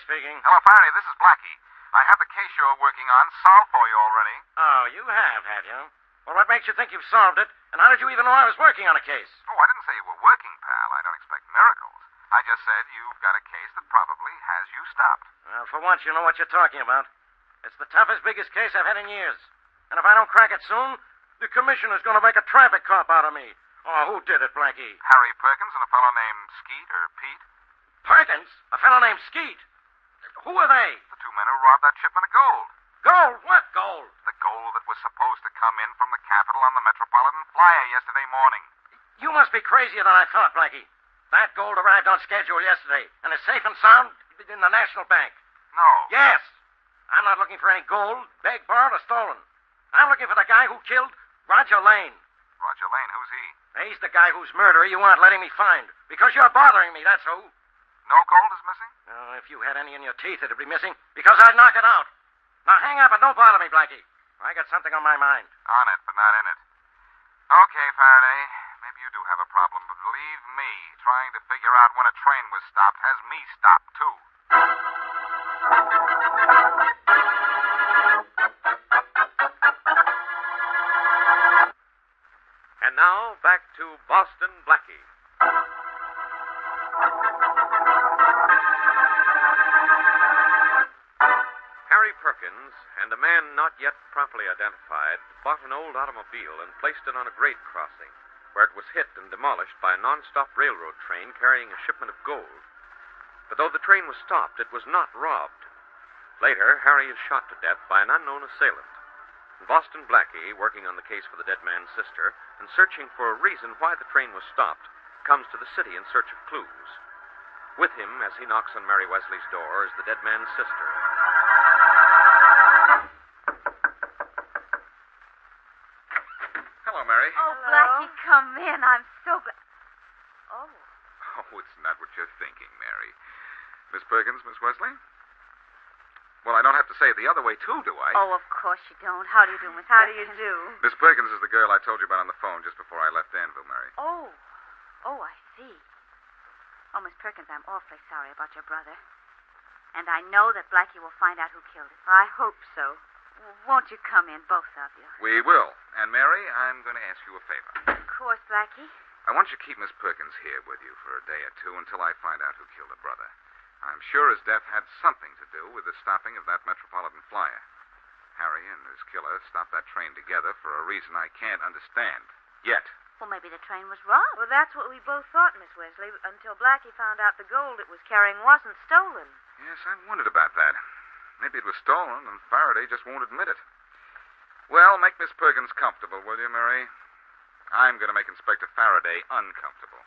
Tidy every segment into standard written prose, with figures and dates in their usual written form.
speaking. Hello, Faraday. This is Blackie. I have the case you're working on solved for you already. Oh, you have you? Well, what makes you think you've solved it? And how did you even know I was working on a case? Oh, I didn't say you were working, pal. I don't expect miracles. I just said you've got a case that probably has you stopped. Well, for once, you know what you're talking about. It's the toughest, biggest case I've had in years. And if I don't crack it soon, the commissioner's going to make a traffic cop out of me. Oh, who did it, Blackie? Harry Perkins and a fellow named Skeet or Pete. Perkins? A fellow named Skeet? Who are they? The two men who robbed that shipment of gold. Gold? What gold? The gold that was supposed to come in from the capital on the Metropolitan Flyer yesterday morning. You must be crazier than I thought, Blackie. That gold arrived on schedule yesterday, and is safe and sound in the National Bank. No. Yes. I'm not looking for any gold, begged, borrowed, or stolen. I'm looking for the guy who killed Roger Lane. Roger Lane, who's he? He's the guy whose murderer you aren't letting me find. Because you're bothering me, that's who. No gold is missing? Oh, if you had any in your teeth, it'd be missing, because I'd knock it out. Now hang up and don't bother me, Blackie. I got something on my mind. On it, but not in it. Okay, Faraday. Maybe you do have a problem, but believe me, trying to figure out when a train was stopped has me stopped, too. And now, back to Boston Blackie. Harry Perkins and a man not yet properly identified bought an old automobile and placed it on a grade crossing, where it was hit and demolished by a non-stop railroad train carrying a shipment of gold. But though the train was stopped, it was not robbed. Later, Harry is shot to death by an unknown assailant. Boston Blackie, working on the case for the dead man's sister and searching for a reason why the train was stopped, comes to the city in search of clues. With him, as he knocks on Mary Wesley's door, is the dead man's sister. Hello, Mary. Oh, hello. Blackie, come in. I'm so glad. Oh. Oh, it's not what you're thinking, Mary. Miss Perkins, Miss Wesley? Well, I don't have to say it the other way, too, do I? Oh, of course you don't. How do you do, Miss How do Perkins? you do? Miss Perkins is the girl I told you about on the phone just before I left Danville, Mary. Oh. Oh, I see. Oh, Miss Perkins, I'm awfully sorry about your brother. And I know that Blackie will find out who killed him. I hope so. Won't you come in, both of you? We will. And, Mary, I'm going to ask you a favor. Of course, Blackie. I want you to keep Miss Perkins here with you for a day or two until I find out who killed her brother. I'm sure his death had something to do with the stopping of that Metropolitan Flyer. Harry and his killer stopped that train together for a reason I can't understand. Yet. Well, maybe the train was robbed. Well, that's what we both thought, Miss Wesley, until Blackie found out the gold it was carrying wasn't stolen. Yes, I wondered about that. Maybe it was stolen, and Faraday just won't admit it. Well, make Miss Perkins comfortable, will you, Mary? I'm going to make Inspector Faraday uncomfortable.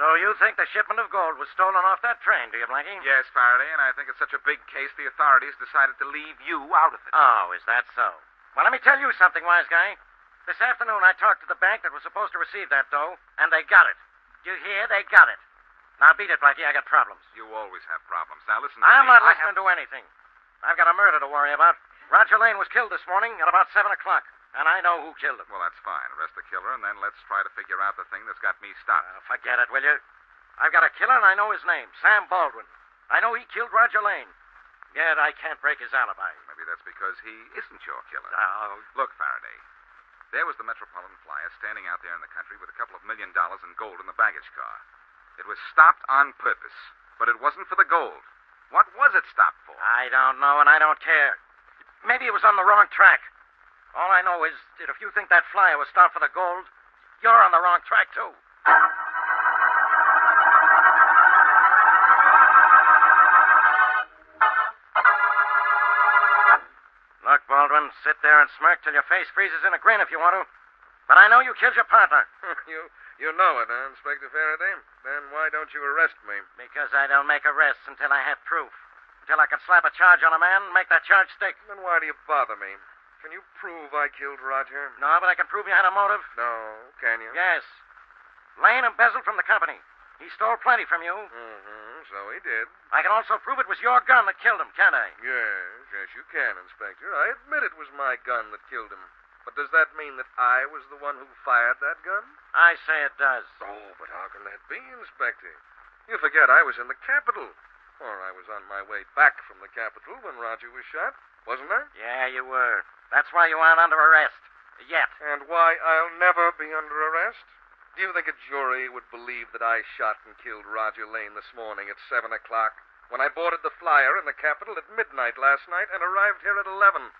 So you think the shipment of gold was stolen off that train, do you, Blackie? Yes, Faraday, and I think it's such a big case the authorities decided to leave you out of it. Oh, is that so? Well, let me tell you something, wise guy. This afternoon I talked to the bank that was supposed to receive that dough, and they got it. You hear? They got it. Now beat it, Blackie. I got problems. You always have problems. Now listen to I'm me. not listening to anything. I've got a murder to worry about. Roger Lane was killed this morning at about 7 o'clock, and I know who killed him. Well, that's fine. Arrest the killer, and then let's try to figure out the thing that's got me stopped. Forget it, will you? I've got a killer, and I know his name, Sam Baldwin. I know he killed Roger Lane. Yet I can't break his alibi. Maybe that's because he isn't your killer. Oh. Look, Faraday, there was the Metropolitan Flyer standing out there in the country with a couple of $1 million in gold in the baggage car. It was stopped on purpose, but it wasn't for the gold. What was it stopped for? I don't know, and I don't care. Maybe it was on the wrong track. All I know is that if you think that flyer was stopped for the gold, you're on the wrong track, too. Look, Baldwin, sit there and smirk till your face freezes in a grin if you want to. But I know you killed your partner. You know it, huh, Inspector Faraday? Then why don't you arrest me? Because I don't make arrests until I have proof. Until I can slap a charge on a man and make that charge stick. Then why do you bother me? Can you prove I killed Roger? No, but I can prove you had a motive. No, can you? Yes. Lane embezzled from the company. He stole plenty from you. Mm-hmm, so he did. I can also prove it was your gun that killed him, can't I? Yes, you can, Inspector. I admit it was my gun that killed him. But does that mean that I was the one who fired that gun? I say it does. Oh, but how can that be, Inspector? You forget I was in the Capitol. Or I was on my way back from the Capitol when Roger was shot, wasn't I? Yeah, you were. That's why you aren't under arrest. Yet. And why I'll never be under arrest? Do you think a jury would believe that I shot and killed Roger Lane this morning at 7 o'clock when I boarded the flyer in the Capitol at midnight last night and arrived here at 11?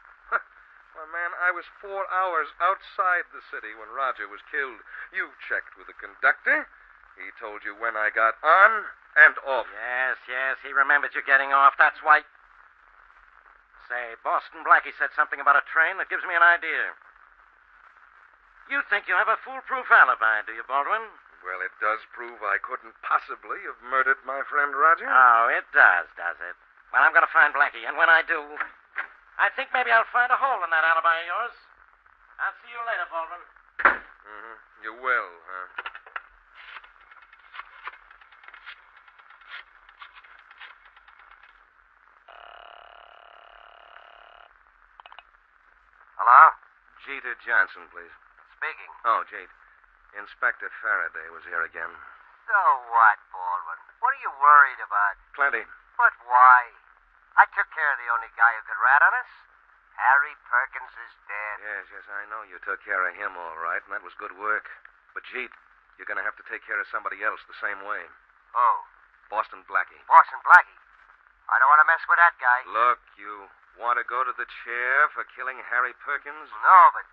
Why, man, I was 4 hours outside the city when Roger was killed. You checked with the conductor. He told you when I got on and off. Yes, he remembered you getting off. That's why... Say, Boston Blackie said something about a train that gives me an idea. You think you have a foolproof alibi, do you, Baldwin? Well, it does prove I couldn't possibly have murdered my friend Roger. Oh, it does it? Well, I'm going to find Blackie, and when I do, I think maybe I'll find a hole in that alibi of yours. I'll see you later, Baldwin. Mm-hmm. You will, huh? Hello? Jeter Johnson, please. Speaking. Oh, Jade. Inspector Faraday was here again. So what, Baldwin? What are you worried about? Plenty. But why? I took care of the only guy who could rat on us. Harry Perkins is dead. Yes, I know you took care of him all right, and that was good work. But, Jeet, you're going to have to take care of somebody else the same way. Oh, Boston Blackie. Boston Blackie. I don't want to mess with that guy. Look, you want to go to the chair for killing Harry Perkins? No, but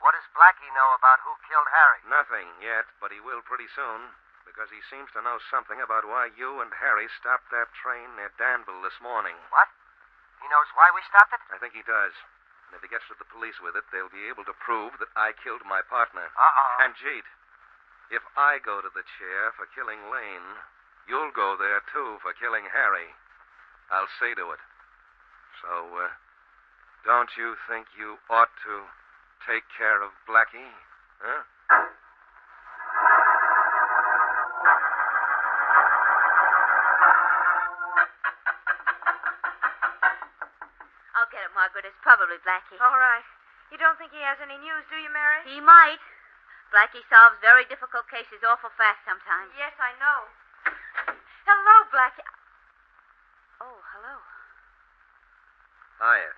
what does Blackie know about who killed Harry? Nothing yet, but he will pretty soon. Because he seems to know something about why you and Harry stopped that train near Danville this morning. What? He knows why we stopped it? I think he does. And if he gets to the police with it, they'll be able to prove that I killed my partner. Uh-oh. And, Jeet, if I go to the chair for killing Lane, you'll go there, too, for killing Harry. I'll see to it. So, don't you think you ought to take care of Blackie? Huh? I'll get it, Margaret. It's probably Blackie. All right. You don't think he has any news, do you, Mary? He might. Blackie solves very difficult cases awful fast sometimes. Yes, I know. Hello, Blackie. Oh, hello. Hiya.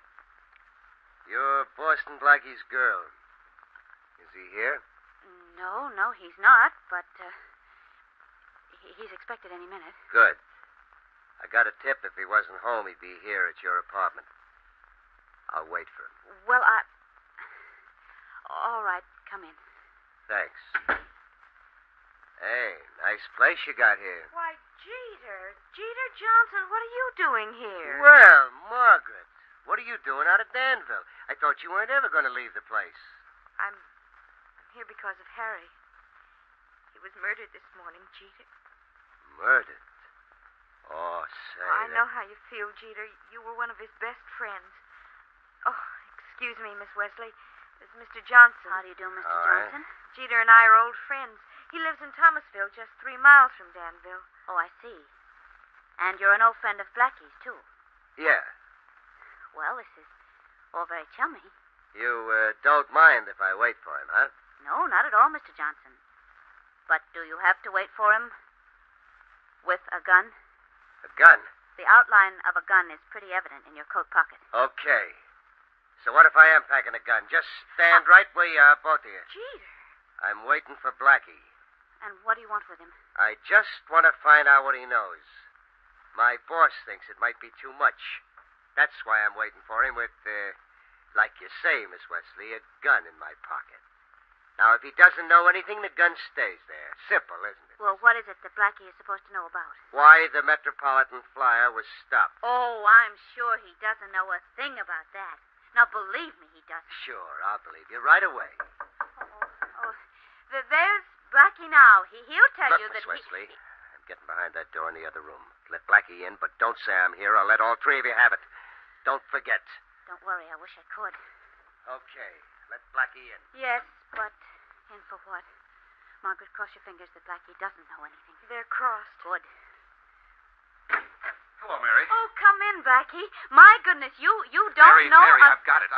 You're Boston Blackie's girl. Is he here? No, he's not, but he's expected any minute. Good. I got a tip if he wasn't home, he'd be here at your apartment. I'll wait for him. Well, all right, come in. Thanks. Hey, nice place you got here. Why, Jeter Johnson, what are you doing here? Well, Margaret, what are you doing out of Danville? I thought you weren't ever going to leave the place. I'm here because of Harry. He was murdered this morning, Jeter. Murdered? Oh, say. I know how you feel, Jeter. You were one of his best friends. Oh, excuse me, Miss Wesley. It's Mr. Johnson. How do you do, Mr. All right. Johnson? Jeter and I are old friends. He lives in Thomasville, just 3 miles from Danville. Oh, I see. And you're an old friend of Blackie's, too. Yeah. Well, this is all very chummy. You don't mind if I wait for him, huh? No, not at all, Mr. Johnson. But do you have to wait for him with a gun? A gun? The outline of a gun is pretty evident in your coat pocket. Okay. So what if I am packing a gun? Just stand right where you are, both of you. Jeter. I'm waiting for Blackie. And what do you want with him? I just want to find out what he knows. My boss thinks it might be too much. That's why I'm waiting for him with, like you say, Miss Wesley, a gun in my pocket. Now, if he doesn't know anything, the gun stays there. Simple, isn't it? Well, what is it that Blackie is supposed to know about? Why the Metropolitan Flyer was stopped. Oh, I'm sure he doesn't know a thing about that. Now, believe me, he doesn't. Sure, I'll believe you right away. There's Blackie now. He'll tell Look, you that Miss Wesley, I'm getting behind that door in the other room. Let Blackie in, but don't say I'm here. I'll let all 3 of you have it. Don't forget. Don't worry, I wish I could. Okay, let Blackie in. Yes, but in for what? Margaret, cross your fingers that Blackie doesn't know anything. They're crossed. Good. Hello, Mary. Oh, come in, Blackie. My goodness, you don't Mary, know... Mary, I've got it.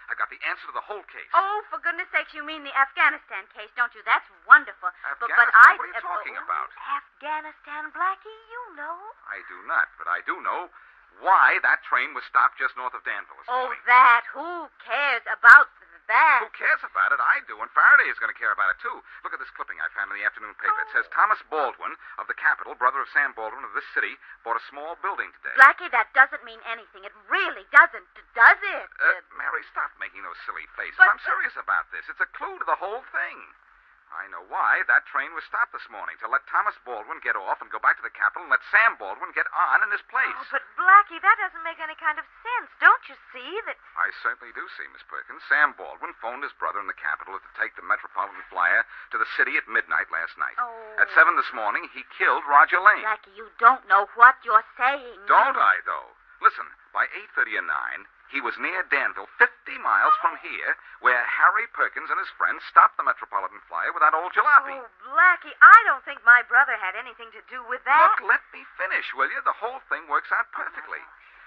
I got the answer to the whole case. Oh, for goodness sakes, you mean the Afghanistan case, don't you? That's wonderful. Afghanistan? What are you talking about? Afghanistan, Blackie, you know. I do not, but I do know why that train was stopped just north of Danville this Oh, morning. that. Who cares about that? Who cares about it? I do, and Faraday is going to care about it, too. Look at this clipping I found in the afternoon paper. It says Thomas Baldwin of the Capitol, brother of Sam Baldwin of this city, bought a small building today. Blackie, that doesn't mean anything. It really doesn't, does it? Mary, stop making those silly faces. But- I'm serious about this. It's a clue to the whole thing. I know why that train was stopped this morning, to let Thomas Baldwin get off and go back to the Capitol and let Sam Baldwin get on in his place. Oh, but Blackie, that doesn't make any kind of sense. Don't you see that... I certainly do see, Miss Perkins. Sam Baldwin phoned his brother in the Capitol to take the Metropolitan Flyer to the city at midnight last night. Oh. At 7 this morning, he killed Roger Lane. Blackie, you don't know what you're saying. Don't I, though? Listen, by 8:30 and 9, he was near Danville, 50 miles from here, where Harry Perkins and his friends stopped the Metropolitan Flyer with that old jalopy. Oh, Blackie, I don't think my brother had anything to do with that. Look, let me finish, will you? The whole thing works out perfectly.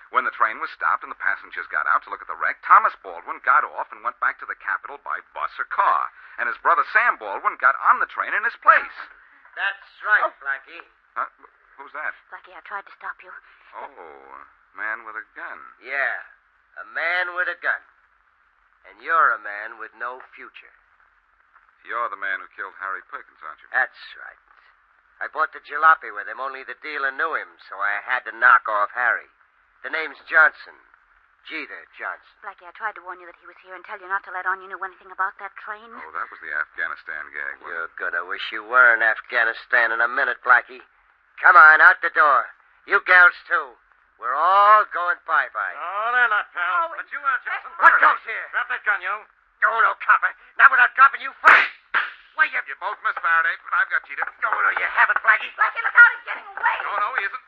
When the train was stopped and the passengers got out to look at the wreck, Thomas Baldwin got off and went back to the Capitol by bus or car. And his brother Sam Baldwin got on the train in his place. That's right, Blackie. Huh? Who's that? Blackie, I tried to stop you. Oh, a man with a gun. Yeah, a man with a gun. And you're a man with no future. You're the man who killed Harry Perkins, aren't you? That's right. I bought the jalopy with him, only the dealer knew him, so I had to knock off Harry. The name's Johnson. Jeter Johnson. Blackie, I tried to warn you that he was here and tell you not to let on you knew anything about that train. Oh, that was the Afghanistan gag, wasn't You're gonna wish you were in Afghanistan in a minute, Blackie. Come on, out the door. You gals, too. We're all going bye-bye. No, they're not, pal. But you are, Johnson. What goes here? Drop that gun, you. Oh, no, copper. Not without dropping you first. Why, you... You both missed Faraday, but I've got Jeter. Oh, no, you haven't, Blackie. Blackie, look out, he's getting away. No, he isn't.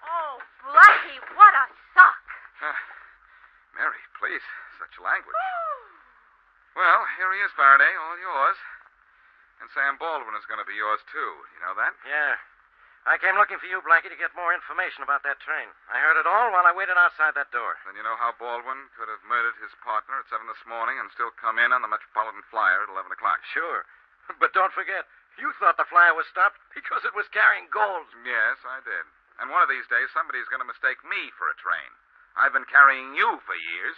Oh, Blackie, what a suck. Mary, please, such language. Well, here he is, Faraday, all yours. And Sam Baldwin is going to be yours, too. You know that? Yeah. I came looking for you, Blackie, to get more information about that train. I heard it all while I waited outside that door. Then you know how Baldwin could have murdered his partner at 7 this morning and still come in on the Metropolitan Flyer at 11 o'clock. Sure. But don't forget, you thought the flyer was stopped because it was carrying gold. Yes, I did. And one of these days, somebody's going to mistake me for a train. I've been carrying you for years.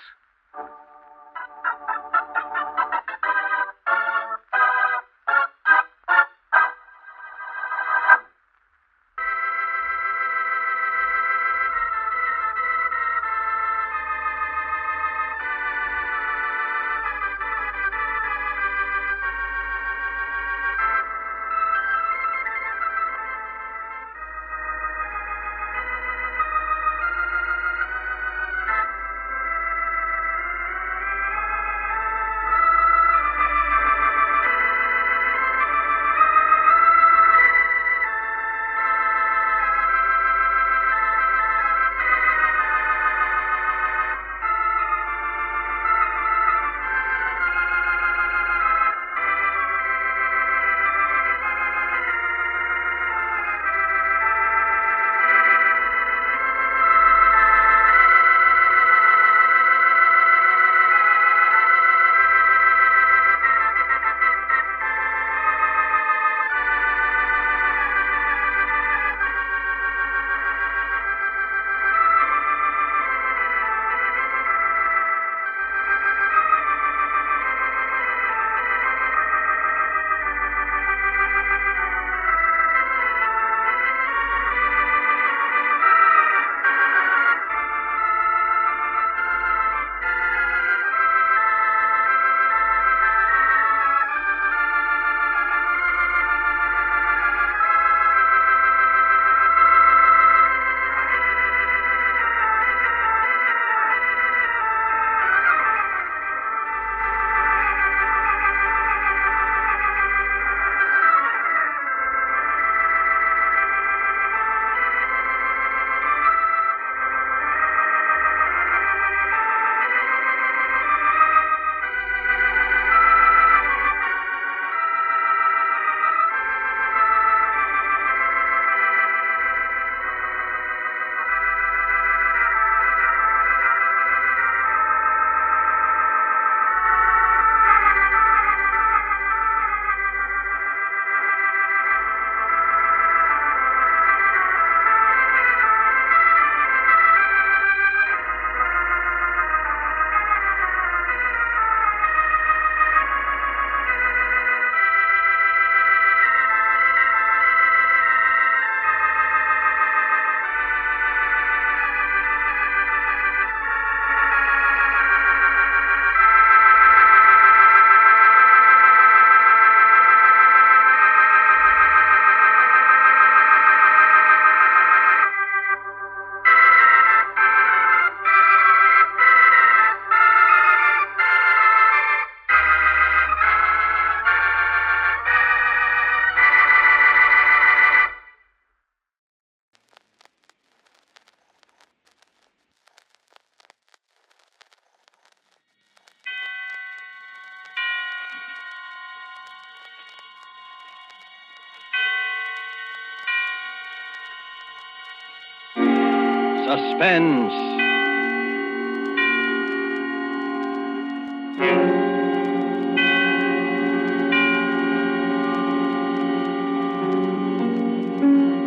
Suspense.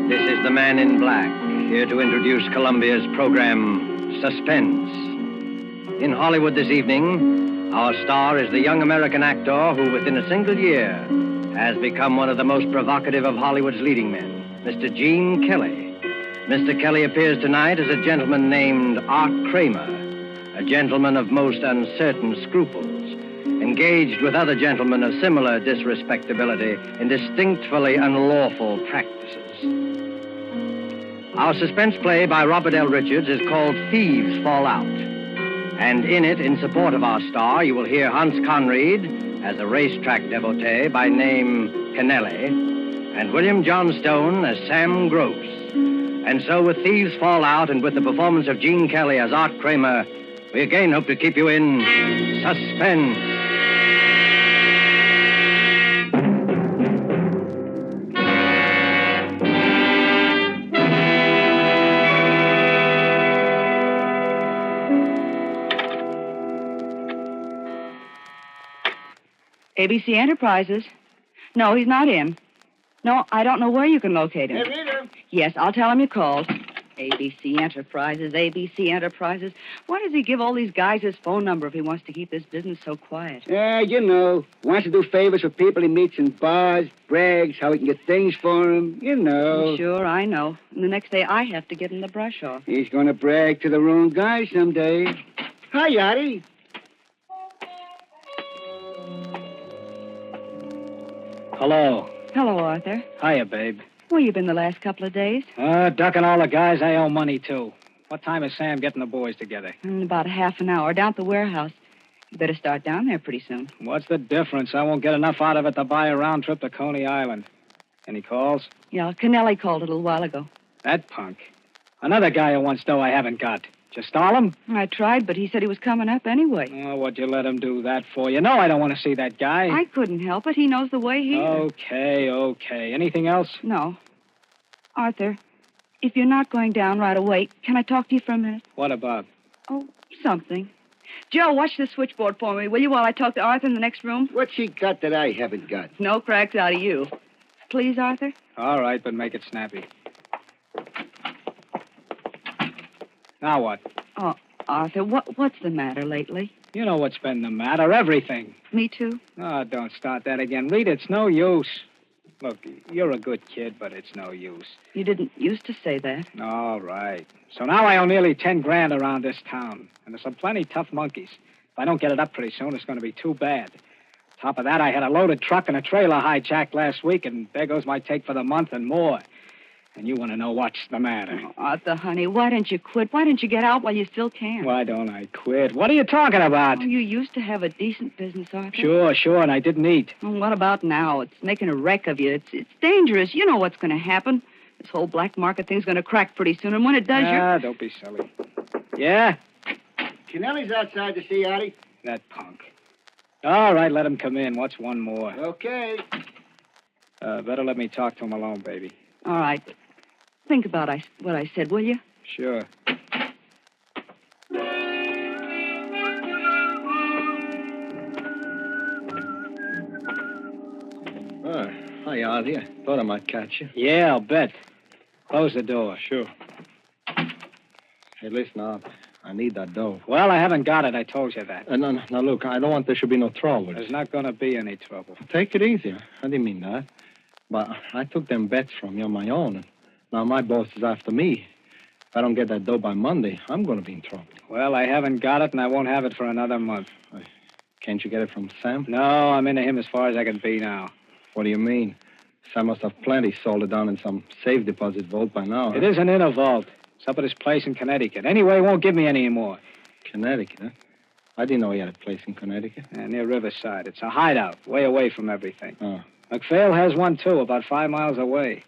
This is the Man in Black, here to introduce Columbia's program, Suspense. In Hollywood this evening, our star is the young American actor who, within a single year, has become one of the most provocative of Hollywood's leading men, Mr. Gene Kelly. Mr. Kelly appears tonight as a gentleman named Art Kramer, a gentleman of most uncertain scruples, engaged with other gentlemen of similar disrespectability in distinctly unlawful practices. Our suspense play by Robert L. Richards is called Thieves Fall Out. And in it, in support of our star, you will hear Hans Conried as a racetrack devotee by name Kennelly, and William Johnstone as Sam Gross. And so, with Thieves Fall Out and with the performance of Gene Kelly as Art Kramer, we again hope to keep you in suspense. ABC Enterprises. No, he's not in. No, I don't know where you can locate him. Hey, Rita. Yes, I'll tell him you called. ABC Enterprises, ABC Enterprises. Why does he give all these guys his phone number if he wants to keep this business so quiet? Yeah, you know. Wants to do favors for people he meets in bars, brags, how he can get things for them. You know. Sure, I know. And the next day I have to give him the brush off. He's going to brag to the wrong guy someday. Hi, Yachty. Hello. Hello, Arthur. Hiya, babe. Where you been the last couple of days? Ducking all the guys I owe money to. What time is Sam getting the boys together? In about a half an hour, down at the warehouse. You better start down there pretty soon. What's the difference? I won't get enough out of it to buy a round trip to Coney Island. Any calls? Yeah, Kennelly called a little while ago. That punk. Another guy who wants dough I haven't got. Did you stall him? I tried, but he said he was coming up anyway. Oh, what'd you let him do that for? You know I don't want to see that guy. I couldn't help it. He knows the way here. Okay. Anything else? No. Arthur, if you're not going down right away, can I talk to you for a minute? What about? Oh, something. Joe, watch the switchboard for me, will you, while I talk to Arthur in the next room? What's she got that I haven't got? No cracks out of you. Please, Arthur? All right, but make it snappy. Now what? Oh, Arthur, what's the matter lately? You know what's been the matter. Everything. Me too? Oh, don't start that again. Rita, it's no use. Look, you're a good kid, but it's no use. You didn't used to say that. All right. So now I owe nearly 10 grand around this town. And there's some plenty tough monkeys. If I don't get it up pretty soon, it's going to be too bad. Top of that, I had a loaded truck and a trailer hijacked last week, and there goes my take for the month and more. And you want to know what's the matter. Oh, Arthur, honey, why don't you quit? Why don't you get out while you still can? Why don't I quit? What are you talking about? Oh, you used to have a decent business, Arthur. Sure, and I didn't eat. Well, what about now? It's making a wreck of you. It's dangerous. You know what's going to happen. This whole black market thing's going to crack pretty soon, and when it does, don't be silly. Yeah? Kennelly's outside to see Yachty. That punk. All right, let him come in. What's one more? Okay. Better let me talk to him alone, baby. All right. Think about what I said, will you? Sure. Hi, Ozzy. I thought I might catch you. Yeah, I'll bet. Close the door. Sure. Hey, listen, I need that dough. Well, I haven't got it. I told you that. No, look, I don't want there should be no trouble. There's not going to be any trouble. Take it easy. I didn't mean that. But I took them bets from you on my own. And now my boss is after me. If I don't get that dough by Monday, I'm going to be in trouble. Well, I haven't got it, and I won't have it for another month. Can't you get it from Sam? No, I'm into him as far as I can be now. What do you mean? Sam must have plenty sold it down in some safe deposit vault by now. It isn't in a vault. It's up at his place in Connecticut. Anyway, he won't give me any more. Connecticut, huh? I didn't know he had a place in Connecticut. Yeah, near Riverside. It's a hideout, way away from everything. Oh. MacPhail has one, too, about 5 miles away.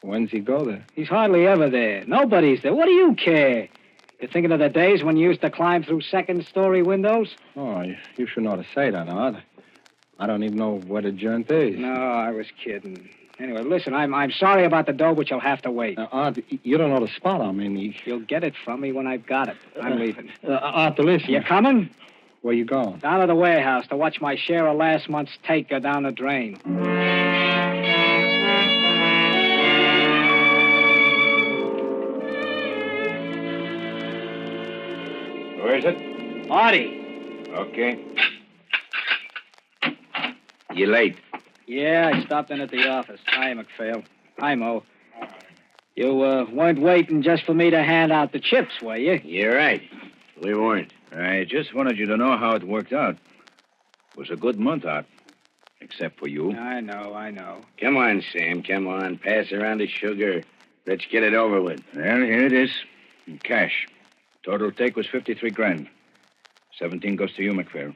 When's he go there? He's hardly ever there. Nobody's there. What do you care? You're thinking of the days when you used to climb through second-story windows? Oh, you should know to say that, Art. I don't even know where the joint is. No, I was kidding. Anyway, listen, I'm sorry about the dough, but you'll have to wait. Art, you don't know the spot I'm in. You'll get it from me when I've got it. I'm leaving. Art, listen. You coming? Where you going? Down to the warehouse to watch my share of last month's take go down the drain. Where is it? Artie. Okay. You late? Yeah, I stopped in at the office. Hi, McPhail. Hi, Mo. You weren't waiting just for me to hand out the chips, were you? You're right. We weren't. I just wanted you to know how it worked out. It was a good month out. Except for you. I know. Come on, Sam. Come on. Pass around the sugar. Let's get it over with. Well, here it is. In cash. Total take was 53 grand. 17 goes to you, McPhail.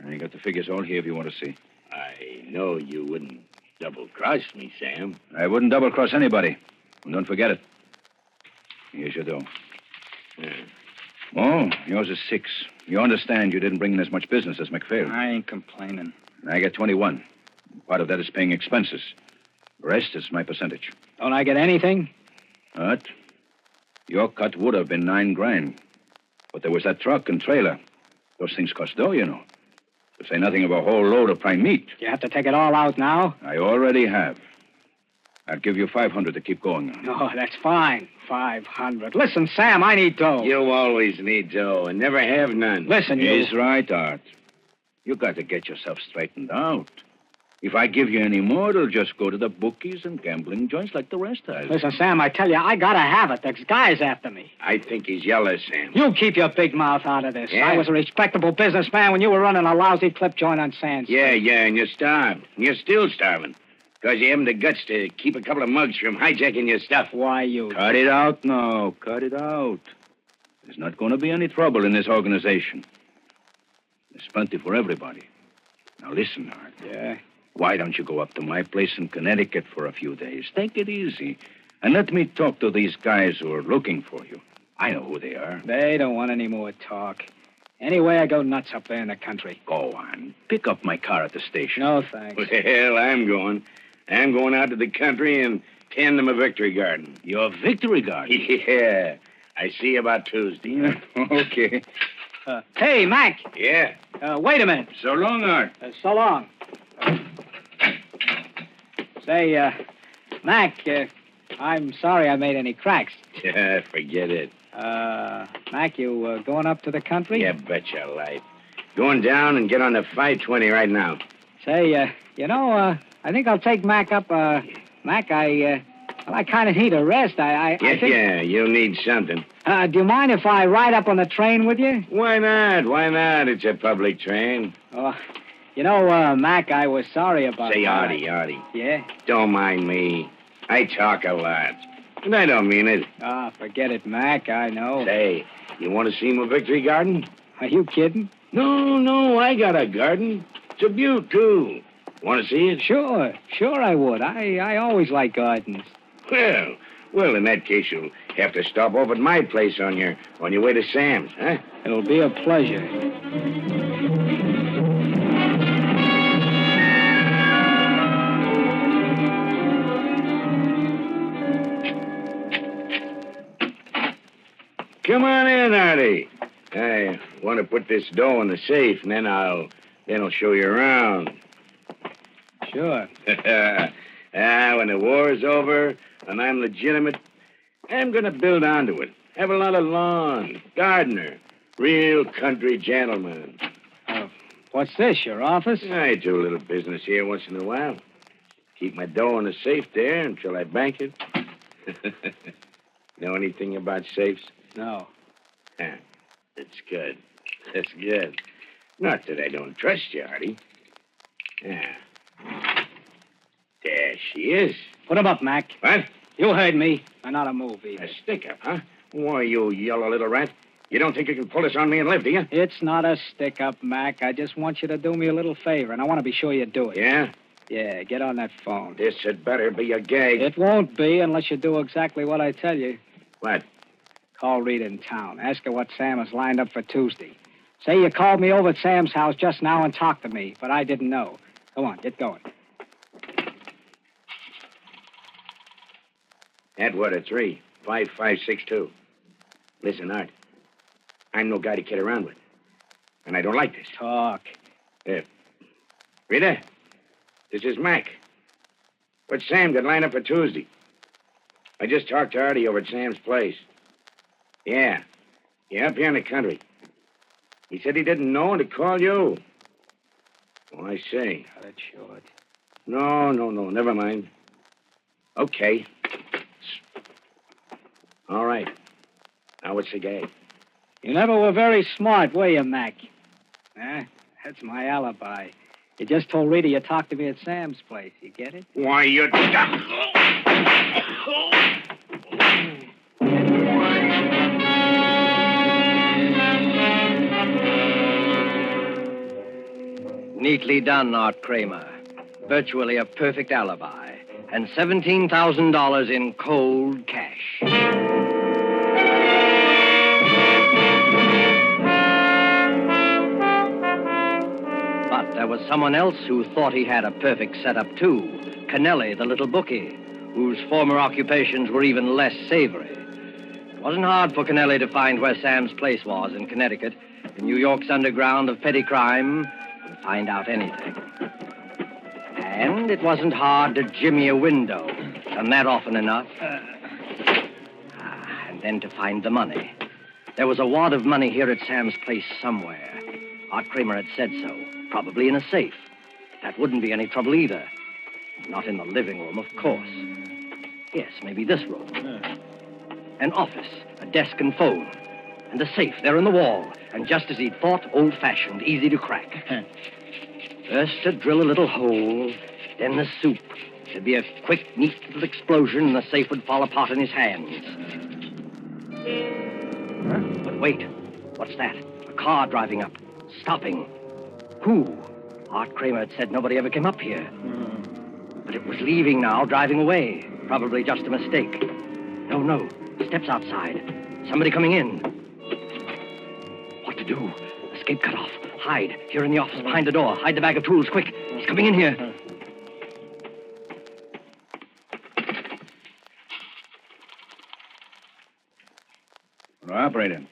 I got the figures all here if you want to see. I know you wouldn't double-cross me, Sam. I wouldn't double-cross anybody. And don't forget it. Here's your dough. Oh, yours is 6. You understand you didn't bring in as much business as McPhail. I ain't complaining. I get 21. Part of that is paying expenses. The rest is my percentage. Don't I get anything? What? Your cut would have been 9 grand. But there was that truck and trailer. Those things cost dough, you know. To say nothing of a whole load of prime meat. You have to take it all out now? I already have. I'll give you 500 to keep going on. No, that's fine. 500. Listen, Sam, I need dough. You always need dough and never have none. Listen, He's right, Art. You got to get yourself straightened out. If I give you any more, it'll just go to the bookies and gambling joints like the rest of us. Listen, Sam, I tell you, I gotta have it. There's guys after me. I think he's yellow, Sam. You keep your big mouth out of this. Yeah? I was a respectable businessman when you were running a lousy clip joint on Sands. Yeah, and you're starved. And you're still starving. Because you haven't the guts to keep a couple of mugs from hijacking your stuff. Why, you... Cut it out now. Cut it out. There's not going to be any trouble in this organization. There's plenty for everybody. Now listen, Art. Yeah? Why don't you go up to my place in Connecticut for a few days? Take it easy. And let me talk to these guys who are looking for you. I know who they are. They don't want any more talk. Anyway, I go nuts up there in the country. Go on. Pick up my car at the station. No, thanks. Well, I'm going. I'm going out to the country and tend them a victory garden. Your victory garden? Yeah. I see you about Tuesday. Okay. Hey, Mac. Yeah? Wait a minute. So long, Art. So long. Say, Mac, I'm sorry I made any cracks. Yeah, forget it. Mac, you going up to the country? Yeah, bet your life. Going down and get on the 520 right now. Say, I think I'll take Mac up. Mac, I kind of need a rest. I think... Yeah, you need something. Do you mind if I ride up on the train with you? Why not? Why not? It's a public train. Mac, I was sorry about... Say, Artie. Yeah? Don't mind me. I talk a lot. And I don't mean it. Forget it, Mac. I know. Say, you want to see my victory garden? Are you kidding? No, I got a garden. It's a beaut, too. Want to see it? Sure I would. I always like gardens. Well, in that case, you'll have to stop off at my place on your way to Sam's, huh? It'll be a pleasure. Come on in, Artie. I want to put this dough in the safe, and then I'll show you around. Sure. When the war's over and I'm legitimate, I'm going to build onto it. Have a lot of lawn, gardener, real country gentleman. What's this, your office? I do a little business here once in a while. Keep my dough in the safe there until I bank it. Know anything about safes? No. That's good. That's good. Not that I don't trust you, Artie. Yeah. There she is. Put 'em up, Mac. What? You heard me. Not a move, either. A stick-up, huh? Why, you yellow little rat. You don't think you can pull this on me and live, do you? It's not a stick-up, Mac. I just want you to do me a little favor, and I want to be sure you do it. Yeah? Yeah, get on that phone. This had better be a gag. It won't be unless you do exactly what I tell you. What? Call Rita in town. Ask her what Sam has lined up for Tuesday. Say you called me over at Sam's house just now and talked to me, but I didn't know. Go on, get going. Atwater 35562. Listen, Art. I'm no guy to kid around with. And I don't like this. Talk. Rita, this is Mac. What's Sam got lined up for Tuesday? I just talked to Artie over at Sam's place. Yeah, up here in the country. He said he didn't know and to call you. Oh, I say. Cut it short. No, never mind. Okay. All right. Now what's the gag? You never were very smart, were you, Mac? That's my alibi. You just told Rita you talked to me at Sam's place. You get it? Why, you... Neatly done, Art Kramer. Virtually a perfect alibi. And $17,000 in cold cash. But there was someone else who thought he had a perfect setup, too. Kennelly, the little bookie, whose former occupations were even less savory. It wasn't hard for Kennelly to find where Sam's place was in Connecticut, in New York's underground of petty crime, and find out anything. And it wasn't hard to jimmy a window, done that often enough. And then to find the money. There was a wad of money here at Sam's place somewhere. Art Kramer had said so, probably in a safe. That wouldn't be any trouble either. Not in the living room, of course. Yes, maybe this room. An office, a desk and phone, and a safe there in the wall. And just as he'd thought, old-fashioned, easy to crack. First to drill a little hole, then the soup. There'd be a quick, neat little explosion, and the safe would fall apart in his hands. But wait, what's that? A car driving up, stopping. Who? Art Kramer had said nobody ever came up here. But it was leaving now, driving away. Probably just a mistake. No. Steps outside. Somebody coming in. What to do? Escape cut off. Hide. Here in the office, behind the door. Hide the bag of tools, quick. He's coming in here. Operator.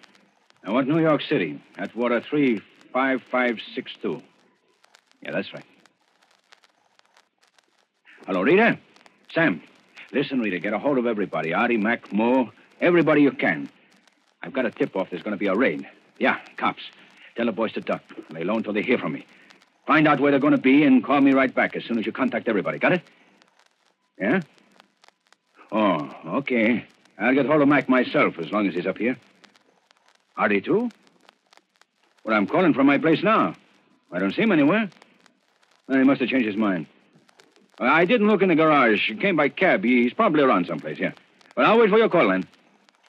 I want New York City. Atwater 35562. Yeah, that's right. Hello, Rita? Sam. Listen, Rita, get a hold of everybody. Artie, Mac, Moore, everybody you can. I've got a tip-off there's going to be a raid. Yeah, cops. Tell the boys to duck. Lay low until they hear from me. Find out where they're going to be and call me right back as soon as you contact everybody. Got it? Yeah? Oh, okay. I'll get hold of Mac myself as long as he's up here. Artie, too? Well, I'm calling from my place now. I don't see him anywhere. Well, he must have changed his mind. I didn't look in the garage. He came by cab. He's probably around someplace, yeah. Well, I'll wait for your call, then.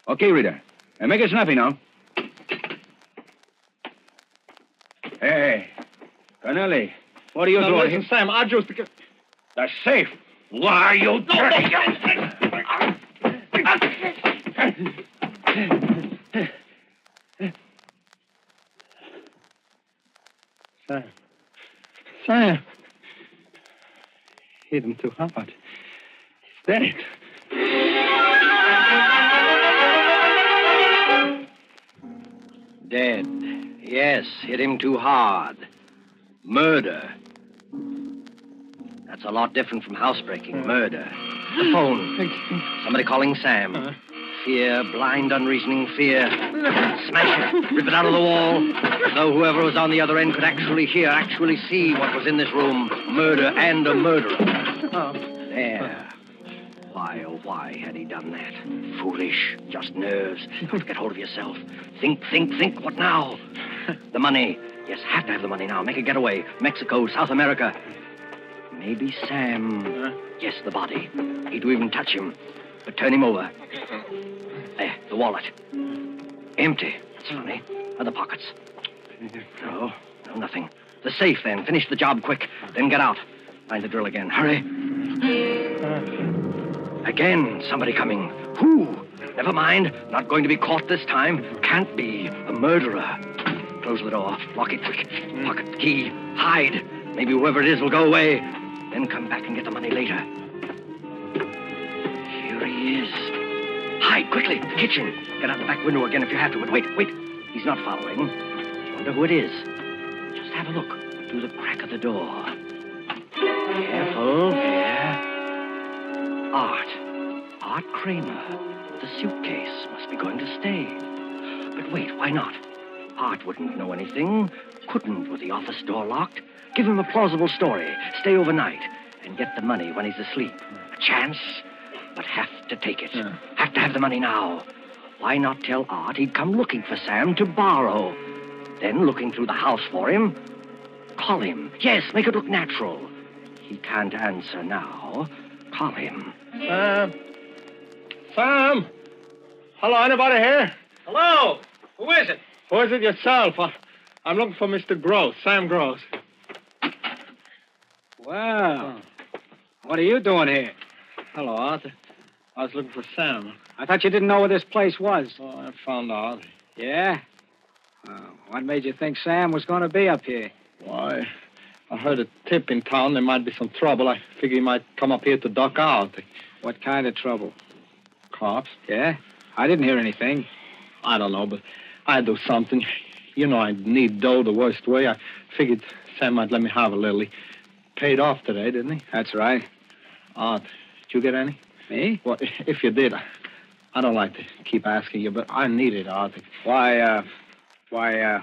Okay, Rita. And make it snappy now. Hey, Connelly, what are you doing? Listen, Sam, I just... The safe. Why are you doing? Sam. Hit him too hard. He's dead. Dead. Yes, hit him too hard. Murder. That's a lot different from housebreaking. Murder. The phone. Somebody calling Sam. Fear, blind, unreasoning fear. Smash it. Rip it out of the wall. As though whoever was on the other end could actually hear, actually see what was in this room. Murder and a murderer. There. Why, oh, why had he done that? Foolish. Just nerves. Don't get hold of yourself. Think. What now? The money. Yes, have to have the money now. Make a getaway. Mexico, South America. Maybe Sam. Yes, the body. He'd even touch him. But turn him over. There, the wallet. Empty. That's funny. Other pockets. No, nothing. The safe, then. Finish the job quick. Then get out. Find the drill again. Hurry. Again, somebody coming. Who? Never mind. Not going to be caught this time. Can't be. A murderer. Close the door. Lock it quick. Pocket the key. Hide. Maybe whoever it is will go away. Then come back and get the money later. Here There he is. Hide, quickly, the kitchen. Get out the back window again if you have to, but wait. He's not following. Wonder who it is. Just have a look through the crack of the door. Careful, there. Art Kramer. The suitcase must be going to stay. But wait, why not? Art wouldn't know anything. Couldn't with the office door locked. Give him a plausible story. Stay overnight and get the money when he's asleep. A chance, but have to take it. Have to have the money now. Why not tell Art he'd come looking for Sam to borrow? Then, looking through the house for him, call him. Yes, make it look natural. He can't answer now. Call him. Sam? Hello, anybody here? Hello? Who is it? Who is it yourself? I'm looking for Mr. Gross, Sam Gross. Well, what are you doing here? Hello, Arthur. I was looking for Sam. I thought you didn't know where this place was. Oh, I found out. Yeah? What made you think Sam was going to be up here? Why, I heard a tip in town there might be some trouble. I figured he might come up here to duck out. What kind of trouble? Cops? Yeah? I didn't hear anything. I don't know, but I'd do something. You know, I'd need dough the worst way. I figured Sam might let me have a little. He paid off today, didn't he? That's right. Art, did you get any? Me? Well, if you did, I don't like to keep asking you, but I need it, Art.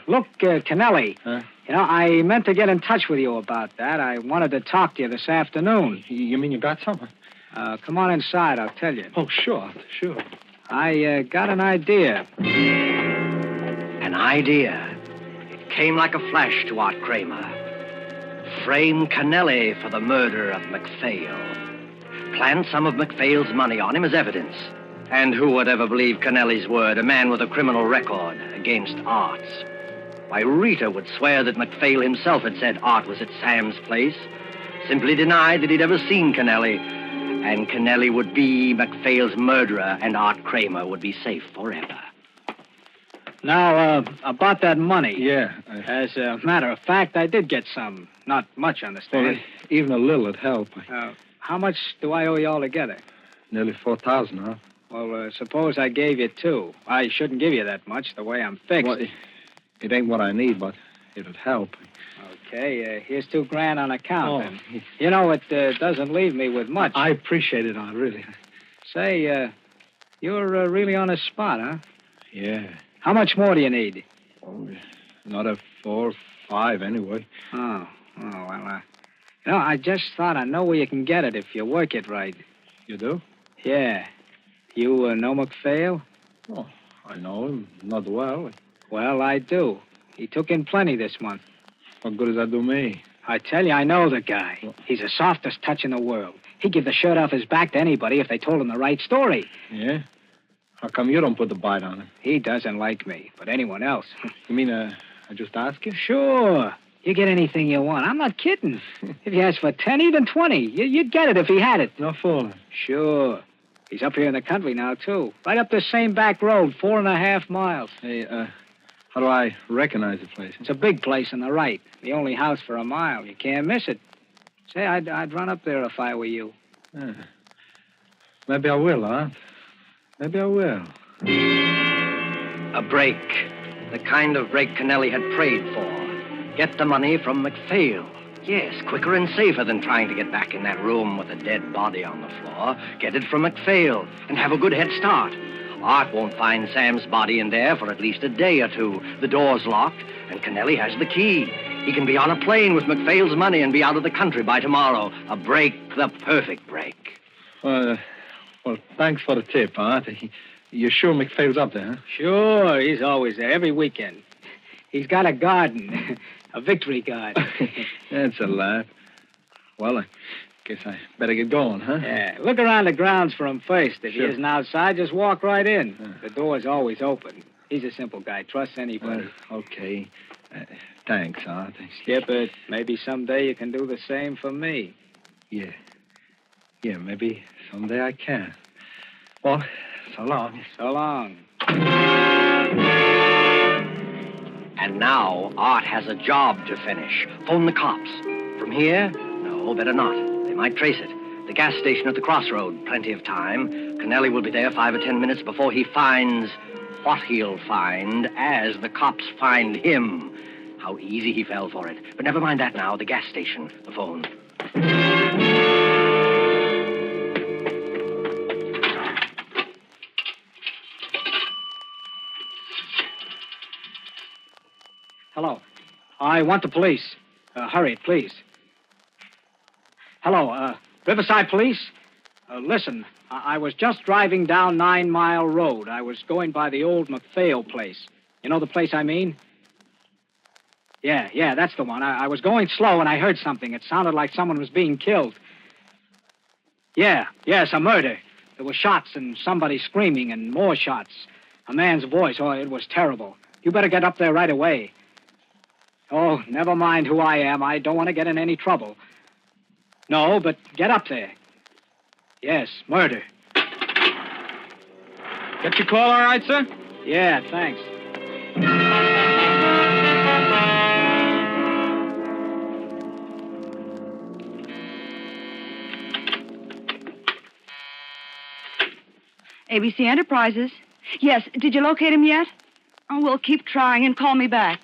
Look, Kennelly. Huh? You know, I meant to get in touch with you about that. I wanted to talk to you this afternoon. You mean you got something? Come on inside, I'll tell you. Oh, sure. I got an idea. An idea. It came like a flash to Art Kramer. Frame Kennelly for the murder of MacPhail. Plant some of MacPhail's money on him as evidence. And who would ever believe Kennelly's word, a man with a criminal record against Art's? Why, Rita would swear that MacPhail himself had said Art was at Sam's place. Simply denied that he'd ever seen Kennelly. And Kennelly would be MacPhail's murderer, and Art Kramer would be safe forever. Now, about that money. Yeah. As a matter of fact, I did get some. Not much, understand? Well, even a little would help. How much do I owe you altogether? Nearly 4,000, huh? Well, suppose I gave you 2. I shouldn't give you that much, the way I'm fixed. Well, it ain't what I need, but it'd help. Okay, here's $2,000 on account, then. You know, it doesn't leave me with much. I appreciate it, Art, really. Say, you're really on the spot, huh? Yeah. How much more do you need? Oh, another 4 or 5, anyway. Well, you know, I just thought I know where you can get it if you work it right. You do? Yeah. You know MacPhail? Oh, I know him. Not well. Well, I do. He took in plenty this month. What good does that do me? I tell you, I know the guy. He's the softest touch in the world. He'd give the shirt off his back to anybody if they told him the right story. Yeah? How come you don't put the bite on him? He doesn't like me, but anyone else. You mean, I just ask you? Sure. You get anything you want. I'm not kidding. If you ask for 10, even 20, you'd get it if he had it. No fooling. Sure. He's up here in the country now, too. Right up this same back road, 4.5 miles. Hey, how do I recognize the place? It's a big place on the right. The only house for a mile. You can't miss it. Say, I'd run up there if I were you. Yeah. Maybe I will, huh? Maybe I will. A break. The kind of break Kennelly had prayed for. Get the money from MacPhail. Yes, quicker and safer than trying to get back in that room with a dead body on the floor. Get it from MacPhail and have a good head start. Art won't find Sam's body in there for at least a day or 2. The door's locked, and Kennelly has the key. He can be on a plane with MacPhail's money and be out of the country by tomorrow. A break, the perfect break. Well, thanks for the tip, Art. You're sure MacPhail's up there, huh? Sure, he's always there, every weekend. He's got a garden, a victory garden. That's a laugh. Well, I guess I better get going, huh? Yeah, look around the grounds for him first. If Sure. he isn't outside, just walk right in. The door's always open. He's a simple guy. Trusts anybody. Okay. Thanks, Art. Skip it. Maybe someday you can do the same for me. Yeah. Yeah, maybe someday I can. Well, so long. So long. And now, Art has a job to finish. Phone the cops. From here? No, better not. They might trace it. The gas station at the crossroad, plenty of time. Kennelly will be there 5 or 10 minutes before he finds what he'll find as the cops find him. How easy he fell for it. But never mind that now. The gas station. The phone. Hello. I want the police. Hurry, please. Hello, Riverside Police? Listen, I was just driving down 9 Mile Road. I was going by the old McPhail place. You know the place I mean? Yeah, that's the one. I was going slow and I heard something. It sounded like someone was being killed. Yes, a murder. There were shots and somebody screaming and more shots. A man's voice. Oh, it was terrible. You better get up there right away. Oh, never mind who I am. I don't want to get in any trouble. No, but get up there. Yes, murder. Get your call all right, sir? Yeah, thanks. ABC Enterprises. Yes, did you locate him yet? Oh, we'll keep trying and call me back.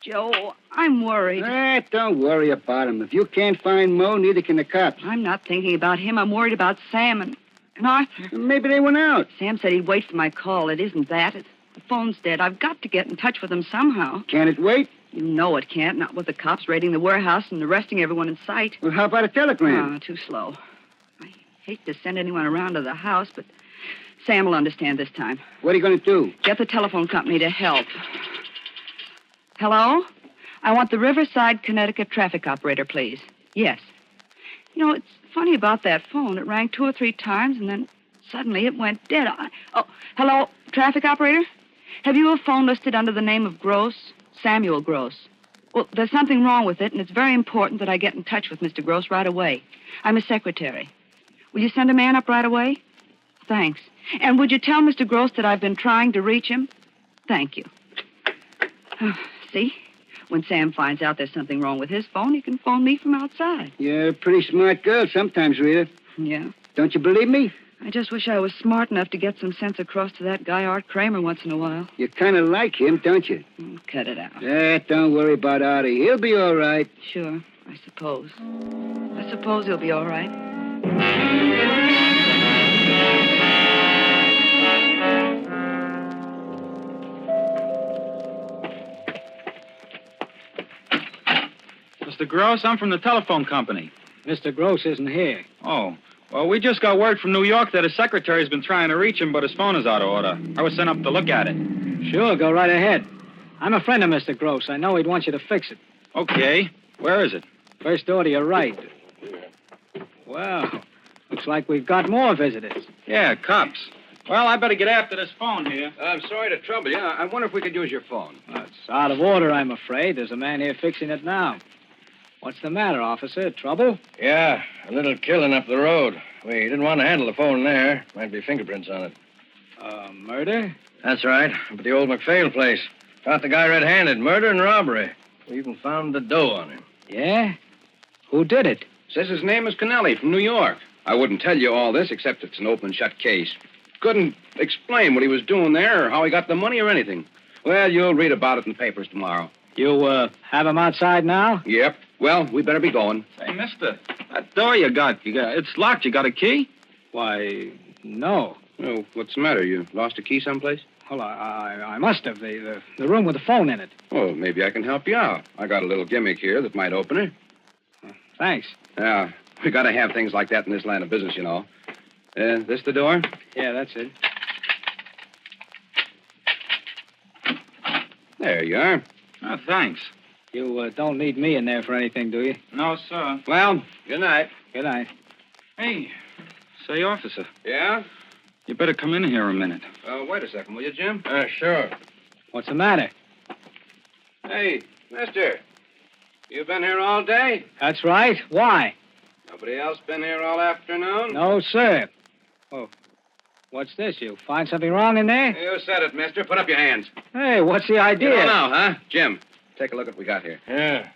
Joe, I'm worried. Don't worry about him. If you can't find Mo, neither can the cops. I'm not thinking about him. I'm worried about Sam and Arthur. Maybe they went out. Sam said he'd wait for my call. It isn't that. The phone's dead. I've got to get in touch with them somehow. Can it wait? You know it can't. Not with the cops raiding the warehouse and arresting everyone in sight. Well, how about a telegram? Too slow. I hate to send anyone around to the house, but Sam will understand this time. What are you going to do? Get the telephone company to help. Hello? I want the Riverside, Connecticut traffic operator, please. Yes. You know, it's funny about that phone. It rang 2 or 3 times, and then suddenly it went dead. Hello, traffic operator? Have you a phone listed under the name of Gross? Samuel Gross. Well, there's something wrong with it, and it's very important that I get in touch with Mr. Gross right away. I'm his secretary. Will you send a man up right away? Thanks. And would you tell Mr. Gross that I've been trying to reach him? Thank you. See? When Sam finds out there's something wrong with his phone, he can phone me from outside. You're a pretty smart girl sometimes, Rita. Yeah? Don't you believe me? I just wish I was smart enough to get some sense across to that guy, Art Kramer, once in a while. You kind of like him, don't you? Cut it out. Don't worry about Artie. He'll be all right. Sure, I suppose. I suppose he'll be all right. Mr. Gross, I'm from the telephone company. Mr. Gross isn't here. Oh. Well, we just got word from New York that his secretary's been trying to reach him, but his phone is out of order. I was sent up to look at it. Sure, go right ahead. I'm a friend of Mr. Gross. I know he'd want you to fix it. Okay. Where is it? First door to your right. Well, looks like we've got more visitors. Yeah, cops. Well, I better get after this phone here. I'm sorry to trouble you. I wonder if we could use your phone. Well, it's out of order, I'm afraid. There's a man here fixing it now. What's the matter, officer? Trouble? Yeah, a little killing up the road. We didn't want to handle the phone there. Might be fingerprints on it. Murder? That's right. Up at the old McPhail place. Caught the guy red-handed. Murder and robbery. We even found the dough on him. Yeah? Who did it? Says his name is Kennelly from New York. I wouldn't tell you all this except it's an open shut case. Couldn't explain what he was doing there or how he got the money or anything. Well, you'll read about it in the papers tomorrow. You, have him outside now? Yep. Well, we better be going. Hey, mister, that door you got, it's locked. You got a key? Why, no. Oh, what's the matter? You lost a key someplace? Well, I must have. The room with the phone in it. Oh, maybe I can help you out. I got a little gimmick here that might open it. Thanks. Yeah, we got to have things like that in this line of business, you know. This the door? Yeah, that's it. There you are. Oh, thanks. You don't need me in there for anything, do you? No, sir. Well, good night. Good night. Hey, say, officer. Yeah? You better come in here a minute. Wait a second, will you, Jim? Sure. What's the matter? Hey, mister. You been here all day? That's right. Why? Nobody else been here all afternoon? No, sir. Oh, what's this? You find something wrong in there? You said it, mister. Put up your hands. Hey, what's the idea? You don't know, huh? Jim, take a look at what we got here. Yeah.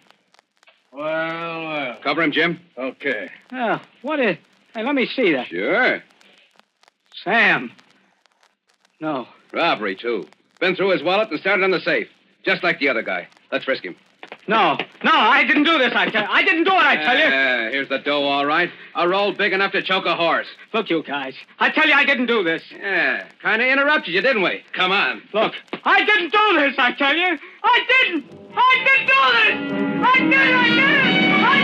Well. Cover him, Jim. Okay. Oh, what is... Hey, let me see that. Sure. Sam. No. Robbery, too. Been through his wallet and started on the safe. Just like the other guy. Let's frisk him. No, I didn't do this, I tell you. I didn't do it, I tell you. Here's the dough, all right. A roll big enough to choke a horse. Look, you guys. I tell you, I didn't do this. Yeah, kind of interrupted you, didn't we? Come on. Look, I didn't do this, I tell you. I didn't do this. I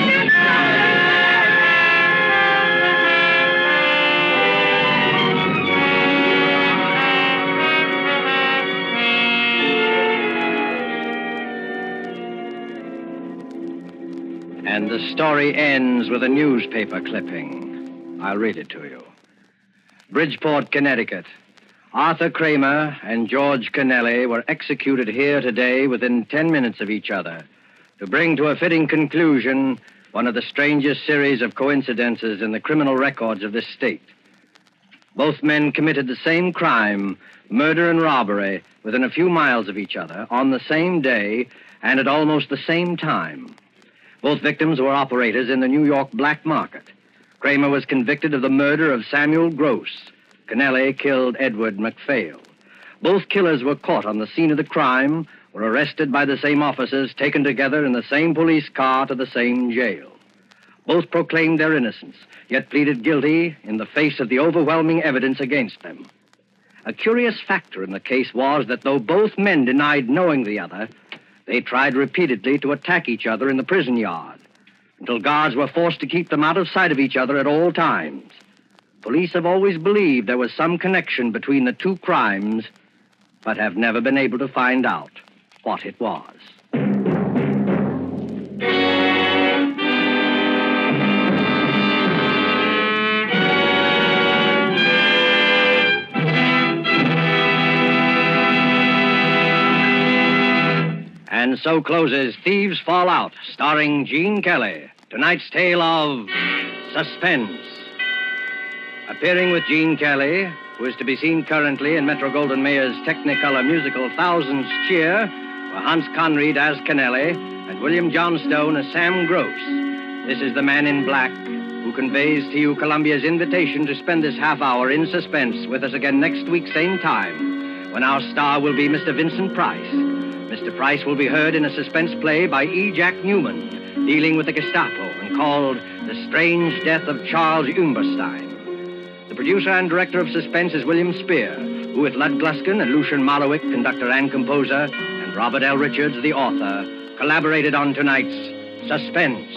didn't do this. And the story ends with a newspaper clipping. I'll read it to you. Bridgeport, Connecticut. Arthur Kramer and George Kennelly were executed here today within 10 minutes of each other to bring to a fitting conclusion one of the strangest series of coincidences in the criminal records of this state. Both men committed the same crime, murder and robbery, within a few miles of each other on the same day and at almost the same time. Both victims were operators in the New York black market. Kramer was convicted of the murder of Samuel Gross. Kennelly killed Edward MacPhail. Both killers were caught on the scene of the crime, were arrested by the same officers, taken together in the same police car to the same jail. Both proclaimed their innocence, yet pleaded guilty in the face of the overwhelming evidence against them. A curious factor in the case was that though both men denied knowing the other, they tried repeatedly to attack each other in the prison yard until guards were forced to keep them out of sight of each other at all times. Police have always believed there was some connection between the two crimes, but have never been able to find out what it was. And so closes Thieves Fall Out, starring Gene Kelly. Tonight's tale of Suspense. Appearing with Gene Kelly, who is to be seen currently in Metro-Goldwyn-Mayer's Technicolor musical Thousands Cheer, were Hans Conried as Kennelly and William Johnstone as Sam Gross. This is the Man in Black, who conveys to you Columbia's invitation to spend this half hour in suspense with us again next week, same time, when our star will be Mr. Vincent Price. Mr. Price will be heard in a suspense play by E. Jack Newman, dealing with the Gestapo and called The Strange Death of Charles Umberstein. The producer and director of Suspense is William Spear, who with Lud Gluskin and Lucian Malowick, conductor and composer, and Robert L. Richards, the author, collaborated on tonight's Suspense.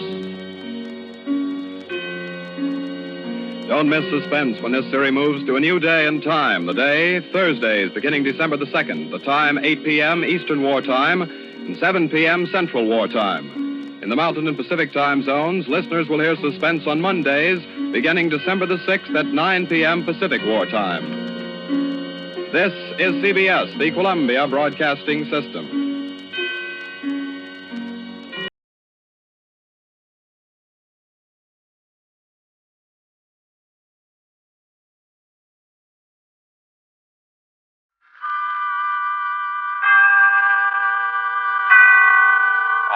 Don't miss Suspense when this series moves to a new day and time. The day, Thursdays, beginning December the 2nd. The time, 8 p.m. Eastern War Time and 7 p.m. Central War Time. In the Mountain and Pacific time zones, listeners will hear Suspense on Mondays, beginning December the 6th at 9 p.m. Pacific War Time. This is CBS, the Columbia Broadcasting System.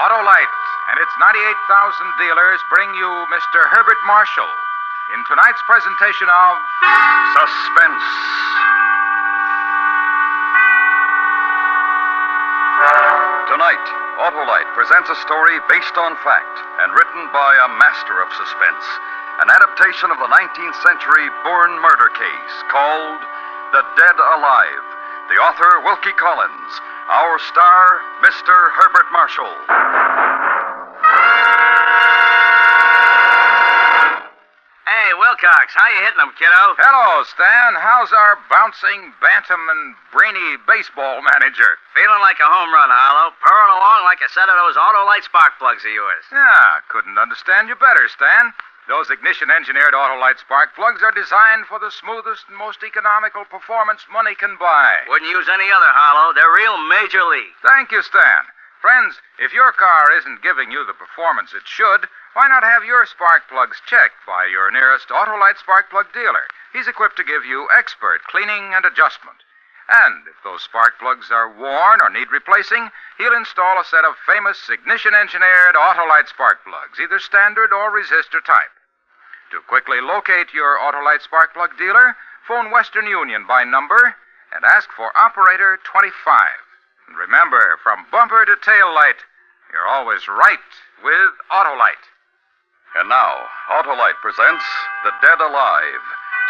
Autolite and its 98,000 dealers bring you Mr. Herbert Marshall in tonight's presentation of Suspense. Tonight, Autolite presents a story based on fact and written by a master of suspense. An adaptation of the 19th century Bourne murder case called The Dead Alive. The author, Wilkie Collins. Our star, Mr. Herbert Marshall. Hey, Wilcox, how you hitting them, kiddo? Hello, Stan. How's our bouncing, bantam, and brainy baseball manager? Feeling like a home run, Harlow. Purring along like a set of those Autolite spark plugs of yours. Yeah, couldn't understand you better, Stan. Those ignition-engineered Autolite spark plugs are designed for the smoothest and most economical performance money can buy. Wouldn't use any other, Harlow. They're real major league. Thank you, Stan. Friends, if your car isn't giving you the performance it should, why not have your spark plugs checked by your nearest Autolite spark plug dealer? He's equipped to give you expert cleaning and adjustment. And if those spark plugs are worn or need replacing, he'll install a set of famous ignition-engineered Autolite spark plugs, either standard or resistor type. To quickly locate your Autolite spark plug dealer, phone Western Union by number and ask for Operator 25. And remember, from bumper to tail light, you're always right with Autolite. And now, Autolite presents The Dead Alive,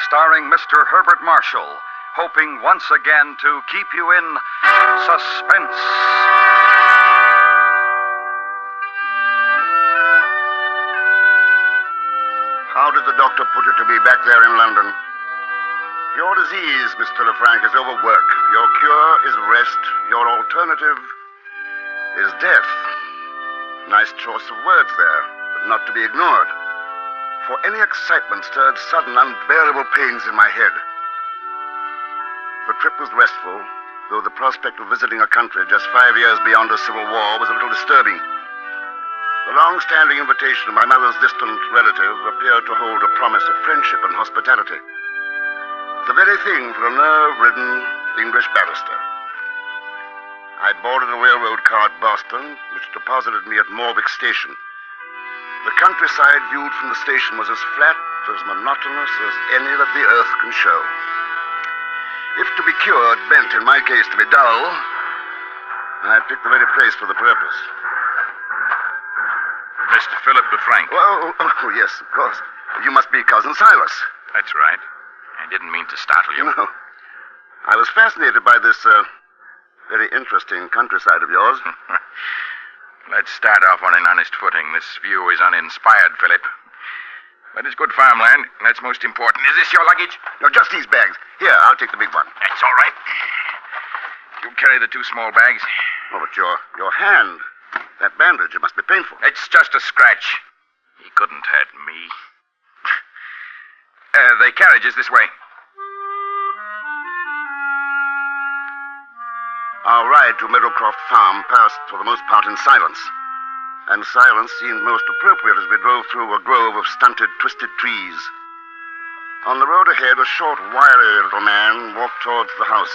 starring Mr. Herbert Marshall, hoping once again to keep you in suspense. How did the doctor put it to me back there in London? Your disease, Mr. Lefranc, is overwork. Your cure is rest. Your alternative is death. Nice choice of words there, but not to be ignored. For any excitement stirred sudden, unbearable pains in my head. The trip was restful, though the prospect of visiting a country just 5 years beyond a civil war was a little disturbing. The long-standing invitation of my mother's distant relative appeared to hold a promise of friendship and hospitality. The very thing for a nerve-ridden English barrister. I boarded a railroad car at Boston, which deposited me at Morwick Station. The countryside viewed from the station was as flat, as monotonous as any that the earth can show. If to be cured meant, in my case, to be dull, I picked the very place for the purpose. Mr. Philip Lefranc. Oh, yes, of course. You must be Cousin Silas. That's right. I didn't mean to startle you. No. I was fascinated by this, very interesting countryside of yours. Let's start off on an honest footing. This view is uninspired, Philip. But it's good farmland. That's most important. Is this your luggage? No, just these bags. Here, I'll take the big one. That's all right. You carry the two small bags. Oh, but your hand, that bandage, it must be painful. It's just a scratch. He couldn't hurt me. The carriage is this way. Our ride to Meadowcroft Farm passed, for the most part, in silence. And silence seemed most appropriate as we drove through a grove of stunted, twisted trees. On the road ahead, a short, wiry little man walked towards the house.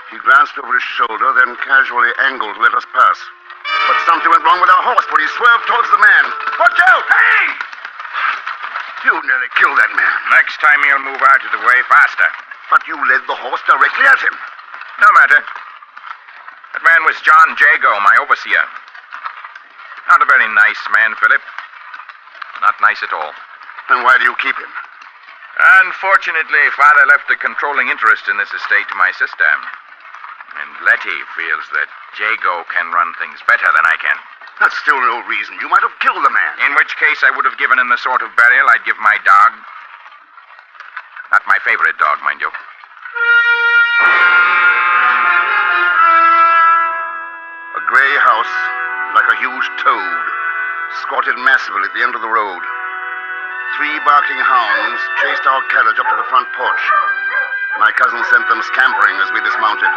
He glanced over his shoulder, then casually angled to let us pass. But something went wrong with our horse, for he swerved towards the man. Watch out! Hey! You nearly killed that man. Next time he'll move out of the way faster. But you led the horse directly at him. No matter. That man was John Jago, my overseer. Not a very nice man, Philip. Not nice at all. Then why do you keep him? Unfortunately, Father left a controlling interest in this estate to my sister. And Letty feels that Jago can run things better than I can. That's still no reason. You might have killed the man. In which case, I would have given him the sort of burial I'd give my dog. Not my favorite dog, mind you. A gray house, like a huge toad, squatted massively at the end of the road. 3 barking hounds chased our carriage up to the front porch. My cousin sent them scampering as we dismounted.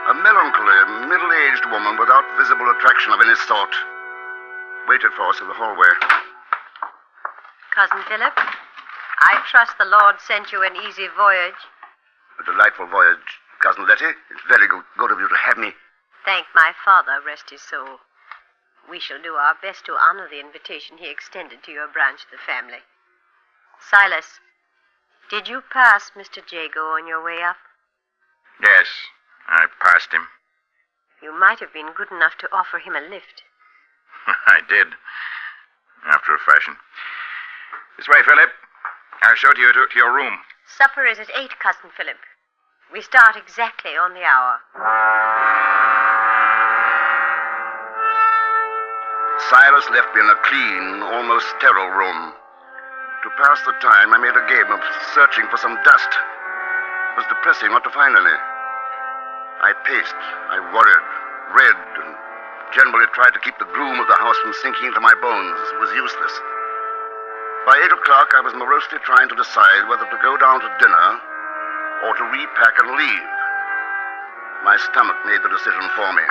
A melancholy, middle-aged woman without visible attraction of any sort waited for us in the hallway. Cousin Philip, I trust the Lord sent you an easy voyage. A delightful voyage, Cousin Letty. It's very good of you to have me. Thank my father, rest his soul. We shall do our best to honor the invitation he extended to your branch of the family. Silas, did you pass Mr. Jago on your way up? Yes, I passed him. You might have been good enough to offer him a lift. I did, after a fashion. This way, Philip. I'll show you to your room. Supper is at 8, Cousin Philip. We start exactly on the hour. Silas left me in a clean, almost sterile room. To pass the time, I made a game of searching for some dust. It was depressing not to find any. I paced, I worried, read, and generally tried to keep the gloom of the house from sinking into my bones. It was useless. By 8 o'clock, I was morosely trying to decide whether to go down to dinner or to repack and leave. My stomach made the decision for me.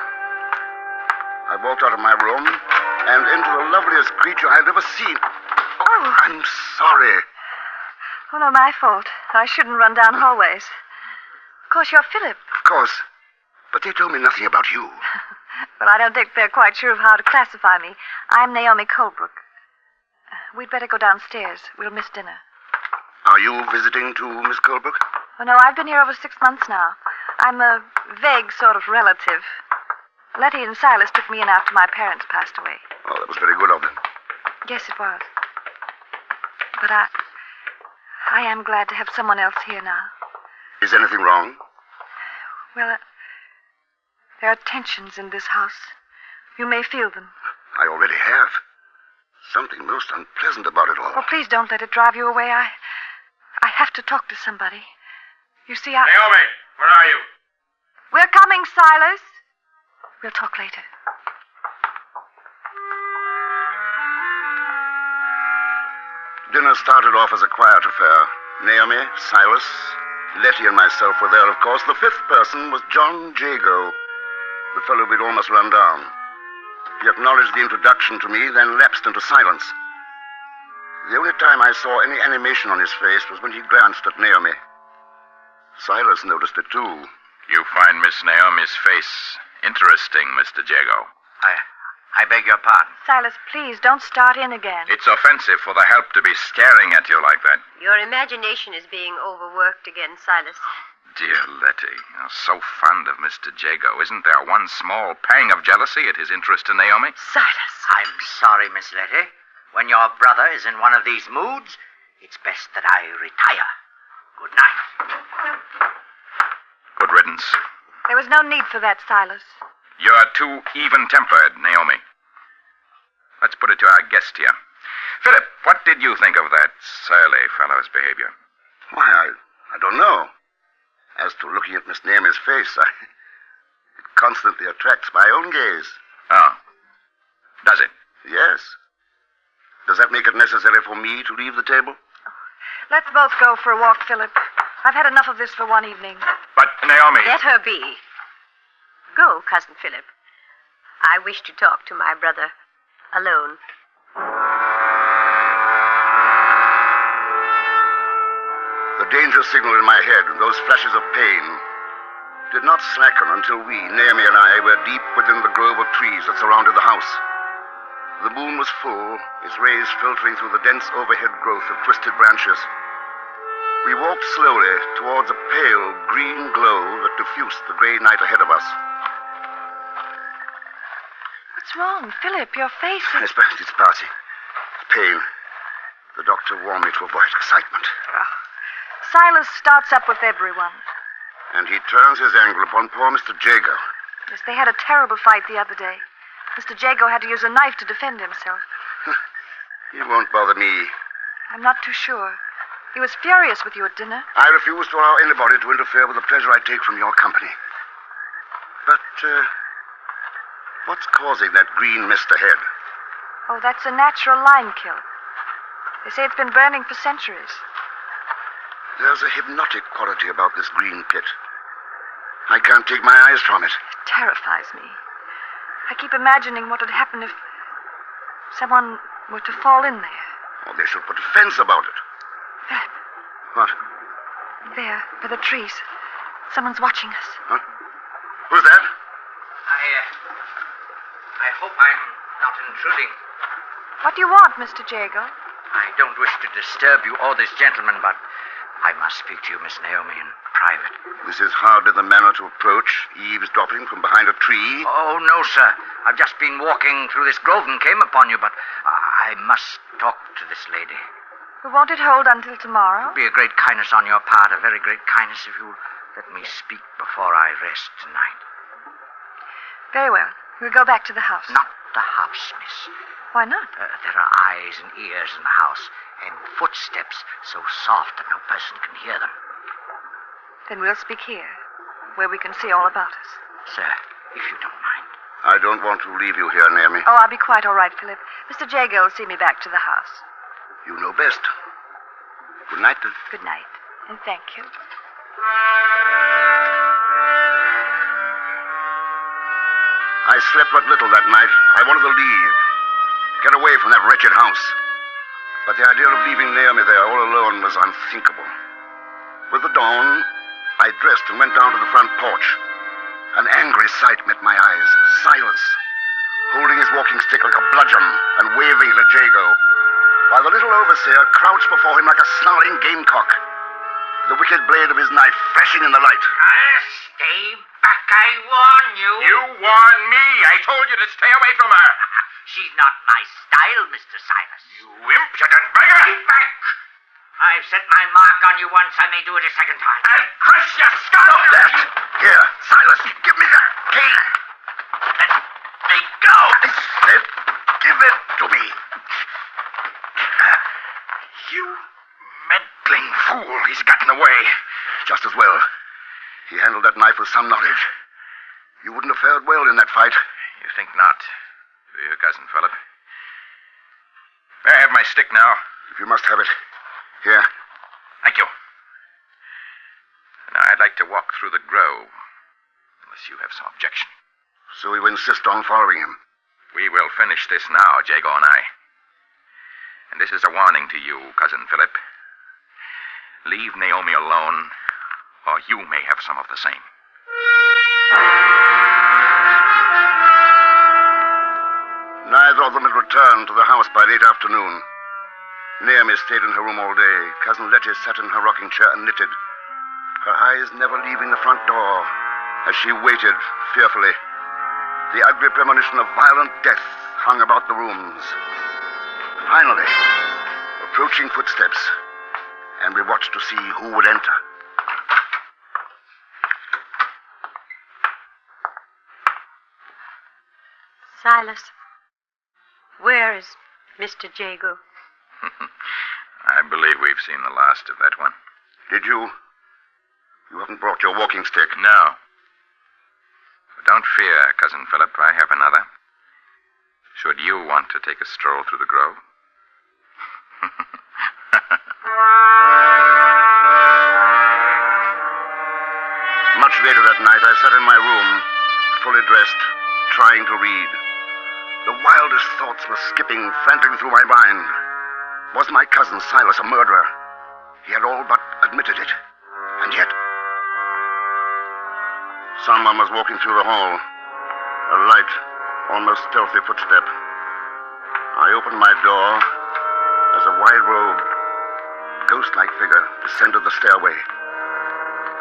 I walked out of my room and into the loveliest creature I'd ever seen. Oh, I'm sorry. Oh, no, my fault. I shouldn't run down hallways. Of course, you're Philip. Of course. But they told me nothing about you. Well, I don't think they're quite sure of how to classify me. I'm Naomi Colebrook. We'd better go downstairs. We'll miss dinner. Are you visiting too, Miss Colebrook? Oh, no, I've been here over 6 months now. I'm a vague sort of relative. Letty and Silas took me in after my parents passed away. Oh, that was very good of them. Yes, it was. But I am glad to have someone else here now. Is anything wrong? Well, there are tensions in this house. You may feel them. I already have. Something most unpleasant about it all. Oh, please don't let it drive you away. I have to talk to somebody. You see, Naomi, where are you? We're coming, Silas. We'll talk later. Dinner started off as a quiet affair. Naomi, Silas, Letty, and myself were there, of course. The fifth person was John Jago, the fellow we'd almost run down. He acknowledged the introduction to me, then lapsed into silence. The only time I saw any animation on his face was when he glanced at Naomi. Silas noticed it, too. You find Miss Naomi's face interesting, Mr. Jago. I beg your pardon. Silas, please, don't start in again. It's offensive for the help to be staring at you like that. Your imagination is being overworked again, Silas. Dear Letty, you're so fond of Mr. Jago. Isn't there one small pang of jealousy at his interest in Naomi? Silas. I'm sorry, Miss Letty. When your brother is in one of these moods, it's best that I retire. Good night. Good riddance. There was no need for that, Silas. You're too even-tempered, Naomi. Let's put it to our guest here. Philip, what did you think of that surly fellow's behavior? Why, I don't know. As to looking at Miss Naomi's face, it constantly attracts my own gaze. Oh. Does it? Yes. Does that make it necessary for me to leave the table? Let's both go for a walk, Philip. I've had enough of this for one evening. But, Naomi... Let her be. Go, Cousin Philip. I wish to talk to my brother alone. The danger signal in my head, those flashes of pain, did not slacken until we, Naomi and I, were deep within the grove of trees that surrounded the house. The moon was full, its rays filtering through the dense overhead growth of twisted branches. We walked slowly towards a pale green glow that diffused the gray night ahead of us. What's wrong, Philip? Your face is... It's Patsy. Pain. The doctor warned me to avoid excitement. Silas starts up with everyone. And he turns his anger upon poor Mr. Jago. Yes, they had a terrible fight the other day. Mr. Jago had to use a knife to defend himself. He won't bother me. I'm not too sure. He was furious with you at dinner. I refuse to allow anybody to interfere with the pleasure I take from your company. But, what's causing that green mist ahead? Oh, that's a natural lime kiln. They say it's been burning for centuries. There's a hypnotic quality about this green pit. I can't take my eyes from it. It terrifies me. I keep imagining what would happen if someone were to fall in there. Oh, they should put a fence about it. Philip. What? There, by the trees. Someone's watching us. Huh? Who's that? I hope I'm not intruding. What do you want, Mr. Jago? I don't wish to disturb you or this gentleman, but I must speak to you, Miss Naomi, in private. This is hardly the manner to approach, eavesdropping from behind a tree. Oh, no, sir. I've just been walking through this grove and came upon you, but I must talk to this lady. Won't it hold until tomorrow? It would be a great kindness on your part, a very great kindness if you'll let me speak before I rest tonight. Very well. We'll go back to the house. Not the house, miss. Why not? There are eyes and ears in the house, and footsteps so soft that no person can hear them. Then we'll speak here, where we can see all about us. Sir, if you don't mind. I don't want to leave you here, Naomi. Oh, I'll be quite all right, Philip. Mr. Jago will see me back to the house. You know best. Good night, then. Good night, and thank you. I slept but little that night. I wanted to leave. Get away from that wretched house. But the idea of leaving Naomi there all alone was unthinkable. With the dawn, I dressed and went down to the front porch. An angry sight met my eyes. Silas, holding his walking stick like a bludgeon and waving it at Jago, while the little overseer crouched before him like a snarling gamecock, the wicked blade of his knife flashing in the light. Stay back, I warn you. You warned me. I told you to stay away from her. She's not my style, Mr. Silas. You impudent beggar! Keep back! I've set my mark on you once. I may do it a second time. I'll crush your skull! Stop that! Here, Silas, give me that key. Let me go! I said, give it to me. You meddling fool. He's gotten away. Just as well. He handled that knife with some knowledge. You wouldn't have fared well in that fight. You think not, do you, Cousin Philip? May I have my stick now? If you must have it. Here. Thank you. Now, I'd like to walk through the grove, unless you have some objection. So you insist on following him? We will finish this now, Jago and I. And this is a warning to you, Cousin Philip. Leave Naomi alone, or you may have some of the same. Neither of them had returned to the house by late afternoon. Naomi stayed in her room all day. Cousin Letty sat in her rocking chair and knitted, her eyes never leaving the front door as she waited fearfully. The ugly premonition of violent death hung about the rooms. Finally, approaching footsteps, and we watched to see who would enter. Silas, where is Mr. Jago? I believe we've seen the last of that one. Did you? You haven't brought your walking stick? No. But don't fear, Cousin Philip. I have another. Should you want to take a stroll through the grove? Much later that night, I sat in my room, fully dressed, trying to read. The wildest thoughts were skipping frantically through my mind. Was my cousin Silas a murderer? He had all but admitted it. And yet... Someone was walking through the hall. A light, almost stealthy footstep. I opened my door as a wide-robed, ghost-like figure descended the stairway.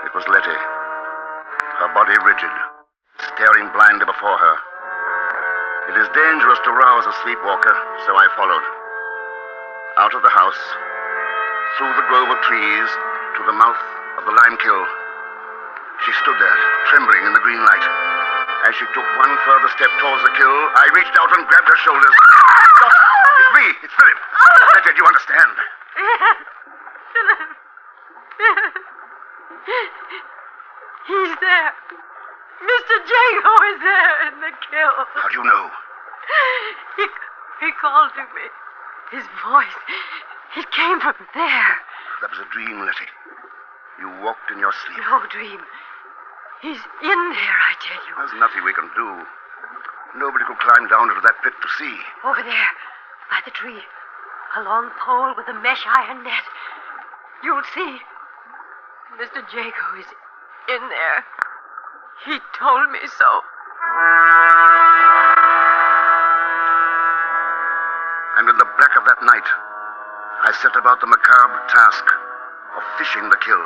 It was Letty, her body rigid, staring blindly before her. It is dangerous to rouse a sleepwalker, so I followed. Out of the house, through the grove of trees, to the mouth of the lime kiln. She stood there, trembling in the green light. As she took one further step towards the kiln, I reached out and grabbed her shoulders. Stop! It's me! It's Philip! Letty, do you understand? Philip. He's there. Mr. Jago is there in the kiln. How do you know? He called to me. His voice, it came from there. That was a dream, Letty. You walked in your sleep. No dream. He's in there, I tell you. There's nothing we can do. Nobody could climb down into that pit to see. Over there, by the tree. A long pole with a mesh iron net. You'll see. Mr. Jago is in there. He told me so. And in the black of that night, I set about the macabre task of fishing the kill.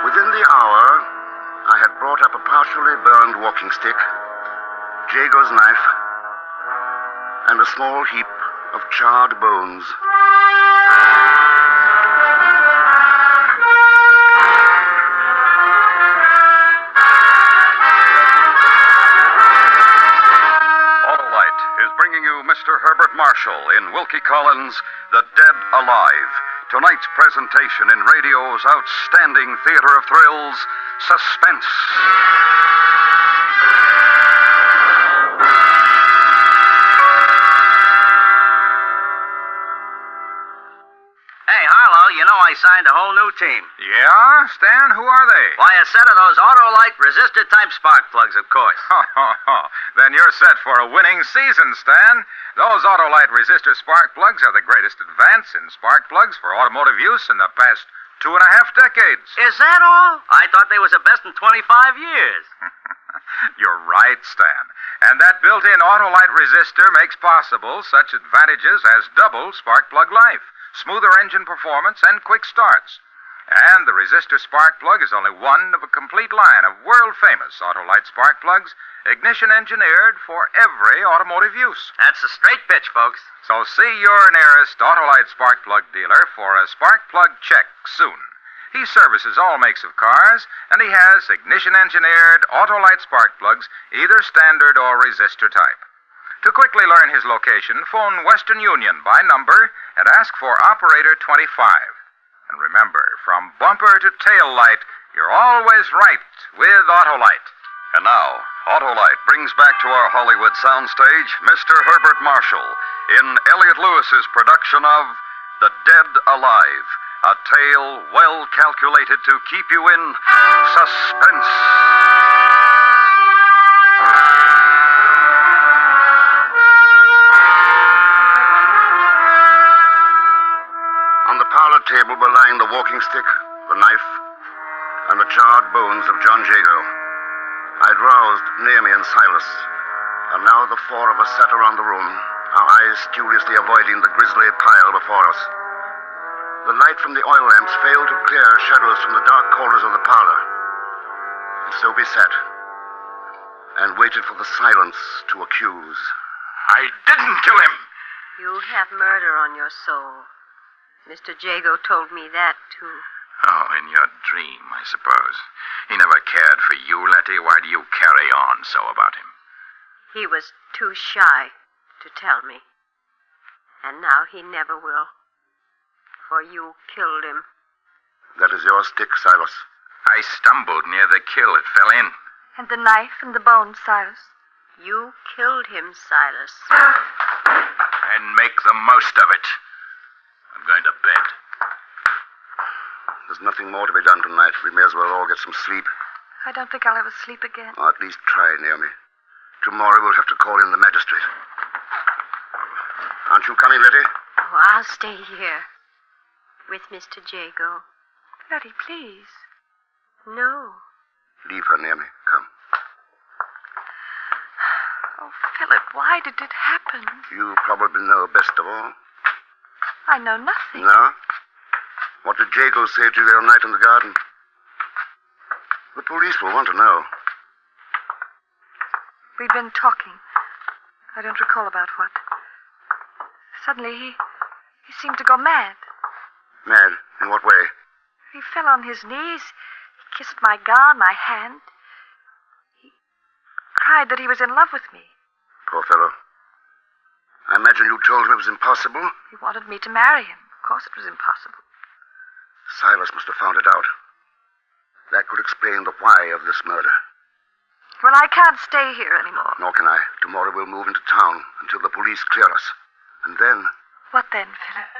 Within the hour, I had brought up a partially burned walking stick, Jago's knife, and a small heap of charred bones. Autolite is bringing you Mr. Herbert Marshall in Wilkie Collins' The Dead Alive. Tonight's presentation in radio's outstanding theater of thrills, Suspense. Hey, Harlow, you know I signed a whole new team. Yeah? Stan, who are they? Why, a set of those Autolite resistor-type spark plugs, of course. Then you're set for a winning season, Stan. Those Autolite resistor spark plugs are the greatest advance in spark plugs for automotive use in the past 2.5 decades. Is that all? I thought they was the best in 25 years. You're right, Stan. And that built-in Autolite resistor makes possible such advantages as double spark plug life, smoother engine performance, and quick starts. And the resistor spark plug is only one of a complete line of world-famous Autolite spark plugs, ignition engineered for every automotive use. That's a straight pitch, folks. So see your nearest Autolite spark plug dealer for a spark plug check soon. He services all makes of cars, and he has ignition-engineered Autolite spark plugs, either standard or resistor type. To quickly learn his location, phone Western Union by number and ask for Operator 25. And remember, from bumper to tail light, you're always right with Autolite. And now, Autolite brings back to our Hollywood soundstage Mr. Herbert Marshall in Elliot Lewis's production of The Dead Alive, a tale well calculated to keep you in suspense. On the parlor table were lying the walking stick, the knife, and the charred bones of John Jago. I'd roused Naomi and Silas, and now the four of us sat around the room, our eyes studiously avoiding the grisly pile before us. The light from the oil lamps failed to clear shadows from the dark corners of the parlor. And so we sat, and waited for the silence to accuse. I didn't kill him. You have murder on your soul. Mr. Jago told me that, too. Oh, in your dream, I suppose. He never cared for you, Letty. Why do you carry on so about him? He was too shy to tell me. And now he never will. For you killed him. That is your stick, Silas. I stumbled near the kill. It fell in. And the knife and the bones, Silas. You killed him, Silas. And make the most of it. I'm going to bed. There's nothing more to be done tonight. We may as well all get some sleep. I don't think I'll ever sleep again. Or at least try, Naomi. Tomorrow we'll have to call in the magistrate. Aren't you coming, Letty? Oh, I'll stay here. With Mr. Jago. Letty, please. No. Leave her, Naomi. Come. Oh, Philip, why did it happen? You probably know best of all. I know nothing. No? What did Jago say to you the other night in the garden? The police will want to know. We'd been talking. I don't recall about what. Suddenly, he seemed to go mad. Mad? In what way? He fell on his knees. He kissed my gown, my hand. He cried that he was in love with me. Poor fellow. I imagine you told him it was impossible? He wanted me to marry him. Of course it was impossible. Silas must have found it out. That could explain the why of this murder. Well, I can't stay here anymore. Nor can I. Tomorrow we'll move into town until the police clear us. And then... What then, Philip?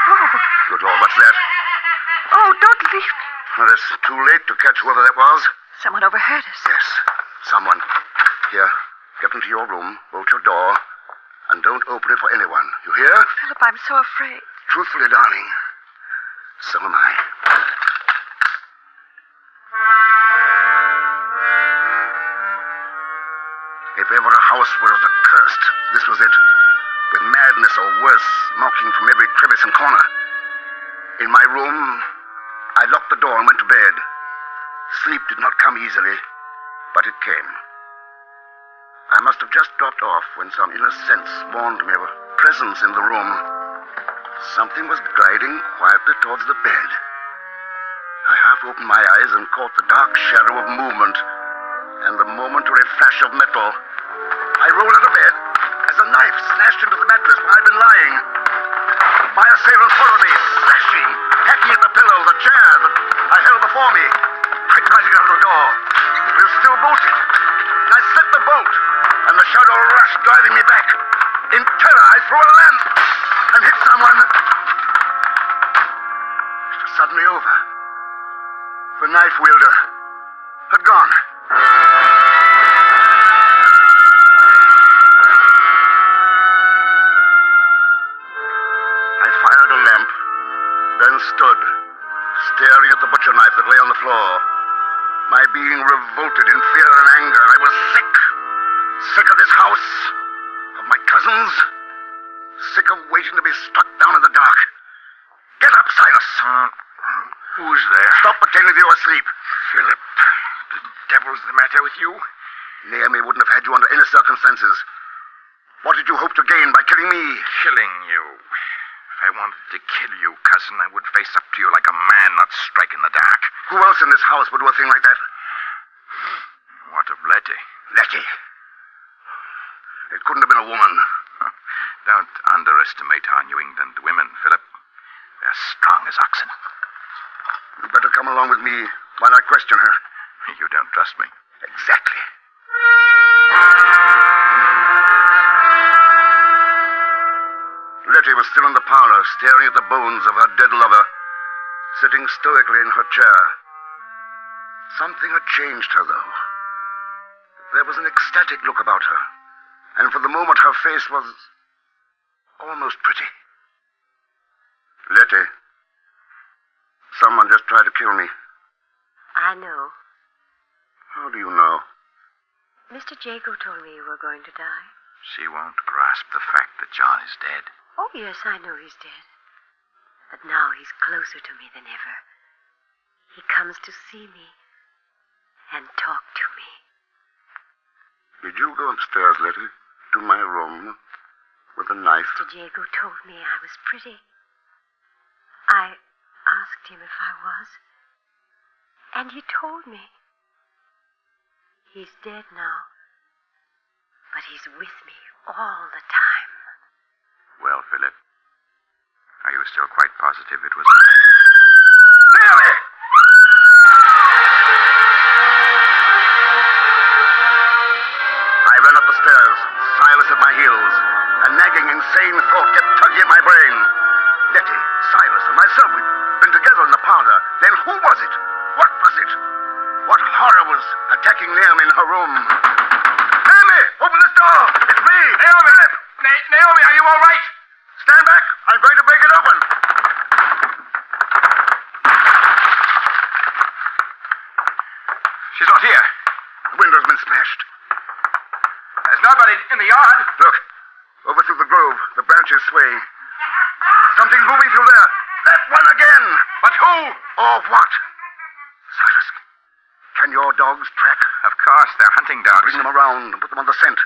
Oh. Good Lord, what's that? Oh, don't leave me. Well, it's too late to catch whoever that was. Someone overheard us. Yes, someone. Here, get into your room, bolt your door, and don't open it for anyone. You hear? Philip, I'm so afraid. Truthfully, darling, so am I. If ever a house was accursed, this was it. With madness or worse, mocking from every crevice and corner. In my room, I locked the door and went to bed. Sleep did not come easily, but it came. I must have just dropped off when some inner sense warned me of a presence in the room. Something was gliding quietly towards the bed. I half opened my eyes and caught the dark shadow of movement and the momentary flash of metal. I rolled out of bed as a knife slashed into the mattress where I'd been lying. My assailant followed me, slashing, hacking at the pillow, the chair that I held before me. I tried to get out of the door. It was still bolted. I slit the bolt, and the shadow rushed, driving me back. In terror, I threw a lamp and hit someone. It was suddenly over. The knife wielder had gone. I fired a lamp, then stood floor. My being revolted in fear and anger. I was sick. Sick of this house, of my cousins, sick of waiting to be struck down in the dark. Get up, Silas. Who's there? Stop pretending you are asleep. Philip, the devil's the matter with you? Naomi wouldn't have had you under any circumstances. What did you hope to gain by killing me? Killing you. If I wanted to kill you, cousin, I would face up to you like a man, not strike in the dark. Who else in this house would do a thing like that? What of Letty? Letty. It couldn't have been a woman. Don't underestimate our New England women, Philip. They're strong as oxen. You better come along with me while I question her. You don't trust me? Exactly. Letty was still in the parlor, staring at the bones of her dead lover, sitting stoically in her chair. Something had changed her, though. There was an ecstatic look about her, and for the moment her face was almost pretty. Letty, someone just tried to kill me. I know. How do you know? Mr. Jago told me you were going to die. She won't grasp the fact that John is dead. Oh, yes, I know he's dead. But now he's closer to me than ever. He comes to see me and talk to me. Did you go upstairs, Letty, to my room with a knife? Mr. Jago told me I was pretty. I asked him if I was, and he told me. He's dead now, but he's with me all the time. Well, Philip, are you still quite positive it was I? Naomi! I ran up the stairs, Silas at my heels. A nagging, insane thought kept tugging at my brain. Letty, Silas, and myself, we'd been together in the parlor. Then who was it? What was it? What horror was attacking Naomi in her room? Naomi, open this door! It's me! Naomi! Philip! Naomi, are you all right? Stand back! I'm going to break it open! She's not here. The window's been smashed. There's nobody in the yard. Look, over through the grove, the branches swaying. Something's moving through there. That one again! But who? Or what? Silas, can your dogs track? Of course, they're hunting dogs. Bring them around and put them on the scent.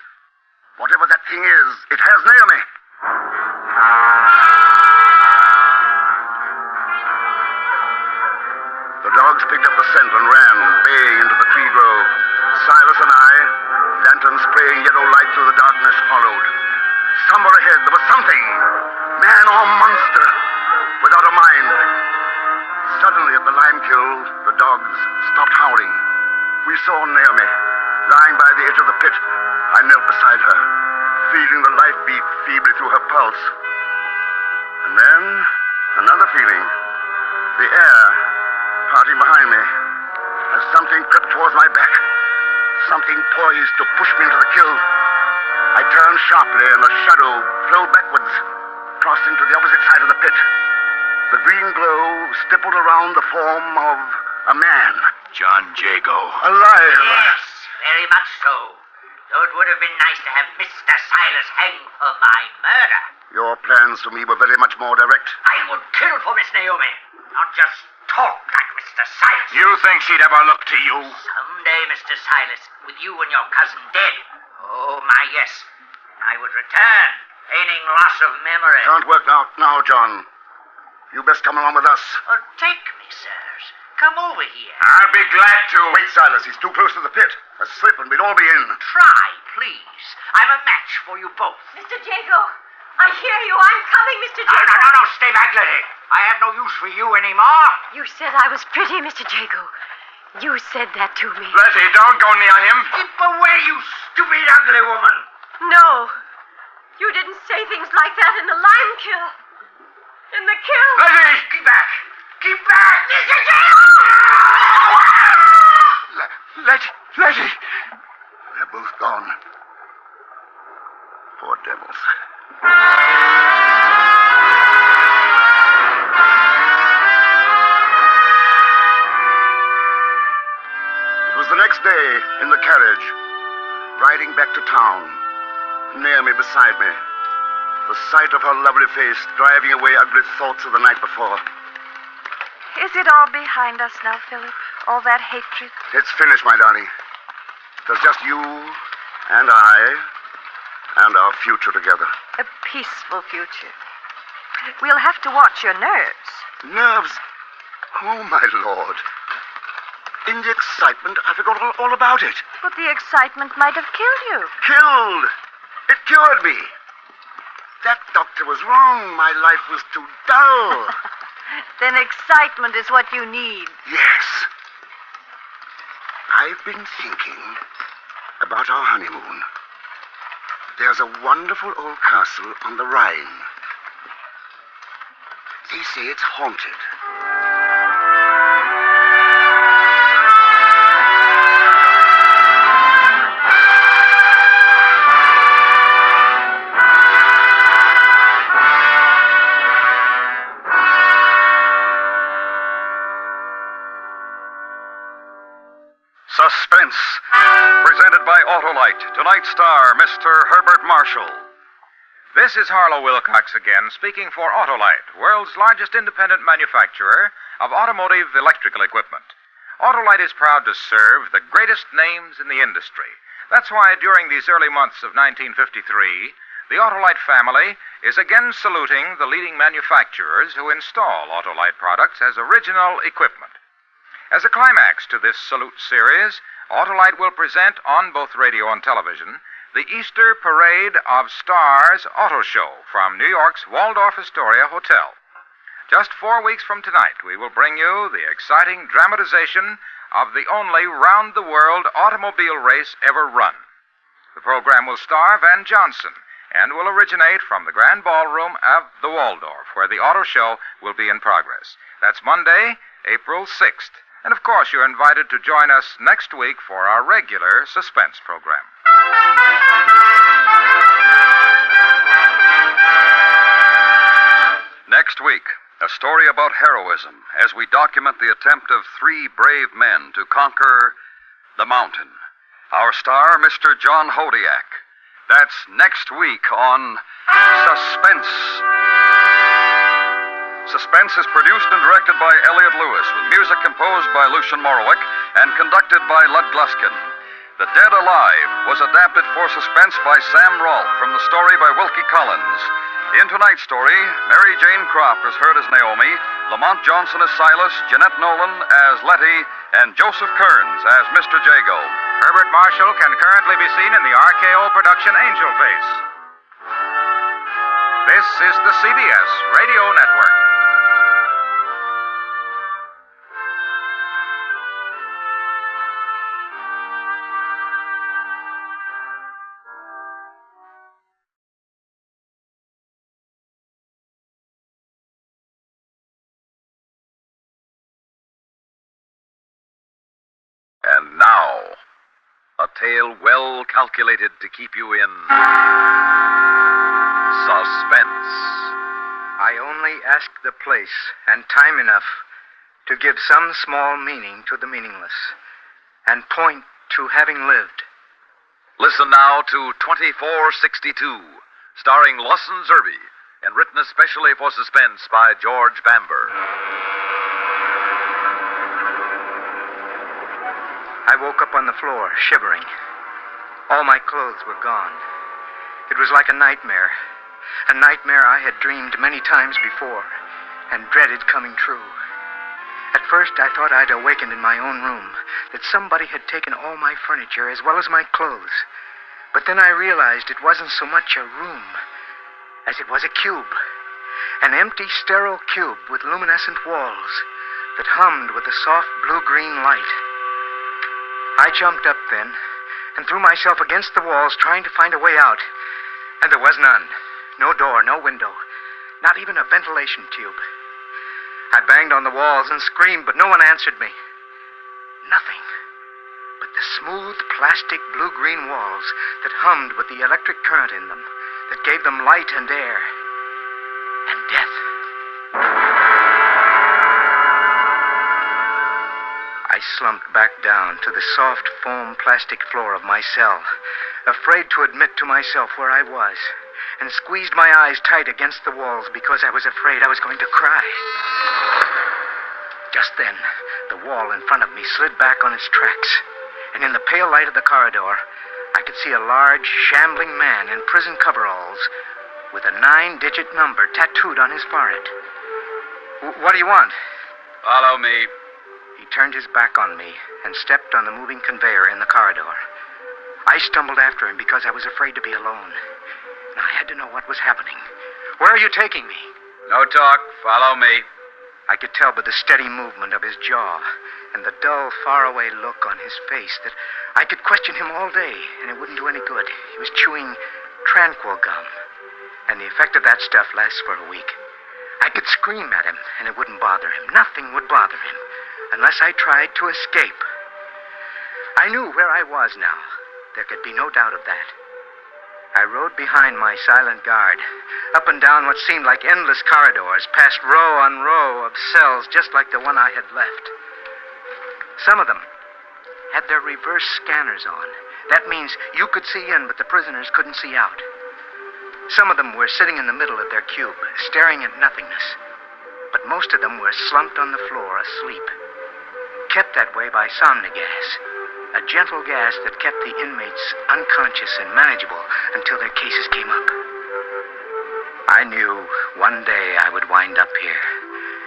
Whatever that thing is, it has Naomi. The dogs picked up the scent and ran, baying into the tree grove. Silas and I, lanterns spraying yellow light through the darkness, followed. Somewhere ahead, there was something, man or monster, without a mind. Suddenly, at the lime kiln, the dogs stopped howling. We saw Naomi, lying by the edge of the pit. I knelt beside her, feeling the life beat feebly through her pulse. And then, another feeling. The air parting behind me, as something crept towards my back. Something poised to push me into the kiln. I turned sharply, and a shadow flew backwards, crossing to the opposite side of the pit. The green glow stippled around the form of a man. John Jago. Alive. Yes, very much so. Though it would have been nice to have Mr. Silas hanged for my murder. Your plans for me were very much more direct. I would kill for Miss Naomi, not just talk like Mr. Silas. You think she'd ever look to you? Someday, Mr. Silas, with you and your cousin dead. Oh, my, yes. I would return, feigning loss of memory. It can't work now, John. You best come along with us. Oh, take me, sirs. Come over here. I'll be glad to. Wait, Silas. He's too close to the pit. A slip and we'd all be in. Try, please. I'm a match for you both. Mr. Jago, I hear you. I'm coming, Mr. Jago. No. Stay back, Letty. I have no use for you anymore. You said I was pretty, Mr. Jago. You said that to me. Letty, don't go near him. Keep away, you stupid, ugly woman. No. You didn't say things like that in the lime kiln. In the kiln. Letty! Keep back. Keep back, Mr. Jago! Letty! They're both gone. Poor devils. next day, in the carriage, riding back to town, near me, beside me, the sight of her lovely face driving away ugly thoughts of the night before. Is it all behind us now, Philip? All that hatred? It's finished, my darling. There's just you and I and our future together. A peaceful future. We'll have to watch your nerves. Nerves? Oh, my Lord. In the excitement, I forgot all about it. But the excitement might have killed you. Killed! It cured me. That doctor was wrong. My life was too dull. Then excitement is what you need. Yes. I've been thinking about our honeymoon. There's a wonderful old castle on the Rhine. They say it's haunted. Suspense, presented by Autolite. Tonight's star, Mr. Herbert Marshall. This is Harlow Wilcox again, speaking for Autolite, world's largest independent manufacturer of automotive electrical equipment. Autolite is proud to serve the greatest names in the industry. That's why during these early months of 1953, the Autolite family is again saluting the leading manufacturers who install Autolite products as original equipment. As a climax to this salute series, Autolite will present on both radio and television the Easter Parade of Stars Auto Show from New York's Waldorf Astoria Hotel. Just 4 weeks from tonight, we will bring you the exciting dramatization of the only round-the-world automobile race ever run. The program will star Van Johnson and will originate from the Grand Ballroom of the Waldorf, where the auto show will be in progress. That's Monday, April 6th. And, of course, you're invited to join us next week for our regular Suspense program. Next week, a story about heroism as we document the attempt of 3 brave men to conquer the mountain. Our star, Mr. John Hodiak. That's next week on Suspense. Suspense is produced and directed by Elliot Lewis, with music composed by Lucian Morowick and conducted by Lud Gluskin. The Dead Alive was adapted for Suspense by Sam Rolfe from the story by Wilkie Collins. In tonight's story, Mary Jane Croft is heard as Naomi, Lamont Johnson as Silas, Jeanette Nolan as Letty, and Joseph Kearns as Mr. Jago. Herbert Marshall can currently be seen in the RKO production Angel Face. This is the CBS Radio Network. And now, a tale well calculated to keep you in suspense. I only ask the place and time enough to give some small meaning to the meaningless and point to having lived. Listen now to 2462, starring Lawson Zerbe, and written especially for Suspense by George Bamber. I woke up on the floor, shivering. All my clothes were gone. It was like a nightmare I had dreamed many times before and dreaded coming true. At first, I thought I'd awakened in my own room, that somebody had taken all my furniture as well as my clothes. But then I realized it wasn't so much a room as it was a cube. An empty, sterile cube with luminescent walls that hummed with a soft blue-green light. I jumped up then and threw myself against the walls trying to find a way out. And there was none. No door, no window, not even a ventilation tube. I banged on the walls and screamed, but no one answered me. Nothing but the smooth plastic blue-green walls that hummed with the electric current in them, that gave them light and air and death. I slumped back down to the soft foam plastic floor of my cell, afraid to admit to myself where I was, and squeezed my eyes tight against the walls because I was afraid I was going to cry. Just then, the wall in front of me slid back on its tracks, and in the pale light of the corridor, I could see a large, shambling man in prison coveralls with a 9-digit number tattooed on his forehead. What do you want? Follow me. He turned his back on me and stepped on the moving conveyor in the corridor. I stumbled after him because I was afraid to be alone. And I had to know what was happening. Where are you taking me? No talk. Follow me. I could tell by the steady movement of his jaw and the dull, faraway look on his face that I could question him all day, and it wouldn't do any good. He was chewing Tranquil gum, and the effect of that stuff lasts for a week. I could scream at him, and it wouldn't bother him. Nothing would bother him, unless I tried to escape. I knew where I was now. There could be no doubt of that. I rode behind my silent guard, up and down what seemed like endless corridors, past row on row of cells just like the one I had left. Some of them had their reverse scanners on. That means you could see in, but the prisoners couldn't see out. Some of them were sitting in the middle of their cube, staring at nothingness. But most of them were slumped on the floor, asleep. Kept that way by somnogas, a gentle gas that kept the inmates unconscious and manageable until their cases came up. I knew one day I would wind up here.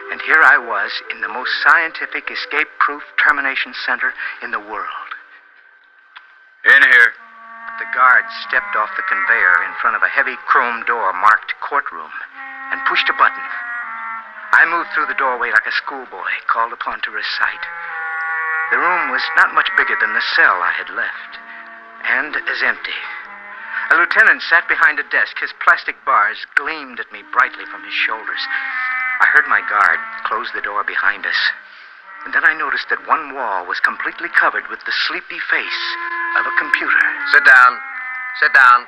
And here I was in the most scientific, escape-proof termination center in the world. In here. The guard stepped off the conveyor in front of a heavy chrome door marked courtroom and pushed a button. I moved through the doorway like a schoolboy called upon to recite. The room was not much bigger than the cell I had left, and as empty. A lieutenant sat behind a desk. His plastic bars gleamed at me brightly from his shoulders. I heard my guard close the door behind us, and then I noticed that one wall was completely covered with the sleepy face of a computer. Sit down. Sit down.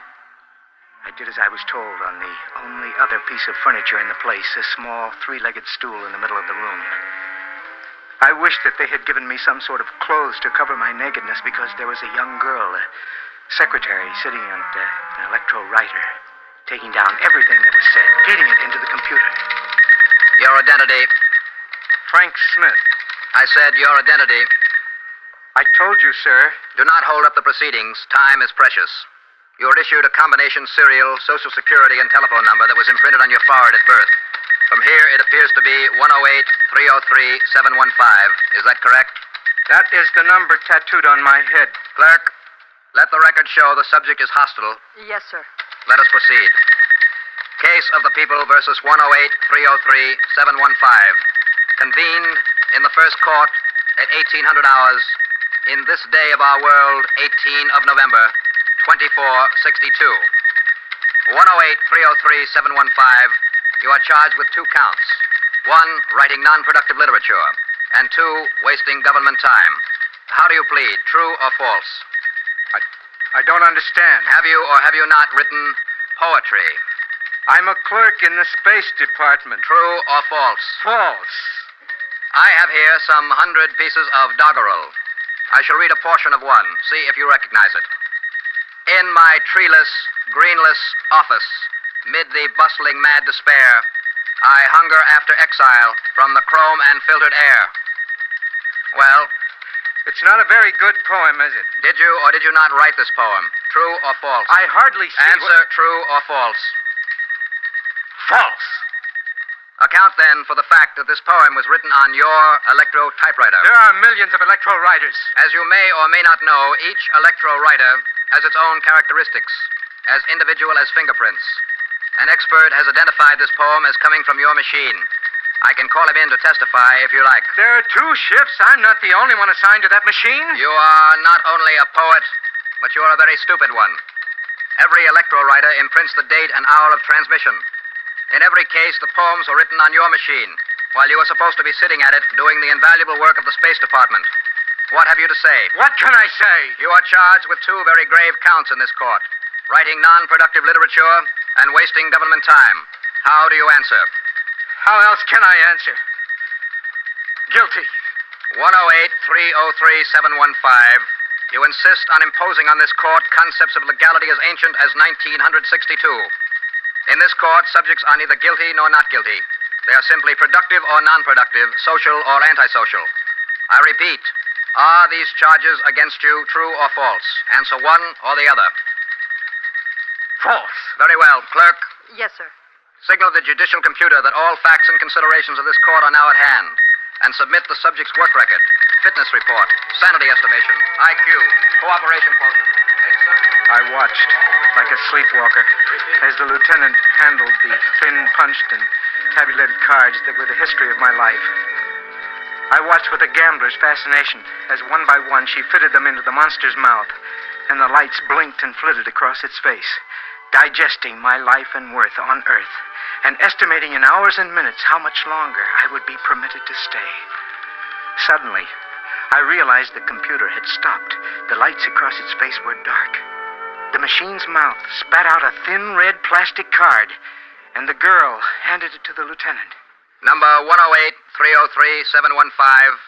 I did as I was told on the only other piece of furniture in the place, a small three-legged stool in the middle of the room. I wished that they had given me some sort of clothes to cover my nakedness because there was a young girl, a secretary, sitting on an electro-writer, taking down everything that was said, feeding it into the computer. Your identity. Frank Smith. I said your identity. I told you, sir. Do not hold up the proceedings. Time is precious. You were issued a combination serial, social security, and telephone number that was imprinted on your forehead at birth. From here, it appears to be 108-303-715. Is that correct? That is the number tattooed on my head. Clerk, let the record show the subject is hostile. Yes, sir. Let us proceed. Case of the People versus 108-303-715. Convened in the first court at 1800 hours in this day of our world, 18 of November, 2462. 108-303-715. You are charged with 2 counts. 1, writing non-productive literature, and 2, wasting government time. How do you plead, true or false? I don't understand. Have you or have you not written poetry? I'm a clerk in the Space Department. True or false? False. I have here some 100 pieces of doggerel. I shall read a portion of one. See if you recognize it. In my treeless, greenless office, mid the bustling mad despair, I hunger after exile from the chrome and filtered air. Well? It's not a very good poem, is it? Did you or did you not write this poem? True or false? I hardly see Answer, true or false? False. Account, then, for the fact that this poem was written on your electro typewriter. There are millions of electro writers. As you may or may not know, each electro writer has its own characteristics, as individual as fingerprints. An expert has identified this poem as coming from your machine. I can call him in to testify if you like. There are 2 ships. I'm not the only one assigned to that machine. You are not only a poet, but you are a very stupid one. Every electro writer imprints the date and hour of transmission. In every case, the poems were written on your machine, while you were supposed to be sitting at it doing the invaluable work of the Space Department. What have you to say? What can I say? You are charged with 2 very grave counts in this court. Writing non-productive literature and wasting government time. How do you answer? How else can I answer? Guilty. 108-303-715. You insist on imposing on this court concepts of legality as ancient as 1962. In this court, subjects are neither guilty nor not guilty. They are simply productive or non-productive, social or antisocial. I repeat, are these charges against you true or false? Answer one or the other. False. Very well. Clerk, Yes, sir. signal the judicial computer that all facts and considerations of this court are now at hand, and submit the subject's work record, fitness report, sanity estimation, IQ, cooperation quotient. I watched, like a sleepwalker, as the lieutenant handled the thin, punched, and tabulated cards that were the history of my life. I watched with a gambler's fascination as one by one she fitted them into the monster's mouth, and the lights blinked and flitted across its face, digesting my life and worth on Earth, and estimating in hours and minutes how much longer I would be permitted to stay. Suddenly, I realized the computer had stopped. The lights across its face were dark. The machine's mouth spat out a thin red plastic card, and the girl handed it to the lieutenant. Number 108-303-715.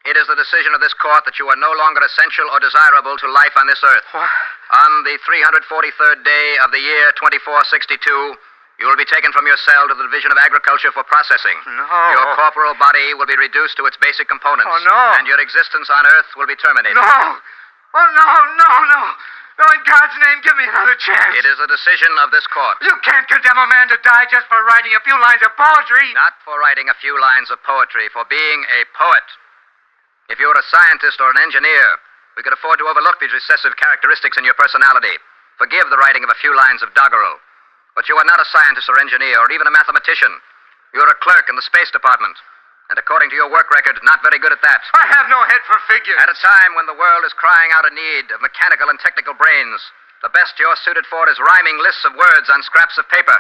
It is the decision of this court that you are no longer essential or desirable to life on this earth. What? On the 343rd day of the year 2462, you will be taken from your cell to the Division of Agriculture for processing. No. Your corporal body will be reduced to its basic components. Oh, no. And your existence on Earth will be terminated. No! Oh, no, no, no! No, in God's name, give me another chance. It is a decision of this court. You can't condemn a man to die just for writing a few lines of poetry. Not for writing a few lines of poetry, for being a poet. If you were a scientist or an engineer, we could afford to overlook these recessive characteristics in your personality. Forgive the writing of a few lines of doggerel. But you are not a scientist or engineer or even a mathematician. You're a clerk in the Space Department. And according to your work record, not very good at that. I have no head for figures. At a time when the world is crying out in need of mechanical and technical brains, the best you're suited for is rhyming lists of words on scraps of paper.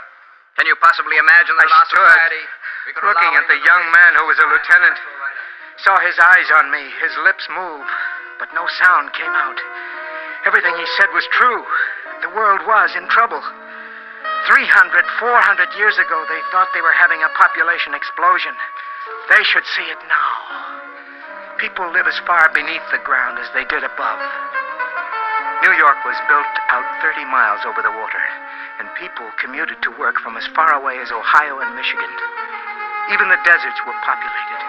Can you possibly imagine that in our society we could looking at the young man who was a lieutenant, saw his eyes on me, his lips move, but no sound came out. Everything he said was true. The world was in trouble. 300, 400 years ago, they thought they were having a population explosion. They should see it now. People live as far beneath the ground as they did above. New York was built out 30 miles over the water, and people commuted to work from as far away as Ohio and Michigan. Even the deserts were populated.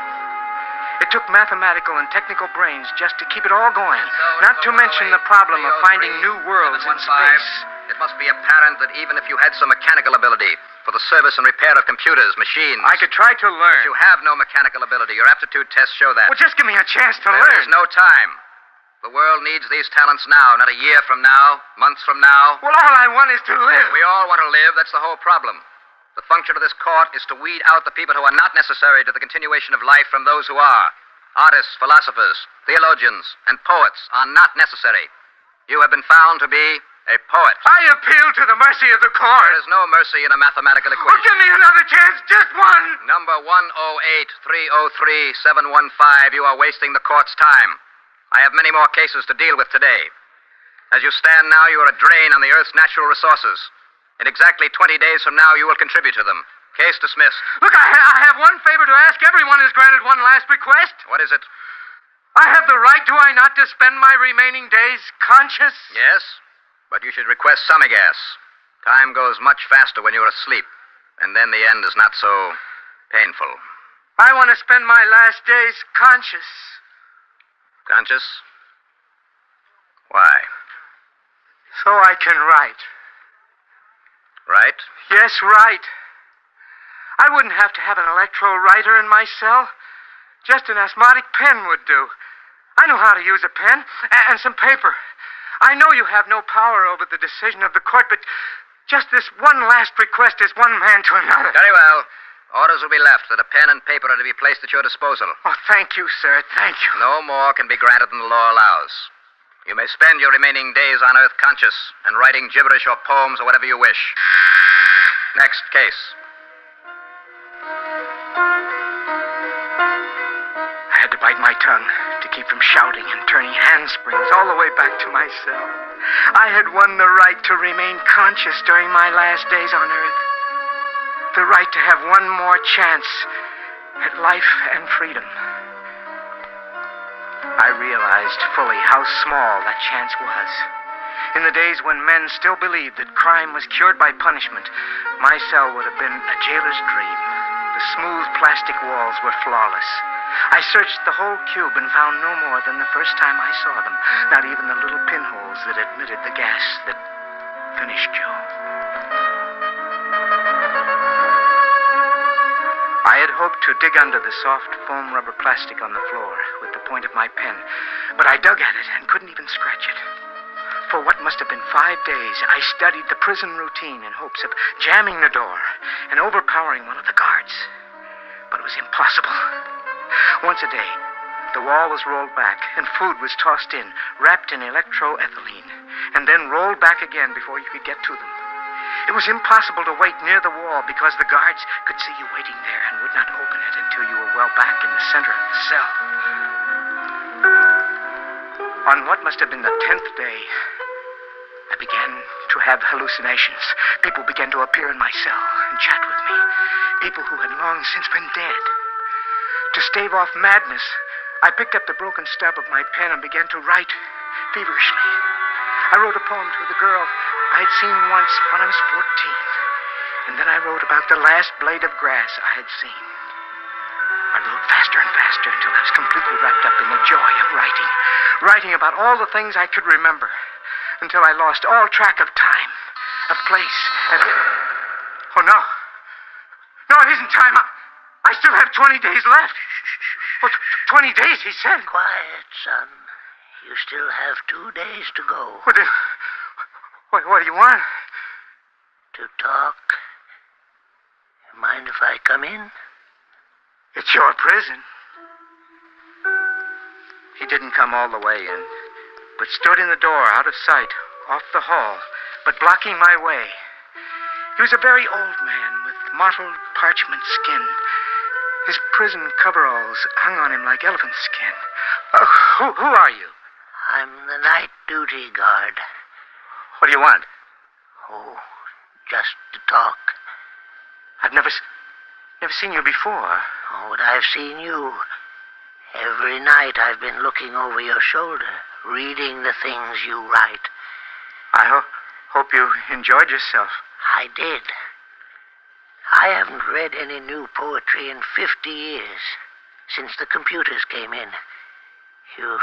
It took mathematical and technical brains just to keep it all going, not to mention the problem of finding new worlds in space. It must be apparent that even if you had some mechanical ability for the service and repair of computers, machines... I could try to learn. But you have no mechanical ability. Your aptitude tests show that. Well, just give me a chance to learn. There is no time. The world needs these talents now, not a year from now, months from now. Well, all I want is to live. We all want to live. That's the whole problem. The function of this court is to weed out the people who are not necessary to the continuation of life from those who are. Artists, philosophers, theologians, and poets are not necessary. You have been found to be a poet. I appeal to the mercy of the court. There is no mercy in a mathematical equation. Well, give me another chance, just one. Number 108-303-715, you are wasting the court's time. I have many more cases to deal with today. As you stand now, you are a drain on the Earth's natural resources. In exactly 20 days from now, you will contribute to them. Case dismissed. Look, I have one favor to ask. Everyone is granted one last request. What is it? I have the right, do I not, to spend my remaining days conscious? Yes, but you should request semi-gas. Time goes much faster when you're asleep, and then the end is not so painful. I want to spend my last days conscious. Conscious? Why? So I can write. Write? Yes, write. I wouldn't have to have an electro-writer in my cell. Just an asthmatic pen would do. I know how to use a pen and some paper. I know you have no power over the decision of the court, but just this one last request is one man to another. Very well. Orders will be left that a pen and paper are to be placed at your disposal. Oh, thank you, sir. Thank you. No more can be granted than the law allows. You may spend your remaining days on Earth conscious and writing gibberish or poems or whatever you wish. Next case. I had to bite my tongue to keep from shouting and turning handsprings all the way back to my cell. I had won the right to remain conscious during my last days on Earth. The right to have one more chance at life and freedom. I realized fully how small that chance was. In the days when men still believed that crime was cured by punishment, my cell would have been a jailer's dream. The smooth plastic walls were flawless. I searched the whole cube and found no more than the first time I saw them, not even the little pinholes that admitted the gas that finished Joe. I had hoped to dig under the soft foam rubber plastic on the floor with the point of my pen, but I dug at it and couldn't even scratch it. For what must have been 5 days, I studied the prison routine in hopes of jamming the door and overpowering one of the guards. But it was impossible. Once a day, the wall was rolled back and food was tossed in, wrapped in electroethylene, and then rolled back again before you could get to them. It was impossible to wait near the wall because the guards could see you waiting there and would not open it until you were well back in the center of the cell. On what must have been the 10th day, I began to have hallucinations. People began to appear in my cell and chat with me. People who had long since been dead. To stave off madness, I picked up the broken stub of my pen and began to write feverishly. I wrote a poem to the girl I had seen once when I was 14. And then I wrote about the last blade of grass I had seen. I wrote faster and faster until I was completely wrapped up in the joy of writing. Writing about all the things I could remember. Until I lost all track of time, of place, and... Oh, no. No, it isn't time. I still have 20 days left. Oh, 20 days, he said. Quiet, son. You still have 2 days to go. What do you want? To talk. Mind if I come in? It's your prison. He didn't come all the way in, but stood in the door, out of sight, off the hall, but blocking my way. He was a very old man with mottled parchment skin. His prison coveralls hung on him like elephant skin. Who are you? I'm the night duty guard. What do you want? Oh, just to talk. I've never seen you before. Oh, but I've seen you. Every night I've been looking over your shoulder, reading the things you write. I hope you enjoyed yourself. I did. I haven't read any new poetry in 50 years, since the computers came in. You've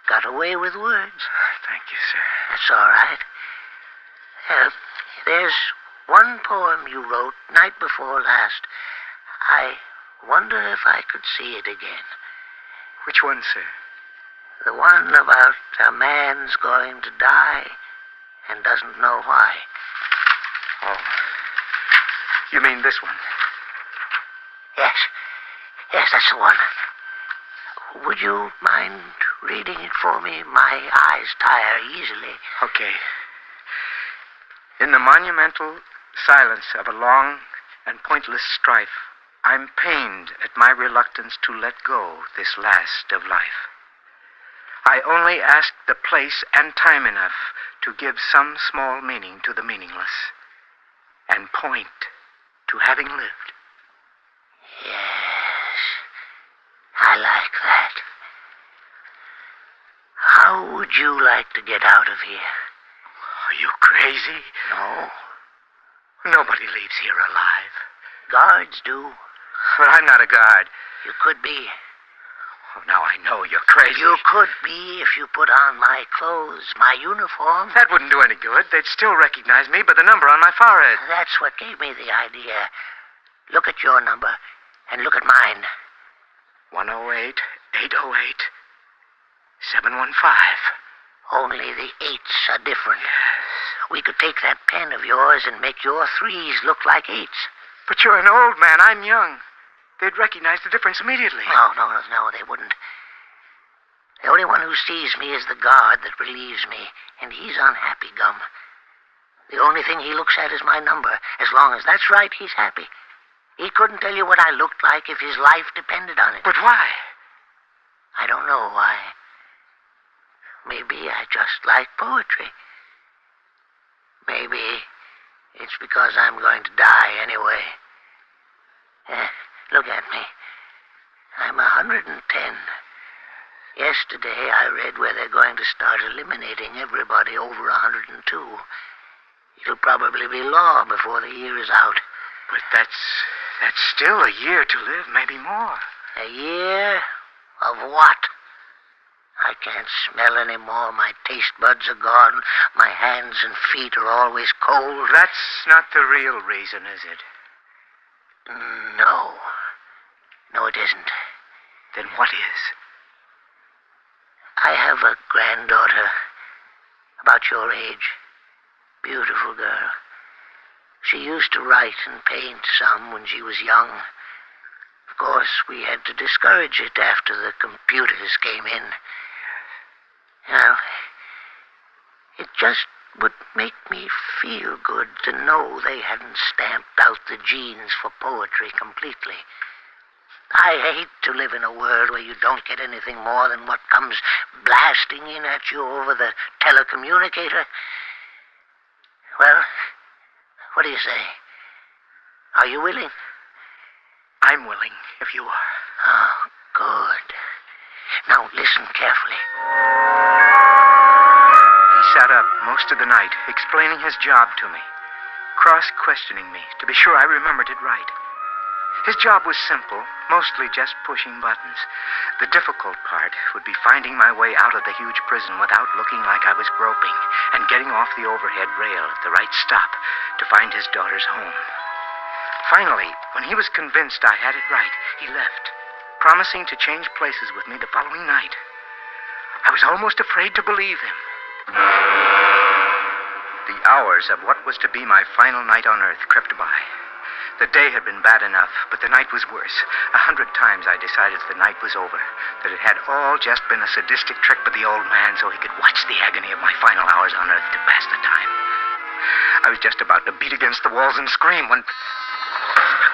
got away with words. Thank you, sir. That's all right. There's one poem you wrote night before last. I wonder if I could see it again. Which one, sir? The one about a man's going to die and doesn't know why. Oh. You mean this one? Yes. Yes, that's the one. Would you mind reading it for me? My eyes tire easily. Okay. In the monumental silence of a long and pointless strife, I'm pained at my reluctance to let go this last of life. I only asked the place and time enough to give some small meaning to the meaningless, and point to having lived. Yes, I like that. How would you like to get out of here? Are you crazy? No. Nobody leaves here alive. Guards do. But I'm not a guard. You could be. Oh, now I know you're crazy. You could be if you put on my clothes, my uniform. That wouldn't do any good. They'd still recognize me by the number on my forehead. That's what gave me the idea. Look at your number, and look at mine. 108, 808, 715. Only the 8s are different. Yes. We could take that pen of yours and make your 3s look like 8s. But you're an old man. I'm young. They'd recognize the difference immediately. No, they wouldn't. The only one who sees me is the guard that relieves me, and he's unhappy, Gum. The only thing he looks at is my number. As long as that's right, he's happy. He couldn't tell you what I looked like if his life depended on it. But why? I don't know why. Maybe I just like poetry. Maybe it's because I'm going to die anyway. Look at me. I'm 110. Yesterday, I read where they're going to start eliminating everybody over 102. It'll probably be law before the year is out. But that's still a year to live, maybe more. A year of what? I can't smell anymore. My taste buds are gone. My hands and feet are always cold. That's not the real reason, is it? No. No, it isn't. Then what is? I have a granddaughter about your age. Beautiful girl. She used to write and paint some when she was young. Of course, we had to discourage it after the computers came in. Well, it just would make me feel good to know they hadn't stamped out the genes for poetry completely. I hate to live in a world where you don't get anything more than what comes blasting in at you over the telecommunicator. Well, what do you say? Are you willing? I'm willing, if you are. Oh, good. Now, listen carefully. He sat up most of the night, explaining his job to me, cross-questioning me to be sure I remembered it right. His job was simple, mostly just pushing buttons. The difficult part would be finding my way out of the huge prison without looking like I was groping and getting off the overhead rail at the right stop to find his daughter's home. Finally, when he was convinced I had it right, he left, promising to change places with me the following night. I was almost afraid to believe him. The hours of what was to be my final night on Earth crept by. The day had been bad enough, but the night was worse. 100 times I decided the night was over, that it had all just been a sadistic trick by the old man so he could watch the agony of my final hours on Earth to pass the time. I was just about to beat against the walls and scream when...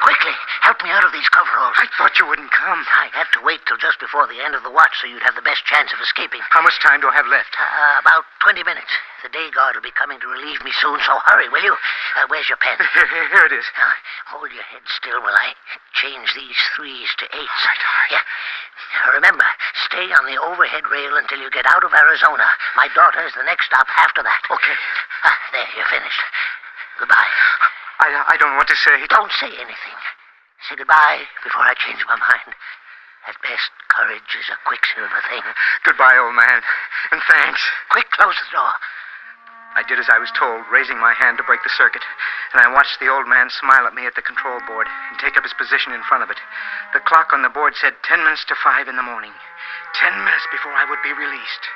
Quickly, help me out of these coveralls. I thought you wouldn't come. I had to wait till just before the end of the watch so you'd have the best chance of escaping. How much time do I have left? About 20 minutes. The day guard will be coming to relieve me soon, so hurry, will you? Where's your pen? Here it is. Now, hold your head still while I change these 3s to 8s. All right. Yeah. Remember, stay on the overhead rail until you get out of Arizona. My daughter is the next stop after that. Okay. There, you're finished. Goodbye. I don't want to say... Don't say anything. Say goodbye before I change my mind. At best, courage is a quicksilver thing. Goodbye, old man. And thanks. Quick, close the door. I did as I was told, raising my hand to break the circuit, and I watched the old man smile at me at the control board and take up his position in front of it. The clock on the board said 10 minutes to 5 in the morning. 10 minutes before I would be released.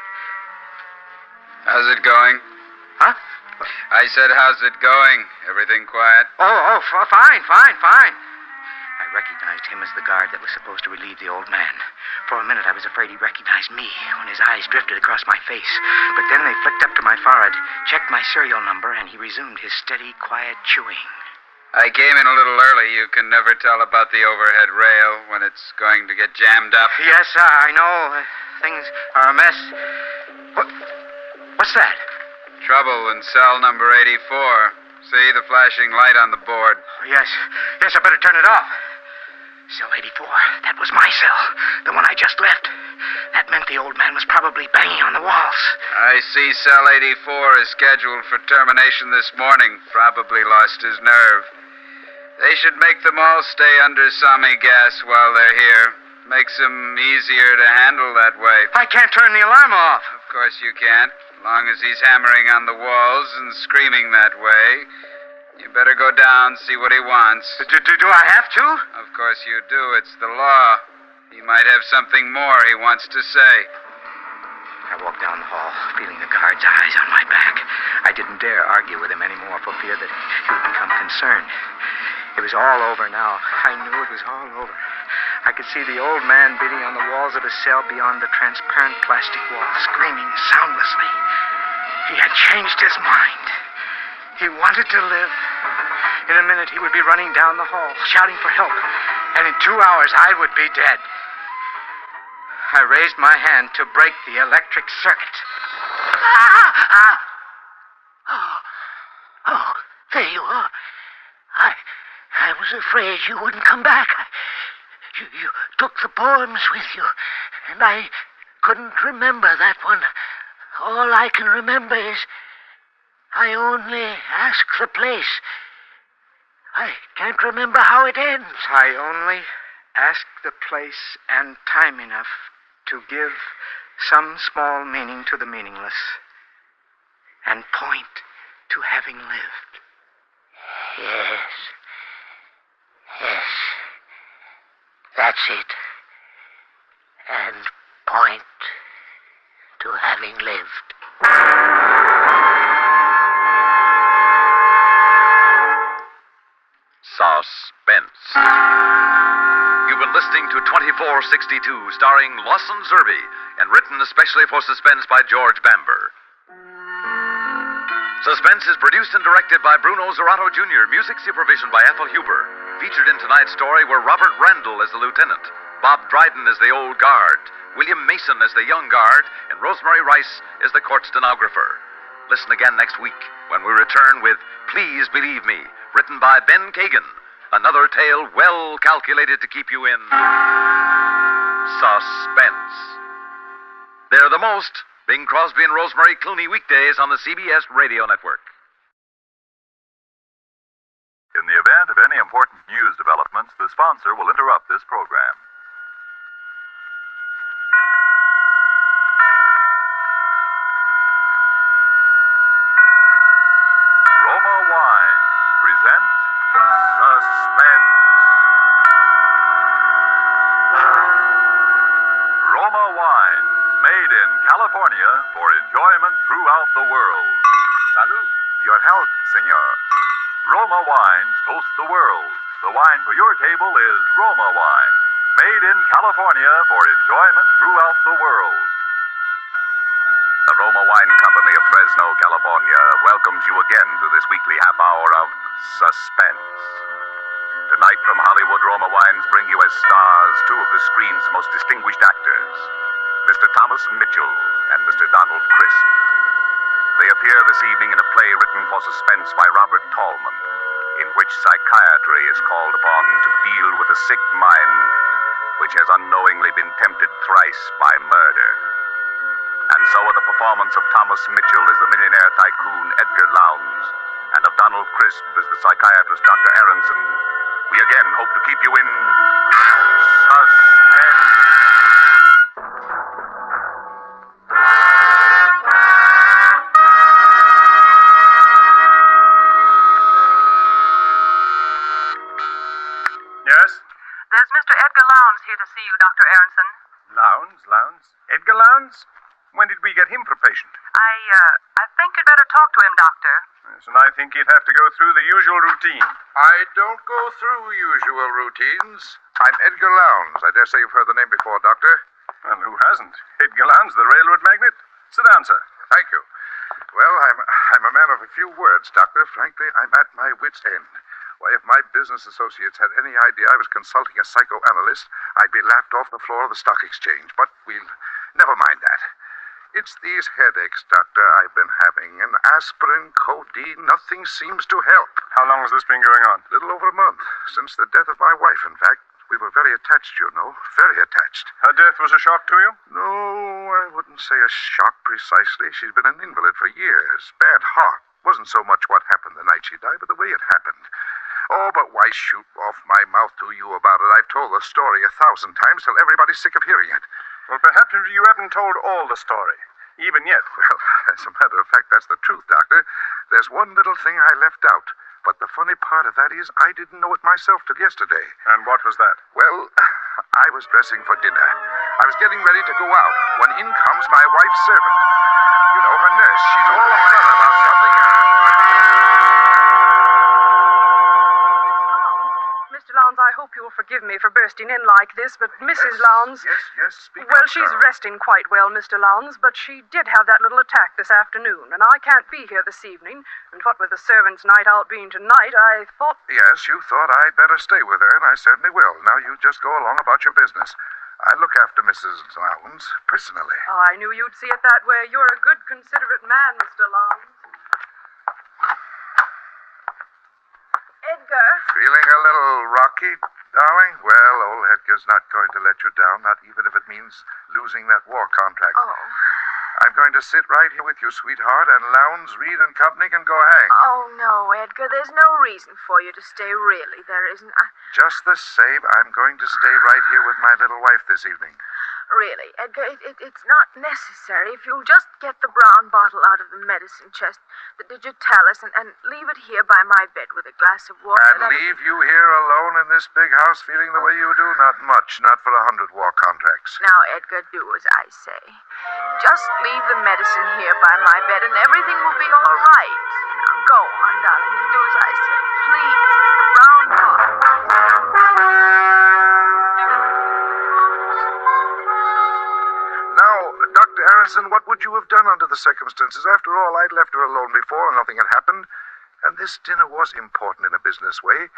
How's it going? Huh? I said, how's it going? Everything quiet? Fine. I recognized him as the guard that was supposed to relieve the old man. For a minute, I was afraid he recognized me when his eyes drifted across my face. But then they flicked up to my forehead, checked my serial number, and he resumed his steady, quiet chewing. I came in a little early. You can never tell about the overhead rail when it's going to get jammed up. Yes, I know. Things are a mess. What's that? Trouble in cell number 84. See the flashing light on the board? Yes, I better turn it off. Cell 84. That was my cell. The one I just left. That meant the old man was probably banging on the walls. I see cell 84 is scheduled for termination this morning. Probably lost his nerve. They should make them all stay under Sami gas while they're here. Makes them easier to handle that way. I can't turn the alarm off. Of course you can't. As long as he's hammering on the walls and screaming that way. You better go down, see what he wants. Do I have to? Of course you do. It's the law. He might have something more he wants to say. I walked down the hall, feeling the guard's eyes on my back. I didn't dare argue with him anymore for fear that he would become concerned. It was all over now. I knew it was all over. I could see the old man beating on the walls of his cell beyond the transparent plastic wall, screaming soundlessly. He had changed his mind. He wanted to live. In a minute, he would be running down the hall, shouting for help. And in 2 hours, I would be dead. I raised my hand to break the electric circuit. Oh, there you are. I was afraid you wouldn't come back. You took the poems with you, and I couldn't remember that one. All I can remember is I only ask the place. I can't remember how it ends. I only ask the place and time enough to give some small meaning to the meaningless and point to having lived. Yes. Yes. That's it. And point to having lived. Suspense. You've been listening to 2462, starring Lawson Zerbe, and written especially for Suspense by George Bamber. Suspense is produced and directed by Bruno Zerato Jr., music supervision by Ethel Huber. Featured in tonight's story were Robert Randall as the lieutenant, Bob Dryden as the old guard, William Mason as the young guard, and Rosemary Rice as the court stenographer. Listen again next week when we return with Please Believe Me, written by Ben Kagan. Another tale well calculated to keep you in suspense. They're the most. Bing Crosby and Rosemary Clooney weekdays on the CBS Radio Network. In the event of any important news developments, the sponsor will interrupt this program. Roma Wines present Suspense. Roma Wines, made in California for enjoyment throughout the world. Salud. Your health, senor. Roma Wines toast the world. The wine for your table is Roma Wine, made in California for enjoyment throughout the world. The Roma Wine Company of Fresno, California, welcomes you again to this weekly half hour of Suspense. Tonight from Hollywood, Roma Wines bring you as stars two of the screen's most distinguished actors, Mr. Thomas Mitchell and Mr. Donald Crisp. They appear this evening in a play written for Suspense by Robert Tallman, in which psychiatry is called upon to deal with a sick mind which has unknowingly been tempted thrice by murder. And so with the performance of Thomas Mitchell as the millionaire tycoon Edgar Lowndes, and of Donald Crisp as the psychiatrist Dr. Aronson, we again hope to keep you in suspense. Yes? There's Mr. Edgar Lowndes here to see you, Dr. Aronson. Lowndes? Edgar Lowndes? When did we get him for patient? I think you'd better talk to him, Doctor. Yes, and I think he'd have to go through the usual routine. I don't go through usual routines. I'm Edgar Lowndes. I dare say you've heard the name before, Doctor. Well, who hasn't? Edgar Lowndes, the railroad magnate. Sit down, sir. Thank you. Well, I'm a man of a few words, Doctor. Frankly, I'm at my wit's end. Why, if my business associates had any idea I was consulting a psychoanalyst, I'd be laughed off the floor of the stock exchange. But we'll never mind that. It's these headaches, Doctor, I've been having. And aspirin, codeine, nothing seems to help. How long has this been going on? A little over a month. Since the death of my wife, in fact. We were very attached, you know. Very attached. Her death was a shock to you? No, I wouldn't say a shock precisely. She's been an invalid for years. Bad heart. Wasn't so much what happened the night she died, but the way it happened. Oh, but why shoot off my mouth to you about it? I've told the story 1,000 times till everybody's sick of hearing it. Well, perhaps you haven't told all the story, even yet. Well, as a matter of fact, that's the truth, Doctor. There's one little thing I left out. But the funny part of that is I didn't know it myself till yesterday. And what was that? Well, I was dressing for dinner. I was getting ready to go out when in comes my wife's servant. You know, her nurse. She's all aflutter about something. Mr. Lowndes, I hope you'll forgive me for bursting in like this, but Mrs. Lowndes... Yes, speak Well, up, she's Sarah. resting quite well, Mr. Lowndes, but she did have that little attack this afternoon, and I can't be here this evening. And what with the servants' night out being tonight, I thought... Yes, you thought I'd better stay with her, and I certainly will. Now you just go along about your business. I look after Mrs. Lowndes personally. Oh, I knew you'd see it that way. You're a good, considerate man, Mr. Lowndes. Edgar. Feeling a little rocky, Darling, well, old Edgar's not going to let you down, not even if it means losing that war contract. Oh. I'm going to sit right here with you, sweetheart, and Lowndes, Reed, and company can go hang. Oh, no, Edgar. There's no reason for you to stay, really. There isn't. Just the same, I'm going to stay right here with my little wife this evening. Really, Edgar, it's not necessary. If you'll just get the brown bottle out of the medicine chest, the digitalis, and leave it here by my bed with a glass of water. And leave you here alone in this big house feeling the way you do? Not much, not for 100 war contracts. Now, Edgar, do as I say. Just leave the medicine here by my bed, and everything will be all right. Now, go on, darling, and do as I say. Please, it's the brown bottle. Now, Dr. Aronson, what would you have done under the circumstances? After all, I'd left her alone before and nothing had happened. And this dinner was important in a business way.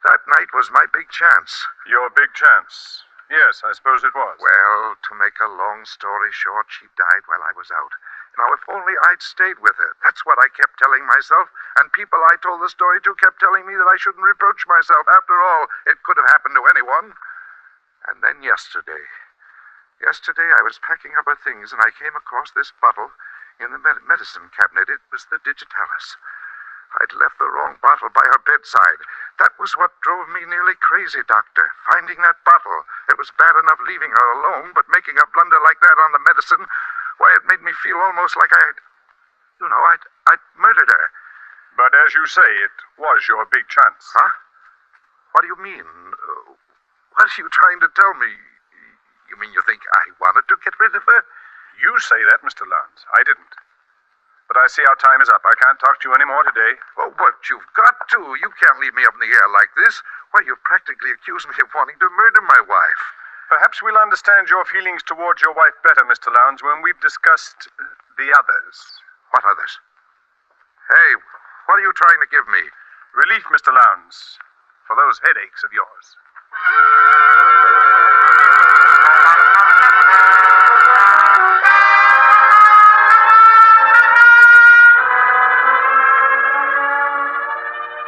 That night was my big chance. Your big chance? Yes, I suppose it was. Well, to make a long story short, she died while I was out. Now, if only I'd stayed with her. That's what I kept telling myself. And people I told the story to kept telling me that I shouldn't reproach myself. After all, it could have happened to anyone. And then yesterday I was packing up her things, and I came across this bottle in the medicine cabinet. It was the digitalis. I'd left the wrong bottle by her bedside. That was what drove me nearly crazy, Doctor. Finding that bottle. It was bad enough leaving her alone, but making a blunder like that on the medicine, why, it made me feel almost like I'd murdered her. But as you say, it was your big chance. Huh? What do you mean? What are you trying to tell me? You mean you think I wanted to get rid of her? You say that, Mr. Lowndes. I didn't. But I see our time is up. I can't talk to you anymore today. Oh, but you've got to. You can't leave me up in the air like this. Why, you practically accuse me of wanting to murder my wife. Perhaps we'll understand your feelings towards your wife better, Mr. Lowndes, when we've discussed the others. What others? Hey, what are you trying to give me? Relief, Mr. Lowndes, for those headaches of yours.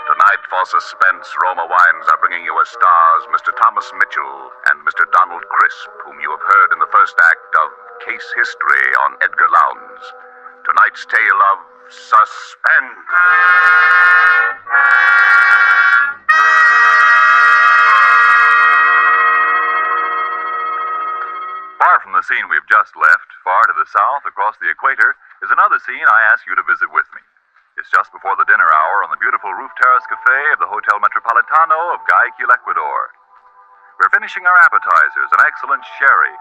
Tonight for Suspense, Roma Wines are bringing you as stars Mr. Thomas Mitchell and Mr. Donald Crisp, whom you have heard in the first act of Case History on Edgar Lowndes. Tonight's tale of Suspense. Far from the scene we've just left, far to the south across the equator, is another scene I ask you to visit with me. It's just before the dinner hour on the beautiful roof terrace cafe of the Hotel Metropolitano of Guayaquil, Ecuador. We're finishing our appetizers, an excellent sherry,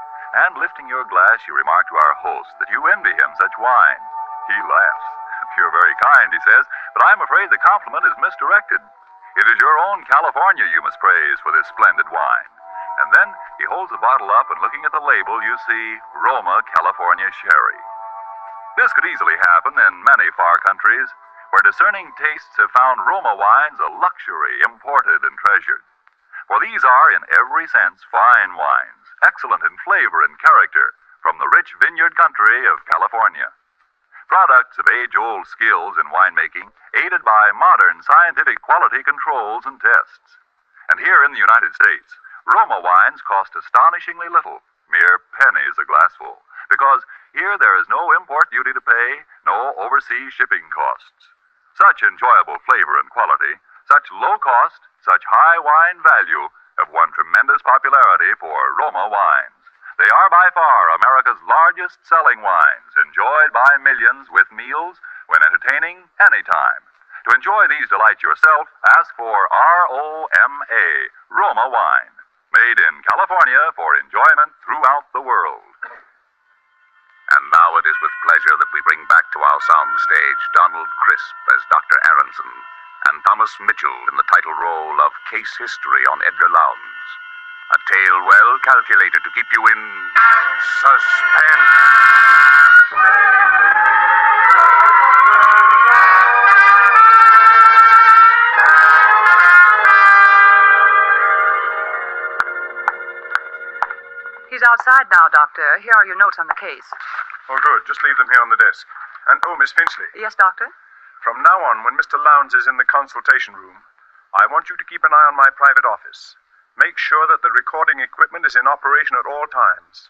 and lifting your glass, you remark to our host that you envy him such wine. He laughs. You're very kind, he says, but I'm afraid the compliment is misdirected. It is your own California you must praise for this splendid wine. And then he holds the bottle up, and looking at the label, you see Roma California Sherry. This could easily happen in many far countries, where discerning tastes have found Roma wines a luxury imported and treasured. For these are, in every sense, fine wines, excellent in flavor and character, from the rich vineyard country of California. Products of age-old skills in winemaking, aided by modern scientific quality controls and tests. And here in the United States, Roma wines cost astonishingly little, mere pennies a glassful, because here there is no import duty to pay, no overseas shipping costs. Such enjoyable flavor and quality, such low cost, such high wine value have won tremendous popularity for Roma wines. They are by far America's largest selling wines, enjoyed by millions with meals, when entertaining, anytime. To enjoy these delights yourself, ask for R-O-M-A, Roma wine. Made in California for enjoyment throughout the world. And now it is with pleasure that we bring back to our soundstage Donald Crisp as Dr. Aronson and Thomas Mitchell in the title role of Case History on Edgar Lowndes. A tale well calculated to keep you in suspense. He's outside now, Doctor. Here are your notes on the case. Oh, good. Just leave them here on the desk. And, oh, Miss Finchley. Yes, Doctor? From now on, when Mr. Lowndes is in the consultation room, I want you to keep an eye on my private office. Make sure that the recording equipment is in operation at all times.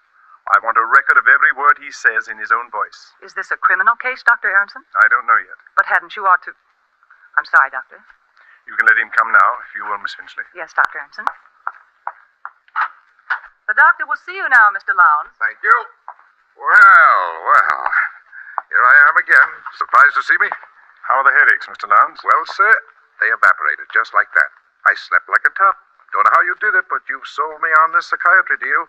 I want a record of every word he says in his own voice. Is this a criminal case, Dr. Aronson? I don't know yet. But hadn't you ought to... I'm sorry, Doctor. You can let him come now, if you will, Miss Finchley. Yes, Dr. Aronson. The doctor will see you now, Mr. Lowndes. Thank you. Well. Here I am again. Surprised to see me? How are the headaches, Mr. Lowndes? Well, sir, they evaporated just like that. I slept like a top. Don't know how you did it, but you sold me on this psychiatry deal.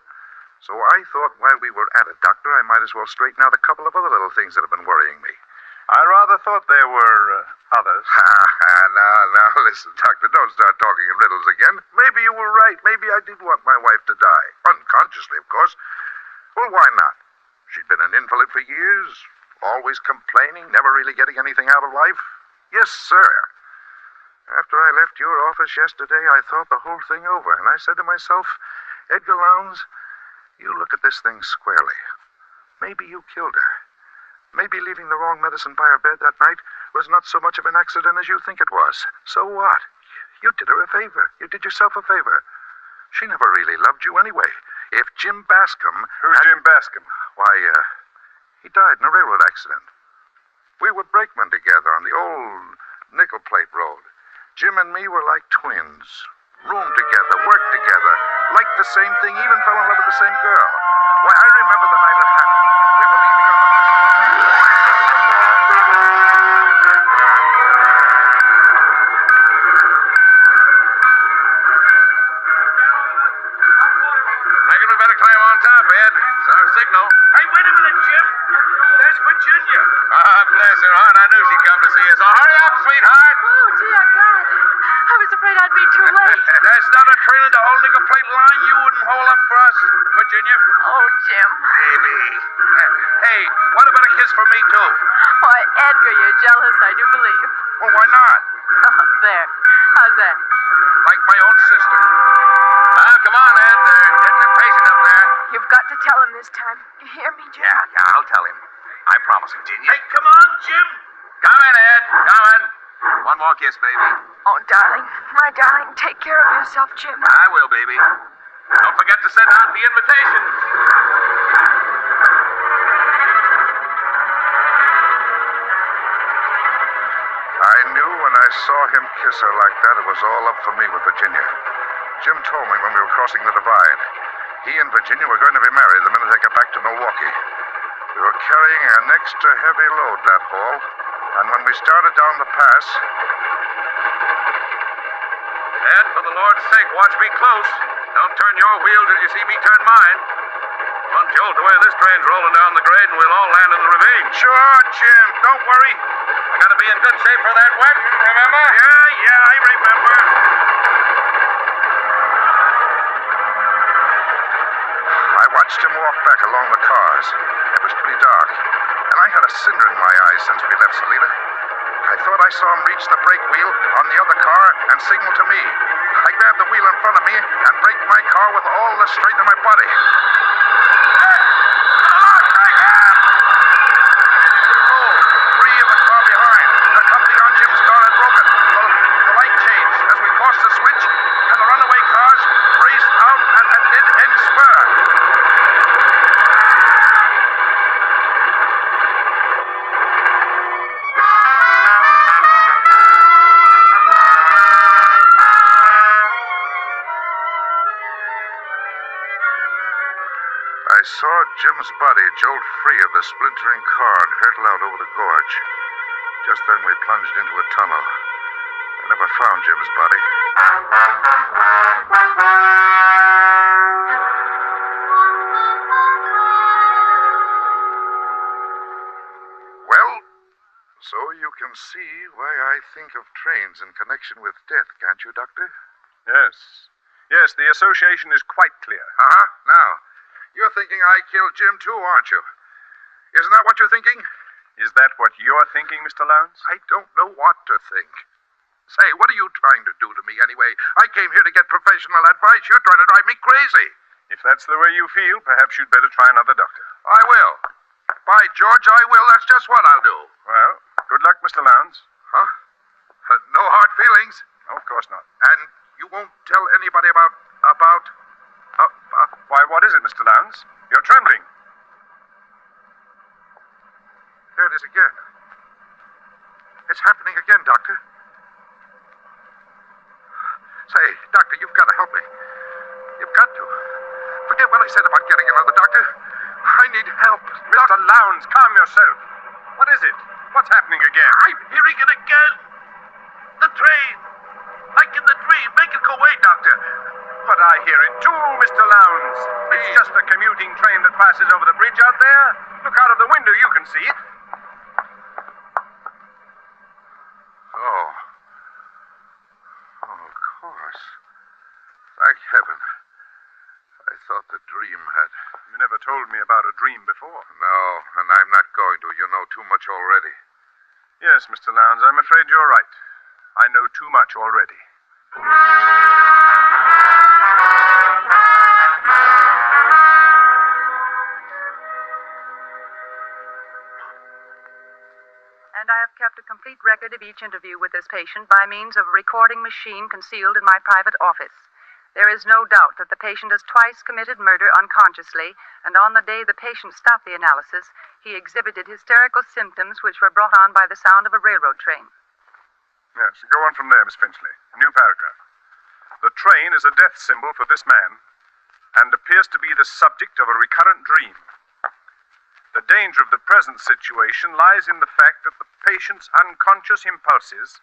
So I thought while we were at it, Doctor, I might as well straighten out a couple of other little things that have been worrying me. I rather thought there were others. Now, listen, Doctor, don't start talking in riddles again. Maybe you were right. Maybe I did want my wife to die. Unconsciously, of course. Well, why not? She'd been an invalid for years, always complaining, never really getting anything out of life. Yes, sir. After I left your office yesterday, I thought the whole thing over, and I said to myself, Edgar Lowndes, you look at this thing squarely. Maybe you killed her. Maybe leaving the wrong medicine by her bed that night was not so much of an accident as you think it was. So what? You did her a favor. You did yourself a favor. She never really loved you anyway. If Jim Bascom... Who's Jim Bascom? Why, he died in a railroad accident. We were brakemen together on the old Nickel Plate Road. Jim and me were like twins. Roomed together, worked together, liked the same thing, even fell in love with the same girl. Why, I remember the night it happened. We were leaving on the... Reckon we better climb on top, Ed. It's our signal. Hey, wait a minute, Jim. There's Virginia. Ah, bless her heart. I knew she'd come to see us. Oh, hurry up, sweetheart. Oh, dear God. I was afraid I'd be too late. There's not a train in the whole nickel plate line you wouldn't hold up for us, Virginia. Oh, Jim. Baby. Hey, what about a kiss from me, too? Why, Edgar, you're jealous, I do believe. Well, why not? There. How's that? Like my own sister. Ah, come on, Ed. They're getting impatient up there. You've got to tell him this time. You hear me, Jim? Yeah, I'll tell him. I promise, Virginia. Hey, come on, Jim. Coming, Ed. Coming. One more kiss, baby. Oh, darling. My darling, take care of yourself, Jim. I will, baby. Don't forget to send out the invitations. I knew when I saw him kiss her like that, it was all up for me with Virginia. Jim told me when we were crossing the divide. He and Virginia were going to be married the minute they got back to Milwaukee. We were carrying an extra heavy load that haul, and when we started down the pass... Ed, for the Lord's sake, watch me close. Don't turn your wheel till you see me turn mine. One jolt the way this train's rolling down the grade, and we'll all land in the ravine. Sure, Jim. Don't worry. I gotta be in good shape for that wedding, remember? Yeah, I remember. I watched him walk back along the cars. It was pretty dark, and I had a cinder in my eyes since we left Salida. I thought I saw him reach the brake wheel on the other car and signal to me. I grabbed the wheel in front of me and braked my car with all the strength of my body. Three in the car behind. The coupling on Jim's car had broken. The light changed as we crossed the switch, and the runaway cars raced out at a dead-end spur. I saw Jim's body jolt free of the splintering car and hurtle out over the gorge. Just then we plunged into a tunnel. I never found Jim's body. Well, so you can see why I think of trains in connection with death, can't you, Doctor? Yes. Yes, the association is quite clear. Uh-huh. Now, you're thinking I killed Jim too, aren't you? Isn't that what you're thinking? Is that what you're thinking, Mr. Lowndes? I don't know what to think. Say, what are you trying to do to me anyway? I came here to get professional advice. You're trying to drive me crazy. If that's the way you feel, perhaps you'd better try another doctor. I will. By George, I will. That's just what I'll do. Well, good luck, Mr. Lowndes. Huh? No hard feelings? No, of course not. And you won't tell anybody about About... why, what is it, Mr. Lowndes? You're trembling. There it is again. It's happening again, Doctor. Say, Doctor, you've got to help me. You've got to. Forget what I said about getting another doctor. I need help. Mr. Lowndes, calm yourself. What is it? What's happening again? I'm hearing it again. The train. Like in the dream. Make it go away, Doctor. But I hear it too, Mr. Lowndes. It's just a commuting train that passes over the bridge out there. Look out of the window. You can see it. Oh. Oh, of course. Thank heaven. I thought the dream had... You never told me about a dream before. No, and I'm not going to. You know too much already. Yes, Mr. Lowndes, I'm afraid you're right. I know too much already. And I have kept a complete record of each interview with this patient by means of a recording machine concealed in my private office. There is no doubt that the patient has twice committed murder unconsciously, and on the day the patient stopped the analysis, he exhibited hysterical symptoms which were brought on by the sound of a railroad train. Yes, go on from there, Miss Finchley. New paragraph. The train is a death symbol for this man and appears to be the subject of a recurrent dream. The danger of the present situation lies in the fact that the patient's unconscious impulses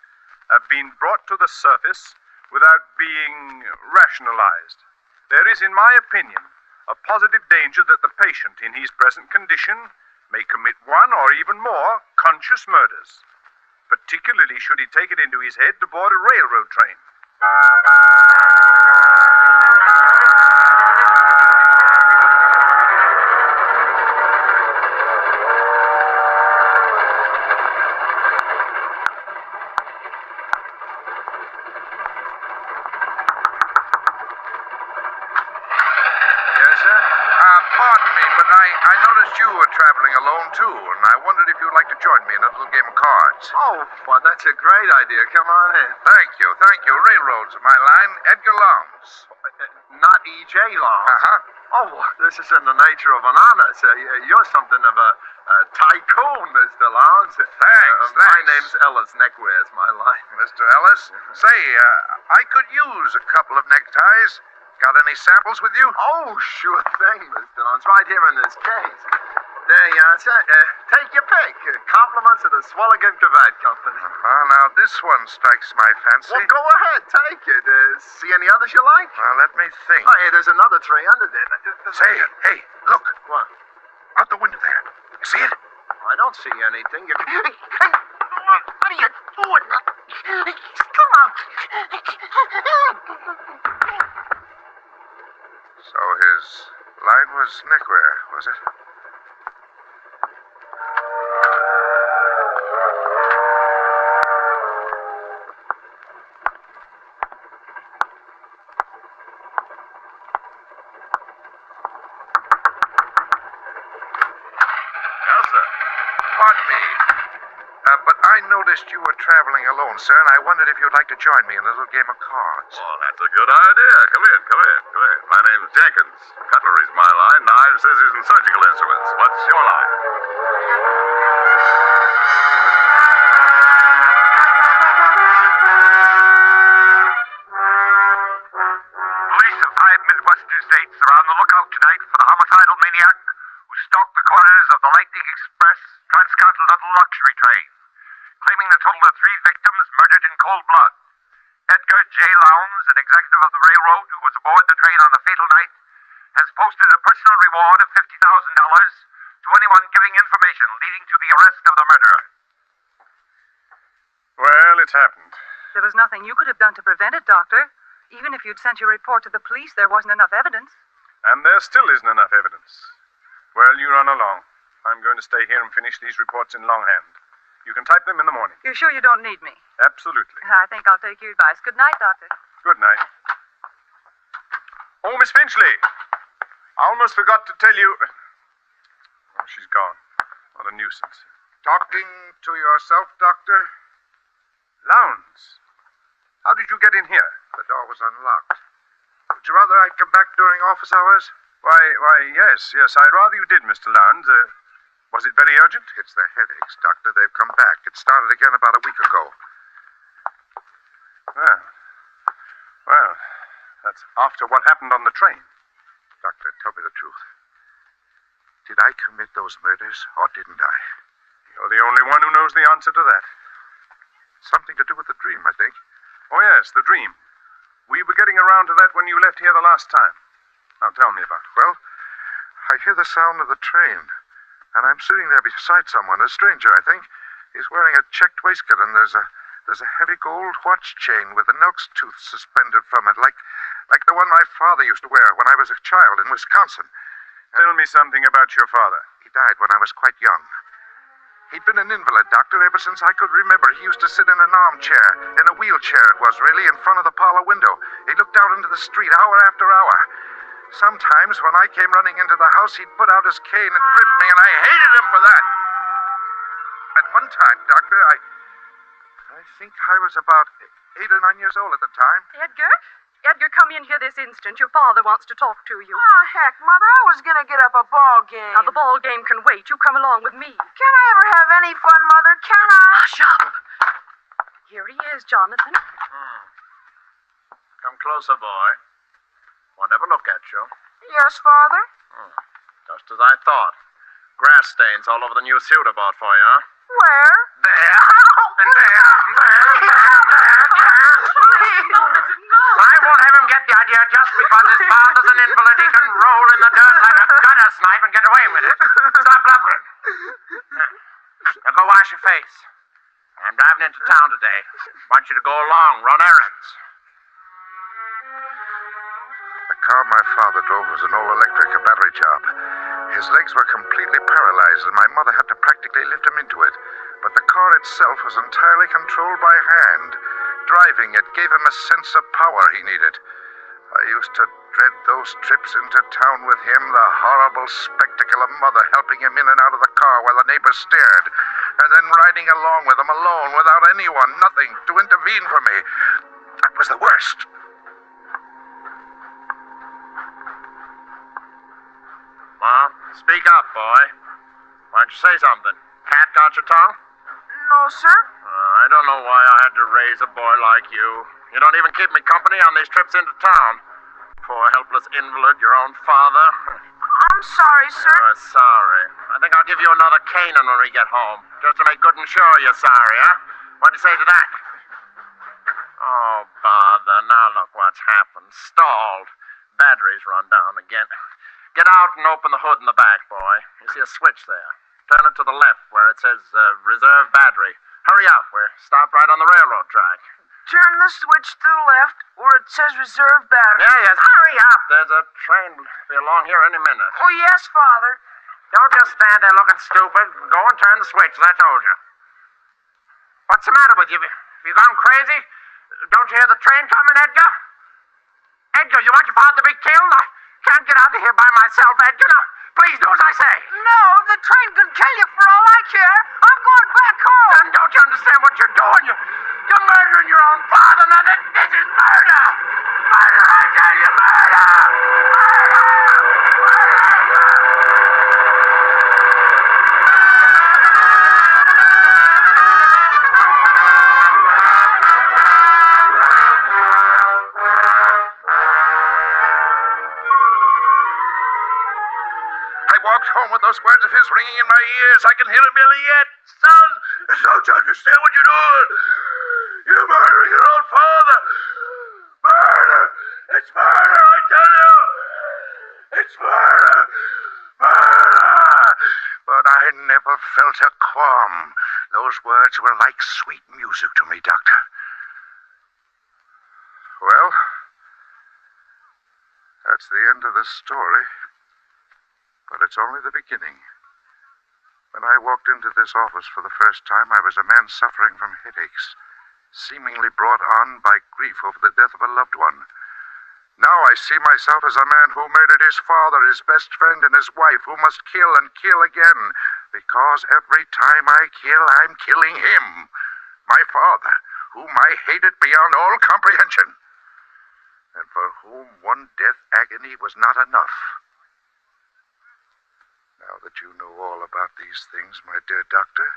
have been brought to the surface without being rationalized. There is, in my opinion, a positive danger that the patient, in his present condition, may commit one or even more conscious murders, particularly should he take it into his head to board a railroad train. Pardon me, but I noticed you were traveling alone, too, and I wondered if you'd like to join me in a little game of cards. Oh, well, that's a great idea. Come on in. Thank you. Railroads are my line. Edgar Lowndes. Not E.J. Lowndes. Uh-huh. Oh, well, this is in the nature of an honor, sir. You're something of a tycoon, Mr. Lowndes. Thanks. My name's Ellis. Neckwear's my line. Mr. Ellis, say, I could use a couple of neckties. Got any samples with you? Oh, sure thing, Mr. Lowndes. Right here in this case. There you are, sir. Take your pick. Compliments of the Swilligan Cravat Company. Now, this one strikes my fancy. Well, go ahead. Take it. See any others you like? Well, let me think. Oh, hey, there's another tray under there. Say, hey, look. What? Out the window there. You see it? I don't see anything. Hey, what are you doing? Come on. So his line was neckwear, was it? Pardon me, but I noticed you were traveling alone, sir, and I wondered if you'd like to join me in a little game of cards. Oh, that's a good idea. Come in. My name's Jenkins. Cutlery's my line. Knives, scissors, and surgical instruments. What's your line? Police of 5 Midwestern states are on the lookout tonight for the homicidal maniac who stalked the corridors of the Lightning Express transcontinental luxury train, claiming the total of 3 victims murdered in cold blood. Edgar J. Lowndes, an executive of the railroad who was aboard the train on the fatal night, has posted a personal reward of $50,000 to anyone giving information leading to the arrest of the murderer. Well, it's happened. There was nothing you could have done to prevent it, Doctor. Even if you'd sent your report to the police, there wasn't enough evidence. And there still isn't enough evidence. Well, you run along. I'm going to stay here and finish these reports in longhand. You can type them in the morning. You're sure you don't need me? Absolutely. I think I'll take your advice. Good night, Doctor. Good night. Oh, Miss Finchley. I almost forgot to tell you... Oh, she's gone. What a nuisance. Talking to yourself, Doctor? Lowndes. How did you get in here? The door was unlocked. Would you rather I come back during office hours? Why, yes. I'd rather you did, Mr. Lowndes. Was it very urgent? It's the headaches, Doctor. They've come back. It started again about a week ago. Well, that's after what happened on the train. Doctor, tell me the truth. Did I commit those murders, or didn't I? You're the only one who knows the answer to that. Something to do with the dream, I think. Oh, yes, the dream. We were getting around to that when you left here the last time. Now, tell me about it. Well, I hear the sound of the train, and I'm sitting there beside someone, a stranger, I think. He's wearing a checked waistcoat, and there's a heavy gold watch chain with an elk's tooth suspended from it, like the one my father used to wear when I was a child in Wisconsin. Tell me something about your father. He died when I was quite young. He'd been an invalid, Doctor, ever since I could remember. He used to sit in an armchair, in a wheelchair it was really, in front of the parlor window. He looked out into the street hour after hour. Sometimes when I came running into the house, he'd put out his cane and trip me, and I hated him for that. At one time, Doctor, I think I was about 8 or 9 years old at the time. Edgar? Edgar, come in here this instant. Your father wants to talk to you. Oh, heck, Mother, I was gonna get up a ball game. Now, the ball game can wait. You come along with me. Can I ever have any fun, Mother? Can I? Hush up. Here he is, Jonathan. Come closer, boy. Want to have a look at you? Yes, Father? Just as I thought. Grass stains all over the new suit I bought for you, huh? Where? There. And there. I won't have him get the idea just because his father's an invalid. He can roll in the dirt like a gutter snipe and get away with it. Stop blubbering. Now go wash your face. I'm driving into town today. Want you to go along, run errands. The car my father drove was an all-electric battery job. His legs were completely paralyzed, and my mother had to practically lift him into it. But the car itself was entirely controlled by hand. Driving it gave him a sense of power he needed. I used to dread those trips into town with him, the horrible spectacle of Mother helping him in and out of the car while the neighbors stared, and then riding along with him alone without anyone, nothing, to intervene for me. That was the worst. Well, speak up, boy. Why don't you say something? Cat got your tongue? No, sir. I don't know why I had to raise a boy like you. You don't even keep me company on these trips into town. Poor helpless invalid, your own father. I'm sorry, sir. You're sorry. I think I'll give you another caning when we get home, just to make good and sure you're sorry, huh? What do you say to that? Oh, bother. Now look what's happened. Stalled. Battery's run down again. Get out and open the hood in the back, boy. You see a switch there. Turn it to the left where it says reserve battery. Hurry up. We're stopped right on the railroad track. Turn the switch to the left where it says reserve battery. Yeah, yes. Hurry up. There's a train be along here any minute. Oh, yes, Father. Don't just stand there looking stupid. Go and turn the switch, as I told you. What's the matter with you? Have you gone crazy? Don't you hear the train coming, Edgar? Edgar, you want your father to be killed? I can't get out of here by myself, Edgar. Now, please do as I say. No, the train could kill you for all I care. I'm going back home. Then don't you understand what you're doing? You're murdering your own father. Now, this is murder. Murder, I tell you, murder. Murder. Home with those words of his ringing in my ears. I can hear him yelling yet. Son, don't you understand what you're doing? You're murdering your own father. Murder! It's murder, I tell you! It's murder! Murder! But I never felt a qualm. Those words were like sweet music to me, Doctor. Well, that's the end of the story. But it's only the beginning. When I walked into this office for the first time, I was a man suffering from headaches, seemingly brought on by grief over the death of a loved one. Now I see myself as a man who murdered his father, his best friend, and his wife, who must kill and kill again, because every time I kill, I'm killing him, my father, whom I hated beyond all comprehension. and for whom one death agony was not enough. Now that you know all about these things, my dear doctor,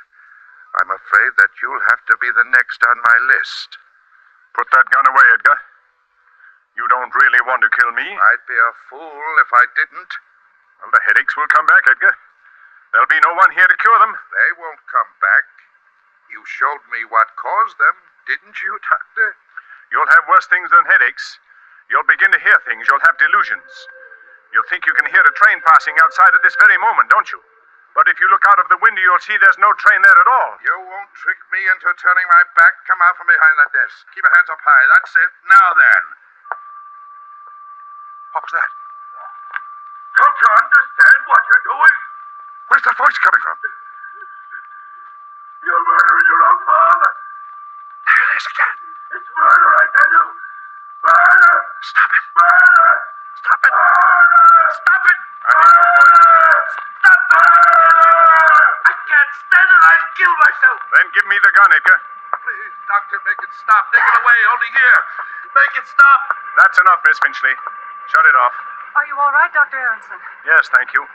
I'm afraid that you'll have to be the next on my list. Put that gun away, Edgar. You don't really want to kill me? I'd be a fool if I didn't. Well, the headaches will come back, Edgar. There'll be no one here to cure them. They won't come back. You showed me what caused them, didn't you, Doctor? You'll have worse things than headaches. You'll begin to hear things. You'll have delusions. You'll think you can hear a train passing outside at this very moment, don't you? But if you look out of the window, you'll see there's no train there at all. You won't trick me into turning my back. Come out from behind that desk. Keep your hands up high. That's it. Now then. What was that? Don't you understand what you're doing? Where's that voice coming from? You're murdering your own father. There it is again. It's murder, I tell you. Murder! Stop it. Murder! Stop it. Murder! Stop it. Stop murder! I can't stand it. I'll kill myself. Then give me the gun, Edgar. Please, Doctor, make it stop. Take it away. Only here. Make it stop. That's enough, Miss Finchley. Shut it off. Are you all right, Dr. Aronson? Yes, thank you.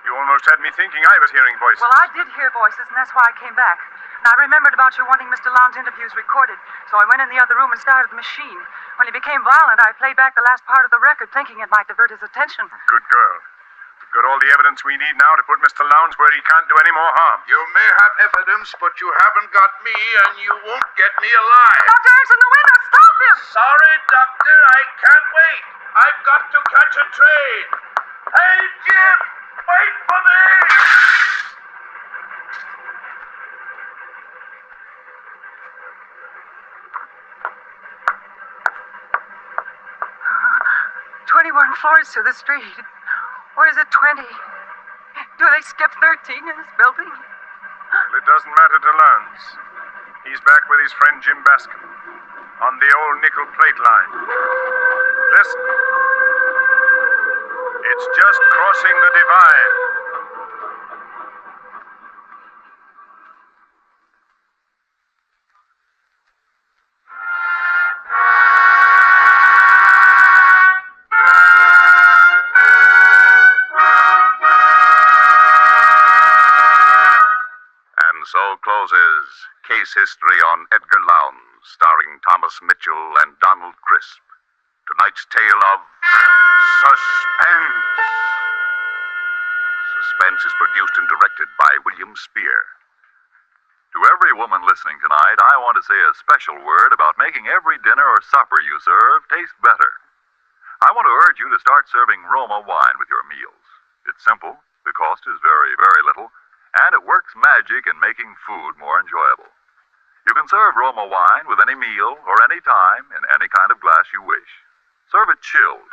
You almost had me thinking I was hearing voices. Well, I did hear voices, and that's why I came back. And I remembered about you wanting Mr. Lowndes' interviews recorded, so I went in the other room and started the machine. When he became violent, I played back the last part of the record, thinking it might divert his attention. Good girl. We've got all the evidence we need now to put Mr. Lowndes where he can't do any more harm. You may have evidence, but you haven't got me, and you won't get me alive. Dr. Aronson, the window! Stop him! Sorry, Doctor. I can't wait. I've got to catch a train. Hey, Jim! Wait for me! Floors to the street. Or is it 20? Do they skip 13 in this building? Well, it doesn't matter to Lowndes. He's back with his friend Jim Bascom on the old nickel plate line. Listen. It's just crossing the divide. So closes Case History on Edgar Lowndes, starring Thomas Mitchell and Donald Crisp. Tonight's tale of Suspense. Suspense is produced and directed by William Spear. To every woman listening tonight, I want to say a special word about making every dinner or supper you serve taste better. I want to urge you to start serving Roma wine with your meals. It's simple, the cost is very, very little, and it works magic in making food more enjoyable. You can serve Roma wine with any meal or any time in any kind of glass you wish. Serve it chilled.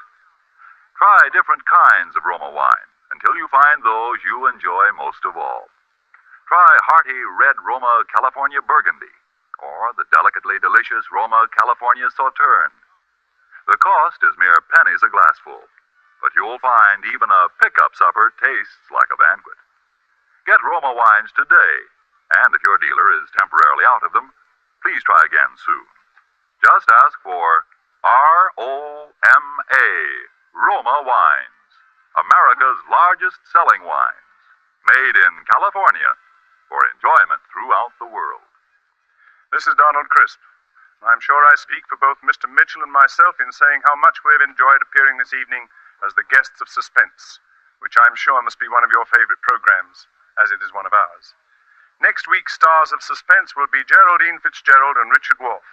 Try different kinds of Roma wine until you find those you enjoy most of all. Try hearty red Roma California Burgundy or the delicately delicious Roma California Sauterne. The cost is mere pennies a glassful, but you'll find even a pickup supper tastes like a banquet. Get Roma wines today, and if your dealer is temporarily out of them, please try again soon. Just ask for R-O-M-A, Roma Wines, America's largest selling wines, made in California for enjoyment throughout the world. This is Donald Crisp. I'm sure I speak for both Mr. Mitchell and myself in saying how much we've enjoyed appearing this evening as the guests of Suspense, which I'm sure must be one of your favorite programs, as it is one of ours. Next week's stars of Suspense will be Geraldine Fitzgerald and Richard Wolff,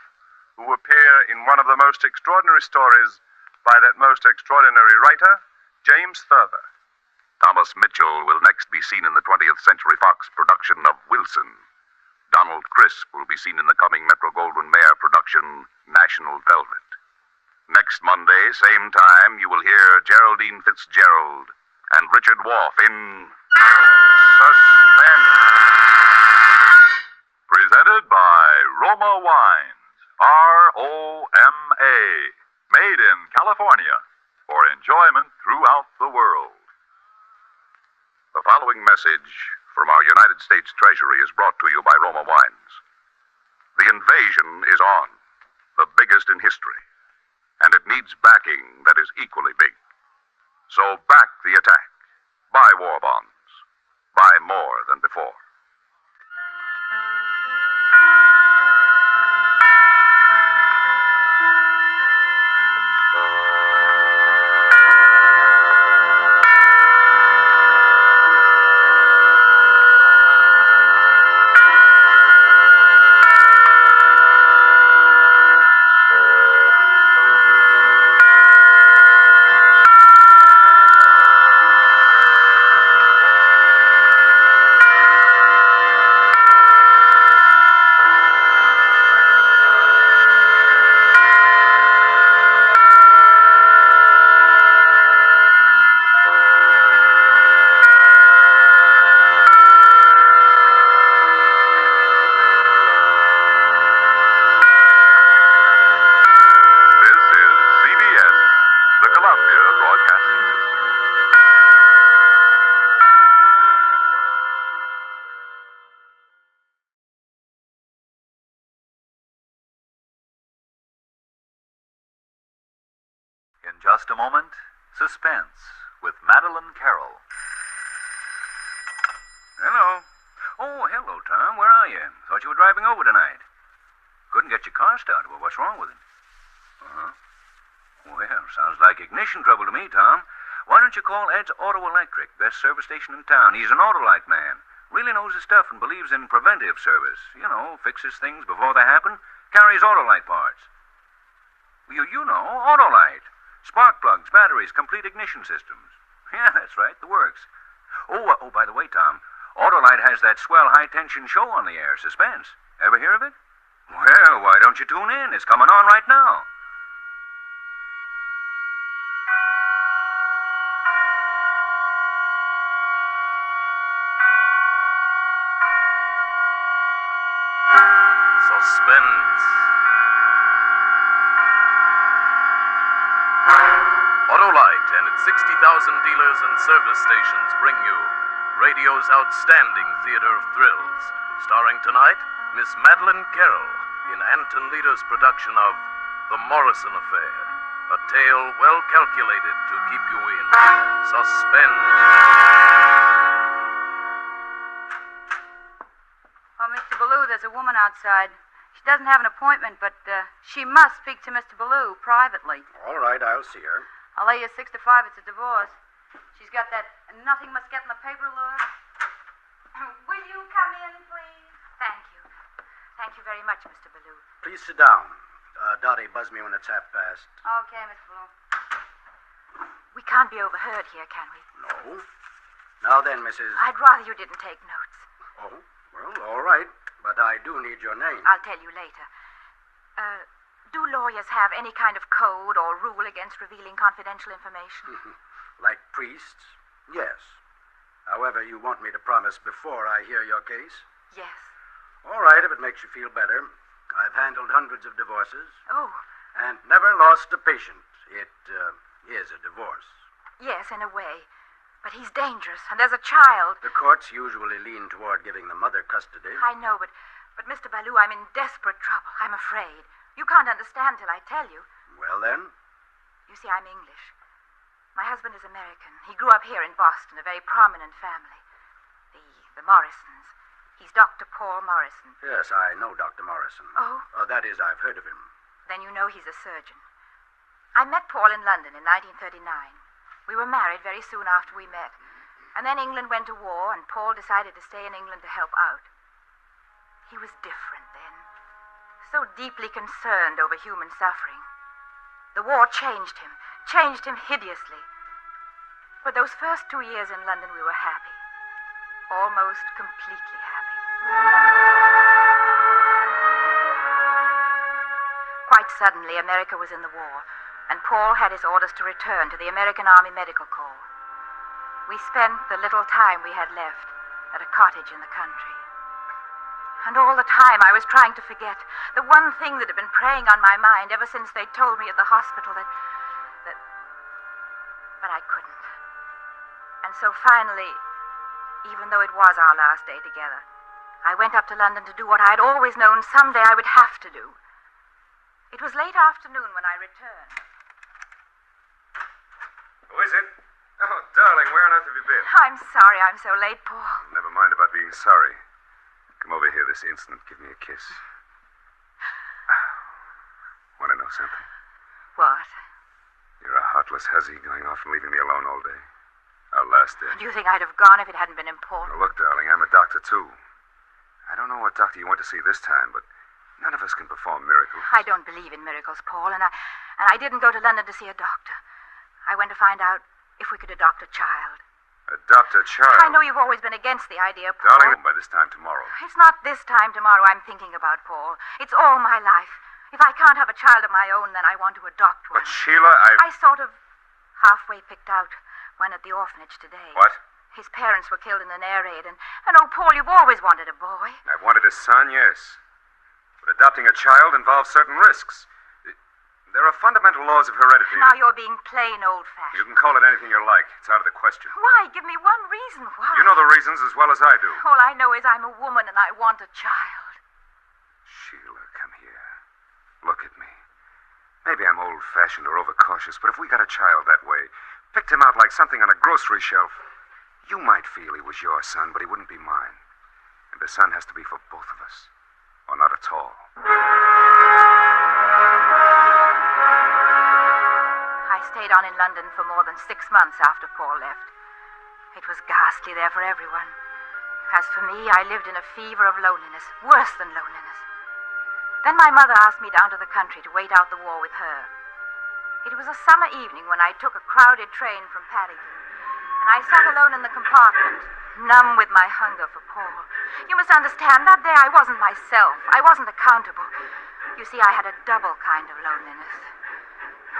who appear in one of the most extraordinary stories by that most extraordinary writer, James Thurber. Thomas Mitchell will next be seen in the 20th Century Fox production of Wilson. Donald Crisp will be seen in the coming Metro-Goldwyn-Mayer production, National Velvet. Next Monday, same time, you will hear Geraldine Fitzgerald and Richard Wolff in Suspense. Presented by Roma Wines, R-O-M-A, made in California for enjoyment throughout the world. The following message from our United States Treasury is brought to you by Roma Wines. The invasion is on, the biggest in history. and it needs backing that is equally big. So back the attack. Buy war bonds. Buy more than before. In just a moment, Suspense with Madeline Carroll. Hello. Oh, hello, Tom. Where are you? Thought you were driving over tonight. Couldn't get your car started. Well, what's wrong with it? Uh-huh. Well, sounds like ignition trouble to me, Tom. Why don't you call Ed's Auto Electric, best service station in town? He's an Autolite man. Really knows his stuff and believes in preventive service. You know, fixes things before they happen. Carries Autolite parts. You know, Autolite. Spark plugs, batteries, complete ignition systems. Yeah, that's right, the works. Oh, by the way, Tom, Autolite has that swell high-tension show on the air, Suspense. Ever hear of it? Well, why don't you tune in? It's coming on right now. Suspense. Autolite and its 60,000 dealers and service stations bring you radio's outstanding theater of thrills. Starring tonight, Miss Madeline Carroll in Anton Leader's production of The Morrison Affair, a tale well calculated to keep you in suspense. Oh, Mr. Ballou, there's a woman outside. She doesn't have an appointment, but she must speak to Mr. Ballou privately. All right, I'll see her. I'll lay you 6 to 5 it's a divorce. She's got that nothing must get in the paper look. Will you come in, please? Thank you. Thank you very much, Mr. Ballou. Please sit down. Dottie, buzz me when it's 1/2 past. Okay, Mr. Ballou. We can't be overheard here, can we? No. Now then, Mrs. I'd rather you didn't take notes. Oh, well, all right. But I do need your name. I'll tell you later. Do lawyers have any kind of code or rule against revealing confidential information? Like priests? Yes. However, you want me to promise before I hear your case? Yes. All right, if it makes you feel better. I've handled hundreds of divorces. Oh. And never lost a patient. It is a divorce. Yes, in a way. But he's dangerous, and there's a child. The courts usually lean toward giving the mother custody. I know, but Mr. Ballou, I'm in desperate trouble. I'm afraid. You can't understand till I tell you. Well, then? You see, I'm English. My husband is American. He grew up here in Boston, a very prominent family. The Morrisons. He's Dr. Paul Morrison. Yes, I know Dr. Morrison. Oh? That is, I've heard of him. Then you know he's a surgeon. I met Paul in London in 1939. We were married very soon after we met. And then England went to war, and Paul decided to stay in England to help out. He was different then. So deeply concerned over human suffering. The war changed him hideously. For those first 2 years in London, we were happy. Almost completely happy. Quite suddenly, America was in the war, and Paul had his orders to return to the American Army Medical Corps. We spent the little time we had left at a cottage in the country. And all the time I was trying to forget the one thing that had been preying on my mind ever since they told me at the hospital that... But I couldn't. And so finally, even though it was our last day together, I went up to London to do what I had always known someday I would have to do. It was late afternoon when I returned. is it? Oh, darling, where on earth have you been? I'm sorry I'm so late, Paul. Never mind about being sorry. Come over here this instant. Give me a kiss. Want to know something? What? You're a heartless hussy going off and leaving me alone all day. Our last day. Do you think I'd have gone if it hadn't been important? Now, look, darling, I'm a doctor, too. I don't know what doctor you went to see this time, but none of us can perform miracles. I don't believe in miracles, Paul, and I didn't go to London to see a doctor. I went to find out if we could adopt a child. Adopt a child? I know you've always been against the idea, Paul. Darling, by this time tomorrow. It's not this time tomorrow I'm thinking about, Paul. It's all my life. If I can't have a child of my own, then I want to adopt one. But, Sheila, I sort of halfway picked out one at the orphanage today. What? His parents were killed in an air raid, and oh, Paul, you've always wanted a boy. I've wanted a son, yes. But adopting a child involves certain risks. There are fundamental laws of heredity. Now you're being plain old-fashioned. You can call it anything you like. It's out of the question. Why? Give me one reason why. You know the reasons as well as I do. All I know is I'm a woman and I want a child. Sheila, come here. Look at me. Maybe I'm old-fashioned or overcautious, but if we got a child that way, picked him out like something on a grocery shelf, you might feel he was your son, but he wouldn't be mine. And the son has to be for both of us. Or not at all. I stayed on in London for more than 6 months after Paul left. It was ghastly there for everyone. As for me, I lived in a fever of loneliness, worse than loneliness. Then my mother asked me down to the country to wait out the war with her. It was a summer evening when I took a crowded train from Paddington, and I sat alone in the compartment, numb with my hunger for Paul. You must understand, that day I wasn't myself. I wasn't accountable. You see, I had a double kind of loneliness.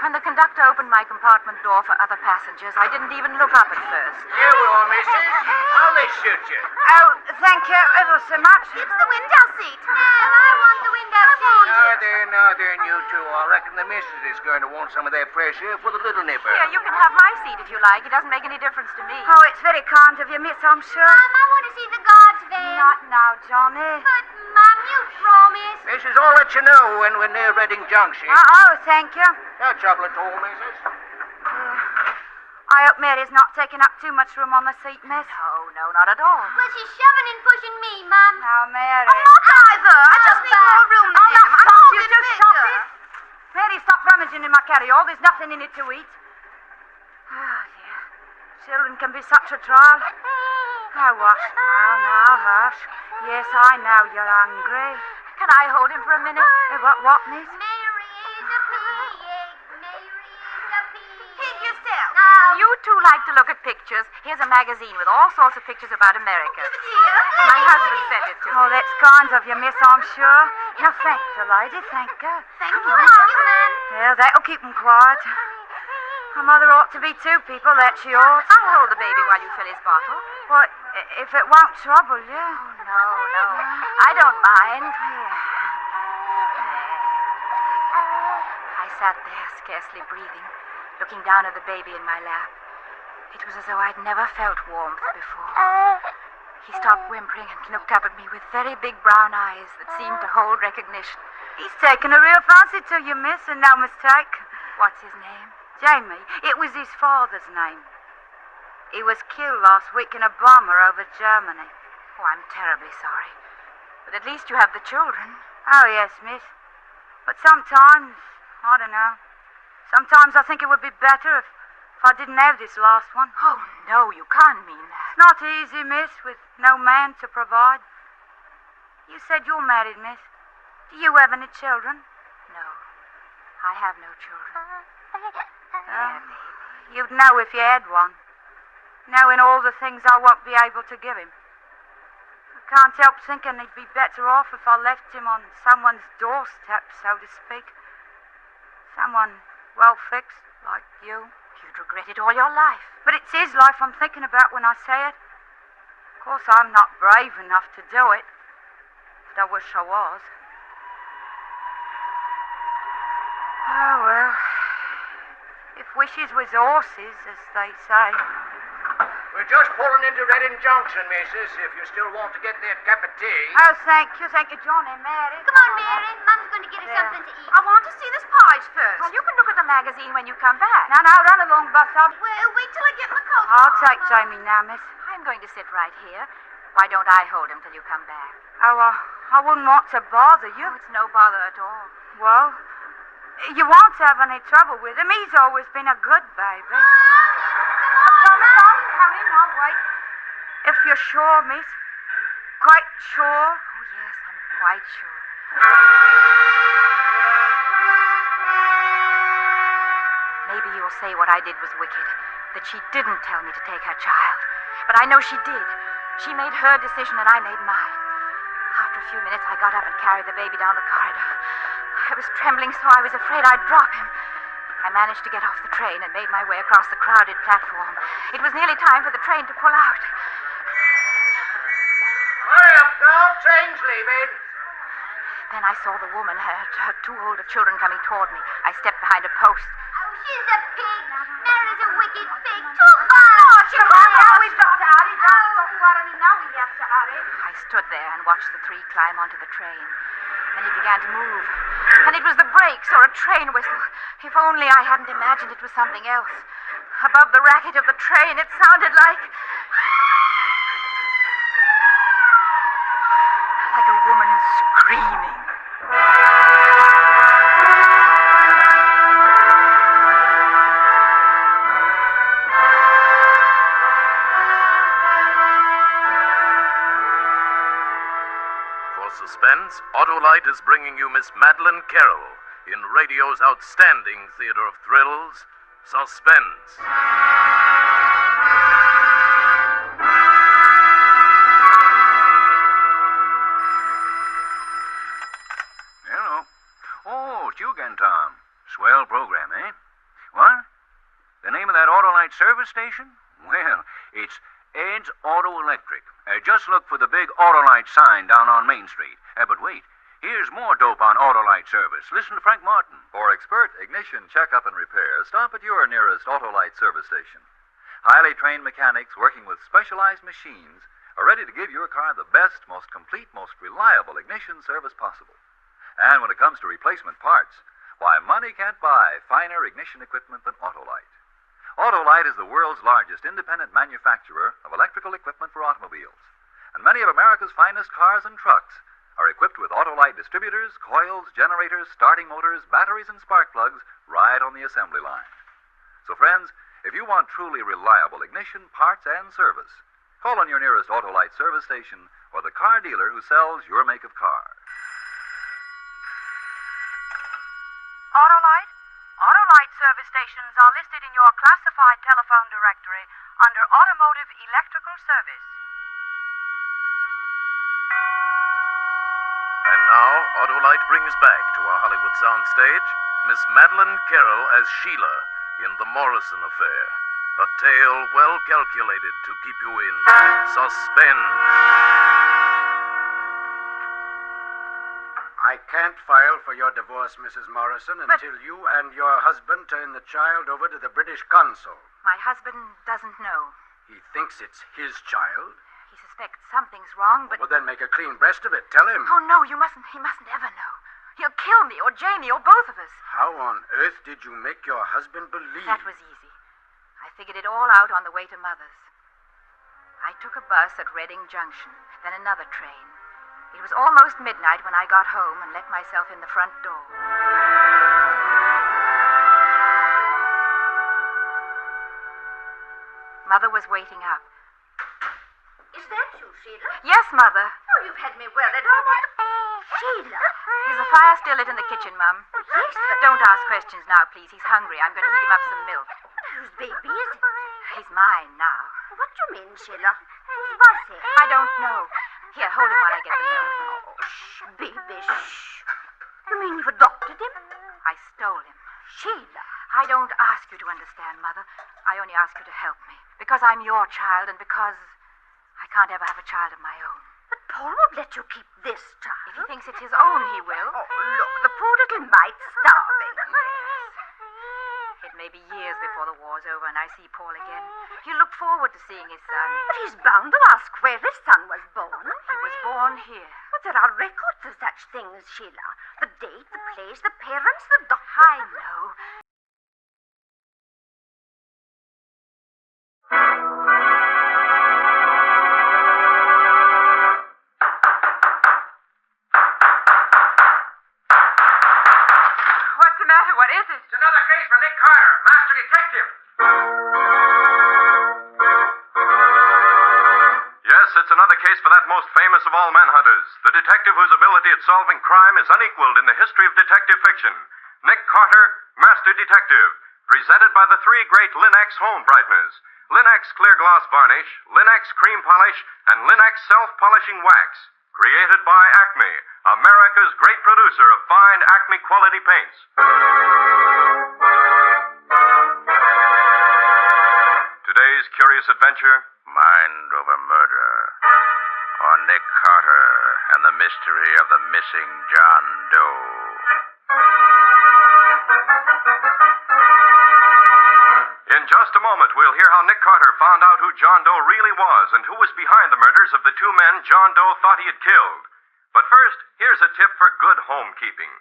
When the conductor opened my compartment door for other passengers, I didn't even look up at first. Here we are, missus. I'll let shoot you. Oh, thank you ever so much. It's the window seat. No, I want the window seat. Now then, you two. I reckon the missus is going to want some of that fresh air for the little nipper. Here, you can have my seat if you like. It doesn't make any difference to me. Oh, it's very kind of you, miss, I'm sure. Mum, I want to see the guards van. Not now, Johnny. But, Mum, you promised. Missus, I'll let you know when we're near Reading Junction. Oh, thank you. No trouble at all, missus. I hope Mary's not taking up too much room on the seat, miss. No, not at all. Well, she's shoving and pushing me, Mum. Now, Mary. I'm not either. I just need more room Oh, here. now, stop, you just stop it. Mary, stop rummaging in my carry-all. There's nothing in it to eat. Oh, dear. Children can be such a trial. Now, hush now, hush. Yes, I know you're hungry. Can I hold him for a minute? What, miss? Pig yourself. You two like to look at pictures. Here's a magazine with all sorts of pictures about America. My husband sent it to me. Oh, that's kind of you, miss, I'm sure. Now, thank the lady, thank her. Thank you, Mum. Yeah, that'll keep them quiet. A mother ought to be two people, that she ought. I'll hold the baby while you fill his bottle. What, if it won't trouble you? Oh, no. I don't mind. I sat there, scarcely breathing, looking down at the baby in my lap. It was as though I'd never felt warmth before. He stopped whimpering and looked up at me with very big brown eyes that seemed to hold recognition. He's taken a real fancy to you, miss, and no mistake. What's his name? Jamie. It was his father's name. He was killed last week in a bomber over Germany. Oh, I'm terribly sorry. But at least you have the children. Oh, yes, miss. But sometimes, I don't know. Sometimes I think it would be better if I didn't have this last one. Oh, no, you can't mean that. It's not easy, miss, with no man to provide. You said you're married, miss. Do you have any children? No, I have no children. You'd know if you had one. Knowing all the things I won't be able to give him. I can't help thinking he'd be better off if I left him on someone's doorstep, so to speak. Someone well-fixed, like you. You'd regret it all your life. But it's his life I'm thinking about when I say it. Of course, I'm not brave enough to do it. But I wish I was. Oh, well. If wishes was horses, as they say. We're just pulling into Redding Junction, missus, if you still want to get that cup of tea. Oh, thank you, Johnny. Mary. Come on, Mary. Mum's going to get us something to eat. I want to see this page first. Well, you can look at the magazine when you come back. Now, run along, Bus. Well, wait till I get my coat. I'll take Jamie now, miss. I'm going to sit right here. Why don't I hold him till you come back? Oh, I wouldn't want to bother you. Oh, it's no bother at all. Well, you won't have any trouble with him. He's always been a good baby. I'm coming. I'll wait. If you're sure, miss. Quite sure? Oh, yes, I'm quite sure. Maybe you'll say what I did was wicked, that she didn't tell me to take her child. But I know she did. She made her decision and I made mine. After a few minutes, I got up and carried the baby down the corridor. I was trembling so I was afraid I'd drop him. I managed to get off the train and made my way across the crowded platform. It was nearly time for the train to pull out. Hurry up now, train's leaving. Then I saw the woman, her two older children coming toward me. I stepped behind a post. Oh, she's a pig. Mary's a wicked pig. Too far. We've got to hurry. Now we have to hurry. I stood there and watched the three climb onto the train. Then he began to move. And it was the brakes or a train whistle. If only I hadn't imagined it was something else. Above the racket of the train, it sounded like a woman screaming. Suspense, Autolite is bringing you Miss Madeline Carroll in radio's outstanding theater of thrills, Suspense. Hello. Oh, it's you again, Tom. Swell program, eh? What? The name of that Autolite service station? Well, it's Ed's Auto Electric. Just look for the big Autolite sign down on Main Street. But wait, here's more dope on Autolite service. Listen to Frank Martin. For expert ignition checkup and repair, stop at your nearest Autolite service station. Highly trained mechanics working with specialized machines are ready to give your car the best, most complete, most reliable ignition service possible. And when it comes to replacement parts, why, money can't buy finer ignition equipment than Autolite. Autolite is the world's largest independent manufacturer of electrical equipment for automobiles. And many of America's finest cars and trucks are equipped with Autolite distributors, coils, generators, starting motors, batteries, and spark plugs right on the assembly line. So, friends, if you want truly reliable ignition, parts, and service, call on your nearest Autolite service station or the car dealer who sells your make of car. Autolite? Autolite service stations are listed in your classified telephone directory under Automotive Electrical Service. And now, Autolite brings back to our Hollywood soundstage Miss Madeline Carroll as Sheila in The Morrison Affair, a tale well calculated to keep you in suspense. I can't file for your divorce, Mrs. Morrison, until you and your husband turn the child over to the British consul. My husband doesn't know. He thinks it's his child. He suspects something's wrong, but... Well, then make a clean breast of it. Tell him. Oh, no, he mustn't ever know. He'll kill me, or Jamie, or both of us. How on earth did you make your husband believe? That was easy. I figured it all out on the way to Mother's. I took a bus at Redding Junction, then another train. It was almost midnight when I got home and let myself in the front door. Mother was waiting up. Is that you, Sheila? Yes, Mother. Oh, you've had me well at all. Sheila. Is the fire still lit in the kitchen, Mum? Oh, yes, but... Don't ask questions now, please. He's hungry. I'm going to heat him up some milk. Whose baby is it? He's mine now. What do you mean, Sheila? Whose was it? I don't know. Here, hold him while I get the milk. Oh, shh, baby, shh. You mean you've adopted him? I stole him. Sheila. I don't ask you to understand, Mother. I only ask you to help me. Because I'm your child and because I can't ever have a child of my own. But Paul won't let you keep this child. If he thinks it's his own, he will. Oh, look, the poor little mite's starving. Yes. It maybe years before the war's over and I see Paul again, he'll look forward to seeing his son. But he's bound to ask where his son was born. He was born here. But there are records of such things, Sheila. The date, the place, the parents, the doctor. I know. What's the matter? What is it? It's another case for Nick Carter, master detective. Yes, it's another case for that most famous of all manhunters, the detective whose ability at solving crime is unequaled in the history of detective fiction. Nick Carter, Master Detective, presented by the three great Linex home brighteners: Linex clear gloss varnish, Linex cream polish, and Linex self-polishing wax. Created by Acme, America's great producer of fine Acme quality paints. Today's curious adventure: Mind over murder. Or Nick Carter and the mystery of the missing John Doe. In just a moment, we'll hear how Nick Carter found out who John Doe really was and who was behind the murders of the two men John Doe thought he had killed. But first, here's a tip for good homekeeping.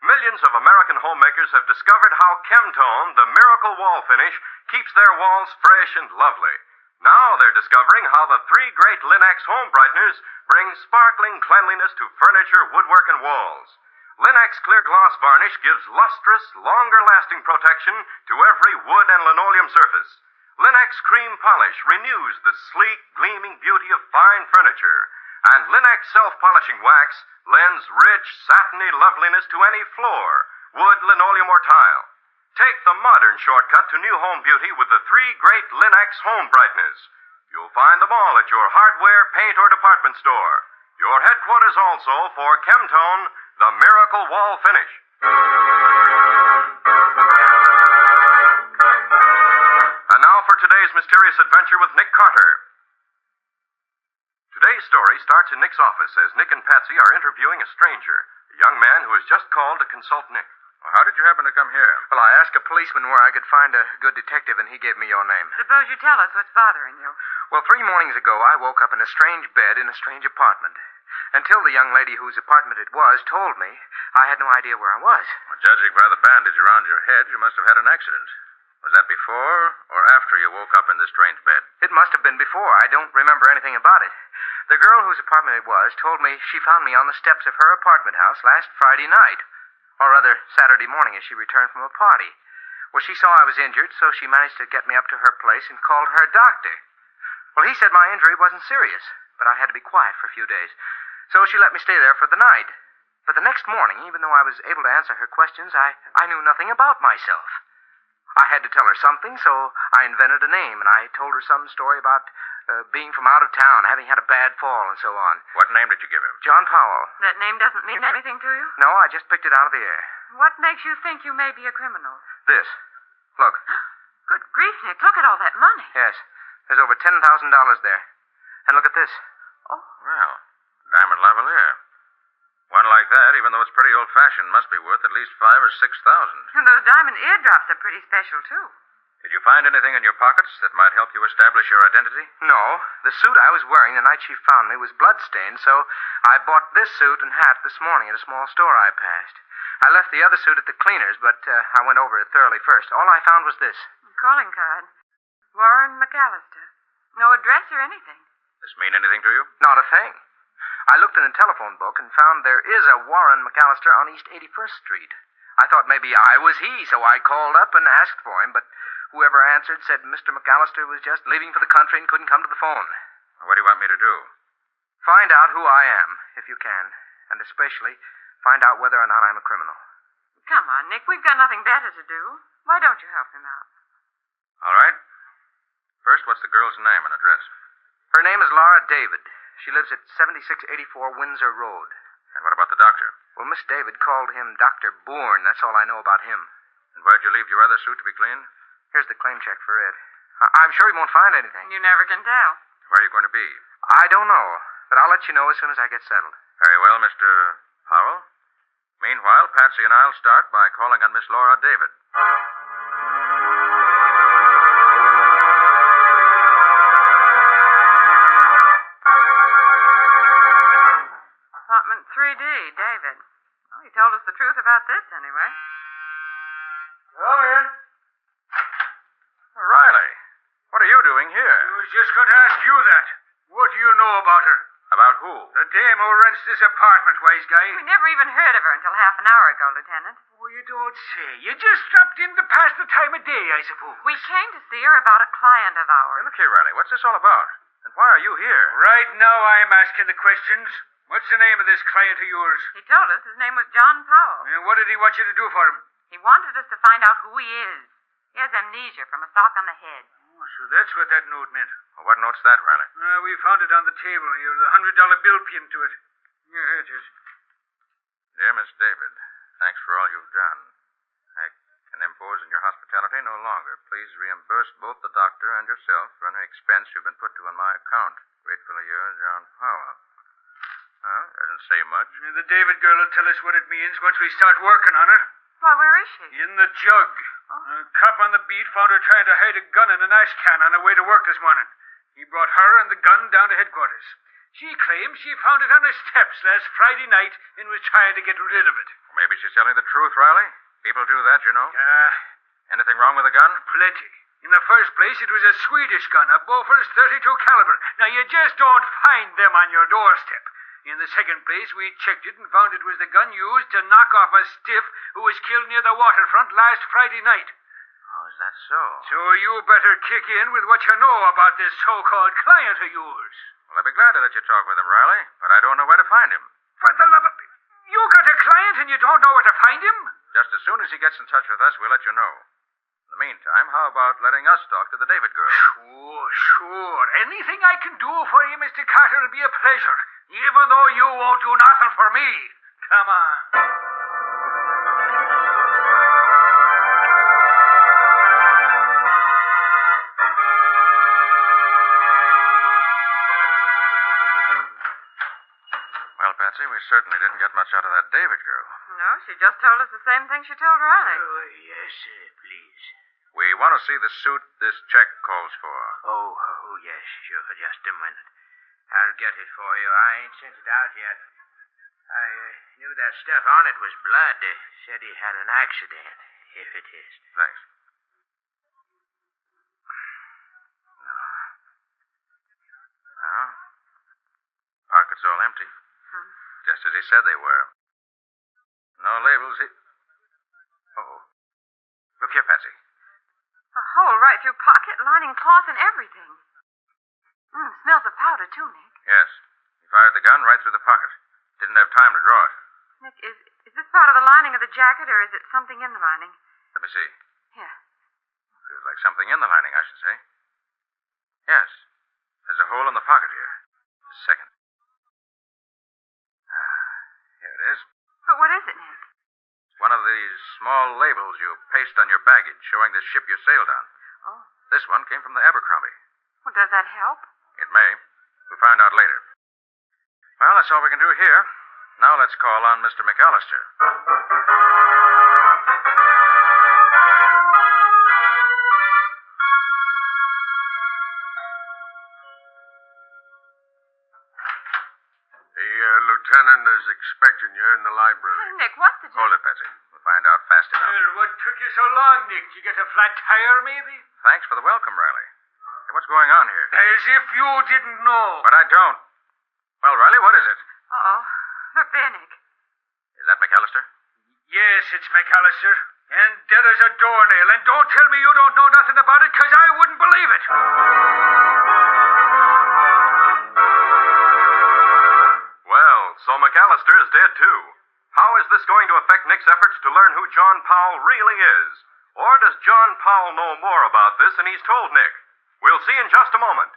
Millions of American homemakers have discovered how Chemtone, the miracle wall finish, keeps their walls fresh and lovely. Now they're discovering how the three great Linex home brighteners bring sparkling cleanliness to furniture, woodwork, and walls. Linex clear gloss varnish gives lustrous, longer-lasting protection to every wood and linoleum surface. Linex cream polish renews the sleek, gleaming beauty of fine furniture. And Linex self-polishing wax lends rich, satiny loveliness to any floor, wood, linoleum, or tile. Take the modern shortcut to new home beauty with the three great Linex home brighteners. You'll find them all at your hardware, paint, or department store. Your headquarters also for Chemtone, the miracle wall finish. And now for today's mysterious adventure with Nick Carter. Today's story starts in Nick's office as Nick and Patsy are interviewing a stranger, a young man who has just called to consult Nick. Well, how did you happen to come here? Well, I asked a policeman where I could find a good detective, and he gave me your name. Suppose you tell us what's bothering you. Well, 3 mornings ago, I woke up in a strange bed in a strange apartment. Until the young lady whose apartment it was told me, I had no idea where I was. Well, judging by the bandage around your head, you must have had an accident. Was that before or after you woke up in this strange bed? It must have been before. I don't remember anything about it. The girl whose apartment it was told me she found me on the steps of her apartment house last Friday night. Or rather, Saturday morning as she returned from a party. Well, she saw I was injured, so she managed to get me up to her place and called her doctor. Well, he said my injury wasn't serious, but I had to be quiet for a few days. So she let me stay there for the night. But the next morning, even though I was able to answer her questions, I knew nothing about myself. I had to tell her something, so I invented a name, and I told her some story about being from out of town, having had a bad fall, and so on. What name did you give him? John Powell. That name doesn't mean anything to you? No, I just picked it out of the air. What makes you think you may be a criminal? This. Look. Good grief, Nick. Look at all that money. Yes. There's over $10,000 there. And look at this. Oh. Well, diamond lavalier. One like that, even though it's pretty old-fashioned, must be worth at least $5,000 or $6,000. And those diamond eardrops are pretty special, too. Did you find anything in your pockets that might help you establish your identity? No. The suit I was wearing the night she found me was bloodstained, so I bought this suit and hat this morning at a small store I passed. I left the other suit at the cleaner's, but I went over it thoroughly first. All I found was this. Calling card. Warren McAllister. No address or anything. This mean anything to you? Not a thing. I looked in the telephone book and found there is a Warren McAllister on East 81st Street. I thought maybe I was he, so I called up and asked for him, but whoever answered said Mr. McAllister was just leaving for the country and couldn't come to the phone. What do you want me to do? Find out who I am, if you can, and especially find out whether or not I'm a criminal. Come on, Nick. We've got nothing better to do. Why don't you help him out? All right. First, what's the girl's name and address? Her name is Laura David. She lives at 7684 Windsor Road. And what about the doctor? Well, Miss David called him Dr. Bourne. That's all I know about him. And where'd you leave your other suit to be cleaned? Here's the claim check for it. I'm sure he won't find anything. You never can tell. Where are you going to be? I don't know, but I'll let you know as soon as I get settled. Very well, Mr. Powell. Meanwhile, Patsy and I'll start by calling on Miss Laura David. 3D, David. Well, he told us the truth about this, anyway. Come in. Riley, what are you doing here? I was just going to ask you that. What do you know about her? About who? The dame who rents this apartment, wise guy. We never even heard of her until half an hour ago, Lieutenant. Oh, you don't say. You just dropped in to pass the time of day, I suppose. We came to see her about a client of ours. Hey, look here, Riley. What's this all about? And why are you here? Right now I'm asking the questions. What's the name of this client of yours? He told us his name was John Powell. And what did he want you to do for him? He wanted us to find out who he is. He has amnesia from a sock on the head. Oh, so that's what that note meant. Well, what note's that, Riley? We found it on the table here with a $100 bill pinned to it. Here it is. Dear Miss David, thanks for all you've done. I can impose on your hospitality no longer. Please reimburse both the doctor and yourself for any expense you've been put to on my account. Gratefully yours, John Powell. Well, doesn't say much. The David girl will tell us what it means once we start working on it. Why, where is she? In the jug. A cop on the beat found her trying to hide a gun in an ash can on her way to work this morning. He brought her and the gun down to headquarters. She claims she found it on her steps last Friday night and was trying to get rid of it. Maybe she's telling the truth, Riley. People do that, you know. Anything wrong with the gun? Plenty. In the first place, it was a Swedish gun, a Bofors .32 caliber. Now, you just don't find them on your doorstep. In the second place, we checked it and found it was the gun used to knock off a stiff who was killed near the waterfront last Friday night. Oh, is that so? So you better kick in with what you know about this so-called client of yours. Well, I'd be glad to let you talk with him, Riley, but I don't know where to find him. For the love of... You got a client and you don't know where to find him? Just as soon as he gets in touch with us, we'll let you know. In the meantime, how about letting us talk to the David girl? Sure. Anything I can do for you, Mr. Carter, will be a pleasure. Even though you won't do nothing for me. Come on. Well, Patsy, we certainly didn't get much out of that David girl. No, she just told us the same thing she told Riley. Oh, yes, please. We want to see the suit this check calls for. Oh, yes, sure. Just a minute. I'll get it for you. I ain't sent it out yet. I knew that stuff on it was blood. Said he had an accident, if it is. Thanks. No. Pockets all empty. Just as he said they were. No labels. Uh-oh. Look here, Patsy. A hole right through pocket, lining cloth and everything. Smells of powder, too, Nick. Yes. He fired the gun right through the pocket. Didn't have time to draw it. Nick, is this part of the lining of the jacket, or is it something in the lining? Let me see. Here. Feels like something in the lining, I should say. Yes. There's a hole in the pocket here. Just a second. Here it is. But what is it, Nick? It's one of these small labels you paste on your baggage showing the ship you sailed on. Oh. This one came from the Abercrombie. Well, does that help? It may. We'll find out later. Well, that's all we can do here. Now let's call on Mr. McAllister. The lieutenant is expecting you in the library. Hey, Nick, what's the... Hold it, Patsy. We'll find out fast enough. Well, what took you so long, Nick? Did you get a flat tire, maybe? Thanks for the welcome, Riley. Hey, what's going on here? As if you didn't know. But I don't. Well, Riley, what is it? Uh-oh. Look there, Nick. Is that McAllister? Yes, it's McAllister. And dead as a doornail. And don't tell me you don't know nothing about it, 'cause I wouldn't believe it. Well, so McAllister is dead, too. How is this going to affect Nick's efforts to learn who John Powell really is? Or does John Powell know more about this than he's told Nick? We'll see in just a moment.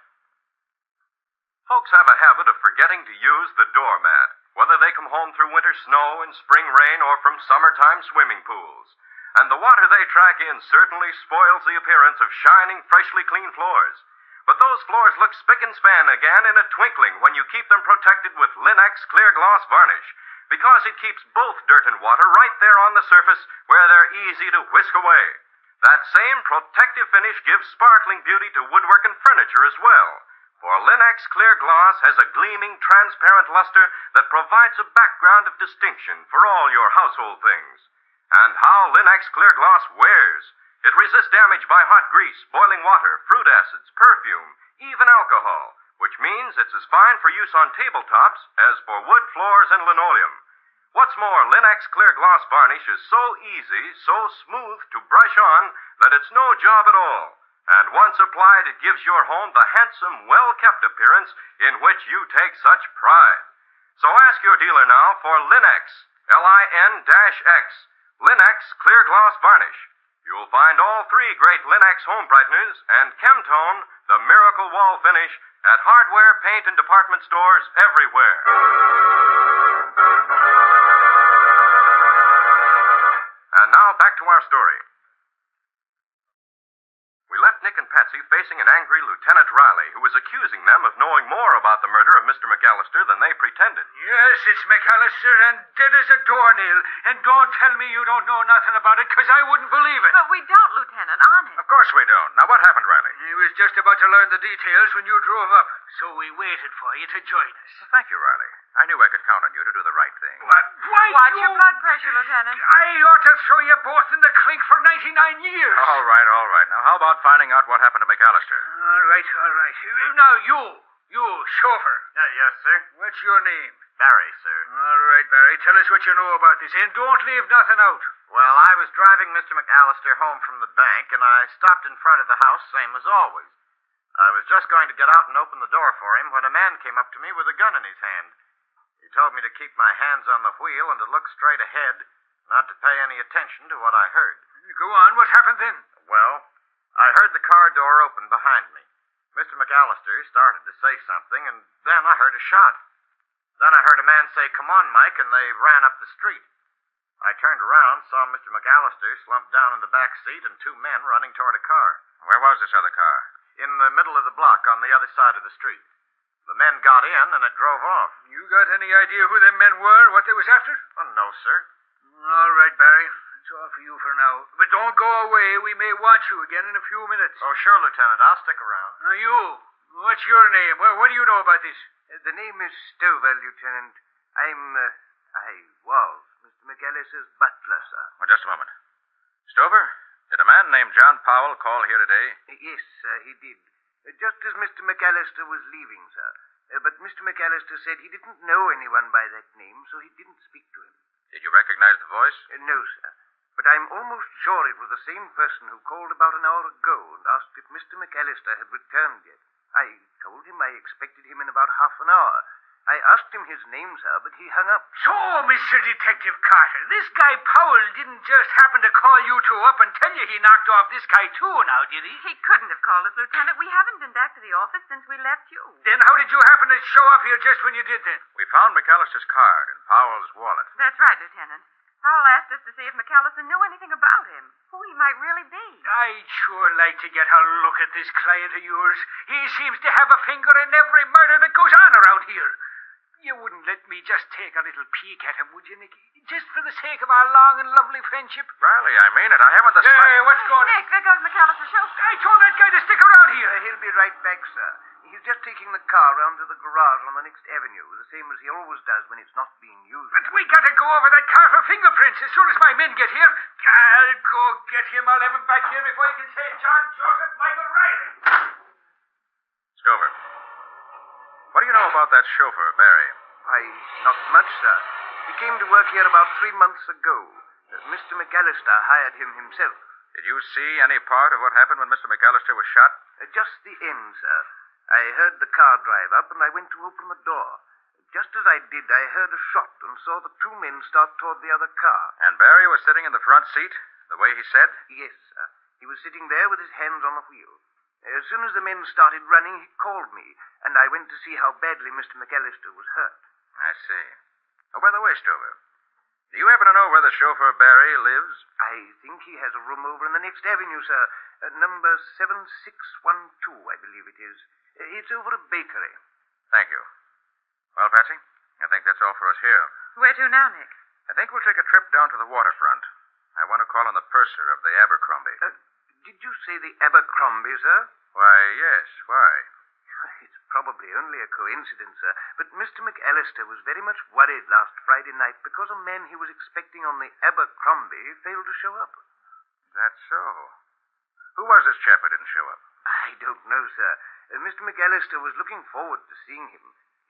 Folks have a habit of forgetting to use the doormat, whether they come home through winter snow and spring rain or from summertime swimming pools. And the water they track in certainly spoils the appearance of shining, freshly clean floors. But those floors look spick and span again in a twinkling when you keep them protected with Linex clear gloss varnish, because it keeps both dirt and water right there on the surface where they're easy to whisk away. That same protective finish gives sparkling beauty to woodwork and furniture as well. For Linux clear glass has a gleaming, transparent luster that provides a background of distinction for all your household things. And how Linux clear glass wears. It resists damage by hot grease, boiling water, fruit acids, perfume, even alcohol, which means it's as fine for use on tabletops as for wood floors and linoleum. What's more, Linux clear glass varnish is so easy, so smooth to brush on that it's no job at all. And once applied, it gives your home the handsome, well-kept appearance in which you take such pride. So ask your dealer now for Linux, Lin-X, Linux Clear Gloss Varnish. You'll find all three great Linux home brighteners and Chemtone, the miracle wall finish, at hardware, paint, and department stores everywhere. And now back to our story. We left Nick and Patsy facing an angry Lieutenant Riley, who was accusing them of knowing more about the murder of Mr. McAllister than they pretended. Yes, it's McAllister, and dead as a doornail. And don't tell me you don't know nothing about it, because I wouldn't believe it. But we don't, Lieutenant, honest. Of course we don't. Now, what happened, Riley? He was just about to learn the details when you drove up, so we waited for you to join us. Well, thank you, Riley. I knew I could count on you to do the right thing. What? Why, Watch your blood pressure, Lieutenant. I ought to throw you both in the clink for 99 years. All right. Now, how about finding out what happened to McAllister? All right. Now, you, chauffeur. Yes, sir. What's your name? Barry, sir. All right, Barry. Tell us what you know about this, and don't leave nothing out. Well, I was driving Mr. McAllister home from the bank, and I stopped in front of the house, same as always. I was just going to get out and open the door for him when a man came up to me with a gun in his hand. He told me to keep my hands on the wheel and to look straight ahead, not to pay any attention to what I heard. Go on. What happened then? Well, I heard the car door open behind me. Mr. McAllister started to say something, and then I heard a shot. Then I heard a man say, "Come on, Mike," and they ran up the street. I turned around, saw Mr. McAllister slumped down in the back seat and two men running toward a car. Where was this other car? In the middle of the block on the other side of the street. The men got in, and it drove off. You got any idea who them men were, what they was after? Oh, no, sir. All right, Barry. That's all for you for now. But don't go away. We may want you again in a few minutes. Oh, sure, Lieutenant. I'll stick around. Now, you. What's your name? What do you know about this? The name is Stover, Lieutenant. I was Mr. McAllister's butler, sir. Well, just a moment. Stover, did a man named John Powell call here today? Yes, sir, he did. Just as Mr. McAllister was leaving, sir. But Mr. McAllister said he didn't know anyone by that name, so he didn't speak to him. Did you recognize the voice? No, sir. But I'm almost sure it was the same person who called about an hour ago and asked if Mr. McAllister had returned yet. I told him I expected him in about half an hour. I asked him his name, sir, but he hung up. So, Mr. Detective Carter, this guy Powell didn't just happen to call you two up and tell you he knocked off this guy too, now, did he? He couldn't have called us, Lieutenant. We haven't been back to the office since we left you. Then how did you happen to show up here just when you did then? We found McAllister's card in Powell's wallet. That's right, Lieutenant. Powell asked us to see if McAllister knew anything about him, who he might really be. I'd sure like to get a look at this client of yours. He seems to have a finger in every murder that goes on around here. You wouldn't let me just take a little peek at him, would you, Nicky? Just for the sake of our long and lovely friendship? Riley, I mean it. I haven't the Hey, what's going on? Nick, there goes McAllister's chauffeur. I told that guy to stick around here. He'll be right back, sir. He's just taking the car round to the garage on the next avenue, the same as he always does when it's not being used. But we got to go over that car for fingerprints as soon as my men get here. I'll go get him. I'll have him back here before you can say John Joseph Michael Riley. Stover, what do you know about that chauffeur, Barry? Why, not much, sir. He came to work here about 3 months ago. Mr. McAllister hired him himself. Did you see any part of what happened when Mr. McAllister was shot? Just the end, sir. I heard the car drive up, and I went to open the door. Just as I did, I heard a shot and saw the two men start toward the other car. And Barry was sitting in the front seat, the way he said? Yes, sir. He was sitting there with his hands on the wheel. As soon as the men started running, he called me, and I went to see how badly Mr. McAllister was hurt. I see. Oh, by the way, Stover, do you happen to know where the chauffeur Barry lives? I think he has a room over in the next avenue, sir. Number 7612, I believe it is. It's over a bakery. Thank you. Well, Patsy, I think that's all for us here. Where to now, Nick? I think we'll take a trip down to the waterfront. I want to call on the purser of the Abercrombie. Did you say the Abercrombie, sir? Why, yes. Why? It's probably only a coincidence, sir, but Mr. McAllister was very much worried last Friday night because a man he was expecting on the Abercrombie failed to show up. That's so. Who was this chap who didn't show up? I don't know, sir. Mr. McAllister was looking forward to seeing him.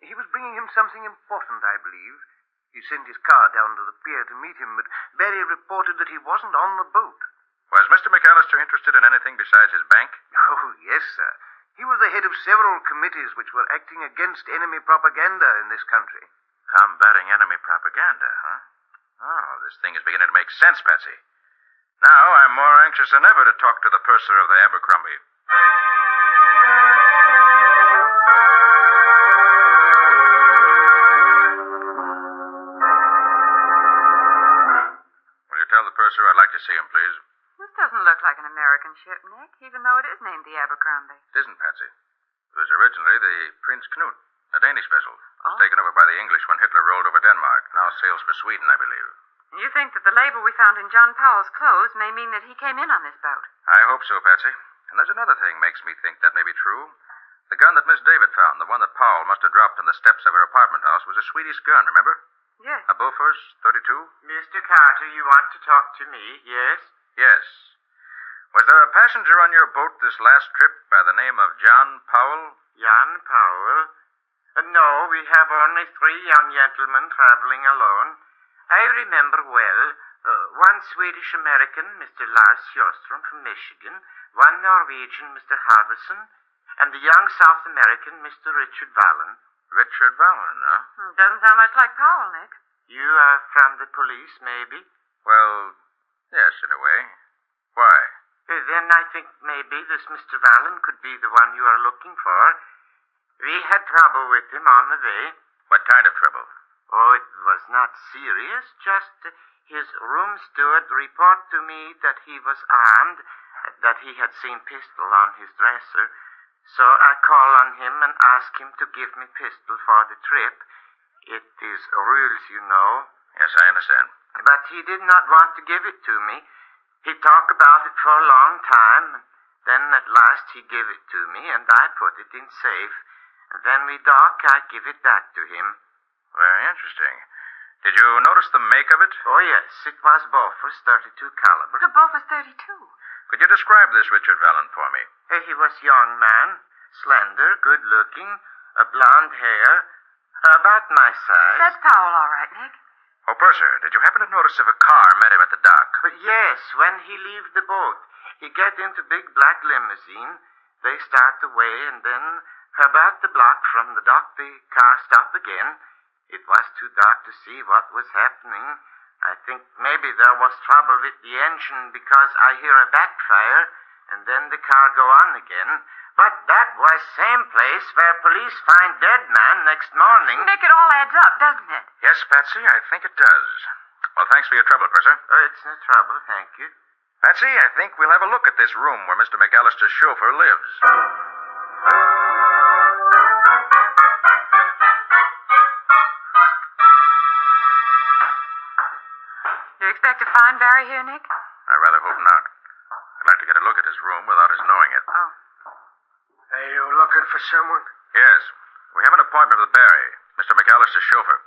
He was bringing him something important, I believe. He sent his car down to the pier to meet him, but Barry reported that he wasn't on the boat. Was Mr. McAllister interested in anything besides his bank? Oh, yes, sir. He was the head of several committees which were acting against enemy propaganda in this country. Combating enemy propaganda, huh? Oh, this thing is beginning to make sense, Patsy. Now I'm more anxious than ever to talk to the purser of the Abercrombie. Will you tell the purser I'd like to see him, please? This doesn't look like an American ship, Nick, even though it is named the Abercrombie. It isn't, Patsy. It was originally the Prince Knut, a Danish vessel. It was taken over by the English when Hitler rolled over Denmark. Now sails for Sweden, I believe. You think that the label we found in John Powell's clothes may mean that he came in on this boat? I hope so, Patsy. And there's another thing makes me think that may be true. The gun that Miss David found, the one that Powell must have dropped on the steps of her apartment house, was a Swedish gun, remember? Yes. A Bofors 32? Mr. Carter, you want to talk to me, yes? Yes. Was there a passenger on your boat this last trip by the name of John Powell? Jan Powell? No, we have only 3 young gentlemen traveling alone. I remember well. One Swedish-American, Mr. Lars Sjostrom from Michigan, one Norwegian, Mr. Halverson, and the young South American, Mr. Richard Vallon. Richard Vallon, huh? Doesn't sound much like Powell, Nick. You are from the police, maybe? Well, yes, in a way. Why? Then I think maybe this Mr. Vallon could be the one you are looking for. We had trouble with him on the way. What kind of trouble? Oh, it was not serious. Just his room steward reported to me that he was armed, that he had seen pistol on his dresser. So I called on him and asked him to give me pistol for the trip. It is rules, you know. Yes, I understand. But he did not want to give it to me. He talked about it for a long time. Then at last he gave it to me, and I put it in safe. And then we dock, I give it back to him. Very interesting. Did you notice the make of it? Oh, yes. It was Bofors 32 caliber. A Bofors 32. Could you describe this Richard Vallon for me? He was young man, slender, good-looking, blonde hair, about my size. That's Powell, all right, Nick. Oh, purser, did you happen to notice if a car met him at the dock? Yes, when he leave the boat. He get into big black limousine. They start away, and then about the block from the dock, the car stop again. It was too dark to see what was happening. I think maybe there was trouble with the engine because I hear a backfire, and then the car go on again. But that was same place where police find dead man next morning. Nick, it all adds up, doesn't it? Yes, Patsy, I think it does. Well, thanks for your trouble, purser. Oh, it's no trouble, thank you. Patsy, I think we'll have a look at this room where Mr. McAllister's chauffeur lives. You expect to find Barry here, Nick? I rather hope not. I'd like to get a look at his room without his knowing it. Oh. Are you looking for someone? Yes. We have an appointment with Barry, Mr. McAllister's chauffeur.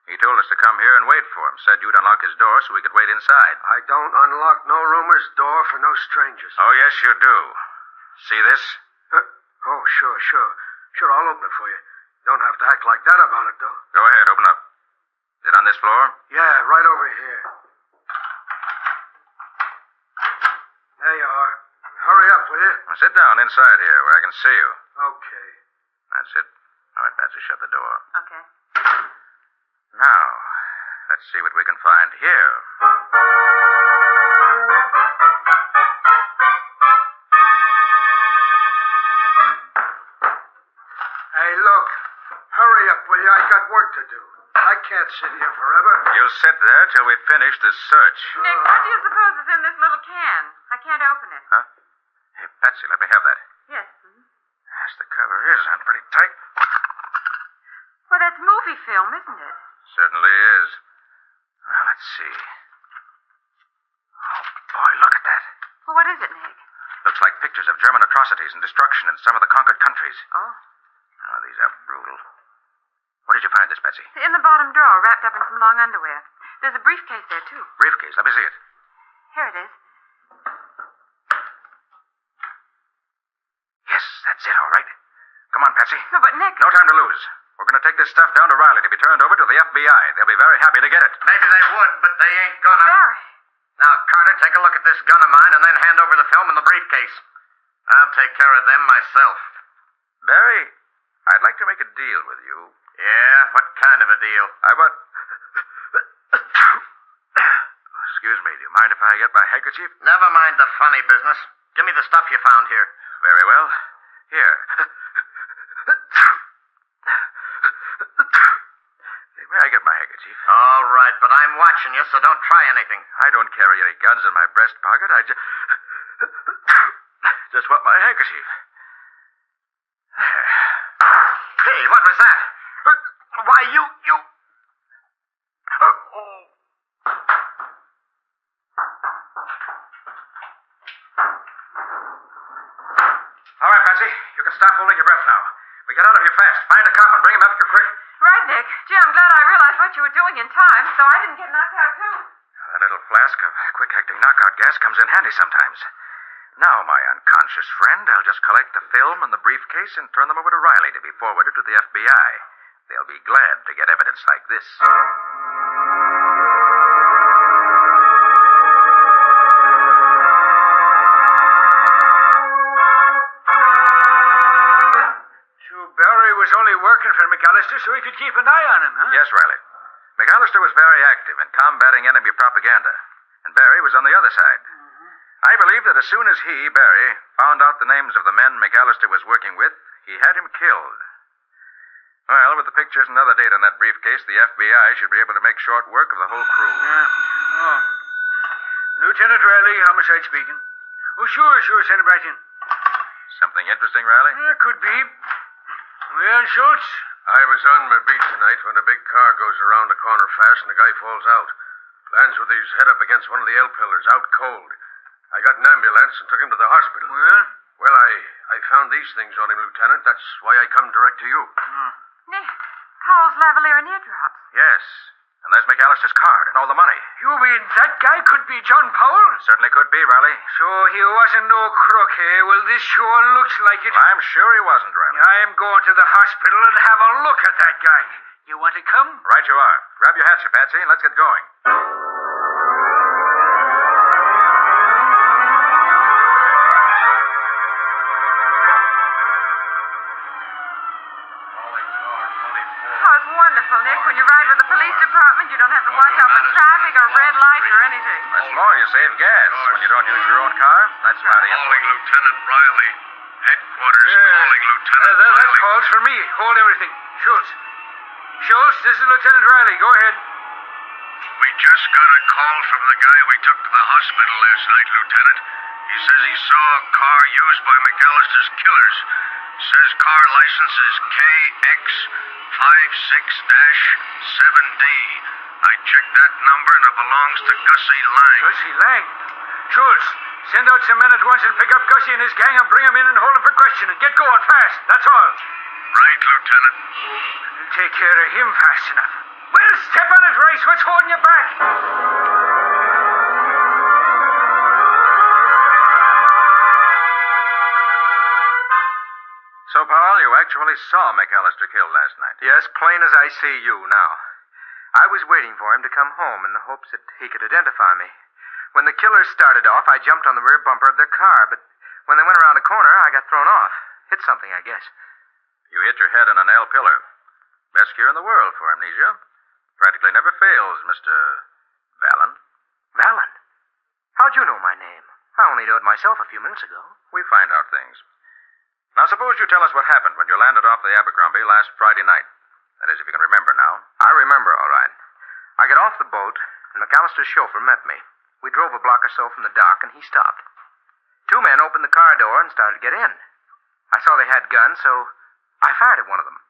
He told us to come here and wait for him. Said you'd unlock his door so we could wait inside. I don't unlock no roomers' door for no strangers. Oh, yes, you do. See this? Oh, sure. Sure, I'll open it for you. Don't have to act like that about it, though. Go ahead, open up. Is it on this floor? Yeah, right over here. There you are. Hurry up, will you? Well, sit down inside here where I can see you. Okay. That's it. All right, Patsy, shut the door. Okay. Now, let's see what we can find here. Hey, look. Hurry up, will you? I got work to do. I can't sit here forever. You'll sit there till we finish this search. Nick, what do you suppose is in this little can? I can't open it. Huh? Hey, Patsy, let me have that. Yes. Yes, the cover is on pretty tight. Well, that's movie film, isn't it? Certainly is. Well, let's see. Oh, boy, look at that. Well, what is it, Nick? Looks like pictures of German atrocities and destruction in some of the conquered countries. Oh. you find this, Betsy? In the bottom drawer, wrapped up in some long underwear. There's a briefcase there, too. Briefcase. Let me see it. Here it is. Yes, that's it, all right. Come on, Patsy. No, but Nick... No time to lose. We're going to take this stuff down to Riley to be turned over to the FBI. They'll be very happy to get it. Maybe they would, but they ain't gonna. Barry. Now, Carter, take a look at this gun of mine and then hand over the film and the briefcase. I'll take care of them myself. Barry, I'd like to make a deal with you. Yeah? What kind of a deal? I want... Excuse me, do you mind if I get my handkerchief? Never mind the funny business. Give me the stuff you found here. Very well. Here. May I get my handkerchief? All right, but I'm watching you, so don't try anything. I don't carry any guns in my breast pocket. I just want my handkerchief. There. Hey, what was that? Why, you... All right, Patsy. You can stop holding your breath now. We get out of here fast. Find a cop and bring him up here quick. Right, Nick. Gee, I'm glad I realized what you were doing in time, so I didn't get knocked out, too. That little flask of quick-acting knockout gas comes in handy sometimes. Now, my unconscious friend, I'll just collect the film and the briefcase and turn them over to Riley to be forwarded to the FBI. They'll be glad to get evidence like this. Barry was only working for McAllister so he could keep an eye on him, huh? Yes, Riley. McAllister was very active in combating enemy propaganda, and Barry was on the other side. I believe that as soon as he, Barry, found out the names of the men McAllister was working with, he had him killed. Well, with the pictures and other data in that briefcase, the FBI should be able to make short work of the whole crew. Yeah. Oh. Lieutenant Riley, homicide speaking. Oh, sure, send him right in. Something interesting, Riley? Could be. Well, Schultz? I was on my beat tonight when a big car goes around the corner fast and the guy falls out. Lands with his head up against one of the L pillars, out cold. I got an ambulance and took him to the hospital. Well? Well, I found these things on him, Lieutenant. That's why I come direct to you. Nick, Powell's lavalier and eardrops. Yes. And there's McAllister's card and all the money. You mean that guy could be John Powell? Certainly could be, Riley. So he wasn't no crook, eh? Well, this sure looks like it. I'm sure he wasn't, Riley. I'm going to the hospital and have a look at that guy. You want to come? Right you are. Grab your hatchet, Patsy, and let's get going. Wonderful, Nick. When you ride with the police department, you don't have to watch out for traffic or red lights or anything. That's more. You save gas when you don't use your own car. That's mighty important. Calling Lieutenant Riley. Headquarters calling Lieutenant Riley. That calls for me. Hold everything. Schultz, this is Lieutenant Riley. Go ahead. We just got a call from the guy we took to the hospital last night, Lieutenant. He says he saw a car used by McAllister's killers. Says car license is KX56-7D. I checked that number and it belongs to Gussie Lang. Gussie Lang? Schultz, send out some men at once and pick up Gussie and his gang and bring him in and hold him for questioning. Get going fast, that's all. Right, Lieutenant. We'll take care of him fast enough. Well, step on it, Rice. What's holding you back? So, Powell, you actually saw McAllister killed last night? Yes, plain as I see you now. I was waiting for him to come home in the hopes that he could identify me. When the killers started off, I jumped on the rear bumper of their car, but when they went around a corner, I got thrown off. Hit something, I guess. You hit your head on an L pillar. Best cure in the world for amnesia. Practically never fails, Mr. Vallon. Vallon? How'd you know my name? I only knew it myself a few minutes ago. We find out things. Now, suppose you tell us what happened when you landed off the Abercrombie last Friday night. That is, if you can remember now. I remember, all right. I got off the boat, and McAllister's chauffeur met me. We drove a block or so from the dock, and he stopped. Two men opened the car door and started to get in. I saw they had guns, so I fired at one of them.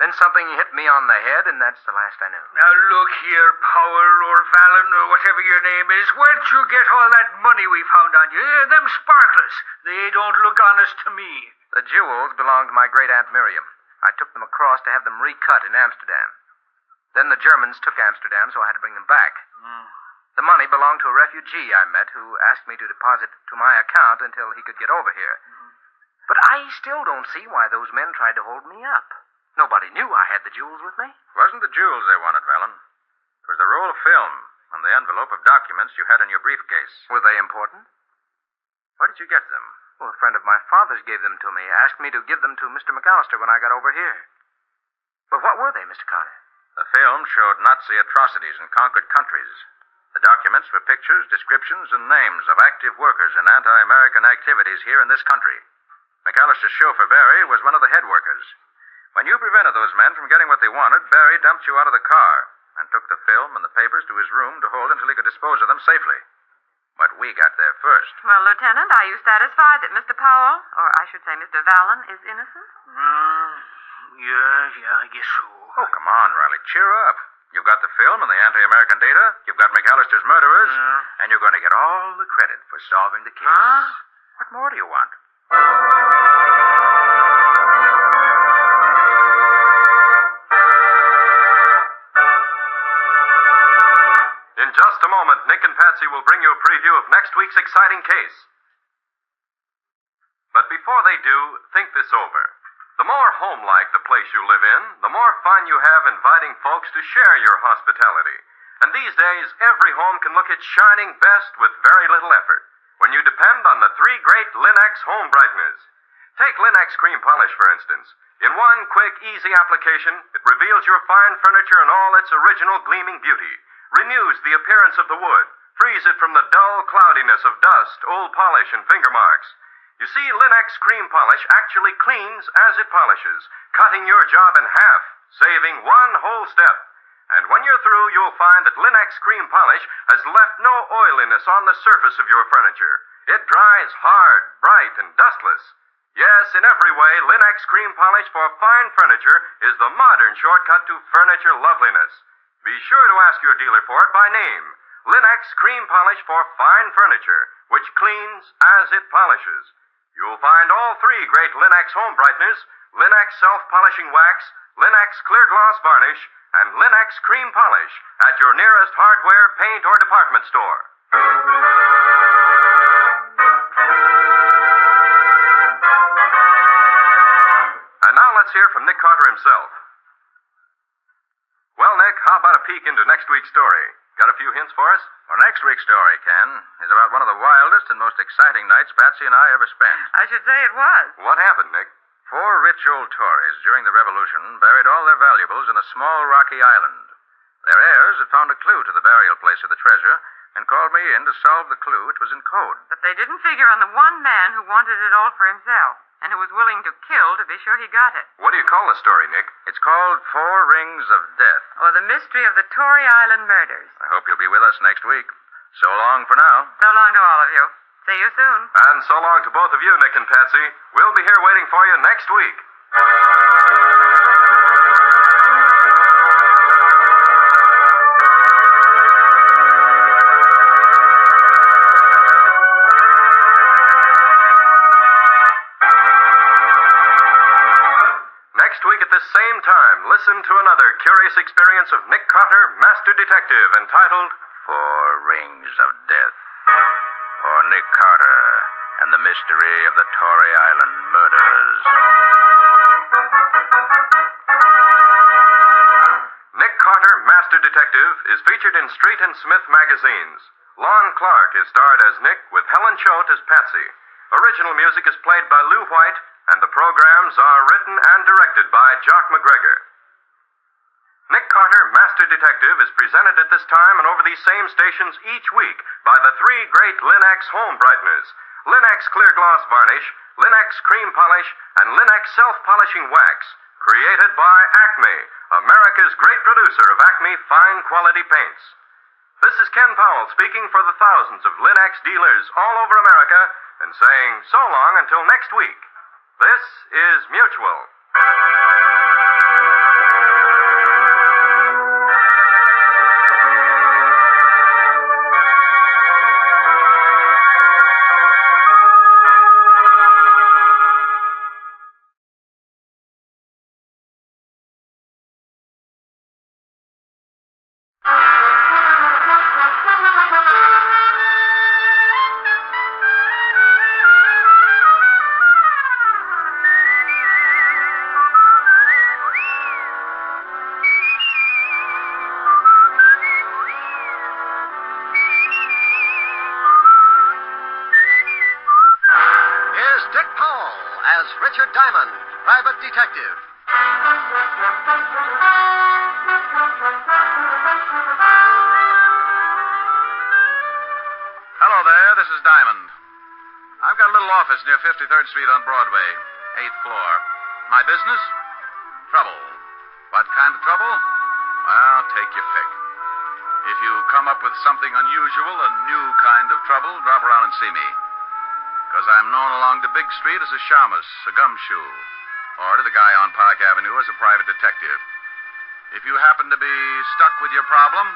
Then something hit me on the head, and that's the last I knew. Now, look here, Powell or Vallon or whatever your name is. Where'd you get all that money we found on you? Them sparklers. They don't look honest to me. The jewels belonged to my great-aunt Miriam. I took them across to have them recut in Amsterdam. Then the Germans took Amsterdam, so I had to bring them back. The money belonged to a refugee I met who asked me to deposit to my account until he could get over here. But I still don't see why those men tried to hold me up. Nobody knew I had the jewels with me. It wasn't the jewels they wanted, Valen. It was the roll of film and the envelope of documents you had in your briefcase. Were they important? Where did you get them? Well, a friend of my father's gave them to me, asked me to give them to Mr. McAllister when I got over here. But what were they, Mr. Carter? The film showed Nazi atrocities in conquered countries. The documents were pictures, descriptions, and names of active workers in anti-American activities here in this country. McAllister's chauffeur, Barry, was one of the head workers. When you prevented those men from getting what they wanted, Barry dumped you out of the car and took the film and the papers to his room to hold until he could dispose of them safely. But we got there first. Well, Lieutenant, are you satisfied that Mr. Powell, or I should say Mr. Valen, is innocent? Yeah, I guess so. Oh, come on, Riley. Cheer up. You've got the film and the anti-American data. You've got McAllister's murderers. And you're going to get all the credit for solving the case. What more do you want? In just a moment, Nick and Patsy will bring you a preview of next week's exciting case. But before they do, think this over. The more home-like the place you live in, the more fun you have inviting folks to share your hospitality. And these days, every home can look its shining best with very little effort when you depend on the three great Linex home brighteners. Take Linex cream polish, for instance. In one quick, easy application, it reveals your fine furniture in all its original gleaming beauty, renews the appearance of the wood, frees it from the dull cloudiness of dust, old polish, and finger marks. You see, Linex cream polish actually cleans as it polishes, cutting your job in half, saving one whole step. And when you're through, you'll find that Linex cream polish has left no oiliness on the surface of your furniture. It dries hard, bright, and dustless. Yes, in every way, Linex cream polish for fine furniture is the modern shortcut to furniture loveliness. Be sure to ask your dealer for it by name. Linex cream polish for fine furniture, which cleans as it polishes. You'll find all three great Linex home brighteners, Linex self-polishing wax, Linex clear gloss varnish, and Linex cream polish at your nearest hardware, paint, or department store. And now let's hear from Nick Carter himself. Well, Nick, how about a peek into next week's story? Got a few hints for us? Well, next week's story, Ken, is about one of the wildest and most exciting nights Patsy and I ever spent. I should say it was. What happened, Nick? 4 rich old Tories during the Revolution buried all their valuables in a small rocky island. Their heirs had found a clue to the burial place of the treasure and called me in to solve the clue. It was in code. But they didn't figure on the one man who wanted it all for himself and who was willing to kill to be sure he got it. What do you call the story, Nick? It's called 4 Rings of Death. Or the mystery of the Tory Island murders. I hope you'll be with us next week. So long for now. So long to all of you. See you soon. And so long to both of you, Nick and Patsy. We'll be here waiting for you next week. Next week at this same time, listen to another curious experience of Nick Carter, Master Detective, entitled 4 Rings of Death. Or Nick Carter and the Mystery of the Tory Island Murders. Nick Carter, Master Detective, is featured in Street and Smith magazines. Lon Clark is starred as Nick, with Helen Choate as Patsy. Original music is played by Lou White, and the programs are written and directed by Jock McGregor. Nick Carter, Master Detective, is presented at this time and over these same stations each week by the 3 great Linex home brighteners: Linex clear gloss varnish, Linex cream polish, and Linex self-polishing wax, created by Acme, America's great producer of Acme fine quality paints. This is Ken Powell speaking for the thousands of Linex dealers all over America and saying so long until next week. This is Mutual. Richard Diamond, Private Detective. Hello there, this is Diamond. I've got a little office near 53rd Street on Broadway, 8th floor. My business? Trouble. What kind of trouble? Well, take your pick. If you come up with something unusual, a new kind of trouble, drop around and see me. Because I'm known along the big street as a shamus, a gumshoe, or to the guy on Park Avenue as a private detective. If you happen to be stuck with your problem,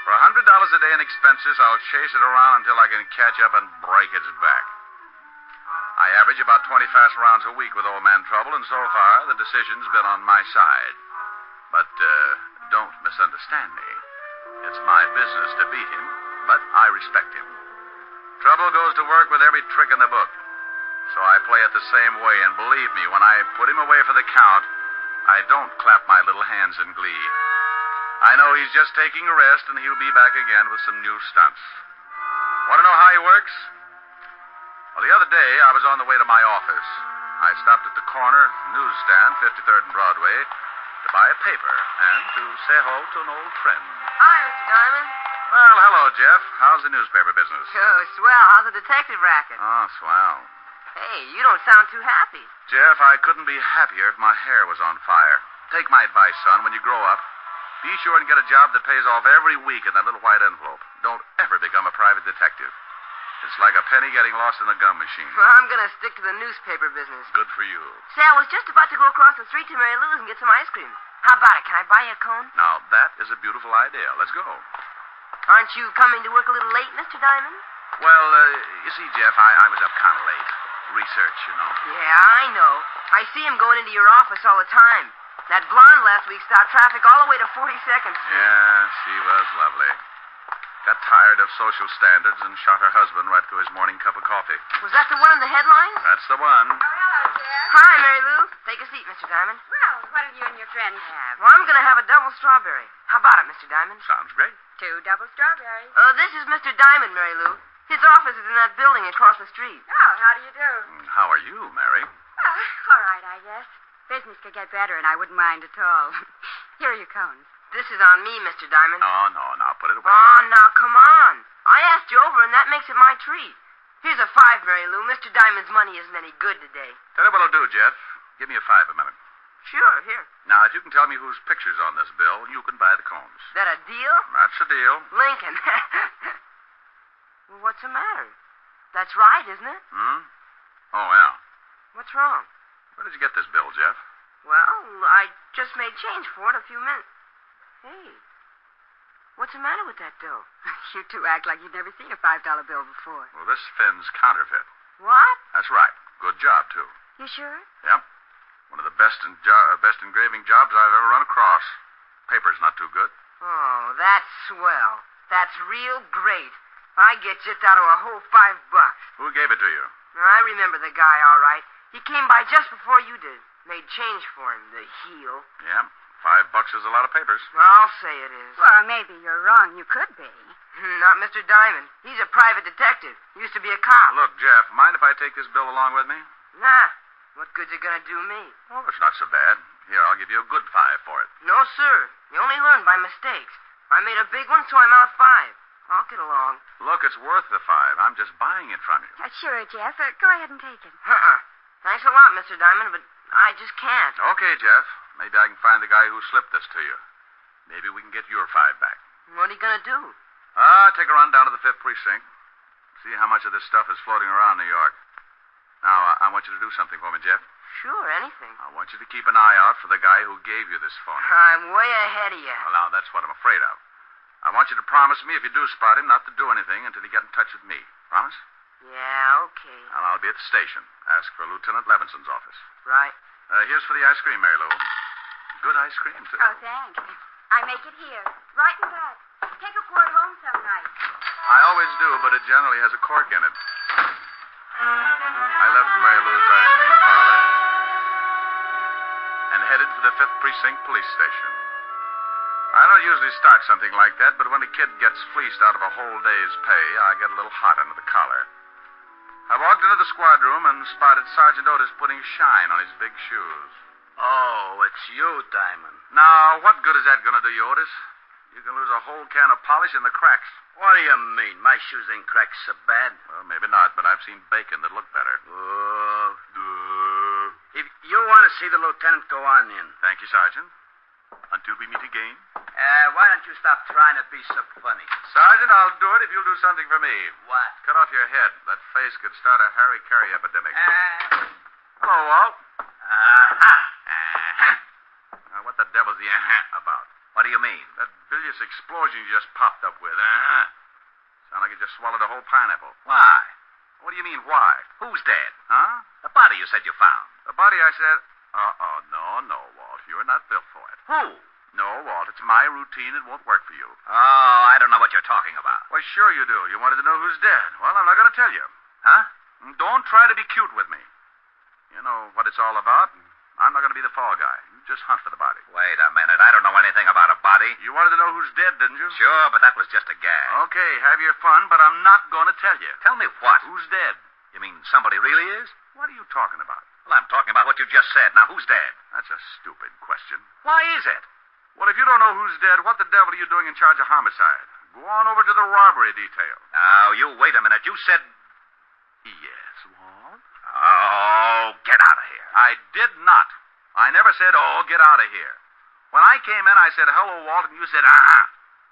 for $100 a day in expenses, I'll chase it around until I can catch up and break its back. I average about 20 fast rounds a week with old man Trouble, and so far the decision's been on my side. But don't misunderstand me. It's my business to beat him, but I respect him. Trouble goes to work with every trick in the book. So I play it the same way, and believe me, when I put him away for the count, I don't clap my little hands in glee. I know he's just taking a rest, and he'll be back again with some new stunts. Want to know how he works? Well, the other day, I was on the way to my office. I stopped at the corner newsstand, 53rd and Broadway, to buy a paper and to say hello to an old friend. Hi, Mr. Diamond. Well, hello, Jeff. How's the newspaper business? Oh, swell. How's the detective racket? Oh, swell. Hey, you don't sound too happy. Jeff, I couldn't be happier if my hair was on fire. Take my advice, son. When you grow up, be sure and get a job that pays off every week in that little white envelope. Don't ever become a private detective. It's like a penny getting lost in a gum machine. Well, I'm going to stick to the newspaper business. Good for you. Say, I was just about to go across the street to Mary Lou's and get some ice cream. How about it? Can I buy you a cone? Now, that is a beautiful idea. Let's go. Aren't you coming to work a little late, Mr. Diamond? Well, you see, Jeff, I was up kind of late. Research, you know. Yeah, I know. I see him going into your office all the time. That blonde last week stopped traffic all the way to 42nd Street. Yeah, she was lovely. Got tired of social standards and shot her husband right through his morning cup of coffee. Was that the one in the headlines? That's the one. Oh, hello, Jeff. Hi, Mary Lou. Take a seat, Mr. Diamond. Well, what did you and your friend have? Well, I'm going to have a double strawberry. How about it, Mr. Diamond? Sounds great. 2 double strawberries. This is Mr. Diamond, Mary Lou. His office is in that building across the street. Oh, how do you do? How are you, Mary? All right, I guess. Business could get better, and I wouldn't mind at all. Here are your cones. This is on me, Mr. Diamond. Oh, no, now put it away. Oh, now, come on. I asked you over, and that makes it my treat. Here's a 5, Mary Lou. Mr. Diamond's money isn't any good today. Tell you what I'll do, Jeff. Give me a 5 a minute. Sure, here. Now, if you can tell me whose picture's on this bill, you can buy the cones. That a deal? That's a deal. Lincoln. Well, what's the matter? That's right, isn't it? Oh, yeah. What's wrong? Where did you get this bill, Jeff? Well, I just made change for it a few minutes. Hey, what's the matter with that dough? You two act like you've never seen a $5 bill before. Well, this Finn's counterfeit. What? That's right. Good job, too. You sure? Yep. One of the best engraving jobs I've ever run across. Paper's not too good. Oh, that's swell. That's real great. I get just out of a whole $5. Who gave it to you? I remember the guy, all right. He came by just before you did. Made change for him, the heel. Yeah, $5 is a lot of papers. I'll say it is. Well, maybe you're wrong. You could be. Not Mr. Diamond. He's a private detective. Used to be a cop. Look, Jeff, mind if I take this bill along with me? Nah. What good's it gonna do me? Oh, it's not so bad. Here, I'll give you a good 5 for it. No, sir. You only learn by mistakes. I made a big one, so I'm out 5. I'll get along. Look, it's worth the 5. I'm just buying it from you. Sure, Jeff. Go ahead and take it. Thanks a lot, Mr. Diamond, but I just can't. Okay, Jeff. Maybe I can find the guy who slipped this to you. Maybe we can get your 5 back. What are you gonna do? Take a run down to the 5th precinct. See how much of this stuff is floating around New York. Now, I want you to do something for me, Jeff. Sure, anything. I want you to keep an eye out for the guy who gave you this phone. I'm way ahead of you. Well, now, that's what I'm afraid of. I want you to promise me, if you do spot him, not to do anything until you get in touch with me. Promise? Yeah, okay. Well, I'll be at the station. Ask for Lieutenant Levinson's office. Right. Here's for the ice cream, Mary Lou. Good ice cream, too. Oh, thanks. I make it here. Right in back. Take a quart home some night. I always do, but it generally has a cork in it. I left Mary Lou's ice cream parlor and headed for the 5th Precinct Police Station. I don't usually start something like that, but when a kid gets fleeced out of a whole day's pay, I get a little hot under the collar. I walked into the squad room and spotted Sergeant Otis putting shine on his big shoes. Oh, it's you, Diamond. Now, what good is that going to do you, Otis? You can lose a whole can of polish in the cracks. What do you mean? My shoes ain't cracked so bad. Well, maybe not, but I've seen bacon that look better. If you want to see the lieutenant, go on in. Thank you, Sergeant. Until we meet again. Why don't you stop trying to be so funny? Sergeant, I'll do it if you'll do something for me. What? Cut off your head. That face could start a Harry Carey epidemic. Hello, Walt. Now, what the devil's the about? What do you mean? That bilious explosion you just popped up with. Sound like you just swallowed a whole pineapple. Why? What do you mean, why? Who's dead? Huh? The body you said you found. The body, I said... No, Walt. You're not built for it. Who? No, Walt. It's my routine. It won't work for you. Oh, I don't know what you're talking about. Well, sure you do. You wanted to know who's dead. Well, I'm not going to tell you. Huh? Don't try to be cute with me. You know what it's all about. I'm not going to be the fall guy. You just hunt for the body. Wait a minute. I don't know anything about a body. You wanted to know who's dead, didn't you? Sure, but that was just a gag. Okay, have your fun, but I'm not going to tell you. Tell me what? Who's dead? You mean somebody really is? What are you talking about? Well, I'm talking about what you just said. Now, who's dead? That's a stupid question. Why is it? Well, if you don't know who's dead, what the devil are you doing in charge of homicide? Go on over to the robbery detail. Now, you wait a minute. You said... Yes, Walt? Oh, get out of here. I did not. I never said, oh, get out of here. When I came in, I said, hello, Walt, and you said, uh-huh.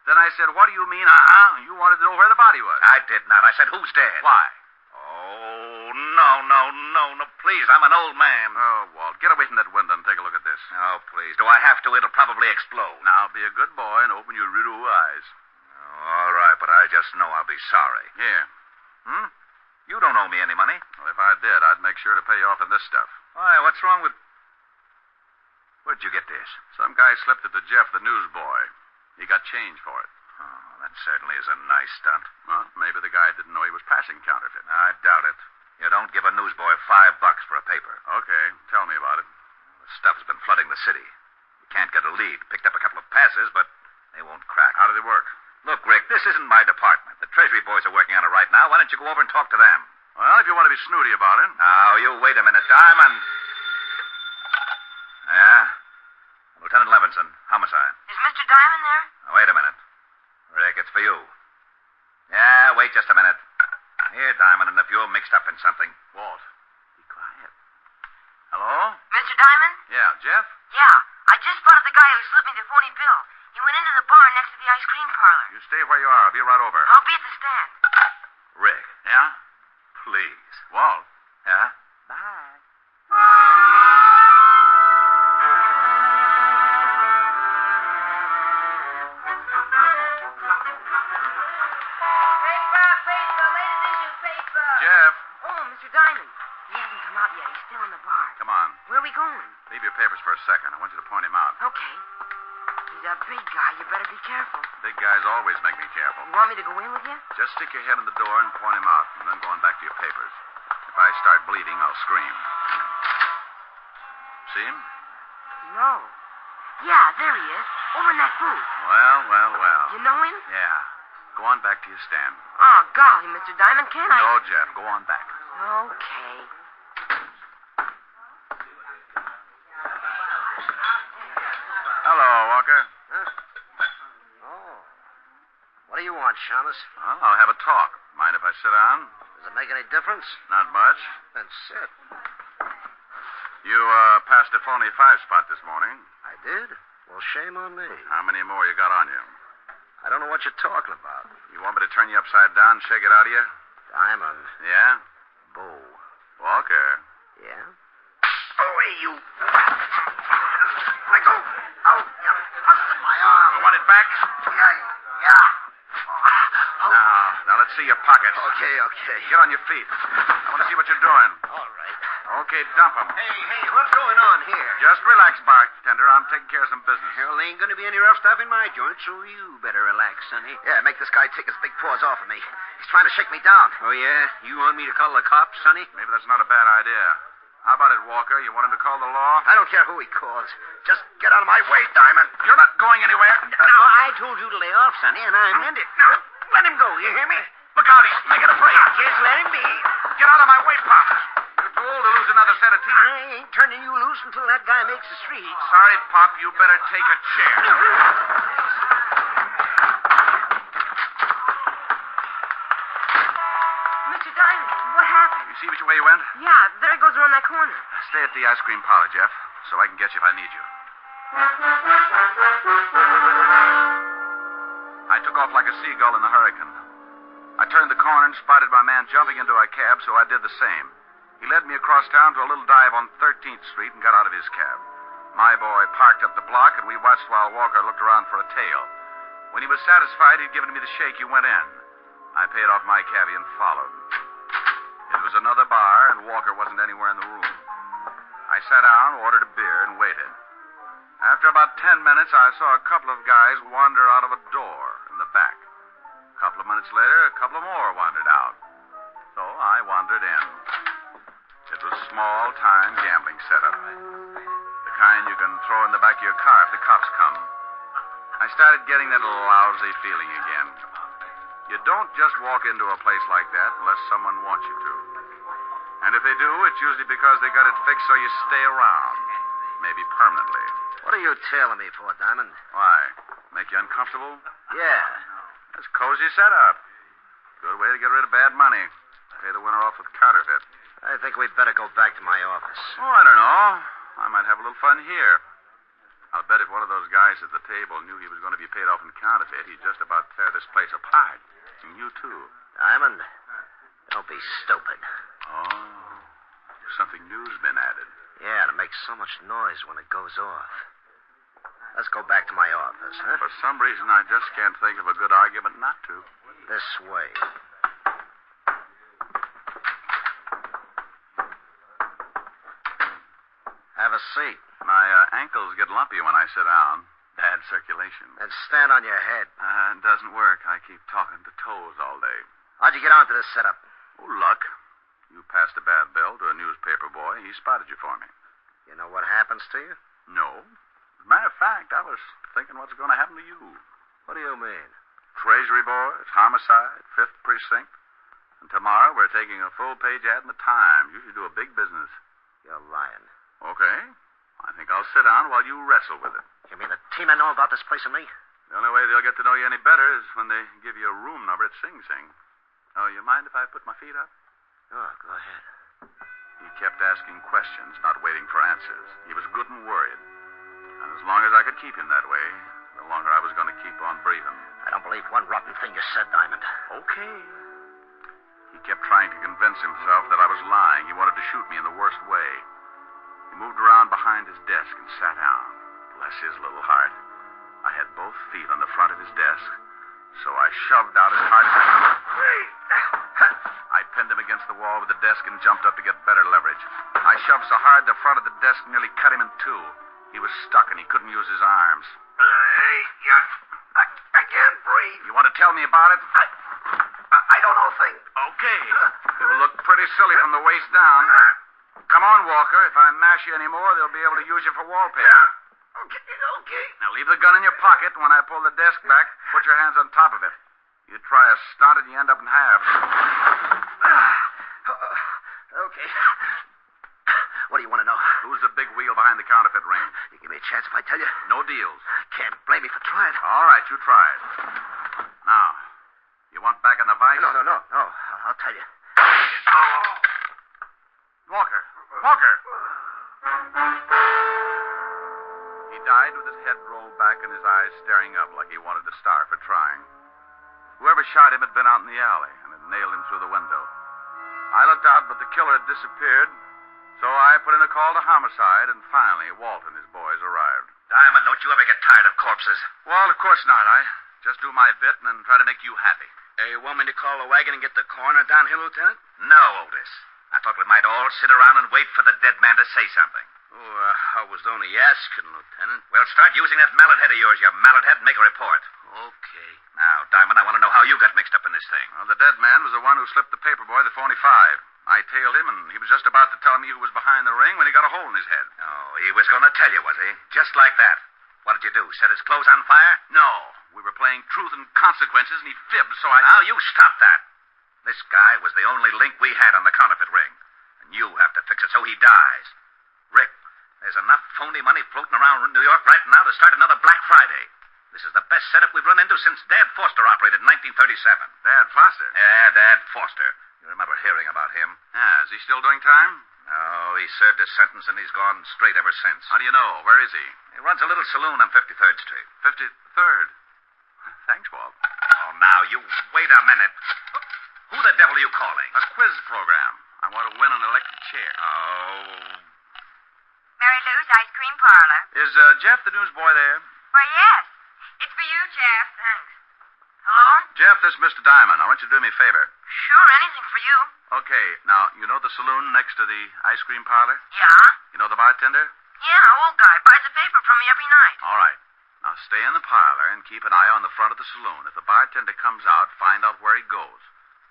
Then I said, what do you mean, uh-huh? You wanted to know where the body was. I did not. I said, who's dead? Why? Oh, no, please. I'm an old man. Oh, Walt, get away from that window and take a look at this. Oh, please. Do I have to? It'll probably explode. Now, be a good boy and open your little eyes. All right, but I just know I'll be sorry. Here. You don't owe me any money. Well, if I did, I'd make sure to pay you off in this stuff. Why, what's wrong with... Where'd you get this? Some guy slipped it to Jeff, the newsboy. He got change for it. Oh, that certainly is a nice stunt. Well, maybe the guy didn't know he was passing counterfeit. I doubt it. You don't give a newsboy $5 for a paper. Okay, tell me about it. The stuff's been flooding the city. You can't get a lead. Picked up a couple of passes, but they won't crack. How did it work? Look, Rick, this isn't my department. The Treasury boys are working on it right now. Why don't you go over and talk to them? Well, if you want to be snooty about it. Now, you wait a minute, Diamond. Yeah? Lieutenant Levinson, homicide. Is Mr. Diamond there? Now, wait a minute. Rick, it's for you. Yeah, wait just a minute. Here, Diamond, and if you're mixed up in something... Walt, be quiet. Hello? Mr. Diamond? Yeah, Jeff? Yeah, I just spotted the guy who slipped me the phony bill. He went into the barn next to the ice cream parlor. You stay where you are. I'll be right over. I'll be at the stand. Rick. Yeah? Please. Walt? Yeah? Bye. Jeff. Oh, Mr. Diamond. He hasn't come out yet. He's still in the bar. Come on. Where are we going? Leave your papers for a second. I want you to point him out. Okay. He's a big guy. You better be careful. Big guys always make me careful. You want me to go in with you? Just stick your head in the door and point him out, and then go on back to your papers. If I start bleeding, I'll scream. See him? No. Yeah, there he is. Over in that booth. Well. You know him? Yeah. Go on back to your stand. Oh, golly, Mr. Diamond, can't I? No, Jeff. Go on back. Okay. Hello, Walker. Huh? Oh. What do you want, Shamus? Well, I'll have a talk. Mind if I sit down? Does it make any difference? Not much. Then sit. You, passed a phony 5-spot this morning. I did? Well, shame on me. How many more you got on you? I don't know what you're talking about. You want me to turn you upside down and shake it out of you? Diamond. Yeah? Boo. Walker. Yeah? Away, you. Let go. Oh, you busted my arm. You want it back? Yeah. Now, let's see your pockets. Okay. Get on your feet. I want to see what you're doing. All right. Okay, dump them. Hey, what's going on here? Just relax, bartender. I'm taking care of some business. Well, there ain't gonna be any rough stuff in my joint, so you better relax, sonny. Yeah, make this guy take his big paws off of me. He's trying to shake me down. Oh, yeah? You want me to call the cops, sonny? Maybe that's not a bad idea. How about it, Walker? You want him to call the law? I don't care who he calls. Just get out of my way, Diamond. You're not going anywhere. Now, I told you to lay off, sonny, and I meant it. Now, let him go, you hear me? Look out, he's making a break. Just let him be. Get out of my way, Pop. You're too old to lose another set of teeth. I ain't turning you loose until that guy makes the street. Sorry, Pop. You better take a chair. Mr. Diamond, what happened? You see which way you went? Yeah, there it goes around that corner. Stay at the ice cream parlor, Jeff, so I can get you if I need you. I took off like a seagull in a hurricane. I turned the corner and spotted my man jumping into a cab, so I did the same. He led me across town to a little dive on 13th Street and got out of his cab. My boy parked up the block, and we watched while Walker looked around for a tail. When he was satisfied he'd given me the shake, he went in. I paid off my cabbie and followed. It was another bar, and Walker wasn't anywhere in the room. I sat down, ordered a beer, and waited. After about 10 minutes, I saw a couple of guys wander out of a door in the back. A couple of minutes later, a couple of more wandered out. So I wandered in. It was a small-time gambling setup. The kind you can throw in the back of your car if the cops come. I started getting that lousy feeling again. You don't just walk into a place like that unless someone wants you to. And if they do, it's usually because they got it fixed so you stay around. Maybe permanently. What are you tailing me for, Diamond? Why? Make you uncomfortable? Yeah. That's cozy setup. Good way to get rid of bad money. Pay the winner off with counterfeit. I think we'd better go back to my office. Oh, I don't know. I might have a little fun here. I'll bet if one of those guys at the table knew he was going to be paid off in counterfeit, he'd just about tear this place apart. And you, too. Diamond, don't be stupid. Oh, something new's been added. Yeah, and it makes so much noise when it goes off. Let's go back to my office, huh? For some reason, I just can't think of a good argument not to. This way. Have a seat. My ankles get lumpy when I sit down. Bad circulation. And stand on your head. It doesn't work. I keep talking to toes all day. How'd you get onto this setup? Oh, luck. You passed a bad bill to a newspaper boy. He spotted you for me. You know what happens to you? No. As a matter of fact, I was thinking what's going to happen to you. What do you mean? Treasury boys, homicide, 5th Precinct. And tomorrow we're taking a full-page ad in the Times. You should do a big business. You're lying. Okay. I think I'll sit down while you wrestle with it. You mean the team I know about this place and me? The only way they'll get to know you any better is when they give you a room number at Sing Sing. Oh, you mind if I put my feet up? Oh, go ahead. He kept asking questions, not waiting for answers. He was good and worried. And as long as I could keep him that way, the longer I was going to keep on breathing. I don't believe one rotten thing you said, Diamond. Okay. He kept trying to convince himself that I was lying. He wanted to shoot me in the worst way. He moved around behind his desk and sat down. Bless his little heart. I had both feet on the front of his desk, so I shoved out as hard as I could. I pinned him against the wall with the desk and jumped up to get better leverage. I shoved so hard the front of the desk nearly cut him in two. He was stuck and he couldn't use his arms. I can't breathe. You want to tell me about it? I don't know a thing. Okay. You'll look pretty silly from the waist down. Come on, Walker. If I mash you anymore, they'll be able to use you for wallpaper. Yeah. Okay. Now leave the gun in your pocket. When I pull the desk back, put your hands on top of it. You try a stunt and you end up in halves. Okay. What do you want to know? Who's the big wheel behind the counterfeit ring? You give me a chance if I tell you? No deals. Can't blame me for trying. All right, you try it. Now, you want back in the vice? No. I'll tell you. Walker! He died with his head rolled back and his eyes staring up like he wanted to starve for trying. Whoever shot him had been out in the alley and had nailed him through the window. I looked out, but the killer had disappeared, so I put in a call to homicide, and finally Walt and his boys arrived. Diamond, don't you ever get tired of corpses? Well, of course not. I just do my bit and then try to make you happy. You want me to call the wagon and get the coroner down here, Lieutenant? No, Otis. I thought we might all sit around and wait for the dead man to say something. Oh, I was only asking, Lieutenant. Well, start using that mallet head of yours, you mallet head, and make a report. Okay. Now, Diamond, I want to know how you got mixed up in this thing. Well, the dead man was the one who slipped the paper boy the .45. I tailed him, and he was just about to tell me who was behind the ring when he got a hole in his head. Oh, he was going to tell you, was he? Just like that. What did you do? Set his clothes on fire? No. We were playing truth and consequences, and he fibbed, so I... Now, you stop that. This guy was the only link we had on the counterfeit ring. And you have to fix it so he dies. Rick, there's enough phony money floating around New York right now to start another Black Friday. This is the best setup we've run into since Dad Foster operated in 1937. Dad Foster? Yeah, Dad Foster. You remember hearing about him? Yeah, is he still doing time? No, he served his sentence and he's gone straight ever since. How do you know? Where is he? He runs a little saloon on 53rd Street. 53rd? Thanks, Walt. Oh, now, you wait a minute. Who the devil are you calling? A quiz program. I want to win an electric chair. Oh. Mary Lou's Ice Cream Parlor. Is Jeff the newsboy there? Why, yes. It's for you, Jeff. Thanks. Hello? Jeff, this is Mr. Diamond. I want you to do me a favor. Sure, anything for you. Okay, now, you know the saloon next to the ice cream parlor? Yeah? You know the bartender? Yeah, old guy. Buys a paper from me every night. All right. Now, stay in the parlor and keep an eye on the front of the saloon. If the bartender comes out, find out where he goes.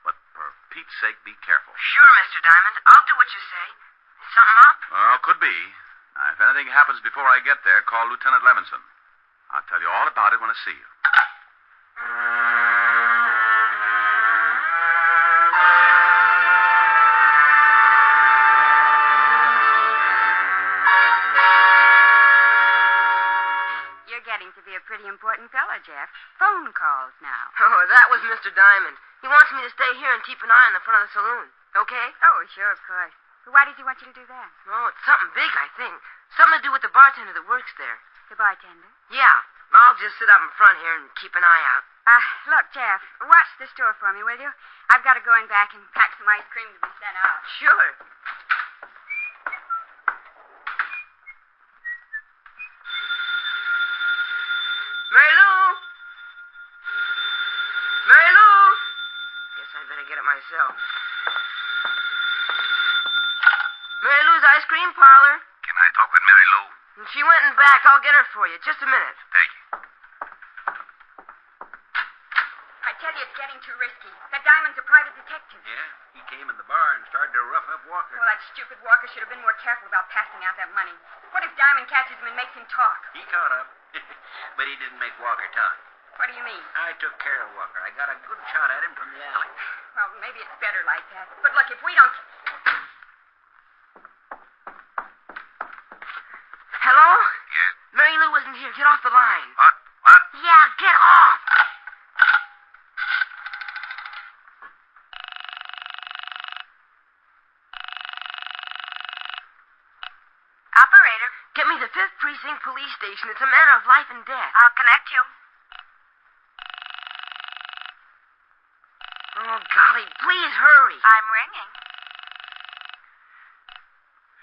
But for Pete's sake, be careful. Sure, Mr. Diamond. I'll do what you say. Is something up? Well, could be. Now, if anything happens before I get there, call Lieutenant Levinson. I'll tell you all about it when I see you. You're getting to be a pretty important fella, Jeff. Phone calls now. Oh, that was Mr. Diamond. He wants me to stay here and keep an eye on the front of the saloon. Okay? Oh, sure, of course. But why does he want you to do that? Oh, it's something big, I think. Something to do with the bartender that works there. The bartender? Yeah. I'll just sit up in front here and keep an eye out. Look, Jeff, watch the store for me, will you? I've got to go in back and pack some ice cream to be sent out. Sure. Mary Lou! Mary Lou! Guess I'd better get it myself. Mary Lou's Ice Cream Parlor. Can I talk with Mary Lou? She went in back. I'll get her for you. Just a minute. Thank you. I tell you, it's getting too risky. That Diamond's a private detective. Yeah, he came in the bar and started to rough up Walker. Well, that stupid Walker should have been more careful about passing out that money. What if Diamond catches him and makes him talk? He caught up. But he didn't make Walker talk. What do you mean? I took care of Walker. I got a good shot at him from the alley. Well, maybe it's better like that. But look, if we don't... Hello? Yes? Mary Lou isn't here. Get off the line. What? What? Yeah, get off. Operator. Get me the 5th Precinct Police Station. It's a matter of life and death. I'll connect you. Oh, golly, please hurry. I'm ringing.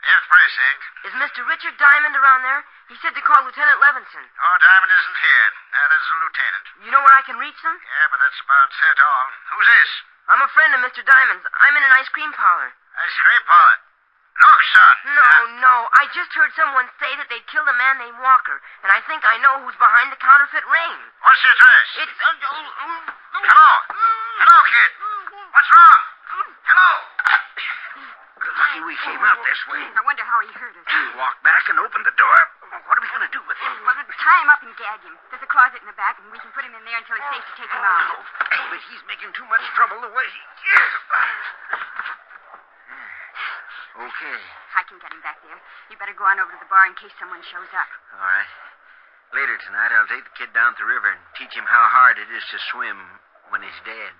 5th Precinct. Is Mr. Richard Diamond around there? He said to call Lieutenant Levinson. Oh, Diamond isn't here. That is a lieutenant. You know where I can reach them? Yeah, but that's about it all. Who's this? I'm a friend of Mr. Diamond's. I'm in an ice cream parlor. Ice cream parlor. Look, son. No. I just heard someone say that they'd killed a man named Walker, and I think I know who's behind the counterfeit ring. What's the address? It's... Hello? Hello, kid. What's wrong? Hello? Good lucky we came out this way. I wonder how he hurt us. We walked back and opened the door. What are we going to do with him? Well, tie him up and gag him. There's a closet in the back, and we can put him in there until it's safe to take him out. But he's making too much trouble the way he is. Okay. I can get him back there. You better go on over to the bar in case someone shows up. All right. Later tonight, I'll take the kid down to the river and teach him how hard it is to swim when he's dead.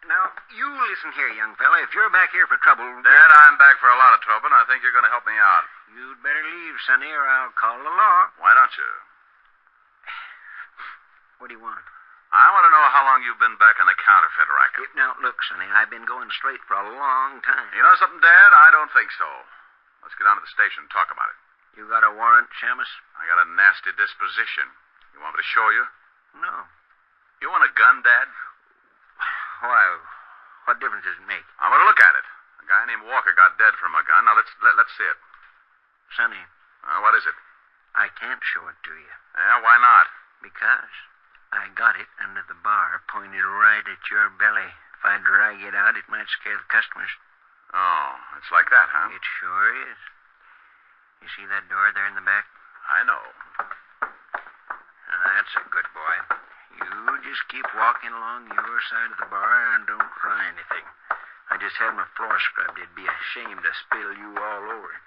Now, you listen here, young fella. If you're back here for trouble... Dad, I'm back for a lot of trouble, and I think you're going to help me out. You'd better leave, Sonny, or I'll call the law. Why don't you? What do you want? I want to know how long you've been back in the counterfeit racket. Now, look, Sonny, I've been going straight for a long time. You know something, Dad? I don't think so. Let's get down to the station and talk about it. You got a warrant, Shamus? I got a nasty disposition. You want me to show you? No. You want a gun, Dad? Why, what difference does it make? I want to look at it. A guy named Walker got dead from a gun. Now, let's see it. Sonny. What is it? I can't show it to you. Yeah, why not? Because I got it under the bar, pointed right at your belly I drag it out, it might scare the customers. Oh, it's like that, huh? It sure is. You see that door there in the back? I know. That's a good boy. You just keep walking along your side of the bar and don't try anything. I just had my floor scrubbed. It'd be a shame to spill you all over it.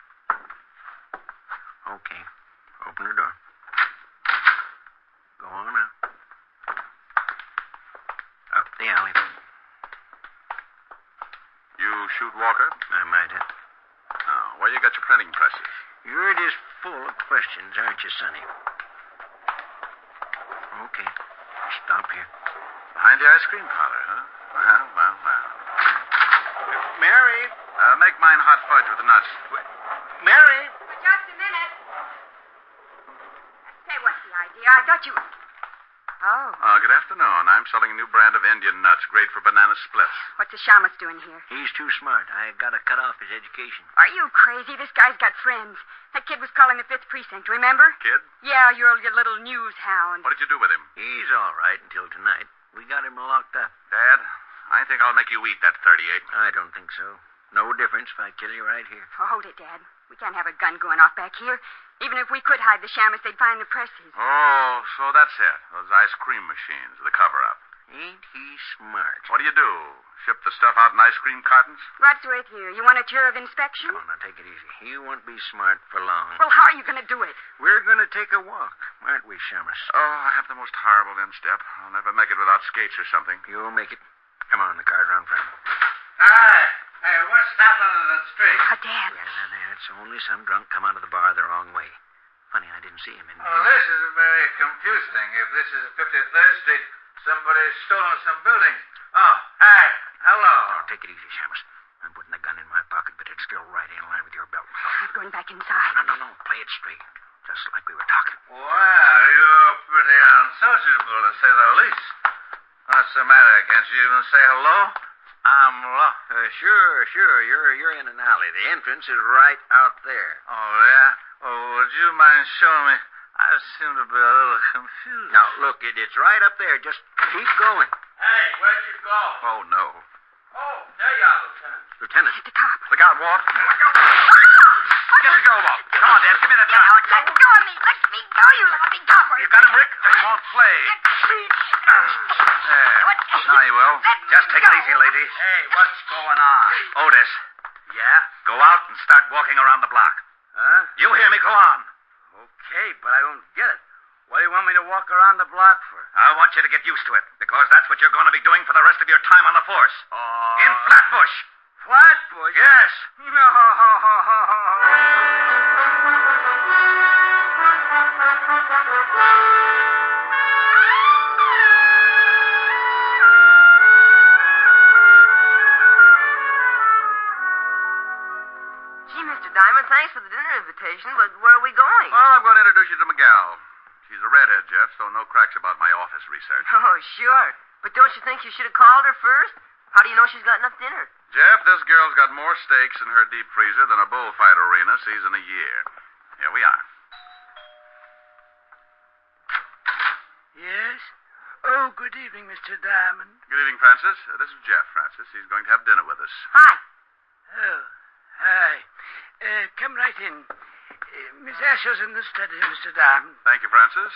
Okay. Open the door. Go on out. Up the alley. You shoot Walker? I might have. Oh, where you got your printing presses? You're just full of questions, aren't you, Sonny? Okay. Stop here. Behind the ice cream parlor, huh? Well. Mary! Make mine hot fudge with the nuts. Mary! Just a minute. Say, what's the idea? I thought you... Oh. Good afternoon. I'm selling a new brand of Indian nuts, great for banana splits. What's the shamus doing here? He's too smart. I gotta cut off his education. Are you crazy? This guy's got friends. That kid was calling the 5th Precinct, remember? Kid? Yeah, your little news hound. What did you do with him? He's all right until tonight. We got him locked up. Dad, I think I'll make you eat that 38. I don't think so. No difference if I kill you right here. Oh, hold it, Dad. We can't have a gun going off back here. Even if we could hide the shamus, they'd find the presses. Oh, so that's it. Those ice cream machines, the cover-up. Ain't he smart? What do? Ship the stuff out in ice cream cartons? What's with you? You want a tour of inspection? Come on, now, take it easy. He won't be smart for long. Well, how are you going to do it? We're going to take a walk, aren't we, Shamus? Oh, I have the most horrible instep. I'll never make it without skates or something. You'll make it. Come on, the car's around front. Hey, what's happening in the street? Oh, Dad. Yeah, it's only some drunk come out of the bar the wrong way. Funny, I didn't see him in Oh, this is very confusing. If this is 53rd Street, somebody's stolen some buildings. Oh, hey, hello. Oh, take it easy, Shamus. I'm putting the gun in my pocket, but it's still right in line with your belt. I'm going back inside. No. Play it straight. Just like we were talking. Well, you're pretty unsociable, to say the least. What's the matter? Can't you even say hello? I'm lost. Sure. You're in an alley. The entrance is right out there. Oh, yeah? Oh, would you mind showing me? I seem to be a little confused. Now, look, it's right up there. Just keep going. Hey, where'd you go? Oh, no. Oh, there you are, Lieutenant. Lieutenant. The cop. Look out, Walt. Get the girl, Walt. Come on, Dad. Give me that gun. Let go of me. Let me go, you lousy copper. You got him, Rick? He won't play. There. Now he will. Just take it easy, lady. Hey, what's going on? Otis. Yeah? Go out and start walking around the block. Huh? You hear me? Go on. Okay, but I don't get it. What do you want me to walk around the block for? I want you to get used to it, because that's what you're going to be doing for the rest of your time on the force. In Flatbush. Flatbush? Yes. No. Gee, Mr. Diamond, thanks for the dinner invitation, but where are we going? Well, I'm going to introduce you to Miguel. She's a redhead, Jeff, so no cracks about my office research. Oh, sure. But don't you think you should have called her first? How do you know she's got enough dinner? Jeff, this girl's got more steaks in her deep freezer than a bullfight arena sees in a year. Here we are. Yes? Oh, good evening, Mr. Diamond. Good evening, Francis. This is Jeff, Francis. He's going to have dinner with us. Hi. Oh, hi. Come right in. Miss Asher's in the study, Mr. Diamond. Thank you, Francis.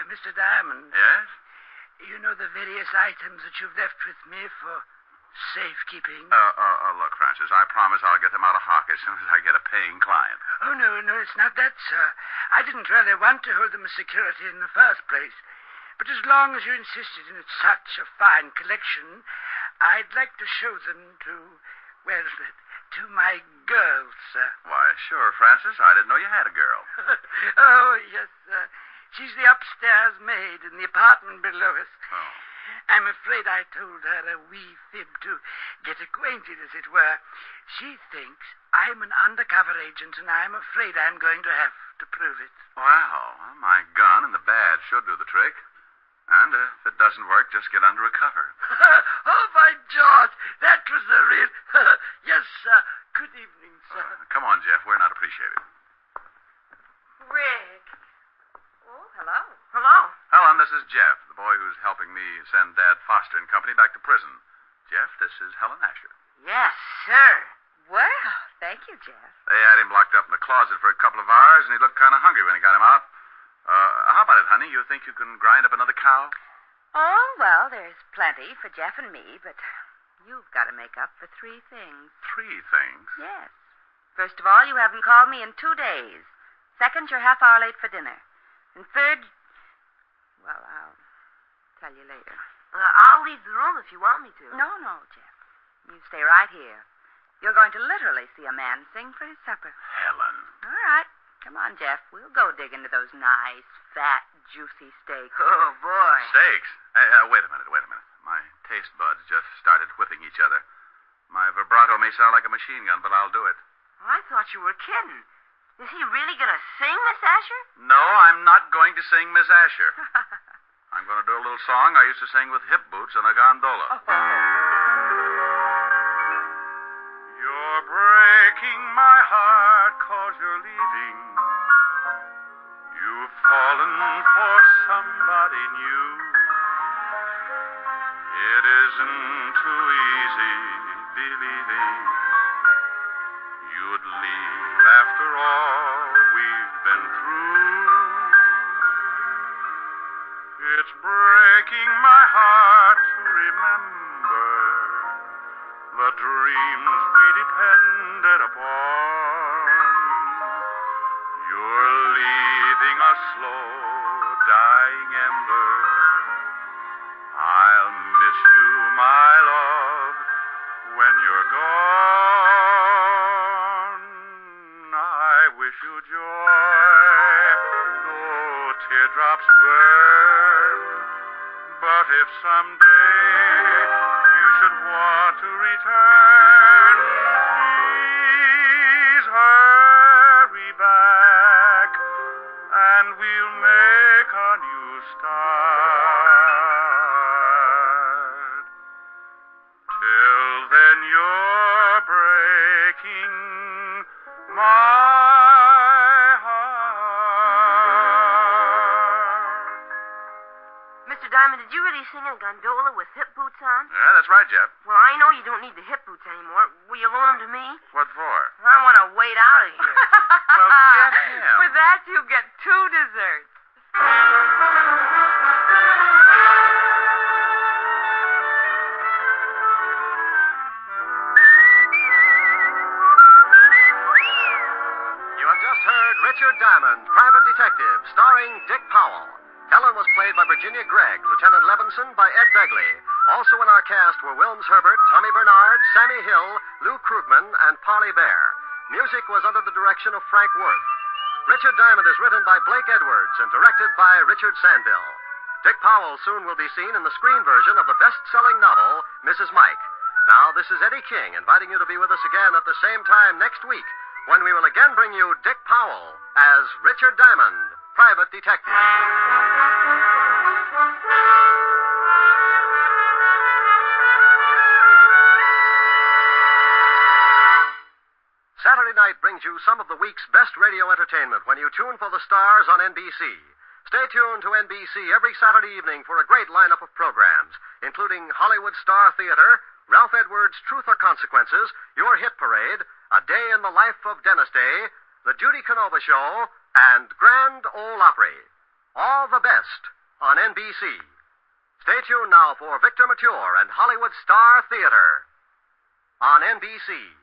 Mr. Diamond. Yes? You know the various items that you've left with me for safekeeping? Look, Francis, I promise I'll get them out of hock as soon as I get a paying client. Oh, no, it's not that, sir. I didn't really want to hold them as security in the first place. But as long as you insisted in such a fine collection, I'd like to show them to my girls, sir. Why, sure, Francis. I didn't know you had a girl. Oh, yes, sir. She's the upstairs maid in the apartment below us. Oh. I'm afraid I told her a wee fib to get acquainted, as it were. She thinks I'm an undercover agent, and I'm afraid I'm going to have to prove it. Well, my gun and the badge should do the trick. And if it doesn't work, just get under a cover. Oh, by George, that was the real... Yes, sir. Good evening, sir. Come on, Jeff. We're not appreciated. Rick. Oh, hello. Hello. Helen, this is Jeff, the boy who's helping me send Dad Foster and Company back to prison. Jeff, this is Helen Asher. Yes, sir. Well, thank you, Jeff. They had him locked up in the closet for a couple of hours, and he looked kind of hungry when he got him out. How about it, honey? You think you can grind up another cow? Oh, well, there's plenty for Jeff and me, but you've got to make up for 3 things. 3 things? Yes. First of all, you haven't called me in 2 days. Second, you're half hour late for dinner. And third, well, I'll tell you later. I'll leave the room if you want me to. No, Jeff. You stay right here. You're going to literally see a man sing for his supper. Helen. All right. Come on, Jeff. We'll go dig into those nice, fat, juicy steaks. Oh, boy. Steaks? Hey, wait a minute. My taste buds just started whipping each other. My vibrato may sound like a machine gun, but I'll do it. I thought you were kidding. Is he really going to sing, Miss Asher? No, I'm not going to sing Miss Asher. I'm going to do a little song I used to sing with hip boots and a gondola. You're breaking my heart 'cause you're leaving. You've fallen for somebody new. It isn't too easy believing you'd leave after all we've been through. It's breaking my heart to remember the dreams we depended upon. You're leaving a slow dying ember. I'll miss you, my love, when you're gone. I wish you joy, though teardrops burn. But if someday you should want to return, please hurry back, and we'll make a new start. Till then you're breaking my Mr. Diamond, did you really sing a gondola with hip boots on? Yeah, that's right, Jeff. Well, I know you don't need the hip boots anymore. Will you loan them to me? What for? I want to wait out of here. Well, get him. For that, you get 2 desserts. You have just heard Richard Diamond, Private Detective, starring Dick Powell. Helen was played by Virginia Gregg, Lieutenant Levinson by Ed Begley. Also in our cast were Wilms Herbert, Tommy Bernard, Sammy Hill, Lou Krugman, and Parley Bear. Music was under the direction of Frank Worth. Richard Diamond is written by Blake Edwards and directed by Richard Sandville. Dick Powell soon will be seen in the screen version of the best-selling novel, Mrs. Mike. Now, this is Eddie King inviting you to be with us again at the same time next week, when we will again bring you Dick Powell as Richard Diamond, Private Detective. Saturday night brings you some of the week's best radio entertainment when you tune for the stars on NBC. Stay tuned to NBC every Saturday evening for a great lineup of programs, including Hollywood Star Theater, Ralph Edwards' Truth or Consequences, Your Hit Parade, A Day in the Life of Dennis Day, The Judy Canova Show, and Grand Ole Opry. All the best on NBC. Stay tuned now for Victor Mature and Hollywood Star Theater on NBC.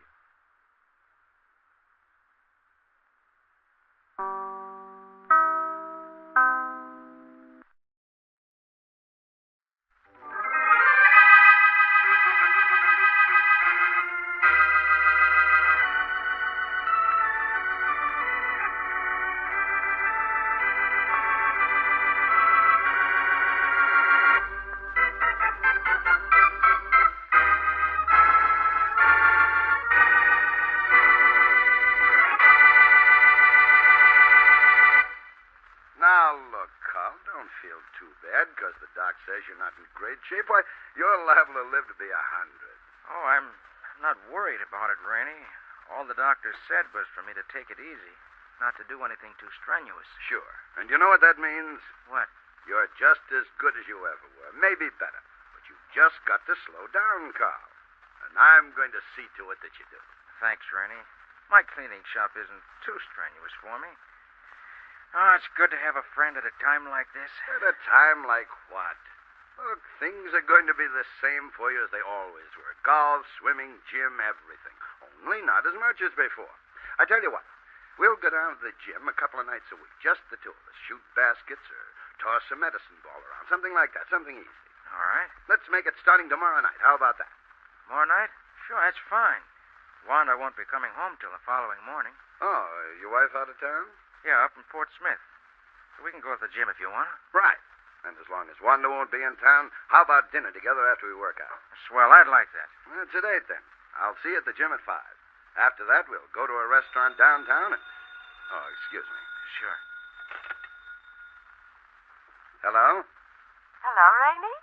Says you're not in great shape. Why, you're liable to live to be 100. Oh, I'm not worried about it, Rainey. All the doctor said was for me to take it easy, not to do anything too strenuous. Sure. And you know what that means? What? You're just as good as you ever were. Maybe better. But you've just got to slow down, Carl. And I'm going to see to it that you do. Thanks, Rennie. My cleaning shop isn't too strenuous for me. Oh, it's good to have a friend at a time like this. At a time like what? Look, things are going to be the same for you as they always were. Golf, swimming, gym, everything. Only not as much as before. I tell you what, we'll go down to the gym a couple of nights a week, just the two of us. Shoot baskets or toss a medicine ball around, something like that, something easy. All right. Let's make it starting tomorrow night. How about that? Tomorrow night? Sure, that's fine. Wanda won't be coming home till the following morning. Oh, your wife out of town? Yeah, up in Fort Smith. So we can go to the gym if you want. Right. And as long as Wanda won't be in town, how about dinner together after we work out? Swell, I'd like that. Well, it's a date, then. I'll see you at the gym at 5. After that, we'll go to a restaurant downtown and... Oh, excuse me. Sure. Hello? Hello, Rainey?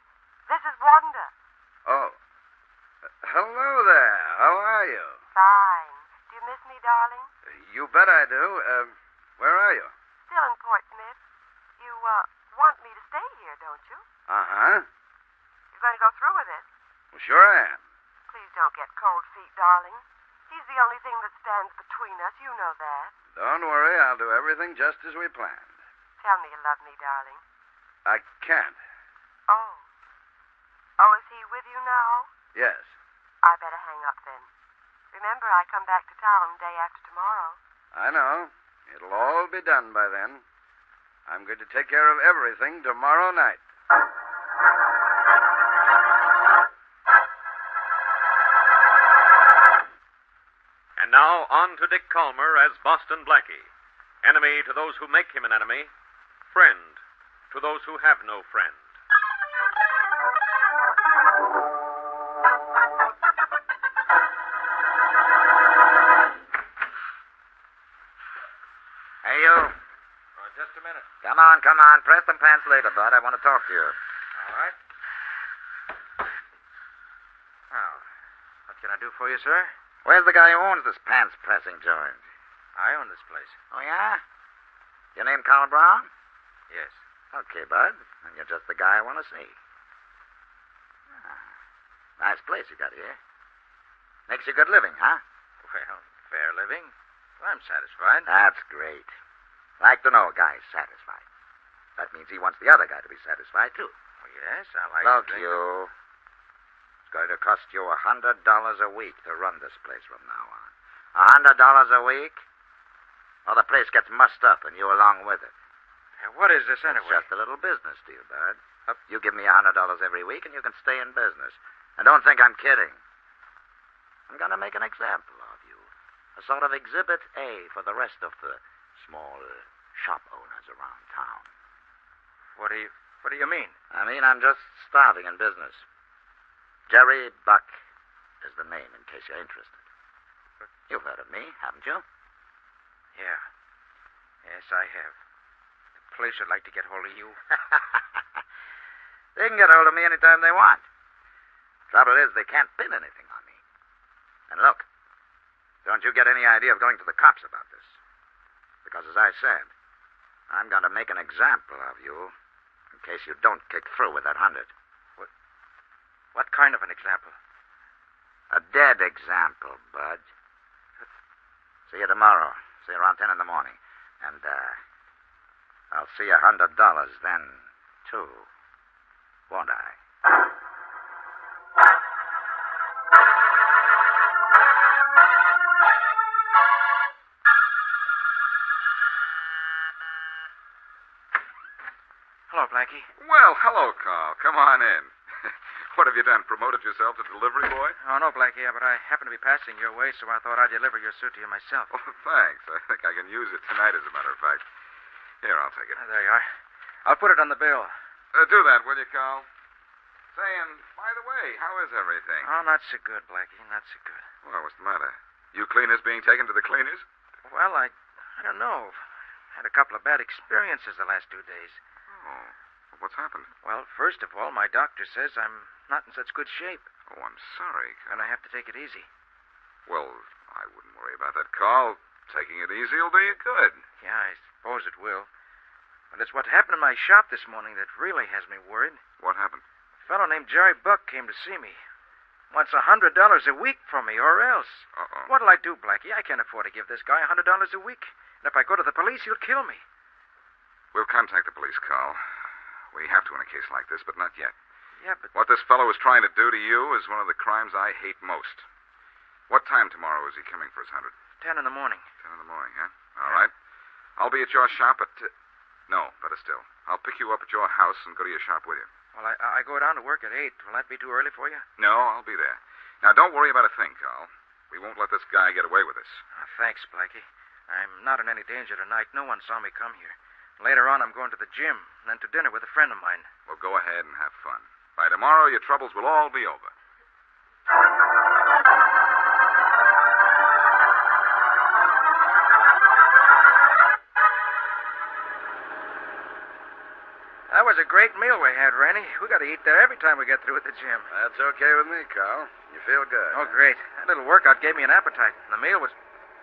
This is Wanda. Oh. Hello there. How are you? Fine. Do you miss me, darling? You bet I do. Where are you? Still in Fort Smith. You, want me to stay here, don't you? Uh-huh. You're going to go through with it? Well, sure I am. Please don't get cold feet, darling. He's the only thing that stands between us. You know that. Don't worry. I'll do everything just as we planned. Tell me you love me, darling. I can't. Oh. Oh, is he with you now? Yes. I better hang up then. Remember, I come back to town day after tomorrow. I know. It'll all be done by then. I'm going to take care of everything tomorrow night. And now, on to Dick Calmer as Boston Blackie. Enemy to those who make him an enemy. Friend to those who have no friend. Hey, you. Just a minute. Come on. Press them pants later, bud. I want to talk to you. All right. Well, what can I do for you, sir? Where's the guy who owns this pants-pressing joint? I own this place. Oh, yeah? Your name Carl Brown? Yes. Okay, bud. And you're just the guy I want to see. Nice place you got here. Makes you good living, huh? Well, fair living. I'm satisfied. That's great. Like to know a guy's satisfied. That means he wants the other guy to be satisfied, too. Oh, yes, I like Look, to think... you. It's going to cost you $100 a week to run this place from now on. $100 a week? Well, the place gets mussed up, and you along with it. What is this, anyway? It's just a little business deal, bud. You give me $100 every week, and you can stay in business. And don't think I'm kidding. I'm going to make an example of you. A sort of Exhibit A for the rest of the small shop owners around town. What do you mean? I mean, I'm just starting in business. Jerry Buck is the name, in case you're interested. You've heard of me, haven't you? Yeah. Yes, I have. The police would like to get hold of you. They can get hold of me anytime they want. Trouble is, they can't pin anything on me. And look, don't you get any idea of going to the cops about this. Because, as I said, I'm going to make an example of you in case you don't kick through with that 100. What kind of an example? A dead example, bud. See you tomorrow. See you around 10 in the morning. And, I'll see you $100 then, too. Won't I? Hello, Blackie. Well, hello, Carl. Come on in. What have you done? Promoted yourself to delivery boy? Oh, no, Blackie, but I happen to be passing your way, so I thought I'd deliver your suit to you myself. Oh, thanks. I think I can use it tonight, as a matter of fact. Here, I'll take it. There you are. I'll put it on the bill. Do that, will you, Carl? Say, and by the way, how is everything? Oh, not so good, Blackie. Not so good. Well, what's the matter? You cleaners being taken to the cleaners? Well, I don't know. Had a couple of bad experiences the last 2 days. Oh, what's happened? Well, first of all, my doctor says I'm not in such good shape. Oh, I'm sorry, Carl. And I have to take it easy. Well, I wouldn't worry about that, Carl. Taking it easy will do you good. Yeah, I suppose it will. But it's what happened in my shop this morning that really has me worried. What happened? A A fellow named Jerry Buck came to see me. Wants $100 a week from me, or else. Uh-oh. What'll I do, Blackie? I can't afford to give this guy $100 a week. And if I go to the police, he'll kill me. We'll contact the police, Carl. We have to in a case like this, but not yet. Yeah, but... What this fellow is trying to do to you is one of the crimes I hate most. What time tomorrow is he coming for his 100? 10 in the morning. 10 in the morning, huh? All right. I'll be at your shop at... No, better still. I'll pick you up at your house and go to your shop with you. Well, I go down to work at 8. Will that be too early for you? No, I'll be there. Now, don't worry about a thing, Carl. We won't let this guy get away with this. Thanks, Blackie. I'm not in any danger tonight. No one saw me come here. Later on, I'm going to the gym, and then to dinner with a friend of mine. Well, go ahead and have fun. By tomorrow, your troubles will all be over. That was a great meal we had, Randy. We got to eat there every time we get through at the gym. That's okay with me, Carl. You feel good. Oh, great. That little workout gave me an appetite. And the meal was...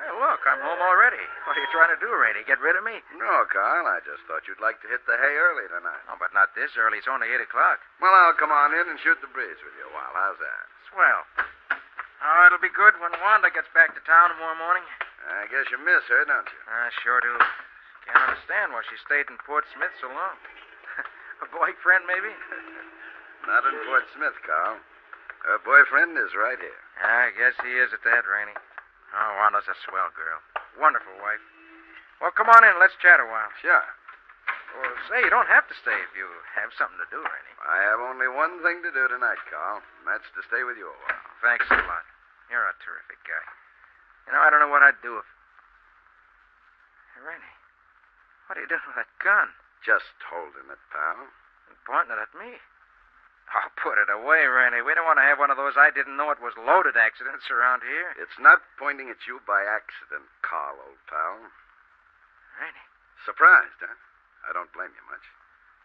Hey, look, I'm home already. What are you trying to do, Randy? Get rid of me? No, Carl. I just thought you'd like to hit the hay early tonight. Oh, but not this early. It's only 8 o'clock. Well, I'll come on in and shoot the breeze with you a while. How's that? Swell. Oh, it'll be good when Wanda gets back to town tomorrow morning. I guess you miss her, don't you? I sure do. Can't understand why she stayed in Port Smith so long. A boyfriend, maybe? Not in Port Smith, Carl. Her boyfriend is right here. I guess he is at that, Rainey. Oh, Wanda's a swell girl. Wonderful wife. Well, come on in. Let's chat a while. Sure. Well, say, you don't have to stay if you have something to do, Rainey. I have only one thing to do tonight, Carl, and that's to stay with you a while. Thanks a lot. You're a terrific guy. You know, I don't know what I'd do if... Hey, Rainey, what are you doing with that gun? Just holding it, pal. And pointing it at me. Oh, put it away, Rainey. We don't want to have one of those I didn't know it was loaded accidents around here. It's not pointing at you by accident, Carl, old pal. Rainey. Surprised, huh? I don't blame you much.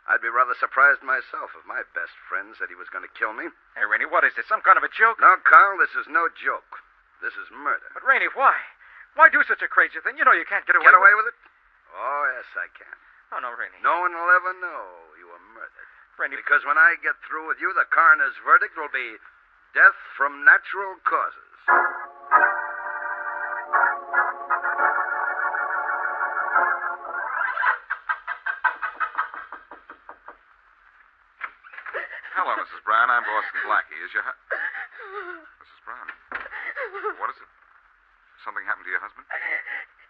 I'd be rather surprised myself if my best friend said he was going to kill me. Hey, Rainey, what is this? Some kind of a joke? No, Carl, this is no joke. This is murder. But, Rainey, why? Why do such a crazy thing? You know you can't get away Get away with it? Oh, yes, I can. Oh, no, Rainey. No one will ever know you were murdered. Rainey... Because when I get through with you, the coroner's verdict will be death from natural causes. Hello, Mrs. Brown. I'm Boston Blackie. Is your... Mrs. Brown, what is it? Something happened to your husband?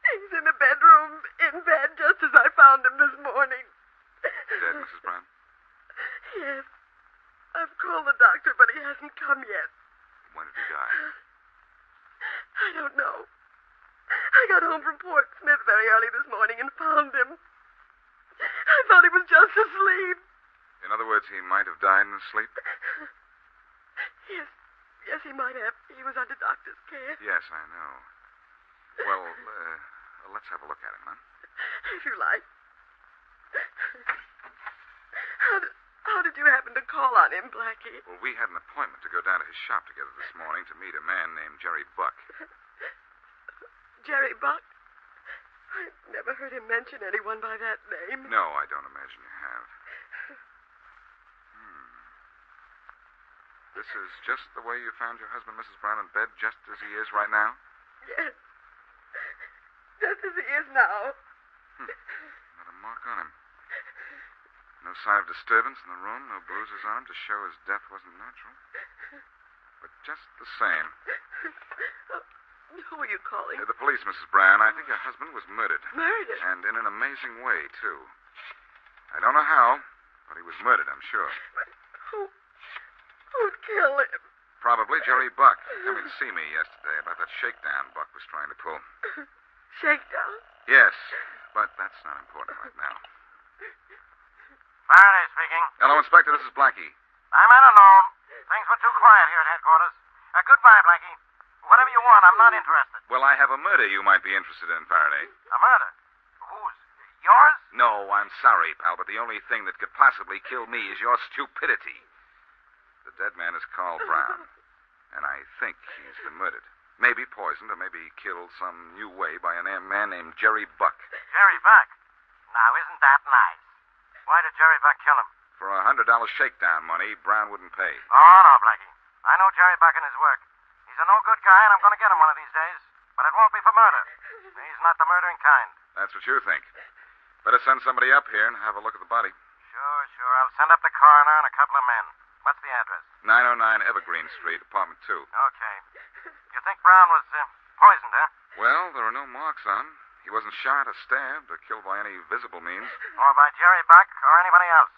He's in the bedroom, in bed, just as I found him this morning. Dead, Mrs. Brown? Yes. I've called the doctor, but he hasn't come yet. When did he die? I don't know. I got home from Port Smith very early this morning and found him. I thought he was just asleep. In other words, he might have died in his sleep? Yes, he might have. He was under doctor's care. Yes, I know. Well, let's have a look at him, huh? If you like. How did you happen to call on him, Blackie? Well, we had an appointment to go down to his shop together this morning to meet a man named Jerry Buck. Jerry Buck? I've never heard him mention anyone by that name. No, I don't imagine you have. This is just the way you found your husband, Mrs. Brown, in bed, just as he is right now? Yes. Just as he is now. Not a mark on him. No sign of disturbance in the room, no bruises on him to show his death wasn't natural. But just the same. Who are you calling? The police, Mrs. Brown. I think your husband was murdered. Murdered? And in an amazing way, too. I don't know how, but he was murdered, I'm sure. Who'd kill him? Probably Jerry Buck. He came to see me yesterday about that shakedown Buck was trying to pull. Shakedown? Yes, but that's not important right now. Faraday speaking. Hello, Inspector. This is Blackie. I'm at alone. Things were too quiet here at headquarters. Goodbye, Blackie. Whatever you want, I'm not interested. Well, I have a murder you might be interested in, Faraday. A murder? Whose? Yours? No, I'm sorry, pal, but the only thing that could possibly kill me is your stupidity. The dead man is Carl Brown, and I think he's been murdered. Maybe poisoned, or maybe killed some new way by a man named Jerry Buck. Jerry Buck? Now, isn't that nice? Why did Jerry Buck kill him? For a $100 shakedown money Brown wouldn't pay. Oh, no, Blackie. I know Jerry Buck and his work. He's a no-good guy, and I'm going to get him one of these days. But it won't be for murder. He's not the murdering kind. That's what you think. Better send somebody up here and have a look at the body. Sure. I'll send up the coroner and a couple of men. What's the address? 909 Evergreen Street, apartment 2. Okay. You think Brown was poisoned, huh? Well, there are no marks on him. He wasn't shot or stabbed or killed by any visible means. Or by Jerry Buck or anybody else.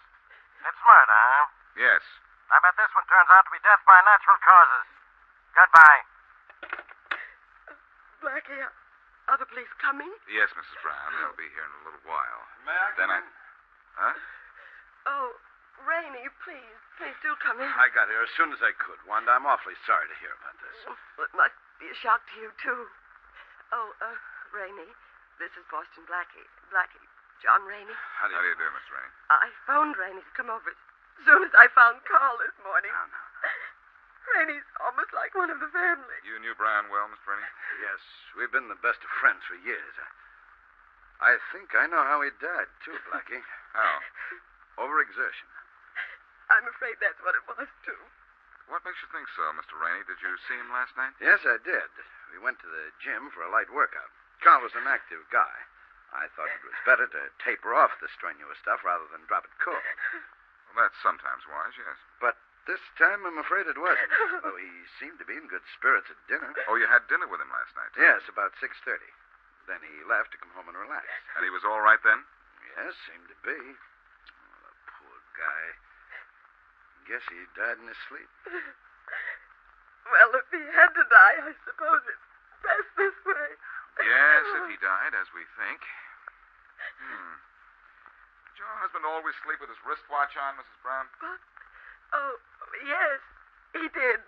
It's murder, huh? Yes. I bet this one turns out to be death by natural causes. Goodbye. Blackie, are the police coming? Yes, Mrs. Brown. They'll be here in a little while. May I Then come in? Huh? Oh, Rainey, please do come in. I got here as soon as I could, Wanda. I'm awfully sorry to hear about this. Well, it must be a shock to you, too. Oh, Rainey, this is Boston Blackie. John Rainey. How do you do, Miss Rainey? I phoned Rainey to come over as soon as I found Carl this morning. No. Rainey's almost like one of the family. You knew Brown well, Miss Rainey? Yes, we've been the best of friends for years. I think I know how he died, too, Blackie. How? Overexertion. I'm afraid that's what it was, too. What makes you think so, Mr. Rainey? Did you see him last night? Yes, I did. We went to the gym for a light workout. Carl was an active guy. I thought it was better to taper off the strenuous stuff rather than drop it cold. Well, that's sometimes wise, yes. But this time, I'm afraid it wasn't. Though he seemed to be in good spirits at dinner. Oh, you had dinner with him last night, too? Yes, about 6:30. Then he left to come home and relax. And he was all right then? Yes, seemed to be. Oh, the poor guy. Guess he died in his sleep. Well, if he had to die, I suppose it's best this way. Yes, if he died, as we think. Did your husband always sleep with his wristwatch on, Mrs. Brown? Oh, yes, he did.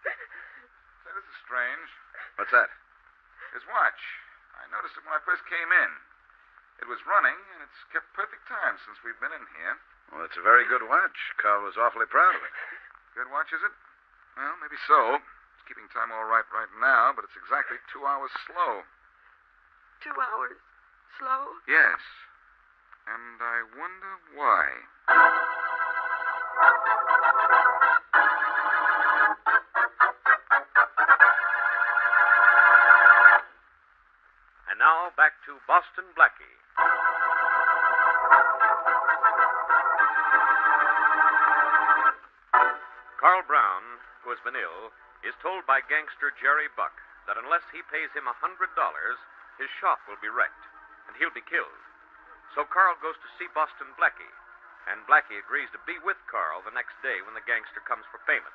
Say, this is strange. What's that? His watch. I noticed it when I first came in. It was running, and it's kept perfect time since we've been in here. Well, it's a very good watch. Carl was awfully proud of it. Good watch, is it? Well, maybe so. It's keeping time all right now, but it's exactly 2 hours slow. 2 hours slow? Yes. And I wonder why. And now back to Boston Blackie. Carl Brown, who has been ill, is told by gangster Jerry Buck that unless he pays him $100, his shop will be wrecked, and he'll be killed. So Carl goes to see Boston Blackie, and Blackie agrees to be with Carl the next day when the gangster comes for payment.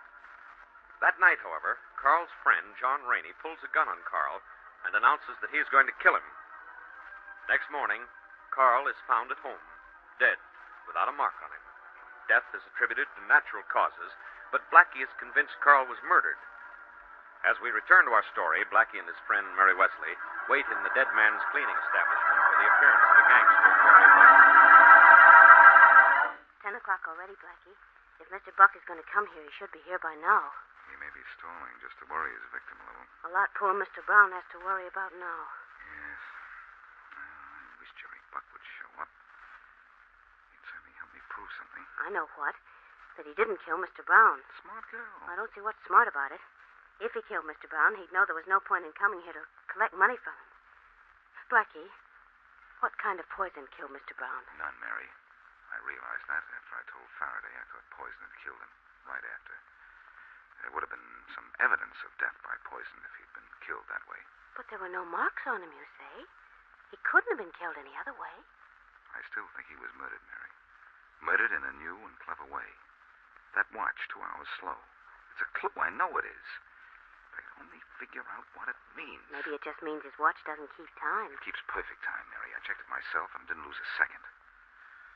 That night, however, Carl's friend, John Rainey, pulls a gun on Carl and announces that he is going to kill him. Next morning, Carl is found at home, dead, without a mark on him. Death is attributed to natural causes, but Blackie is convinced Carl was murdered. As we return to our story, Blackie and his friend, Mary Wesley, wait in the dead man's cleaning establishment for the appearance of the gangster, Jerry Buck. 10 o'clock already, Blackie. If Mr. Buck is going to come here, he should be here by now. He may be stalling just to worry his victim a little. A lot poor Mr. Brown has to worry about now. Yes. I wish Jerry Buck would show up. He'd certainly help me prove something. I know what. That he didn't kill Mr. Brown. Smart girl. I don't see what's smart about it. If he killed Mr. Brown, he'd know there was no point in coming here to collect money from him. Blackie, what kind of poison killed Mr. Brown? None, Mary. I realized that after I told Faraday I thought poison had killed him. Right after. There would have been some evidence of death by poison if he'd been killed that way. But there were no marks on him, you say? He couldn't have been killed any other way. I still think he was murdered, Mary. Murdered in a new and clever way. That watch, 2 hours slow. It's a clue. I know it is. If I could only figure out what it means. Maybe it just means his watch doesn't keep time. It keeps perfect time, Mary. I checked it myself and didn't lose a second.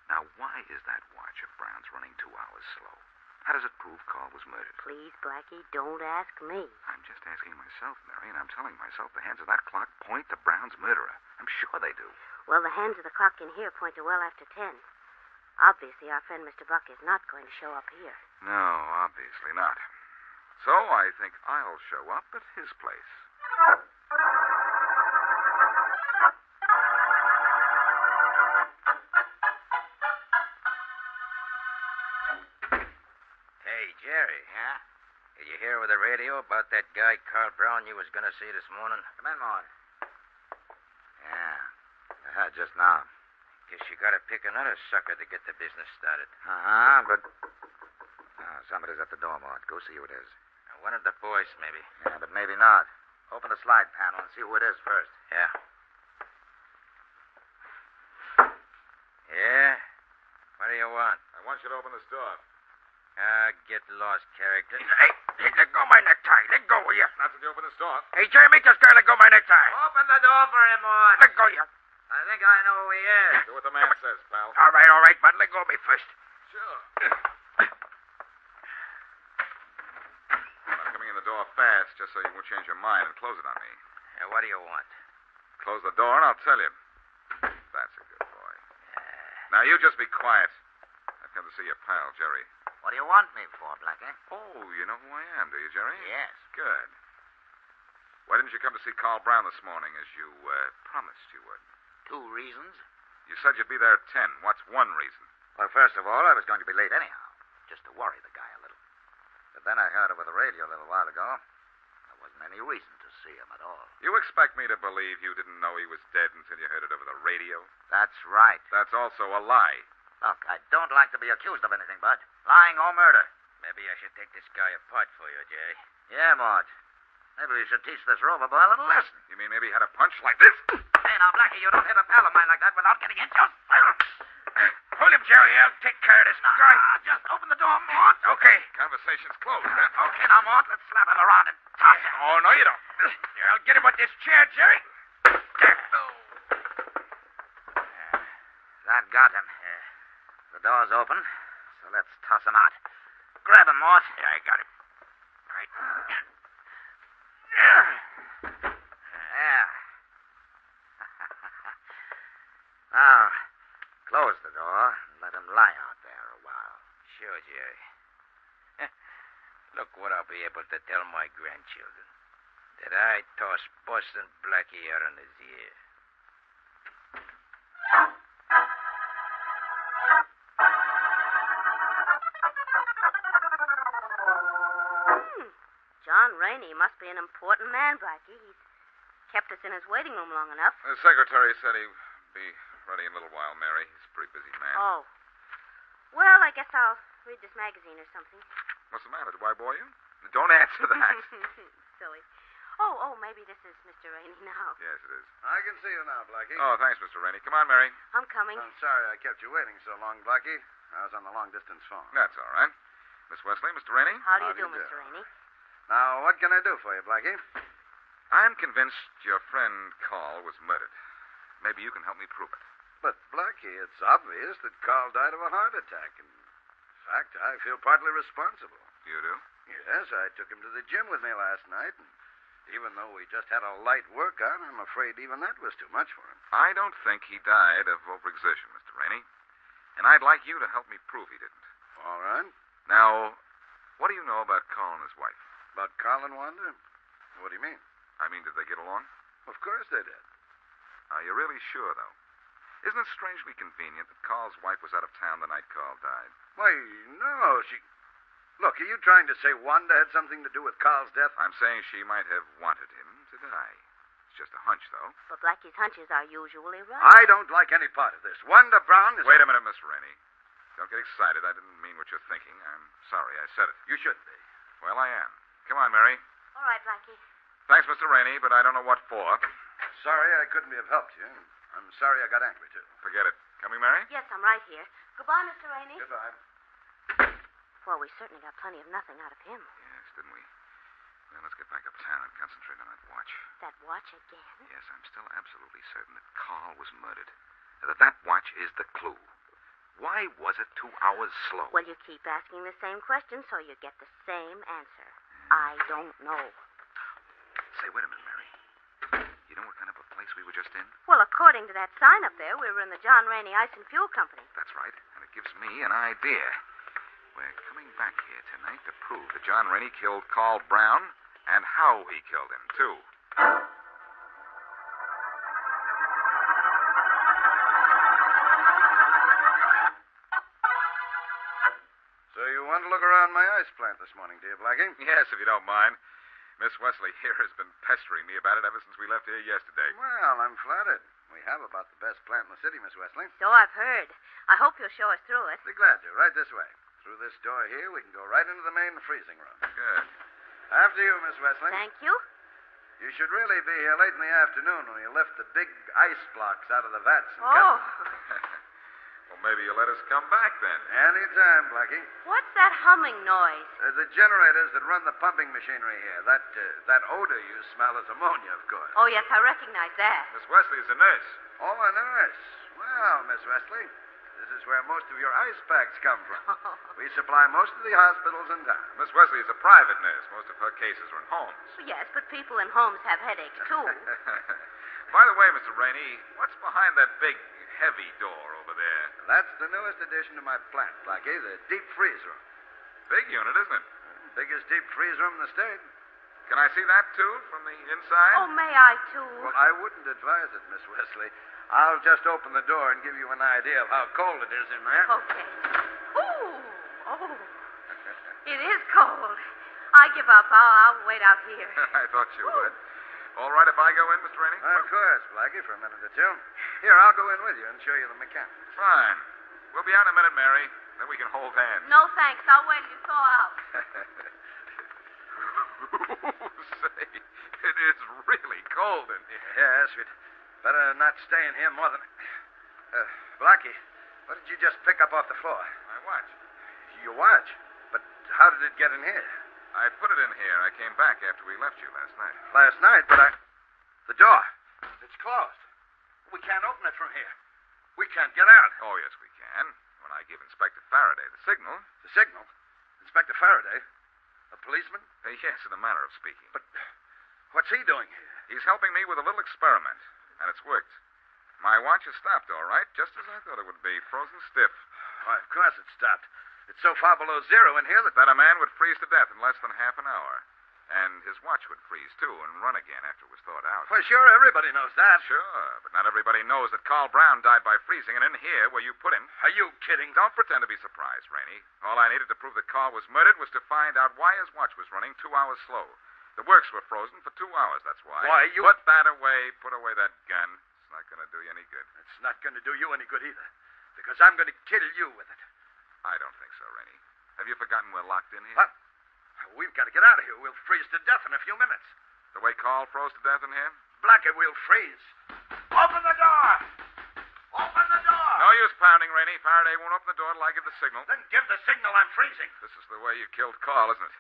Now, why is that watch of Brown's running 2 hours slow? How does it prove Carl was murdered? Please, Blackie, don't ask me. I'm just asking myself, Mary, and I'm telling myself the hands of that clock point to Brown's murderer. I'm sure they do. Well, the hands of the clock in here point to well after 10. Obviously, our friend Mr. Buck is not going to show up here. No, obviously not. So I think I'll show up at his place. over the radio about that guy, Carl Brown, you was going to see this morning? Come in, Maud. Yeah. Just now. Guess you got to pick another sucker to get the business started. But... Oh, somebody's at the door, Maud. Go see who it is. One of the boys, maybe. Yeah, but maybe not. Open the slide panel and see who it is first. Yeah. Yeah? What do you want? I want you to open this door. Get lost, character. Hey, let go of my necktie. Let go, will you? Not till you open this door. Hey, Jerry, make this guy let go of my necktie. Open the door for him, Maud. Let go, you. I think I know who he is. Do what the man says, pal. All right, but let go of me first. Sure. I'm coming in the door fast, just so you won't change your mind and close it on me. What do you want? Close the door and I'll tell you. That's a good boy. Now, you just be quiet. I've come to see your pal, Jerry. What do you want me for, Blackie? Oh, you know who I am, do you, Jerry? Yes. Good. Why didn't you come to see Carl Brown this morning as you promised you would? 2 reasons. You said you'd be there at 10. What's one reason? Well, first of all, I was going to be late anyhow, just to worry the guy a little. But then I heard over the radio a little while ago. There wasn't any reason to see him at all. You expect me to believe you didn't know he was dead until you heard it over the radio? That's right. That's also a lie. Look, I don't like to be accused of anything, Bud. Lying or murder. Maybe I should take this guy apart for you, Jerry. Yeah, Maud. Maybe we should teach this rover boy a little lesson. You mean maybe he had a punch like this? Hey, now, Blackie, you don't hit a pal of mine like that without getting hit yourself. Hold him, Jerry. I'll take care of this guy. Just open the door, Maud. Okay. Conversation's closed. Okay, now, Maud, let's slap him around and toss him. Oh, no, you don't. Here, I'll get him with this chair, Jerry. There. That got him. The door's open, so let's toss him out. Grab him, Mort. Yeah, I got him. Right. Yeah. Now, close the door and let him lie out there a while. Sure, Jerry. Look what I'll be able to tell my grandchildren. That I tossed Boston Blackie out on his ear. John Rainey must be an important man, Blackie. He's kept us in his waiting room long enough. The secretary said he'd be ready in a little while, Mary. He's a pretty busy man. Oh. Well, I guess I'll read this magazine or something. What's the matter? Do I bore you? Don't answer that. Silly. Oh, maybe this is Mr. Rainey now. Yes, it is. I can see you now, Blackie. Oh, thanks, Mr. Rainey. Come on, Mary. I'm coming. I'm sorry I kept you waiting so long, Blackie. I was on the long-distance phone. That's all right. Miss Wesley, Mr. Rainey? How do you do, Mr. Rainey? Now, what can I do for you, Blackie? I'm convinced your friend Carl was murdered. Maybe you can help me prove it. But, Blackie, it's obvious that Carl died of a heart attack. In fact, I feel partly responsible. You do? Yes, I took him to the gym with me last night. And even though we just had a light workout, I'm afraid even that was too much for him. I don't think he died of overexertion, Mr. Rainey. And I'd like you to help me prove he didn't. All right. Now, what do you know about Carl and his wife? About Carl and Wanda? What do you mean? I mean, did they get along? Of course they did. Are you really sure, though? Isn't it strangely convenient that Carl's wife was out of town the night Carl died? Why, no, she... Look, are you trying to say Wanda had something to do with Carl's death? I'm saying she might have wanted him to die. It's just a hunch, though. But Blackie's hunches are usually right. I don't like any part of this. Wanda Brown is... Wait a minute, Mr. Rainey. Don't get excited. I didn't mean what you're thinking. I'm sorry I said it. You shouldn't be. Well, I am. Come on, Mary. All right, Blackie. Thanks, Mr. Rainey, but I don't know what for. Sorry I couldn't have helped you. I'm sorry I got angry, too. Forget it. Coming, Mary? Yes, I'm right here. Goodbye, Mr. Rainey. Goodbye. Well, we certainly got plenty of nothing out of him. Yes, didn't we? Well, let's get back uptown and concentrate on that watch. That watch again? Yes, I'm still absolutely certain that Carl was murdered. That watch is the clue. Why was it 2 hours slow? Well, you keep asking the same question, so you get the same answer. I don't know. Say, wait a minute, Mary. You know what kind of a place we were just in? Well, according to that sign up there, we were in the John Rainey Ice and Fuel Company. That's right, and it gives me an idea. We're coming back here tonight to prove that John Rainey killed Carl Brown and how he killed him, too. So you want to look around my ice plant this morning, do you, Blackie? Yes, if you don't mind. Miss Wesley here has been pestering me about it ever since we left here yesterday. Well, I'm flattered. We have about the best plant in the city, Miss Wesley. So I've heard. I hope you'll show us through it. Be glad to. Right this way. Through this door here, we can go right into the main freezing room. Good. After you, Miss Wesley. Thank you. You should really be here late in the afternoon when you lift the big ice blocks out of the vats. And Oh. Well, maybe you'll let us come back then. Anytime, Blackie. What's that humming noise? The generators that run the pumping machinery here. That odor you smell is ammonia, of course. Oh, yes, I recognize that. Miss Wesley is a nurse. Oh, a nurse. Well, Miss Wesley, this is where most of your ice packs come from. We supply most of the hospitals in town. Miss Wesley is a private nurse. Most of her cases are in homes. Yes, but people in homes have headaches, too. By the way, Mr. Rainey, what's behind that big, heavy door over there? That's the newest addition to my plant, Blackie, the deep freeze room. Big unit, isn't it? Biggest deep freeze room in the state. Can I see that, too, from the inside? Oh, may I, too? Well, I wouldn't advise it, Miss Wesley. I'll just open the door and give you an idea of how cold it is in there. Okay. Ooh. Oh. It is cold. I give up. I'll wait out here. I thought you would. All right if I go in, Mr. Rainey? Of course, Blackie, for a minute or two. Here, I'll go in with you and show you the mechanics. Fine. We'll be out in a minute, Mary. Then we can hold hands. No, thanks. I'll wait till you thaw out. Say, it is really cold in here. Yes, we'd better not stay in here more than... Blackie, what did you just pick up off the floor? My watch. Your watch? But how did it get in here? I put it in here. I came back after we left you last night. Last night, but the door. It's closed. We can't open it from here. We can't get out. Oh, yes, we can. When I give Inspector Faraday the signal. The signal? Inspector Faraday? A policeman? Yes, in a manner of speaking. But what's he doing here? He's helping me with a little experiment, and it's worked. My watch has stopped, all right, just as I thought it would be, frozen stiff. Why, of course it stopped. It's so far below zero in here that a man would freeze to death in less than half an hour. And his watch would freeze, too, and run again after it was thawed out. Well, sure, everybody knows that. Sure, but not everybody knows that Carl Brown died by freezing, and in here, where you put him... Are you kidding? Don't pretend to be surprised, Rainey. All I needed to prove that Carl was murdered was to find out why his watch was running 2 hours slow. The works were frozen for 2 hours, that's why. Why, you... Put that away. Put away that gun. It's not going to do you any good. It's not going to do you any good either, because I'm going to kill you with it. I don't think so, Rainey. Have you forgotten we're locked in here? What? We've got to get out of here. We'll freeze to death in a few minutes. The way Carl froze to death in here? Blackie, we'll freeze. Open the door! Open the door! No use pounding, Rainey. Faraday won't open the door till I give the signal. Then give the signal. I'm freezing. This is the way you killed Carl, isn't it?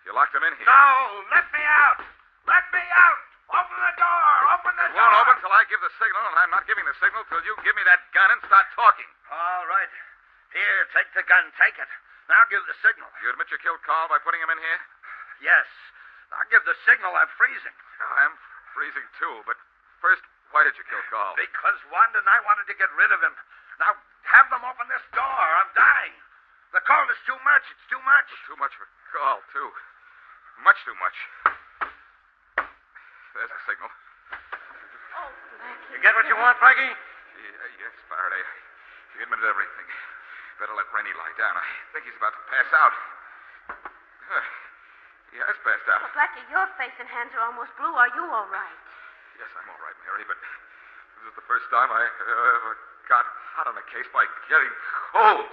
You locked him in here. No! Let me out! Let me out! Open the door! Open the door! It won't open till I give the signal, and I'm not giving the signal till you give me that gun and start talking. All right. Here, take the gun. Take it. Now give the signal. You admit you killed Carl by putting him in here? Yes. Now give the signal. I'm freezing. I'm freezing, too, but first, why did you kill Carl? Because Wanda and I wanted to get rid of him. Now, have them open this door. I'm dying. The cold is too much. It's too much. It's too much for Carl, too. Much too much. There's the signal. Oh, Blackie. You get what you want, Blackie? Yes, Faraday. You admitted everything. Better let Rainey lie down. I think he's about to pass out. He has passed out. Well, Blackie, your face and hands are almost blue. Are you all right? Yes, I'm all right, Mary, but this is the first time I ever got hot on a case by getting cold.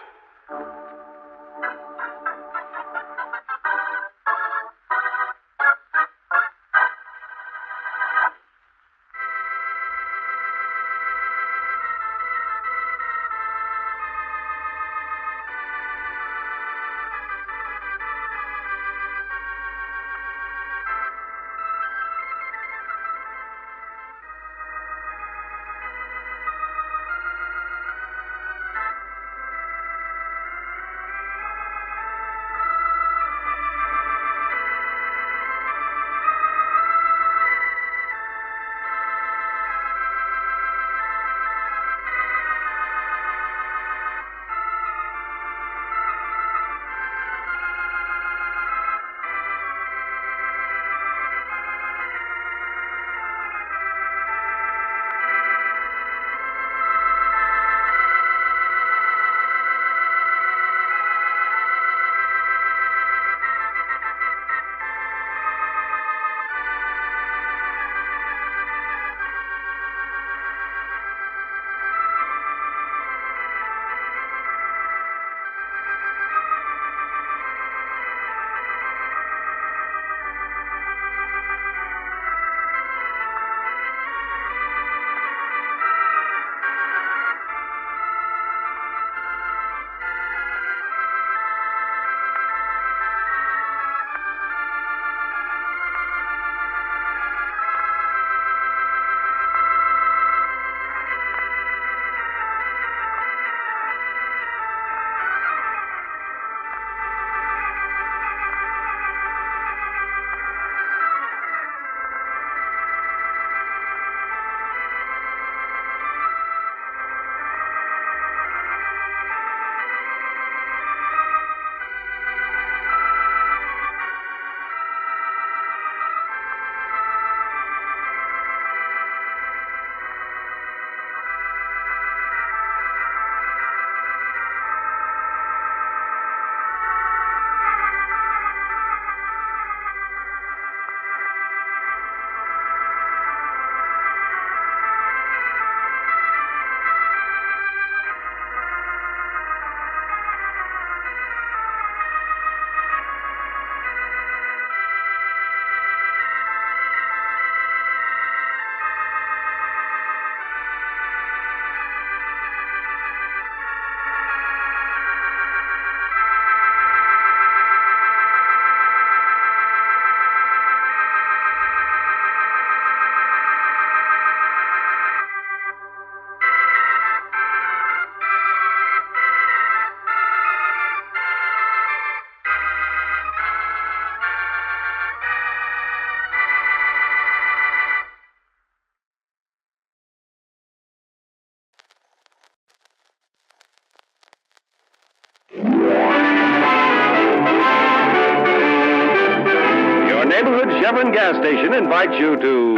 Chevron gas station invites you to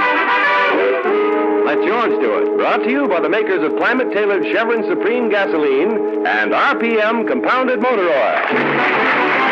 Let George Do It. Brought to you by the makers of climate-tailored Chevron Supreme gasoline and RPM compounded motor oil.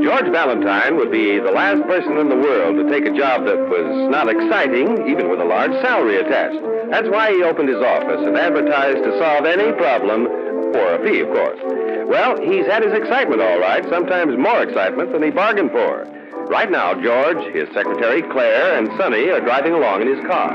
George Valentine would be the last person in the world to take a job that was not exciting, even with a large salary attached. That's why he opened his office and advertised to solve any problem, for a fee, of course. Well, he's had his excitement, all right, sometimes more excitement than he bargained for. Right now, George, his secretary, Claire, and Sonny are driving along in his car.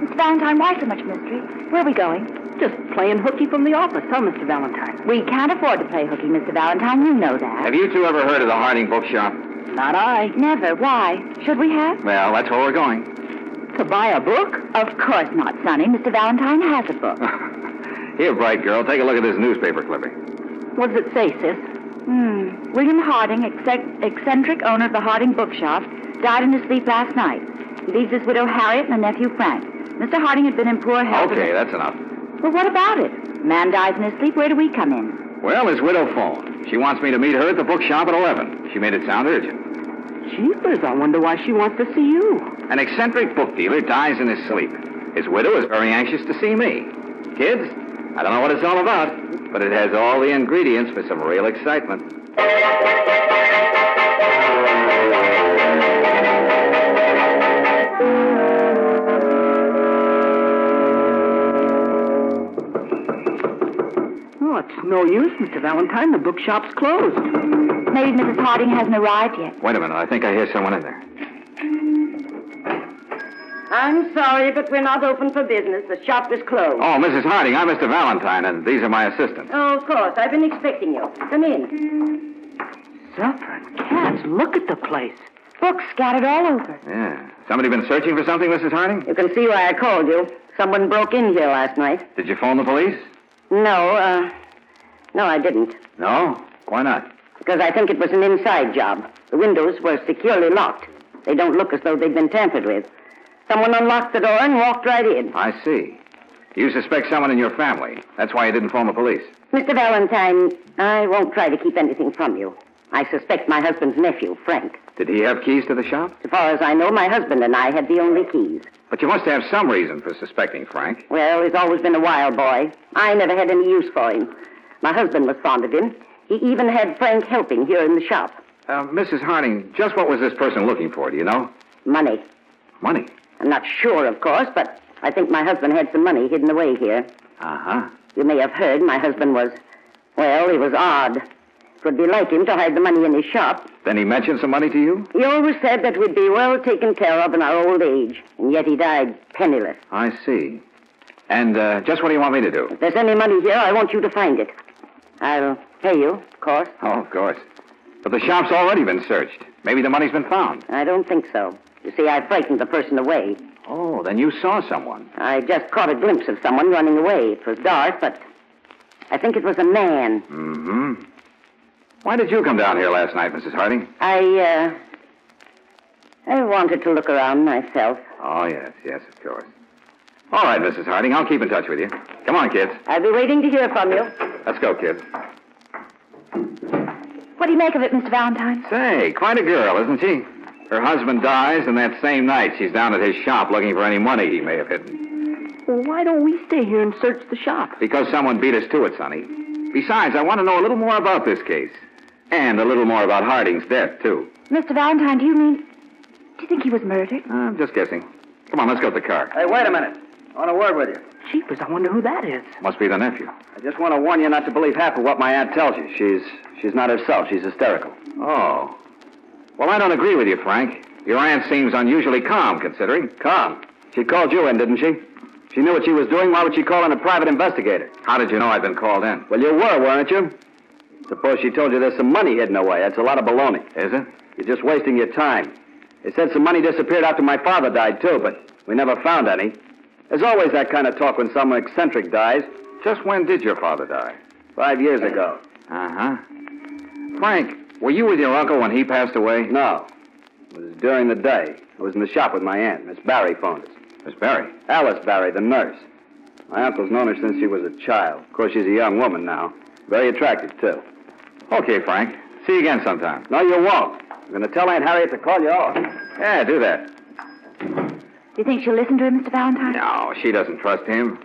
Mr. Valentine, why so much mystery? Where are we going? Just playing hooky from the office, huh, Mr. Valentine? We can't afford to play hooky, Mr. Valentine. You know that. Have you two ever heard of the Harding bookshop? Not I. Never. Why? Should we have? Well, that's where we're going. To buy a book? Of course not, Sonny. Mr. Valentine has a book. Here, bright girl, take a look at this newspaper clipping. What does it say, sis? William Harding, eccentric owner of the Harding bookshop, died in his sleep last night. He leaves his widow Harriet and a nephew Frank. Mr. Harding had been in poor health. Okay, that's enough. Well, what about it? Man dies in his sleep. Where do we come in? Well, his widow phoned. She wants me to meet her at the bookshop at 11. She made it sound urgent. Jeepers, I wonder why she wants to see you. An eccentric book dealer dies in his sleep. His widow is very anxious to see me. Kids, I don't know what it's all about, but it has all the ingredients for some real excitement. Oh, it's no use, Mr. Valentine. The bookshop's closed. Maybe Mrs. Harding hasn't arrived yet. Wait a minute. I think I hear someone in there. I'm sorry, but we're not open for business. The shop is closed. Oh, Mrs. Harding, I'm Mr. Valentine, and these are my assistants. Oh, of course. I've been expecting you. Come in. Suffering cats, look at the place. Books scattered all over. Yeah. Somebody been searching for something, Mrs. Harding? You can see why I called you. Someone broke in here last night. Did you phone the police? No, I didn't. No? Why not? Because I think it was an inside job. The windows were securely locked. They don't look as though they'd been tampered with. Someone unlocked the door and walked right in. I see. You suspect someone in your family. That's why you didn't phone the police. Mr. Valentine, I won't try to keep anything from you. I suspect my husband's nephew, Frank. Did he have keys to the shop? As far as I know, my husband and I had the only keys. But you must have some reason for suspecting Frank. Well, he's always been a wild boy. I never had any use for him. My husband was fond of him. He even had Frank helping here in the shop. Mrs. Harding, just what was this person looking for, do you know? Money. Money? I'm not sure, of course, but I think my husband had some money hidden away here. Uh-huh. You may have heard my husband was, well, he was odd. It would be like him to hide the money in his shop. Then he mentioned some money to you? He always said that we'd be well taken care of in our old age, and yet he died penniless. I see. And just what do you want me to do? If there's any money here, I want you to find it. I'll pay you, of course. Oh, of course. But the shop's already been searched. Maybe the money's been found. I don't think so. You see, I frightened the person away. Oh, then you saw someone. I just caught a glimpse of someone running away. It was dark, but I think it was a man. Mm-hmm. Why did you come down here last night, Mrs. Harding? I wanted to look around myself. Oh, yes, of course. All right, Mrs. Harding, I'll keep in touch with you. Come on, kids. I'll be waiting to hear from you. Let's go, kids. What do you make of it, Mr. Valentine? Say, quite a girl, isn't she? Her husband dies, and that same night she's down at his shop looking for any money he may have hidden. Well, why don't we stay here and search the shop? Because someone beat us to it, Sonny. Besides, I want to know a little more about this case. And a little more about Harding's death, too. Mr. Valentine, do you think he was murdered? I'm just guessing. Come on, let's go to the car. Hey, wait a minute. I want a word with you. Jeepers, I wonder who that is. Must be the nephew. I just want to warn you not to believe half of what my aunt tells you. She's not herself. She's hysterical. Oh. Well, I don't agree with you, Frank. Your aunt seems unusually calm, considering. Calm? She called you in, didn't she? She knew what she was doing. Why would she call in a private investigator? How did you know I'd been called in? Well, you were, weren't you? Suppose she told you there's some money hidden away. That's a lot of baloney. Is it? You're just wasting your time. They said some money disappeared after my father died, too, but we never found any. There's always that kind of talk when someone eccentric dies. Just when did your father die? 5 years ago. Uh-huh. Frank, were you with your uncle when he passed away? No. It was during the day. I was in the shop with my aunt. Miss Barry phoned us. Miss Barry? Alice Barry, the nurse. My uncle's known her since she was a child. Of course, she's a young woman now. Very attractive, too. Okay, Frank. See you again sometime. No, you won't. I'm going to tell Aunt Harriet to call you off. Yeah, do that. Do you think she'll listen to him, Mr. Valentine? No, she doesn't trust him.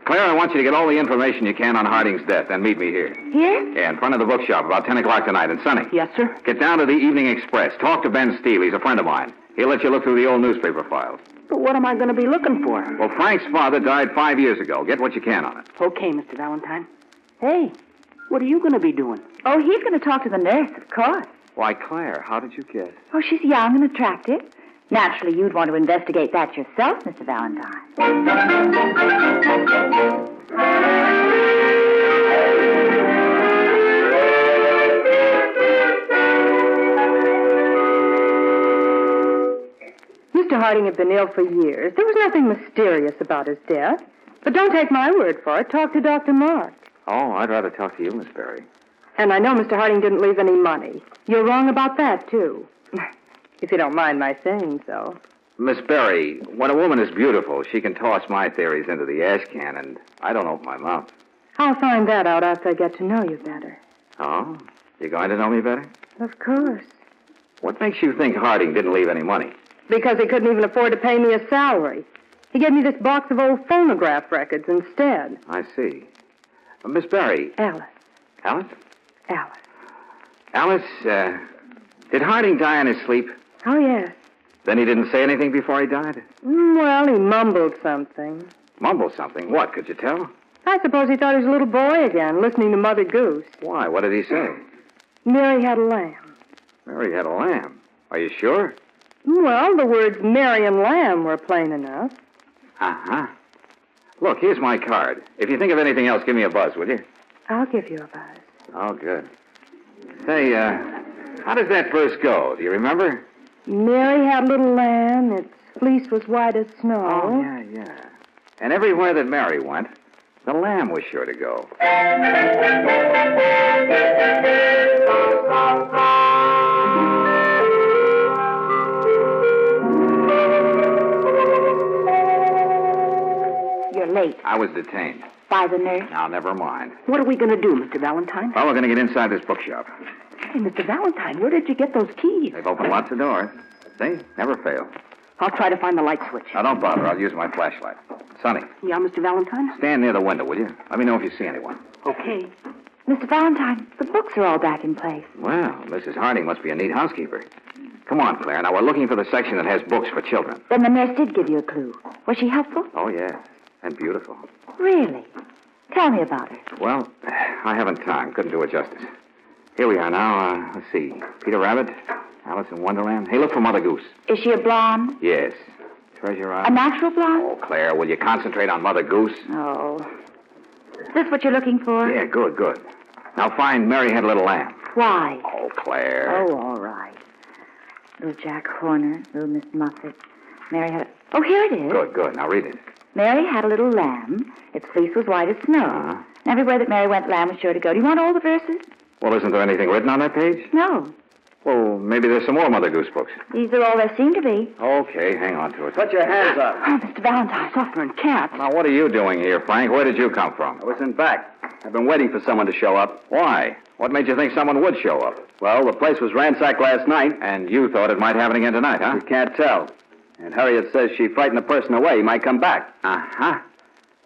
Claire, I want you to get all the information you can on Harding's death, then meet me here. Here? Yeah, in front of the bookshop, about 10 o'clock tonight. And Sonny. Yes, sir? Get down to the Evening Express. Talk to Ben Steele. He's a friend of mine. He'll let you look through the old newspaper files. But what am I going to be looking for? Well, Frank's father died 5 years ago. Get what you can on it. Okay, Mr. Valentine. Hey, what are you going to be doing? Oh, he's going to talk to the nurse, of course. Why, Claire, how did you guess? Oh, she's young and attractive. Naturally, you'd want to investigate that yourself, Mr. Valentine. Mr. Harding had been ill for years. There was nothing mysterious about his death. But don't take my word for it. Talk to Dr. Mark. Oh, I'd rather talk to you, Miss Barry. And I know Mr. Harding didn't leave any money. You're wrong about that, too. If you don't mind my saying so. Miss Barry, when a woman is beautiful, she can toss my theories into the ash can, and I don't open my mouth. I'll find that out after I get to know you better. Oh? You're going to know me better? Of course. What makes you think Harding didn't leave any money? Because he couldn't even afford to pay me a salary. He gave me this box of old phonograph records instead. I see. Miss Barry. Alice. Alice? Alice. Alice, did Harding die in his sleep? Oh, yes. Then he didn't say anything before he died? Well, he mumbled something. Mumbled something? What, could you tell? I suppose he thought he was a little boy again, listening to Mother Goose. Why? What did he say? Mary had a lamb. Mary had a lamb. Are you sure? Well, the words Mary and lamb were plain enough. Uh-huh. Look, here's my card. If you think of anything else, give me a buzz, will you? I'll give you a buzz. Oh, good. Say, how does that verse go? Do you remember? Mary had a little lamb. Its fleece was white as snow. Oh, yeah. And everywhere that Mary went, the lamb was sure to go. You're late. I was detained. By the nurse? Now, never mind. What are we going to do, Mr. Valentine? Well, we're going to get inside this bookshop. Hey, Mr. Valentine, where did you get those keys? They've opened lots of doors. See? Never fail. I'll try to find the light switch. Now, don't bother. I'll use my flashlight. Sonny, Yeah, Mr. Valentine? stand near the window, will you? Let me know if you see anyone. Okay. Mr. Valentine, the books are all back in place. Well, Mrs. Harding must be a neat housekeeper. Come on, Claire. Now, we're looking for the section that has books for children. Then the nurse did give you a clue. Was she helpful? Oh, yes. And beautiful. Really? Tell me about her. Well, I haven't time. Couldn't do it justice. Here we are now. Let's see. Peter Rabbit, Alice in Wonderland. Hey, look for Mother Goose. Is she a blonde? Yes. Treasure A Island. natural blonde? Oh, Claire, will you concentrate on Mother Goose? Oh. Is this what you're looking for? Yeah, good. Now find Mary Had a Little Lamb. Why? Oh, Claire. Oh, all right. Little Jack Horner, little Miss Muffet. Mary had a... Oh, here it is. Good. Now read it. Mary had a little lamb. Its fleece was white as snow. Uh-huh. And everywhere that Mary went, lamb was sure to go. Do you want all the verses? Well, isn't there anything written on that page? No. Well, maybe there's some more Mother Goose books. These are all there seem to be. Okay, hang on to it. Put your hands up. Oh, Mr. Valentine. Suffer and cat. Now, what are you doing here, Frank? Where did you come from? I was in back. I've been waiting for someone to show up. Why? What made you think someone would show up? Well, the place was ransacked last night. And you thought it might happen again tonight, huh? You can't tell. And Harriet says she frightened the person away. He might come back. Uh-huh.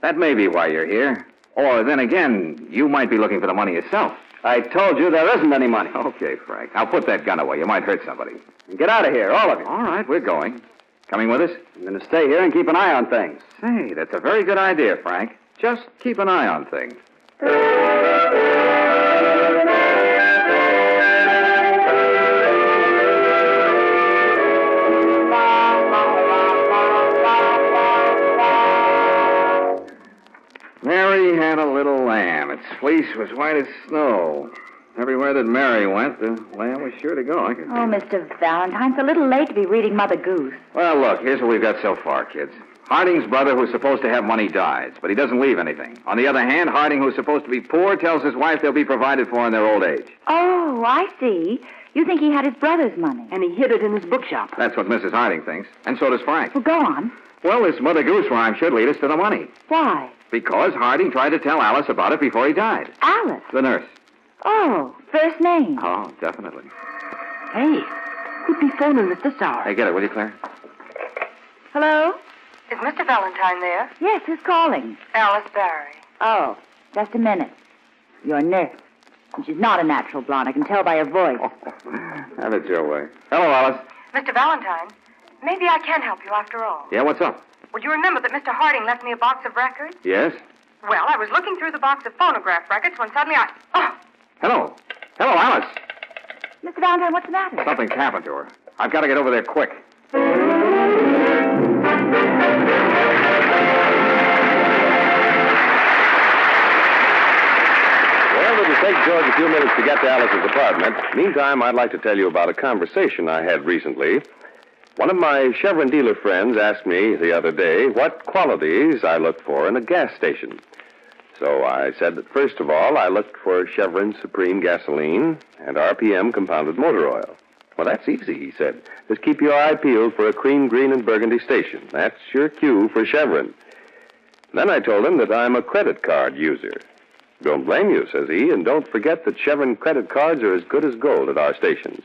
That may be why you're here. Or then again, you might be looking for the money yourself. I told you there isn't any money. Okay, Frank. Now put that gun away. You might hurt somebody. And get out of here, all of you. All right, we're going. Coming with us? I'm going to stay here and keep an eye on things. Say, that's a very good idea, Frank. Just keep an eye on things. Mary had a little lamb. Its fleece was white as snow. Everywhere that Mary went, the lamb was sure to go. I could... Oh, Mr. Valentine, it's a little late to be reading Mother Goose. Well, look, here's what we've got so far, kids. Harding's brother, who's supposed to have money, dies, but he doesn't leave anything. On the other hand, Harding, who's supposed to be poor, tells his wife they'll be provided for in their old age. Oh, I see. You think he had his brother's money. And he hid it in his bookshop. That's what Mrs. Harding thinks, and so does Frank. Well, go on. Well, this Mother Goose rhyme should lead us to the money. Why? Because Harding tried to tell Alice about it before he died. Alice? The nurse. Oh, first name. Oh, definitely. Hey, who'd be phoning at this hour? Hey, get it, will you, Claire? Hello? Is Mr. Valentine there? Yes, who's calling? Alice Barry. Oh, just a minute. Your nurse. And she's not a natural blonde. I can tell by her voice. Have it your way. Hello, Alice. Mr. Valentine, maybe I can help you after all. Yeah, what's up? Well, you remember that Mr. Harding left me a box of records? Yes? Well, I was looking through the box of phonograph records when suddenly I... Oh! Hello. Hello, Alice. Mr. Valentine, what's the matter? Something's happened to her. I've got to get over there quick. Well, it'll take George a few minutes to get to Alice's apartment. Meantime, I'd like to tell you about a conversation I had recently. One of my Chevron dealer friends asked me the other day what qualities I look for in a gas station. So I said that, first of all, I looked for Chevron Supreme gasoline and RPM compounded motor oil. Well, that's easy, he said. Just keep your eye peeled for a cream, green, and burgundy station. That's your cue for Chevron. Then I told him that I'm a credit card user. Don't blame you, says he, and don't forget that Chevron credit cards are as good as gold at our stations.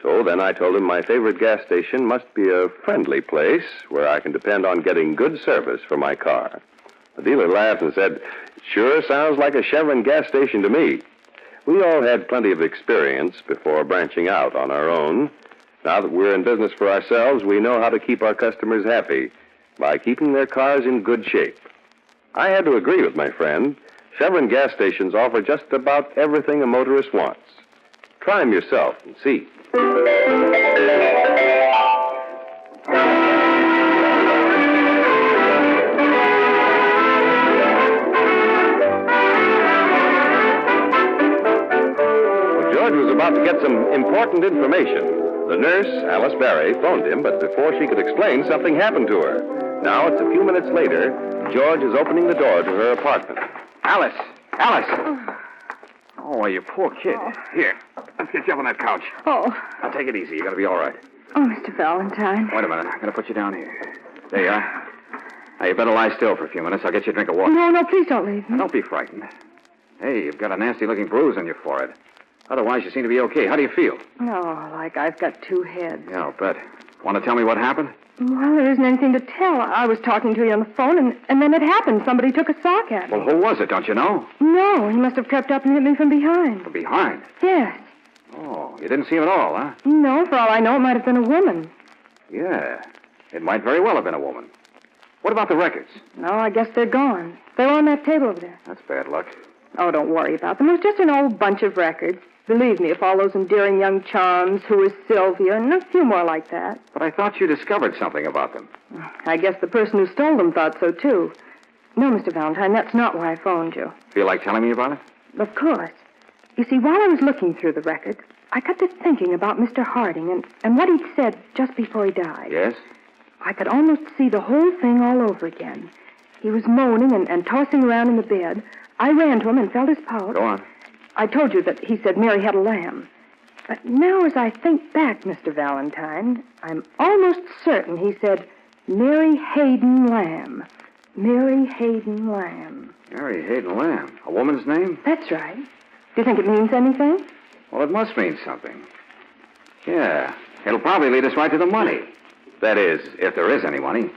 So then I told him my favorite gas station must be a friendly place where I can depend on getting good service for my car. The dealer laughed and said, "Sure sounds like a Chevron gas station to me." We all had plenty of experience before branching out on our own. Now that we're in business for ourselves, we know how to keep our customers happy by keeping their cars in good shape. I had to agree with my friend. Chevron gas stations offer just about everything a motorist wants. Try them yourself and see. George was about to get some important information. The nurse, Alice Barry, phoned him, but before she could explain, something happened to her. Now, it's a few minutes later. George is opening the door to her apartment. Alice! Alice! Oh, you poor kid. Here, let's get you up on that couch. Oh. Now, take it easy. You're going to be all right. Oh, Mr. Valentine. Wait a minute. I'm going to put you down here. There you are. Now, you better lie still for a few minutes. I'll get you a drink of water. No, please don't leave me. Now, don't be frightened. Hey, you've got a nasty-looking bruise on your forehead. Otherwise, you seem to be okay. How do you feel? Oh, like I've got two heads. Yeah, I'll bet. Want to tell me what happened? Well, there isn't anything to tell. I was talking to you on the phone, and then it happened. Somebody took a sock at me. Well, who was it? Don't you know? No, he must have crept up and hit me from behind. From behind? Yes. Oh, you didn't see him at all, huh? No, for all I know, it might have been a woman. Yeah, it might very well have been a woman. What about the records? No, I guess they're gone. They were on that table over there. That's bad luck. Oh, don't worry about them. It was just an old bunch of records. Believe me, if all those endearing young charms, Who is Sylvia, and a few more like that. But I thought you discovered something about them. I guess the person who stole them thought so, too. No, Mr. Valentine, that's not why I phoned you. Feel like telling me about it? Of course. You see, while I was looking through the records, I got to thinking about Mr. Harding and what he'd said just before he died. Yes? I could almost see the whole thing all over again. He was moaning and tossing around in the bed. I ran to him and felt his pulse. Go on. I told you that he said Mary had a lamb. But now as I think back, Mr. Valentine, I'm almost certain he said Mary Hayden Lamb. Mary Hayden Lamb. Mary Hayden Lamb. A woman's name? That's right. Do you think it means anything? Well, it must mean something. Yeah. It'll probably lead us right to the money. That is, if there is any money.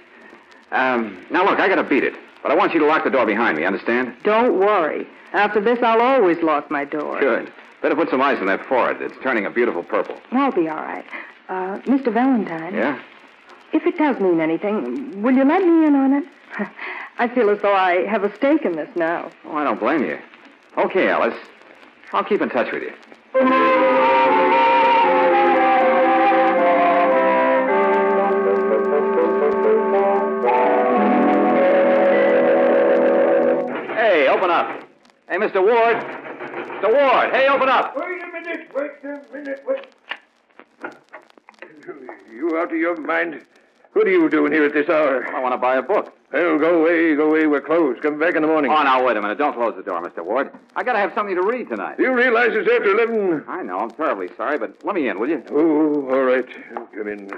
Now, look, I gotta beat it. But I want you to lock the door behind me, understand? Don't worry. After this, I'll always lock my door. Good. Better put some ice on that forehead. It's turning a beautiful purple. I'll be all right. Mr. Valentine. Yeah? If it does mean anything, will you let me in on it? I feel as though I have a stake in this now. Oh, I don't blame you. Okay, Alice. I'll keep in touch with you. Hey, open up. Hey, Mr. Ward. Mr. Ward, hey, open up. Wait a minute, wait. You out of your mind? What are you doing here at this hour? Well, I want to buy a book. Well, go away. We're closed. Come back in the morning. Oh, now, wait a minute. Don't close the door, Mr. Ward. I got to have something to read tonight. You realize it's after 11? I know. I'm terribly sorry, but let me in, will you? Oh, all right. Come in.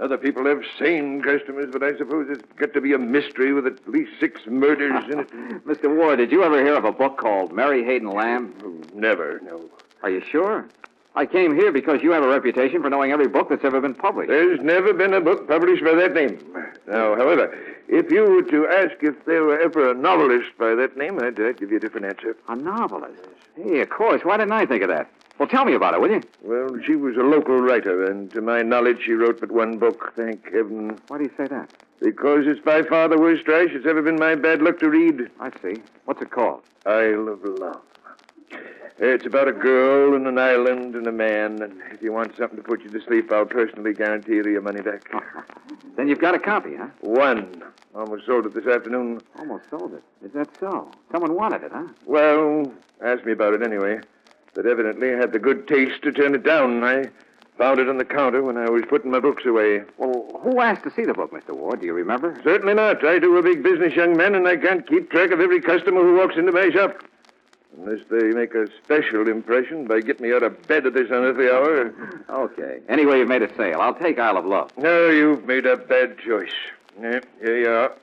Other people have sane customers, but I suppose it's got to be a mystery with at least 6 murders in it. Mr. Ward, did you ever hear of a book called Mary Hayden Lamb? Never, no. Are you sure? I came here because you have a reputation for knowing every book that's ever been published. There's never been a book published by that name. Now, however, if you were to ask if there were ever a novelist by that name, I'd give you a different answer. A novelist? Hey, of course. Why didn't I think of that? Well, tell me about it, will you? Well, she was a local writer, and to my knowledge, she wrote but one book, thank heaven. Why do you say that? Because it's by far the worst trash it's ever been my bad luck to read. I see. What's it called? Isle of Love. It's about a girl and an island and a man, and if you want something to put you to sleep, I'll personally guarantee you your money back. Then you've got a copy, huh? One. Almost sold it this afternoon. Almost sold it? Is that so? Someone wanted it, huh? Well, asked me about it anyway. But evidently had the good taste to turn it down. I found it on the counter when I was putting my books away. Well, who asked to see the book, Mr. Ward? Do you remember? Certainly not. I do a big business, young man, and I can't keep track of every customer who walks into my shop. Unless they make a special impression by getting me out of bed at this unearthly hour. Okay. Anyway, you've made a sale. I'll take Isle of Love. No, you've made a bad choice. Here you are.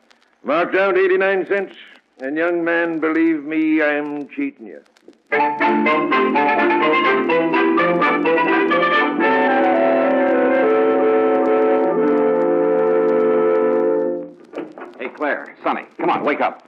Marked down to 89 cents. And, young man, believe me, I'm cheating you. Hey, Claire, Sonny, come on, wake up.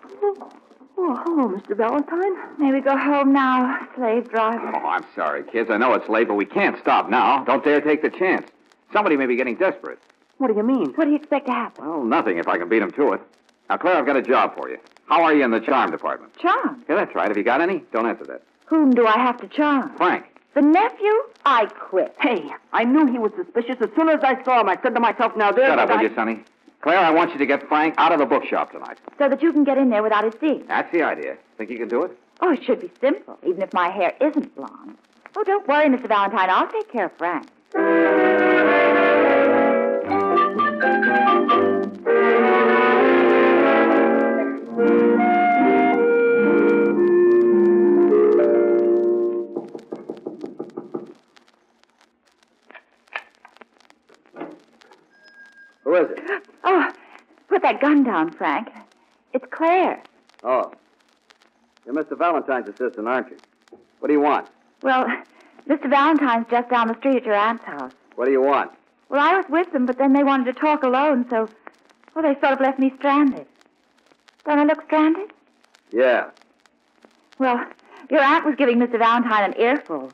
Oh, hello, Mr. Valentine. May we go home now, slave driver? Oh, I'm sorry, kids. I know it's late, but we can't stop now. Don't dare take the chance. Somebody may be getting desperate. What do you mean? What do you expect to happen? Well, nothing if I can beat them to it. Now, Claire, I've got a job for you. How are you in the charm department? Charm? Yeah, that's right. Have you got any? Don't answer that. Whom do I have to charm? Frank. The nephew? I quit. Hey, I knew he was suspicious. As soon as I saw him, I said to myself, now there's Shut up, the guy. will you, Sonny? Claire, I want you to get Frank out of the bookshop tonight. So that you can get in there without his seeing. That's the idea. Think you can do it? Oh, it should be simple, even if my hair isn't blonde. Oh, don't worry, Mr. Valentine. I'll take care of Frank. Who is it? Oh, put that gun down, Frank. It's Claire. Oh. You're Mr. Valentine's assistant, aren't you? What do you want? Well, Mr. Valentine's just down the street at your aunt's house. What do you want? Well, I was with them, but then they wanted to talk alone, so, well, they sort of left me stranded. Don't I look stranded? Yeah. Well, your aunt was giving Mr. Valentine an earful.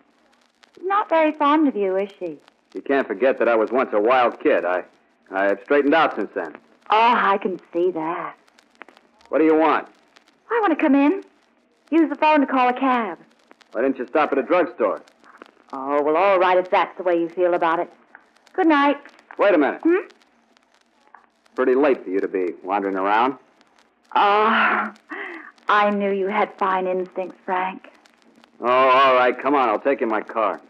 Not very fond of you, is she? You can't forget that I was once a wild kid. I've straightened out since then. Oh, I can see that. What do you want? I want to come in. Use the phone to call a cab. Why didn't you stop at a drugstore? Oh, well, all right if that's the way you feel about it. Good night. Wait a minute. Hmm? Pretty late for you to be wandering around. Oh, I knew you had fine instincts, Frank. Oh, all right. Come on. I'll take you in my car.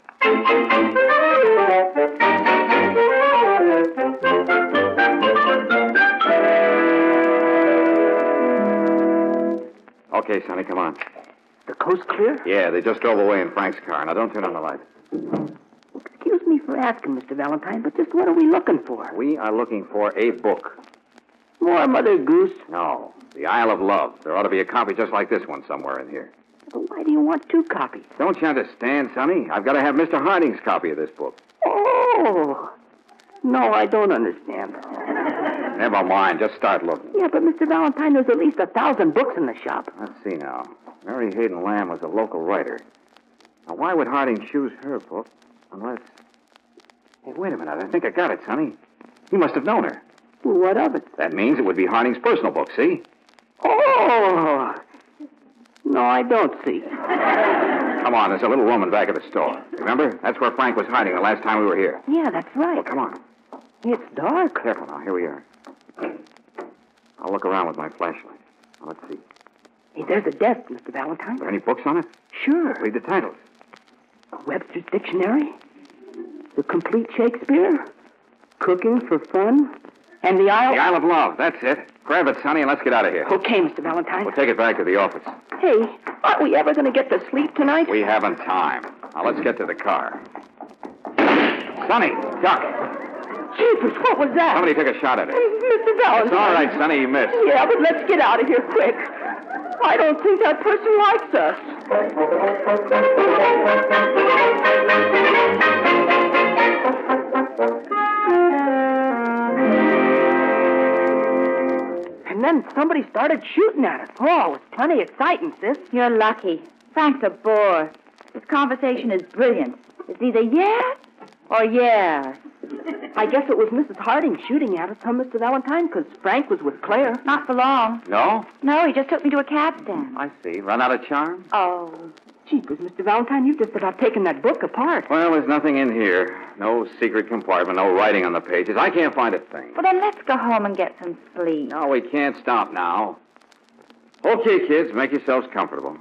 Okay, Sonny, come on. The coast clear? Yeah, they just drove away in Frank's car. Now, don't turn on the light. Excuse me for asking, Mr. Valentine, but just what are we looking for? We are looking for a book. More Mother Goose? No, The Isle of Love. There ought to be a copy just like this one somewhere in here. But why do you want 2 copies? Don't you understand, Sonny? I've got to have Mr. Harding's copy of this book. Oh! No, I don't understand. Never mind. Just start looking. Yeah, but Mr. Valentine, there's at least 1,000 books in the shop. Let's see now. Mary Hayden Lamb was a local writer. Now, why would Harding choose her book unless... Hey, wait a minute. I think I got it, Sonny. He must have known her. Well, what of it? That means it would be Harding's personal book, see? Oh! No, I don't see. Come on, there's a little room in back of the store. Remember? That's where Frank was hiding the last time we were here. Yeah, that's right. Well, come on. It's dark. Careful now. Here we are. I'll look around with my flashlight. Now, let's see. Hey, there's a desk, Mr. Valentine. Are there any books on it? Sure. Read the titles. Webster's Dictionary, The Complete Shakespeare, Cooking for fun? And the Isle... The Isle of Love, that's it. Grab it, Sonny, and let's get out of here. Okay, Mr. Valentine. We'll take it back to the office. Hey, aren't we ever going to get to sleep tonight? We haven't time. Now, let's get to the car. Sonny, duck. Jeepers, what was that? Somebody took a shot at it. Mr. Valentine. It's all right, Sonny, you missed. Yeah, but let's get out of here quick. I don't think that person likes us. And then somebody started shooting at us. Oh, it was plenty exciting, sis. You're lucky. Frank's a bore. This conversation is brilliant. It's either yes or yes. I guess it was Mrs. Harding shooting at us, huh, Mr. Valentine? Because Frank was with Claire. Not for long. No? No, he just took me to a cab stand. I see. Run out of charm? Oh, jeepers, Mr. Valentine, you've just about taken that book apart. Well, there's nothing in here. No secret compartment, no writing on the pages. I can't find a thing. Well, then let's go home and get some sleep. No, we can't stop now. Okay, kids, make yourselves comfortable.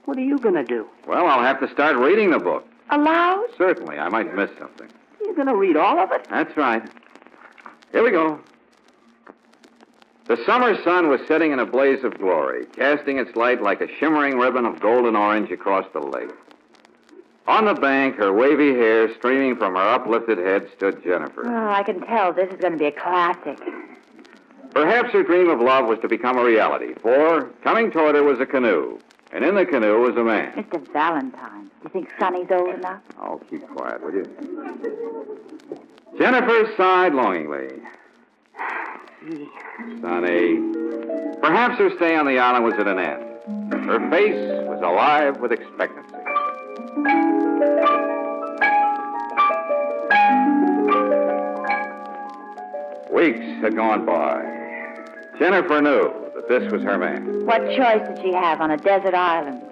What are you going to do? Well, I'll have to start reading the book. Aloud? Certainly. I might miss something. You're going to read all of it? That's right. Here we go. The summer sun was setting in a blaze of glory, casting its light like a shimmering ribbon of golden orange across the lake. On the bank, her wavy hair streaming from her uplifted head, stood Jennifer. Oh, I can tell this is going to be a classic. Perhaps her dream of love was to become a reality, for coming toward her was a canoe, and in the canoe was a man. Mr. Valentine, do you think Sonny's old enough? Oh, keep quiet, will you? Jennifer sighed longingly. Sonny. Perhaps her stay on the island was at an end. Her face was alive with expectancy. Weeks had gone by. Jennifer knew that this was her man. What choice did she have on a desert island?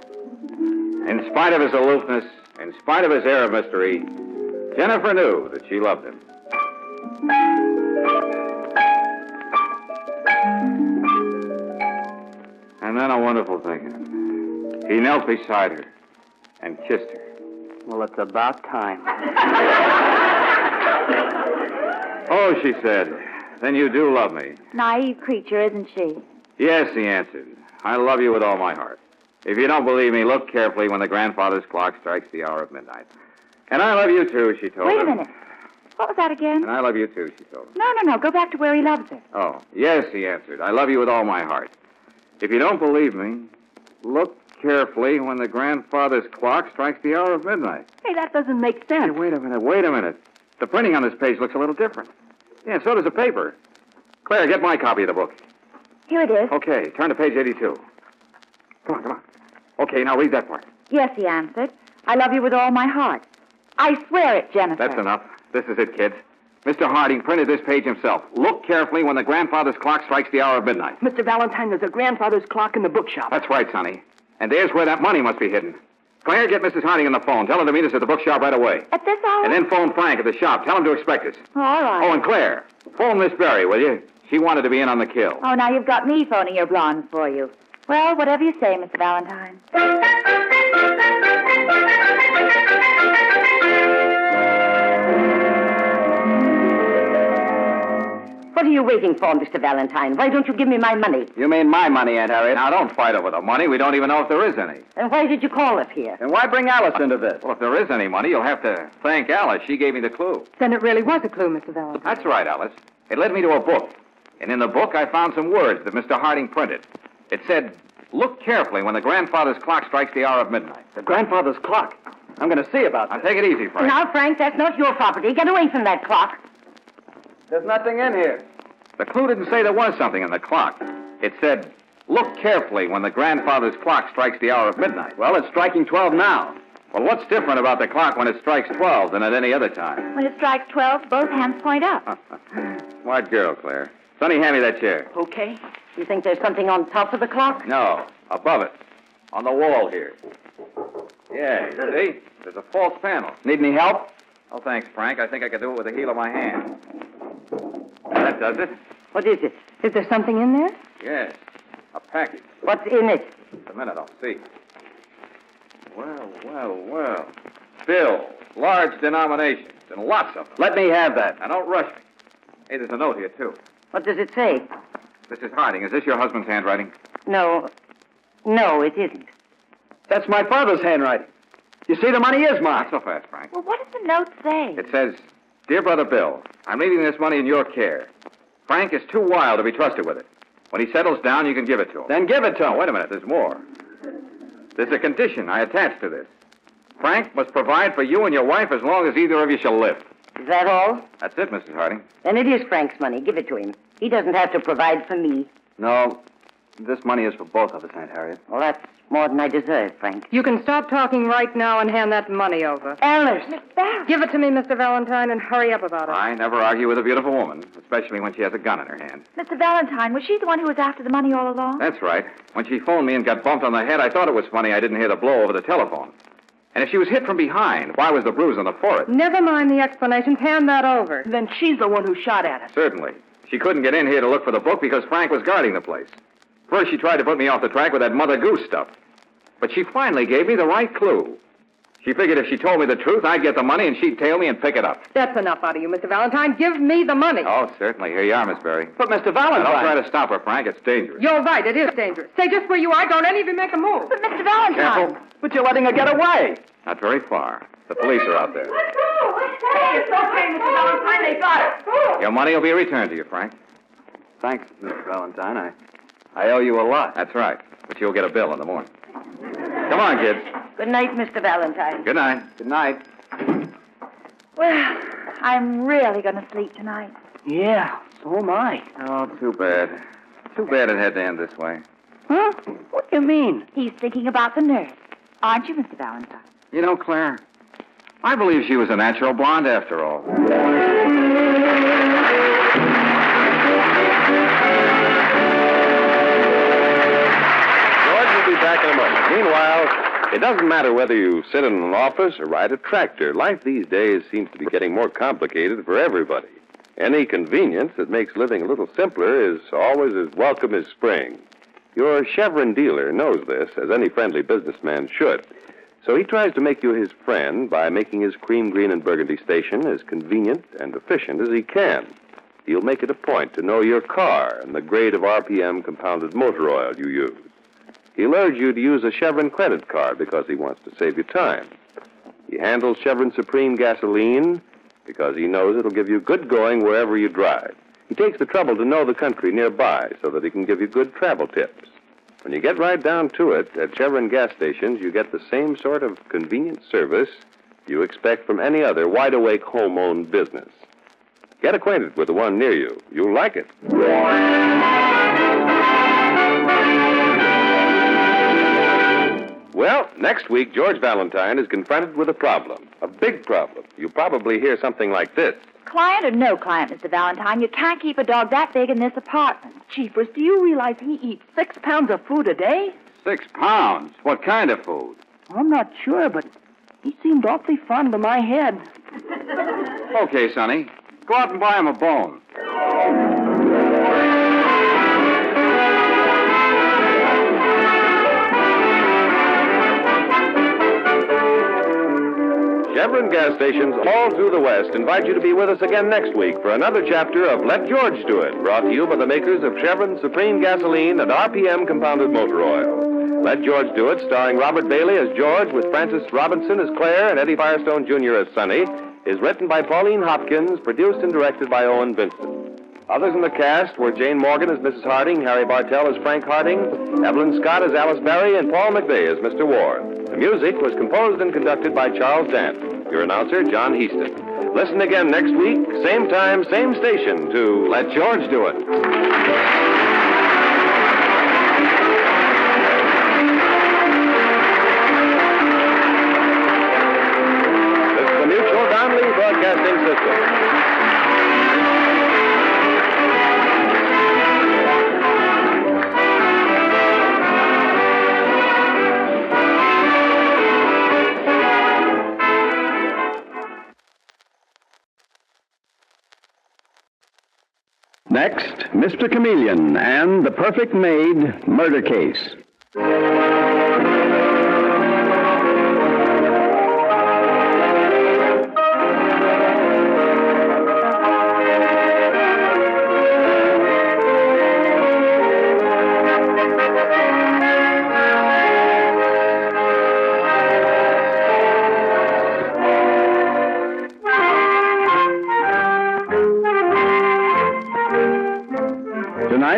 In spite of his aloofness, in spite of his air of mystery, Jennifer knew that she loved him. And then a wonderful thing happened. He knelt beside her and kissed her. Well, it's about time. Oh, she said, then you do love me. Naive creature, isn't she? Yes, he answered. I love you with all my heart. If you don't believe me, look carefully when the grandfather's clock strikes the hour of midnight. And I love you, too, she told him. Wait a minute. What was that again? And I love you, too, she told him. No. Go back to where he loves her. Oh, yes, he answered. I love you with all my heart. If you don't believe me, look carefully when the grandfather's clock strikes the hour of midnight. Hey, that doesn't make sense. Hey, wait a minute. The printing on this page looks a little different. Yeah, so does the paper. Claire, get my copy of the book. Here it is. Okay, turn to page 82. Come on. Okay, now read that part. Yes, he answered. I love you with all my heart. I swear it, Jennifer. That's enough. This is it, kids. Mr. Harding printed this page himself. Look carefully when the grandfather's clock strikes the hour of midnight. Mr. Valentine, there's a grandfather's clock in the bookshop. That's right, Sonny. And there's where that money must be hidden. Claire, get Mrs. Harding on the phone. Tell her to meet us at the bookshop right away. At this hour? And then phone Frank at the shop. Tell him to expect us. All right. Oh, and Claire, phone Miss Berry, will you? She wanted to be in on the kill. Oh, now you've got me phoning your blondes for you. Well, whatever you say, Mr. Valentine. What are you waiting for, Mr. Valentine? Why don't you give me my money? You mean my money, Aunt Harriet? Now, don't fight over the money. We don't even know if there is any. And why did you call us here? And why bring Alice into this? Well, if there is any money, you'll have to thank Alice. She gave me the clue. Then it really was a clue, Mr. Valentine. That's right, Alice. It led me to a book. And in the book, I found some words that Mr. Harding printed. It said, look carefully when the grandfather's clock strikes the hour of midnight. The grandfather's clock. I'm going to see about this. Now, take it easy, Frank. Now, Frank, that's not your property. Get away from that clock. There's nothing in here. The clue didn't say there was something in the clock. It said, look carefully when the grandfather's clock strikes the hour of midnight. Well, it's striking 12 now. Well, what's different about the clock when it strikes 12 than at any other time? When it strikes 12, both hands point up. Smart girl, Claire. Sonny, hand me that chair. Okay. You think there's something on top of the clock? No, above it. On the wall here. Yeah, you see? There's a false panel. Need any help? Oh, thanks, Frank. I think I could do it with the heel of my hand. That does it. What is it? Is there something in there? Yes, a package. What's in it? Just a minute, I'll see. Well. Bills, large denominations, and lots of them. Let me have that. Now, don't rush me. Hey, there's a note here, too. What does it say? Mrs. Harding, is this your husband's handwriting? No. No, it isn't. That's my father's handwriting. You see, the money is mine. Not so fast, Frank. Well, what does the note say? It says, Dear Brother Bill, I'm leaving this money in your care. Frank is too wild to be trusted with it. When he settles down, you can give it to him. Then give it to him. Wait a minute, there's more. There's a condition I attach to this. Frank must provide for you and your wife as long as either of you shall live. Is that all? That's it, Mrs. Harding. Then it is Frank's money. Give it to him. He doesn't have to provide for me. No, this money is for both of us, Aunt Harriet. Well, that's more than I deserve, Frank. You can stop talking right now and hand that money over. Alice! Give it to me, Mr. Valentine, and hurry up about it. I never argue with a beautiful woman, especially when she has a gun in her hand. Mr. Valentine, was she the one who was after the money all along? That's right. When she phoned me and got bumped on the head, I thought it was funny I didn't hear the blow over the telephone. And if she was hit from behind, why was the bruise on the forehead? Never mind the explanations. Hand that over. Then she's the one who shot at us. Certainly. She couldn't get in here to look for the book because Frank was guarding the place. First, she tried to put me off the track with that Mother Goose stuff. But she finally gave me the right clue. She figured if she told me the truth, I'd get the money and she'd tail me and pick it up. That's enough out of you, Mr. Valentine. Give me the money. Oh, certainly. Here you are, Miss Berry. But, Mr. Valentine... Now, don't try to stop her, Frank. It's dangerous. You're right. It is dangerous. Stay just where you are. Don't any of you make a move. But, Mr. Valentine... Careful. But you're letting her get away. Not very far. The police are out there. Hey, it's okay, Mr. Valentine. They got it. Your money will be returned to you, Frank. Thanks, Mr. Valentine. I owe you a lot. That's right. But you'll get a bill in the morning. Come on, kids. Good night, Mr. Valentine. Good night. Good night. Well, I'm really going to sleep tonight. Yeah, so am I. Oh, too bad. Too bad it had to end this way. Huh? What do you mean? He's thinking about the nurse. Aren't you, Mr. Valentine? You know, Claire, I believe she was a natural blonde after all. Back in a moment. Meanwhile, it doesn't matter whether you sit in an office or ride a tractor. Life these days seems to be getting more complicated for everybody. Any convenience that makes living a little simpler is always as welcome as spring. Your Chevron dealer knows this, as any friendly businessman should. So he tries to make you his friend by making his cream, green, and burgundy station as convenient and efficient as he can. He'll make it a point to know your car and the grade of RPM compounded motor oil you use. He'll urge you to use a Chevron credit card because he wants to save you time. He handles Chevron Supreme gasoline because he knows it'll give you good going wherever you drive. He takes the trouble to know the country nearby so that he can give you good travel tips. When you get right down to it, at Chevron gas stations, you get the same sort of convenient service you expect from any other wide-awake home-owned business. Get acquainted with the one near you. You'll like it. Well, next week, George Valentine is confronted with a problem. A big problem. You'll probably hear something like this. Client or no client, Mr. Valentine, you can't keep a dog that big in this apartment. Jeepers, do you realize he eats 6 pounds of food a day? 6 pounds? What kind of food? I'm not sure, but he seemed awfully fond of my head. Okay, Sonny. Go out and buy him a bone. Chevron gas stations all through the West invite you to be with us again next week for another chapter of Let George Do It, brought to you by the makers of Chevron Supreme Gasoline and RPM Compounded Motor Oil. Let George Do It, starring Robert Bailey as George with Francis Robinson as Claire and Eddie Firestone Jr. as Sonny, is written by Pauline Hopkins, produced and directed by Owen Vincent. Others in the cast were Jane Morgan as Mrs. Harding, Harry Bartell as Frank Harding, Evelyn Scott as Alice Barry, and Paul McVeigh as Mr. Ward. The music was composed and conducted by Charles Dant. Your announcer, John Heaston. Listen again next week, same time, same station, to Let George Do It. This is the Mutual Donnelly Broadcasting System. Next, Mr. Chameleon and the Perfect Maid Murder Case.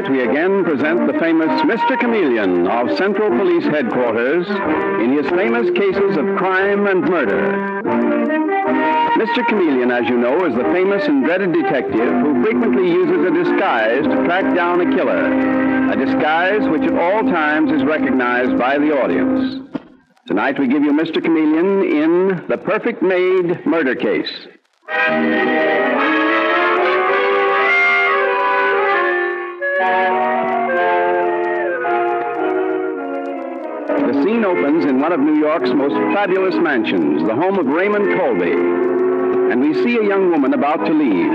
tonight we again present the famous Mr. Chameleon of Central Police Headquarters in his famous cases of crime and murder. Mr. Chameleon, as you know, is the famous and dreaded detective who frequently uses a disguise to track down a killer. A disguise which at all times is recognized by the audience. Tonight we give you Mr. Chameleon in The Perfect Maid Murder Case. The scene opens in one of New York's most fabulous mansions, the home of Raymond Colby. And we see a young woman about to leave.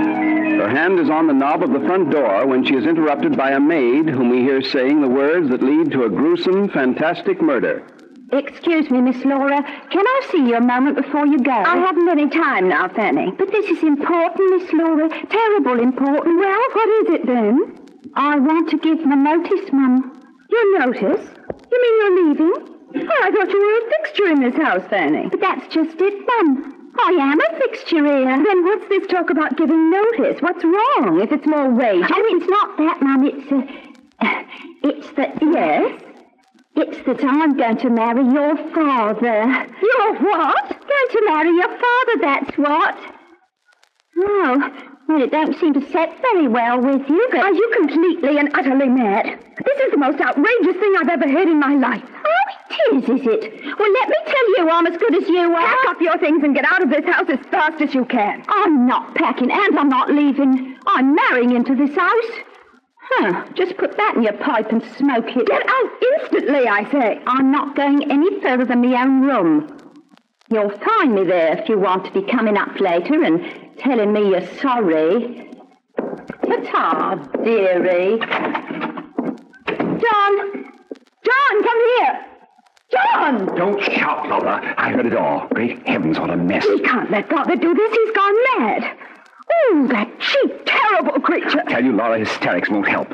Her hand is on the knob of the front door when she is interrupted by a maid whom we hear saying the words that lead to a gruesome, fantastic murder. Excuse me, Miss Laura. Can I see you a moment before you go? I haven't any time now, Fanny. But this is important, Miss Laura. Terrible important. Well, what is it then? I want to give my notice, Mum. Your notice? You mean you're leaving? Oh, I thought you were a fixture in this house, Fanny. But that's just it, Mum. I am a fixture here. Then what's this talk about giving notice? What's wrong if it's more wages? Oh, it's not that, Mum. It's that, yes? It's that I'm going to marry your father. Your what? Going to marry your father, that's what. Oh, well, it don't seem to set very well with you. Are you completely and utterly mad? This is the most outrageous thing I've ever heard in my life. Oh, it is it? Well, let me tell you, I'm as good as you are. Pack up your things and get out of this house as fast as you can. I'm not packing, and I'm not leaving. I'm marrying into this house. Just put that in your pipe and smoke it. Get out instantly, I say. I'm not going any further than my own room. You'll find me there if you want to be coming up later and telling me you're sorry. Ta-ta, dearie. John, come here. John! Don't shout, Laura. I heard it all. Great heavens, what a mess. We can't let Father do this. He's gone mad. Oh, that cheap, terrible creature. I tell you, Laura, hysterics won't help.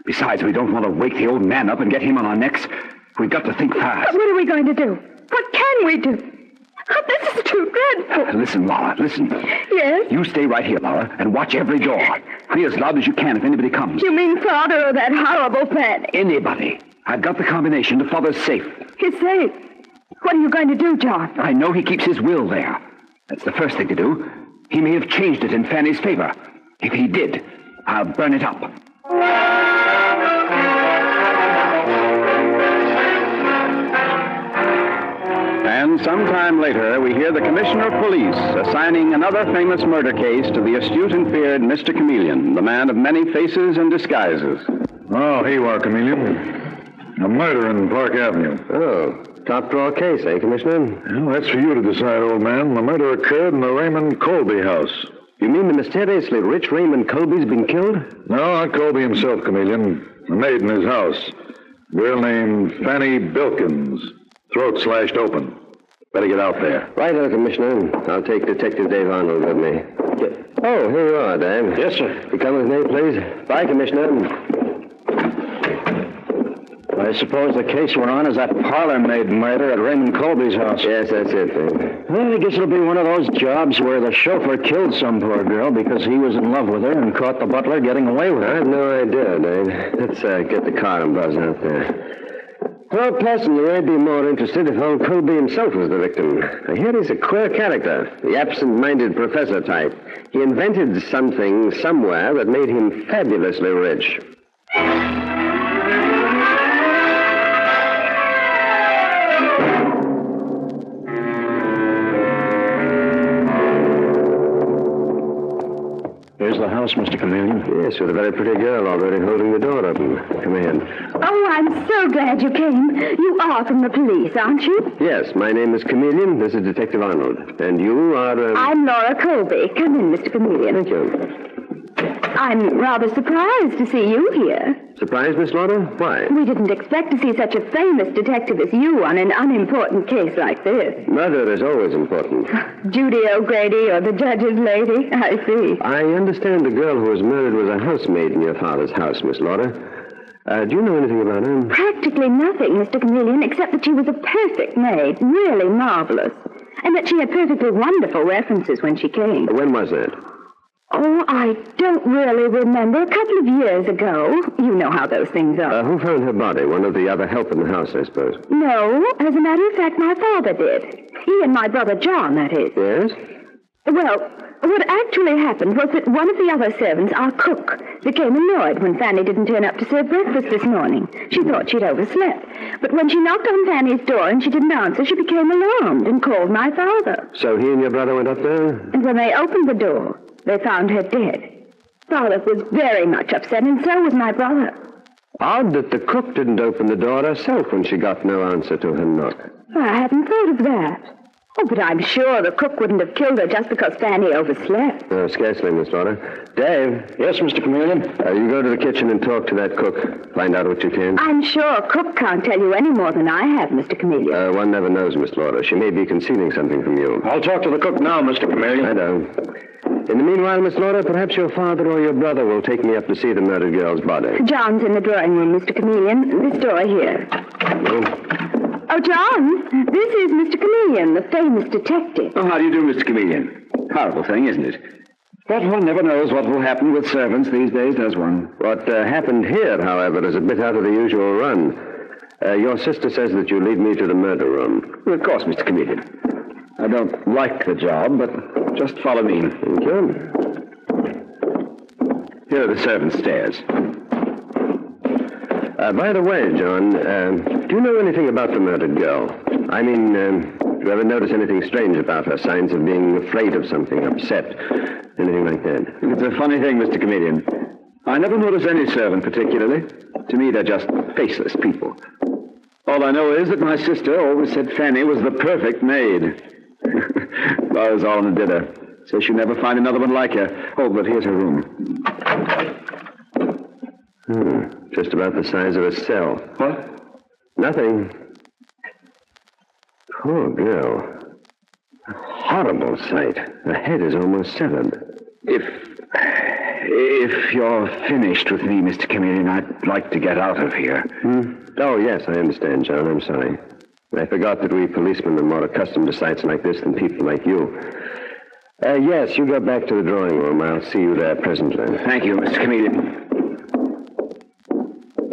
Besides, we don't want to wake the old man up and get him on our necks. We've got to think fast. But what are we going to do? What can we do? Oh, this is too dreadful. Listen, Laura, listen. Yes? You stay right here, Laura, and watch every door. Be as loud as you can if anybody comes. You mean Father or that horrible Fanny? Anybody. I've got the combination to Father's safe. His safe? What are you going to do, John? I know he keeps his will there. That's the first thing to do. He may have changed it in Fanny's favor. If he did, I'll burn it up. And sometime later, we hear the Commissioner of Police assigning another famous murder case to the astute and feared Mr. Chameleon, the man of many faces and disguises. Oh, here you are, Chameleon. A murder in Park Avenue. Oh, top drawer case, eh, Commissioner? Well, that's for you to decide, old man. The murder occurred in the Raymond Colby house. You mean the mysteriously rich Raymond Colby's been killed? No, not Colby himself, Chameleon. A maid in his house. A girl named Fanny Bilkins. Throat slashed open. Better get out there. Right, Commissioner. I'll take Detective Dave Arnold with me. Oh, here you are, Dave. Yes, sir. You come with me, please. Bye, Commissioner. I suppose the case we're on is that parlor-maid murder at Raymond Colby's house. Yes, that's it, Dave. Well, I guess it'll be one of those jobs where the chauffeur killed some poor girl because he was in love with her and caught the butler getting away with her. I have no idea, Dave. Let's get the car and buzz out there. Well, personally, I'd be more interested if old Colby himself was the victim. I hear he's a queer character, the absent-minded professor type. He invented something somewhere that made him fabulously rich. Here's the house, Mr. Chameleon. Yes, with a very pretty girl already holding the door open. Come in. Oh, I'm so glad you came. You are from the police, aren't you? Yes, my name is Chameleon. This is Detective Arnold. And you are... I'm Laura Colby. Come in, Mr. Chameleon. Thank you. I'm rather surprised to see you here. Surprised, Miss Laura? Why? We didn't expect to see such a famous detective as you on an unimportant case like this. Murder is always important. Judy O'Grady or the judge's lady, I see. I understand the girl who was murdered was a housemaid in your father's house, Miss Laura. Do you know anything about her? Practically nothing, Mr. Chameleon, except that she was a perfect maid, really marvelous. And that she had perfectly wonderful references when she came. When was that? Oh, I don't really remember. A couple of years ago. You know how those things are. Who found her body? One of the other help in the house, I suppose. No, as a matter of fact, my father did. He and my brother John, that is. Yes? Well, what actually happened was that one of the other servants, our cook, became annoyed when Fanny didn't turn up to serve breakfast this morning. She thought she'd overslept. But when she knocked on Fanny's door and she didn't answer, she became alarmed and called my father. So he and your brother went up there? And when they opened the door, they found her dead. Father was very much upset, and so was my brother. Odd that the cook didn't open the door herself when she got no answer to her knock. I hadn't thought of that. Oh, but I'm sure the cook wouldn't have killed her just because Fanny overslept. No, scarcely, Miss Lauder. Dave. Yes, Mr. Chameleon? You go to the kitchen and talk to that cook. Find out what you can. I'm sure cook can't tell you any more than I have, Mr. Chameleon. One never knows, Miss Lauder. She may be concealing something from you. I'll talk to the cook now, Mr. Chameleon. I know. In the meanwhile, Miss Lauder, perhaps your father or your brother will take me up to see the murdered girl's body. John's in the drawing room, Mr. Chameleon. This door here. Oh, John, this is Mr. Chameleon, the famous detective. Oh, how do you do, Mr. Chameleon? Horrible thing, isn't it? But one never knows what will happen with servants these days, does one? What happened here, however, is a bit out of the usual run. Your sister says that you lead me to the murder room. Well, of course, Mr. Chameleon. I don't like the job, but just follow me. Thank you. Here are the servants' stairs. By the way, John, do you know anything about the murdered girl? I mean, do you ever notice anything strange about her? Signs of being afraid of something, upset, anything like that? It's a funny thing, Mr. Chameleon. I never notice any servant particularly. To me, they're just faceless people. All I know is that my sister always said Fanny was the perfect maid. That was all in the dinner. Says she'll never find another one like her. Oh, but here's her room. Just about the size of a cell. What? Nothing. Poor girl. A horrible sight. Her head is almost severed. If you're finished with me, Mr. Chameleon, I'd like to get out of here. Oh, yes, I understand, John. I'm sorry. I forgot that we policemen are more accustomed to sights like this than people like you. Yes, you go back to the drawing room. I'll see you there presently. Thank you, Mr. Chameleon.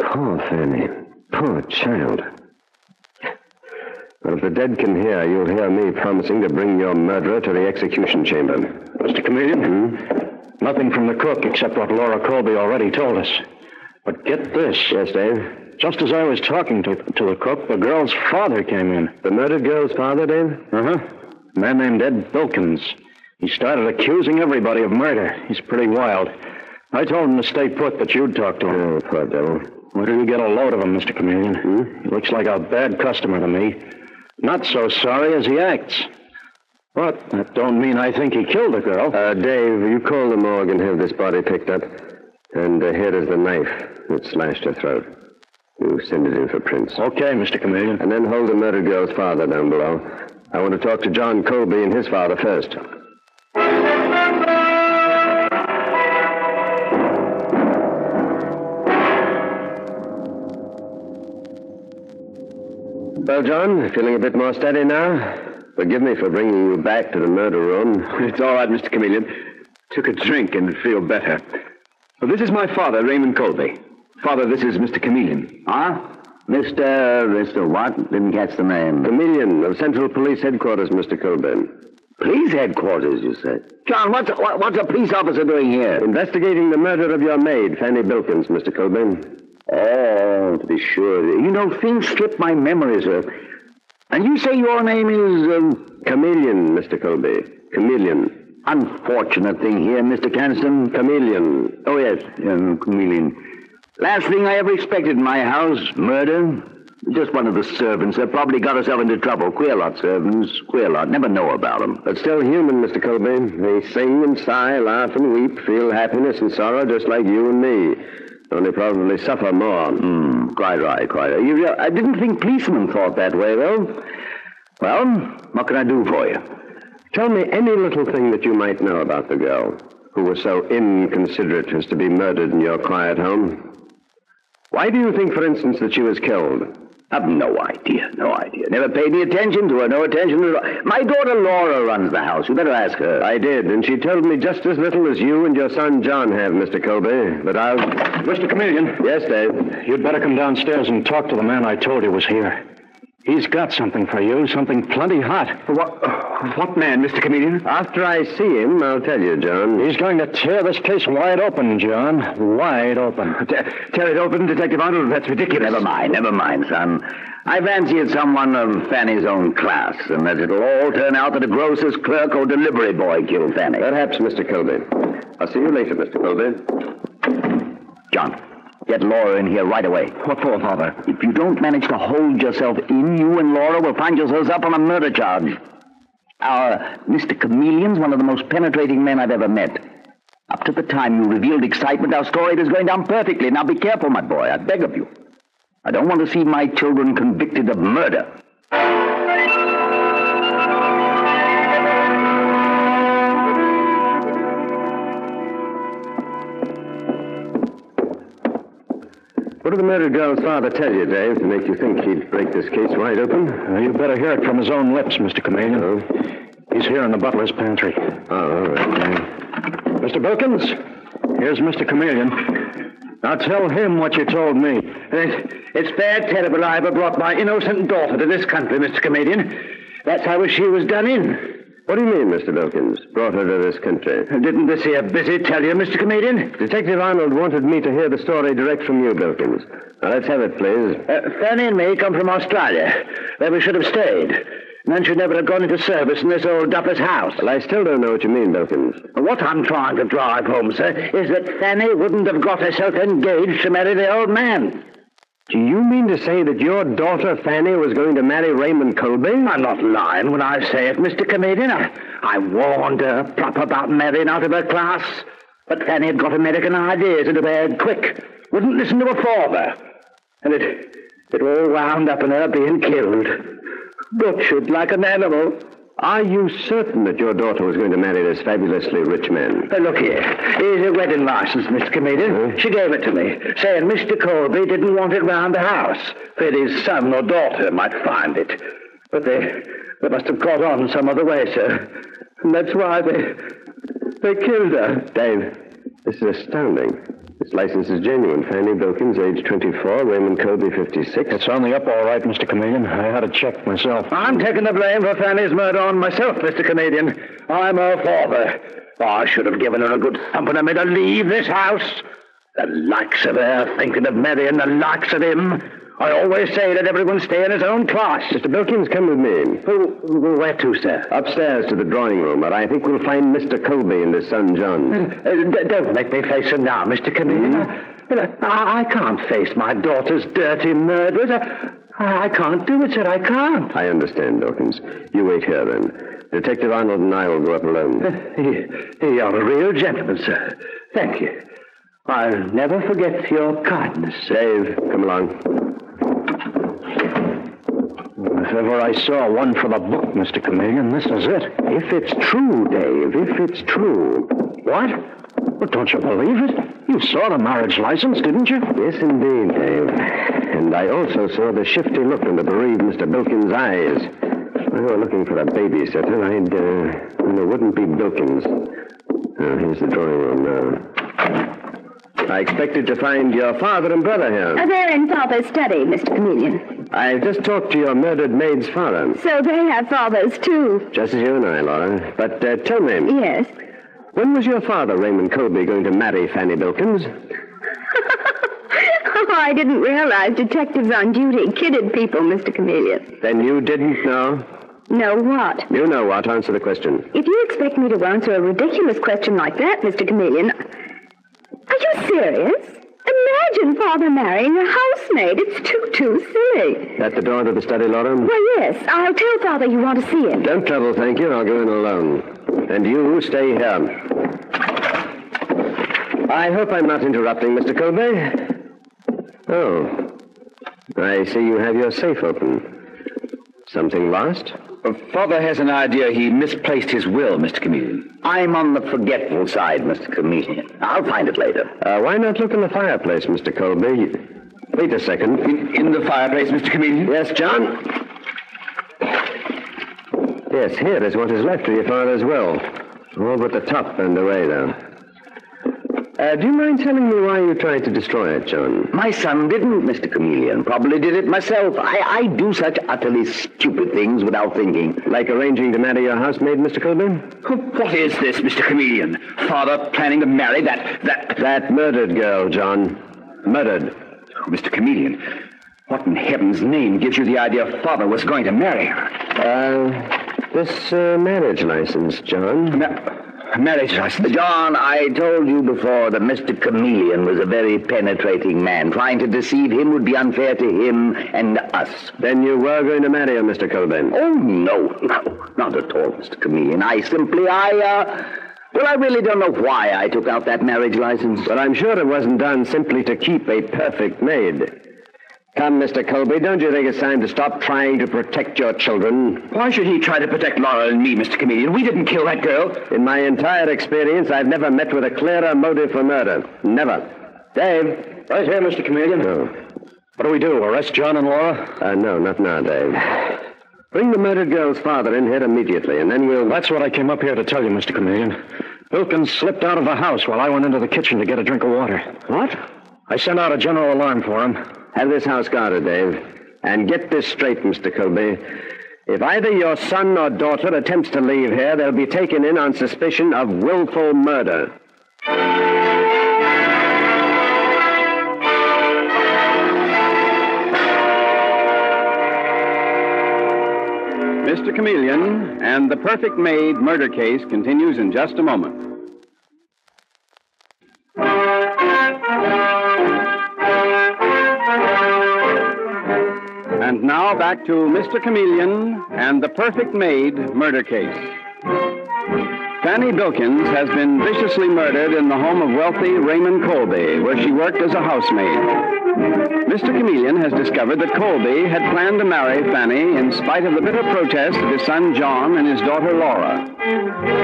Poor Fanny. Poor child. Well, if the dead can hear, you'll hear me promising to bring your murderer to the execution chamber. Mr. Chameleon? Nothing from the cook except what Laura Colby already told us. But get this. Yes, Dave? Just as I was talking to the cook, the girl's father came in. The murdered girl's father, Dave? Uh-huh. A man named Ed Bilkins. He started accusing everybody of murder. He's pretty wild. I told him to stay put, but you'd talk to him. Oh, poor devil. Where do you get a load of him, Mr. Chameleon? He looks like a bad customer to me. Not so sorry as he acts. But that don't mean I think he killed the girl. Dave, you call the morgue and have this body picked up. And here is the knife that slashed her throat. You send it in for prints. Okay, Mr. Chameleon. And then hold the murdered girl's father down below. I want to talk to John Colby and his father first. Well, John, feeling a bit more steady now? Forgive me for bringing you back to the murder room. It's all right, Mr. Chameleon. Took a drink and feel better. Well, this is my father, Raymond Colby. Father, this is Mr. Chameleon. Huh? Mr. what? Didn't catch the name. Chameleon of Central Police Headquarters, Mr. Colby. Police headquarters, you say? John, what's a police officer doing here? Investigating the murder of your maid, Fanny Bilkins, Mr. Colby. Oh, to be sure. You know, things slip my memory, sir. And you say your name is, Chameleon, Mr. Colby. Chameleon. Unfortunate thing here, Mr. Canston. Chameleon. Oh, yes, Chameleon. Last thing I ever expected in my house, murder. Just one of the servants that probably got herself into trouble. Queer lot, servants. Queer lot. Never know about them. But still human, Mr. Colby. They sing and sigh, laugh and weep, feel happiness and sorrow just like you and me. Only probably suffer more. Quite right. I didn't think policemen thought that way, though. Well, what can I do for you? Tell me any little thing that you might know about the girl who was so inconsiderate as to be murdered in your quiet home. Why do you think, for instance, that she was killed? I've no idea. Never paid any attention to her, no attention at all. My daughter Laura runs the house. You better ask her. I did, and she told me just as little as you and your son John have, Mr. Colby. But I'll... Mr. Chameleon. Yes, Dave? You'd better come downstairs and talk to the man I told you was here. He's got something for you, something plenty hot. What man, Mr. Chameleon? After I see him, I'll tell you, John. He's going to tear this case wide open, John. Wide open. Tear it open, Detective Arnold? That's ridiculous. Never mind, son. I fancy it's someone of Fanny's own class, and that it'll all turn out that a grocer's clerk or delivery boy killed Fanny. Perhaps, Mr. Colby. I'll see you later, Mr. Colby. John, get Laura in here right away. What for, Father? If you don't manage to hold yourself in, you and Laura will find yourselves up on a murder charge. Our Mr. Chameleon's one of the most penetrating men I've ever met. Up to the time you revealed excitement, our story was going down perfectly. Now be careful, my boy. I beg of you. I don't want to see my children convicted of murder. What did the murdered girl's father tell you, Dave, to make you think he'd break this case wide open? You better hear it from his own lips, Mr. Chameleon. Oh? He's here in the butler's pantry. Oh, all right. Mr. Bilkins, here's Mr. Chameleon. Now tell him what you told me. It's bad, terrible I ever brought my innocent daughter to this country, Mr. Chameleon. That's how she was done in. What do you mean, Mr. Bilkins? Brought her to this country? Didn't this here busy tell you, Mr. Chameleon? Detective Arnold wanted me to hear the story direct from you, Bilkins. Now, let's have it, please. Fanny and me come from Australia, where we should have stayed. And then she'd never have gone into service in this old duffer's house. Well, I still don't know what you mean, Bilkins. What I'm trying to drive home, sir, is that Fanny wouldn't have got herself engaged to marry the old man. Do you mean to say that your daughter, Fanny, was going to marry Raymond Colby? I'm not lying when I say it, Mr. Chameleon. I warned her proper about marrying out of her class. But Fanny had got American ideas into her head quick. Wouldn't listen to her father. And it all wound up in her being killed. Butchered like an animal. Are you certain that your daughter was going to marry this fabulously rich man? Look here. Here's a wedding license, Mr. Chameleon. She gave it to me, saying Mr. Colby didn't want it round the house, that his son or daughter might find it. But they must have caught on some other way, sir. And that's why they killed her. Dave, this is astounding. This license is genuine. Fanny Bilkins, age 24, Raymond Colby, 56. It's on the up all right, Mr. Chameleon. I had it checked myself. I'm taking the blame for Fanny's murder on myself, Mr. Chameleon. I'm her father. I should have given her a good thumping and made her leave this house. The likes of her thinking of marrying the likes of him. I always say that everyone stay in his own class. Mr. Bilkins, come with me. Where to, sir? Upstairs to the drawing room, but I think we'll find Mr. Colby and his son, John. Don't make me face him now, Mr. Chameleon. I can't face my daughter's dirty murderers. I can't do it, sir. I can't. I understand, Dawkins. You wait here, then. Detective Arnold and I will go up alone. You're a real gentleman, sir. Thank you. I'll never forget your kindness. Dave, come along. If ever I saw one for the book, Mr. Chameleon, this is it. If it's true, Dave, if it's true. What? Well, don't you believe it? You saw the marriage license, didn't you? Yes, indeed, Dave. And I also saw the shifty look in the bereaved Mr. Bilkins' eyes. If I were looking for a babysitter, it wouldn't be Bilkins. Here's the drawing room now. I expected to find your father and brother here. They're in Father's study, Mr. Chameleon. I just talked to your murdered maid's father. So they have fathers, too. Just as you and I, Laura. But tell me. Yes? When was your father, Raymond Colby, going to marry Fanny Bilkins? Oh, I didn't realize detectives on duty kidded people, Mr. Chameleon. Then you didn't know? Know what? You know what. Answer the question. If you expect me to answer a ridiculous question like that, Mr. Chameleon... Are you serious? Imagine Father marrying a housemaid. It's too silly. At the door to the study, Laura? Why, yes. I'll tell Father you want to see him. Don't trouble, thank you. I'll go in alone. And you stay here. I hope I'm not interrupting, Mr. Colby. Oh. I see you have your safe open. Something lost? Father has an idea he misplaced his will, Mr. Chameleon. I'm on the forgetful side, Mr. Chameleon. I'll find it later. Why not look in the fireplace, Mr. Colby? Wait a second. In the fireplace, Mr. Chameleon? Yes, John? Yes, here is what is left of your father's will. All but the top burned away, though. Do you mind telling me why you tried to destroy it, John? My son didn't, Mr. Chameleon. Probably did it myself. I do such utterly stupid things without thinking. Like arranging to marry your housemaid, Mr. Colby? What is this, Mr. Chameleon? Father planning to marry that murdered girl, John. Murdered. Oh, Mr. Chameleon, what in heaven's name gives you the idea Father was going to marry her? This marriage license, John. Marriage license? John, I told you before that Mr. Chameleon was a very penetrating man. Trying to deceive him would be unfair to him and us. Then you were going to marry her, Mr. Colby? Oh, no, not at all, Mr. Chameleon. I really don't know why I took out that marriage license. But I'm sure it wasn't done simply to keep a perfect maid. Come, Mr. Colby, don't you think it's time to stop trying to protect your children? Why should he try to protect Laura and me, Mr. Chameleon? We didn't kill that girl. In my entire experience, I've never met with a clearer motive for murder. Never. Dave? Right here, Mr. Chameleon. Oh. What do we do, arrest John and Laura? No, not now, Dave. Bring the murdered girl's father in here immediately, and then we'll... That's what I came up here to tell you, Mr. Chameleon. Wilkins slipped out of the house while I went into the kitchen to get a drink of water. What? I sent out a general alarm for him. Have this house guarded, Dave. And get this straight, Mr. Colby. If either your son or daughter attempts to leave here, they'll be taken in on suspicion of willful murder. Mr. Chameleon and the Perfect Maid murder case continues in just a moment. And now back to Mr. Chameleon and the Perfect Maid murder case. Fanny Bilkins has been viciously murdered in the home of wealthy Raymond Colby, where she worked as a housemaid. Mr. Chameleon has discovered that Colby had planned to marry Fanny in spite of the bitter protest of his son John and his daughter Laura.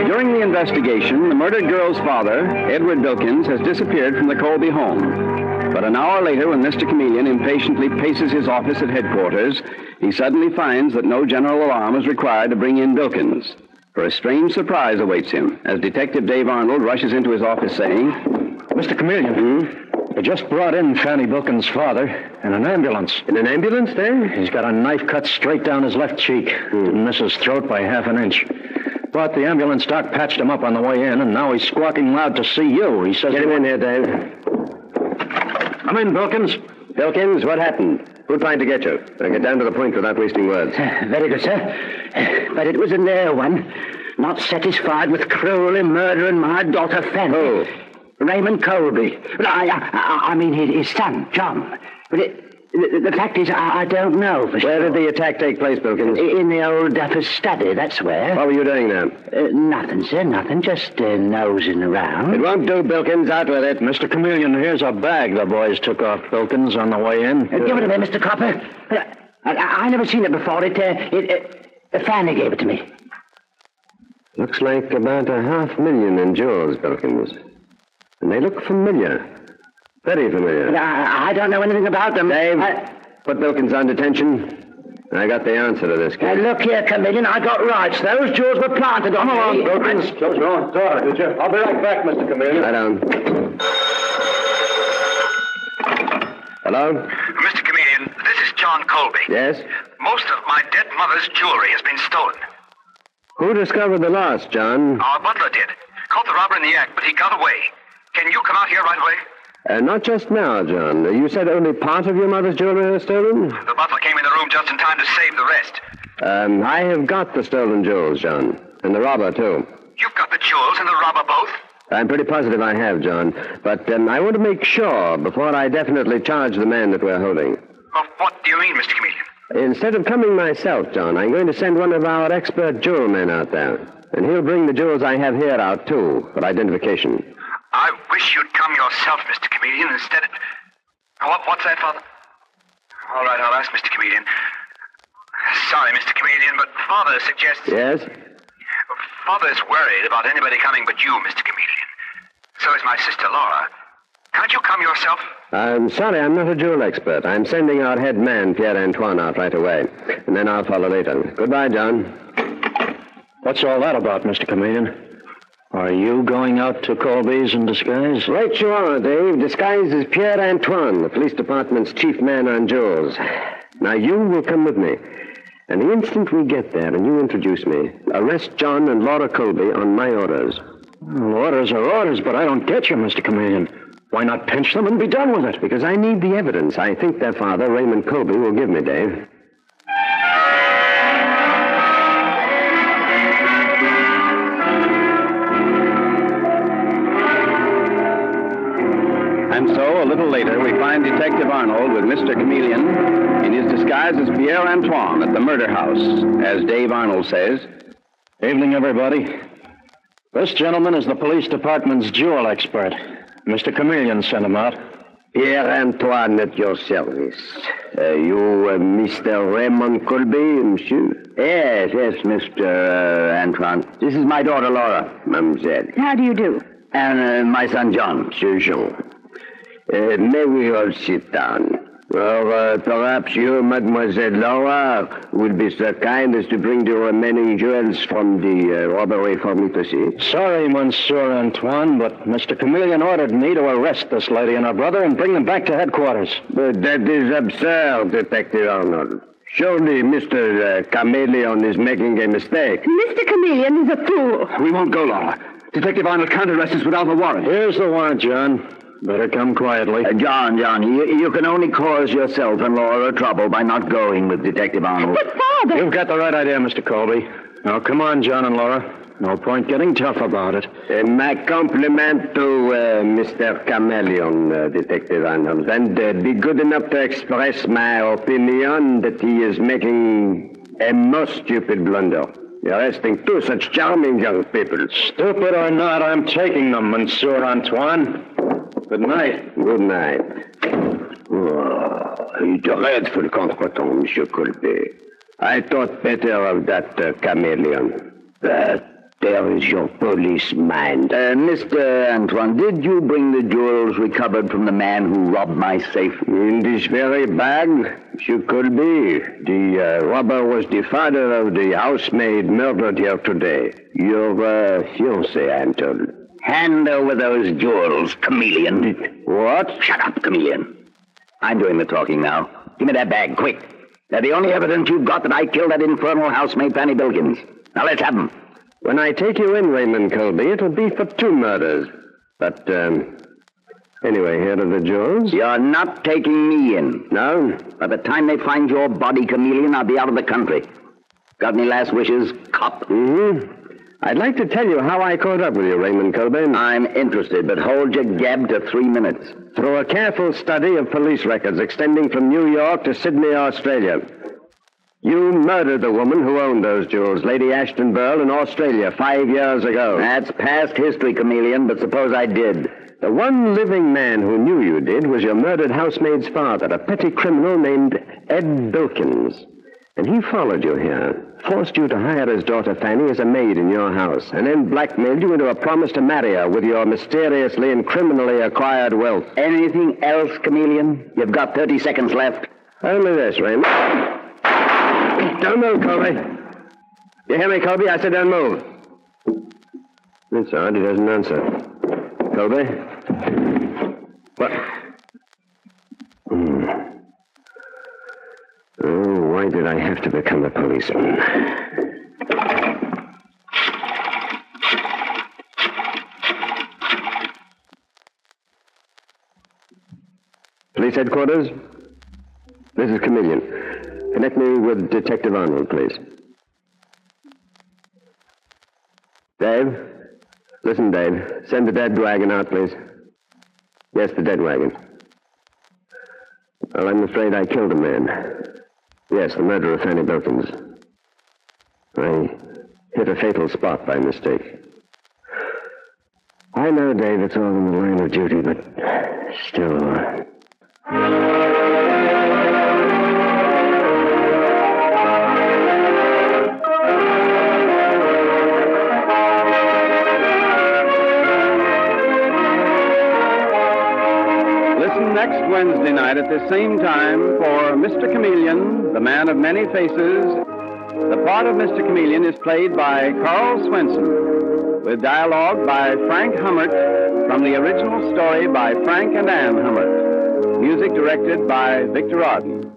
During the investigation, the murdered girl's father, Edward Bilkins, has disappeared from the Colby home. But an hour later, when Mr. Chameleon impatiently paces his office at headquarters, he suddenly finds that no general alarm is required to bring in Bilkins. For a strange surprise awaits him as Detective Dave Arnold rushes into his office saying, Mr. Chameleon, they just brought in Fanny Bilkins' father in an ambulance. In an ambulance, Dave? He's got a knife cut straight down his left cheek. Didn't miss his throat by half an inch. But the ambulance doc patched him up on the way in, and now he's squawking loud to see you. He says... Get him in here, Dave. Come in, Bilkins. Bilkins, what happened? Who tried to get you? I'll get down to the point without wasting words. Very good, sir. But it was a near one. Not satisfied with cruelly murdering my daughter, Fanny. Who? Raymond Colby. I mean his son, John. But the fact is, I don't know for sure. Where did the attack take place, Bilkins? In the old duffer's study, that's where. What were you doing there? Nothing, sir, nothing. Just nosing around. It won't do, Bilkins. Out with it. Mr. Chameleon, here's a bag the boys took off Bilkins on the way in. Give it to me, Mr. Copper. I never seen it before. Fanny gave it to me. Looks like about $500,000 in jewels, Bilkins. And they look familiar. Very familiar. I don't know anything about them. Dave, put Bilkins on detention. I got the answer to this case. Look here, Chameleon, I got rights. Those jewels were planted on me. Come along, Bilkins. Close your own door, did you? I'll be right back, Mr. Chameleon. Lie down. Hello? Mr. Chameleon, this is John Colby. Yes? Most of my dead mother's jewelry has been stolen. Who discovered the loss, John? Our butler did. Caught the robber in the act, but he got away. Can you come out here right away? Not just now, John. You said only part of your mother's jewelry was stolen? The butler came in the room just in time to save the rest. I have got the stolen jewels, John. And the robber, too. You've got the jewels and the robber both? I'm pretty positive I have, John. But I want to make sure before I definitely charge the man that we're holding. Well, what do you mean, Mr. Chameleon? Instead of coming myself, John, I'm going to send one of our expert jewel men out there. And he'll bring the jewels I have here out, too, for identification. I wish you'd come yourself, Mr. Chameleon, instead of... What's that, Father? All right, I'll ask Mr. Chameleon. Sorry, Mr. Chameleon, but Father suggests... Yes? Father's worried about anybody coming but you, Mr. Chameleon. So is my sister, Laura. Can't you come yourself? I'm sorry, I'm not a jewel expert. I'm sending our head man, Pierre-Antoine, out right away. And then I'll follow later. Goodbye, John. What's all that about, Mr. Chameleon? Are you going out to Colby's in disguise? Right you are, Dave. Disguised as Pierre-Antoine, the police department's chief man on jewels. Now, you will come with me. And the instant we get there and you introduce me, arrest John and Laura Colby on my orders. Well, orders are orders, but I don't get you, Mr. Chameleon. Why not pinch them and be done with it? Because I need the evidence I think their father, Raymond Colby, will give me, Dave. And so, a little later, we find Detective Arnold with Mr. Chameleon in his disguise as Pierre-Antoine at the murder house, as Dave Arnold says. Evening, everybody. This gentleman is the police department's jewel expert. Mr. Chameleon sent him out. Pierre-Antoine at your service. You Mr. Raymond Colby, monsieur? Yes, Mr. Antoine. This is my daughter, Laura. Mademoiselle. How do you do? And my son, John. Monsieur Jean. May we all sit down? Or perhaps you, Mademoiselle Laura, will be so kind as to bring the remaining jewels from the robbery for me to see? Sorry, Monsieur Antoine, but Mr. Chameleon ordered me to arrest this lady and her brother and bring them back to headquarters. But that is absurd, Detective Arnold. Surely Mr. Chameleon is making a mistake. Mr. Chameleon is a fool. We won't go, Laura. Detective Arnold can't arrest us without a warrant. Here's the warrant, John. Better come quietly. John, you can only cause yourself and Laura trouble by not going with Detective Arnold. But, Father... You've got the right idea, Mr. Colby. Now, come on, John and Laura. No point getting tough about it. My compliment to Mr. Chameleon, Detective Arnold. And be good enough to express my opinion that he is making a most stupid blunder. Arresting two such charming young people. Stupid or not, I'm taking them, Monsieur Antoine. Good night. Good night. Oh, dreadful contretemps, Monsieur Colby. I thought better of that Chameleon. There is your police mind. Mr. Antoine, did you bring the jewels recovered from the man who robbed my safe? In this very bag, Monsieur Colby. The robber was the father of the housemaid murdered here today. Your fiancé, I'm told. Hand over those jewels, Chameleon. What? Shut up, Chameleon. I'm doing the talking now. Give me that bag, quick. They're the only evidence you've got that I killed that infernal housemaid, Fanny Bilkins. Now let's have them. When I take you in, Raymond Colby, it'll be for 2 murders. But, anyway, here are the jewels. You're not taking me in. No? By the time they find your body, Chameleon, I'll be out of the country. Got any last wishes, cop? Mm-hmm. I'd like to tell you how I caught up with you, Raymond Colby. I'm interested, but hold your gab to 3 minutes. Through a careful study of police records extending from New York to Sydney, Australia. You murdered the woman who owned those jewels, Lady Ashton Burl, in Australia 5 years ago. That's past history, Chameleon, but suppose I did. The one living man who knew you did was your murdered housemaid's father, a petty criminal named Ed Bilkins. And he followed you here, forced you to hire his daughter Fanny as a maid in your house, and then blackmailed you into a promise to marry her with your mysteriously and criminally acquired wealth. Anything else, Chameleon? You've got 30 seconds left. Only this, Raymond. Don't move, Colby. You hear me, Colby? I said don't move. It's odd, he doesn't answer. Colby? What? Oh, why did I have to become a policeman? Police headquarters? This is Chameleon. Connect me with Detective Arnold, please. Dave? Listen, Dave. Send the dead wagon out, please. Yes, the dead wagon. Well, I'm afraid I killed a man. Yes, the murder of Fanny Bilkins. I hit a fatal spot by mistake. I know, Dave, it's all in the line of duty, but still... next Wednesday night at the same time for Mr. Chameleon, the man of many faces. The part of Mr. Chameleon is played by Carl Swenson, with dialogue by Frank Hummert from the original story by Frank and Ann Hummert. Music directed by Victor Arden.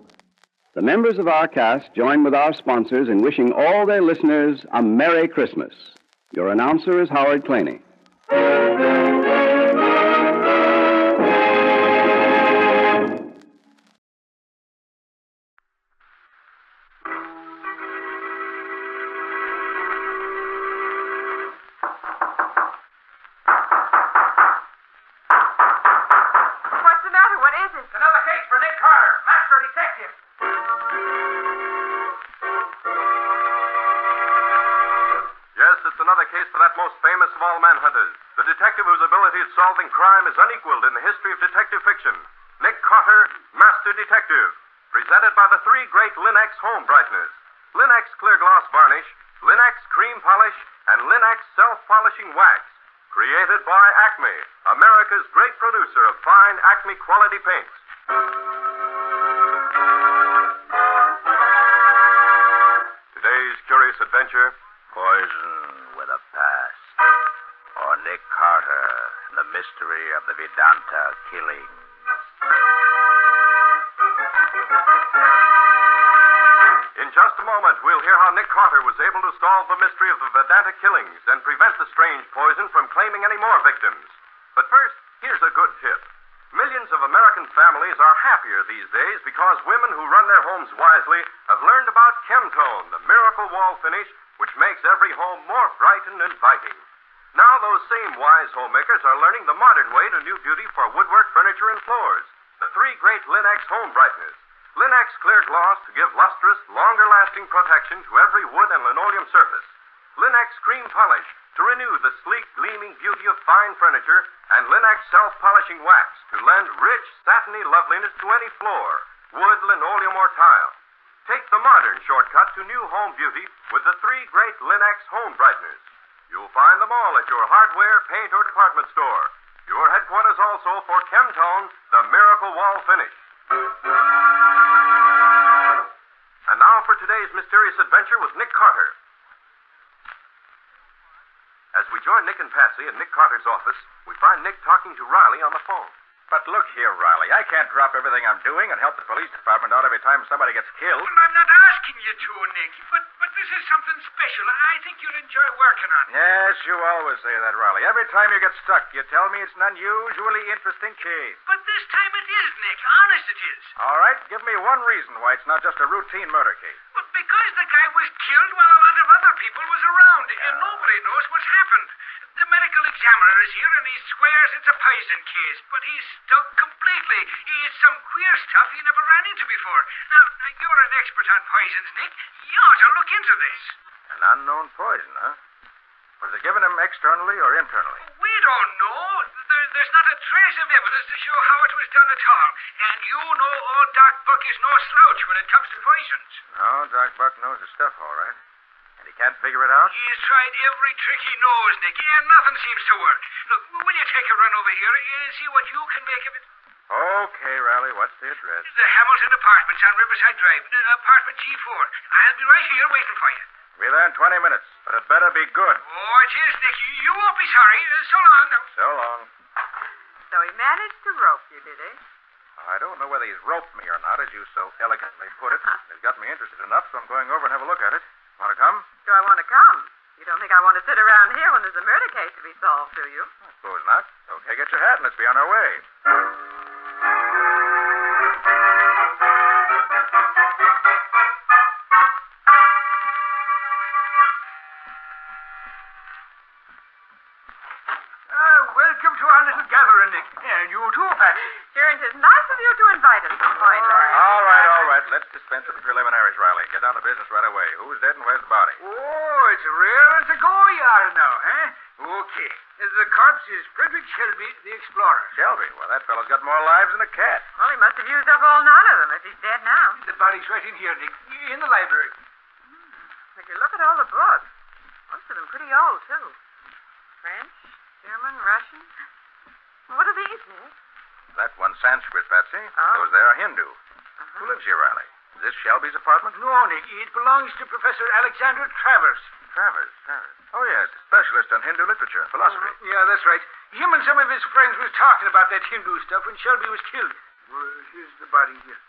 The members of our cast join with our sponsors in wishing all their listeners a Merry Christmas. Your announcer is Howard Claney. Solving crime is unequaled in the history of detective fiction. Nick Carter, Master Detective. Presented by the three great Linex home brighteners. Linex Clear Gloss Varnish, Linex Cream Polish, and Linex Self-Polishing Wax. Created by Acme, America's great producer of fine Acme quality paints. Today's curious adventure, Poison with a Past. Or Nick Carter, the mystery of the Vedanta killing. In just a moment, we'll hear how Nick Carter was able to solve the mystery of the Vedanta killings and prevent the strange poison from claiming any more victims. But first, here's a good tip. Millions of American families are happier these days because women who run their homes wisely have learned about Chemtone, the miracle wall finish, which makes every home more bright and inviting. Now those same wise homemakers are learning the modern way to new beauty for woodwork, furniture, and floors. The three great Linex home brighteners. Linex Clear Gloss to give lustrous, longer-lasting protection to every wood and linoleum surface. Linex Cream Polish to renew the sleek, gleaming beauty of fine furniture. And Linex Self-Polishing Wax to lend rich, satiny loveliness to any floor, wood, linoleum, or tile. Take the modern shortcut to new home beauty with the three great Linex home brighteners. You'll find them all at your hardware, paint, or department store. Your headquarters also for Chemtone, the miracle wall finish. And now for today's mysterious adventure with Nick Carter. As we join Nick and Patsy in Nick Carter's office, we find Nick talking to Riley on the phone. But look here, Riley, I can't drop everything I'm doing and help the police department out every time somebody gets killed. Well, I'm not asking you to, Nick, but this is something special. I think you'll enjoy working on it. Yes, you always say that, Riley. Every time you get stuck, you tell me it's an unusually interesting case. But this time it is, Nick. Honest it is. All right, give me one reason why it's not just a routine murder case. But because the guy was killed while a lot of other people was around, and nobody knows what's happened. The medical examiner is here, and he swears it's a poison case, but he's stuck completely. It's some queer stuff he never ran into before. Now, you're an expert on poisons, Nick. You ought to look into this. An unknown poison, huh? Was it given him externally or internally? We don't know. There's not a trace of evidence to show how it was done at all. And you know old Doc Buck is no slouch when it comes to poisons. No, Doc Buck knows his stuff, all right. And he can't figure it out? He's tried every trick he knows, Nick, and nothing seems to work. Look, will you take a run over here and see what you can make of it? Okay, Riley, what's the address? The Hamilton Apartments on Riverside Drive, apartment G4. I'll be right here waiting for you. Be there in 20 minutes, but it better be good. Oh, it is, Nick. You won't be sorry. So long now. So long. So he managed to rope you, did he? I don't know whether he's roped me or not, as you so elegantly put it. It's got me interested enough, so I'm going over and have a look at it. Want to come? Do I want to come? You don't think I want to sit around here when there's a murder case to be solved, do you? I suppose not. Okay, get your hat and let's be on our way. Welcome to our little gathering, Nick. And you too, Patsy. Sure, and it's nice of you to invite us, finally. All right. Let's dispense with the preliminaries, Riley. Get down to business right away. Who's dead and where's the body? Oh, it's raring to go you are now, eh? Okay. The corpse is Frederick Shelby, the explorer. Shelby? Well, that fellow's got more lives than a cat. Well, he must have used up all 9 of them if he's dead now. The body's right in here, Nick. In the library. If you look at all the books, most of them pretty old, too. French, German, Russian. What are these, Nick? That one Sanskrit, Patsy. Oh. Those there are Hindu. Who lives here, Riley? Is this Shelby's apartment? No, Nick. It belongs to Professor Alexander Travers. Travers. Oh, yes. A specialist on Hindu literature and philosophy. Yeah, that's right. Him and some of his friends was talking about that Hindu stuff when Shelby was killed. Well, here's the body here.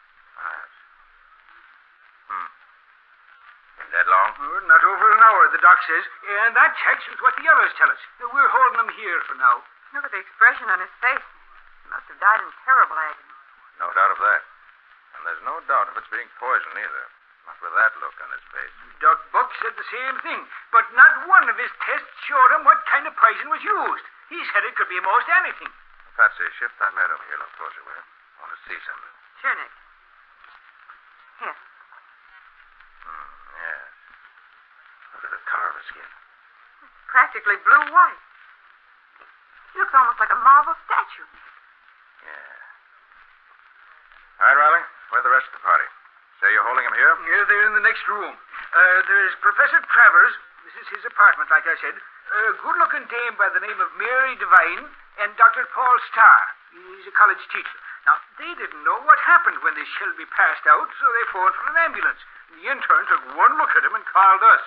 Been dead long? Well, not over an hour, the doc says. And that checks with what the others tell us. We're holding him here for now. Look at the expression on his face. He must have died in terrible agony. No doubt of that. And there's no doubt of its being poison either. Not with that look on his face. Doc Buck said the same thing, but not one of his tests showed him what kind of poison was used. He said it could be most anything. Patsy, shift that light over here a little closer, will you? I want to see something. Sure, Nick. Here. Yes. Look at the color of his skin. Practically blue-white. He looks almost like a marble statue. Yeah. All right, Riley. Where's the rest of the party? Say you're holding him here? Yeah, they're in the next room. There's Professor Travers. This is his apartment, like I said. A good-looking dame by the name of Mary Devine and Dr. Paul Starr. He's a college teacher. Now, they didn't know what happened when this Shelby passed out, so they phoned for an ambulance. The intern took one look at him and called us.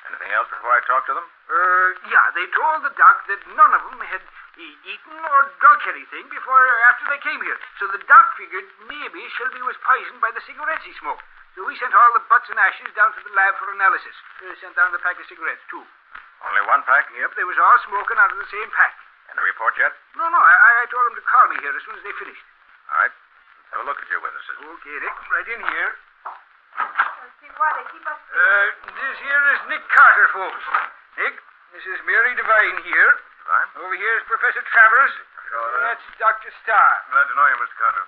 Anything else before I talk to them? Yeah, they told the doc that none of them had eaten or drunk anything before or after they came here. So the doc figured maybe Shelby was poisoned by the cigarettes he smoked. So we sent all the butts and ashes down to the lab for analysis. Sent down the pack of cigarettes, too. Only one pack? Yep, they was all smoking out of the same pack. Any report yet? No, I told them to call me here as soon as they finished. All right. Have a look at your witnesses. Okay, Nick, right in here. Let's see why they keep us... This here is Nick Carter, folks. Nick, this is Mary Devine here. Devine? Over here is Professor Travers. And that's Dr. Starr. Glad to know you, Mr. Carter.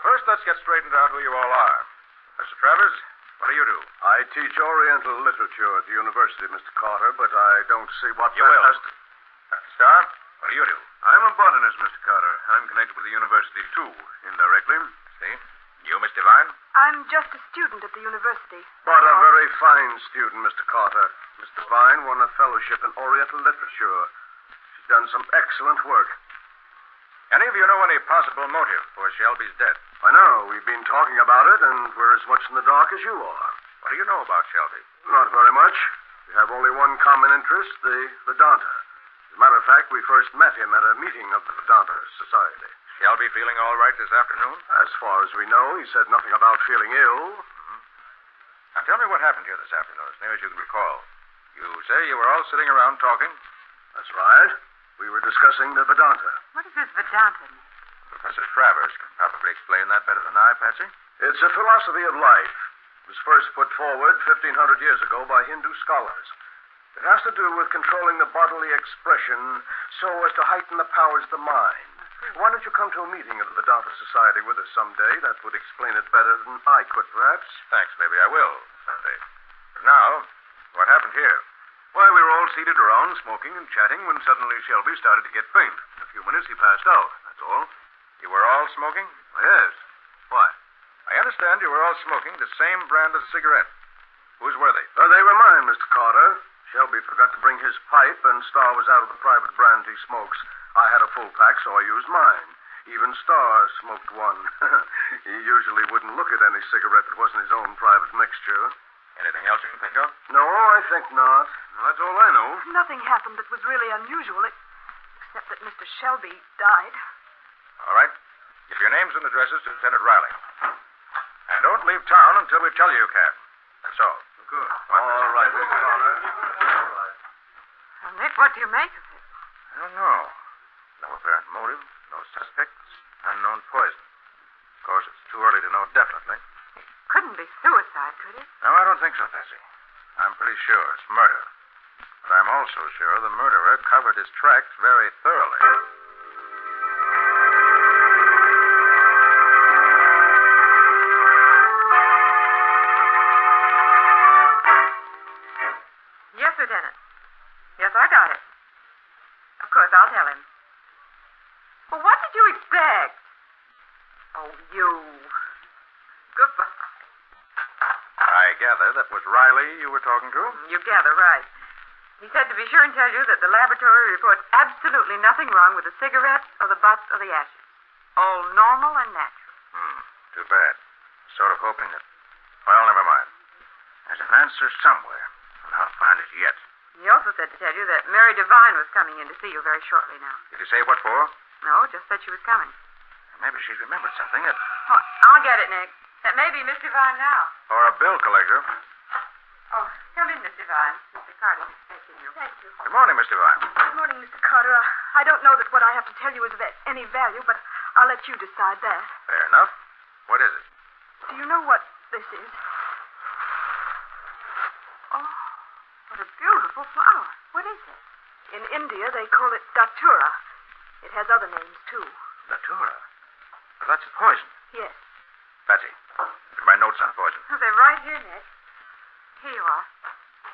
First, let's get straightened out who you all are. Mr. Travers, what do you do? I teach Oriental literature at the university, Mr. Carter, but I don't see what You will. Dr. Starr, what do you do? I'm a botanist, Mr. Carter. I'm connected with the university, too, indirectly. See? You, Miss Devine? I'm just a student at the university. But a very fine student, Mr. Carter. Miss Devine won a fellowship in Oriental literature. She's done some excellent work. Any of you know any possible motive for Shelby's death? I know. We've been talking about it, and we're as much in the dark as you are. What do you know about Shelby? Not very much. We have only one common interest, the Vedanta. As a matter of fact, we first met him at a meeting of the Vedanta Society. Shelby feeling all right this afternoon? As far as we know, he said nothing about feeling ill. Now, tell me what happened here this afternoon, as near as you can recall. You say you were all sitting around talking? That's right. We were discussing the Vedanta. What is this Vedanta? Professor Travers can probably explain that better than I, Patsy. It's a philosophy of life. It was first put forward 1,500 years ago by Hindu scholars. It has to do with controlling the bodily expression so as to heighten the powers of the mind. Why don't you come to a meeting of the Vedanta Society with us someday? That would explain it better than I could, perhaps. Thanks, maybe I will someday. But now, what happened here? Why, we were all seated around, smoking and chatting, when suddenly Shelby started to get faint. In a few minutes, he passed out. That's all. You were all smoking? Yes. Why? I understand you were all smoking the same brand of cigarette. Whose were they? They were mine, Mr. Carter. Shelby forgot to bring his pipe, and Starr was out of the private brand he smokes. I had a full pack, so I used mine. Even Starr smoked one. He usually wouldn't look at any cigarette that wasn't his own private mixture. Anything else you can think of? No, I think not. That's all I know. Nothing happened that was really unusual, except that Mr. Shelby died. All right. Give your names and addresses to Lieutenant Riley. And don't leave town until we tell you you can. That's all. Good. All right, Mr. Carter. All right. Well, Nick, what do you make of it? I don't know. No apparent motive, no suspects, unknown poison. Of course, it's too early to know definitely. Couldn't be suicide, could it? No, I don't think so, Patsy. I'm pretty sure it's murder. But I'm also sure the murderer covered his tracks very thoroughly. Yes, Lieutenant. Yes, I got it. Of course, I'll tell him. Well, what did you expect? Oh, you. Goodbye. I gather that was Riley you were talking to? You gather right. He said to be sure and tell you that the laboratory reports absolutely nothing wrong with the cigarettes or the butts or the ashes. All normal and natural. Too bad. Sort of hoping that... Well, never mind. There's an answer somewhere, and I'll find it yet. He also said to tell you that Mary Devine was coming in to see you very shortly now. Did he say what for? No, just said she was coming. Maybe she's remembered something. Oh, I'll get it, Nick. That may be Miss Devine now. Or a bill collector. Oh, come in, Miss Devine. Mr. Carter's expecting you. Thank you. Good morning, Miss Devine. Good morning, Mr. Carter. I don't know that what I have to tell you is of any value, but I'll let you decide that. Fair enough. What is it? Do you know what this is? Oh, what a beautiful flower. What is it? In India, they call it datura. It has other names, too. Datura? That's a poison. Yes. Patsy, get my notes on poison. Oh, they're right here, Nick. Here you are.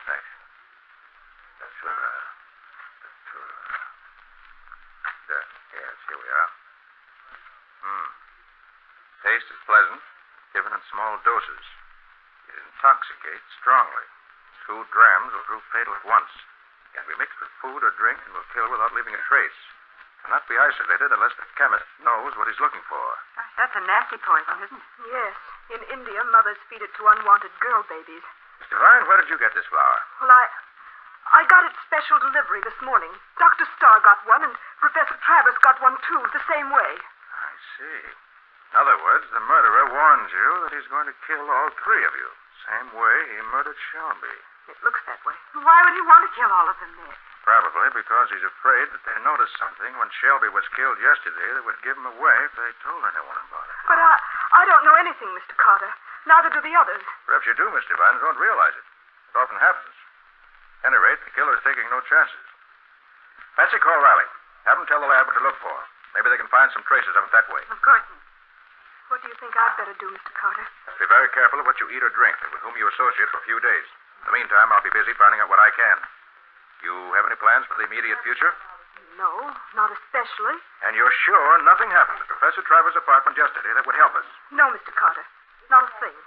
Thanks. Datura. Yes, here we are. Taste is pleasant, given in small doses. It intoxicates strongly. 2 grams will prove fatal at once. Can be mixed with food or drink and will kill without leaving a trace. Cannot be isolated unless the chemist knows what he's looking for. Gosh, that's a nasty poison, isn't it? Yes. In India, mothers feed it to unwanted girl babies. Miss Devine, where did you get this flower? Well, I got it special delivery this morning. Dr. Starr got one, and Professor Travers got one, too, the same way. I see. In other words, the murderer warns you that he's going to kill all 3 of you. Same way he murdered Shelby. It looks that way. Why would he want to kill all of them, Nick? Probably because he's afraid that they noticed something when Shelby was killed yesterday that would give him away if they told anyone about it. But I don't know anything, Mr. Carter. Neither do the others. Perhaps you do, Miss Devine, and don't realize it. It often happens. At any rate, the killer's taking no chances. Patsy, call Riley. Have him tell the lab what to look for. Maybe they can find some traces of it that way. Of course, Nick. What do you think I'd better do, Mr. Carter? Be very careful of what you eat or drink and with whom you associate for a few days. In the meantime, I'll be busy finding out what I can. You have any plans for the immediate future? No, not especially. And you're sure nothing happened at Professor Travers' apartment yesterday that would help us? No, Mr. Carter. Not a thing.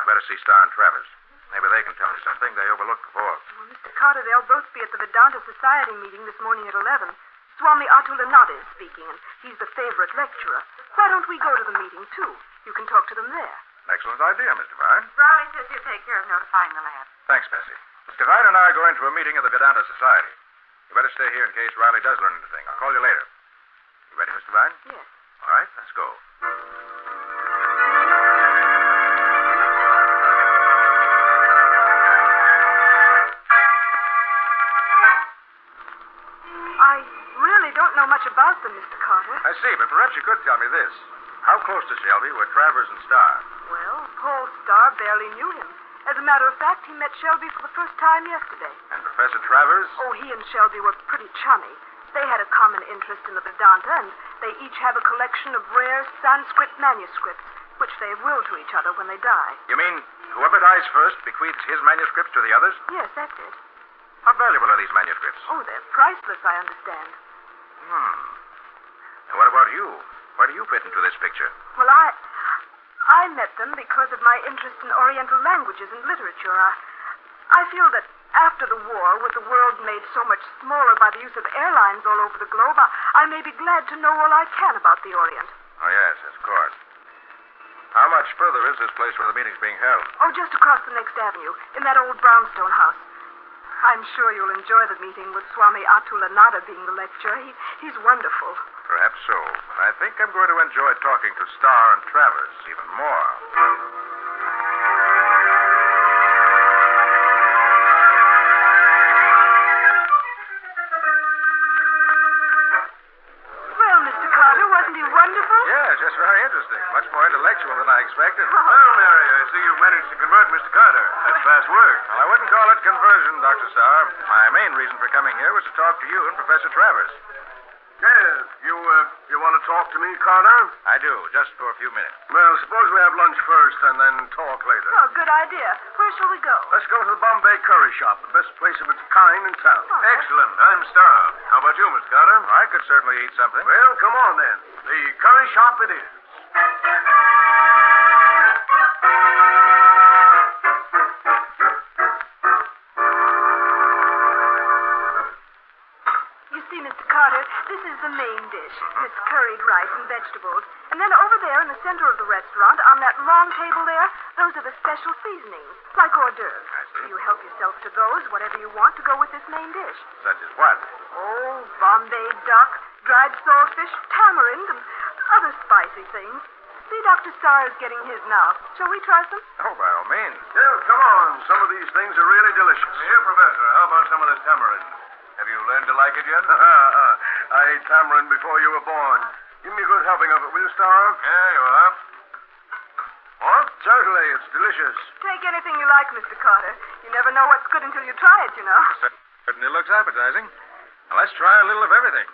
I better see Starr and Travers. Maybe they can tell me something they overlooked before. Well, Mr. Carter, they'll both be at the Vedanta Society meeting this morning at 11. Swami Atulanada is speaking, and he's the favorite lecturer. Why don't we go to the meeting, too? You can talk to them there. Excellent idea, Miss Devine. Riley says he'll take care of notifying the lab. Thanks, Bessie. Miss Devine and I are going to a meeting of the Vedanta Society. You better stay here in case Riley does learn anything. I'll call you later. You ready, Miss Devine? Yes. All right, let's go. I really don't know much about them, Mr. Carter. I see, but perhaps you could tell me this. How close to Shelby were Travers and Starr? Well, Paul Starr barely knew him. As a matter of fact, he met Shelby for the first time yesterday. And Professor Travers? Oh, he and Shelby were pretty chummy. They had a common interest in the Vedanta, and they each have a collection of rare Sanskrit manuscripts, which they will to each other when they die. You mean whoever dies first bequeaths his manuscripts to the others? Yes, that's it. How valuable are these manuscripts? Oh, they're priceless, I understand. And what about you? Where do you fit into this picture? Well, I met them because of my interest in Oriental languages and literature. I feel that after the war, with the world made so much smaller by the use of airlines all over the globe, I may be glad to know all I can about the Orient. Oh, yes, of course. How much further is this place where the meeting's being held? Oh, just across the next avenue, in that old brownstone house. I'm sure you'll enjoy the meeting with Swami Atulanada being the lecturer. He's wonderful. Perhaps so. But I think I'm going to enjoy talking to Starr and Travers even more. Well, Mr. Carter, wasn't he wonderful? Yeah, just very interesting. Much more intellectual than I expected. Well, Mary, I see you've managed to convert Mr. Carter. That's fast work. Well, I wouldn't call it conversion, Dr. Starr. My main reason for coming here was to talk to you and Professor Travers. Yes, you want to talk to me, Carter? I do, just for a few minutes. Well, suppose we have lunch first and then talk later. Oh, good idea. Where shall we go? Let's go to the Bombay Curry Shop, the best place of its kind in town. Excellent. I'm starved. How about you, Mr. Carter? I could certainly eat something. Well, come on then. The curry shop it is. You see, Mr. Carter, This is the main dish, this curried rice and vegetables. And then over there in the center of the restaurant, on that long table there, those are the special seasonings, like hors d'oeuvres. You help yourself to those, whatever you want to go with this main dish. Such as what? Oh, Bombay duck, dried saltfish, tamarind, and other spicy things. See, Dr. Starr is getting his now. Shall we try some? Oh, by all means. Yeah, come on. Some of these things are really delicious. Here, Professor, how about some of this tamarind? Have you learned to like it yet? I ate tamarind before you were born. Give me a good helping of it, will you, Starr? Yeah, you are. What? Certainly, it's delicious. Take anything you like, Mr. Carter. You never know what's good until you try it, you know. Certainly looks appetizing. Now, let's try a little of everything.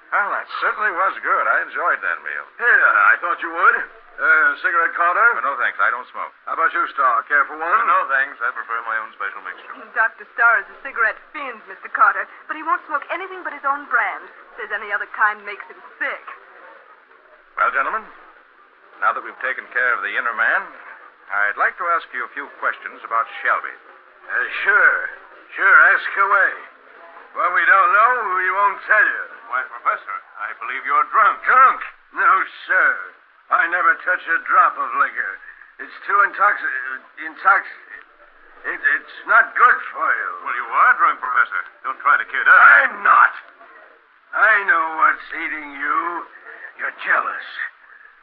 Well, that certainly was good. I enjoyed that meal. Yeah, I thought you would. Cigarette, Carter? No, thanks. I don't smoke. How about you, Starr? Care for one? No, thanks. I prefer my own special mixture. Dr. Starr is a cigarette fiend, Mr. Carter, but he won't smoke anything but his own brand. Says any other kind makes him sick. Well, gentlemen, now that we've taken care of the inner man, I'd like to ask you a few questions about Shelby. Sure. Sure, ask away. What we don't know, we won't tell you. Why, Professor, I believe you're drunk. Drunk? No, sir. I never touch a drop of liquor. It's too it's not good for you. Well, you are drunk, Professor. Don't try to kid us. I'm not. I know what's eating you. You're jealous.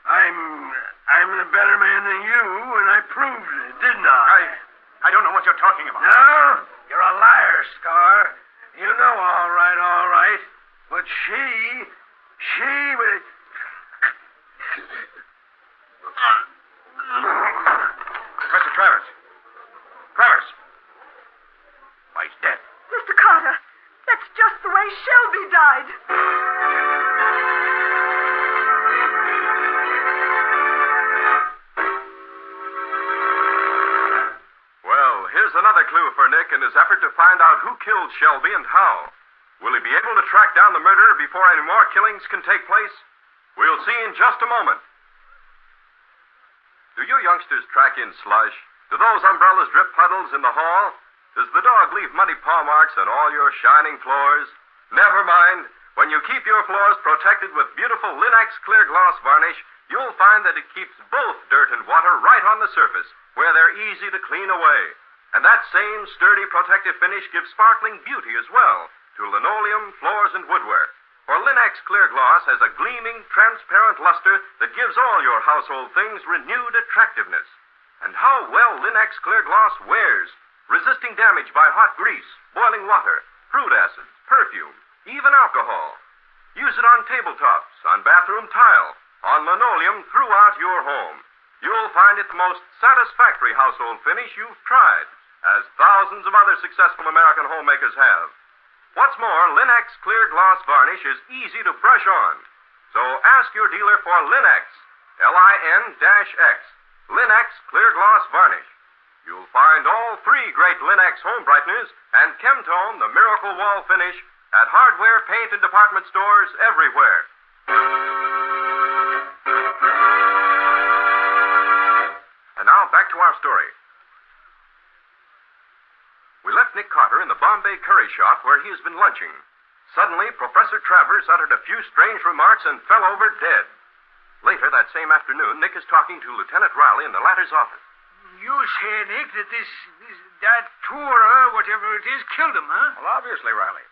I'm the better man than you, and I proved it, didn't I? I don't know what you're talking about. No? You're a liar, Scar. You know all right. But she... Professor Travers. Travers. Why, he's dead. Mr. Carter, that's just the way Shelby died. Well, here's another clue for Nick in his effort to find out who killed Shelby and how. Will he be able to track down the murderer before any more killings can take place? We'll see in just a moment. Do you youngsters track in slush? Do those umbrellas drip puddles in the hall? Does the dog leave muddy paw marks on all your shining floors? Never mind. When you keep your floors protected with beautiful Linex clear gloss varnish, you'll find that it keeps both dirt and water right on the surface, where they're easy to clean away. And that same sturdy protective finish gives sparkling beauty as well to linoleum, floors, and woodwork. For Linex Clear Gloss has a gleaming, transparent luster that gives all your household things renewed attractiveness. And how well Linex Clear Gloss wears, resisting damage by hot grease, boiling water, fruit acids, perfume, even alcohol. Use it on tabletops, on bathroom tile, on linoleum throughout your home. You'll find it the most satisfactory household finish you've tried, as thousands of other successful American homemakers have. What's more, Linex Clear Gloss Varnish is easy to brush on. So ask your dealer for Linex, Lin-X, Linex Clear Gloss Varnish. You'll find all three great Linex home brighteners and Chemtone, the miracle wall finish, at hardware, paint, and department stores everywhere. And now back to our story. We left Nick Carter in the Bombay curry shop where he has been lunching. Suddenly, Professor Travers uttered a few strange remarks and fell over dead. Later that same afternoon, Nick is talking to Lieutenant Riley in the latter's office. You say, Nick, that that tour, whatever it is, killed him, huh? Well, obviously, Riley.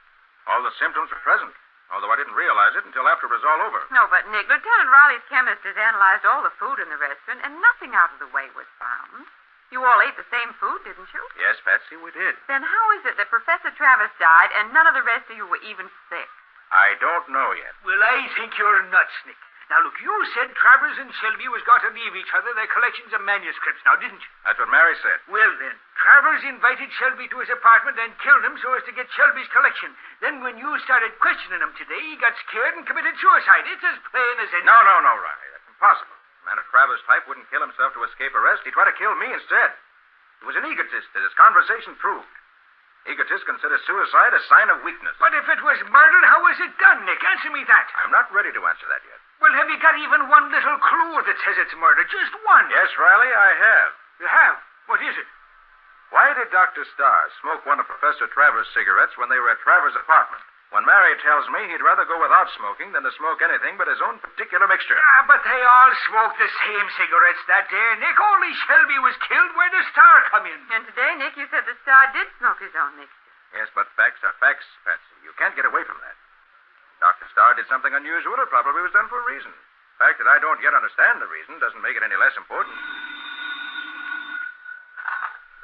All the symptoms are present, although I didn't realize it until after it was all over. No, but, Nick, Lieutenant Riley's chemist has analyzed all the food in the restaurant, and nothing out of the way was found. You all ate the same food, didn't you? Yes, Patsy, we did. Then how is it that Professor Travers died and none of the rest of you were even sick? I don't know yet. Well, I think you're nuts, Nick. Now, look, you said Travers and Shelby was got to leave each other their collections of manuscripts, now, didn't you? That's what Mary said. Well, then, Travers invited Shelby to his apartment and killed him so as to get Shelby's collection. Then when you started questioning him today, he got scared and committed suicide. It's as plain as anything. No, Riley. That's impossible. A man of Travers' type wouldn't kill himself to escape arrest. He'd try to kill me instead. He was an egotist, as his conversation proved. Egotists consider suicide a sign of weakness. But if it was murder, how was it done, Nick? Answer me that. I'm not ready to answer that yet. Well, have you got even one little clue that says it's murder? Just one. Yes, Riley, I have. You have? What is it? Why did Dr. Starr smoke one of Professor Travers' cigarettes when they were at Travers' apartment? When Mary tells me he'd rather go without smoking than to smoke anything but his own particular mixture. But they all smoked the same cigarettes that day, Nick. Only Shelby was killed where the Star come in. And today, Nick, you said the Star did smoke his own mixture. Yes, but facts are facts, Patsy. You can't get away from that. Dr. Starr did something unusual. It probably was done for a reason. The fact that I don't yet understand the reason doesn't make it any less important.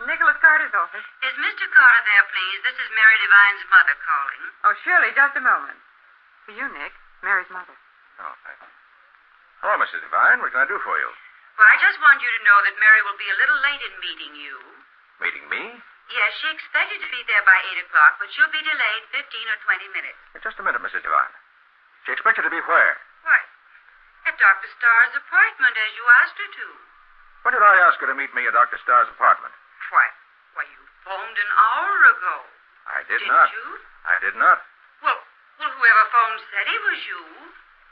Nicholas Carter's office. Is Mr. Carter there, please? This is Mary Devine's mother calling. Oh, surely, just a moment. For you, Nick, Mary's mother. Oh, thank you. Hello, Mrs. Devine. What can I do for you? Well, I just want you to know that Mary will be a little late in meeting you. Meeting me? Yes, she expected to be there by 8 o'clock, but she'll be delayed 15 or 20 minutes. Just a minute, Mrs. Devine. She expected to be where? Why, at Dr. Starr's apartment, as you asked her to. When did I ask her to meet me at Dr. Starr's apartment? Why, you phoned an hour ago. I did Didn't not. you? I did not. Well, whoever phoned said he was you,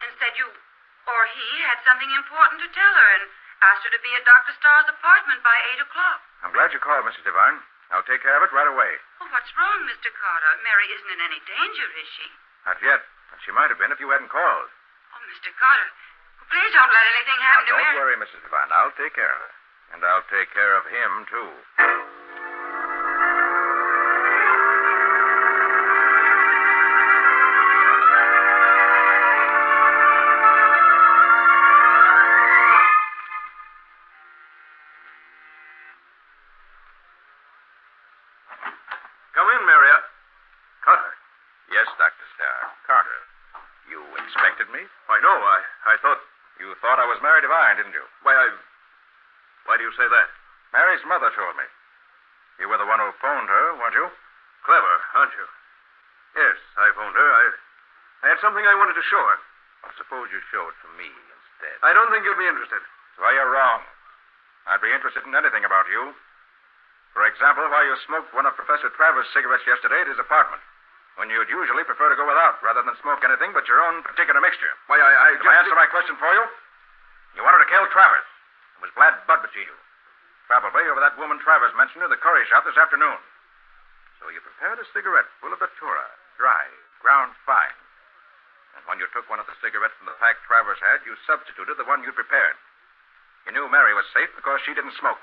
and said you or he had something important to tell her, and asked her to be at Dr. Starr's apartment by 8 o'clock. I'm glad you called, Mrs. Devine. I'll take care of it right away. Oh, what's wrong, Mr. Carter? Mary isn't in any danger, is she? Not yet. But she might have been if you hadn't called. Oh, Mr. Carter, please don't let anything happen to Now, Mary. don't worry, Mrs. Devine. I'll take care of her. And I'll take care of him, too. Come in, Marriott. Carter. Yes, Dr. Starr. Carter. You inspected me? Why, no, I thought... You thought I was Mary Devine, didn't you? Why do you say that? Mary's mother told me. You were the one who phoned her, weren't you? Clever, aren't you? Yes, I phoned her. I had something I wanted to show her. Well, suppose you show it to me instead. I don't think you'll be interested. Well, you're wrong. I'd be interested in anything about you. For example, why you smoked one of Professor Travers' cigarettes yesterday at his apartment, when you'd usually prefer to go without rather than smoke anything but your own particular mixture. Why, I Can I answer my question for you? You wanted to kill Travers. It was bad blood between you. Probably over that woman Travers mentioned in the curry shop this afternoon. So you prepared a cigarette full of datura, dry, ground fine. And when you took one of the cigarettes from the pack Travers had, you substituted the one you'd prepared. You knew Mary was safe because she didn't smoke.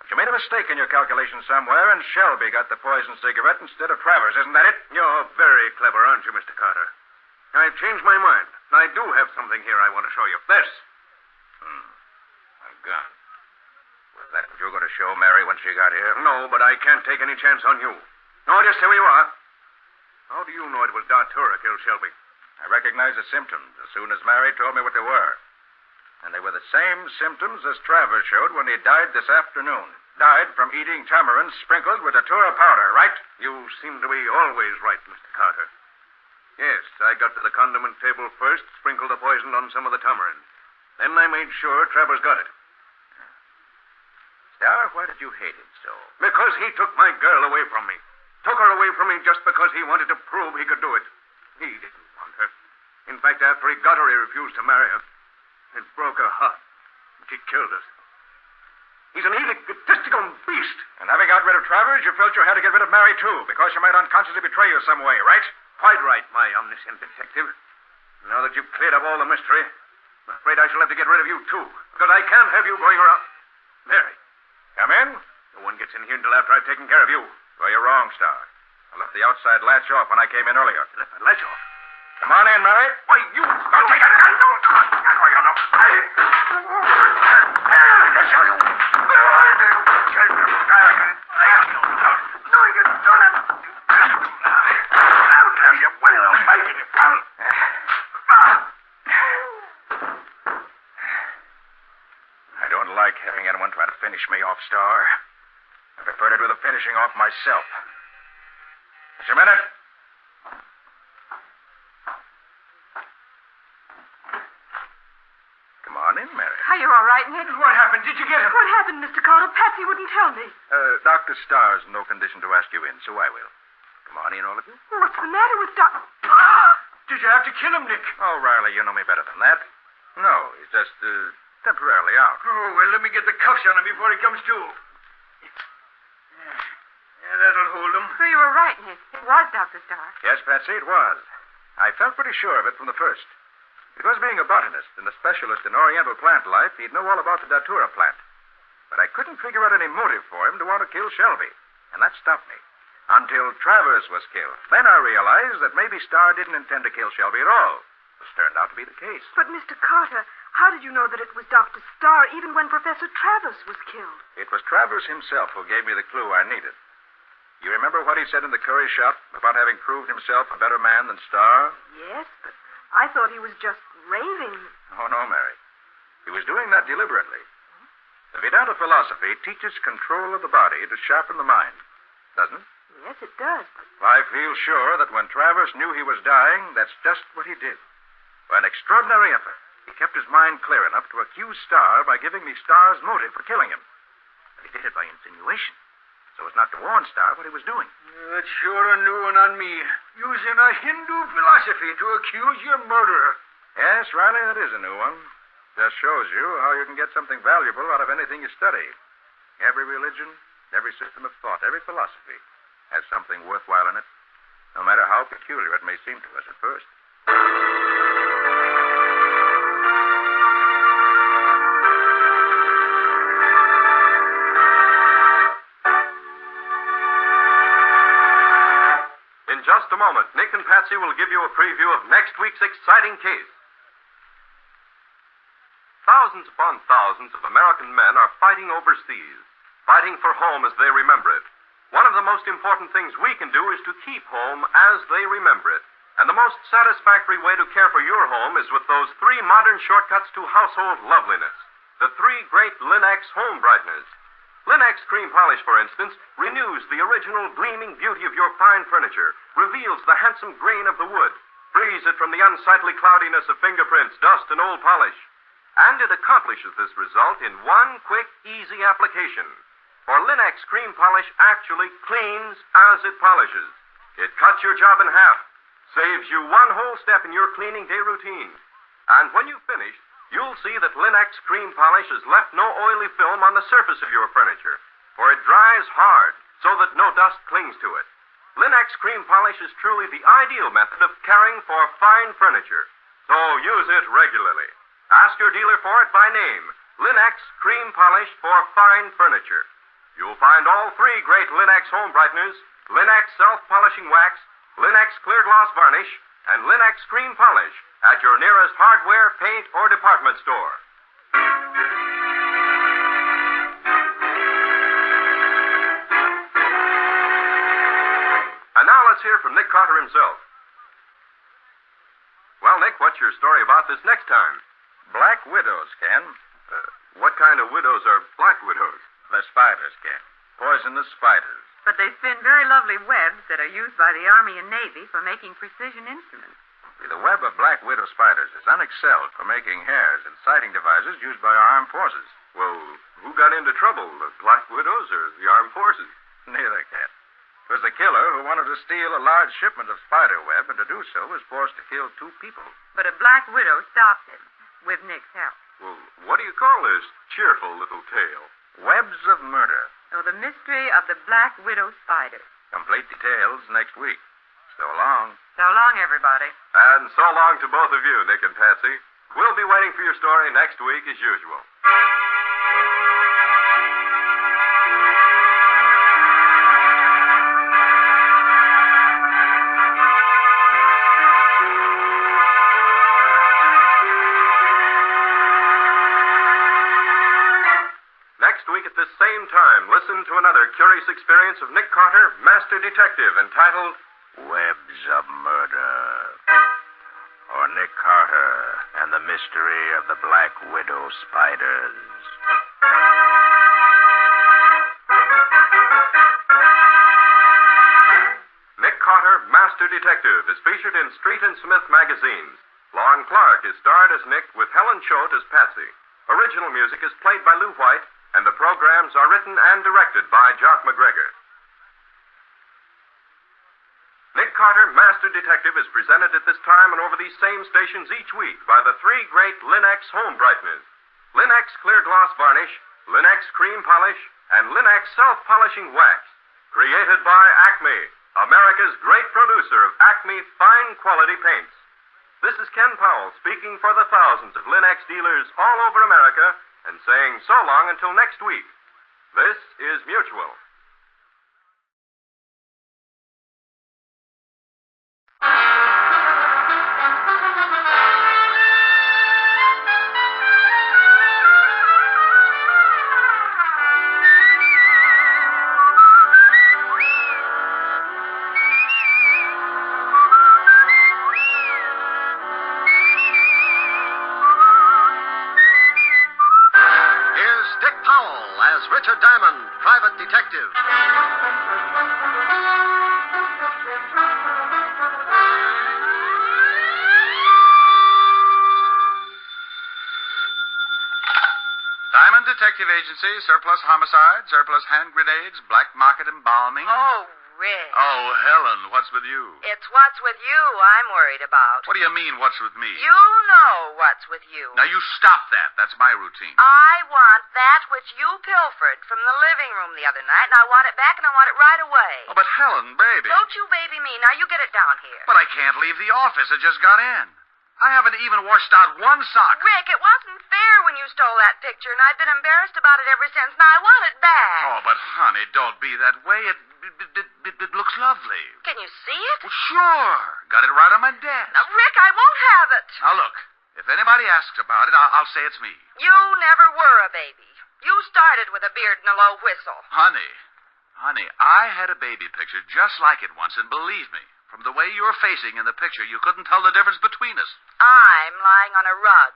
But you made a mistake in your calculations somewhere, and Shelby got the poisoned cigarette instead of Travers. Isn't that it? You're very clever, aren't you, Mr. Carter? I've changed my mind. I do have something here I want to show you. This. A gun. Was that what you were going to show Mary when she got here? No, but I can't take any chance on you. No, just stay where you are. How do you know it was Datura killed Shelby? I recognized the symptoms as soon as Mary told me what they were. And they were the same symptoms as Travers showed when he died this afternoon. Died from eating tamarind sprinkled with datura powder, right? You seem to be always right, Mr. Carter. Yes, I got to the condiment table first, sprinkled the poison on some of the tamarind. Then I made sure Travers got it. Starr, why did you hate him so? Because he took my girl away from me. Took her away from me just because he wanted to prove he could do it. He didn't want her. In fact, after he got her, he refused to marry her. It broke her heart. She killed us. He's an egotistical beast. And having got rid of Travers, you felt you had to get rid of Mary, too, because she might unconsciously betray you some way, right? Quite right, my omniscient detective. Now that you've cleared up all the mystery, I'm afraid I shall have to get rid of you, too, because I can't have you going around. Mary. Come in. No one gets in here until after I've taken care of you. Well, you're wrong, Starr. I left the outside latch off when I came in earlier. You left the latch off? Come on in, Mary. Why, you... Don't take it. I don't like having anyone try to finish me off, Starr. I prefer to do the finishing off myself. Just a minute. Come on. on in, Mary. Are you all right, Nick? What happened? Did you get him? What happened, Mr. Carter? Patsy wouldn't tell me. Dr. Starr's in no condition to ask you in, so I will. Come on in, all of you. What's the matter with Doc? Did you have to kill him, Nick? Oh, Riley, you know me better than that. No, he's just temporarily out. Oh, well, let me get the cuffs on him before he comes to. Yeah, that'll hold him. So you were right, Nick. It was Dr. Starr. Yes, Patsy, it was. I felt pretty sure of it from the first. Because being a botanist and a specialist in Oriental plant life, he'd know all about the datura plant. But I couldn't figure out any motive for him to want to kill Shelby. And that stopped me. Until Travers was killed. Then I realized that maybe Starr didn't intend to kill Shelby at all. Which turned out to be the case. But, Mr. Carter, how did you know that it was Dr. Starr even when Professor Travers was killed? It was Travers himself who gave me the clue I needed. You remember what he said in the curry shop about having proved himself a better man than Starr? Yes, but I thought he was just raving. Oh, no, Mary. He was doing that deliberately. The Vedanta philosophy teaches control of the body to sharpen the mind, doesn't it? Yes, it does, but... I feel sure that when Travers knew he was dying, that's just what he did. By an extraordinary effort, he kept his mind clear enough to accuse Starr by giving me Starr's motive for killing him. But he did it by insinuation, so as not to warn Starr what he was doing. That's sure a new one on me. Using a Hindu philosophy to accuse your murderer. Yes, Riley, that is a new one. Just shows you how you can get something valuable out of anything you study. Every religion, every system of thought, every philosophy has something worthwhile in it, no matter how peculiar it may seem to us at first. In just a moment, Nick and Patsy will give you a preview of next week's exciting case. Thousands upon thousands of American men are fighting overseas, fighting for home as they remember it. One of the most important things we can do is to keep home as they remember it. And the most satisfactory way to care for your home is with those 3 modern shortcuts to household loveliness. The 3 great Linux home brighteners. Linux cream polish, for instance, renews the original gleaming beauty of your fine furniture, reveals the handsome grain of the wood, frees it from the unsightly cloudiness of fingerprints, dust, and old polish. And it accomplishes this result in one quick, easy application. For Linux cream polish actually cleans as it polishes. It cuts your job in half, saves you one whole step in your cleaning day routine. And when you've finished, you'll see that Linux cream polish has left no oily film on the surface of your furniture, for it dries hard so that no dust clings to it. Linux cream polish is truly the ideal method of caring for fine furniture, so use it regularly. Ask your dealer for it by name, Linux cream polish for fine furniture. You'll find all 3 great Linux home brighteners, Linux self-polishing wax, Linux clear gloss varnish, and Linux cream polish at your nearest hardware, paint, or department store. And now let's hear from Nick Carter himself. Well, Nick, what's your story about this next time? Black widows, Ken. What kind of widows are black widows? The spiders, Ken. Poisonous spiders. But they spin very lovely webs that are used by the Army and Navy for making precision instruments. See, the web of black widow spiders is unexcelled for making hairs and sighting devices used by our armed forces. Well, who got into trouble, the black widows or the armed forces? Neither, Ken. It was the killer who wanted to steal a large shipment of spider web, and to do so was forced to kill 2 people. But a black widow stopped him, with Nick's help. Well, what do you call this cheerful little tale? Webs of Murder. So the mystery of the black widow spider. Complete details next week. So long. So long, everybody. And so long to both of you, Nick and Patsy. We'll be waiting for your story next week as usual. Next week at this same time, listen to another curious experience of Nick Carter, Master Detective, entitled Webs of Murder. Or Nick Carter and the Mystery of the Black Widow Spiders. Nick Carter, Master Detective, is featured in Street and Smith magazines. Lon Clark is starred as Nick with Helen Choate as Patsy. Original music is played by Lou White, and the programs are written and directed by Jock McGregor. Nick Carter, Master Detective, is presented at this time and over these same stations each week by the three great Linex home brighteners. Linex Clear Gloss Varnish, Linex Cream Polish, and Linex Self-Polishing Wax. Created by Acme, America's great producer of Acme fine quality paints. This is Ken Powell speaking for the thousands of Linex dealers all over America and saying so long until next week. This is Mutual. Richard Diamond, private detective. Diamond Detective Agency, surplus homicide, surplus hand grenades, black market embalming. Oh, Rick. Oh, Helen, what's with you? It's what's with you I'm worried about. What do you mean, what's with me? You know what's with you. Now, you stop that. That's my routine. I want that which you pilfered from the living room the other night, and I want it back, and I want it right away. Oh, but Helen, baby. Don't you baby me. Now, you get it down here. But I can't leave the office. I just got in. I haven't even washed out one sock. Rick, it wasn't fair when you stole that picture, and I've been embarrassed about it ever since. Now, I want it back. Oh, but, honey, don't be that way. It looks lovely. Can you see it? Well, sure. Got it right on my desk. Now, Rick, I won't have it. Now, look. If anybody asks about it, I'll say it's me. You never were a baby. You started with a beard and a low whistle. Honey, I had a baby picture just like it once, and believe me, from the way you were facing in the picture, you couldn't tell the difference between us. I'm lying on a rug.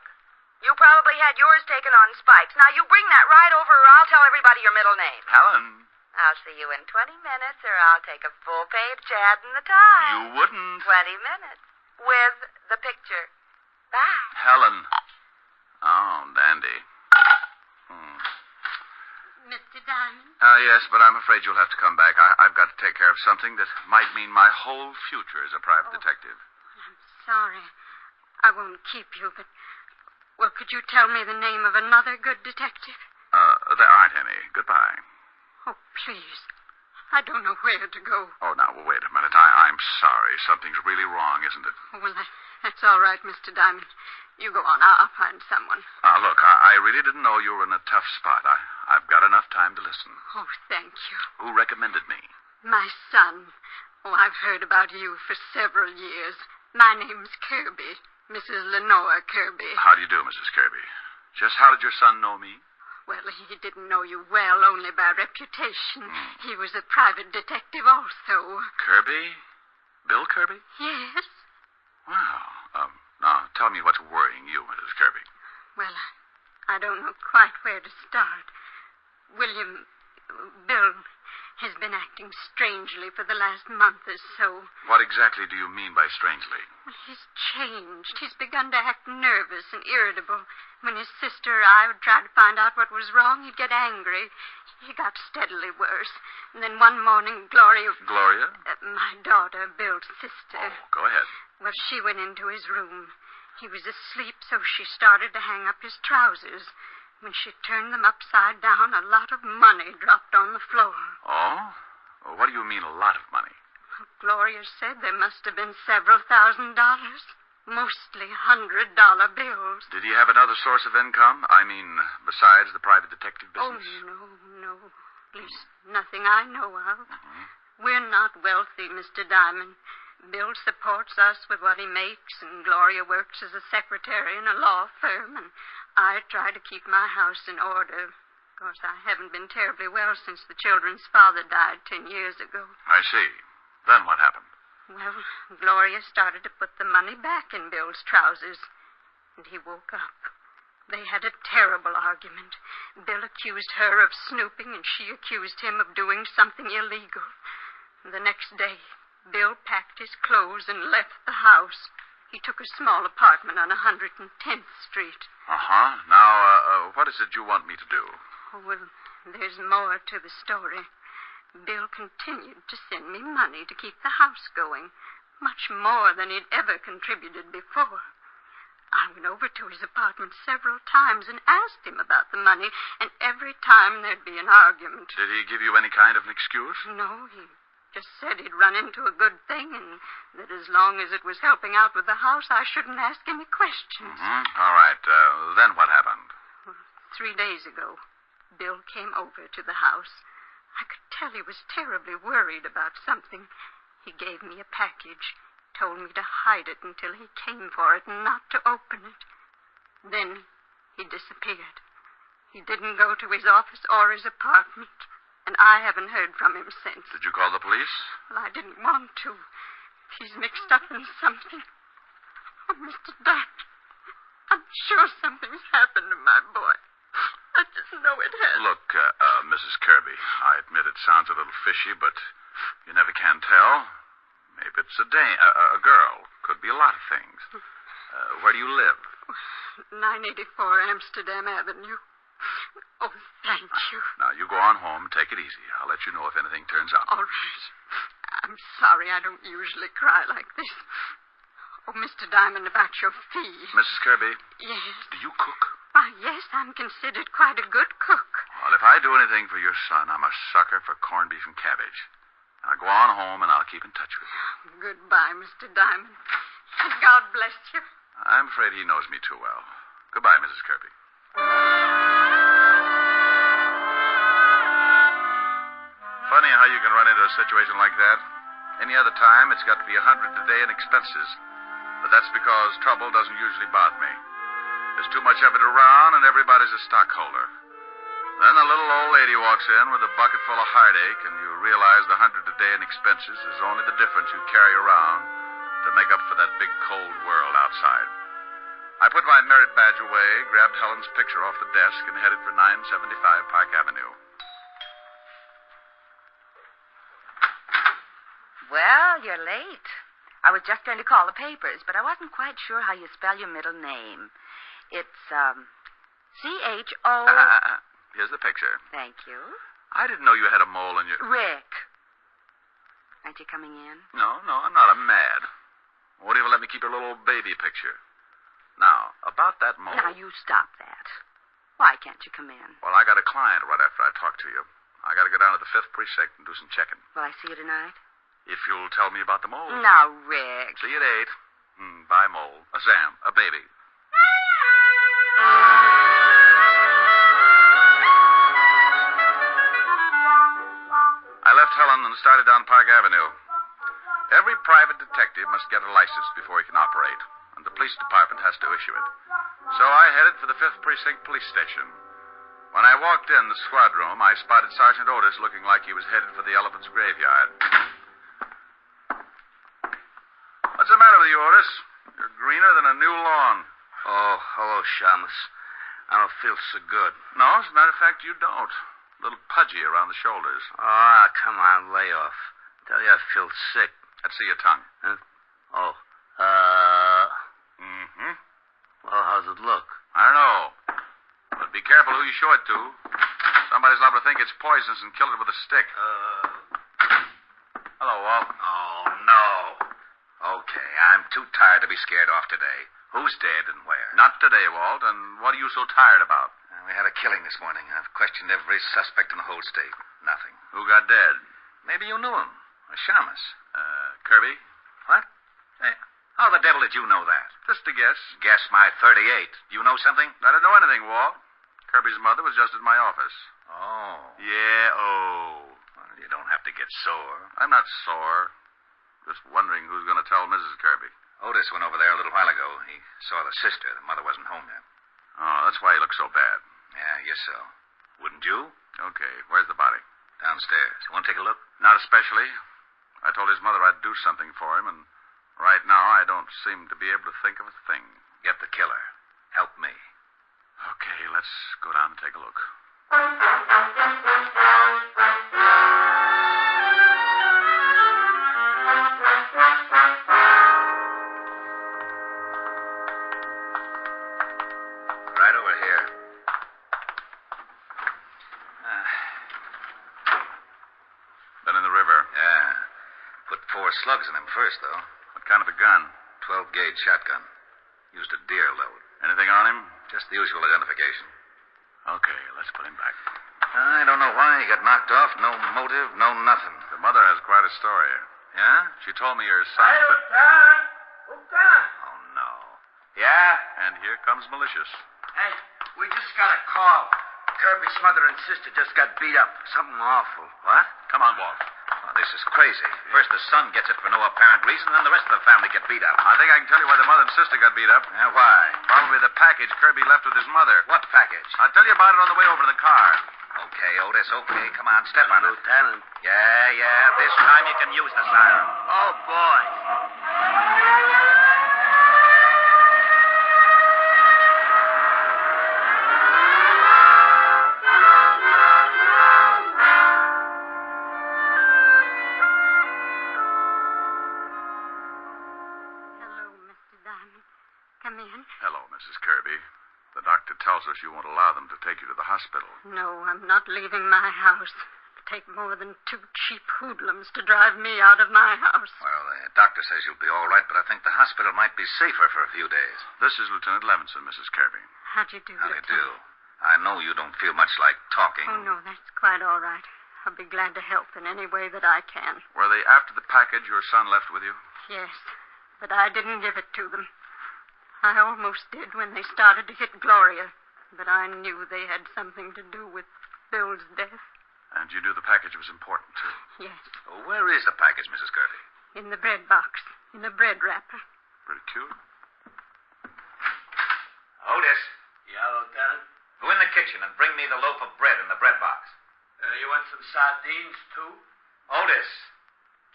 You probably had yours taken on spikes. Now, you bring that right over, or I'll tell everybody your middle name. Helen. I'll see you in 20 minutes, or I'll take a full-page ad in the Times. You wouldn't. 20 minutes. With the picture. Bye. Helen. Oh, dandy. Mr. Diamond? Yes, but I'm afraid you'll have to come back. I've got to take care of something that might mean my whole future as a private detective. I'm sorry. I won't keep you, but... Well, could you tell me the name of another good detective? There aren't any. Goodbye. Oh, please. I don't know where to go. Oh, now, well, wait a minute. I'm sorry. Something's really wrong, isn't it? Oh, well, that's all right, Mr. Diamond. You go on. I'll find someone. Look, I really didn't know you were in a tough spot. I've got enough time to listen. Oh, thank you. Who recommended me? My son. Oh, I've heard about you for several years. My name's Kirby. Mrs. Lenore Kirby. How do you do, Mrs. Kirby? Just how did your son know me? Well, he didn't know you well, only by reputation. He was a private detective also. Kirby? Bill Kirby? Yes. Wow. Now, tell me what's worrying you, Mrs. Kirby. Well, I don't know quite where to start. Bill has been acting strangely for the last month or so. What exactly do you mean by strangely? Well, he's changed. He's begun to act nervous and irritable. When his sister or I would try to find out what was wrong, he'd get angry. He got steadily worse. And then one morning, Gloria... Gloria? My daughter, Bill's sister. Oh, go ahead. Well, she went into his room. He was asleep, so she started to hang up his trousers. When she turned them upside down, a lot of money dropped on the floor. Oh? Well, what do you mean, a lot of money? Gloria said there must have been several $1,000s. Mostly $100 bills. Did he have another source of income? I mean, besides the private detective business? Oh, no. At least nothing I know of. We're not wealthy, Mr. Diamond. Bill supports us with what he makes, and Gloria works as a secretary in a law firm, and I try to keep my house in order. Of course, I haven't been terribly well since the children's father died 10 years ago. I see. Then what happened? Well, Gloria started to put the money back in Bill's trousers, and he woke up. They had a terrible argument. Bill accused her of snooping, and she accused him of doing something illegal. The next day, Bill packed his clothes and left the house. He took a small apartment on 110th Street. Uh-huh. Now, what is it you want me to do? Oh, well, there's more to the story. Bill continued to send me money to keep the house going, much more than he'd ever contributed before. I went over to his apartment several times and asked him about the money, and every time there'd be an argument. Did he give you any kind of an excuse? No, he just said he'd run into a good thing, and that as long as it was helping out with the house, I shouldn't ask any questions. Mm-hmm. All right. Then what happened? 3 days ago, Bill came over to the house. I could tell he was terribly worried about something. He gave me a package, told me to hide it until he came for it and not to open it. Then he disappeared. He didn't go to his office or his apartment, and I haven't heard from him since. Did you call the police? Well, I didn't want to. He's mixed up in something. Oh, Mr. Dyke, I'm sure something's happened to my boy. I just know it has. Look, Mrs. Kirby, I admit it sounds a little fishy, but you never can tell. Maybe it's a girl. Could be a lot of things. Where do you live? 984 Amsterdam Avenue. Oh, thank you. Now, you go on home. Take it easy. I'll let you know if anything turns up. All right. I'm sorry I don't usually cry like this. Oh, Mr. Diamond, about your fee. Mrs. Kirby? Yes. Do you cook? Why, yes, I'm considered quite a good cook. Well, if I do anything for your son, I'm a sucker for corned beef and cabbage. Now, go on home, and I'll keep in touch with you. Goodbye, Mr. Diamond. And God bless you. I'm afraid he knows me too well. Goodbye, Mrs. Kirby. Funny how you can run into a situation like that. Any other time, it's got to be $100 a day in expenses. But that's because trouble doesn't usually bother me. There's too much of it around, and everybody's a stockholder. Then a little old lady walks in with a bucket full of heartache, and you realize the $100 a day in expenses is only the difference you carry around to make up for that big cold world outside. I put my merit badge away, grabbed Helen's picture off the desk, and headed for 975 Park Avenue. Well, you're late. I was just going to call the papers, but I wasn't quite sure how you spell your middle name. It's, C-H-O... Here's the picture. Thank you. I didn't know you had a mole in your... Rick. Aren't you coming in? No, I'm not. I'm mad. Won't even let me keep your little baby picture. Now, about that mole... Now, you stop that. Why can't you come in? Well, I got a client right after I talk to you. I got to go down to the 5th Precinct and do some checking. Will I see you tonight? If you'll tell me about the mole. Now, Rick. See you at 8. Bye, mole. A Sam. A baby. I left Helen and started down Park Avenue. Every private detective must get a license before he can operate, and the police department has to issue it. So I headed for the 5th Precinct Police Station. When I walked in the squad room, I spotted Sergeant Otis looking like he was headed for the elephant's graveyard. What's the matter with you, Otis? You're greener than a new lawn. Oh, hello, Shamus. I don't feel so good. No, as a matter of fact, you don't. A little pudgy around the shoulders. Ah, come on, lay off. Tell you I feel sick. Let's see your tongue. Huh? Oh, Mm-hmm. Well, how's it look? I don't know. But be careful who you show it to. Somebody's liable to think it's poisonous and kill it with a stick. Hello, Walt. Oh, no. Okay, I'm too tired to be scared off today. Who's dead and where? Not today, Walt. And what are you so tired about? We had a killing this morning. I've questioned every suspect in the whole state. Nothing. Who got dead? Maybe you knew him. A Shamus. Kirby? What? Hey, how the devil did you know that? Just a guess. Guess my 38. Do you know something? I didn't know anything, Walt. Kirby's mother was just at my office. Oh. Yeah, oh. Well, you don't have to get sore. I'm not sore. Just wondering who's going to tell Mrs. Kirby. Otis went over there a little while ago. He saw the sister. The mother wasn't home yet. Oh, that's why he looks so bad. Yeah, I guess so. Wouldn't you? Okay, where's the body? Downstairs. You want to take a look? Not especially. I told his mother I'd do something for him, and right now I don't seem to be able to think of a thing. Get the killer. Help me. Okay, let's go down and take a look. right over here. Been in the river. Yeah. Put 4 slugs in him first, though. What kind of a gun? 12-gauge shotgun. Used a deer load. Anything on him? Just the usual identification. Okay, let's put him back. I don't know why he got knocked off. No motive, no nothing. The mother has quite a story. Yeah? She told me her son... Oh, no. Yeah? And here comes Malicious. Hey, we just got a call. Kirby's mother and sister just got beat up. Something awful. What? Come on, Walt. Oh, this is crazy. First the son gets it for no apparent reason, then the rest of the family get beat up. I think I can tell you why the mother and sister got beat up. Yeah, why? Probably the package Kirby left with his mother. What package? I'll tell you about it on the way over to the car. Okay, Otis, okay. Come on, step on it. Lieutenant. Yeah. This time you can use the siren. Oh, boy. Come in. Hello, Mrs. Kirby. The doctor tells us you won't allow them to take you to the hospital. No, I'm not leaving my house. It'll take more than 2 cheap hoodlums to drive me out of my house. Well, the doctor says you'll be all right, but I think the hospital might be safer for a few days. This is Lieutenant Levinson, Mrs. Kirby. How do you do, How do you Lieutenant? do? I know you don't feel much like talking. Oh, no, that's quite all right. I'll be glad to help in any way that I can. Were they after the package your son left with you? Yes, but I didn't give it to them. I almost did when they started to hit Gloria, but I knew they had something to do with Bill's death. And you knew the package was important, too? Yes. Well, where is the package, Mrs. Kirby? In the bread box, in a bread wrapper. Pretty cute. Otis. Yeah, Lieutenant? Go in the kitchen and bring me the loaf of bread in the bread box. You want some sardines, too? Otis,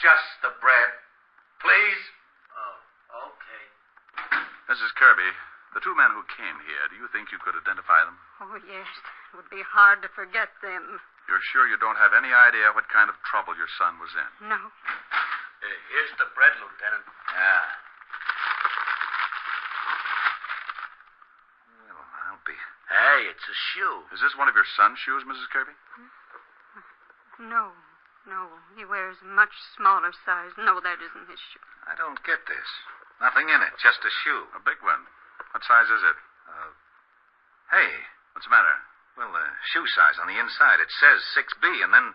just the bread. Please? Oh, okay. Mrs. Kirby, the 2 men who came here, do you think you could identify them? Oh, yes. It would be hard to forget them. You're sure you don't have any idea what kind of trouble your son was in? No. Here's the bread, Lieutenant. Yeah. Well, I'll be... Hey, it's a shoe. Is this one of your son's shoes, Mrs. Kirby? No. He wears a much smaller size. No, that isn't his shoe. I don't get this. Nothing in it, just a shoe. A big one. What size is it? Hey. What's the matter? Well, the shoe size on the inside, it says 6B and then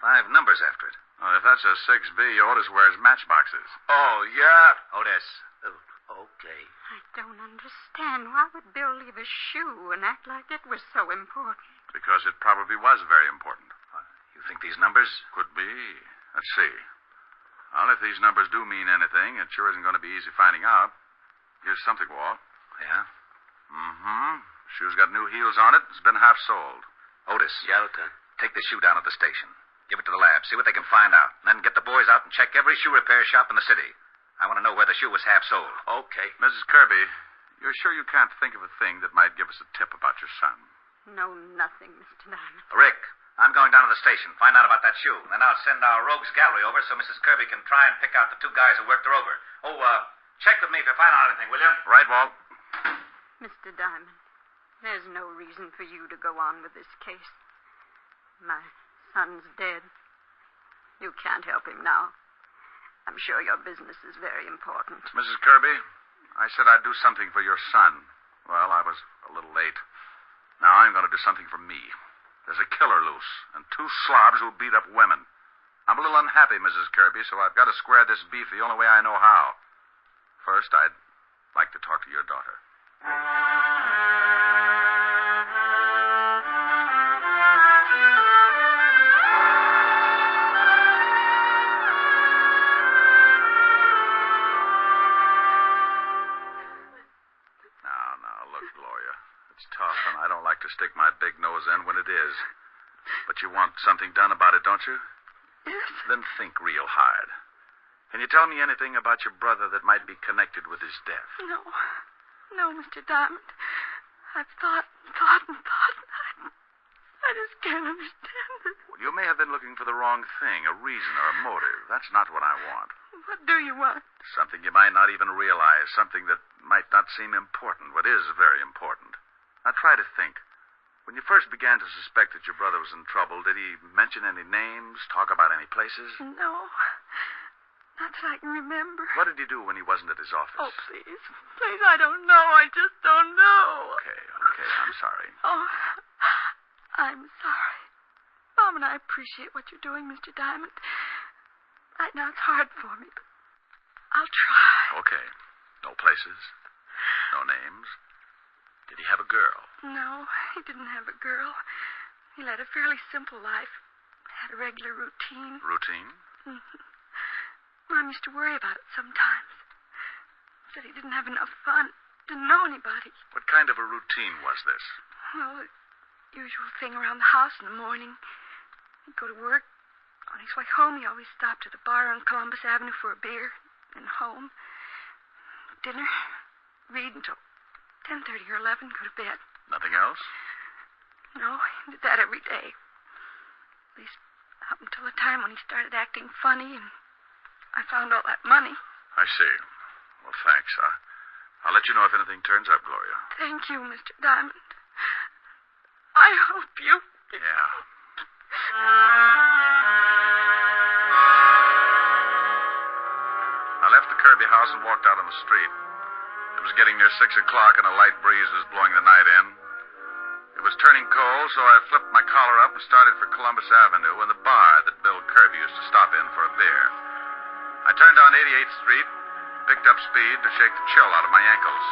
5 numbers after it. Well, if that's a 6B, Otis wears matchboxes. Oh, yeah? Otis. Okay. I don't understand. Why would Bill leave a shoe and act like it was so important? Because it probably was very important. You think these numbers? Could be. Let's see. Well, if these numbers do mean anything, it sure isn't going to be easy finding out. Here's something, Walt. Yeah? Mm-hmm. Shoe's got new heels on it. It's been half soled. Otis. Yeah, Lieutenant. Take the shoe down at the station. Give it to the lab. See what they can find out. And then get the boys out and check every shoe repair shop in the city. I want to know where the shoe was half sold. Okay. Mrs. Kirby, you're sure you can't think of a thing that might give us a tip about your son? No, nothing, Mr. Diamond. Rick, I'm going down to the station. Find out about that shoe. Then I'll send our rogues gallery over so Mrs. Kirby can try and pick out the 2 guys who worked her over. Oh, check with me if you find out anything, will you? Right, Walt. Mr. Diamond, there's no reason for you to go on with this case. My son's dead. You can't help him now. I'm sure your business is very important. Mrs. Kirby, I said I'd do something for your son. Well, I was a little late. Now I'm going to do something for me. There's a killer loose, and 2 slobs who beat up women. I'm a little unhappy, Mrs. Kirby, so I've got to square this beef the only way I know how. First, I'd like to talk to your daughter. Now, look, Gloria. It's tough, and I don't like to stick my big nose in when it is. But you want something done about it, don't you? Yes. Then think real hard. Can you tell me anything about your brother that might be connected with his death? No, Mr. Diamond. I've thought. I just can't understand it. Well, you may have been looking for the wrong thing, a reason or a motive. That's not what I want. What do you want? Something you might not even realize, something that might not seem important, but is very important. Now try to think. When you first began to suspect that your brother was in trouble, did he mention any names, talk about any places? No. Not that I can remember. What did he do when he wasn't at his office? Oh, please. Please, I don't know. I just don't know. Okay, I'm sorry. Oh, I'm sorry. Mom and I appreciate what you're doing, Mr. Diamond. Right now it's hard for me, but I'll try. Okay. No places? No names? Did he have a girl? No, he didn't have a girl. He led a fairly simple life. Had a regular routine. Routine? Mm-hmm. Mom used to worry about it sometimes. Said he didn't have enough fun. Didn't know anybody. What kind of a routine was this? Well, the usual thing around the house in the morning. He'd go to work. On his way home, he always stopped at a bar on Columbus Avenue for a beer. And home. Dinner. Read until 10:30 or 11. Go to bed. Nothing else? No, he did that every day. At least up until the time when he started acting funny and I found all that money. I see. Well, thanks. I'll let you know if anything turns up, Gloria. Thank you, Mr. Diamond. I hope you... Yeah. I left the Kirby house and walked out on the street. It was getting near 6 o'clock and a light breeze was blowing the night in. It was turning cold, so I flipped my collar up and started for Columbus Avenue and the bar that Bill Kirby used to stop in for a beer. I turned down 88th Street, picked up speed to shake the chill out of my ankles.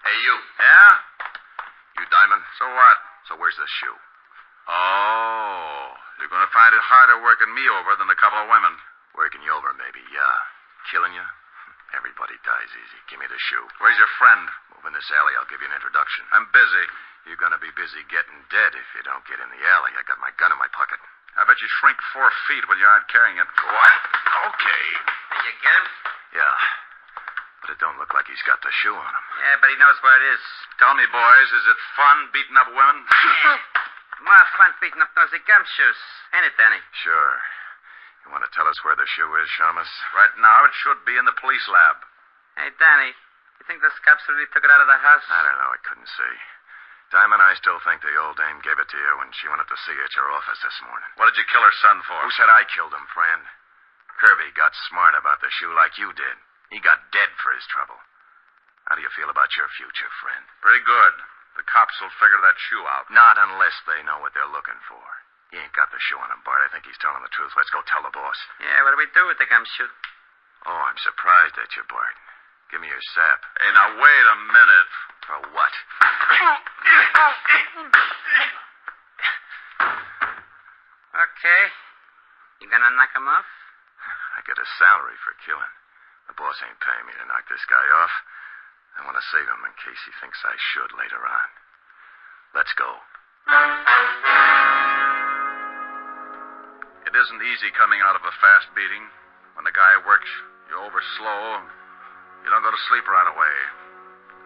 Hey, you. Yeah? You Diamond? So what? So where's the shoe? Oh, you're going to find it harder working me over than a couple of women. Working you over, maybe, yeah. Killing you? Everybody dies easy. Give me the shoe. Where's your friend? Move in this alley. I'll give you an introduction. I'm busy. You're going to be busy getting dead if you don't get in the alley. I got my gun in my pocket. I bet you shrink 4 feet when you aren't carrying it. What? Okay. Did you get him? Yeah. But it don't look like he's got the shoe on him. Yeah, but he knows where it is. Tell me, boys, is it fun beating up women? More fun beating up those gumshoes. Ain't it, Danny? Sure. You want to tell us where the shoe is, Shamus? Right now, it should be in the police lab. Hey, Danny, you think those cops really took it out of the house? I don't know. I couldn't see. Diamond, I still think the old dame gave it to you when she wanted to see you at your office this morning. What did you kill her son for? Who said I killed him, friend? Kirby got smart about the shoe like you did. He got dead for his trouble. How do you feel about your future, friend? Pretty good. The cops will figure that shoe out. Not unless they know what they're looking for. He ain't got the shoe on him, Bart. I think he's telling the truth. Let's go tell the boss. Yeah, what do we do with the gumshoe? Oh, I'm surprised at you, Bart. Give me your sap. Hey, now wait a minute. For what? Okay. You gonna knock him off? I get a salary for killing. The boss ain't paying me to knock this guy off. I want to save him in case he thinks I should later on. Let's go. It isn't easy coming out of a fast beating. When the guy works you over slow, you don't go to sleep right away.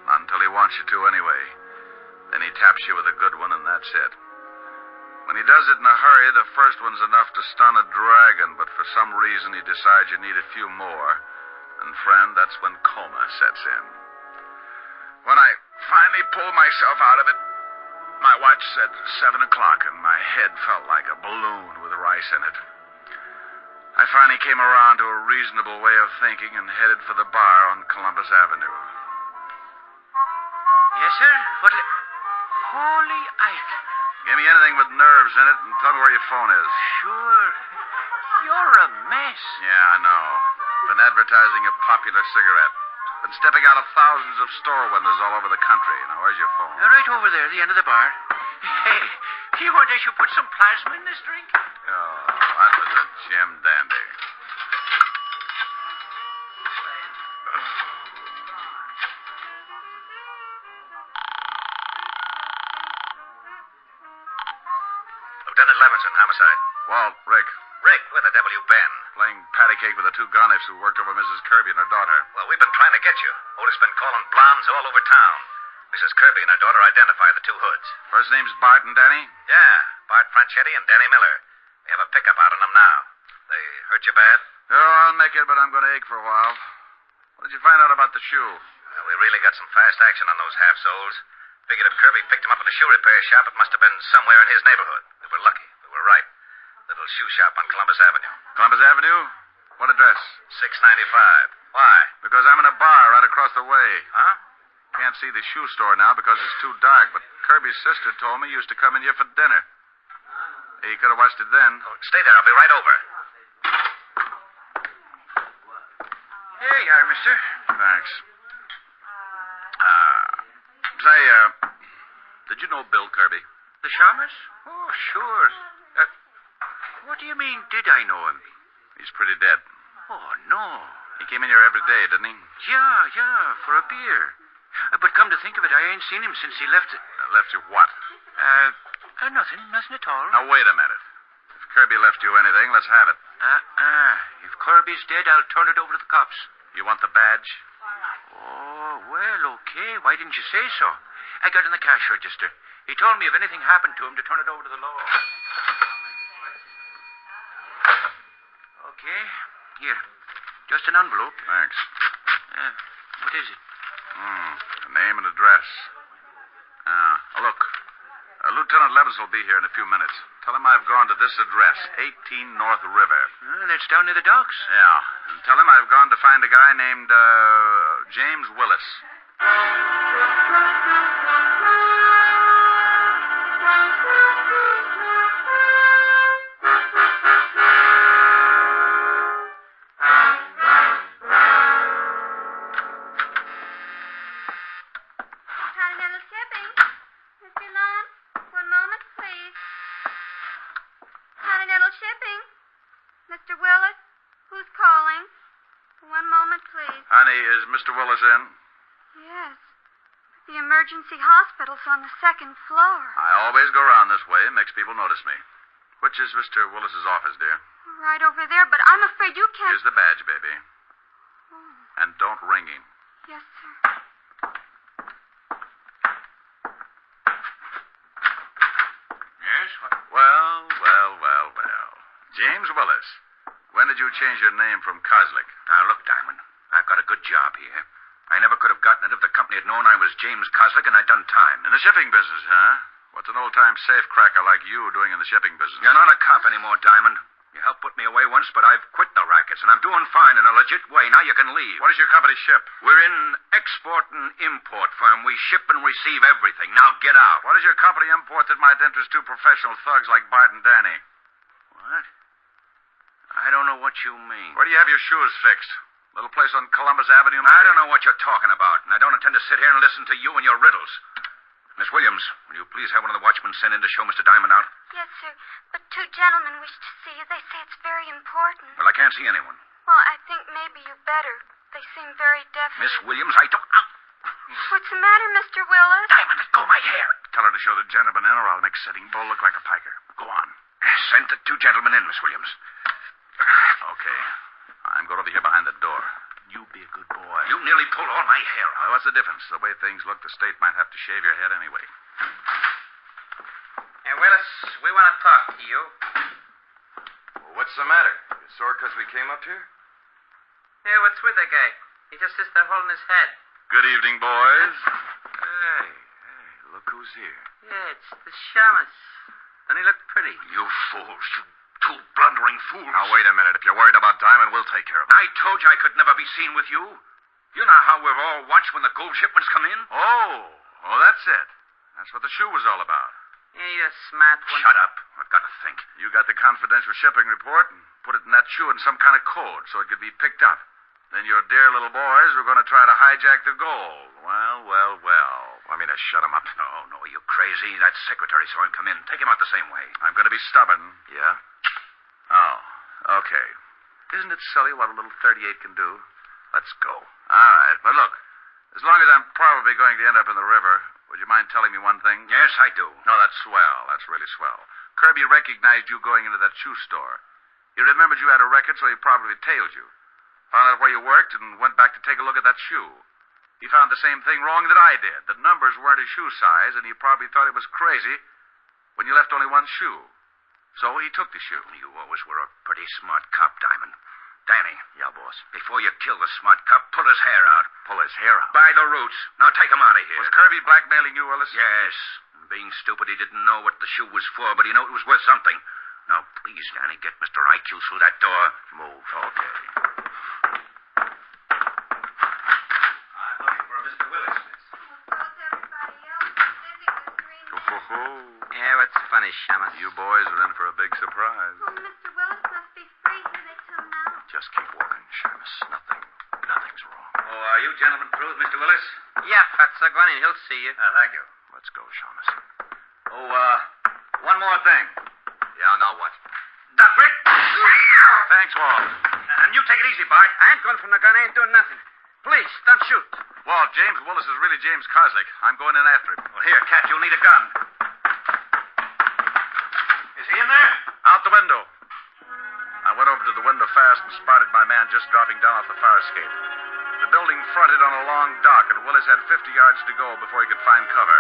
Not until he wants you to anyway. Then he taps you with a good one, and that's it. When he does it in a hurry, the first one's enough to stun a dragon, but for some reason he decides you need a few more. And, friend, that's when coma sets in. When I finally pulled myself out of it, my watch said 7 o'clock, and my head felt like a balloon with rice in it. I finally came around to a reasonable way of thinking and headed for the bar on Columbus Avenue. Yes, sir? Holy ice. Give me anything with nerves in it and tell me where your phone is. Sure. You're a mess. Yeah, I know. Been advertising a popular cigarette. Been stepping out of thousands of store windows all over the country. Now, where's your phone? Right over there, the end of the bar. Hey, do you want I should put some plasma in this drink? Oh, that was a Jim dandy. Lieutenant Levinson, homicide. Walt, Rick. Rick, where the devil you been? Playing patty cake with the 2 gonnies who worked over Mrs. Kirby and her daughter. Well, we've been trying to get you. Otis been calling blondes all over town. Mrs. Kirby and her daughter identify the 2 hoods. First name's Bart and Danny? Yeah, Bart Franchetti and Danny Miller. We have a pickup out on them now. They hurt you bad? Oh, I'll make it, but I'm going to ache for a while. What did you find out about the shoe? Well, we really got some fast action on those half-soles. Figured if Kirby picked him up in a shoe repair shop, it must have been somewhere in his neighborhood. We were lucky. We were right. Little shoe shop on Columbus Avenue. Columbus Avenue? What address? 695. Why? Because I'm in a bar right across the way. Huh? Can't see the shoe store now because it's too dark, but Kirby's sister told me you used to come in here for dinner. He could have watched it then. Oh, stay there. I'll be right over. Here you are, mister. Thanks. Say, did you know Bill Kirby? The shamus? Oh, sure. What do you mean, did I know him? He's pretty dead. Oh, no. He came in here every day, didn't he? Yeah, for a beer. But come to think of it, I ain't seen him since he left... Left you what? Nothing at all. Now, wait a minute. If Kirby left you anything, let's have it. If Kirby's dead, I'll turn it over to the cops. You want the badge? Oh, well, okay. Why didn't you say so? I got in the cash register. He told me if anything happened to him to turn it over to the law. Okay. Here. Just an envelope. Thanks. What is it? The name and address. Look. Lieutenant Levis will be here in a few minutes. Tell him I've gone to this address, 18 North River. That's down near the docks. Yeah. And tell him I've gone to find a guy named, James Willis. Continental shipping. Mr. Lund, one moment, please. Continental shipping. Mr. Willis, who's calling? One moment, please. Honey, is Mr. Willis in? Yes. The emergency hospital's on the second floor. I always go around this way. It makes people notice me. Which is Mr. Willis's office, dear? Right over there, but I'm afraid you can't... Here's the badge, baby. And don't ring him. Yes, sir. Yes? Well. James Willis. When did you change your name from Kozlik? Now, look, Diamond. I've got a good job here. I never could have gotten it if the company had known I was James Kozlik and I'd done time. In the shipping business, huh? What's an old-time safecracker like you doing in the shipping business? You're not a cop anymore, Diamond. You helped put me away once, but I've quit the rackets, and I'm doing fine in a legit way. Now you can leave. What does your company ship? We're in export and import firm. We ship and receive everything. Now get out. What does your company import that might interest two professional thugs like Bart and Danny? What? I don't know what you mean. Where do you have your shoes fixed? Little place on Columbus Avenue, maybe? I don't know what you're talking about, and I don't intend to sit here and listen to you and your riddles. Miss Williams, will you please have one of the watchmen sent in to show Mr. Diamond out? Yes, sir. But two gentlemen wish to see you. They say it's very important. Well, I can't see anyone. Well, I think maybe you better. They seem very definite. Miss Williams, I don't... What's the matter, Mr. Willis? Diamond, let go of my hair. Tell her to show the gentleman in, or I'll make Sitting Bull look like a piker. Go on. Send the two gentlemen in, Miss Williams. Okay. I'm going over here behind the door. You be a good boy. You nearly pulled all my hair out. Well, what's the difference? The way things look, the state might have to shave your head anyway. Hey, Willis, we want to talk to you. Well, what's the matter? You sore because we came up here? Hey, what's with the guy? He just sits there holding his head. Good evening, boys. Hey, look who's here. Yeah, it's the shamus. And he looked pretty. You fools, you two blundering fools. Now, wait a minute. If you're worried about Diamond, we'll take care of him. I told you I could never be seen with you. You know how we're all watched when the gold shipments come in? Oh, that's it. That's what the shoe was all about. Yeah, you're a smart one. Shut up. I've got to think. You got the confidential shipping report and put it in that shoe in some kind of code so it could be picked up. Then your dear little boys were going to try to hijack the gold. Well. Want me to shut him up? No, are you crazy? That secretary saw him come in. Take him out the same way. I'm going to be stubborn. Yeah? Oh, okay. Isn't it silly what a little 38 can do? Let's go. All right, but look, as long as I'm probably going to end up in the river, would you mind telling me one thing? Yes, I do. No, that's swell. That's really swell. Kirby recognized you going into that shoe store. He remembered you had a record, so he probably tailed you. Found out where you worked and went back to take a look at that shoe. He found the same thing wrong that I did. The numbers weren't his shoe size, and he probably thought it was crazy when you left only one shoe. So he took the shoe. You always were a pretty smart cop, Diamond. Danny. Yeah, boss. Before you kill the smart cop, pull his hair out. Pull his hair out? By the roots. Now take him out of here. Was Kirby blackmailing you, Willis? Yes. Being stupid, he didn't know what the shoe was for, but he knew it was worth something. Now, please, Danny, get Mr. IQ through that door. Move. Okay. I'm looking for Mr. Willis. Yeah, what's funny, Shamus? You boys are in for a big surprise. Oh, Mr. Willis must be free. Here they come now. Just keep walking, Shamus. Nothing's wrong. Oh, are you gentlemen through with Mr. Willis? Yeah, Fatso, go on in. He'll see you. Thank you. Let's go, Shamus. Oh, one more thing. Yeah, now what? Duck, Rick! Thanks, Walt. And you take it easy, Bart. I ain't going from the gun. I ain't doing nothing. Please, don't shoot. Walt, James Willis is really James Koslick. I'm going in after him. Well, here, Cat, you'll need a gun. Is he in there? Out the window. I went over to the window fast and spotted my man just dropping down off the fire escape. The building fronted on a long dock, and Willis had 50 yards to go before he could find cover.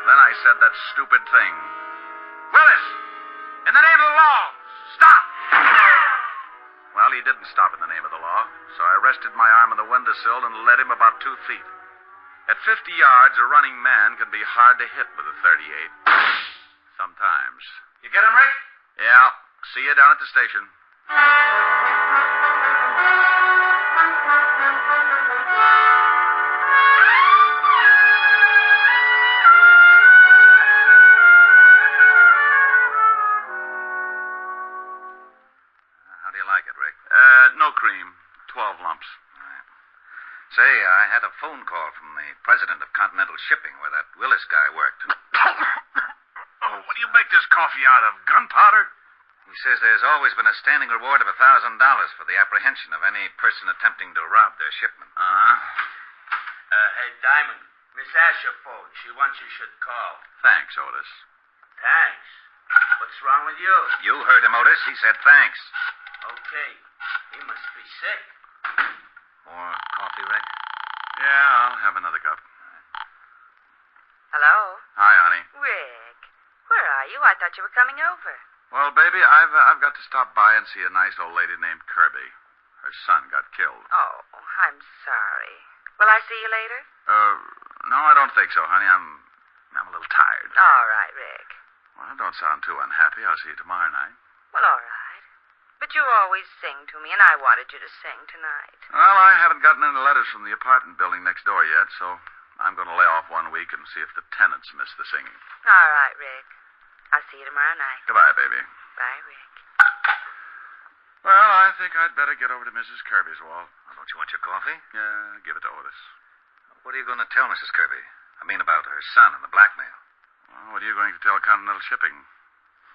Then I said that stupid thing. Willis! In the name of the law, stop! Well, he didn't stop in the name of the law, so I rested my arm on the windowsill and led him about 2 feet. At 50 yards, a running man can be hard to hit with a .38. Sometimes. You get him, Rick? Yeah. See you down at the station. How do you like it, Rick? No cream. 12 lumps. Say, I had a phone call from the president of Continental Shipping where that Willis guy worked. Oh, what do you make this coffee out of? Gunpowder? He says there's always been a standing reward of $1,000 for the apprehension of any person attempting to rob their shipment. Hey, Diamond, Miss Asher phoned. She wants you should call. Thanks, Otis. Thanks. What's wrong with you? You heard him, Otis. He said thanks. Okay. He must be sick. More coffee, Rick? Yeah, I'll have another cup. Hello? Hi, honey. Rick, where are you? I thought you were coming over. Well, baby, I've got to stop by and see a nice old lady named Kirby. Her son got killed. Oh, I'm sorry. Will I see you later? No, I don't think so, honey. I'm a little tired. All right, Rick. Well, don't sound too unhappy. I'll see you tomorrow night. Well, all right. But you always sing to me, and I wanted you to sing tonight. Well, I haven't gotten any letters from the apartment building next door yet, so I'm going to lay off 1 week and see if the tenants miss the singing. All right, Rick. I'll see you tomorrow night. Goodbye, baby. Bye, Rick. Well, I think I'd better get over to Mrs. Kirby's, Walt. Well, don't you want your coffee? Yeah, give it to Otis. What are you going to tell Mrs. Kirby? I mean about her son and the blackmail. Well, what are you going to tell Continental Shipping?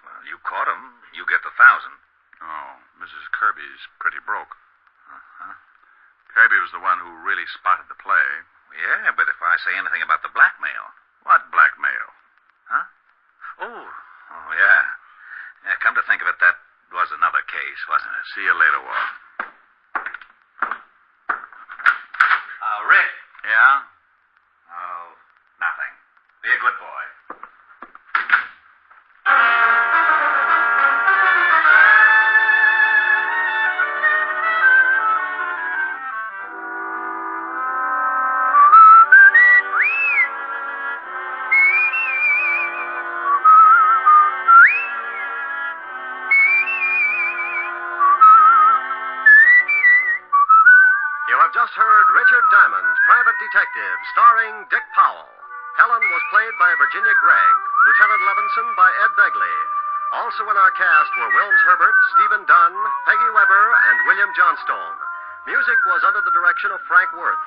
Well, you caught him. You get the 1,000. Oh, Mrs. Kirby's pretty broke. Uh-huh. Kirby was the one who really spotted the play. Yeah, but if I say anything about the blackmail... What blackmail? Huh? Oh, yeah. Yeah, come to think of it, that was another case, wasn't it? See you later, Walt. Rick. Yeah? Oh, nothing. Be a good boy. You have just heard Richard Diamond, Private Detective, starring Dick Powell. Helen was played by Virginia Gregg, Lieutenant Levinson by Ed Begley. Also in our cast were Wilms Herbert, Stephen Dunn, Peggy Weber, and William Johnstone. Music was under the direction of Frank Worth.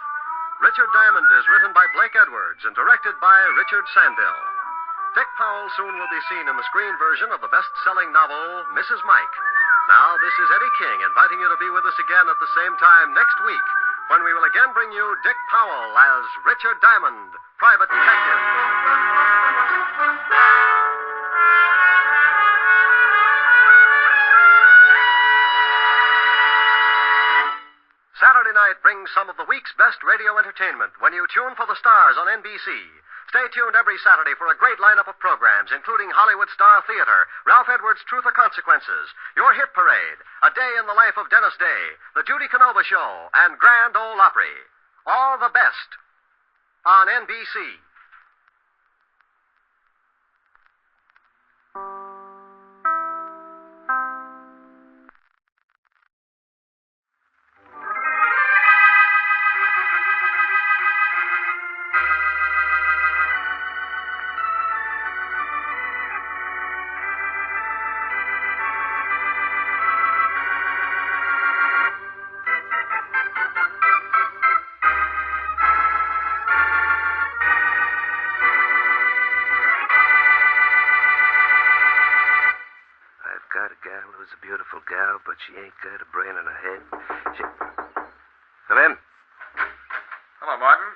Richard Diamond is written by Blake Edwards and directed by Richard Sandell. Dick Powell soon will be seen in the screen version of the best-selling novel, Mrs. Mike. Now, this is Eddie King inviting you to be with us again at the same time next week when we will again bring you Dick Powell as Richard Diamond, Private Detective. Saturday night brings some of the week's best radio entertainment when you tune for the stars on NBC. Stay tuned every Saturday for a great lineup of programs, including Hollywood Star Theater, Ralph Edwards' Truth or Consequences, Your Hit Parade, A Day in the Life of Dennis Day, The Judy Canova Show, and Grand Ole Opry. All the best on NBC. A beautiful gal, but she ain't got a brain in her head. Come in. Hello, Martin.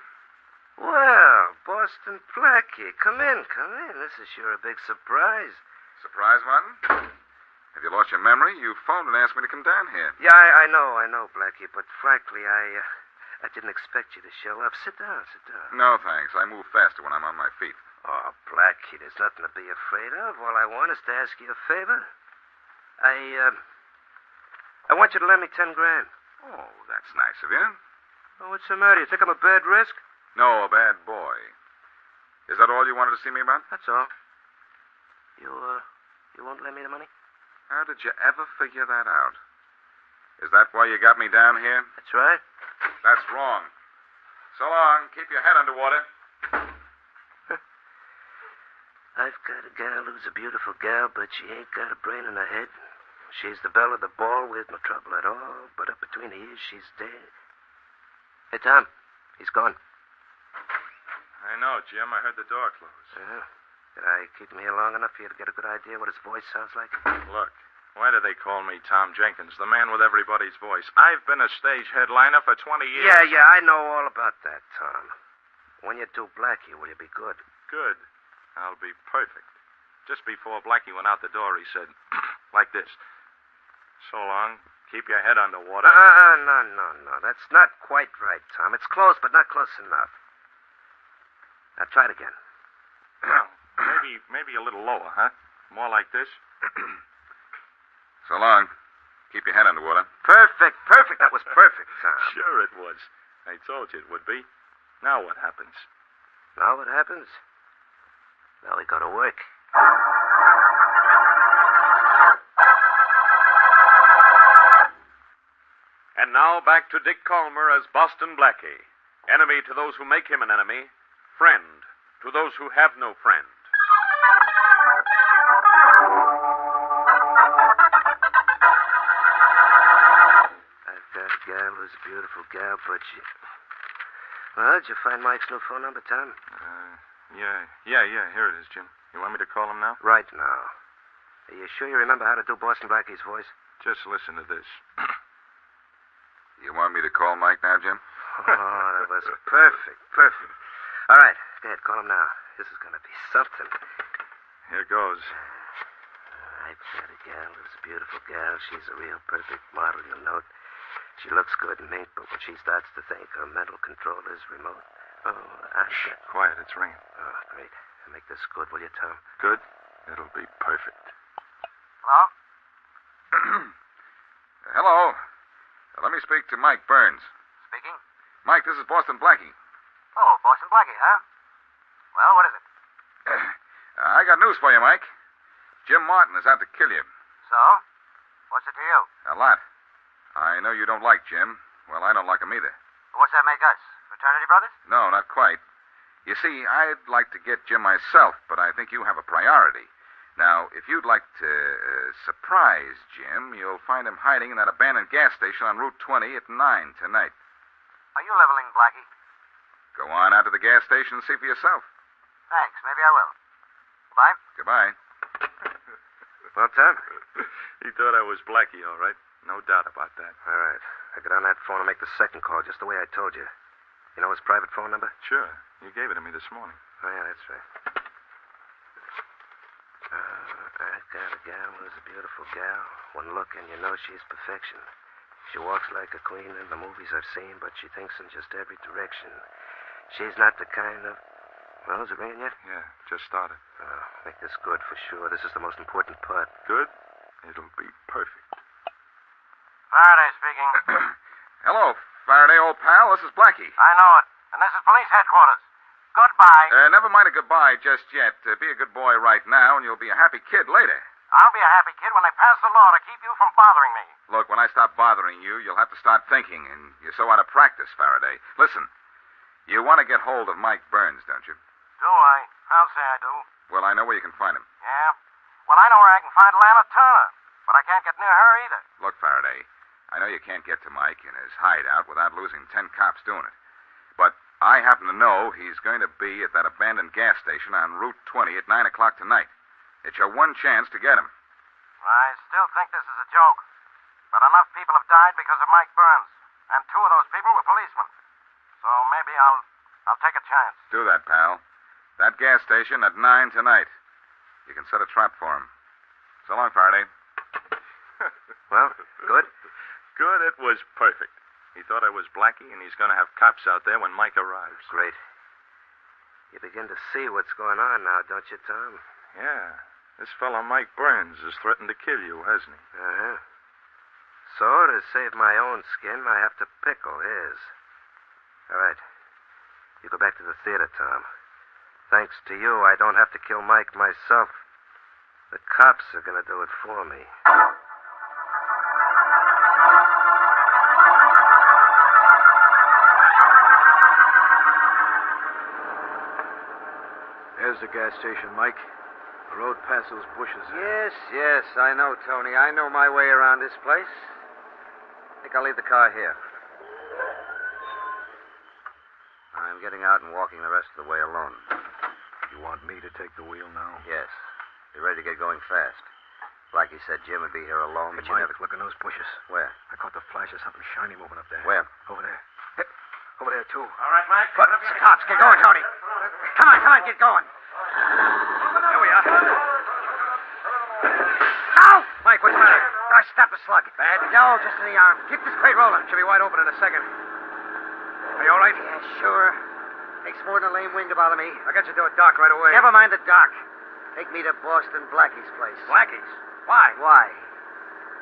Well, Boston Blackie. Come in. This is sure a big surprise. Surprise, Martin? Have you lost your memory? You phoned and asked me to come down here. Yeah, I know, Blackie, but frankly, I didn't expect you to show up. Sit down. No, thanks. I move faster when I'm on my feet. Oh, Blackie, there's nothing to be afraid of. All I want is to ask you a favor. I want you to lend me 10 grand. Oh, that's nice of you. Oh, what's the matter? You think I'm a bad risk? No, a bad boy. Is that all you wanted to see me about? That's all. You won't lend me the money? How did you ever figure that out? Is that why you got me down here? That's right. That's wrong. So long. Keep your head underwater. I've got a gal who's a beautiful gal, but she ain't got a brain in her head. She's the belle of the ball with no trouble at all, but up between the ears, she's dead. Hey, Tom, he's gone. I know, Jim. I heard the door close. Did I keep him here long enough for you to get a good idea what his voice sounds like? Look, why do they call me Tom Jenkins, the man with everybody's voice? I've been a stage headliner for 20 years. Yeah, I know all about that, Tom. When you do Blackie, will you be good? Good. I'll be perfect. Just before Blackie went out the door, he said, like this. So long. Keep your head underwater. No. That's not quite right, Tom. It's close, but not close enough. Now, try it again. Well, maybe a little lower, huh? More like this. So long. Keep your head underwater. Perfect. That was perfect, Tom. Sure it was. I told you it would be. Now what happens? Now what happens? Now we go to work. And now back to Dick Calmer as Boston Blackie. Enemy to those who make him an enemy. Friend to those who have no friend. I've got a gal who's a beautiful gal, but she... Well, did you find Mike's new phone number, Tom? Yeah. Here it is, Jim. You want me to call him now? Right now. Are you sure you remember how to do Boston Blackie's voice? Just listen to this. You want me to call Mike now, Jim? Oh, that was perfect. All right, go ahead, call him now. This is going to be something. Here goes. I've got a gal who's a beautiful gal. She's a real perfect model, you'll note. She looks good and neat, but when she starts to think, her mental control is remote. Shh, quiet, it's ringing. Oh, great. Make this good, will you, Tom? Good? It'll be perfect. Hello? Hello. Let me speak to Mike Burns. Speaking? Mike, this is Boston Blackie. Oh, Boston Blackie, huh? Well, what is it? I got news for you, Mike. Jim Martin is out to kill you. So? What's it to you? A lot. I know you don't like Jim. Well, I don't like him either. What's that make us? Fraternity brothers? No, not quite. You see, I'd like to get Jim myself, but I think you have a priority. Now, if you'd like to surprise Jim, you'll find him hiding in that abandoned gas station on Route 20 at 9 tonight. Are you leveling, Blackie? Go on out to the gas station and see for yourself. Thanks. Maybe I will. Goodbye. Goodbye. Well, Tom? He thought I was Blackie, all right. No doubt about that. All right. I get on that phone and make the second call just the way I told you. You know his private phone number? Sure. You gave it to me this morning. Oh, yeah, that's right. I've got a gal who's a beautiful gal. One look and you know she's perfection. She walks like a queen in the movies I've seen, but she thinks in just every direction. She's not the kind of... Well, is it raining yet? Yeah, just started. Make this good for sure. This is the most important part. Good? It'll be perfect. Faraday speaking. Hello, Faraday, old pal. This is Blackie. I know it. And this is police headquarters. Goodbye. Never mind a goodbye just yet. Be a good boy right now, and you'll be a happy kid later. I'll be a happy kid when they pass the law to keep you from bothering me. Look, when I stop bothering you, you'll have to start thinking, and you're so out of practice, Faraday. Listen, you want to get hold of Mike Burns, don't you? Do I? I'll say I do. Well, I know where you can find him. Yeah? Well, I know where I can find Lana Turner, but I can't get near her either. Look, Faraday, I know you can't get to Mike in his hideout without losing 10 cops doing it. But I happen to know he's going to be at that abandoned gas station on Route 20 at 9 o'clock tonight. It's your one chance to get him. I still think this is a joke. But enough people have died because of Mike Burns. And 2 of those people were policemen. So maybe I'll take a chance. Do that, pal. That gas station at 9 tonight. You can set a trap for him. So long, Faraday. Well, good? Good, it was perfect. He thought I was Blackie, and he's going to have cops out there when Mike arrives. Great. You begin to see what's going on now, don't you, Tom? Yeah. This fellow Mike Burns has threatened to kill you, hasn't he? Uh-huh. So, to save my own skin, I have to pickle his. All right. You go back to the theater, Tom. Thanks to you, I don't have to kill Mike myself. The cops are going to do it for me. There's the gas station, Mike. The road past those bushes there. Yes, I know, Tony. I know my way around this place. I think I'll leave the car here. I'm getting out and walking the rest of the way alone. You want me to take the wheel now? Yes. Be ready to get going fast. Blackie said Jim would be here alone, but you Mike, never... look in those bushes. Where? I caught the flash of something shiny moving up there. Where? Over there. Hey, over there, too. All right, Mike. But, Cops, get going, Tony. Come on, get going. There we are. Now! Mike, what's the matter? I stopped the slug. Bad? No, just in the arm. Keep this crate rolling. Should be wide open in a second. Are you all right? Yeah, sure. Takes more than a lame wing to bother me. I'll get you to a dock right away. Never mind the dock. Take me to Boston Blackie's place. Blackie's? Why? Why?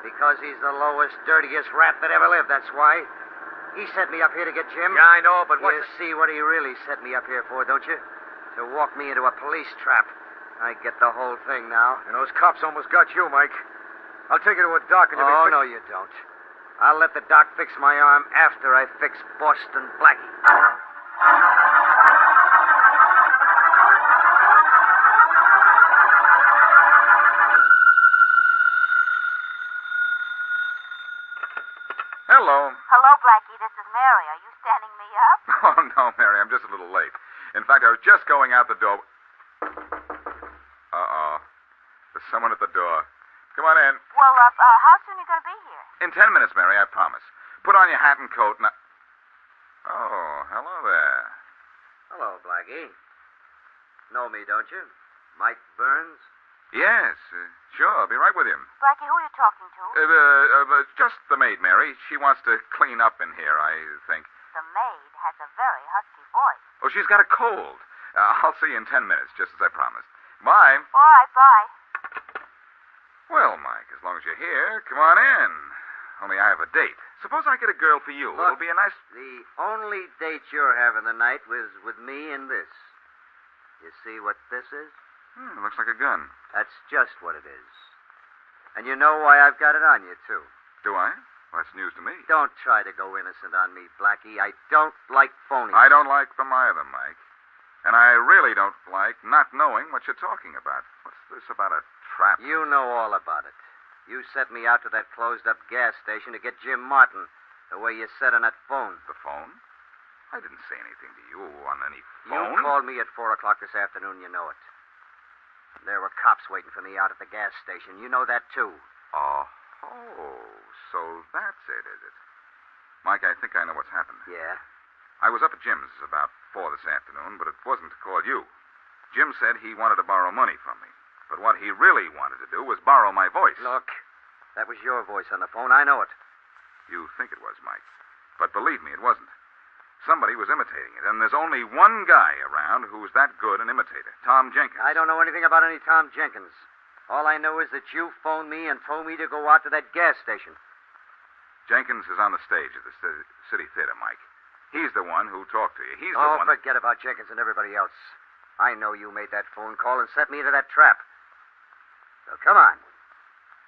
Because he's the lowest, dirtiest rat that ever lived, that's why. He sent me up here to get Jim. Yeah, I know, but what... You see what he really set me up here for, don't you? To walk me into a police trap. I get the whole thing now. And those cops almost got you, Mike. I'll take you to a dock and you'll Oh, be... no, you don't. I'll let the doc fix my arm after I fix Boston Blackie. Hello. Hello, Blackie. This is Mary. Are you standing me up? Oh, no, Mary. I'm just a little late. In fact, I was just going out the door. Uh-oh. There's someone at the door. Come on in. Well, how soon are you going to be here? In 10 minutes, Mary, I promise. Put on your hat and coat and... Oh, hello there. Hello, Blackie. Know me, don't you? Mike Burns? Yes, sure. I'll be right with you. Blackie, who are you talking to? Just the maid, Mary. She wants to clean up in here, I think. The maid has a very husky voice. Oh, she's got a cold. I'll see you in 10 minutes, just as I promised. Bye. All right, bye. Well, Mike, as long as you're here, come on in. Only I have a date. Suppose I get a girl for you. Look, it'll be a nice... The only date you're having tonight was with me and this. You see what this is? It looks like a gun. That's just what it is. And you know why I've got it on you, too. Do I? Well, that's news to me. Don't try to go innocent on me, Blackie. I don't like phonies. I don't like them either, Mike. And I really don't like not knowing what you're talking about. What's this about a trap? You know all about it. You sent me out to that closed-up gas station to get Jim Martin, the way you said on that phone. The phone? I didn't say anything to you on any phone. You called me at 4 o'clock this afternoon, you know it. There were cops waiting for me out at the gas station. You know that, too. Oh, so that's it, is it? Mike, I think I know what's happened. Yeah? I was up at Jim's about 4 this afternoon, but it wasn't to call you. Jim said he wanted to borrow money from me. But what he really wanted to do was borrow my voice. Look, that was your voice on the phone. I know it. You think it was, Mike. But believe me, it wasn't. Somebody was imitating it, and there's only one guy around who's that good an imitator, Tom Jenkins. I don't know anything about any Tom Jenkins. All I know is that you phoned me and told me to go out to that gas station. Jenkins is on the stage at the City Theater, Mike. He's the one who talked to you. He's the one... forget about Jenkins and everybody else. I know you made that phone call and set me into that trap. So come on.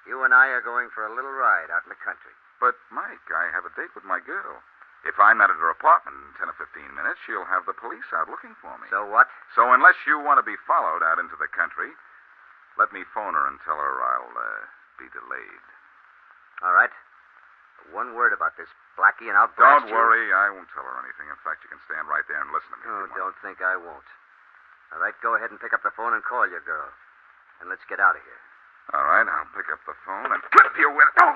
You and I are going for a little ride out in the country. But, Mike, I have a date with my girl. If I'm not at her apartment in 10 or 15 minutes, she'll have the police out looking for me. So what? So unless you want to be followed out into the country, let me phone her and tell her I'll be delayed. All right. One word about this, Blackie, and I'll blast Don't worry, I won't tell her anything. In fact, you can stand right there and listen to me. Oh, don't think I won't. All right, go ahead and pick up the phone and call your girl. And let's get out of here. All right, I'll pick up the phone and clip you with it. Oh!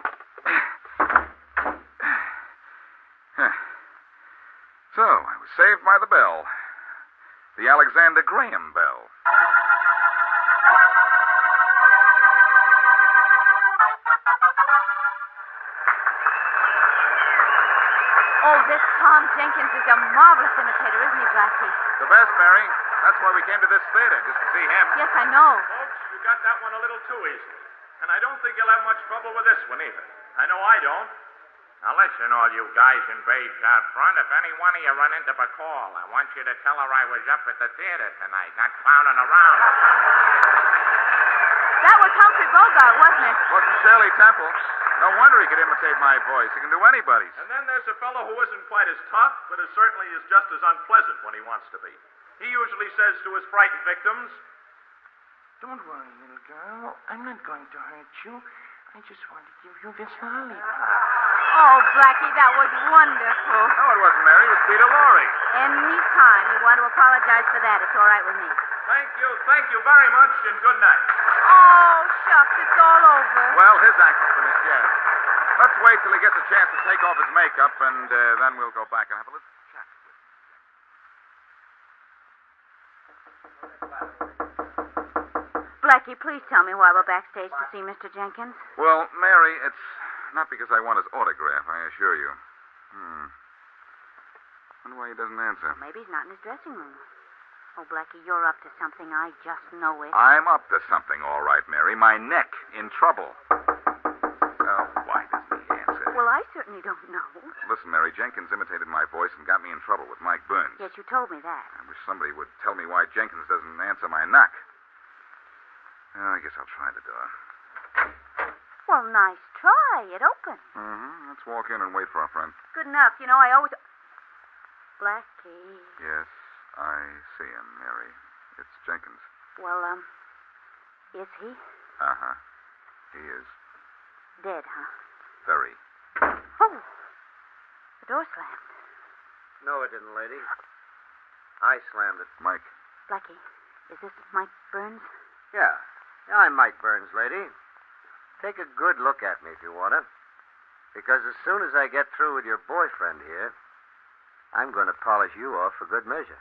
So, I was saved by the bell. The Alexander Graham bell. Oh, this Tom Jenkins is a marvelous imitator, isn't he, Blackie? The best, Mary. That's why we came to this theater, just to see him. Yes, I know. Folks, you got that one a little too easily. And I don't think you'll have much trouble with this one either. I know I don't. Now listen, all you guys and babes out front. If any one of you run into Bacall, I want you to tell her I was up at the theater tonight, not clowning around. That was Humphrey Bogart, wasn't it? Wasn't Shirley Temple. No wonder he could imitate my voice. He can do anybody's. And then there's a fellow who isn't quite as tough, but is certainly is just as unpleasant when he wants to be. He usually says to his frightened victims, Don't worry, little girl. I'm not going to hurt you. I just want to give you this lollipop. Oh, Blackie, that was wonderful. No, it wasn't Mary. It was Peter Lorre. Any time you want to apologize for that, it's all right with me. Thank you very much, and good night. Oh, shucks, it's all over. Well, his act is finished, yes. Let's wait till he gets a chance to take off his makeup, and then we'll go back and have a little chat. Blackie, please tell me why we're backstage to see Mr. Jenkins. Well, Mary, it's not because I want his autograph, I assure you. Wonder why he doesn't answer. Maybe he's not in his dressing room. Oh, Blackie, you're up to something. I just know it. I'm up to something, all right, Mary. My neck in trouble. Oh, why doesn't he answer? Well, I certainly don't know. Listen, Mary, Jenkins imitated my voice and got me in trouble with Mike Burns. Yes, you told me that. I wish somebody would tell me why Jenkins doesn't answer my knock. I guess I'll try the door. Well, nice try. It opened. Let's walk in and wait for our friend. Good enough. You know, I always... Blackie. Yes, I see him, Mary. It's Jenkins. Well, is he? Uh-huh. He is. Dead, huh? Very. Oh, the door slammed. No, it didn't, lady. I slammed it. Mike. Blackie, is this Mike Burns? Yeah, I'm Mike Burns, lady. Take a good look at me if you want to. Because as soon as I get through with your boyfriend here, I'm going to polish you off for good measure.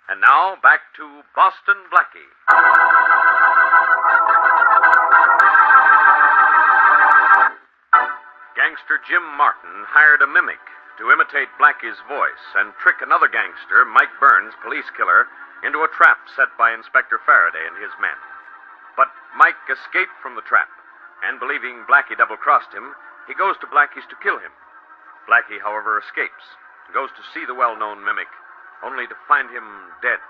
And now, back to Boston Blackie. Gangster Jim Martin hired a mimic to imitate Blackie's voice and trick another gangster, Mike Burns, police killer, into a trap set by Inspector Faraday and his men. But Mike escaped from the trap, and believing Blackie double-crossed him, he goes to Blackie's to kill him. Blackie, however, escapes and goes to see the well-known mimic, only to find him dead.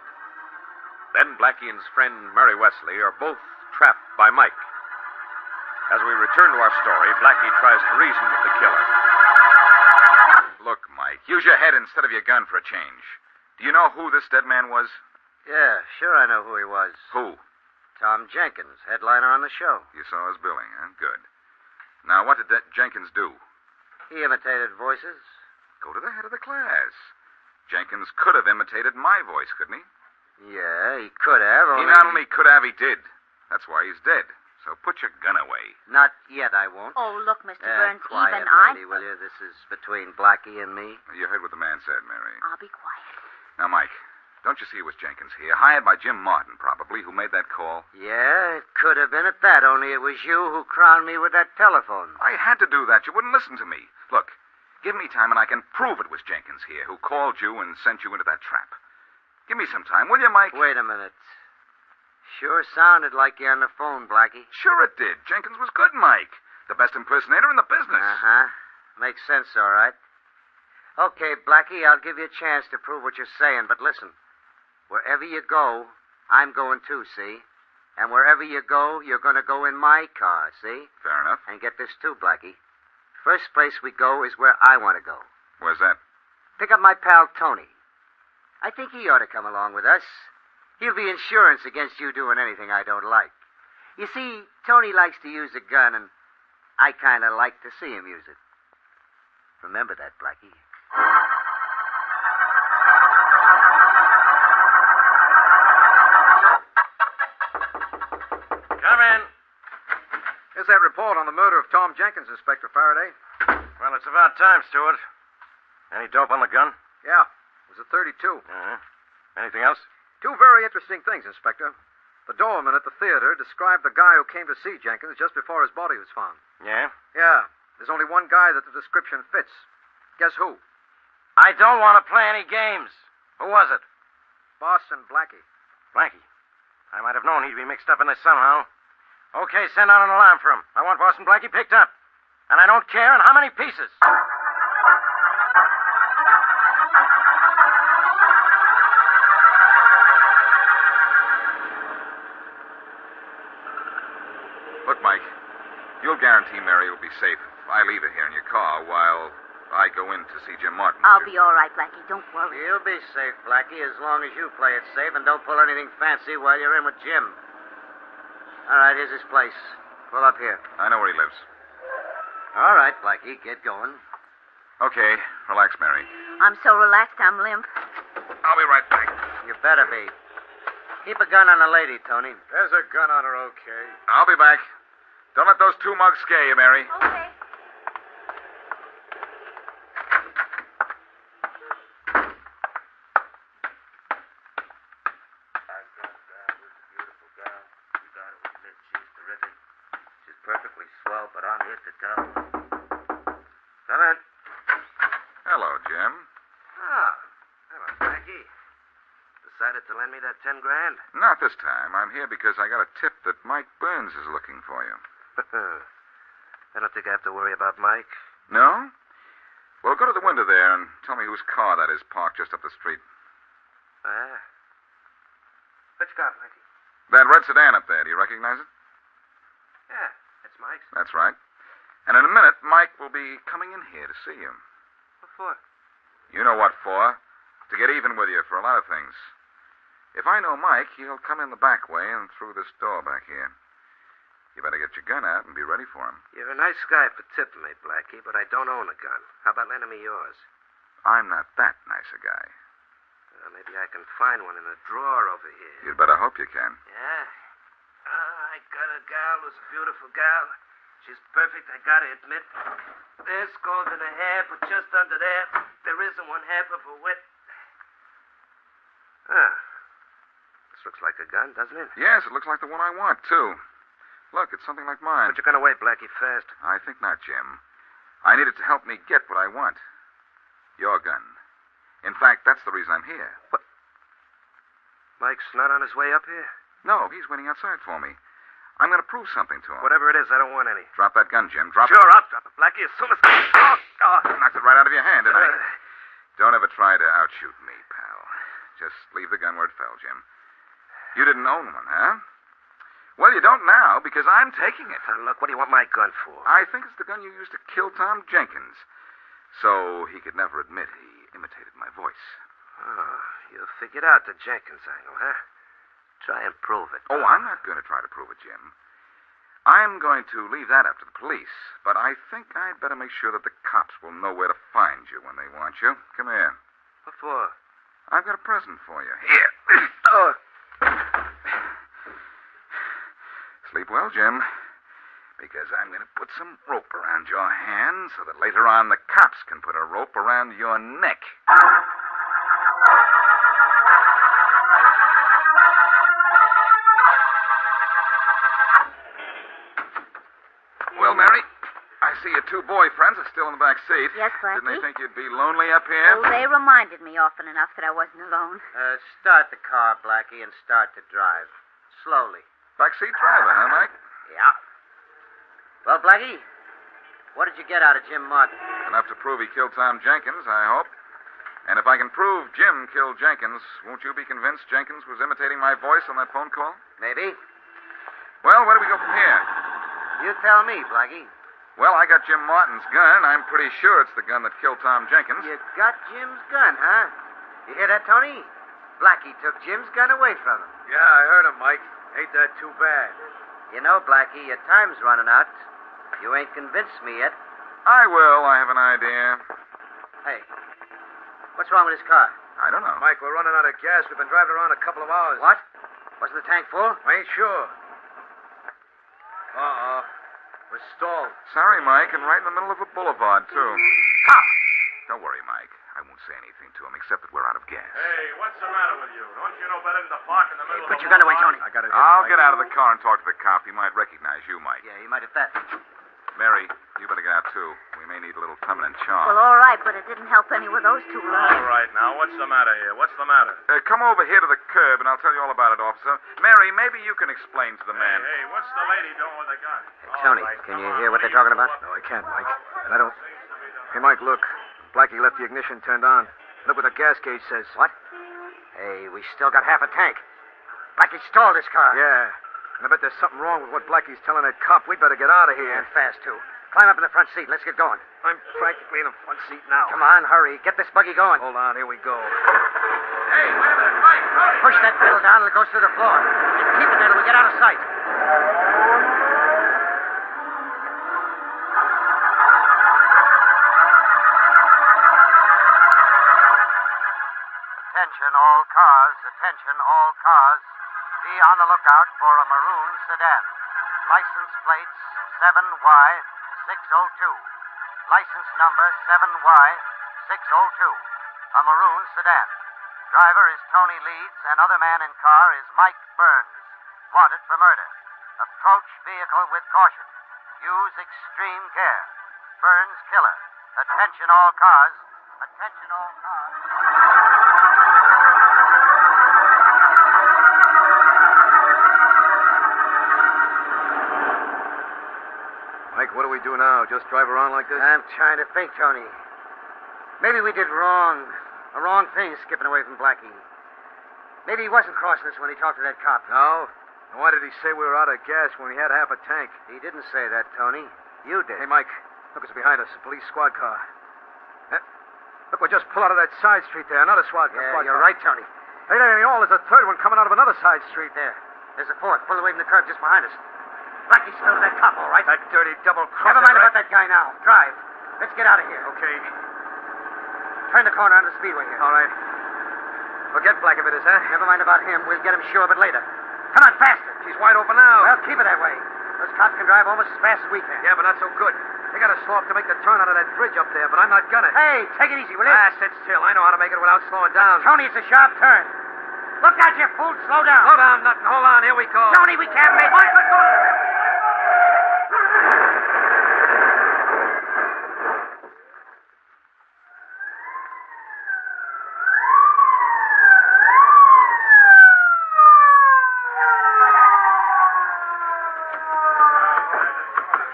Then Blackie and his friend Murray Wesley are both trapped by Mike. As we return to our story, Blackie tries to reason with the killer. Look, Mike, use your head instead of your gun for a change. Do you know who this dead man was? Yeah, sure I know who he was. Who? Tom Jenkins, headliner on the show. You saw his billing, huh? Good. Now, what did Jenkins do? He imitated voices. Go to the head of the class. Jenkins could have imitated my voice, couldn't he? Yeah, he could have. He not only could have, he did. That's why he's dead. So put your gun away. Not yet, I won't. Oh, look, Mr. Burns, quiet, even lady, will you? This is between Blackie and me. You heard what the man said, Mary. I'll be quiet. Now, Mike, Don't you see it was Jenkins here, hired by Jim Martin, probably, who made that call? Yeah, it could have been at that, only it was you who crowned me with that telephone. I had to do that. You wouldn't listen to me. Look, give me time and I can prove it was Jenkins here who called you and sent you into that trap. Give me some time, will you, Mike? Wait a minute. Sure sounded like you on the phone, Blackie. Sure it did. Jenkins was good, Mike. The best impersonator in the business. Uh-huh. Makes sense, all right. Okay, Blackie, I'll give you a chance to prove what you're saying, but listen. Wherever you go, I'm going too, see? And wherever you go, you're going to go in my car, see? Fair enough. And get this too, Blackie. First place we go is where I want to go. Where's that? Pick up my pal Tony. I think he ought to come along with us. He'll be insurance against you doing anything I don't like. You see, Tony likes to use a gun, and I kind of like to see him use it. Remember that, Blackie. Come in. Here's that report on the murder of Tom Jenkins, Inspector Faraday. Well, it's about time, Stewart. Any dope on the gun? Yeah, it was a 32. Uh-huh. Anything else? Two very interesting things, Inspector. The doorman at the theater described the guy who came to see Jenkins just before his body was found. Yeah? Yeah, there's only one guy that the description fits. Guess who? I don't want to play any games. Who was it? Boston Blackie. Blackie. I might have known he'd be mixed up in this somehow. Okay, send out an alarm for him. I want Boston Blackie picked up. And I don't care in how many pieces. Look, Mike, you'll guarantee Mary will be safe if I leave her here in your car while I go in to see Jim Martin. I'll be all right, Blackie. Don't worry. You'll be safe, Blackie, as long as you play it safe and don't pull anything fancy while you're in with Jim. All right, here's his place. Pull up here. I know where he lives. All right, Blackie, get going. Okay, relax, Mary. I'm so relaxed I'm limp. I'll be right back. You better be. Keep a gun on the lady, Tony. There's a gun on her, okay. I'll be back. Don't let those two mugs scare you, Mary. Okay. Perfectly swell, but I'm here to tell. Come in. Hello, Jim. Ah, hello, Blackie. Decided to lend me that 10 grand? Not this time. I'm here because I got a tip that Mike Burns is looking for you. I don't think I have to worry about Mike. No? Well, go to the window there and tell me whose car that is parked just up the street. Ah. Which car, Blackie? That red sedan up there. Do you recognize it? Yeah, it's Mike's. That's right. And in a minute, Mike will be coming in here to see you. What for? You know what for. To get even with you for a lot of things. If I know Mike, he'll come in the back way and through this door back here. You better get your gun out and be ready for him. You're a nice guy for tipping me, Blackie, but I don't own a gun. How about lending me yours? I'm not that nice a guy. Maybe I can find one in a drawer over here. You'd better hope you can. Yeah? I got a gal who's a beautiful gal. She's perfect, I gotta admit. There's gold in her hair, but just under there, there isn't one half of her width. Ah. This looks like a gun, doesn't it? Yes, it looks like the one I want, too. Look, it's something like mine. Put your gun away, Blackie, fast. I think not, Jim. I need it to help me get what I want. Your gun. In fact, that's the reason I'm here. What? Mike's not on his way up here? No, he's waiting outside for me. I'm going to prove something to him. Whatever it is, I don't want any. Drop that gun, Jim. Drop it. Sure, I'll drop it, Blackie, as soon as... Oh. Knocked it right out of your hand, didn't I? Don't ever try to outshoot me, pal. Just leave the gun where it fell, Jim. You didn't own one, huh? Well, you don't now, because I'm taking it. Look, what do you want my gun for? I think it's the gun you used to kill Tom Jenkins. So he could never admit he imitated my voice. Oh, you figured out the Jenkins angle, huh? Try and prove it. Oh, I'm not going to try to prove it, Jim. I'm going to leave that up to the police, but I think I'd better make sure that the cops will know where to find you when they want you. Come here. What for? I've got a present for you. Here. Oh. Sleep well, Jim, because I'm going to put some rope around your hands so that later on the cops can put a rope around your neck. Well, Mary, I see your two boyfriends are still in the back seat. Yes, Blackie? Didn't they think you'd be lonely up here? Oh, they reminded me often enough that I wasn't alone. Start the car, Blackie, and start to drive. Slowly. Backseat driver, huh, Mike? Yeah. Well, Blackie, what did you get out of Jim Martin? Enough to prove he killed Tom Jenkins, I hope. And if I can prove Jim killed Jenkins, won't you be convinced Jenkins was imitating my voice on that phone call? Maybe. Well, where do we go from here? You tell me, Blackie. Well, I got Jim Martin's gun. I'm pretty sure it's the gun that killed Tom Jenkins. You got Jim's gun, huh? You hear that, Tony? Blackie took Jim's gun away from him. Yeah, I heard him, Mike. Ain't that too bad? You know, Blackie, your time's running out. You ain't convinced me yet. I will. I have an idea. Hey, what's wrong with his car? I don't know. Mike, we're running out of gas. We've been driving around a couple of hours. What? Wasn't the tank full? I ain't sure. Uh-oh. We're stalled. Sorry, Mike, and right in the middle of a boulevard, too. Cop! Don't worry, Mike. I won't say anything to him except that we're out of gas. Hey, what's the matter with you? Don't you know better than to park in the middle of Put the your gun away, Tony. I got it. I'll get out of the car and talk to the cop. He might recognize you, Mike. Yeah, he might at that. Mary, you better get out, too. We may need a little feminine charm. Well, all right, but it didn't help any with those two. All right, now, what's the matter here? What's the matter? Come over here to the curb, and I'll tell you all about it, officer. Mary, maybe you can explain to the man. Hey, what's the lady doing with the gun? Tony, can you hear what they're talking about? No, I can't, Mike. And I don't... Hey, Mike, look. Blackie left the ignition turned on. Look what the gas gauge says. What? Hey, we still got half a tank. Blackie stalled his car. Yeah. And I bet there's something wrong with what Blackie's telling that cop. We'd better get out of here. And fast, too. Climb up in the front seat. Let's get going. I'm practically in the front seat now. Come on, hurry. Get this buggy going. Hold on. Here we go. Hey, wait a minute, Mike. Push that pedal down and it goes through the floor. And keep it there till we get out of sight. Attention all cars. Attention all cars. Be on the lookout for a maroon sedan. License plates 7Y602. License number 7Y602. A maroon sedan. Driver is Tony Leeds, and other man in car is Mike Burns, wanted for murder. Approach vehicle with caution. Use extreme care. Burns killer. Attention all cars. Attention all cars. Mike, what do we do now? Just drive around like this? I'm trying to think, Tony. Maybe we did wrong. A wrong thing skipping away from Blackie. Maybe he wasn't crossing us when he talked to that cop. No? And why did he say we were out of gas when he had half a tank? He didn't say that, Tony. You did. Hey, Mike, look, it's behind us. A police squad car. Look, we just pull out of that side street there. Another squad car. You're right, Tony. Hey, there ain't all. There's a third one coming out of another side street. There. There's a fourth. Pull away from the curb just behind us. Blackie's still that cop, all right? That dirty double-crosser. Never mind about that guy now. Drive. Let's get out of here. Okay. Turn the corner onto the speedway here. All right. Forget Blackie with us, huh? Never mind about him. We'll get him sure, but later. Come on, faster. She's wide open now. Well, keep it that way. Those cops can drive almost as fast as we can. Yeah, but not so good. They got to slow up to make the turn out of that bridge up there, but I'm not gonna. Hey, take it easy, will you? Sit still. I know how to make it without slowing down. Tony, it's a sharp turn. Look out, you fool. Slow down. Slow down, nothing. Hold on. Here we go. Tony, we can't make it.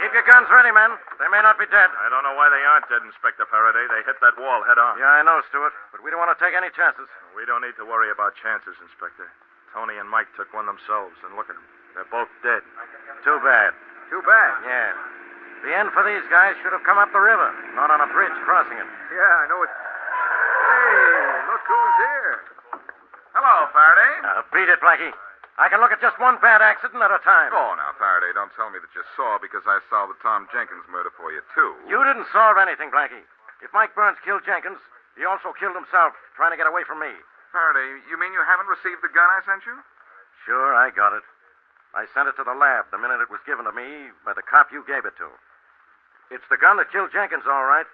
Keep your guns ready, men. They may not be dead. I don't know why they aren't dead, Inspector Faraday. They hit that wall head on. Yeah, I know, Stuart. But we don't want to take any chances. We don't need to worry about chances, Inspector. Tony and Mike took one themselves, and look at them. They're both dead. Too bad. Too bad. Yeah. The end for these guys should have come up the river, not on a bridge crossing it. Yeah, I know it. Hey, look who's here. Hello, Faraday. Beat it, Blackie. I can look at just one bad accident at a time. Oh, now, Faraday, don't tell me that you saw because I solved the Tom Jenkins murder for you, too. You didn't solve anything, Blackie. If Mike Burns killed Jenkins, he also killed himself trying to get away from me. Faraday, you mean you haven't received the gun I sent you? Sure, I got it. I sent it to the lab the minute it was given to me by the cop you gave it to. It's the gun that killed Jenkins, all right.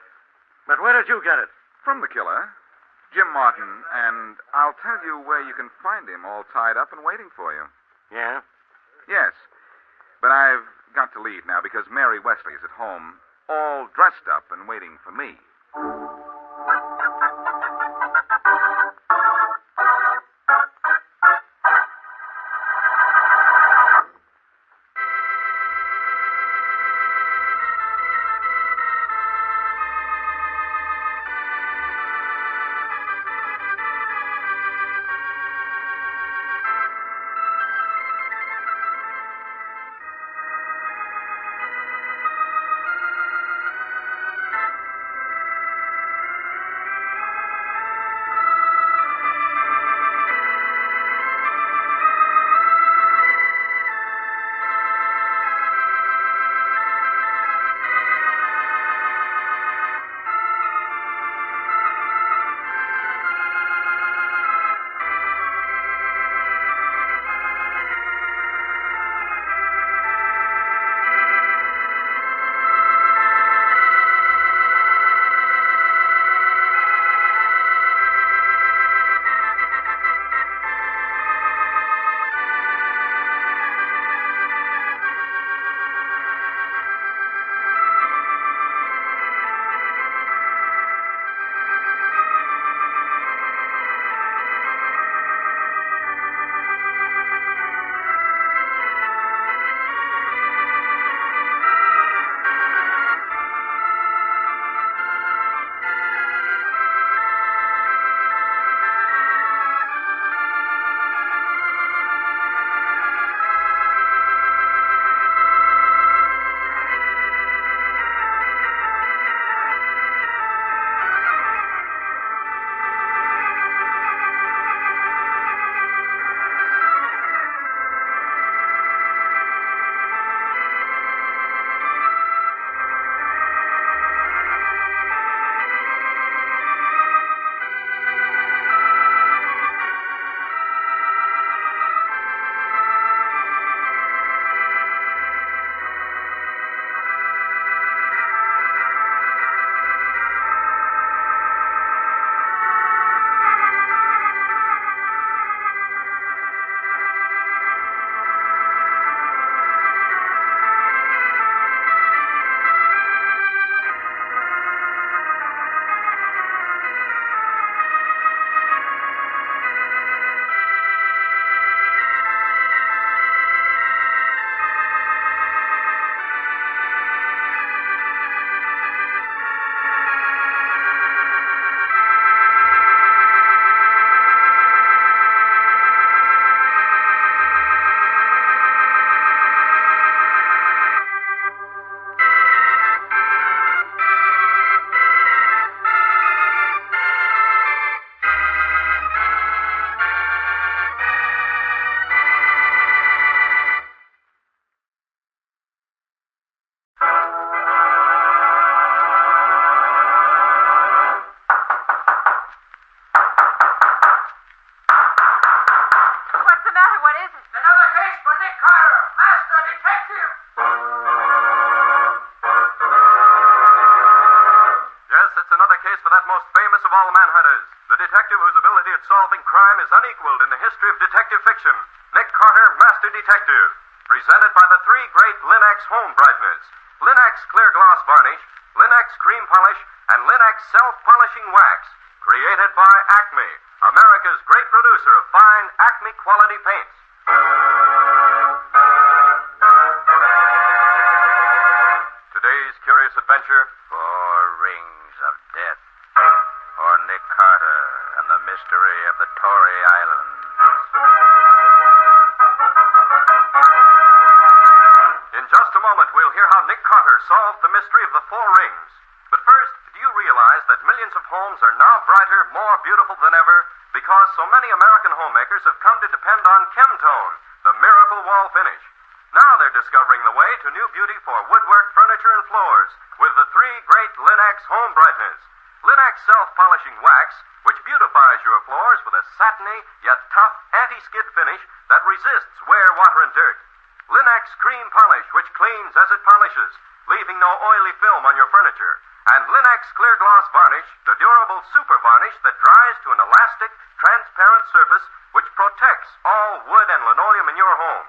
But where did you get it? From the killer, Jim Martin, and I'll tell you where you can find him all tied up and waiting for you. Yeah? Yes. But I've got to leave now because Mary Wesley is at home, all dressed up and waiting for me. unequaled in the history of detective fiction. Nick Carter, Master Detective. Presented by the three great Linex home brighteners. Linex Clear Gloss Varnish, Linex Cream Polish, and Linex Self-Polishing Wax. Created by Acme, America's great producer of fine Acme quality paints. Today's curious adventure, Four Rings of Death, or Nick Carter and the Mystery of the Tory Islands. In just a moment, we'll hear how Nick Carter solved the mystery of the Four Rings. But first, do you realize that millions of homes are now brighter, more beautiful than ever because so many American homemakers have come to depend on Chemtone, the miracle wall finish. Now they're discovering the way to new beauty for woodwork, furniture, and floors with the three great Linex home brighteners. Linex Self-Polishing Wax, which beautifies your floors with a satiny yet tough anti-skid finish that resists wear, water, and dirt. Linex Cream Polish, which cleans as it polishes, leaving no oily film on your furniture. And Linex Clear Gloss Varnish, the durable super varnish that dries to an elastic, transparent surface which protects all wood and linoleum in your home.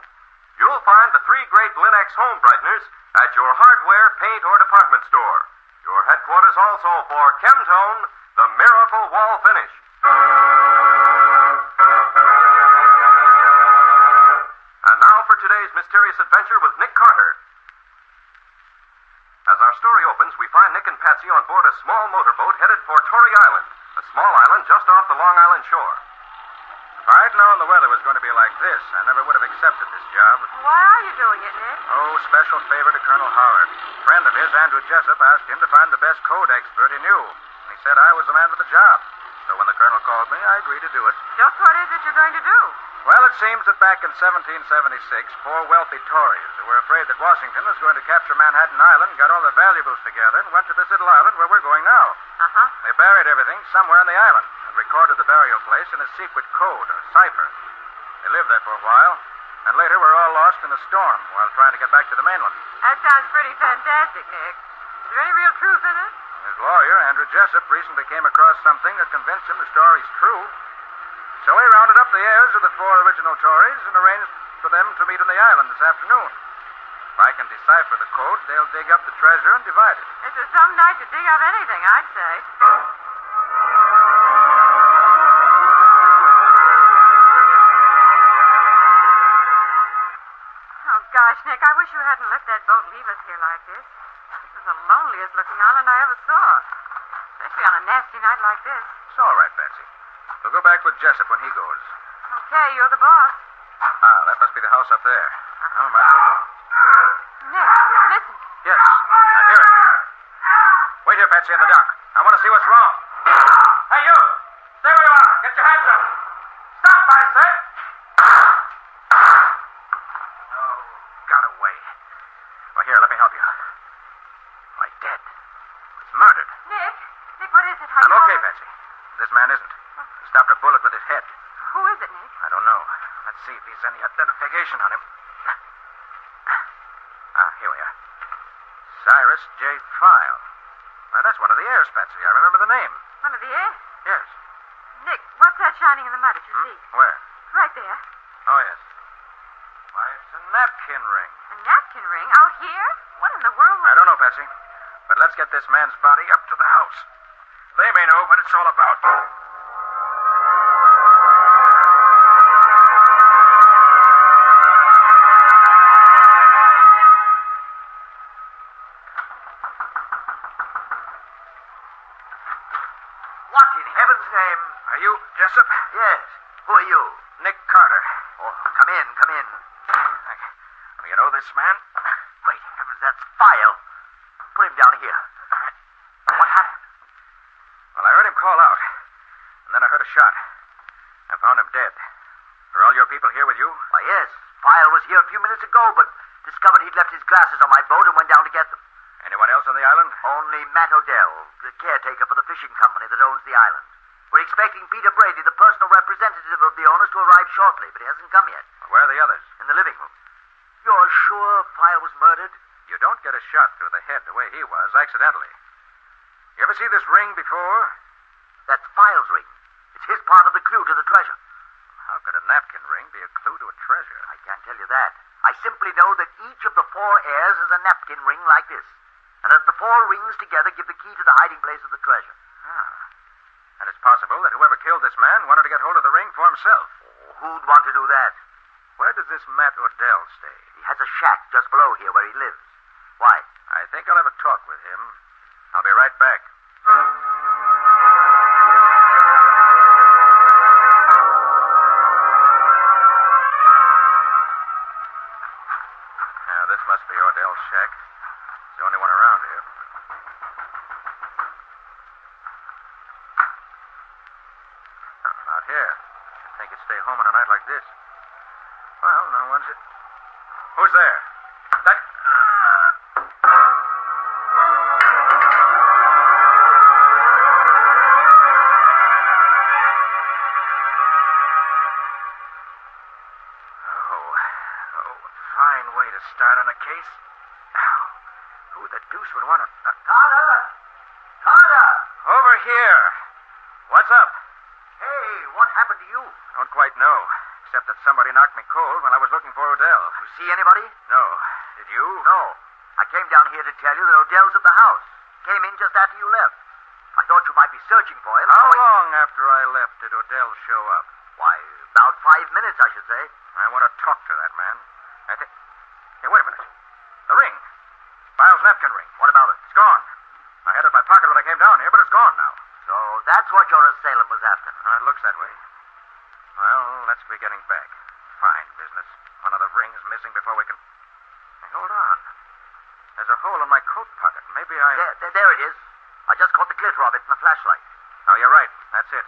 You'll find the 3 great Linux home brighteners at your hardware, paint, or department store. Your headquarters also for Chemtone, the miracle wall finish. And now for today's mysterious adventure with Nick Carter. As our story opens, we find Nick and Patsy on board a small motorboat headed for Torrey Island, a small island just off the Long Island shore. If I'd known the weather was going to be like this, I never would have accepted this job. Why are you doing it, Nick? Oh, special favor to Colonel Howard. A friend of his, Andrew Jessup, asked him to find the best code expert he knew. And he said I was the man for the job. So when the colonel called me, I agreed to do it. Just what is it you're going to do? Well, it seems that back in 1776, 4 wealthy Tories who were afraid that Washington was going to capture Manhattan Island got all their valuables together and went to this little island where we're going now. Uh-huh. They buried everything somewhere on the island and recorded the burial place in a secret code or cipher. They lived there for a while, and later were all lost in a storm while trying to get back to the mainland. That sounds pretty fantastic, Nick. Is there any real truth in it? His lawyer, Andrew Jessup, recently came across something that convinced him the story's true. So he rounded up the heirs of the 4 original Tories and arranged for them to meet on the island this afternoon. If I can decipher the code, they'll dig up the treasure and divide it. This is some night to dig up anything, I'd say. Oh, gosh, Nick, I wish you hadn't let that boat leave us here like this. This is the loneliest looking island I ever saw. Especially on a nasty night like this. It's all right, Betsy. We'll go back with Jessup when he goes. Okay, you're the boss. Ah, that must be the house up there. Oh, might as well go. Nick, listen. Yes, I hear it. Wait here, Patsy, in the dock. I want to see what's wrong. Hey, you! Stay where you are. Get your hands up. Stop, I said. Oh, got away. Well, here, let me help you. Why, dead. He's murdered. Nick, what is it? I'm okay, Patsy. This man isn't. He stopped a bullet with his head. Who is it, Nick? I don't know. Let's see if he's any identification on him. Ah, here we are. Cyrus J. File. Why, that's one of the heirs, Patsy. I remember the name. One of the heirs? Yes. Nick, what's that shining in the mud at your feet? Where? Right there. Oh, yes. Why, it's a napkin ring. A napkin ring? Out here? What in the world? I don't know, Patsy. But let's get this man's body up to the house. They may know what it's all about. What in heaven's name? Are you Jessup? Yes. Who are you? Nick Carter. Oh, come in, come in. You know this man? Great heavens, that's File. Put him down here. What happened? Well, I heard him call out, and then I heard a shot. I found him dead. Are all your people here with you? Why, yes. File was here a few minutes ago, but discovered he'd left his glasses on my boat and went down to get them. Anyone else on the island? Only Matt Odell, the caretaker for the fishing company that owns the island. We're expecting Peter Brady, the personal representative of the owners, to arrive shortly, but he hasn't come yet. Where are the others? In the living room. You're sure File was murdered? You don't get a shot through the head the way he was, accidentally. You ever see this ring before? That's File's ring. It's his part of the clue to the treasure. How could a napkin ring be a clue to a treasure? I can't tell you that. I simply know that each of the 4 heirs has a napkin ring like this, and that the 4 rings together give the key to the hiding place of the treasure. And it's possible that whoever killed this man wanted to get hold of the ring for himself. Oh, who'd want to do that? Where does this Matt Odell stay? He has a shack just below here where he lives. Why? I think I'll have a talk with him. I'll be right back. Now, this must be Odell's shack. It's the only one around here. Not here. You'd think he'd stay home on a night like this. Well, no one's... Who's there? That... Fine way to start on a case. Who the deuce would want to... Carter! Carter! Over here. What's up? Hey, what happened to you? Don't quite know. except that somebody knocked me cold when I was looking for Odell. You see anybody? No. Did you? No. I came down here to tell you that Odell's at the house. Came in just after you left. I thought you might be searching for him. How long after I left did Odell show up? Why, about 5 minutes, I should say. I want to talk to that man. I think... Hey, wait a minute. The ring. Biles' napkin ring. What about it? It's gone. I had it in my pocket when I came down here, but it's gone now. So that's what your assailant was after. It looks that way. Well, let's be getting back. Fine business. One of the rings missing before we can... Hey, hold on. There's a hole in my coat pocket. Maybe I... There it is. I just caught the glitter of it in the flashlight. Oh, you're right. That's it.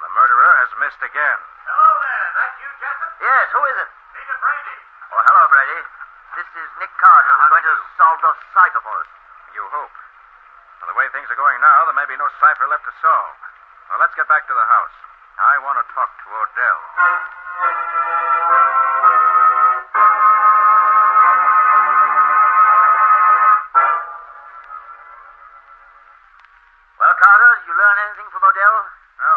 The murderer has missed again. Hello there. That you, Jessup? Yes, who is it? Peter Brady. Oh, hello, Brady. This is Nick Carter, who's going to solve the cipher for us. You hope. Well, the way things are going now, there may be no cipher left to solve. Well, let's get back to the house. I want to talk to Odell. Well, Carter, you learn anything from Odell? No.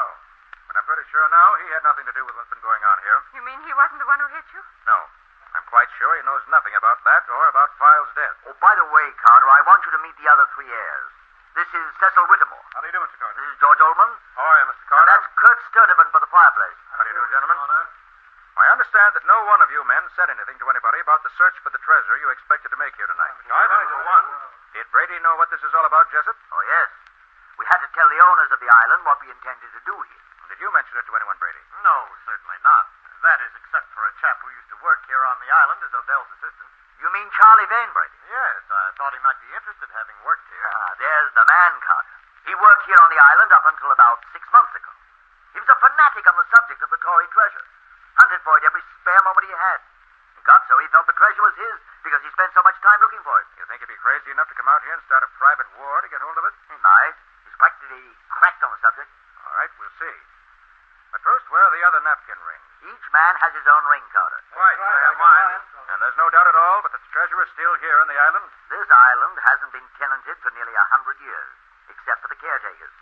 But I'm pretty sure now he had nothing to do with what's been going on here. You mean he wasn't the one who hit you? No. I'm quite sure he knows nothing about that or about Files' death. Oh, by the way, Carter, I want you to meet the other 3 heirs. This is Cecil Whittemore. How do you do, Mr. Carter? This is George Oldman. How are you, Mr. Carter? And that's Kurt Sturtevant for the fireplace. How do you do, gentlemen? I understand that no one of you men said anything to anybody about the search for the treasure you expected to make here tonight. I didn't, for one. Did Brady know what this is all about, Jessup? Oh, yes. We had to tell the owners of the island what we intended to do here. Did you mention it to anyone, Brady? No, certainly not. That is, except for a chap who used to work here on the island as Odell's assistant. You mean Charlie Vane, Brady? Yes, I thought he might be interested, having worked here. There's the man, Carter. He worked here on the island up until about 6 months ago. He was a fanatic on the subject of the Tory treasure. Hunted for it every spare moment he had. It got so he felt the treasure was his because he spent so much time looking for it. You think he'd be crazy enough to come out here and start a private war to get hold of it? He might. He's practically cracked on the subject. All right, we'll see. But first, where are the other napkin rings? Each man has his own ring, Carter. Right, I have mine. And there's no doubt at all but the treasure is still here on the island? This island hasn't been tenanted for nearly 100 years, except for the caretakers.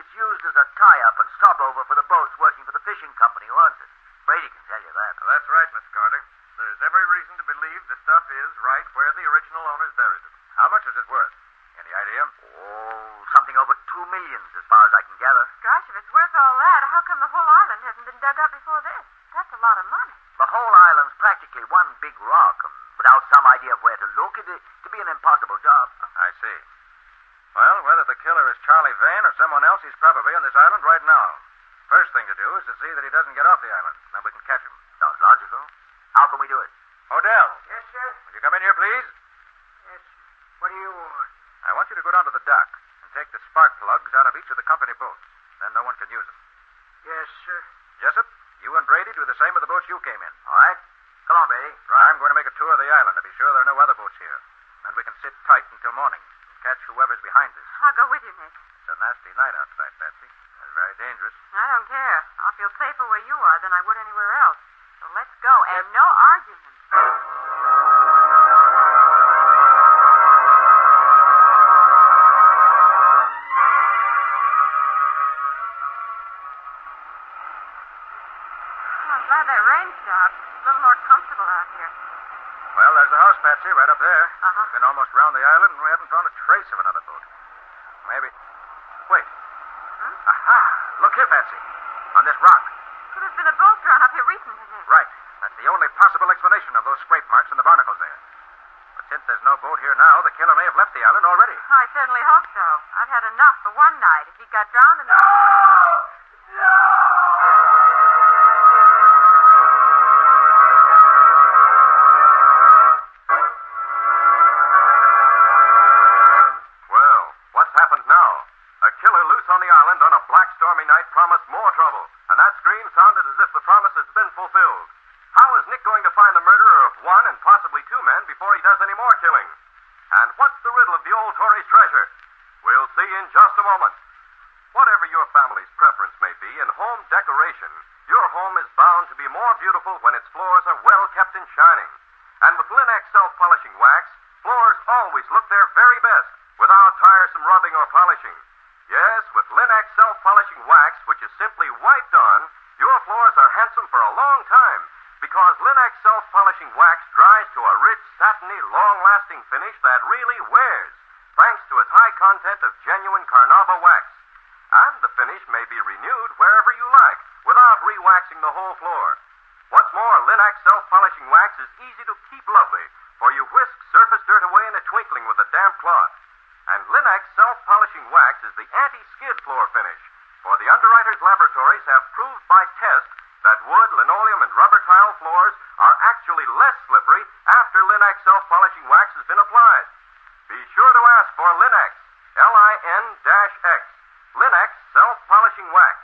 It's used as a tie-up and stopover for the boats working for the fishing company who owns it. Brady can tell you that. Well, that's right, Mr. Carter. There's every reason to believe the stuff is right where the original owners buried it. How much is it worth? Any idea? Oh, something over $2 million, as far as I can gather. Gosh, if it's worth all that, how come the whole island hasn't been dug up before this? That's a lot of money. The whole island's practically one big rock, and without some idea of where to look, it'd be an impossible job. I see. Well, whether the killer is Charlie Vane or someone else, he's probably on this island right now. First thing to do is to see that he doesn't get off the island. Then we can catch him. Sounds logical. How can we do it? Odell. Yes, sir? Will you come in here, please? Yes. What do you want? I want you to go down to the dock and take the spark plugs out of each of the company boats. Then no one can use them. Yes, sir. Jessup, you and Brady do the same with the boats you came in. All right. Come on, Brady. Right. I'm going to make a tour of the island to be sure there are no other boats here. Then we can sit tight until morning and catch whoever's behind this. I'll go with you, Nick. It's a nasty night outside, Patsy. It's very dangerous. I don't care. I'll feel safer where you are than I would anywhere else. So let's go, and no argument. I'm glad that rain stopped. It's a little more comfortable out here. Well, there's the house, Patsy, right up there. Uh-huh. We've been almost round the island, and we haven't found a trace of another boat. Maybe... Wait. Aha! Look here, Patsy. On this rock. Well, there's been a boat drawn up here recently, Nick. Right. That's the only possible explanation of those scrape marks and the barnacles there. But since there's no boat here now, the killer may have left the island already. I certainly hope so. I've had enough for one night. If he got drowned in the... Well, what's happened now? A killer loose on the island on a black stormy night promised more trouble, and that scream sounded as if the promise has been fulfilled. How is Nick going to find the murderer of one and possibly two men before he does any more killing? And what's the riddle of the old Tory's treasure? We'll see in just a moment. Whatever your family's preference may be in home decoration, your home is bound to be more beautiful when its floors are well kept and shining. And with Linex self-polishing wax, floors always look their very best without tiresome rubbing or polishing. Yes, with Linex self-polishing wax, which is simply wiped on, Your floors are handsome for a long time because Linex self-polishing wax dries to a rich, satiny, long-lasting finish that really wears, thanks to its high content of genuine Carnauba wax. And the finish may be renewed wherever you like without re-waxing the whole floor. What's more, Linex self-polishing wax is easy to keep lovely, for you whisk surface dirt away in a twinkling with a damp cloth. And Linex self-polishing wax is the anti-skid floor finish, for the underwriters' laboratories have proved by test that wood, linoleum, and rubber tile floors are actually less slippery after Linex self-polishing wax has been applied. Be sure to ask for Linex, Lin-X, Linex self-polishing wax.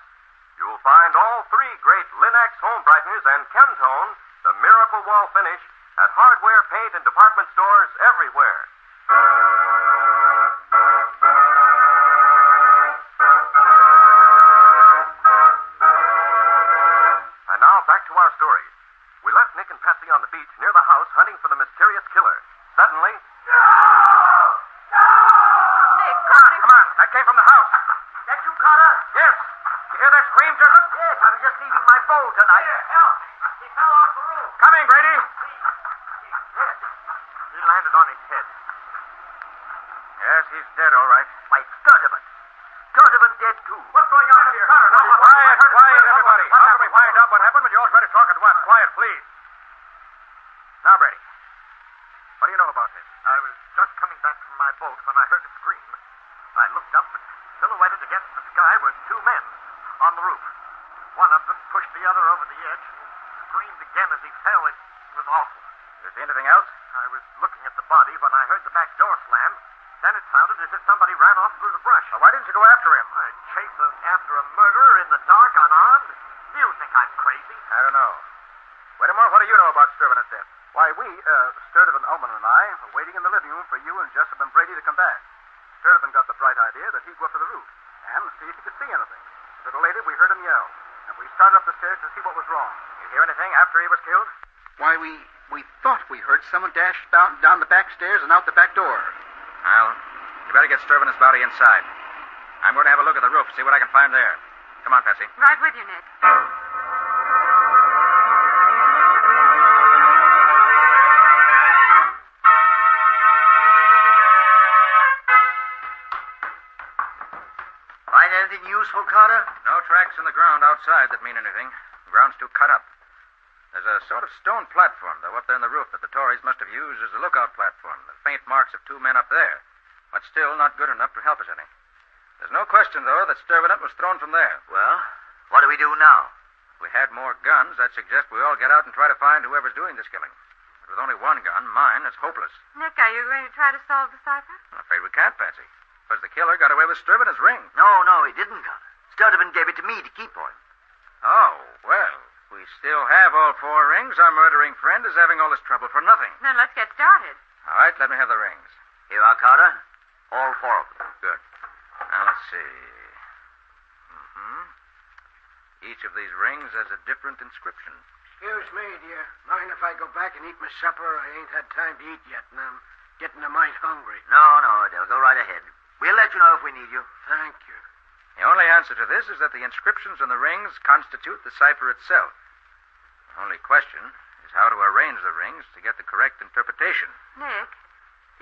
You'll find all three great Linex home brighteners and Chemtone, the miracle wall finish, at hardware, paint, and department stores everywhere. And now back to our story. We left Nick and Patsy on the beach near the house hunting for the mysterious killer. Suddenly... Nick, Come on. That came from the house. That you, Carter? Yes. You hear that scream, Jessup? Yes, I was just leaving my bowl tonight. Here, help. He fell off the roof. Come in, Grady. Yes. He landed on his head. Yes, he's dead, all right. Why, Sturdivant. Sturdivant dead, too. What's going on here? Quiet, everybody. How can we find out what happened when you all try to talk at once? Quiet, please. Now, Brady, what do you know about this? I was just coming back from my boat when I heard a scream. I looked up, and silhouetted against the sky were two men on the roof. One of them pushed the other over the edge and screamed again as he fell. It was awful. You see anything else? I was looking at the body when I heard the back door slam. Then it sounded as if somebody ran off through the brush. Why didn't you go after him? I chased after a murderer in the dark, unarmed. Do you think I'm crazy? I don't know. Whittemore, what do you know about Sturdivant's death? Why, Sturdivant, Ullman, and I were waiting in the living room for you and Jessup and Brady to come back. Sturdivant got the bright idea that he'd go up to the roof and see if he could see anything. A little later, we heard him yell, and we started up the stairs to see what was wrong. You hear anything after he was killed? Why, we thought we heard someone dash down the back stairs and out the back door. Well, you better get Sturdivant's body inside. I'm going to have a look at the roof, see what I can find there. Come on, Patsy. Right with you, Nick. Find anything useful, Carter? No tracks in the ground outside that mean anything. The ground's too cut up. There's a sort of stone platform, though, up there in the roof that the Tories must have used as a lookout platform. The faint marks of two men up there. But still not good enough to help us any. There's no question, though, that Sturdivant was thrown from there. Well, what do we do now? If we had more guns, I'd suggest we all get out and try to find whoever's doing this killing. But with only one gun, mine, it's hopeless. Nick, are you going to try to solve the cipher? I'm afraid we can't, Patsy. Because the killer got away with Sturdivant's ring. No, he didn't, Carter. Sturdivant gave it to me to keep for him. Oh, well, we still have all four rings. Our murdering friend is having all this trouble for nothing. Then let's get started. All right, let me have the rings. Here are, Carter. All four of them. Good. Now, let's see. Each of these rings has a different inscription. Excuse me, dear. Mind if I go back and eat my supper? I ain't had time to eat yet, and I'm getting a mite hungry. No, Adele. Go right ahead. We'll let you know if we need you. Thank you. The only answer to this is that the inscriptions on the rings constitute the cipher itself. The only question is how to arrange the rings to get the correct interpretation. Nick,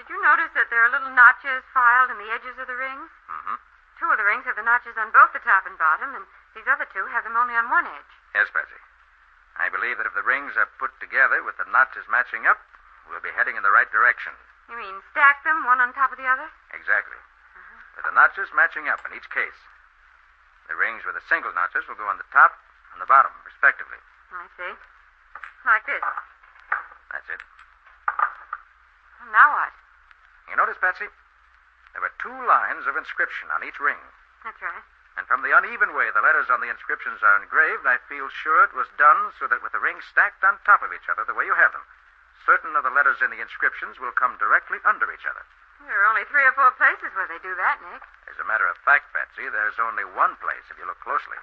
did you notice that there are little notches filed in the edges of the rings? Mm-hmm. Two of the rings have the notches on both the top and bottom, and these other two have them only on one edge. Yes, Patsy. I believe that if the rings are put together with the notches matching up, we'll be heading in the right direction. You mean stack them one on top of the other? Exactly. With the notches matching up in each case. The rings with the single notches will go on the top and the bottom, respectively. I see. Like this. That's it. Well, now what? You notice, Patsy? There were two lines of inscription on each ring. That's right. And from the uneven way the letters on the inscriptions are engraved, I feel sure it was done so that with the rings stacked on top of each other the way you have them, certain of the letters in the inscriptions will come directly under each other. There are only 3 or 4 places where they do that, Nick. As a matter of fact, Patsy, there's only one place, if you look closely,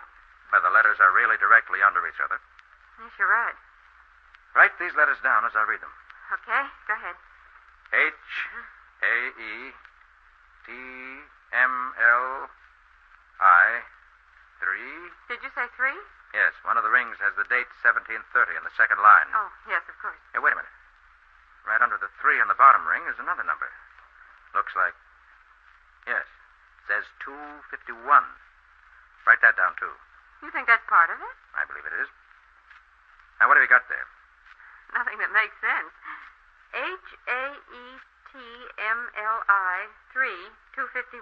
where the letters are really directly under each other. Yes, you're right. Write these letters down as I read them. Okay, go ahead. H-A-E-T-M-L-I 3. Did you say 3? Yes, one of the rings has the date 1730 in the second line. Oh, yes, of course. Hey, wait a minute. Right under the 3 on the bottom ring is another number. Looks like... Yes, it says 251. Write that down, too. You think that's part of it? I believe it is. Now, what have you got there? Nothing that makes sense. HAETMLI 251.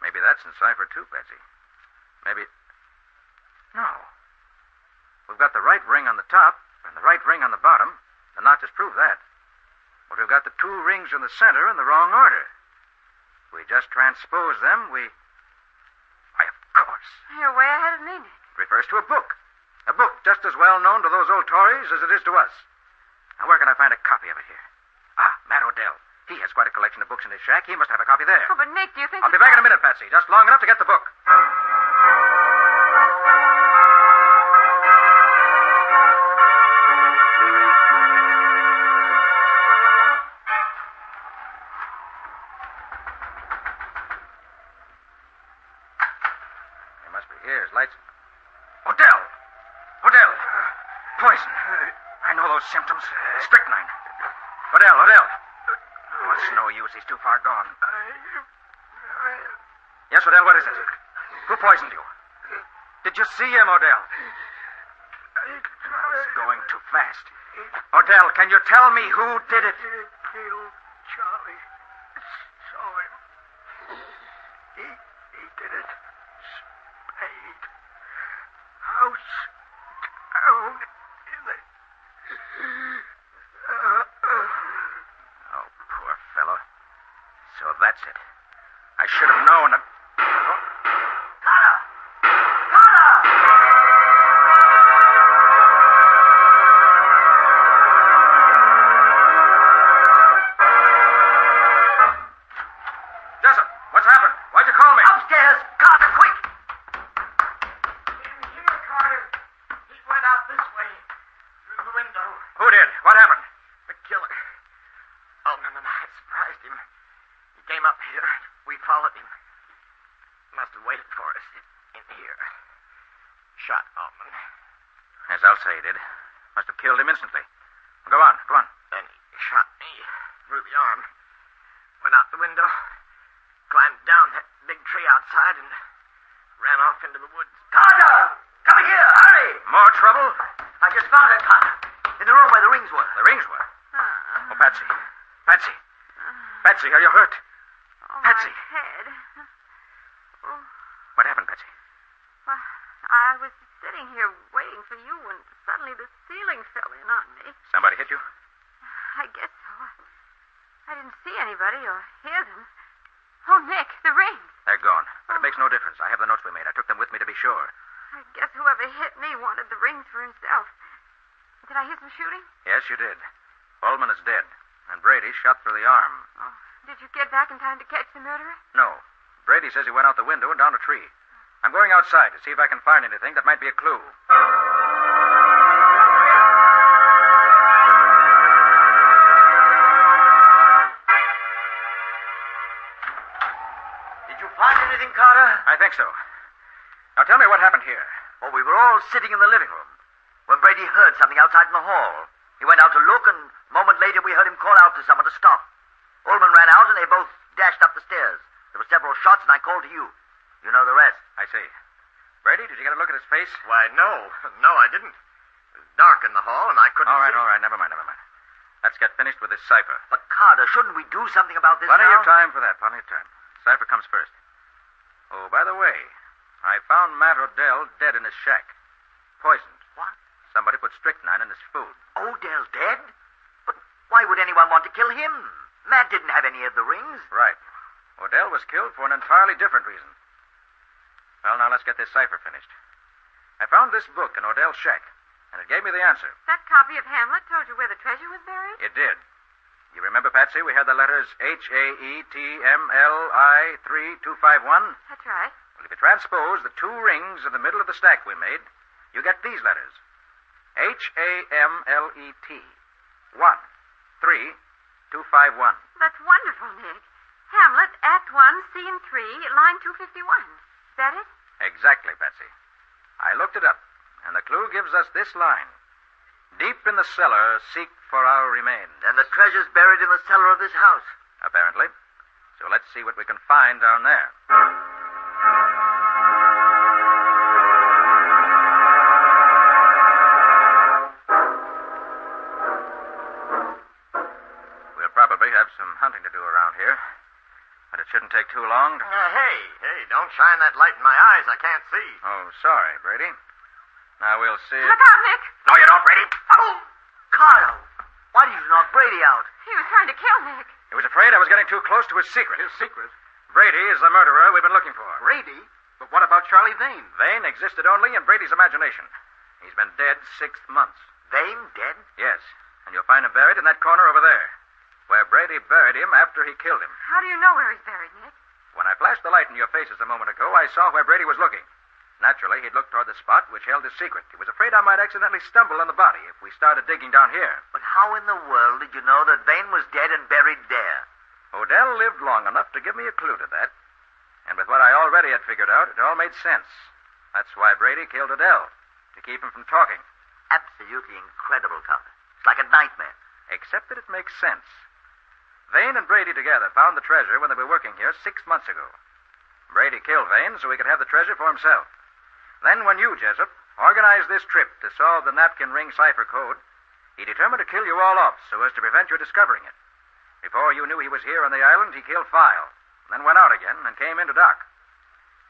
Maybe that's in cipher, too, Betsy. Maybe... No. We've got the right ring on the top and the right ring on the bottom. The notches prove that. But we've got the 2 rings in the center in the wrong order. We just transpose them, we... Why, of course. You're way ahead of me, Nick. It refers to a book. A book just as well known to those old Tories as it is to us. Now, where can I find a copy of it here? Ah, Matt Odell. He has quite a collection of books in his shack. He must have a copy there. Oh, but Nick, do you think... I'll be back in a minute, Patsy. Just long enough to get the book. He must be here. His lights... Odell! Odell! Poison. I know those symptoms. Strychnine. Odell! Oh, it's no use. He's too far gone. Yes, Odell, what is it? Who poisoned you? Did you see him, Odell? He's going too fast. Odell, can you tell me who did it? Killed Charlie. Saw him. He did it. Spade. House down in the... Oh, poor fellow. So that's it. I should have known that... Jessup, what's happened? Why'd you call me? Upstairs! Carter, quick! In here, Carter. He went out this way. Through the window. Who did? What happened? The killer. Ullman and I surprised him. He came up here. We followed him. Must have waited for us in here. Shot Ullman. Yes, I'll say he did. Must have killed him instantly. Go on. Then he shot me through the arm. Went out the window. Climbed down that big tree outside and ran off into the woods. Carter! Come here! Hurry! More trouble? I just found her, Carter. In the room where the rings were. The rings were? Oh, Patsy. Patsy, are you hurt? Oh, Patsy. my head. Oh. What happened, Patsy? Well, I was sitting here waiting for you when suddenly the ceiling fell in on me. Somebody hit you? I guess so. I didn't see anybody or hear them. Oh, Nick, the rings. They're gone. But it makes no difference. I have the notes we made. I took them with me to be sure. I guess whoever hit me wanted the rings for himself. Did I hear some shooting? Yes, you did. Ullman is dead. And Brady shot through the arm. Oh, did you get back in time to catch the murderer? No. Brady says he went out the window and down a tree. I'm going outside to see if I can find anything that might be a clue. Did you find anything, Carter? I think so. Now tell me what happened here. Well, we were all sitting in the living room when Brady heard something outside in the hall. He went out to look, and a moment later we heard him call out to someone to stop. Ullman ran out, and they both dashed up the stairs. There were several shots, and I called to you. You know the rest. I see. Brady, did you get a look at his face? Why, no. No, I didn't. It was dark in the hall, and I couldn't All right. Never mind. Let's get finished with this cipher. But, Carter, shouldn't we do something about this Plenty now? of time for that. Cipher comes first. Oh, by the way, I found Matt Odell dead in his shack. Poisoned. What? Somebody put strychnine in his food. Odell's dead? But why would anyone want to kill him? Matt didn't have any of the rings. Right. Odell was killed for an entirely different reason. Well, now let's get this cipher finished. I found this book in Odell's shack, and it gave me the answer. That copy of Hamlet told you where the treasure was buried? It did. You remember, Patsy, we had the letters HAETMLI 3251? That's right. Well, if you transpose the 2 rings in the middle of the stack we made, you get these letters. HAMLET 1 3 251. That's wonderful, Nick. Hamlet, Act 1, Scene 3, line 251. Is that it? Exactly, Patsy. I looked it up, and the clue gives us this line. Deep in the cellar, seek for our remains. And the treasure's buried in the cellar of this house. Apparently. So let's see what we can find down there. We'll probably have some hunting to do around here, but it shouldn't take too long. Hey, don't shine that light in my eyes. I can't see. Oh, sorry, Brady. Now we'll see. Look out, Nick! No, you don't, Brady. Oh! Carlo! Why did you knock Brady out? He was trying to kill Nick. He was afraid I was getting too close to his secret. His secret? Brady is the murderer we've been looking for. Brady? But what about Charlie Vane? Vane existed only in Brady's imagination. He's been dead 6 months. Vane dead? Yes, and you'll find him buried in that corner over there, where Brady buried him after he killed him. How do you know where he's buried, Nick? When I flashed the light in your faces a moment ago, I saw where Brady was looking. Naturally, he'd looked toward the spot which held his secret. He was afraid I might accidentally stumble on the body if we started digging down here. But how in the world did you know that Vane was dead and buried there? Odell lived long enough to give me a clue to that. And with what I already had figured out, it all made sense. That's why Brady killed Odell, to keep him from talking. Absolutely incredible, Carter. It's like a nightmare. Except that it makes sense. Vane and Brady together found the treasure when they were working here 6 months ago. Brady killed Vane so he could have the treasure for himself. Then when you, Jessup, organized this trip to solve the napkin ring cipher code, he determined to kill you all off so as to prevent your discovering it. Before you knew he was here on the island, he killed File, then went out again and came into Doc.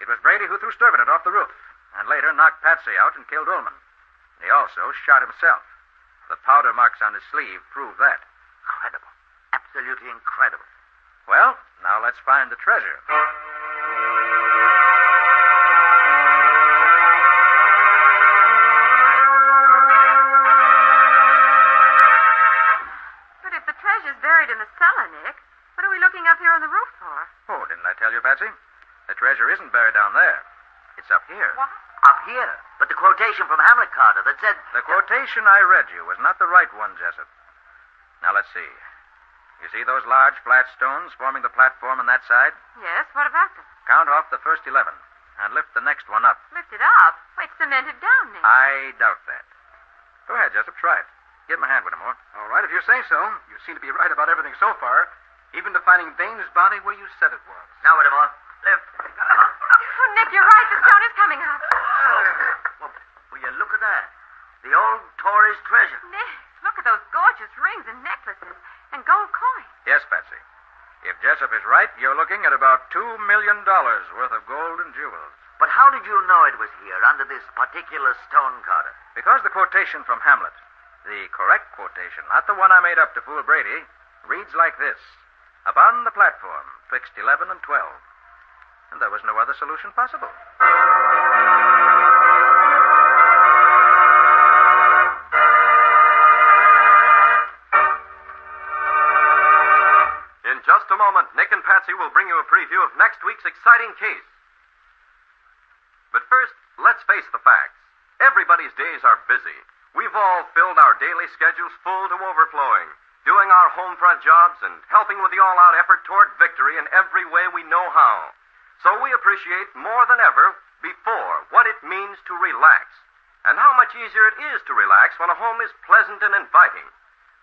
It was Brady who threw Sturvenet off the roof, and later knocked Patsy out and killed Ullman. He also shot himself. The powder marks on his sleeve prove that. Incredible. Absolutely incredible. Well, now let's find the treasure. But if the treasure's buried in the cellar, Nick, what are we looking up here on the roof for? Oh, didn't I tell you, Patsy? The treasure isn't buried down there. It's up here. What? Up here? But the quotation from Hamlet, Carter, that said... The quotation I read you was not the right one, Jessup. Now, let's see. You see those large flat stones forming the platform on that side? Yes, what about them? Count off the first 11 and lift the next one up. Lift it up? Wait, cemented down, Nick. I doubt that. Go ahead, Jessup. Try it. Give him a hand with him, more. All right, if you say so. You seem to be right about everything so far, even to finding Vane's body where you said it was. Now, Whittemore, lift. Oh, Nick, you're right. The stone is coming up. Will you look at that? The old Tory's treasure. Nick, look at those gorgeous rings and necklaces and gold coins. Yes, Patsy. If Jessup is right, you're looking at about $2 million worth of gold and jewels. But how did you know it was here, under this particular stone, Carter? Because the quotation from Hamlet, the correct quotation, not the one I made up to fool Brady, reads like this. Upon the platform, twixt 11 and 12. And there was no other solution possible. In just a moment, Nick and Patsy will bring you a preview of next week's exciting case. But first, let's face the facts. Everybody's days are busy. We've all filled our daily schedules full to overflowing, doing our home front jobs and helping with the all-out effort toward victory in every way we know how. So we appreciate more than ever before what it means to relax, and how much easier it is to relax when a home is pleasant and inviting.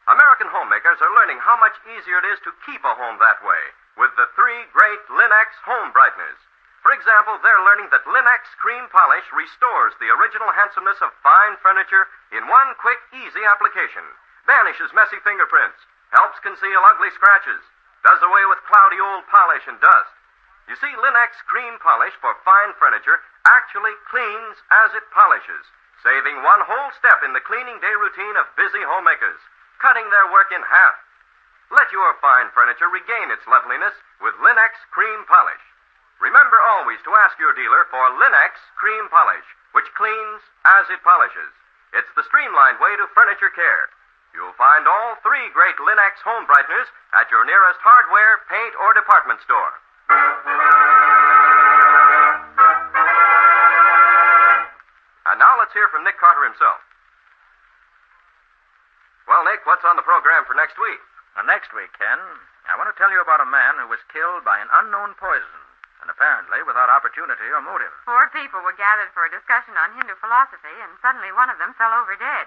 American homemakers are learning how much easier it is to keep a home that way with the 3 great Linux home brighteners. For example, they're learning that Linux cream polish restores the original handsomeness of fine furniture in one quick, easy application, banishes messy fingerprints, helps conceal ugly scratches, does away with cloudy old polish and dust. You see, Linux cream polish for fine furniture actually cleans as it polishes, saving one whole step in the cleaning day routine of busy homemakers, cutting their work in half. Let your fine furniture regain its loveliness with Linux cream polish. Remember always to ask your dealer for Linux cream polish, which cleans as it polishes. It's the streamlined way to furniture care. You'll find all 3 great Linux home brighteners at your nearest hardware, paint, or department store. And now let's hear from Nick Carter himself. Well, Nick, what's on the program for next week? Next week, Ken, I want to tell you about a man who was killed by an unknown poison and apparently without opportunity or motive. 4 people were gathered for a discussion on Hindu philosophy, and suddenly one of them fell over dead.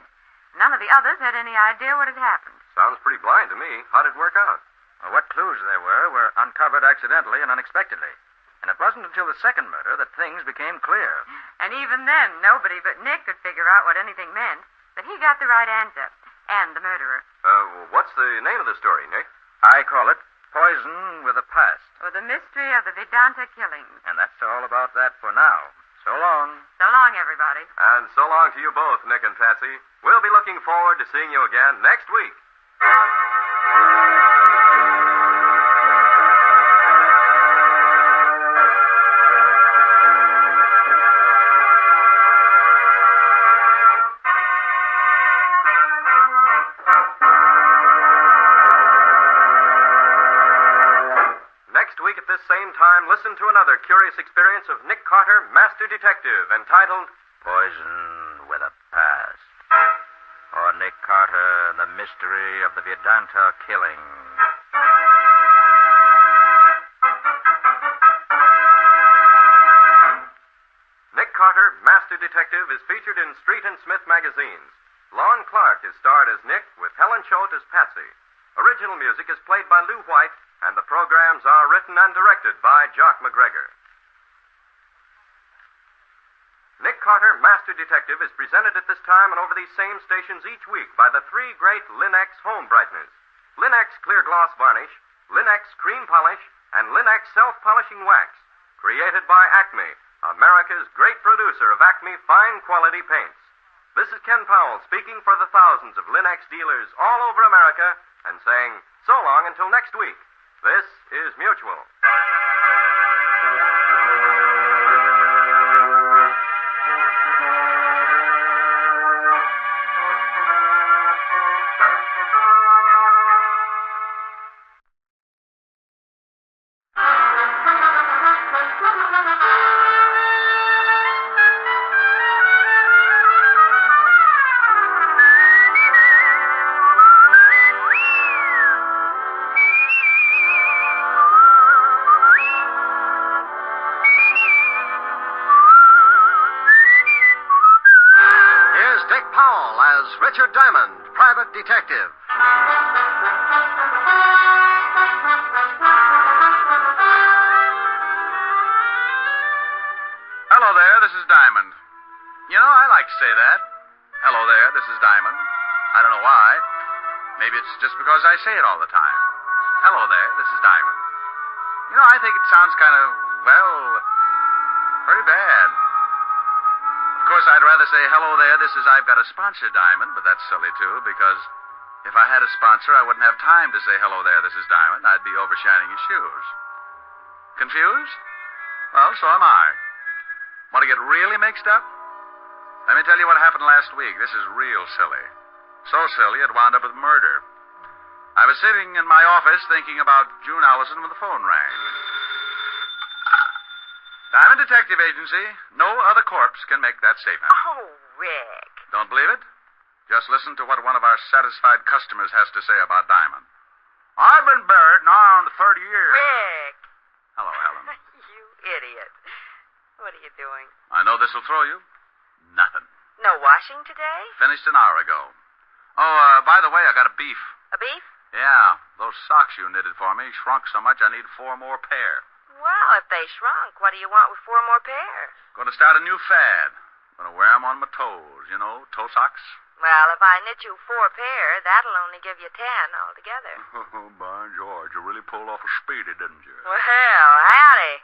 None of the others had any idea what had happened. Sounds pretty blind to me. How did it work out? Well, what clues there were uncovered accidentally and unexpectedly. And it wasn't until the second murder that things became clear. And even then, nobody but Nick could figure out what anything meant. But he got the right answer. And the murderer. What's the name of the story, Nick? I call it Poison with a Past. Or the mystery of the Vedanta killings. And that's all about that for now. So long. So long, everybody. And so long to you both, Nick and Patsy. We'll be looking forward to seeing you again next week. Same time, listen to another curious experience of Nick Carter, Master Detective, entitled Poison with a Past. Or Nick Carter and the Mystery of the Vedanta Killing. Nick Carter, Master Detective, is featured in Street and Smith magazines. Lon Clark is starred as Nick, with Helen Choate as Patsy. Original music is played by Lou White, and the programs are written and directed by Jock McGregor. Nick Carter, Master Detective, is presented at this time and over these same stations each week by the 3 great Linex home brighteners. Linex Clear Gloss Varnish, Linex Cream Polish, and Linex Self-Polishing Wax. Created by Acme, America's great producer of Acme fine quality paints. This is Ken Powell speaking for the thousands of Linex dealers all over America and saying so long until next week. This is Mutual. Richard Diamond, Private Detective. Hello there, this is Diamond. You know, I like to say that. Hello there, this is Diamond. I don't know why. Maybe it's just because I say it all the time. Hello there, this is Diamond. You know, I think it sounds kind of, well, pretty bad. Of course, I'd rather say, hello there, this is I've got a sponsor, Diamond, but that's silly, too, because if I had a sponsor, I wouldn't have time to say, hello there, this is Diamond. I'd be overshining his shoes. Confused? Well, so am I. Want to get really mixed up? Let me tell you what happened last week. This is real silly. So silly, it wound up with murder. I was sitting in my office thinking about June Allison when the phone rang. Diamond Detective Agency. No other corpse can make that statement. Oh, Rick. Don't believe it? Just listen to what one of our satisfied customers has to say about Diamond. I've been buried now on 30 years. Rick. Hello, Helen. You idiot. What are you doing? I know this'll throw you. Nothing. No washing today? Finished an hour ago. Oh, by the way, I got a beef. A beef? Yeah, those socks you knitted for me shrunk so much I need 4 more pair. Well, if they shrunk, what do you want with 4 more pairs? Going to start a new fad. Going to wear 'em on my toes, you know, toe socks. Well, if I knit you 4 pair, that'll only give you 10 altogether. Oh, by George, you really pulled off a speedy, didn't you? Well, howdy.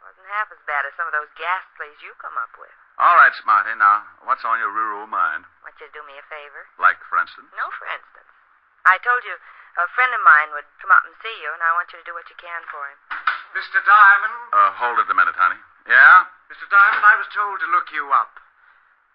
Wasn't half as bad as some of those ghastlies you come up with. All right, Smarty. Now, what's on your rural mind? Want you to do me a favor? Like, for instance? No, for instance. I told you a friend of mine would come up and see you, and I want you to do what you can for him. Mr. Diamond? Hold it a minute, honey. Yeah? Mr. Diamond, I was told to look you up.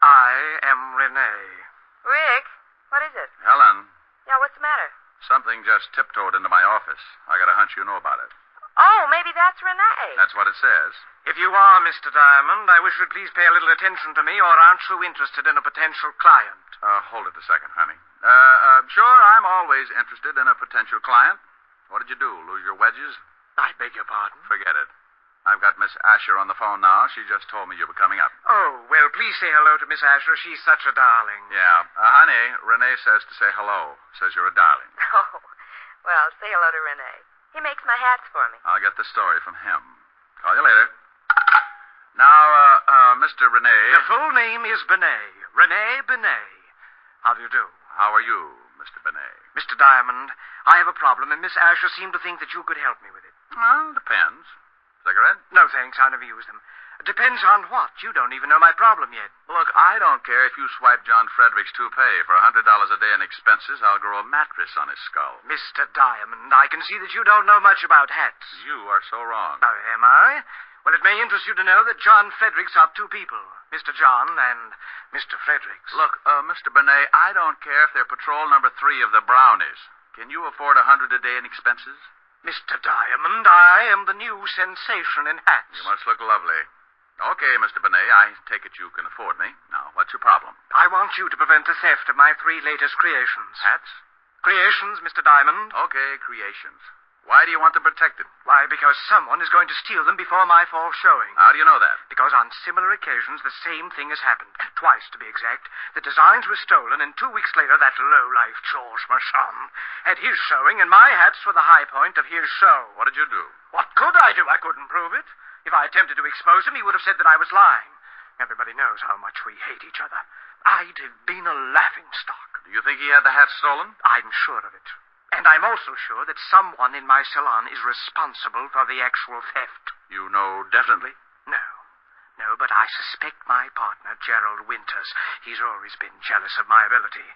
I am Renee. Rick, what is it? Helen, Yeah, what's the matter? something just tiptoed into my office. I got a hunch you know about it. Oh, maybe that's Renee. That's what it says. If you are Mr. Diamond, I wish you'd please pay a little attention to me, or aren't you interested in a potential client? Hold it a second, honey. Sure, I'm always interested in a potential client. What did you do, lose your wedges? I beg your pardon? Forget it. I've got Miss Asher on the phone now. She just told me you were coming up. Oh, well, please say hello to Miss Asher. She's such a darling. Yeah. Honey, Renee says to say hello. Says you're a darling. Oh, well, say hello to Renee. He makes my hats for me. I'll get the story from him. Call you later. Now, Mr. Renee. The full name is Benet. Renee Benet. How do you do? How are you, Mr. Benet? Mr. Diamond, I have a problem, and Miss Asher seemed to think that you could help me with it. Well, depends. Cigarette? No, thanks. I never use them. Depends on what. You don't even know my problem yet. Look, I don't care if you swipe John Frederick's toupee. For $100 a day in expenses, I'll grow a mattress on his skull. Mr. Diamond, I can see that you don't know much about hats. You are so wrong. Oh, am I? Well, it may interest you to know that John Fredericks are two people. Mr. John and Mr. Fredericks. Look, Mr. Benet, I don't care if they're patrol number 3 of the Brownies. Can you afford $100 a day in expenses? Mr. Diamond, I am the new sensation in hats. You must look lovely. Okay, Mr. Benet, I take it you can afford me. Now, what's your problem? I want you to prevent the theft of my 3 latest creations. Hats? Creations, Mr. Diamond. Okay, creations. Why do you want them protected? Why, because someone is going to steal them before my fall showing. How do you know that? Because on similar occasions, the same thing has happened. Twice, to be exact. The designs were stolen, and 2 weeks later, that lowlife George Marchand had his showing, and my hats were the high point of his show. What did you do? What could I do? I couldn't prove it. If I attempted to expose him, he would have said that I was lying. Everybody knows how much we hate each other. I'd have been a laughingstock. Do you think he had the hats stolen? I'm sure of it. And I'm also sure that someone in my salon is responsible for the actual theft. You know definitely? No, but I suspect my partner, Gerald Winters. He's always been jealous of my ability.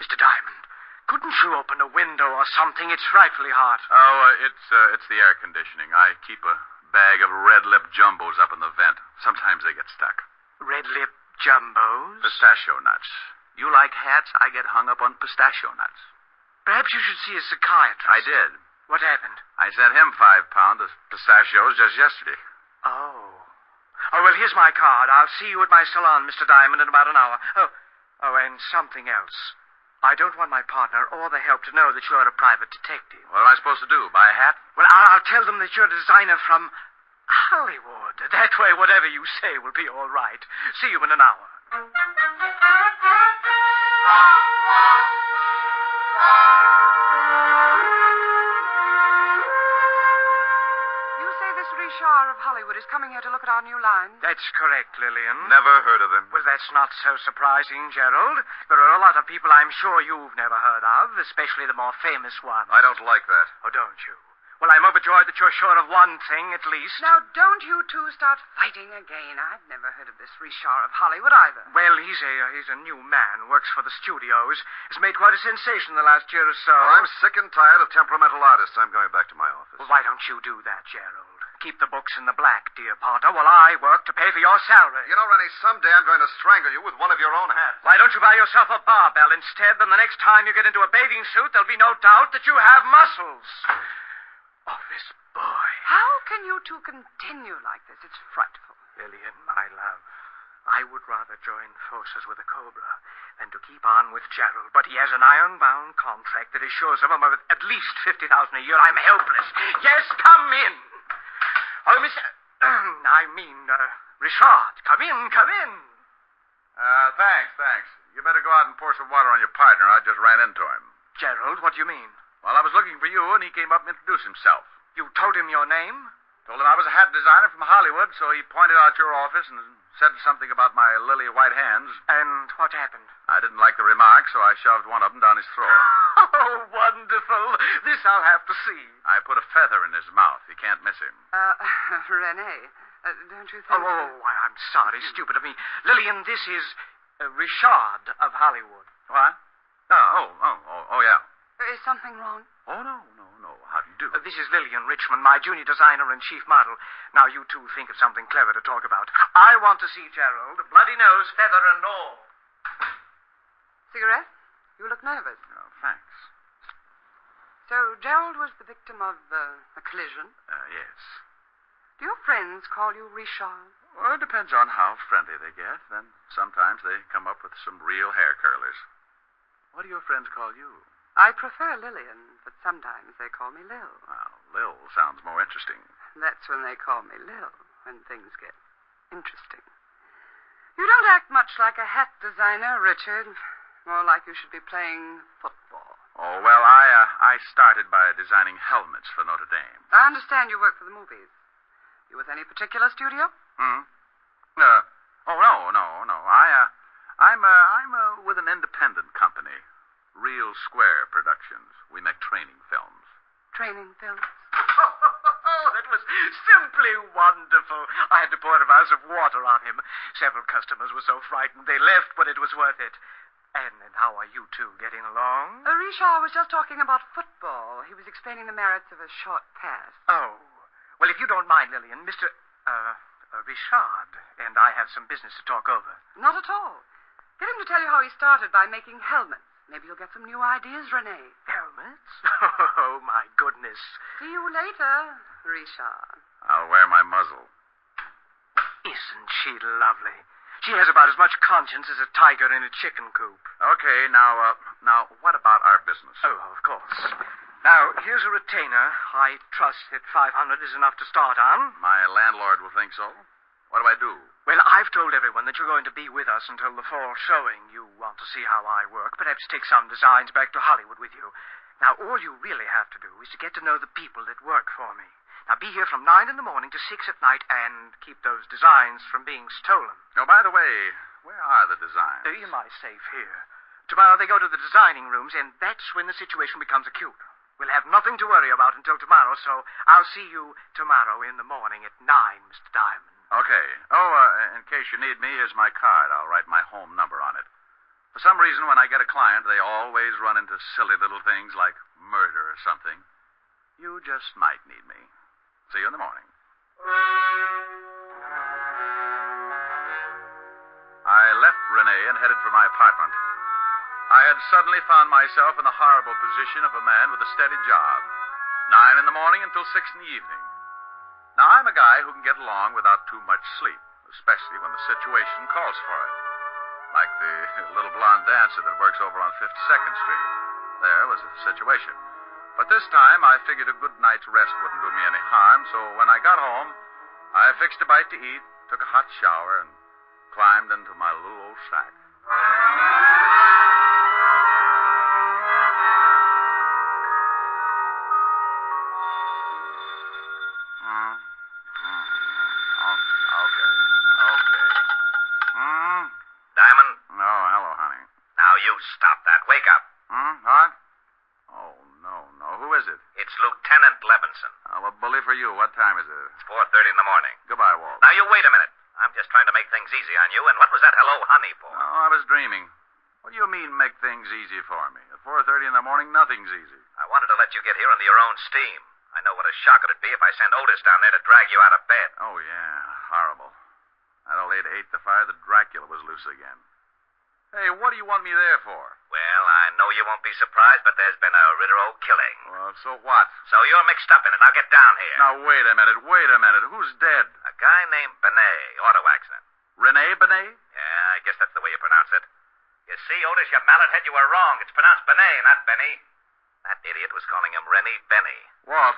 Mr. Diamond, couldn't you open a window or something? It's frightfully hot. Oh, it's the air conditioning. I keep a bag of red lip jumbos up in the vent. Sometimes they get stuck. Red lip jumbos? Pistachio nuts. You like hats? I get hung up on pistachio nuts. Perhaps you should see a psychiatrist. I did. What happened? I sent him 5 pounds of pistachios just yesterday. Oh, well, here's my card. I'll see you at my salon, Mr. Diamond, in about an hour. Oh, and something else. I don't want my partner or the help to know that you're a private detective. What am I supposed to do? Buy a hat? Well, I'll tell them that you're a designer from Hollywood. That way, whatever you say will be all right. See you in an hour. You say this Richard of Hollywood is coming here to look at our new lines? That's correct, Lillian. Never heard of him. Well, that's not so surprising, Gerald. There are a lot of people I'm sure you've never heard of, especially the more famous ones. I don't like that. Oh, don't you? Well, I'm overjoyed that you're sure of one thing, at least. Now, don't you two start fighting again. I've never heard of this Richard of Hollywood either. Well, he's a new man, works for the studios. Has made quite a sensation the last year or so. Well, I'm sick and tired of temperamental artists. I'm going back to my office. Well, why don't you do that, Gerald? Keep the books in the black, dear Potter, while I work to pay for your salary. You know, Rennie, someday I'm going to strangle you with one of your own hats. Why don't you buy yourself a barbell instead? Then the next time you get into a bathing suit, there'll be no doubt that you have muscles. Oh, this boy. How can you two continue like this? It's frightful. Lillian, my love, I would rather join forces with a cobra than to keep on with Gerald. But he has an iron-bound contract that assures him of at least $50,000 a year. I'm helpless. Yes, come in. Oh, Richard, come in. Thanks. You better go out and pour some water on your partner. I just ran into him. Gerald, what do you mean? Well, I was looking for you, and he came up and introduced himself. You told him your name? Told him I was a hat designer from Hollywood, so he pointed out your office and said something about my lily white hands. And what happened? I didn't like the remark, so I shoved one of them down his throat. Oh, wonderful. This I'll have to see. I put a feather in his mouth. You can't miss him. Renee, don't you think... Why, I'm sorry. Stupid of me. Lillian, this is Richard of Hollywood. What? Oh, yeah. Is something wrong? Oh, no. How do you do? This is Lillian Richmond, my junior designer and chief model. Now, you two think of something clever to talk about. I want to see Gerald, bloody nose, feather, and all. Cigarette? You look nervous. Oh, thanks. So, Gerald was the victim of a collision? Yes. Do your friends call you Richard? Well, it depends on how friendly they get. Then sometimes they come up with some real hair curlers. What do your friends call you? I prefer Lillian, but sometimes they call me Lil. Well, Lil sounds more interesting. interesting. That's when they call me Lil, when things get interesting. You don't act much like a hat designer, Richard. More like you should be playing football. Oh, well, I started by designing helmets for Notre Dame. I understand you work for the movies. You with any particular studio? Oh, no. I'm with an independent company. Real Square Productions. We make training films. Training films? Oh, that was simply wonderful. I had to pour a vase of water on him. Several customers were so frightened they left, but it was worth it. And how are you two getting along? Richard was just talking about football. He was explaining the merits of a short pass. Oh. Well, if you don't mind, Lillian, Mr. Richard and I have some business to talk over. Not at all. Get him to tell you how he started by making helmets. Maybe you'll get some new ideas, Renee. Helmets? Oh, my goodness. See you later, Richard. I'll wear my muzzle. Isn't she lovely? She has about as much conscience as a tiger in a chicken coop. Okay, now, what about our business? Oh, of course. Now, here's a retainer. I trust that 500 is enough to start on. My landlord will think so. What do I do? Well, I've told everyone that you're going to be with us until the fall showing. You want to see how I work, perhaps take some designs back to Hollywood with you. Now, all you really have to do is to get to know the people that work for me. Now, be here from 9 in the morning to 6 at night and keep those designs from being stolen. Oh, by the way, where are the designs? In my safe here. Tomorrow they go to the designing rooms, and that's when the situation becomes acute. We'll have nothing to worry about until tomorrow, so I'll see you tomorrow in the morning at 9, Mr. Diamond. Okay. Oh, in case you need me, here's my card. I'll write my home number on it. For some reason, when I get a client, they always run into silly little things like murder or something. You just might need me. See you in the morning. I left Renee and headed for my apartment. I had suddenly found myself in the horrible position of a man with a steady job. 9 in the morning until 6 in the evening. Now, I'm a guy who can get along without too much sleep, especially when the situation calls for it. Like the little blonde dancer that works over on 52nd Street. There was a situation. But this time, I figured a good night's rest wouldn't do me any harm, so when I got home, I fixed a bite to eat, took a hot shower, and climbed into my little old shack. Okay. Diamond? Oh, hello, honey. Now you stop that. Wake up. What? Oh, no. Who is it? It's Lieutenant Levinson. Oh, well, bully for you. What time is it? It's 4:30 in the morning. Goodbye, Walt. Now you wait a minute. I'm just trying to make things easy on you, and what was that hello, honey, for? Oh, I was dreaming. What do you mean, make things easy for me? At 4:30 in the morning, nothing's easy. I wanted to let you get here under your own steam. I know what a shock it'd be if I sent Otis down there to drag you out of bed. Oh, yeah. Horrible. That old lady ate the fire that Dracula was loose again. Hey, what do you want me there for? Well, I know you won't be surprised, but there's been a Ritero killing. Well, so what? So you're mixed up in it. Now get down here. Now, wait a minute. Who's dead? A guy named Benet. Auto accident. Renee Benet? Yeah, I guess that's the way you pronounce it. You see, Otis, you mallet head, you were wrong. It's pronounced Benet, not Benny. That idiot was calling him Rennie Benny. Walt,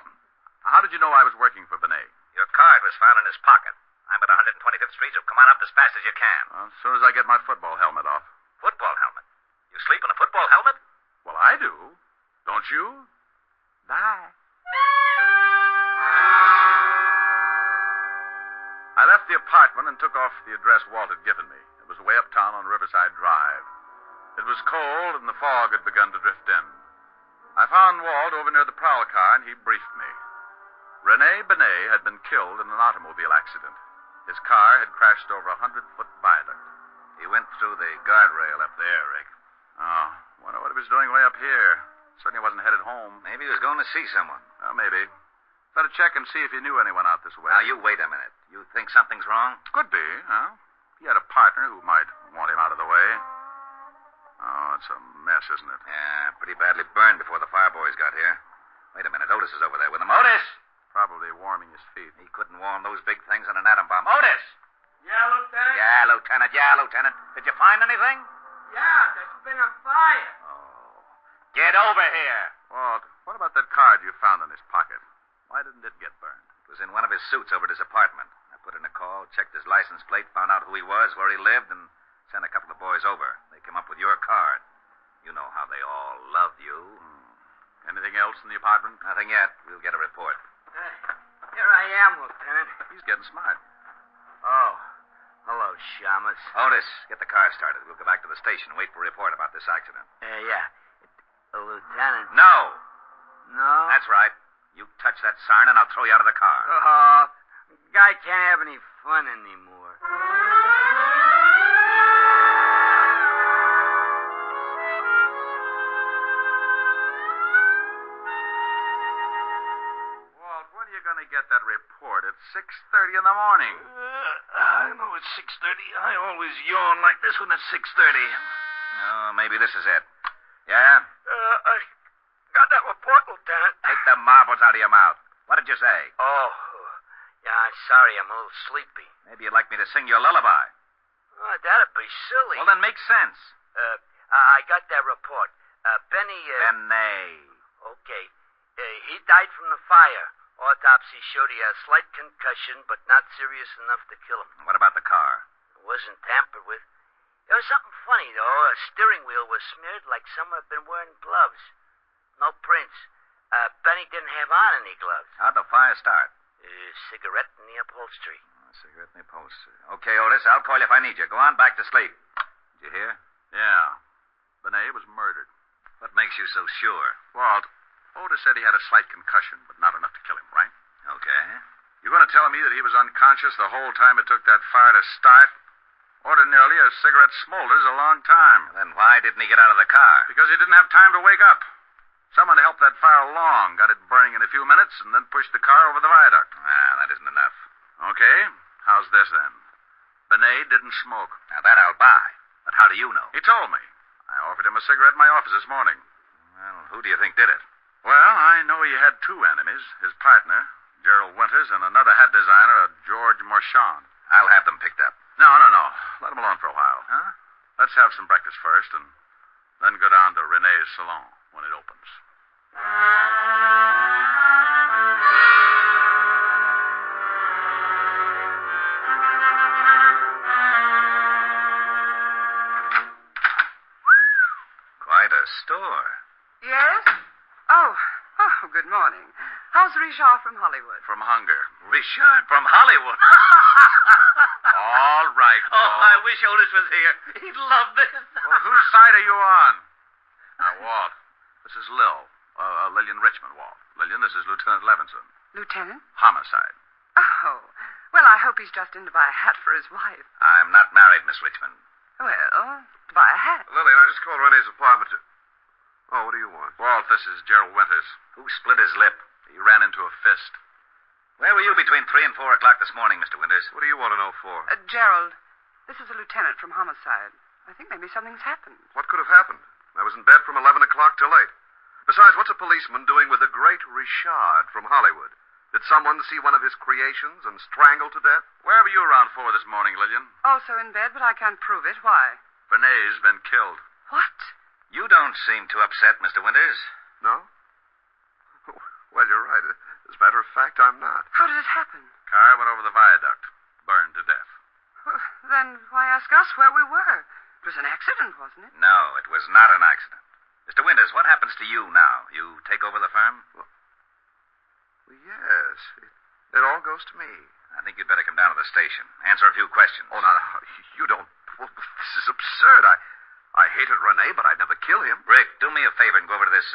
how did you know I was working for Benet? Your card was found in his pocket. I'm at 125th Street, so come on up as fast as you can. Well, as soon as I get my football helmet off. Football helmet? You sleep in a football helmet? Well, I do. Don't you? Bye. I left the apartment and took off the address Walt had given me. It was way uptown on Riverside Drive. It was cold and the fog had begun to drift in. I found Walt over near the prowl car and he briefed me. Renee Benet had been killed in an automobile accident. His car had crashed over a 100-foot viaduct. He went through the guardrail up there, Rick. Oh, wonder what he was doing way up here. Certainly wasn't headed home. Maybe he was going to see someone. Oh, maybe. Better check and see if he knew anyone out this way. Now, you wait a minute. You think something's wrong? Could be, huh? He had a partner who might want him out of the way. Oh, it's a mess, isn't it? Yeah, pretty badly burned before the fire boys got here. Wait a minute. Otis is over there with him. Otis! Probably warming his feet. He couldn't warm those big things on an atom bomb. Otis! Yeah, Lieutenant? Yeah, Lieutenant. Did you find anything? Yeah, there's been a fire. Oh. Get over here. Walt, what about that card you found in his pocket? Why didn't it get burned? was in one of his suits over at his apartment. I put in a call, checked his license plate, found out who he was, where he lived, and sent a couple of boys over. They came up with your card. You know how they all love you. Anything else in the apartment? Nothing yet. We'll get a report. Here I am, Lieutenant. He's getting smart. Oh, hello, Shamus. Otis, get the car started. We'll go back to the station and wait for a report about this accident. Yeah. Lieutenant. No. No? That's right. You touch that siren and I'll throw you out of the car. Oh, guy can't have any fun anymore. Walt, when are you going to get that report? It's 6:30 in the morning. I know it's 6:30. I always yawn like this when it's 6:30. Oh, maybe this is it. Yeah? I got that report, Lieutenant. Take the marbles out of your mouth. What did you say? Oh, yeah, I'm sorry. I'm a little sleepy. Maybe you'd like me to sing you a lullaby. Oh, that'd be silly. Well, then make sense. I got that report. Benny, Benny. Okay. He died from the fire. Autopsy showed he had a slight concussion, but not serious enough to kill him. What about the car? It wasn't tampered with. There was something funny, though. A steering wheel was smeared like someone had been wearing gloves. No prints. Benny didn't have on any gloves. How'd the fire start? Cigarette in the upholstery. Cigarette in the upholstery. Okay, Otis, I'll call you if I need you. Go on back to sleep. Did you hear? Yeah. Benet was murdered. What makes you so sure? Walt, Otis said he had a slight concussion, but not enough to kill him, right? Okay. You going to tell me that he was unconscious the whole time it took that fire to start? Ordinarily, a cigarette smolders a long time. Then why didn't he get out of the car? Because he didn't have time to wake up. Someone helped that fire along, got it burning in a few minutes, and then pushed the car over the viaduct. That isn't enough. Okay. How's this, then? Benet didn't smoke. Now, that I'll buy. But how do you know? He told me. I offered him a cigarette in my office this morning. Well, who do you think did it? Well, I know he had two enemies. His partner, Gerald Winters, and another hat designer, George Marchand. I'll have them picked up. No. Let him alone for a while. Huh? Let's have some breakfast first, and then go down to Renee's salon when it opens. Quite a store. Yes? Oh, good morning. How's Richard from Hollywood? From hunger. Richard from Hollywood. All right, Oh, Walt. I wish Otis was here. He'd love this. Well, whose side are you on? Now, Walt, this is Lillian Richmond, Walt. Lillian, this is Lieutenant Levinson. Lieutenant? Homicide. Oh, well, I hope he's just in to buy a hat for his wife. I'm not married, Miss Richmond. Well, to buy a hat. Lillian, I just called Renee's apartment to... Oh, what do you want? Walt, this is Gerald Winters. Who split his lip? He ran into a fist. Where were you between 3 and 4 o'clock this morning, Mr. Winters? What do you want to know for? Gerald, this is a lieutenant from Homicide. I think maybe something's happened. What could have happened? I was in bed from 11 o'clock till 8. Besides, what's a policeman doing with the great Richard from Hollywood? Did someone see one of his creations and strangle to death? Where were you around for this morning, Lillian? Also in bed, but I can't prove it. Why? Bené's been killed. What? You don't seem too upset, Mr. Winters. No? Well, you're right. As a matter of fact, I'm not. How did it happen? Car went over the viaduct. Burned to death. Well, then why ask us where we were? It was an accident, wasn't it? No, it was not an accident. Mr. Winters, what happens to you now? You take over the firm? Well, yes. It all goes to me. I think you'd better come down to the station. Answer a few questions. Oh, no, you don't. Well, this is absurd. I hated Renee, but I'd never kill him. Rick, do me a favor and go over to this,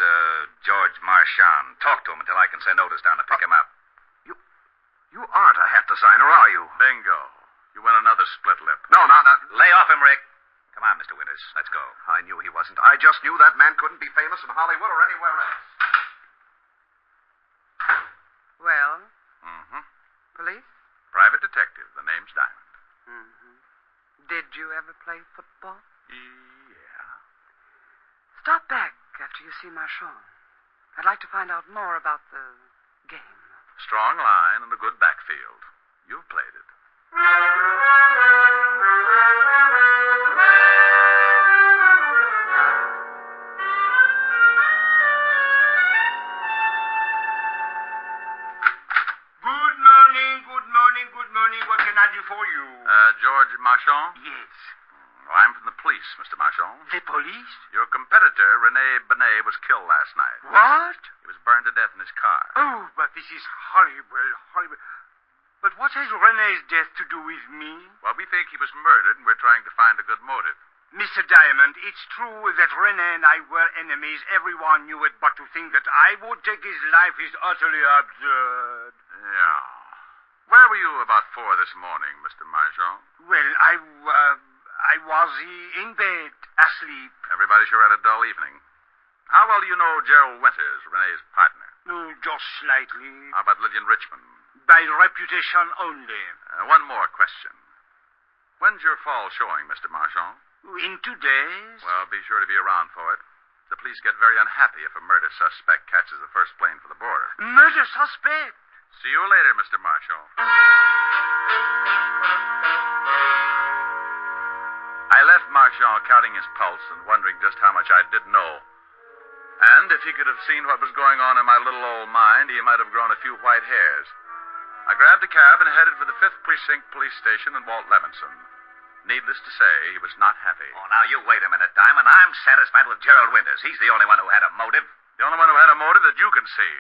George Marchand. Talk to him until I can send Otis down to pick him up. You aren't a hat designer, are you? Bingo. You win another split lip. No, not... Lay off him, Rick. Come on, Mr. Winters. Let's go. I knew he wasn't. I just knew that man couldn't be famous in Hollywood or anywhere else. Well? Mm-hmm. Police? Private detective. The name's Diamond. Mm-hmm. Did you ever play football? Yeah. Stop back after you see Marchand. I'd like to find out more about the game. Strong line and a good backfield. You've played it. Good night. I do for you? George Marchand? Yes. Well, I'm from the police, Mr. Marchand. The police? Your competitor, Rene Benet, was killed last night. What? He was burned to death in his car. Oh, but this is horrible, horrible. But what has Rene's death to do with me? Well, we think he was murdered, and we're trying to find a good motive. Mr. Diamond, it's true that Rene and I were enemies. Everyone knew it, but to think that I would take his life is utterly absurd. Yeah. Where were you about 4 this morning, Mr. Marchand? Well, I was in bed, asleep. Everybody sure had a dull evening. How well do you know Gerald Winters, Rene's partner? Oh, just slightly. How about Lillian Richmond? By reputation only. One more question. When's your fall showing, Mr. Marchand? In 2 days. Well, be sure to be around for it. The police get very unhappy if a murder suspect catches the first plane for the border. Murder suspect? See you later, Mr. Marchand. I left Marchand counting his pulse and wondering just how much I did know. And if he could have seen what was going on in my little old mind, he might have grown a few white hairs. I grabbed a cab and headed for the 5th Precinct Police Station in Walt Levinson. Needless to say, he was not happy. Oh, now you wait a minute, Diamond. I'm satisfied with Gerald Winters. He's the only one who had a motive. The only one who had a motive that you can see.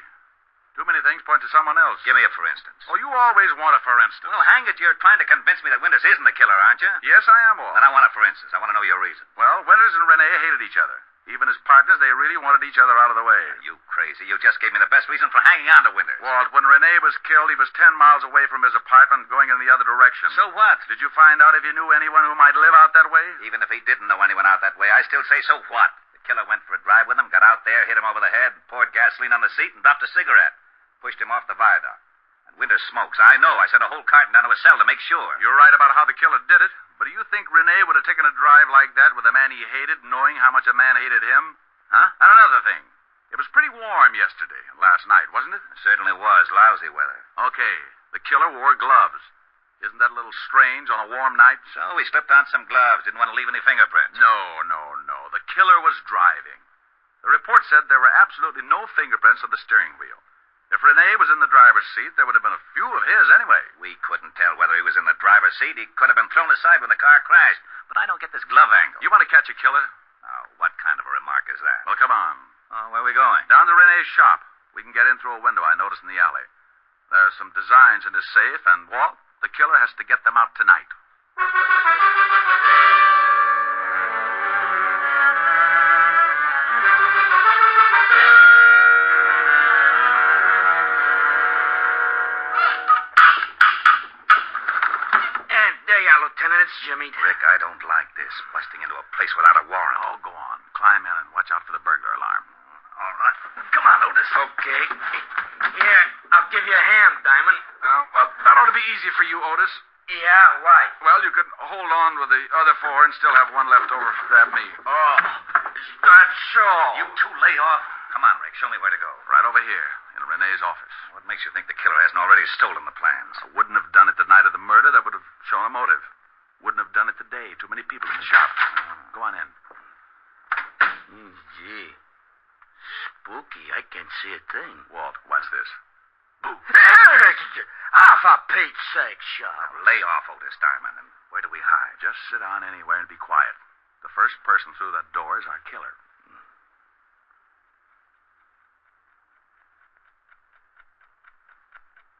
Too many things point to someone else. Give me a for instance. Oh, you always want a for instance. Well, hang it, you're trying to convince me that Winters isn't the killer, aren't you? Yes, I am, Walt. Then I want a for instance. I want to know your reason. Well, Winters and Rene hated each other. Even as partners, they really wanted each other out of the way. You crazy. You just gave me the best reason for hanging on to Winters. Walt, when Rene was killed, he was 10 miles away from his apartment going in the other direction. So what? Did you find out if he knew anyone who might live out that way? Even if he didn't know anyone out that way, I still say so what? The killer went for a drive with him, got out there, hit him over the head, poured gasoline on the seat, and dropped a cigarette. Pushed him off the viaduct. And Winters smokes. I know. I sent a whole carton down to his cell to make sure. You're right about how the killer did it. But do you think Rene would have taken a drive like that with a man he hated, knowing how much a man hated him? Huh? And another thing. It was pretty warm yesterday, last night, wasn't it? It certainly was. Lousy weather. Okay. The killer wore gloves. Isn't that a little strange on a warm night? So he slipped on some gloves. Didn't want to leave any fingerprints. No. The killer was driving. The report said there were absolutely no fingerprints on the steering wheel. If Rene was in the driver's seat, there would have been a few of his anyway. We couldn't tell whether he was in the driver's seat. He could have been thrown aside when the car crashed. But I don't get this glove angle. You want to catch a killer? Now, what kind of a remark is that? Well, come on. Oh, where are we going? Down to Rene's shop. We can get in through a window I noticed in the alley. There's some designs in his safe, and Walt, the killer has to get them out tonight. Lieutenant, it's Jimmy. Rick, I don't like this. Busting into a place without a warrant. Oh, go on. Climb in and watch out for the burglar alarm. All right. Come on, Otis. Okay. Here, I'll give you a hand, Diamond. Oh, well, that ought to be easy for you, Otis. Yeah, why? Well, you could hold on with the other 4 and still have one left over to grab me. Oh, is that so? You two lay off. Come on, Rick. Show me where to go. Right over here, in Rene's office. What makes you think the killer hasn't already stolen the plans? I wouldn't have done it the night of the murder. That would have shown a motive. Wouldn't have done it today. Too many people in the shop. Go on in. Gee. Spooky. I can't see a thing. Walt, watch this. Off a Pete's sake, Sharp. Now, lay off, Otis Diamond. And where do we hide? Just sit down anywhere and be quiet. The first person through that door is our killer.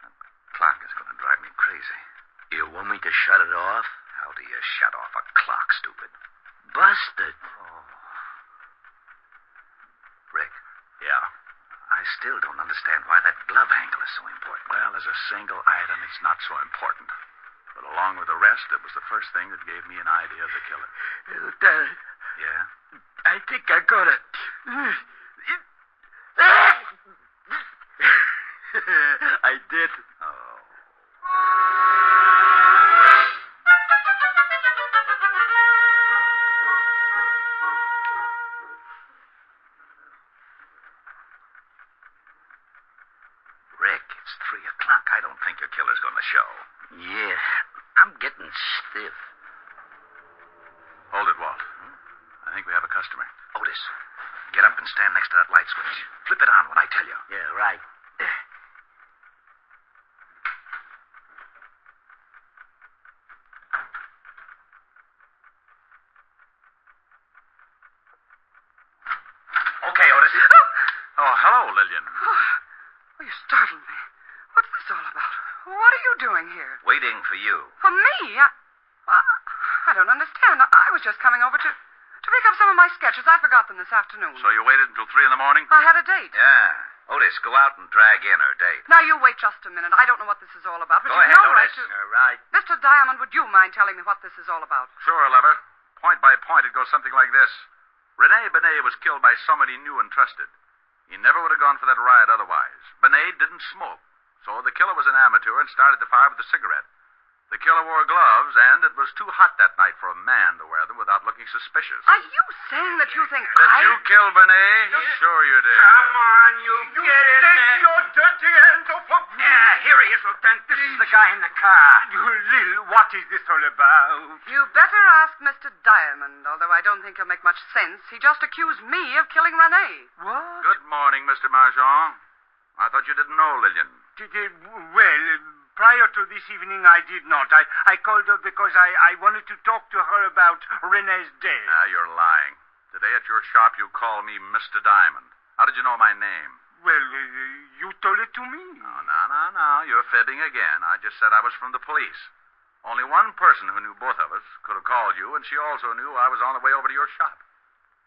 That clock is going to drive me crazy. You want me to shut it off? How do you shut off a clock, stupid? Busted. Oh. Rick. Yeah? I still don't understand why that glove angle is so important. Well, as a single item, it's not so important. But along with the rest, it was the first thing that gave me an idea of the killer. Lieutenant. Yeah? I think I got it. I did. Oh. Rick, it's 3 o'clock. I don't think your killer's going to show. Yeah, I'm getting stiff. Hold it, Walt. I think we have a customer. Otis, get up and stand next to that light switch. Flip it on when I tell you. Yeah, right. What are you doing here? Waiting for you. For me? I don't understand. I was just coming over to pick up some of my sketches. I forgot them this afternoon. So you waited until 3 in the morning? I had a date. Yeah. Otis, go out and drag in her date. Now, you wait just a minute. I don't know what this is all about, but Go you ahead, know right Otis. to... You're right. Mr. Diamond, would you mind telling me what this is all about? Sure, Lover. Point by point, it goes something like this. Rene Benet was killed by somebody he knew and trusted. He never would have gone for that riot otherwise. Benet didn't smoke, so the killer was an amateur and started the fire with a cigarette. The killer wore gloves, and it was too hot that night for a man to wear them without looking suspicious. Are you saying that you think That you killed Benet? Sure you did. Come on, you get in there. Take your dirty hands off of me. Yeah, here he is, Lieutenant. This is the guy in the car. Lil, what is this all about? You better ask Mr. Diamond, although I don't think he'll make much sense. He just accused me of killing Rene. What? Good morning, Mr. Marchand. I thought you didn't know Lillian. Well, prior to this evening, I did not. I called her because I wanted to talk to her about Rene's death. You're lying. Today at your shop, you called me Mr. Diamond. How did you know my name? Well, you told it to me. No. You're fibbing again. I just said I was from the police. Only one person who knew both of us could have called you, and she also knew I was on the way over to your shop.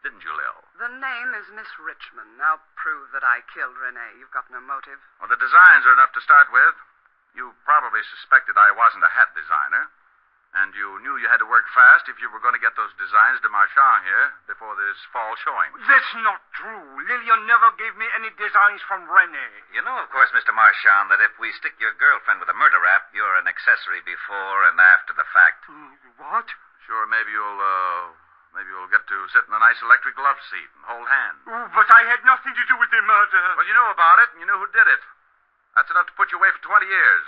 Didn't you, Lil? The name is Miss Richmond. Now prove that I killed Rene. You've got no motive. Well, the designs are enough to start with. You probably suspected I wasn't a hat designer. And you knew you had to work fast if you were going to get those designs to Marchand here before this fall showing. That's not true. Lillian never gave me any designs from Rene. You know, of course, Mr. Marchand, that if we stick your girlfriend with a murder rap, you're an accessory before and after the fact. What? Sure, maybe you'll get to sit in a nice electric glove seat and hold hands. Oh, but I had nothing to do with the murder. Well, you knew about it, and you knew who did it. That's enough to put you away for 20 years.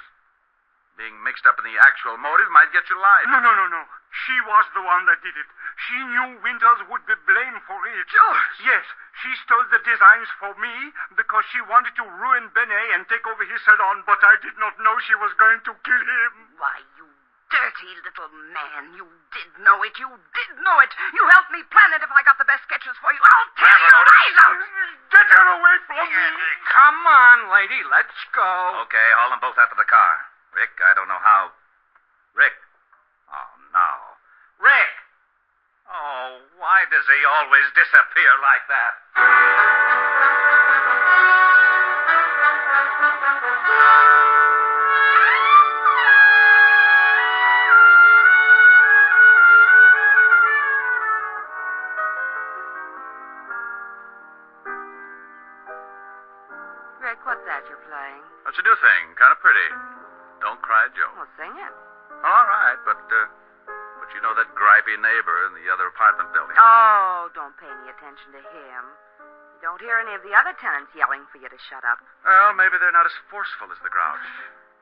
Being mixed up in the actual motive might get you life. No. She was the one that did it. She knew Winters would be blamed for it. George! Yes, she stole the designs for me because she wanted to ruin Benet and take over his salon, but I did not know she was going to kill him. Why, you dirty little man. You did know it. You You helped me plan it if I got the best sketches for you. I'll tear your eyes out. Get her away from me. Come on, lady. Let's go. Okay, haul them both out to the car. Rick, I don't know how... Rick. Oh, no. Rick! Oh, why does he always disappear like that? Rick, what's that you're playing? That's a new thing. Kind of pretty. Don't Cry Joe. Well, sing it. All right, but you know that gripey neighbor in the other apartment building? Oh, don't pay any attention to him. You don't hear any of the other tenants yelling for you to shut up. Well, maybe they're not as forceful as the Grouch.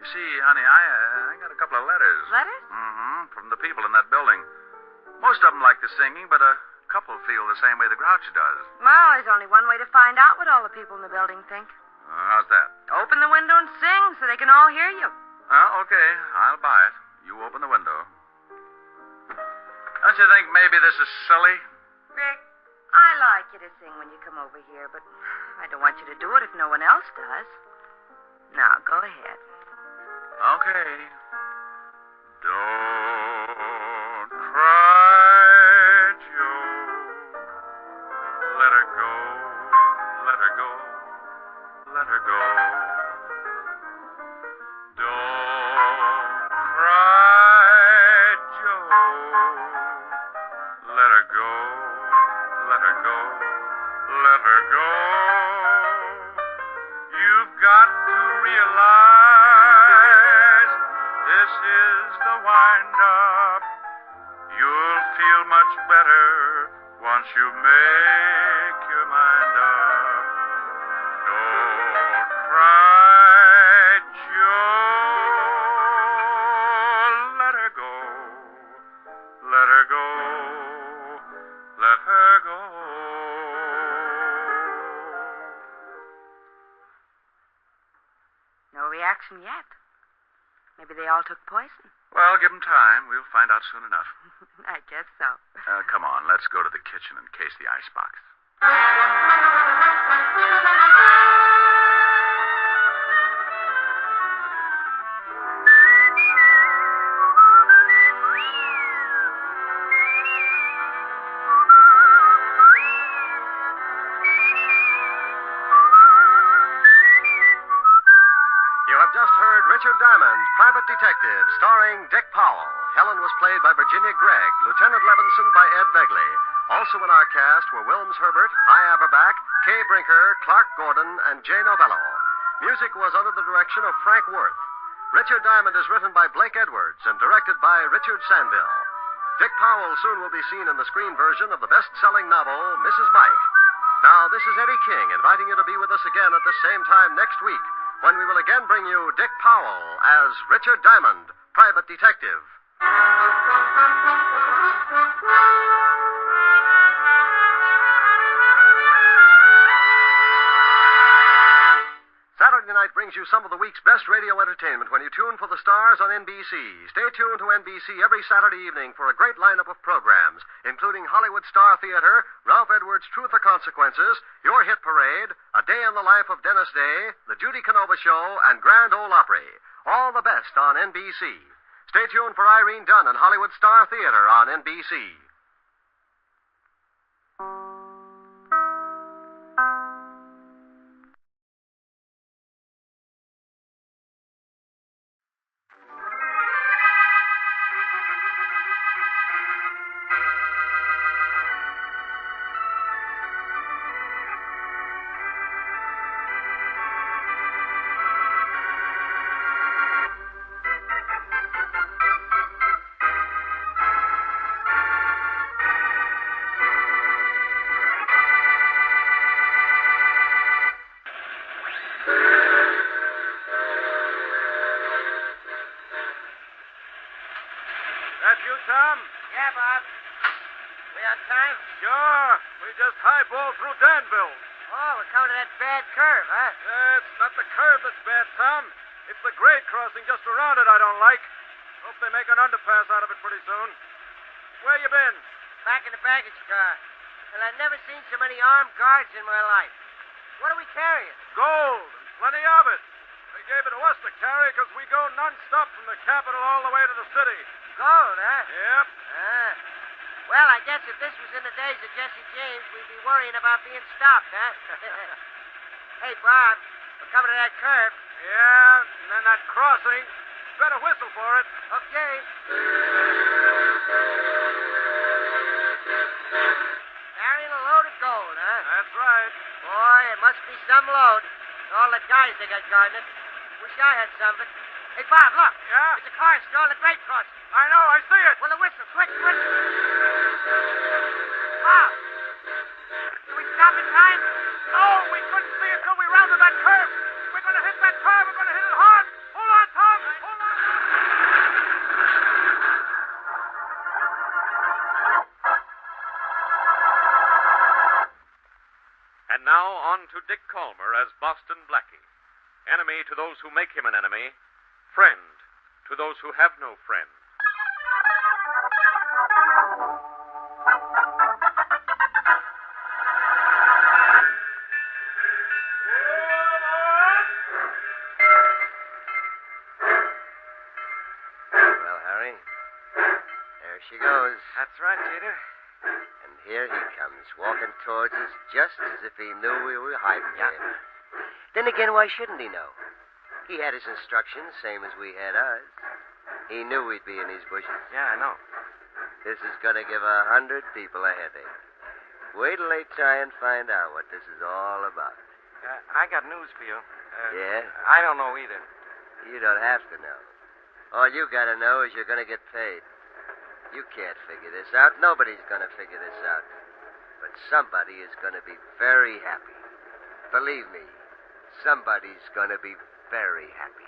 You see, honey, I got a couple of letters. Letters? Mm-hmm, from the people in that building. Most of them like the singing, but a couple feel the same way the Grouch does. Well, there's only one way to find out what all the people in the building think. How's that? Open the window and sing so they can all hear you. Okay, I'll buy it. You open the window. Don't you think maybe this is silly? Rick, I like you to sing when you come over here, but I don't want you to do it if no one else does. Now, go ahead. Okay. Don't cry, Joe. Let her go. Let her go. Let her go. Don't cry, Joe. Let her go. Let her go. Let her go. You've got to realize this is the wind-up. You'll feel much better once you make your mind up. Don't cry, Joe. Let her go. Let her go. Let her go. No reaction yet. Maybe they all took poison. Well, give them time. We'll find out soon enough. I guess so. Come on, let's go to the kitchen and case the icebox. Diamond, Private Detective, starring Dick Powell. Helen was played by Virginia Gregg, Lieutenant Levinson by Ed Begley. Also in our cast were Wilms Herbert, Hy Averback, Kay Brinker, Clark Gordon, and Jay Novello. Music was under the direction of Frank Worth. Richard Diamond is written by Blake Edwards and directed by Richard Sandville. Dick Powell soon will be seen in the screen version of the best-selling novel, Mrs. Mike. Now, this is Eddie King inviting you to be with us again at the same time next week when we will again bring you Dick Powell as Richard Diamond, Private Detective. Saturday night brings you some of the week's best radio entertainment when you tune for the stars on NBC. Stay tuned to NBC every Saturday evening for a great lineup of programs, including Hollywood Star Theater, Ralph Edwards' Truth or Consequences, Your Hit Parade, A Day in the Life of Dennis Day, The Judy Canova Show, and Grand Ole Opry. All the best on NBC. Stay tuned for Irene Dunn and Hollywood Star Theater on NBC. That you, Tom? Yeah, Bob. We on time? Sure. We just highballed through Danville. Oh, we're coming to that bad curve, huh? It's not the curve that's bad, Tom. It's the grade crossing just around it I don't like. Hope they make an underpass out of it pretty soon. Where you been? Back in the baggage car. And I've never seen so many armed guards in my life. What are we carrying? Gold, and plenty of it. They gave it to us to carry because we go non-stop from the capital all the way to the city. Gold, huh? Yep. Well, I guess if this was in the days of Jesse James, we'd be worrying about being stopped, huh? Hey, Bob, we're coming to that curve. Yeah, and then that crossing. Better whistle for it. Okay. Carrying a load of gold, huh? That's right. Boy, it must be some load. All the guys they got guarding it. Wish I had some of it. Hey, Bob, look. Yeah? There's a car still on the grade crossing. I know, I see it. Well, the whistle, quick, quick. Bob, do we stop in time? No, we couldn't see it till we rounded that curve. We're going to hit that curve. We're going to hit it hard. Hold on, Tom. Hold on. And now on to Dick Calmer as Boston Blackie. Enemy to those who make him an enemy. Friend to those who have no friend. Well, Harry, there she goes. That's right, Jeter. And here he comes, walking towards us just as if he knew we were hiding here. Then again, why shouldn't he know? He had his instructions, same as we had ours. He knew we'd be in these bushes. Yeah, I know. This is going to give 100 people a headache. Wait till they try and find out what this is all about. I got news for you. Yeah? I don't know either. You don't have to know. All you got to know is you're going to get paid. You can't figure this out. Nobody's going to figure this out. But somebody is going to be very happy. Believe me, somebody's going to be very happy.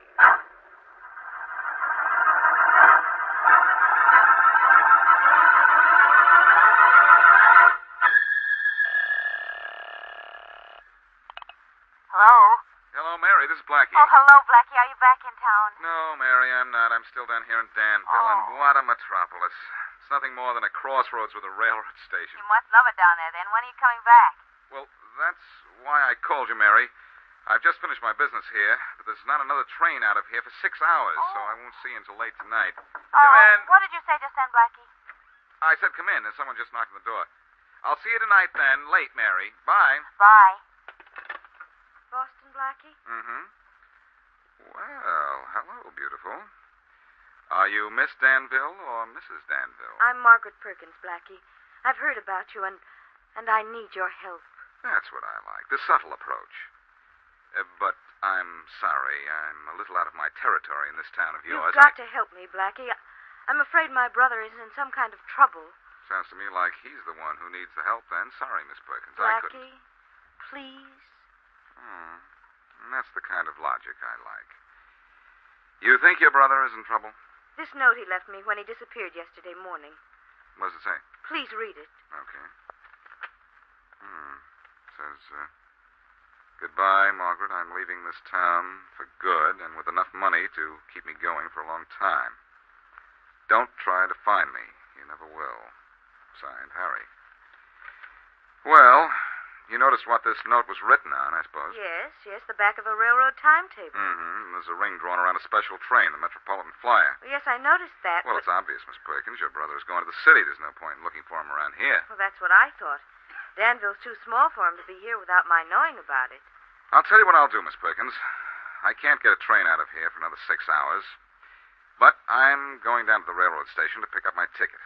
Hello? Hello, Mary. This is Blackie. Oh, hello, Blackie. Are you back in town? No, Mary, I'm not. I'm still down here in Danville, and what a metropolis. It's nothing more than a crossroads with a railroad station. You must love it down there, then. When are you coming back? Well, that's why I called you, Mary. I've just finished my business here, but there's not another train out of here for 6 hours, so I won't see you until late tonight. Come in. What did you say just then, Blackie? I said come in. There's someone just knocking the door. I'll see you tonight then. Late, Mary. Bye. Bye. Boston, Blackie? Mm-hmm. Well, hello, beautiful. Are you Miss Danville or Mrs. Danville? I'm Margaret Perkins, Blackie. I've heard about you, and I need your help. That's what I like, the subtle approach. But I'm sorry, I'm a little out of my territory in this town of yours. You've got to help me, Blackie. I'm afraid my brother is in some kind of trouble. Sounds to me like he's the one who needs the help then. Sorry, Miss Perkins, I couldn't. Blackie, please. And that's the kind of logic I like. You think your brother is in trouble? This note he left me when he disappeared yesterday morning. What does it say? Please read it. Okay. Says, goodbye, Margaret. I'm leaving this town for good and with enough money to keep me going for a long time. Don't try to find me. You never will. Signed, Harry. Well, you noticed what this note was written on, I suppose. Yes, the back of a railroad timetable. And there's a ring drawn around a special train, the Metropolitan Flyer. Well, yes, I noticed that. Well, it's obvious, Miss Perkins. Your brother is going to the city. There's no point in looking for him around here. Well, that's what I thought. Danville's too small for him to be here without my knowing about it. I'll tell you what I'll do, Miss Perkins. I can't get a train out of here for another 6 hours. But I'm going down to the railroad station to pick up my ticket.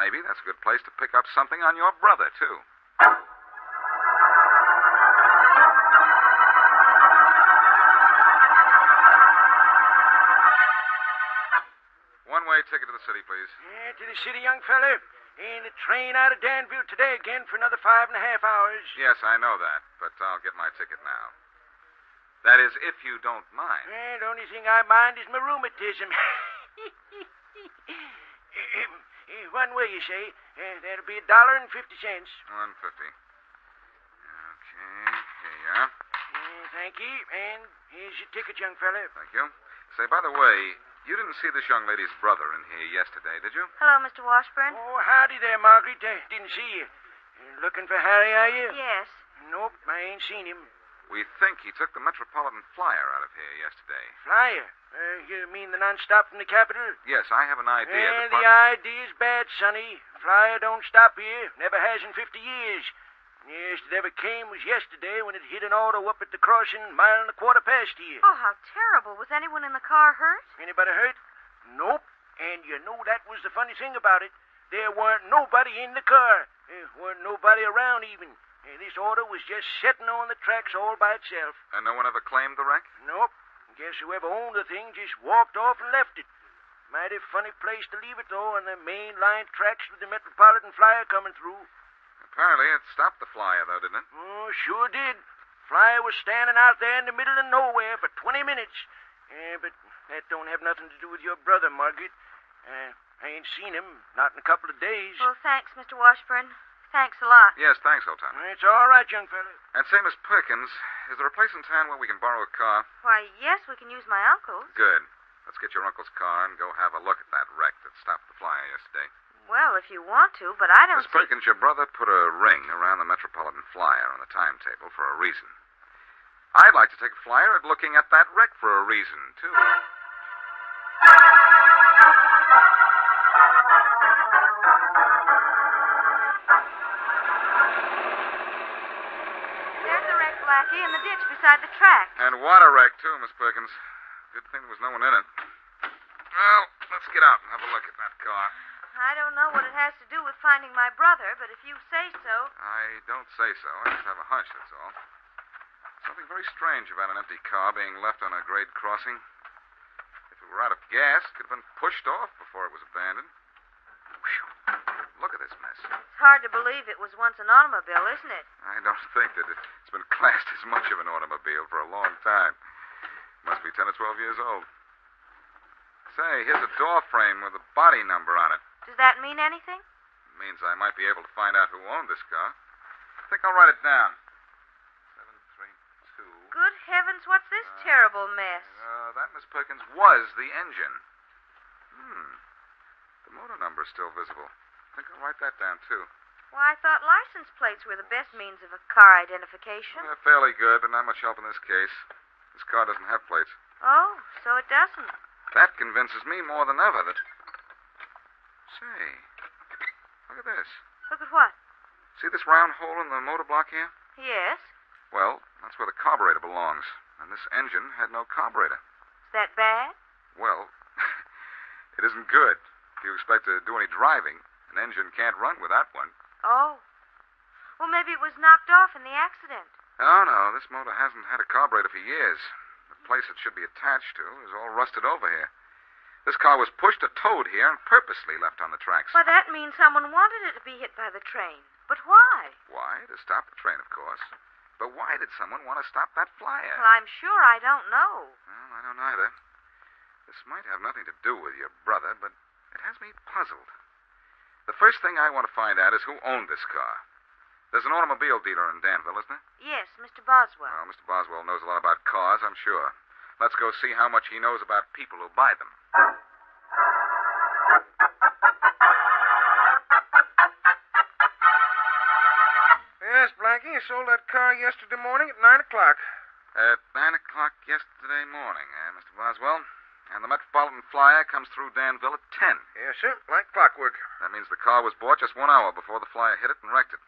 Maybe that's a good place to pick up something on your brother, too. One-way ticket to the city, please. Yeah, to the city, young fella. And the train out of Danville today again for another 5.5 hours. Yes, I know that, but I'll get my ticket now. That is, if you don't mind. Yeah, the only thing I mind is my rheumatism. One way, you say. That'll be $1.50. $1.50. Okay, here you are. Thank you. And here's your ticket, young fella. Thank you. Say, by the way, you didn't see this young lady's brother in here yesterday, did you? Hello, Mr. Washburn. Oh, howdy there, Margaret. Didn't see you. Looking for Harry, are you? Yes. Nope, I ain't seen him. We think he took the Metropolitan Flyer out of here yesterday. Flyer? You mean the non-stop from the capital? Yes, I have an idea. The idea's bad, Sonny. Flyer don't stop here. Never has in 50 years. Nearest it ever came was yesterday when it hit an auto up at the crossing, mile and a quarter past here. Oh, how terrible. Was anyone in the car hurt? Anybody hurt? Nope. And you know that was the funny thing about it. There weren't nobody in the car. There weren't nobody around even. This auto was just sitting on the tracks all by itself. And no one ever claimed the wreck? Nope. Guess whoever owned the thing just walked off and left it. Mighty funny place to leave it, though, on the main line tracks with the Metropolitan Flyer coming through. Apparently it stopped the Flyer, though, didn't it? Oh, sure did. Flyer was standing out there in the middle of nowhere for 20 minutes. But that don't have nothing to do with your brother, Margaret. I ain't seen him, not in a couple of days. Well, thanks, Mr. Washburn. Thanks a lot. Yes, thanks, old timer. It's all right, young fella. And say, Miss Perkins, is there a place in town where we can borrow a car? Why, yes, we can use my uncle's. Good. Let's get your uncle's car and go have a look at that wreck that stopped the Flyer yesterday. Well, if you want to, but I don't Miss Perkins, your brother put a ring around the Metropolitan Flyer on the timetable for a reason. I'd like to take a flyer at looking at that wreck for a reason, too. There's the wreck, Blackie, in the ditch beside the track. And what a wreck, too, Miss Perkins. Good thing there was no one in it. Well, let's get out and have a look at that car. I don't know what it has to do with finding my brother, but if you say so... I don't say so. I just have a hunch, that's all. Something very strange about an empty car being left on a grade crossing. If it were out of gas, it could have been pushed off before it was abandoned. Whew. Look at this mess. It's hard to believe it was once an automobile, isn't it? I don't think that it's been classed as much of an automobile for a long time. Must be 10 or 12 years old. Say, here's a door frame with a body number on it. Does that mean anything? It means I might be able to find out who owned this car. I think I'll write it down. 732. Good heavens, what's this terrible mess? That, Miss Perkins, was the engine. The motor number's still visible. I think I'll write that down, too. Why, I thought license plates were the best means of a car identification. They're fairly good, but not much help in this case. This car doesn't have plates. Oh, so it doesn't. That convinces me more than ever that... Say, look at this. Look at what? See this round hole in the motor block here? Yes. Well, that's where the carburetor belongs. And this engine had no carburetor. Is that bad? Well, it isn't good. If you expect to do any driving, an engine can't run without one. Oh. Well, maybe it was knocked off in the accident. Oh, no, this motor hasn't had a carburetor for years. The place it should be attached to is all rusted over here. This car was pushed or towed here and purposely left on the tracks. Well, that means someone wanted it to be hit by the train. But why? Why? To stop the train, of course. But why did someone want to stop that flyer? Well, I'm sure I don't know. Well, I don't either. This might have nothing to do with your brother, but it has me puzzled. The first thing I want to find out is who owned this car. There's an automobile dealer in Danville, isn't there? Yes, Mr. Boswell. Well, Mr. Boswell knows a lot about cars, I'm sure. Let's go see how much he knows about people who buy them. Yes, Blackie, I sold that car yesterday morning at 9 o'clock. At 9 o'clock yesterday morning, Mr. Boswell. And the Metropolitan Flyer comes through Danville at 10. Yes, sir, like clockwork. That means the car was bought just 1 hour before the flyer hit it and wrecked it.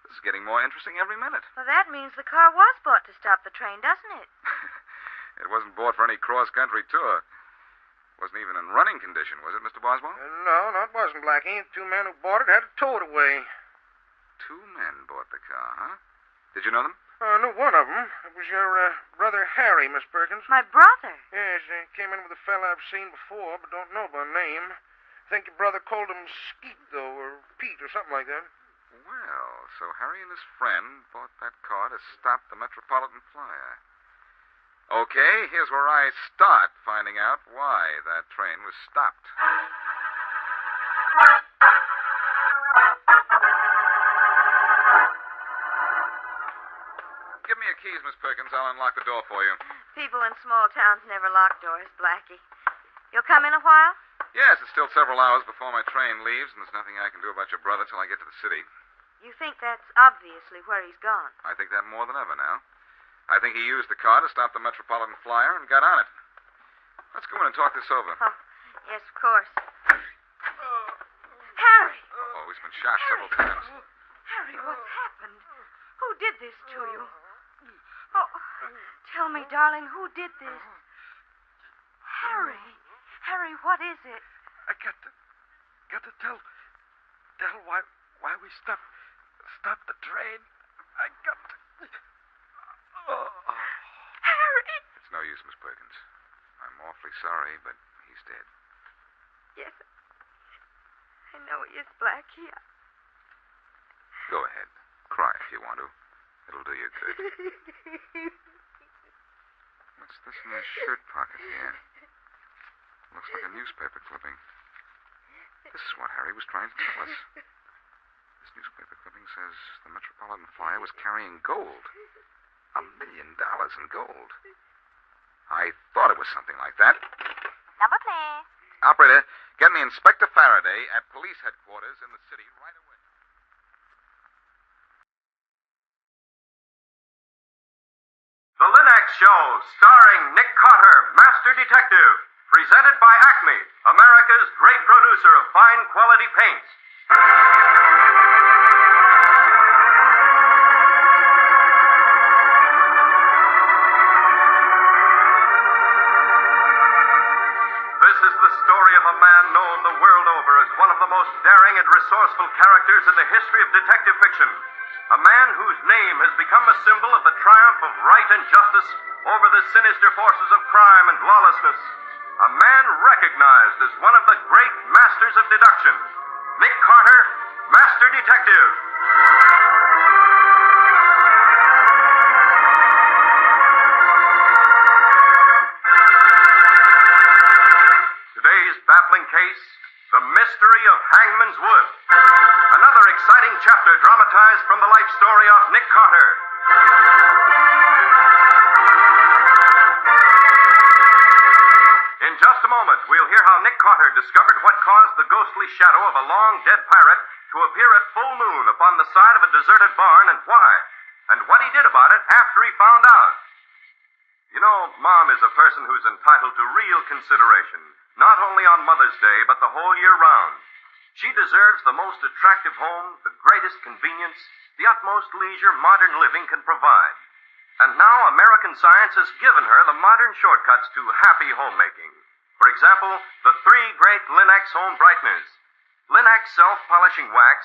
This is getting more interesting every minute. Well, that means the car was bought to stop the train, doesn't it? It wasn't bought for any cross-country tour. Wasn't even in running condition, was it, Mr. Boswell? No, it wasn't, Blackie. The two men who bought it had to tow it away. 2 men bought the car, huh? Did you know them? I knew one of them. It was your brother Harry, Miss Perkins. My brother? Yes, he came in with a fella I've seen before, but don't know by name. I think your brother called him Skeet, though, or Pete, or something like that. Well, so Harry and his friend bought that car to stop the Metropolitan Flyer. Okay, here's where I start finding out why that train was stopped. Give me your keys, Miss Perkins. I'll unlock the door for you. People in small towns never lock doors, Blackie. You'll come in a while? Yes, it's still several hours before my train leaves, and there's nothing I can do about your brother till I get to the city. You think that's obviously where he's gone? I think that more than ever now. I think he used the car to stop the Metropolitan Flyer and got on it. Let's go in and talk this over. Oh, yes, of course. Harry! Oh, he's been shot several times. Harry, what's happened? Who did this to you? Oh, tell me, darling, who did this? Harry! Harry, what is it? I got to tell why we stopped the train. I got to... Oh. Harry! It's no use, Miss Perkins. I'm awfully sorry, but he's dead. Yes, I know he is, Blackie. Go ahead. Cry if you want to. It'll do you good. What's this in his shirt pocket here? Looks like a newspaper clipping. This is what Harry was trying to tell us. This newspaper clipping says the Metropolitan Flyer was carrying gold. $1 million in gold. I thought it was something like that. Number, please. Operator, get me Inspector Faraday at police headquarters in the city right away. The Linux Show, starring Nick Carter, Master Detective. Presented by Acme, America's great producer of fine quality paints. This is the story of a man known the world over as one of the most daring and resourceful characters in the history of detective fiction. A man whose name has become a symbol of the triumph of right and justice over the sinister forces of crime and lawlessness. A man recognized as one of the great masters of deduction. Nick Carter, Master Detective. Today's baffling case, The Mystery of Hangman's Wood. Another exciting chapter dramatized from the life story of Nick Carter. In just a moment, we'll hear how Nick Carter discovered what caused the ghostly shadow of a long-dead pirate to appear at full moon upon the side of a deserted barn and why, and what he did about it after he found out. You know, Mom is a person who's entitled to real consideration, not only on Mother's Day, but the whole year round. She deserves the most attractive home, the greatest convenience, the utmost leisure modern living can provide. And now American science has given her the modern shortcuts to happy homemaking. For example, the 3 great Linux home brighteners. Linux self-polishing wax,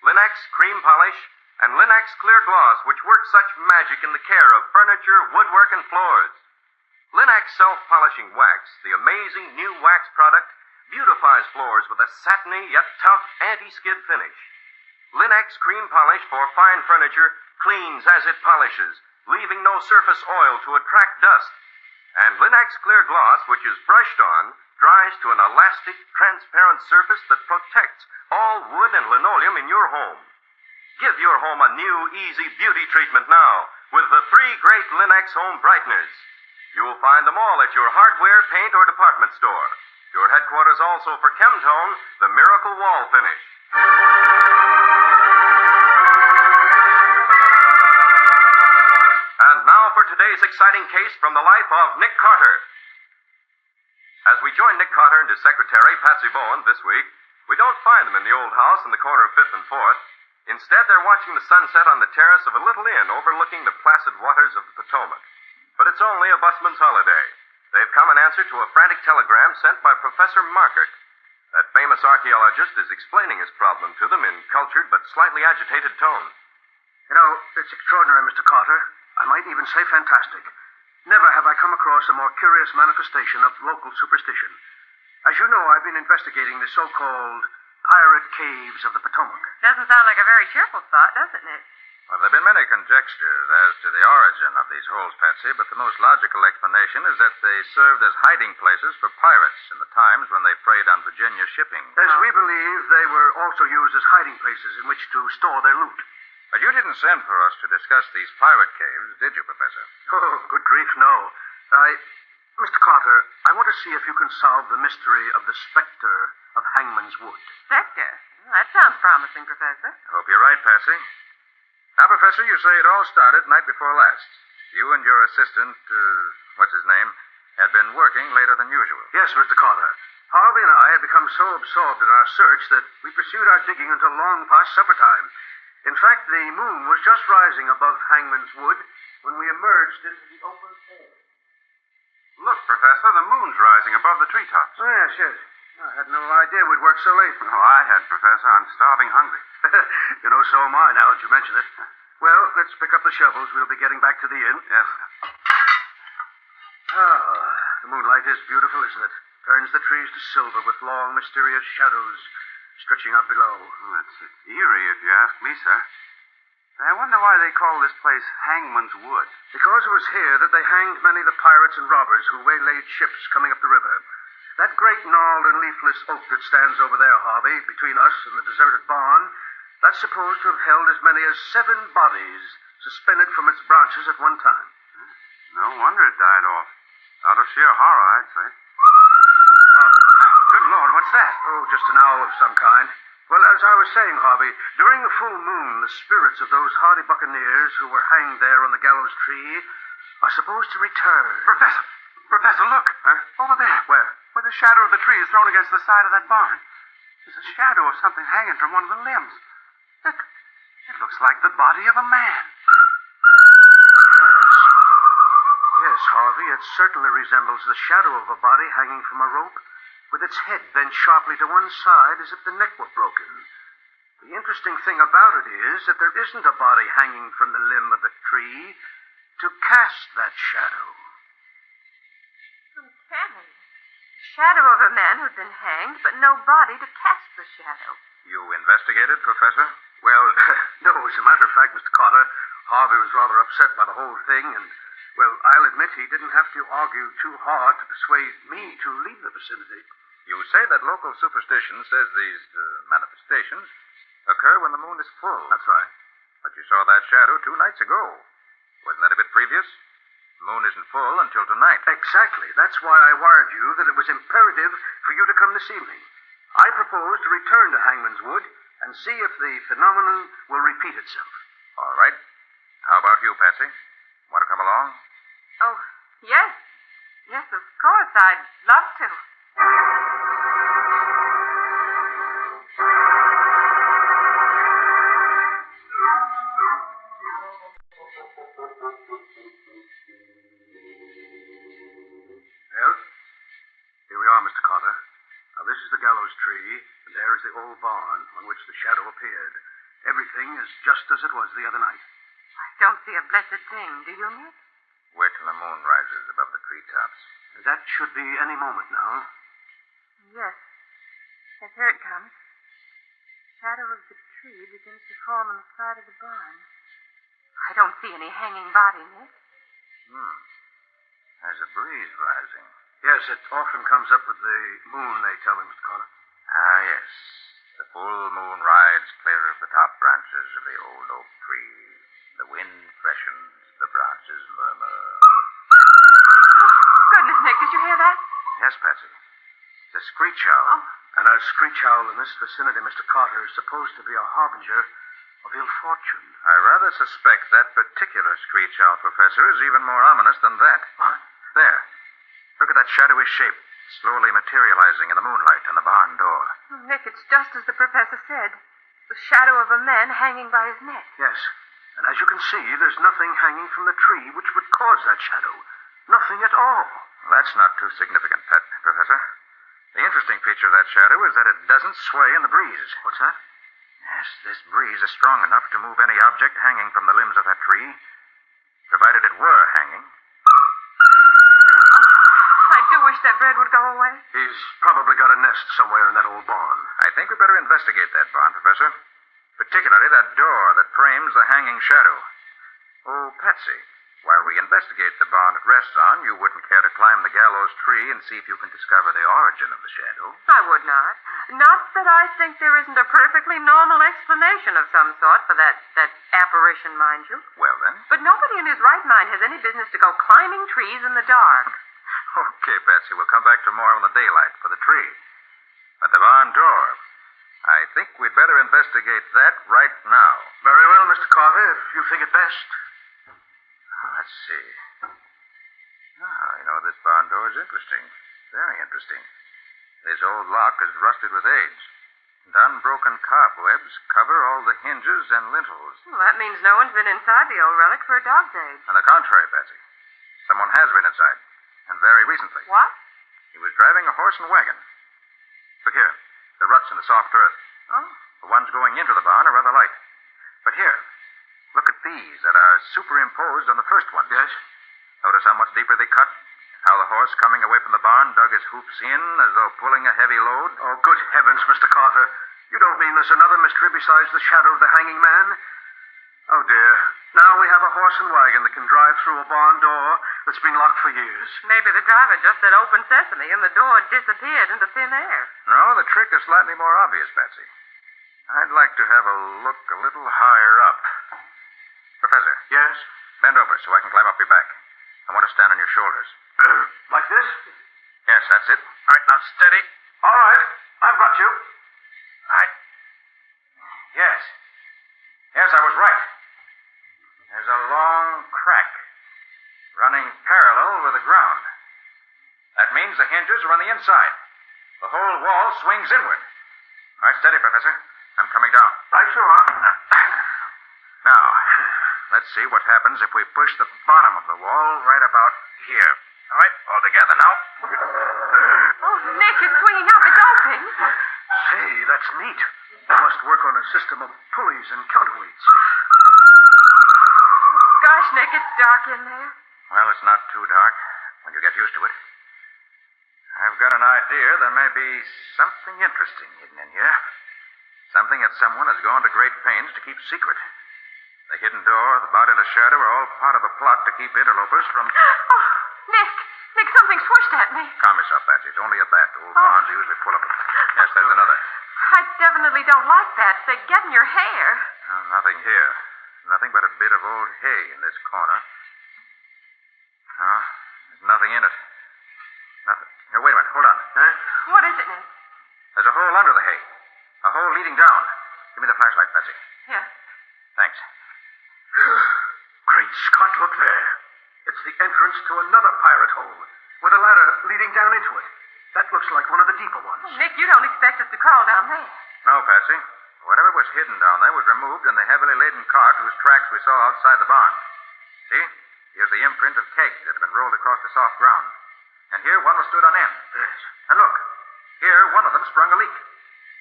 Linux cream polish, and Linux clear gloss, which work such magic in the care of furniture, woodwork, and floors. Linux self-polishing wax, the amazing new wax product, beautifies floors with a satiny yet tough anti-skid finish. Linux cream polish for fine furniture cleans as it polishes, leaving no surface oil to attract dust. And Linux clear gloss, which is brushed on, dries to an elastic, transparent surface that protects all wood and linoleum in your home. Give your home a new, easy beauty treatment now with the 3 great Linux home brighteners. You'll find them all at your hardware, paint, or department store. Your headquarters also for Chemtone, the Miracle Wall Finish. And now for today's exciting case from the life of Nick Carter. As we join Nick Carter and his secretary, Patsy Bowen, this week, we don't find them in the old house in the corner of 5th and 4th. Instead, they're watching the sunset on the terrace of a little inn overlooking the placid waters of the Potomac. But it's only a busman's holiday. They've come in answer to a frantic telegram sent by Professor Markert. That famous archaeologist is explaining his problem to them in cultured but slightly agitated tones. You know, it's extraordinary, Mr. Carter. I might even say fantastic. Never have I come across a more curious manifestation of local superstition. As you know, I've been investigating the so-called pirate caves of the Potomac. Doesn't sound like a very cheerful thought, does it, Nick? Well, there have been many conjectures as to the origin of these holes, Patsy, but the most logical explanation is that they served as hiding places for pirates in the times when they preyed on Virginia shipping. As we believe, they were also used as hiding places in which to store their loot. But you didn't send for us to discuss these pirate caves, did you, Professor? Oh, good grief, no. Mr. Carter, I want to see if you can solve the mystery of the specter of Hangman's Wood. Specter? Well, that sounds promising, Professor. I hope you're right, Patsy. Now, Professor, you say it all started night before last. You and your assistant, what's his name, had been working later than usual. Yes, Mr. Carter. Harvey and I had become so absorbed in our search that we pursued our digging until long past supper time. In fact, the moon was just rising above Hangman's Wood when we emerged into the open air. Look, Professor, the moon's rising above the treetops. Oh, yes. I had no idea we'd work so late. Oh, I had, Professor. I'm starving hungry. You know, so am I, now that you mention it. Well, let's pick up the shovels. We'll be getting back to the inn. Yes. Ah, the moonlight is beautiful, isn't it? Turns the trees to silver with long, mysterious shadows stretching out below. Oh, it's eerie, if you ask me, sir. I wonder why they call this place Hangman's Wood. Because it was here that they hanged many of the pirates and robbers who waylaid ships coming up the river. That great gnarled and leafless oak that stands over there, Harvey, between us and the deserted barn, that's supposed to have held as many as 7 bodies suspended from its branches at one time. No wonder it died off. Out of sheer horror, I'd say. Oh, good Lord, what's that? Oh, just an owl of some kind. Well, as I was saying, Harvey, during the full moon, the spirits of those hardy buccaneers who were hanged there on the gallows tree are supposed to return. Professor, look. Huh? Over there. Where? Where the shadow of the tree is thrown against the side of that barn. There's a shadow of something hanging from one of the limbs. Look, it looks like the body of a man. Yes, Harvey, it certainly resembles the shadow of a body hanging from a rope, with its head bent sharply to one side as if the neck were broken. The interesting thing about it is that there isn't a body hanging from the limb of the tree to cast that shadow. Uncanny. The shadow of a man who'd been hanged, but no body to cast the shadow. You investigated, Professor? Well, no, as a matter of fact, Mr. Carter, Harvey was rather upset by the whole thing, and, well, I'll admit he didn't have to argue too hard to persuade me to leave the vicinity. You say that local superstition says these manifestations occur when the moon is full. That's right. But you saw that shadow 2 nights ago. Wasn't that a bit previous? The moon isn't full until tonight. Exactly. That's why I wired you that it was imperative for you to come this evening. I propose to return to Hangman's Wood and see if the phenomenon will repeat itself. All right. How about you, Patsy? Want to come along? Oh, yes. Yes, of course. I'd love to. Now, this is the gallows tree, and there is the old barn on which the shadow appeared. Everything is just as it was the other night. I don't see a blessed thing, do you, Nick? Wait till the moon rises above the treetops. That should be any moment now. Yes. Yes, here it comes. The shadow of the tree begins to form on the side of the barn. I don't see any hanging body, Nick. There's a breeze rising. Yes, it often comes up with the moon, they tell me, Mr. Carter. Ah, yes. The full moon rides clear of the top branches of the old oak tree. The wind freshens, the branches murmur. Goodness, Nick, did you hear that? Yes, Patsy. The screech owl. And a screech owl in this vicinity, Mr. Carter, is supposed to be a harbinger of ill fortune. I rather suspect that particular screech owl, Professor, is even more ominous than that. What? There. Look at that shadowy shape slowly materializing in the moonlight on the barn door. Oh, Nick, it's just as the professor said. The shadow of a man hanging by his neck. Yes. And as you can see, there's nothing hanging from the tree which would cause that shadow. Nothing at all. That's not too significant, Professor. The interesting feature of that shadow is that it doesn't sway in the breeze. What's that? Yes, this breeze is strong enough to move any object hanging from the limbs of that tree, provided it were hanging. I do wish that bird would go away. He's probably got a nest somewhere in that old barn. I think we better investigate that barn, Professor. Particularly that door that frames the hanging shadow. Oh, Patsy, while we investigate the barn it rests on, you wouldn't care to climb the gallows tree and see if you can discover the origin of the shadow? I would not. Not that I think there isn't a perfectly normal explanation of some sort for that apparition, mind you. Well, then. But nobody in his right mind has any business to go climbing trees in the dark. Okay, Patsy, we'll come back tomorrow in the daylight for the tree. But the barn door, I think we'd better investigate that right now. Very well, Mr. Carter, if you think it best. Let's see. This barn door is interesting. Very interesting. This old lock is rusted with age, and unbroken cobwebs cover all the hinges and lintels. Well, that means no one's been inside the old relic for a dog's age. On the contrary, Patsy. Someone has been inside, and very recently. What? He was driving a horse and wagon. Look here, the ruts in the soft earth. Oh. The ones going into the barn are rather light. But here, look at these that are superimposed on the first ones. Yes? Notice how much deeper they cut? How the horse coming away from the barn dug his hoofs in as though pulling a heavy load? Oh, good heavens, Mr. Carter. You don't mean there's another mystery besides the shadow of the hanging man? Oh, dear. Now we have a horse and wagon that can drive through a barn door that's been locked for years. Maybe the driver just said open sesame and the door disappeared into thin air. No, the trick is slightly more obvious, Patsy. I'd like to have a look a little higher up. Professor. Yes? Bend over so I can climb up your back. I want to stand on your shoulders. Like this? Yes, that's it. All right, now steady. All right, I've got you. All right. Yes. Yes, I was right. There's a long crack running parallel with the ground. That means the hinges are on the inside. The whole wall swings inward. All right, steady, Professor. I'm coming down. Right you are. Now, let's see what happens if we push the bottom of the wall right about here. All right, all together now. Oh, Nick, it's swinging up. It's opening. Say, that's neat. They must work on a system of pulleys and counterweights. Gosh, Nick, it's dark in there. Well, it's not too dark when you get used to it. I've got an idea there may be something interesting hidden in here. Something that someone has gone to great pains to keep secret. The hidden door, the bodiless shadow are all part of a plot to keep interlopers from... Oh, Nick, something swooshed at me. Calm yourself, Patsy. It's only a bat. Old barns are usually full of them. Yes, there's another. I definitely don't like bats. They get in your hair. Oh, nothing here. Nothing but a bit of old hay in this corner. No, there's nothing in it. Nothing. Here, wait a minute. Hold on. Huh? What is it, Nick? There's a hole under the hay. A hole leading down. Give me the flashlight, Patsy. Here. Thanks. Great Scott, look there. It's the entrance to another pirate hole, with a ladder leading down into it. That looks like one of the deeper ones. Oh, Nick, you don't expect us to crawl down there. No, Patsy. Whatever was hidden down there was removed in the heavily laden cart whose tracks we saw outside the barn. See? Here's the imprint of kegs that have been rolled across the soft ground. And here one was stood on end. Yes. And look, Here, one of them sprung a leak.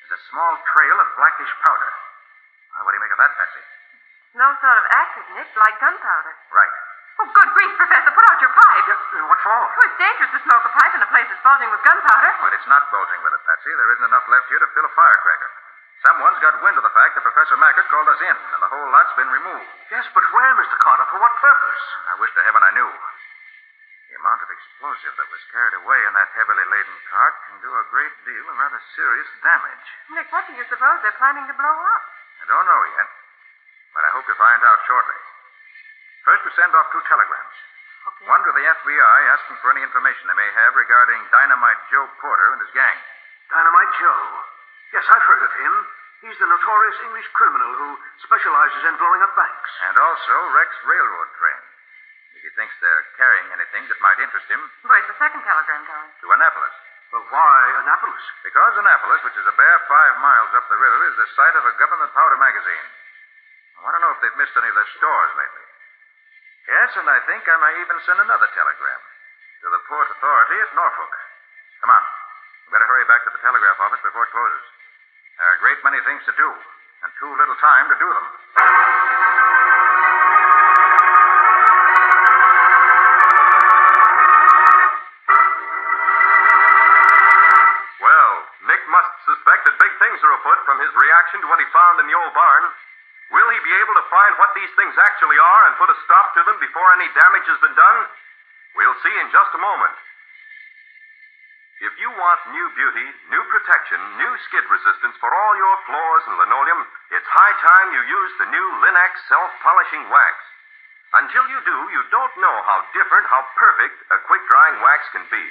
There's a small trail of blackish powder. What do you make of that, Patsy? No sort of acid, Nick, like gunpowder. Right. Oh, good grief, Professor, put out your pipe. What for? Oh, it's dangerous to smoke a pipe in a place that's bulging with gunpowder. But it's not bulging with it, Patsy. There isn't enough left here to fill a firecracker. Someone's got wind of the fact that Professor Mackert called us in, and the whole lot's been removed. Yes, but where, Mr. Carter? For what purpose? I wish to heaven I knew. The amount of explosive that was carried away in that heavily laden cart can do a great deal of rather serious damage. Nick, what do you suppose they're planning to blow up? I don't know yet, but I hope to find out shortly. First, we send off 2 telegrams. Okay. One to the FBI asking for any information they may have regarding Dynamite Joe Porter and his gang. Dynamite Joe. Yes, I've heard of him. He's the notorious English criminal who specializes in blowing up banks. And also wrecks railroad trains. If he thinks they're carrying anything that might interest him, Where's the second telegram going? to Annapolis. Well, why Annapolis? Because Annapolis, which is a bare 5 miles up the river, is the site of a government powder magazine. I want to know if they've missed any of their stores lately. Yes, and I think I may even send another telegram to the Port Authority at Norfolk. Come on. We better hurry back to the telegraph office before it closes. There are a great many things to do, and too little time to do them. Well, Nick must suspect that big things are afoot from his reaction to what he found in the old barn. Will he be able to find what these things actually are and put a stop to them before any damage has been done? We'll see in just a moment. If you want new beauty, new protection, new skid resistance for all your floors and linoleum, it's high time you use the new Linex self-polishing wax. Until you do, you don't know how different, how perfect a quick-drying wax can be.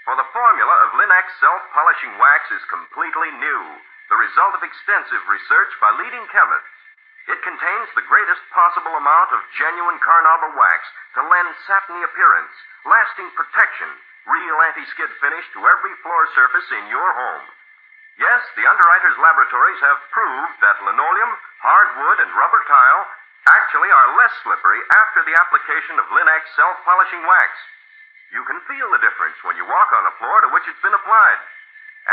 For the formula of Linex self-polishing wax is completely new, the result of extensive research by leading chemists. It contains the greatest possible amount of genuine carnauba wax to lend satiny appearance, lasting protection, real anti-skid finish to every floor surface in your home. Yes, the underwriters' laboratories have proved that linoleum, hardwood, and rubber tile actually are less slippery after the application of Linex self-polishing wax. You can feel the difference when you walk on a floor to which it's been applied.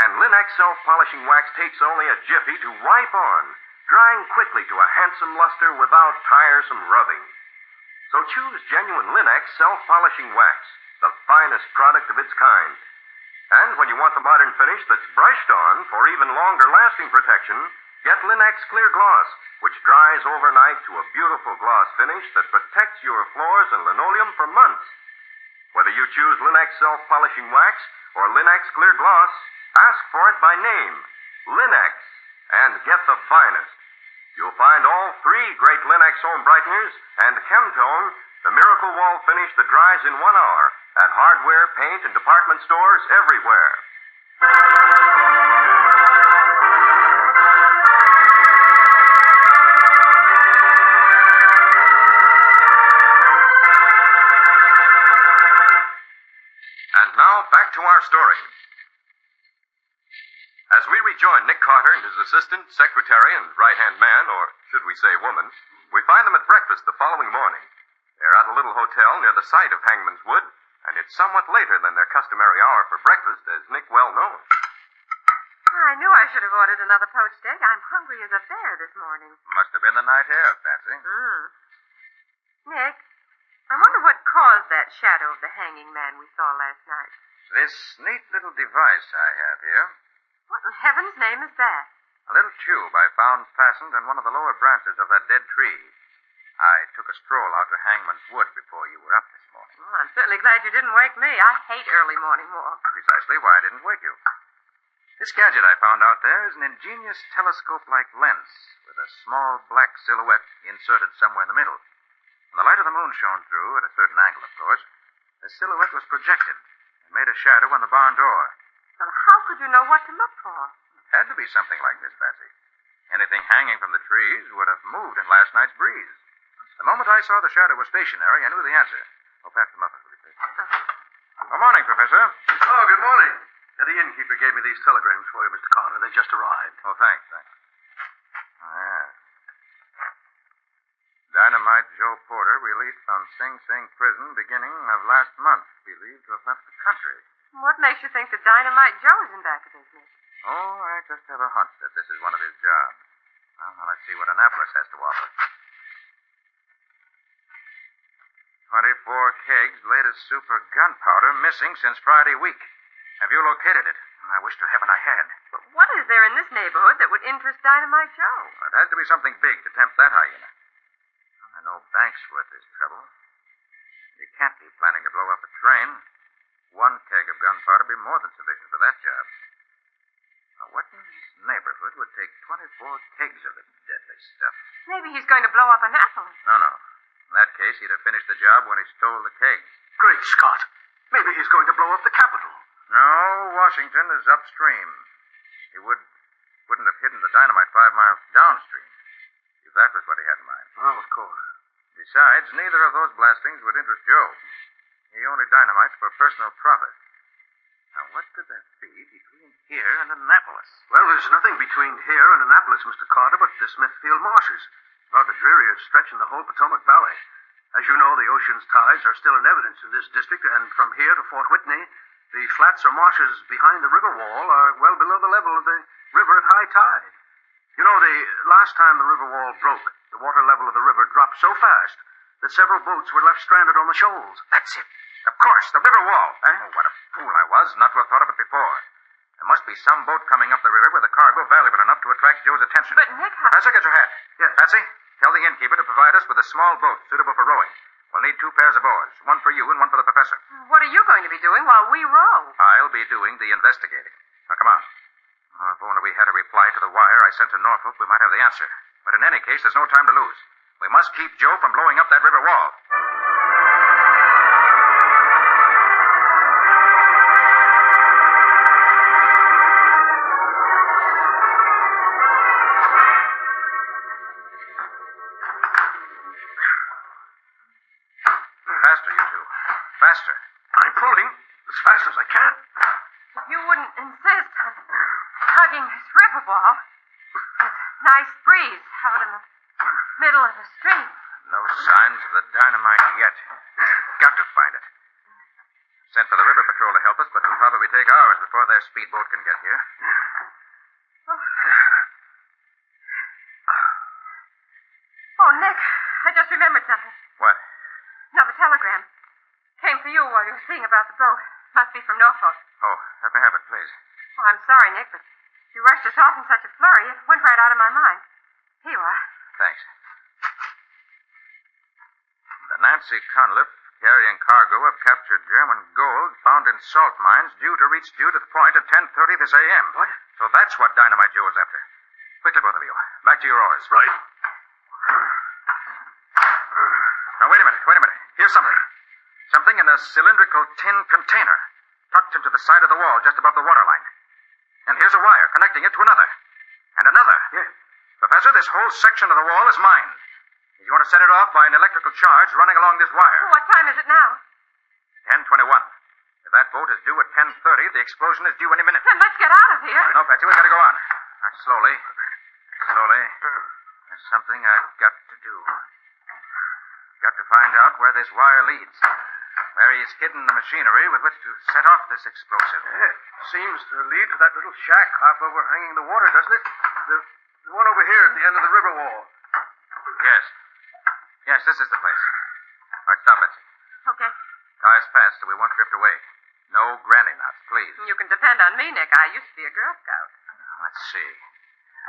And Linex self-polishing wax takes only a jiffy to wipe on, drying quickly to a handsome luster without tiresome rubbing. So choose genuine Linex self-polishing wax, the finest product of its kind. And when you want the modern finish that's brushed on for even longer lasting protection, get Linex Clear Gloss, which dries overnight to a beautiful gloss finish that protects your floors and linoleum for months. Whether you choose Linex self-polishing wax or Linex Clear Gloss, ask for it by name, Linex, and get the finest. You'll find all 3 great Linex home brighteners and Chemtone, the miracle wall finish that dries in 1 hour, at hardware, paint, and department stores everywhere. And now, back to our story. As we rejoin Nick Carter and his assistant, secretary, and right-hand man, or should we say woman, we find them at breakfast the following morning. They're at a little hotel near the site of Hangman's Wood, and it's somewhat later than their customary hour for breakfast, as Nick well knows. I knew I should have ordered another poached egg. I'm hungry as a bear this morning. Must have been the night air, Patsy. Nick, I wonder what caused that shadow of the hanging man we saw last night. This neat little device I have here. What in heaven's name is that? A little tube I found fastened in one of the lower branches of that dead tree. I took a stroll out to Hangman's Wood before you were up this morning. Well, I'm certainly glad you didn't wake me. I hate early morning walks. Precisely why I didn't wake you. This gadget I found out there is an ingenious telescope-like lens with a small black silhouette inserted somewhere in the middle. When the light of the moon shone through, at a certain angle, of course, the silhouette was projected and made a shadow on the barn door. Well, how could you know what to look for? It had to be something like this, Patsy. Anything hanging from the trees would have moved in last night's breeze. The moment I saw the shadow was stationary, I knew the answer. Oh, pass them up, please. Good morning, Professor. Oh, good morning. The innkeeper gave me these telegrams for you, Mr. Carter. They just arrived. Oh, thanks. Oh, yeah. Dynamite Joe Porter released from Sing Sing prison beginning of last month, believed to have left the country. What makes you think that Dynamite Joe is in back of this, Nick? Oh, I just have a hunch that this is one of his jobs. Well, now let's see what Annapolis has to offer. 24 kegs, latest super gunpowder, missing since Friday week. Have you located it? I wish to heaven I had. But what is there in this neighborhood that would interest Dynamite Joe? It has to be something big to tempt that hyena. I know Bank's worth this trouble. You can't be planning to blow up a train. 1 keg of gunpowder would be more than sufficient for that job. Now, what in this neighborhood would take 24 kegs of the deadly stuff? Maybe he's going to blow up Annapolis. No. In that case, he'd have finished the job when he stole the kegs. Great Scott. Maybe he's going to blow up the Capitol. No, Washington is upstream. He wouldn't have hidden the dynamite 5 miles downstream, if that was what he had in mind. Oh, of course. Besides, neither of those blastings would interest Joe. He only dynamites for personal profit. Now, what could that be between here and Annapolis? Well, there's nothing between here and Annapolis, Mr. Carter, but the Smithfield Marshes. About the dreariest stretch in the whole Potomac Valley. As you know, the ocean's tides are still in evidence in this district, and from here to Fort Whitney, the flats or marshes behind the river wall are well below the level of the river at high tide. You know, the last time the river wall broke, the water level of the river dropped so fast that several boats were left stranded on the shoals. That's it. Of course, the river wall. Oh, what a fool I was not to have thought of it before. There must be some boat coming up the river with a cargo valuable enough to attract Joe's attention. But, Nick, Professor, get your hat. Yes. Patsy, tell the innkeeper to provide us with a small boat suitable for rowing. We'll need 2 pairs of oars, one for you and one for the professor. What are you going to be doing while we row? I'll be doing the investigating. Now, come on. Oh, if only we had a reply to the wire I sent to Norfolk, we might have the answer. But in any case, there's no time to lose. We must keep Joe from blowing up that river wall. Faster, you two. Faster. I'm pulling as fast as I can. If you wouldn't insist on tugging this river wall, there's a nice breeze out in the middle of the stream. No signs of the dynamite yet. Got to find it. Sent for the river patrol to help us, but it'll probably take hours before their speedboat can get here. Oh, Nick, I just remembered something. What? Another telegram. Came for you while you were seeing about the boat. Must be from Norfolk. Oh, let me have it, please. Oh, I'm sorry, Nick, but you rushed us off in such a flurry, it went right out of my mind. Here you are. Thanks. The Nancy Conliff, carrying cargo of captured German gold found in salt mines due to reach Judith Point at 10:30 this a.m. What? So that's what Dynamite Joe is after. Quickly, both of you. Back to your oars. Right. Now, wait a minute. Here's something. Something in a cylindrical tin container, tucked into the side of the wall just above the waterline. And here's a wire connecting it to another. And another. Yeah. Professor, this whole section of the wall is mine. You want to set it off by an electrical charge running along this wire. What time is it now? 10:21. If that boat is due at 10:30, the explosion is due any minute. Then let's get out of here. No, Patsy, we've got to go on. Now, slowly. There's something I've got to do. Got to find out where this wire leads. Where he's hidden the machinery with which to set off this explosive. Yeah, seems to lead to that little shack half overhanging the water, doesn't it? The one over here at the end of the river wall. Yes, this is the place. All right, stop, Betsy. Okay. Tie us fast so we won't drift away. No granny knots, please. You can depend on me, Nick. I used to be a Girl Scout. Let's see.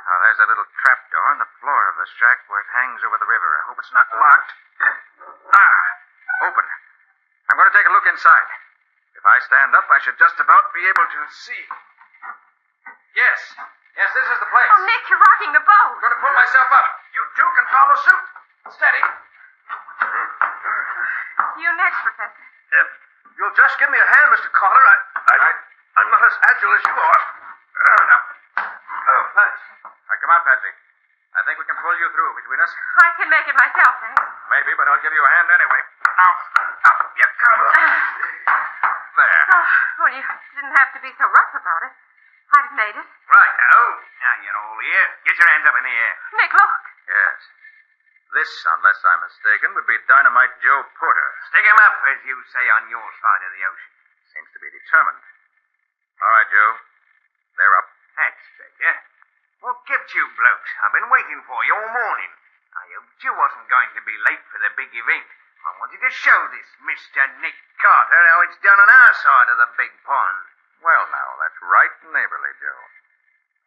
Now, there's a little trapdoor in the floor of the shack where it hangs over the river. I hope it's not locked. Open. I'm going to take a look inside. If I stand up, I should just about be able to see. Yes, this is the place. Oh, Nick, you're rocking the boat. I'm going to pull myself up. You two can follow suit. Steady. You next, Professor. You'll just give me a hand, Mr. Carter. I'm not as agile as you are. Thanks. All right, come on, Patsy. I think we can pull you through between us. I can make it myself, thanks. Maybe, but I'll give you a hand anyway. Now, up you come. There. Well, you didn't have to be so rough about it. I'd have made it. Right, now. Now, you know, here. Get your hands up in the air. Nick, look. Yes. This, unless I'm mistaken, would be Dynamite Joe Porter. Stick him up, as you say on your side of the ocean. Seems to be determined. All right, Joe. They're up. That's better. What kept you blokes? I've been waiting for you all morning. I hoped you wasn't going to be late for the big event. I wanted to show this Mr. Nick Carter how it's done on our side of the big pond. Well, now, that's right neighborly, Joe.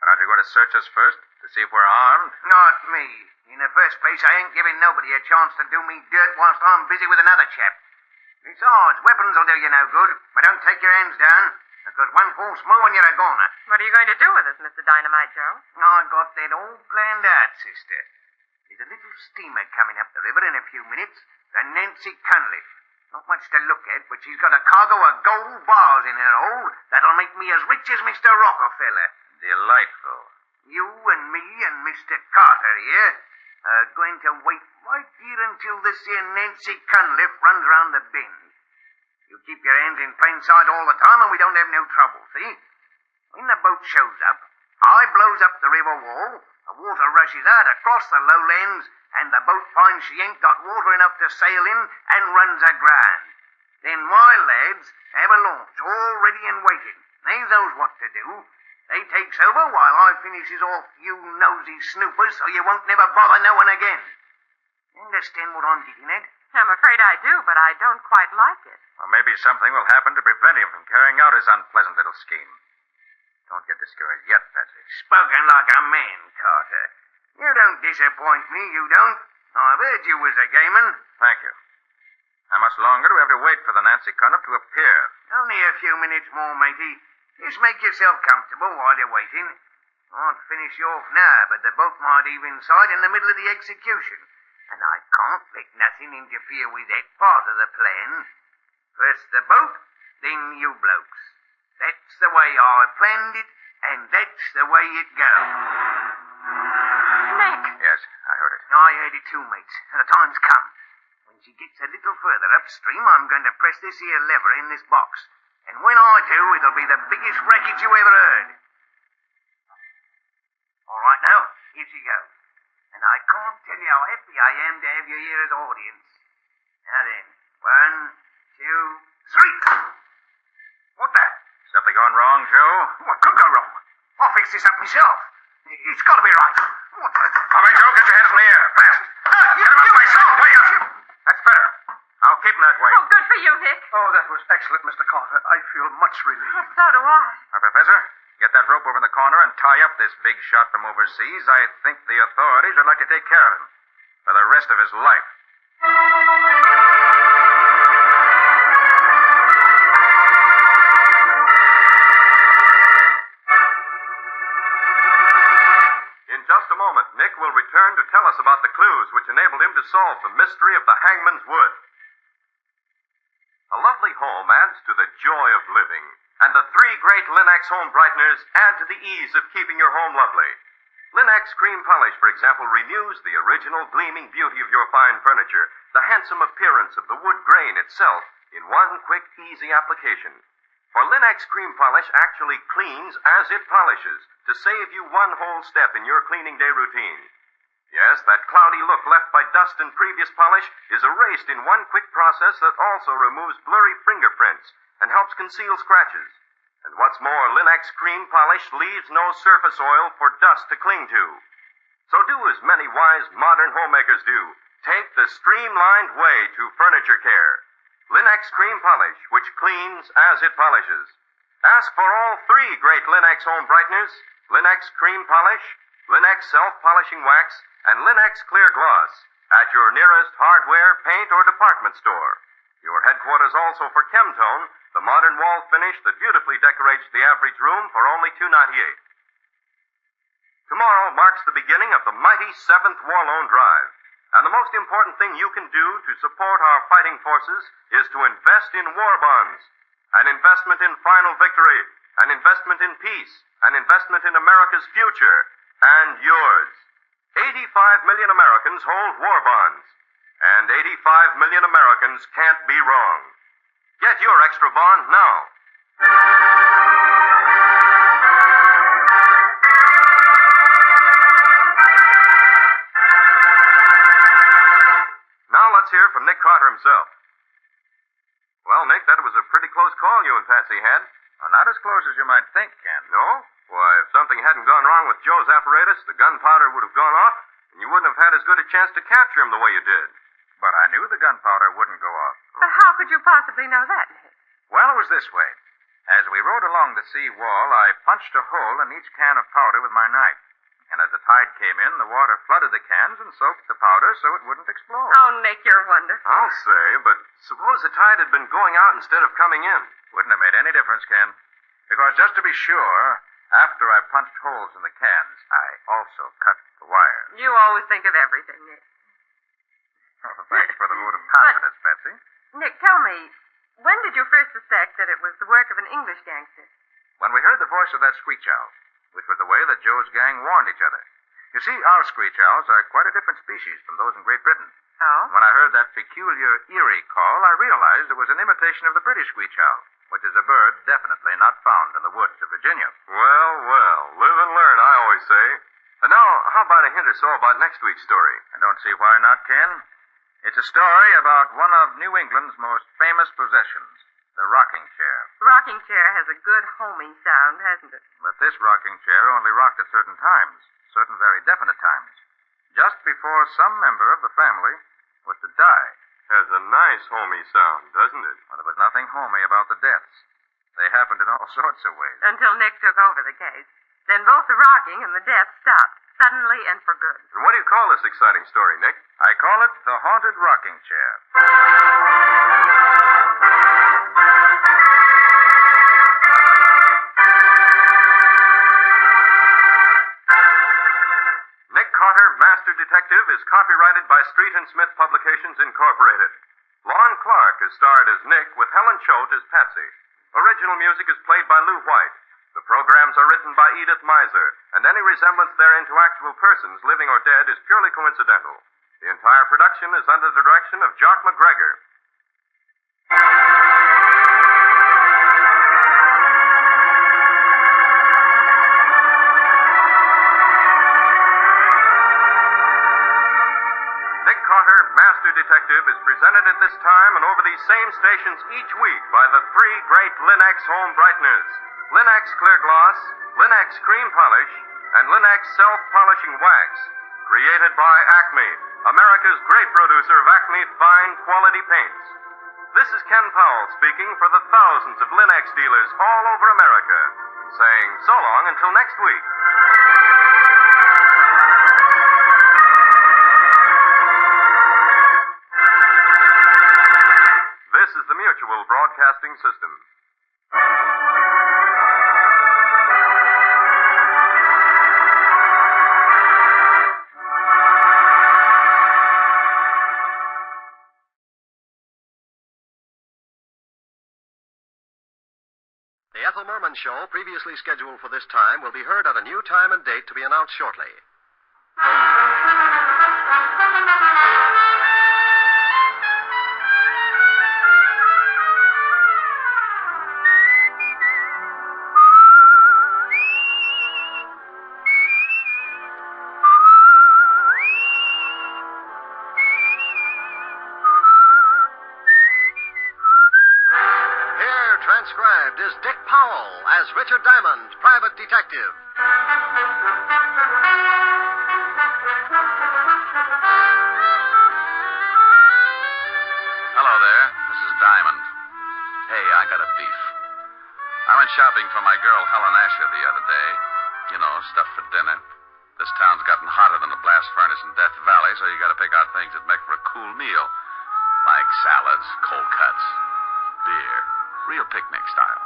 But aren't you going to search us first to see if we're armed? Not me. In the first place, I ain't giving nobody a chance to do me dirt whilst I'm busy with another chap. Besides, weapons will do you no good, but don't take your hands down, because one false move and you're a goner. What are you going to do with us, Mr. Dynamite Joe? I got that all planned out, sister. There's a little steamer coming up the river in a few minutes, the Nancy Cunliffe. Not much to look at, but she's got a cargo of gold bars in her hold that'll make me as rich as Mr. Rockefeller. Delightful. You and me and Mr. Carter here are going to wait right here until this here Nancy Cunliffe runs round the bend. You keep your hands in plain sight all the time and we don't have no trouble, see? When the boat shows up, I blows up the river wall, the water rushes out across the lowlands, and the boat finds she ain't got water enough to sail in and runs aground. Then my lads have a launch all ready and waiting. They knows what to do. They takes over while I finishes off you nosy snoopers so you won't never bother no one again. Understand what I'm getting at? I'm afraid I do, but I don't quite like it. Or maybe something will happen to prevent him from carrying out his unpleasant little scheme. Don't get discouraged yet, Patsy. Spoken like a man, Carter. You don't disappoint me, you don't. I've heard you was a gameman. Thank you. How much longer do we have to wait for the Nancy Cunliffe to appear? Only a few minutes more, matey. Just make yourself comfortable while you're waiting. I'd finish you off now, but the boat might heave inside in the middle of the execution. And I can't let nothing interfere with that part of the plan. First the boat, then you blokes. That's the way I planned it, and that's the way it goes. Nick! Yes, I heard it. I heard it too, mates, and the time's come. When she gets a little further upstream, I'm going to press this here lever in this box. And when I do, it'll be the biggest racket you ever heard. All right, now, here she goes. And I can't tell you how happy I am to have you here as audience. Now then, 1, 2, 3. What the? Something gone wrong, Joe? What could go wrong? I'll fix this up myself. It's got to be right. What the? All right, Joe, get your hands in the air. Fast. Get him out myself, will you? That's better. I'll keep him that way. Oh, good for you, Nick. Oh, that was excellent, Mr. Carter. I feel much relieved. Oh, so do I. Professor, get that rope over in the corner and tie up this big shot from overseas. I think the authorities would like to take care of him for the rest of his life. In just a moment, Nick will return to tell us about the clues which enabled him to solve the mystery of the Hangman's Wood. A lovely home adds to the joy of living, and the 3 great Linux home brighteners add to the ease of keeping your home lovely. Linux Cream Polish, for example, renews the original gleaming beauty of your fine furniture, the handsome appearance of the wood grain itself, in one quick, easy application. For Linux Cream Polish actually cleans as it polishes, to save you one whole step in your cleaning day routine. Yes, that cloudy look left by dust and previous polish is erased in one quick process that also removes blurry fingerprints and helps conceal scratches. And what's more, Linux Cream Polish leaves no surface oil for dust to cling to. So do as many wise modern homemakers do. Take the streamlined way to furniture care. Linux Cream Polish, which cleans as it polishes. Ask for all 3 great Linux home brighteners, Linux Cream Polish, Linux Self-Polishing Wax, and Linux Clear Gloss at your nearest hardware, paint, or department store. Your headquarters also for Chemtone, the modern wall finish that beautifully decorates the average room for only $2.98. Tomorrow marks the beginning of the mighty 7th War Loan Drive. And the most important thing you can do to support our fighting forces is to invest in war bonds. An investment in final victory, an investment in peace, an investment in America's future, and yours. 85 million Americans hold war bonds, and 85 million Americans can't be wrong. Get your extra bond now. Now let's hear from Nick Carter himself. Well, Nick, that was a pretty close call you and and Patsy had? Well, not as close as you might think, Ken. No? Why, if something hadn't gone wrong with Joe's apparatus, the gunpowder would have gone off, and you wouldn't have had as good a chance to capture him the way you did. But I knew the gunpowder wouldn't go off. But how could you possibly know that, Nick? Well, it was this way. As we rode along the sea wall, I punched a hole in each can of powder with my knife. And as the tide came in, the water flooded the cans and soaked the powder so it wouldn't explode. Oh, Nick, you're wonderful. I'll say, but suppose the tide had been going out instead of coming in. Wouldn't have made any difference, Ken. Because just to be sure, after I punched holes in the cans, I also cut the wire. You always think of everything, Nick. Oh, thanks for the vote of confidence, Betsy. Nick, tell me, when did you first suspect that it was the work of an English gangster? When we heard the voice of that screech owl, which was the way that Joe's gang warned each other. You see, our screech owls are quite a different species from those in Great Britain. Oh? When I heard that peculiar, eerie call, I realized it was an imitation of the British screech owl, which is a bird definitely not found in the woods of Virginia. Well, live and learn, I always say. And now, how about a hint or so about next week's story? I don't see why not, Ken. It's a story about one of New England's most famous possessions, the rocking chair. Rocking chair has a good homey sound, hasn't it? But this rocking chair only rocked at certain times, certain very definite times, just before some member of the family was to die. Has a nice homey sound, doesn't it? Well, there was nothing homey about the deaths. They happened in all sorts of ways. Until Nick took over the case. Then both the rocking and the death stopped, suddenly and for good. And what do you call this exciting story, Nick? I call it the Haunted Rocking Chair. Nick Carter, Master Detective, is copyrighted by Street and Smith Publications, Incorporated. Lon Clark is starred as Nick, with Helen Choate as Patsy. Original music is played by Lou White. The programs are written by Edith Miser, and any resemblance therein to actual persons, living or dead, is purely coincidental. The entire production is under the direction of Jock McGregor. Nick Carter, Master Detective, is presented at this time and over these same stations each week by the three great Linux home brighteners: Linux Clear Gloss, Linux Cream Polish, and Linux Self-Polishing Wax. Created by Acme, America's great producer of Acme fine quality paints. This is Ken Powell speaking for the thousands of Linux dealers all over America, saying so long until next week. This is the Mutual Broadcasting System. The Ethel Merman Show, previously scheduled for this time, will be heard at a new time and date to be announced shortly. Transcribed is Dick Powell as Richard Diamond, private detective. Hello there. This is Diamond. Hey, I got a beef. I went shopping for my girl Helen Asher the other day. You know, stuff for dinner. This town's gotten hotter than a blast furnace in Death Valley, so you gotta pick out things that make for a cool meal. Like salads, cold cuts, beer. Real picnic style.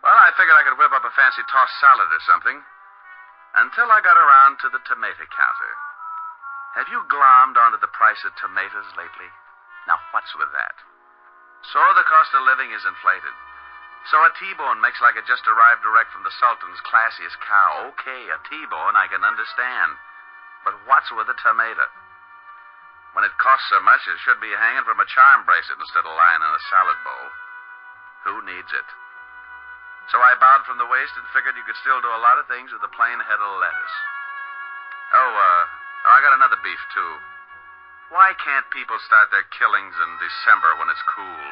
Well, I figured I could whip up a fancy tossed salad or something. Until I got around to the tomato counter. Have you glommed onto the price of tomatoes lately? Now, what's with that? So the cost of living is inflated. So a T-bone makes like it just arrived direct from the Sultan's classiest cow. Okay, a T-bone I can understand. But what's with a tomato? When it costs so much, it should be hanging from a charm bracelet instead of lying in a salad bowl. Who needs it? So I bowed from the waist and figured you could still do a lot of things with a plain head of lettuce. I got another beef, too. Why can't people start their killings in December when it's cool?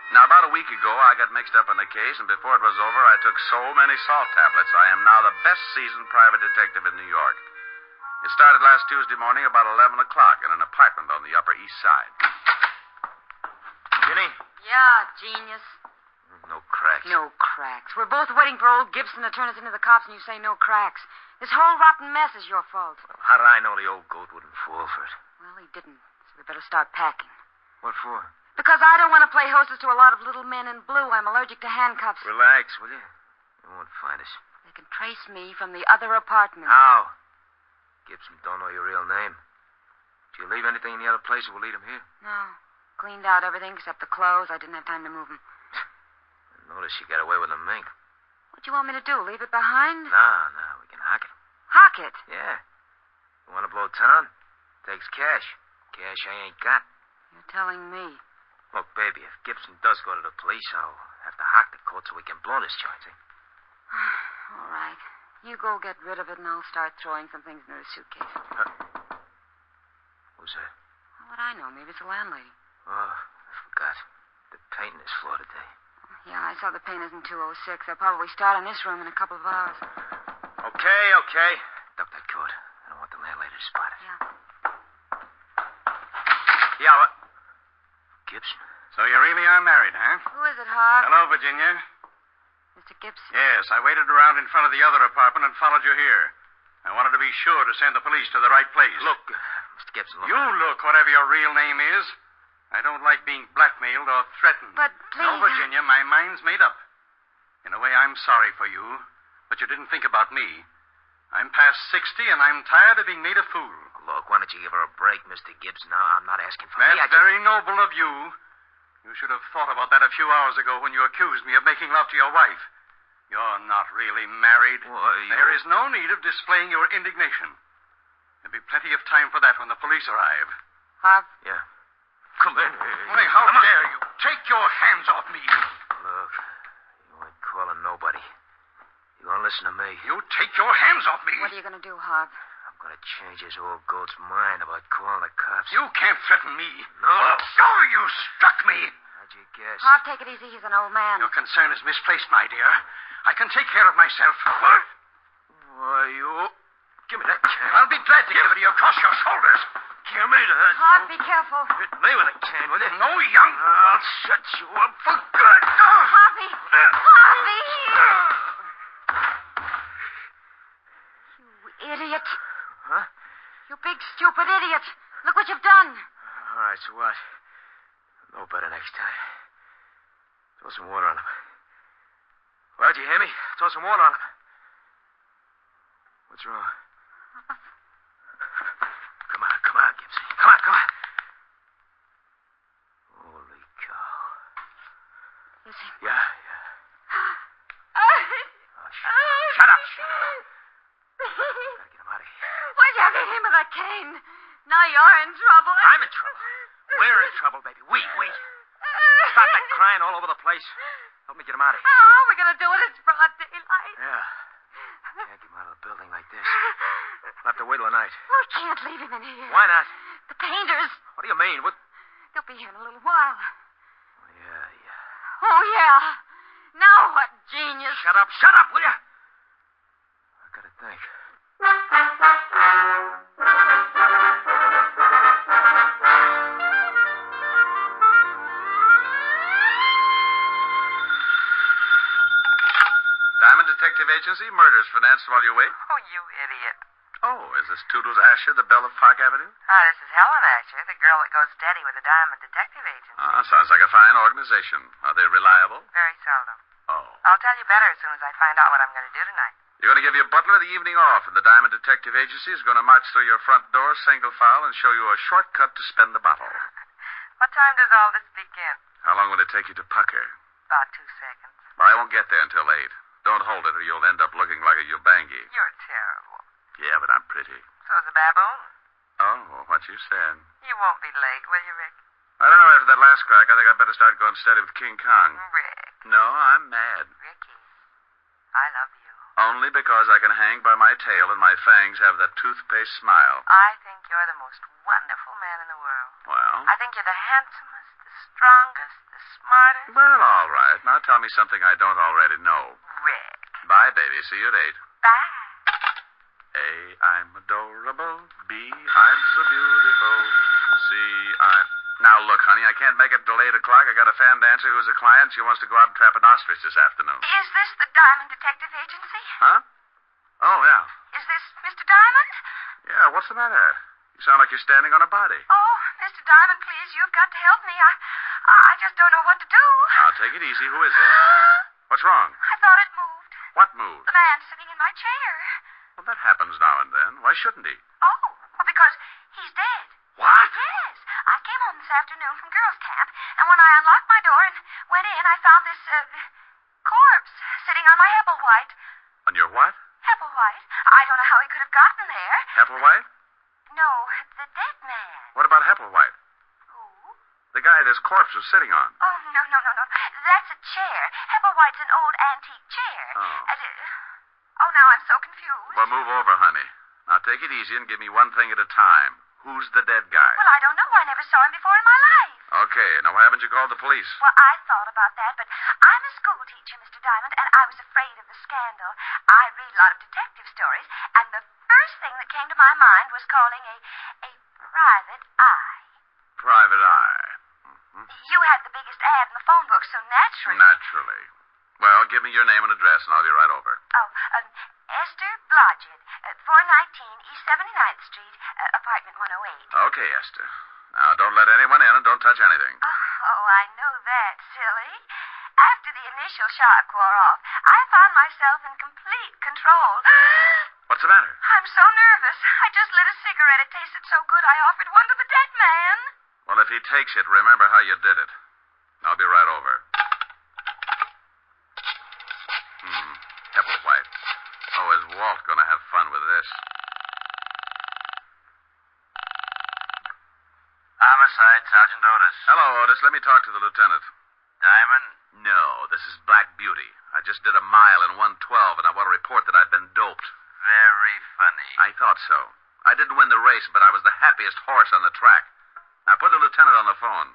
Now, about a week ago, I got mixed up in the case, and before it was over, I took so many salt tablets. I am now the best seasoned private detective in New York. It started last Tuesday morning about 11 o'clock in an apartment on the Upper East Side. Ginny? Yeah, genius. No cracks. No cracks. We're both waiting for old Gibson to turn us into the cops, and you say no cracks. This whole rotten mess is your fault. Well, how did I know the old goat wouldn't fall for it? Well, he didn't, so we better start packing. What for? Because I don't want to play hostess to a lot of little men in blue. I'm allergic to handcuffs. Relax, will you? They won't find us. They can trace me from the other apartment. How? Gibson don't know your real name. Did you leave anything in the other place that will lead him here? No. Cleaned out everything except the clothes. I didn't have time to move them. I noticed you got away with the mink. What do you want me to do? Leave it behind? No, we can hack it. Hock it? Yeah. You want to blow town? Takes cash. Cash I ain't got. You're telling me. Look, baby, if Gibson does go to the police, I'll have to hack the code so we can blow this joint, see? All right. You go get rid of it, and I'll start throwing some things into the suitcase. Who's that? How would I know? Maybe it's the landlady. Oh, I forgot. They're painting this floor today. Yeah, I saw the painters in 206. They'll probably start on this room in a couple of hours. Okay. Duck that coat. I don't want the landlady to spot it. Yeah. Yeah, what? Gibson. So you really are married, huh? Who is it, Harv? Hello, Virginia. Mr. Gibson? Yes, I waited around in front of the other apartment and followed you here. I wanted to be sure to send the police to the right place. Look, Mr. Gibson, look. You look, whatever your real name is. I don't like being blackmailed or threatened. But please... No, Virginia, my mind's made up. In a way, I'm sorry for you, but you didn't think about me. I'm past 60, and I'm tired of being made a fool. Look, why don't you give her a break, Mr. Gibson? Now, I'm not asking for That's very noble of you. You should have thought about that a few hours ago when you accused me of making love to your wife. You're not really married. There is no need of displaying your indignation. There'll be plenty of time for that when the police arrive. Harv? Yeah. Come in. Hey, how dare you? Take your hands off me. Look, you ain't calling nobody. You gonna listen to me? You take your hands off me. What are you gonna do, Harv? I'm gonna change this old goat's mind about calling the cops. You can't threaten me. No. Oh, you struck me. How'd you guess? Harv, take it easy. He's an old man. Your concern is misplaced, my dear. I can take care of myself. What? Why, you... Give me that can. I'll be glad to give it to you across your shoulders. Give me that. Harv, be careful. Hit me with a can, will you? No, young. I'll shut you up for good. Harvey! Harvey! You idiot. Huh? You big, stupid idiot. Look what you've done. All right, so what? No better next time. Throw some water on him. Well, did you hear me? Throw some water on him. What's wrong? Come on, Gibson. Come on. Holy cow. Listen. Yeah. Shut up. Gotta get him out of here. Why'd you have to hit him with that cane? Now you're in trouble. I'm in trouble. We're in trouble, baby. We. Stop that crying all over the place. Help me get him out of here. How are we going to do it? It's broad daylight. Yeah. Can't get him out of the building like this. We'll have to wait till the night. We can't leave him in here. Why not? The painters. What do you mean? What? They'll be here in a little while. Yeah. Oh, yeah. Now what, genius? Shut up, will you? I gotta think. Diamond Detective Agency, murders financed while you wait. Oh, you idiot. Oh, is this Toodles Asher, the belle of Park Avenue? This is Helen Asher, the girl that goes steady with the Diamond Detective Agency. Sounds like a fine organization. Are they reliable? Very seldom. Oh. I'll tell you better as soon as I find out what I'm going to do tonight. You're going to give your butler the evening off, and the Diamond Detective Agency is going to march through your front door single file and show you a shortcut to spend the bottle. What time does all this begin? How long will it take you to pucker? About 2 seconds. Well, I won't get there until 8. Don't hold it or you'll end up looking like a Ubangi. You're terrible. Yeah, but I'm pretty. So's a baboon. Oh, what you said. You won't be late, will you, Rick? I don't know, after that last crack, I think I'd better start going steady with King Kong. Rick. No, I'm mad. Ricky, I love you. Only because I can hang by my tail and my fangs have that toothpaste smile. I think you're the most wonderful man in the world. Well? I think you're the handsomest, the strongest, the smartest? Well, all right. Now tell me something I don't already know. Rick. Bye, baby. See you at 8. Bye. A, I'm adorable. B, I'm so beautiful. C, Now, look, honey, I can't make it till 8 o'clock. I got a fan dancer who's a client. She wants to go out and trap an ostrich this afternoon. Is this the Diamond Detective Agency? Huh? Oh, yeah. Is this Mr. Diamond? Yeah, what's the matter? You sound like you're standing on a body. Oh, Mr. Diamond, please, you've got to help me. I just don't know what to do. Now, take it easy. Who is this? What's wrong? I thought it moved. What moved? The man sitting in my chair. Well, that happens now and then. Why shouldn't he? Oh, well, because he's dead. What? Yes. I came home this afternoon from girls' camp, and when I unlocked my door and went in, I found this, corpse sitting on my Hepplewhite. On your what? Hepplewhite? I don't know how he could have gotten there. Hepplewhite? No, the dead man. What about Hepplewhite? Who? The guy this corpse was sitting on. Oh, no. That's a chair. Hepplewhite's an old antique chair. Oh. Oh, now I'm so confused. Well, move over, honey. Now, take it easy and give me one thing at a time. Who's the dead guy? Well, I don't know. I never saw him before in my life. Okay, now why haven't you called the police? Well, I thought about that, but I'm a school teacher, Mr. Diamond, and I was afraid of the scandal. I read a lot of detective stories, and the first thing that came to my mind was calling a private eye. Private eye. Mm-hmm. You had the biggest ad in the phone book, so naturally... Naturally. Well, give me your name and address, and I'll be right over. Oh, Esther Blodgett, 419 East 79th Street, apartment 108. Okay, Esther. Now, don't let anyone in and don't touch anything. Oh, I know that, silly. After the initial shock wore off, I found myself in complete control. What's the matter? I'm so nervous. I just lit a cigarette. It tasted so good I offered one to the dead man. Well, if he takes it, remember how you did it. I'll be right over. Hepplewhite. Oh, is Walt going to have fun with this? Homicide, Sergeant Otis. Hello, Otis. Let me talk to the lieutenant. Diamond? No, this is Black Beauty. I just did a mile in 112, and I want to report that I've been doped. Very funny. I thought so. I didn't win the race, but I was the happiest horse on the track. Now, put the lieutenant on the phone.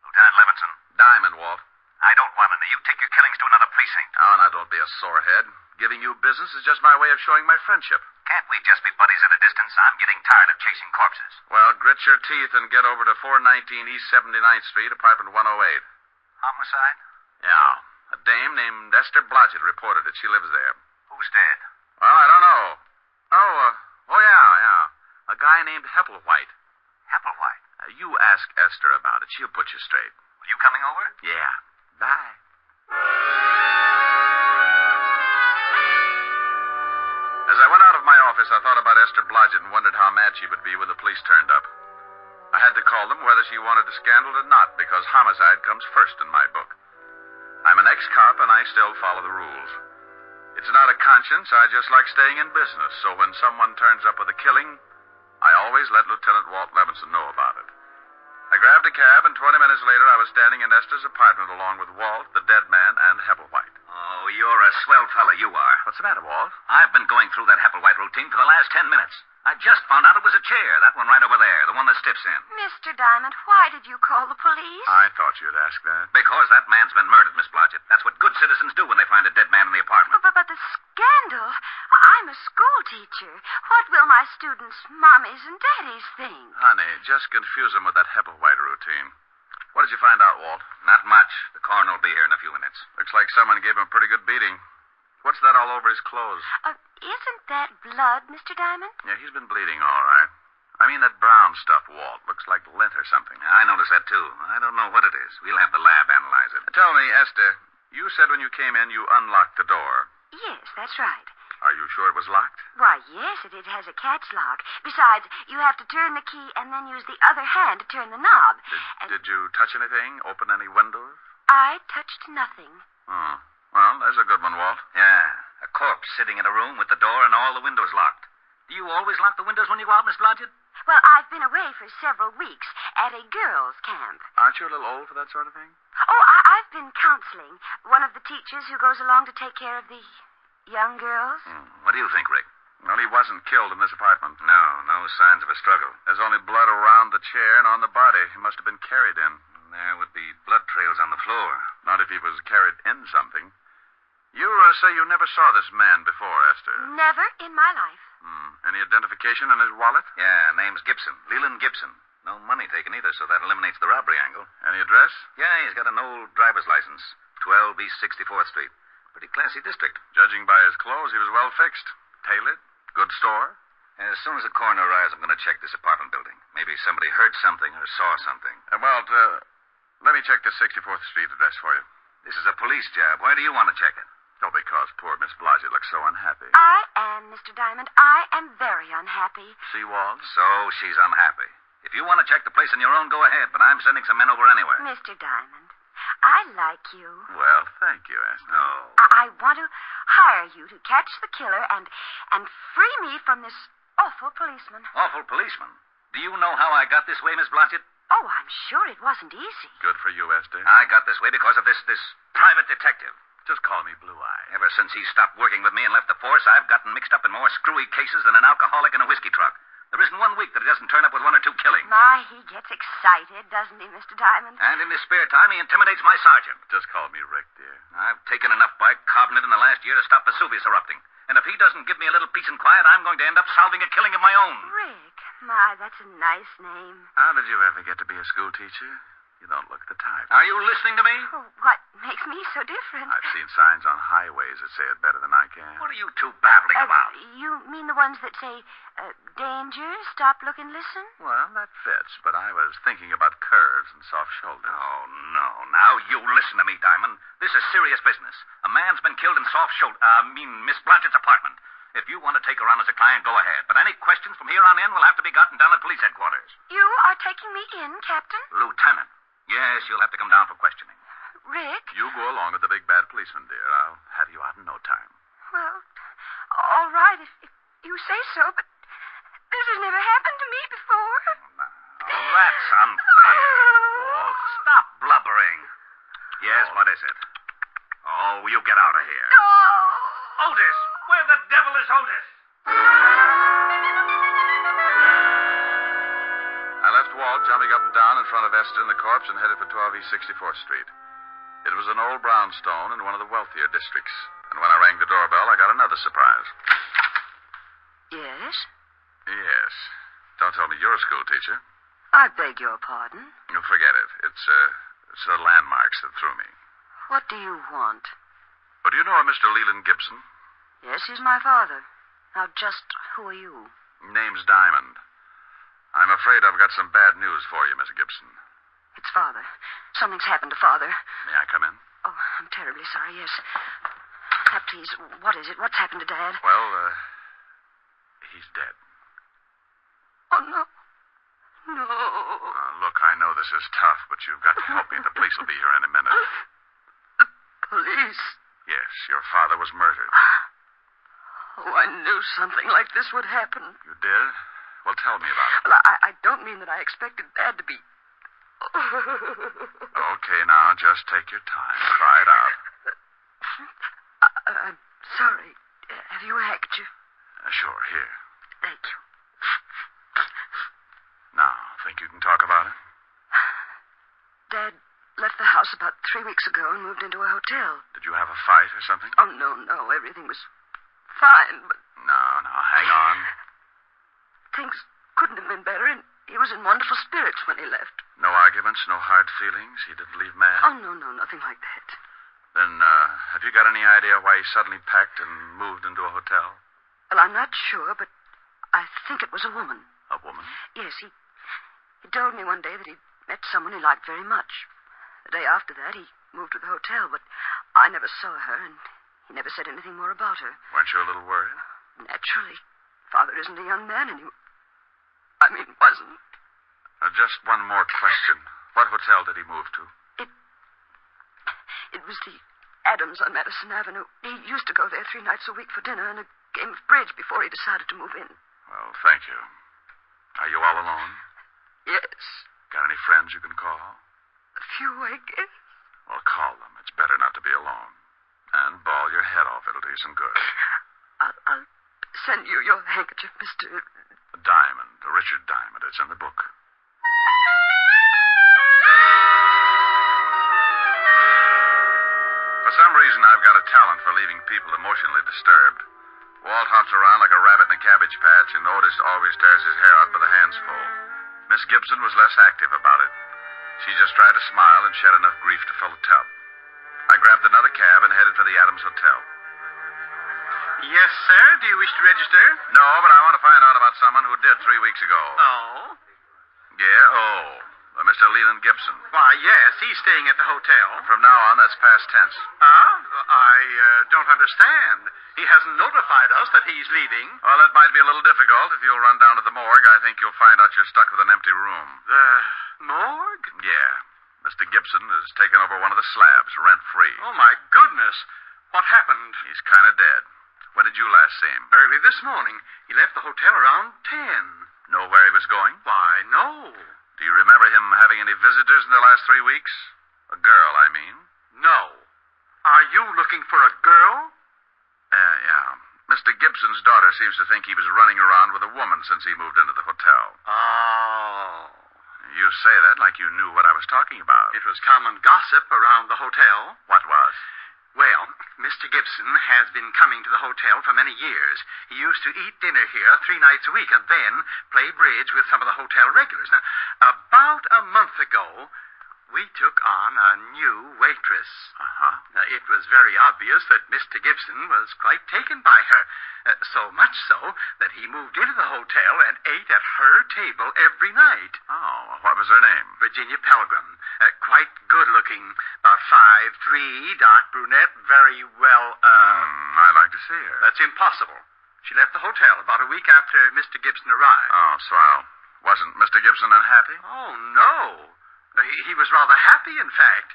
Lieutenant Levinson. Diamond, Walt. I don't want any. You take your killings to another precinct. Oh, now, don't be a sorehead. Giving you business is just my way of showing my friendship. Can't we just be buddies at a distance? I'm getting tired of chasing corpses. Well, grit your teeth and get over to 419 East 79th Street, apartment 108. Homicide? Yeah. A dame named Esther Blodgett reported it. She lives there. Who's dead? Well, I don't know. Oh, yeah. A guy named Hepplewhite. Hepplewhite? You ask Esther about it. She'll put you straight. Are you coming over? Yeah. Bye. As I went out of my office, I thought about Esther Blodgett and wondered how mad she would be when the police turned up. I had to call them whether she wanted the scandal or not, because homicide comes first in my book. I'm an ex-cop, and I still follow the rules. It's not a conscience. I just like staying in business, so when someone turns up with a killing, I always let Lieutenant Walt Levinson know about it. I grabbed a cab, and 20 minutes later, I was standing in Esther's apartment along with Walt, the dead man, and Hepplewhite. Oh, you're a swell fella, you are. What's the matter, Walt? I've been going through that Hepplewhite routine for the last 10 minutes. I just found out it was a chair, that one right over there, the one that Stiff's in. Mr. Diamond, why did you call the police? I thought you'd ask that. Because that man's been murdered, Miss Blodgett. That's what good citizens do when they find a dead man in the apartment. But the scandal? I'm a school teacher. What will my students' mommies and daddies think? Honey, just confuse them with that Hepplewhite routine. What did you find out, Walt? Not much. The coroner will be here in a few minutes. Looks like someone gave him a pretty good beating. What's that all over his clothes? Isn't that blood, Mr. Diamond? Yeah, he's been bleeding all right. I mean that brown stuff, Walt. Looks like lint or something. I noticed that, too. I don't know what it is. We'll have the lab analyze it. Tell me, Esther, you said when you came in you unlocked the door. Yes, that's right. Are you sure it was locked? Why, yes, it has a catch lock. Besides, you have to turn the key and then use the other hand to turn the knob. Did you touch anything? Open any windows? I touched nothing. Oh. Well, there's a good one, Walt. Yeah, a corpse sitting in a room with the door and all the windows locked. Do you always lock the windows when you go out, Miss Blodgett? Well, I've been away for several weeks at a girls' camp. Aren't you a little old for that sort of thing? Oh, I've been counseling. One of the teachers who goes along to take care of the young girls. What do you think, Rick? Well, he wasn't killed in this apartment. No, no signs of a struggle. There's only blood around the chair and on the body. He must have been carried in. There would be blood trails on the floor. Not if he was carried in something. You say you never saw this man before, Esther. Never in my life. Any identification in his wallet? Yeah, name's Gibson. Leland Gibson. No money taken either, so that eliminates the robbery angle. Any address? Yeah, he's got an old driver's license. 12 East 64th Street. Pretty classy district. Judging by his clothes, he was well fixed. Tailored. Good store. As soon as the coroner arrives, I'm going to check this apartment building. Maybe somebody heard something or saw something. Let me check the 64th Street address for you. This is a police job. Why do you want to check it? Oh, because poor Miss Blasey looks so unhappy. I am, Mr. Diamond. I am very unhappy. She was? So she's unhappy. If you want to check the place on your own, go ahead, but I'm sending some men over anyway. Mr. Diamond, I like you. Well, thank you, Esther. No. I want to hire you to catch the killer and free me from this awful policeman. Awful policeman? Do you know how I got this way, Miss Blodgett? Oh, I'm sure it wasn't easy. Good for you, Esther. I got this way because of this private detective. Just call me Blue Eye. Ever since he stopped working with me and left the force, I've gotten mixed up in more screwy cases than an alcoholic in a whiskey truck. There isn't 1 week that he doesn't turn up with 1 or 2 killings. My, he gets excited, doesn't he, Mr. Diamond? And in his spare time, he intimidates my sergeant. Just call me Rick, dear. I've taken enough bicarbonate in the last year to stop Vesuvius erupting. And if he doesn't give me a little peace and quiet, I'm going to end up solving a killing of my own. Rick, my, that's a nice name. How did you ever get to be a school teacher? You don't look the type. Are you listening to me? Oh, what makes me so different? I've seen signs on highways that say it better than I can. What are you two babbling about? You mean the ones that say, danger, stop, look, and listen? Well, that fits, but I was thinking about curves and soft shoulders. Oh, no. Now, you listen to me, Diamond. This is serious business. A man's been killed in Miss Blodgett's apartment. If you want to take her on as a client, go ahead. But any questions from here on in will have to be gotten down at police headquarters. You are taking me in, Captain? Lieutenant. Yes, you'll have to come down for questioning. Rick? You go along with the big bad policeman, dear. I'll have you out in no time. Well, all right, if you say so, but this has never happened to me before. Oh, that's unfair. Oh, stop blubbering. Yes, what is it? Oh, you get out of here. Oh! Otis! Where the devil is Otis? I left Walt jumping up and down in front of Esther and the corpse and headed for 12 East 64th Street. It was an old brownstone in one of the wealthier districts. And when I rang the doorbell, I got another surprise. Yes? Yes. Don't tell me you're a school teacher. I beg your pardon. You forget it. It's the landmarks that threw me. What do you want? Oh, do you know a Mr. Leland Gibson? Yes, he's my father. Now, just who are you? Name's Diamond. I'm afraid I've got some bad news for you, Miss Gibson. It's Father. Something's happened to Father. May I come in? Oh, I'm terribly sorry, yes. Now, please, what is it? What's happened to Dad? Well, he's dead. Oh, no. No. Look, I know this is tough, but you've got to help me. The police will be here in a minute. The police? Yes, your father was murdered. Oh, I knew something like this would happen. You did? Well, tell me about it. Well, I don't mean that I expected Dad to be... Okay, now, just take your time. Cry it out. I'm sorry. Have you a handkerchief? Sure, here. Thank you. Now, think you can talk about it? Dad left the house about 3 weeks ago and moved into a hotel. Did you have a fight or something? Oh, no. Everything was fine, but... No, hang on. Things couldn't have been better, and he was in wonderful spirits when he left. No arguments, no hard feelings? He didn't leave mad? Oh, no, nothing like that. Then, have you got any idea why he suddenly packed and moved into a hotel? Well, I'm not sure, but I think it was a woman. A woman? Yes, he told me one day that he'd met someone he liked very much. The day after that, he moved to the hotel, but I never saw her, and he never said anything more about her. Weren't you a little worried? Naturally. Father isn't a young man anymore. I mean, wasn't. Just one more question. What hotel did he move to? It was the Adams on Madison Avenue. He used to go there 3 nights a week for dinner and a game of bridge before he decided to move in. Well, thank you. Are you all alone? Yes. Got any friends you can call? A few, I guess. Well, call them. It's better not to be alone. And bawl your head off. It'll do you some good. I'll send you your handkerchief, Mr. Diamond, Richard Diamond. It's in the book. For some reason, I've got a talent for leaving people emotionally disturbed. Walt hops around like a rabbit in a cabbage patch, and Otis always tears his hair out by the handsful. Miss Gibson was less active about it. She just tried to smile and shed enough grief to fill the tub. I grabbed another cab and headed for the Adams Hotel. Yes, sir. Do you wish to register? No, but I want to find out about someone who did 3 weeks ago. Oh? Yeah, Mr. Leland Gibson. Why, yes. He's staying at the hotel. From now on, that's past tense. I don't understand. He hasn't notified us that he's leaving. Well, that might be a little difficult. If you'll run down to the morgue, I think you'll find out you're stuck with an empty room. The morgue? Yeah. Mr. Gibson has taken over one of the slabs, rent-free. Oh, my goodness. What happened? He's kind of dead. When did you last see him? Early this morning. He left the hotel around 10. Know where he was going? Why, no. Do you remember him having any visitors in the last 3 weeks? A girl, I mean. No. Are you looking for a girl? Yeah. Mr. Gibson's daughter seems to think he was running around with a woman since he moved into the hotel. Oh. You say that like you knew what I was talking about. It was common gossip around the hotel. What was? Well, Mr. Gibson has been coming to the hotel for many years. He used to eat dinner here 3 nights a week and then play bridge with some of the hotel regulars. Now, about a month ago, we took on a new waitress. Now, it was very obvious that Mr. Gibson was quite taken by her. So much so that he moved into the hotel and ate at her table every night. Oh, what was her name? Virginia Pelgrim. Quite good-looking. About 5'3", dark brunette, very well, I'd like to see her. That's impossible. She left the hotel about a week after Mr. Gibson arrived. Oh, swell. Wasn't Mr. Gibson unhappy? Oh, no. He was rather happy, in fact.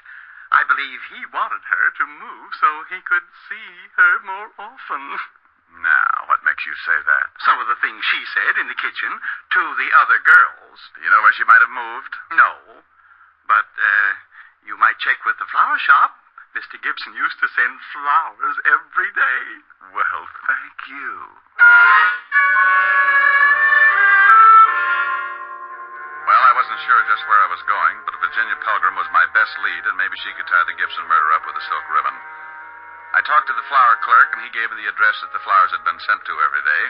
I believe he wanted her to move so he could see her more often. Now, what makes you say that? Some of the things she said in the kitchen to the other girls. Do you know where she might have moved? No. But, you might check with the flower shop. Mr. Gibson used to send flowers every day. Well, thank you. Well, I wasn't sure just where I was going, but Virginia Pelgrim was my best lead, and maybe she could tie the Gibson murder up with a silk ribbon. I talked to the flower clerk, and he gave me the address that the flowers had been sent to every day.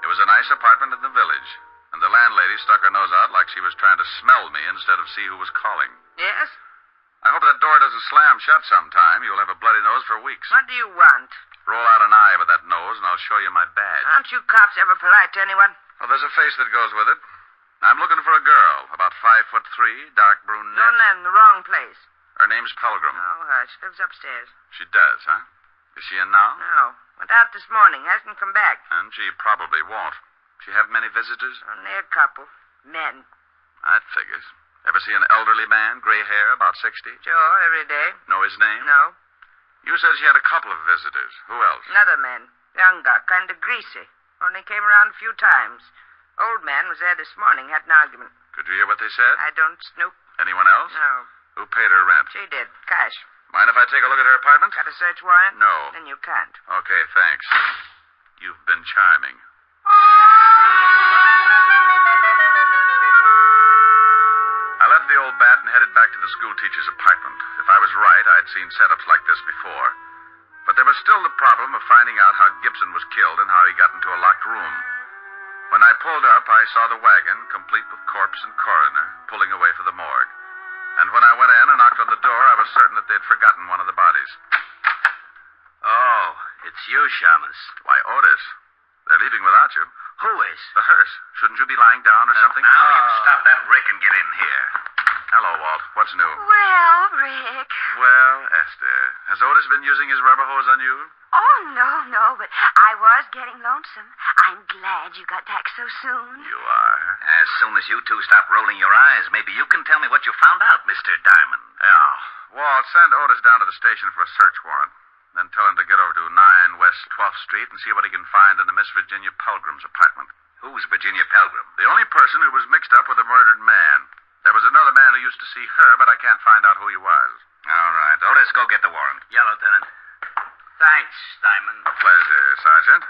It was a nice apartment in the village, and the landlady stuck her nose out like she was trying to smell me instead of see who was calling. Yes? I hope that door doesn't slam shut sometime. You'll have a bloody nose for weeks. What do you want? Roll out an eye with that nose, and I'll show you my badge. Aren't you cops ever polite to anyone? Well, there's a face that goes with it. I'm looking for a girl, about 5'3", dark brunette. Don't land in the wrong place. Her name's Pelgrim. Oh, hush. Lives upstairs. She does, huh? Is she in now? No. Went out this morning. Hasn't come back. And she probably won't. She have many visitors? Only a couple. Men. That figures. Ever see an elderly man, gray hair, about 60? Sure, every day. Know his name? No. You said she had a couple of visitors. Who else? Another man. Younger, kind of greasy. Only came around a few times. Old man was there this morning, had an argument. Could you hear what they said? I don't snoop. Anyone else? No. Who paid her rent? She did. Cash. Mind if I take a look at her apartment? Got a search warrant? No. Then you can't. Okay, thanks. You've been charming. I left the old bat and headed back to the schoolteacher's apartment. If I was right, I'd seen setups like this before. But there was still the problem of finding out how Gibson was killed and how he got into a locked room. When I pulled up, I saw the wagon, complete with corpse and coroner, pulling away for the morgue. And when I went in and knocked on the door, I was certain that they'd forgotten one of the bodies. Oh, it's you, Shamus. Why, Otis. They're leaving without you. Who is? The hearse. Shouldn't you be lying down or something? Now you stop that Rick and get in here. Hello, Walt. What's new? Well, Rick. Well, Esther, has Otis been using his rubber hose on you? Oh, no, but I was getting lonesome. I'm glad you got back so soon. You are? As soon as you two stop rolling your eyes, maybe you can tell me what you found out, Mr. Diamond. Yeah. Walt, send Otis down to the station for a search warrant. Then tell him to get over to 9 West 12th Street and see what he can find in the Miss Virginia Pelgrim's apartment. Who's Virginia Pelgrim? The only person who was mixed up with the murdered man. There was another man who used to see her, but I can't find out who he was. All right. Otis, go get the warrant. Yeah, Lieutenant. Thanks, Diamond. A pleasure, Sergeant.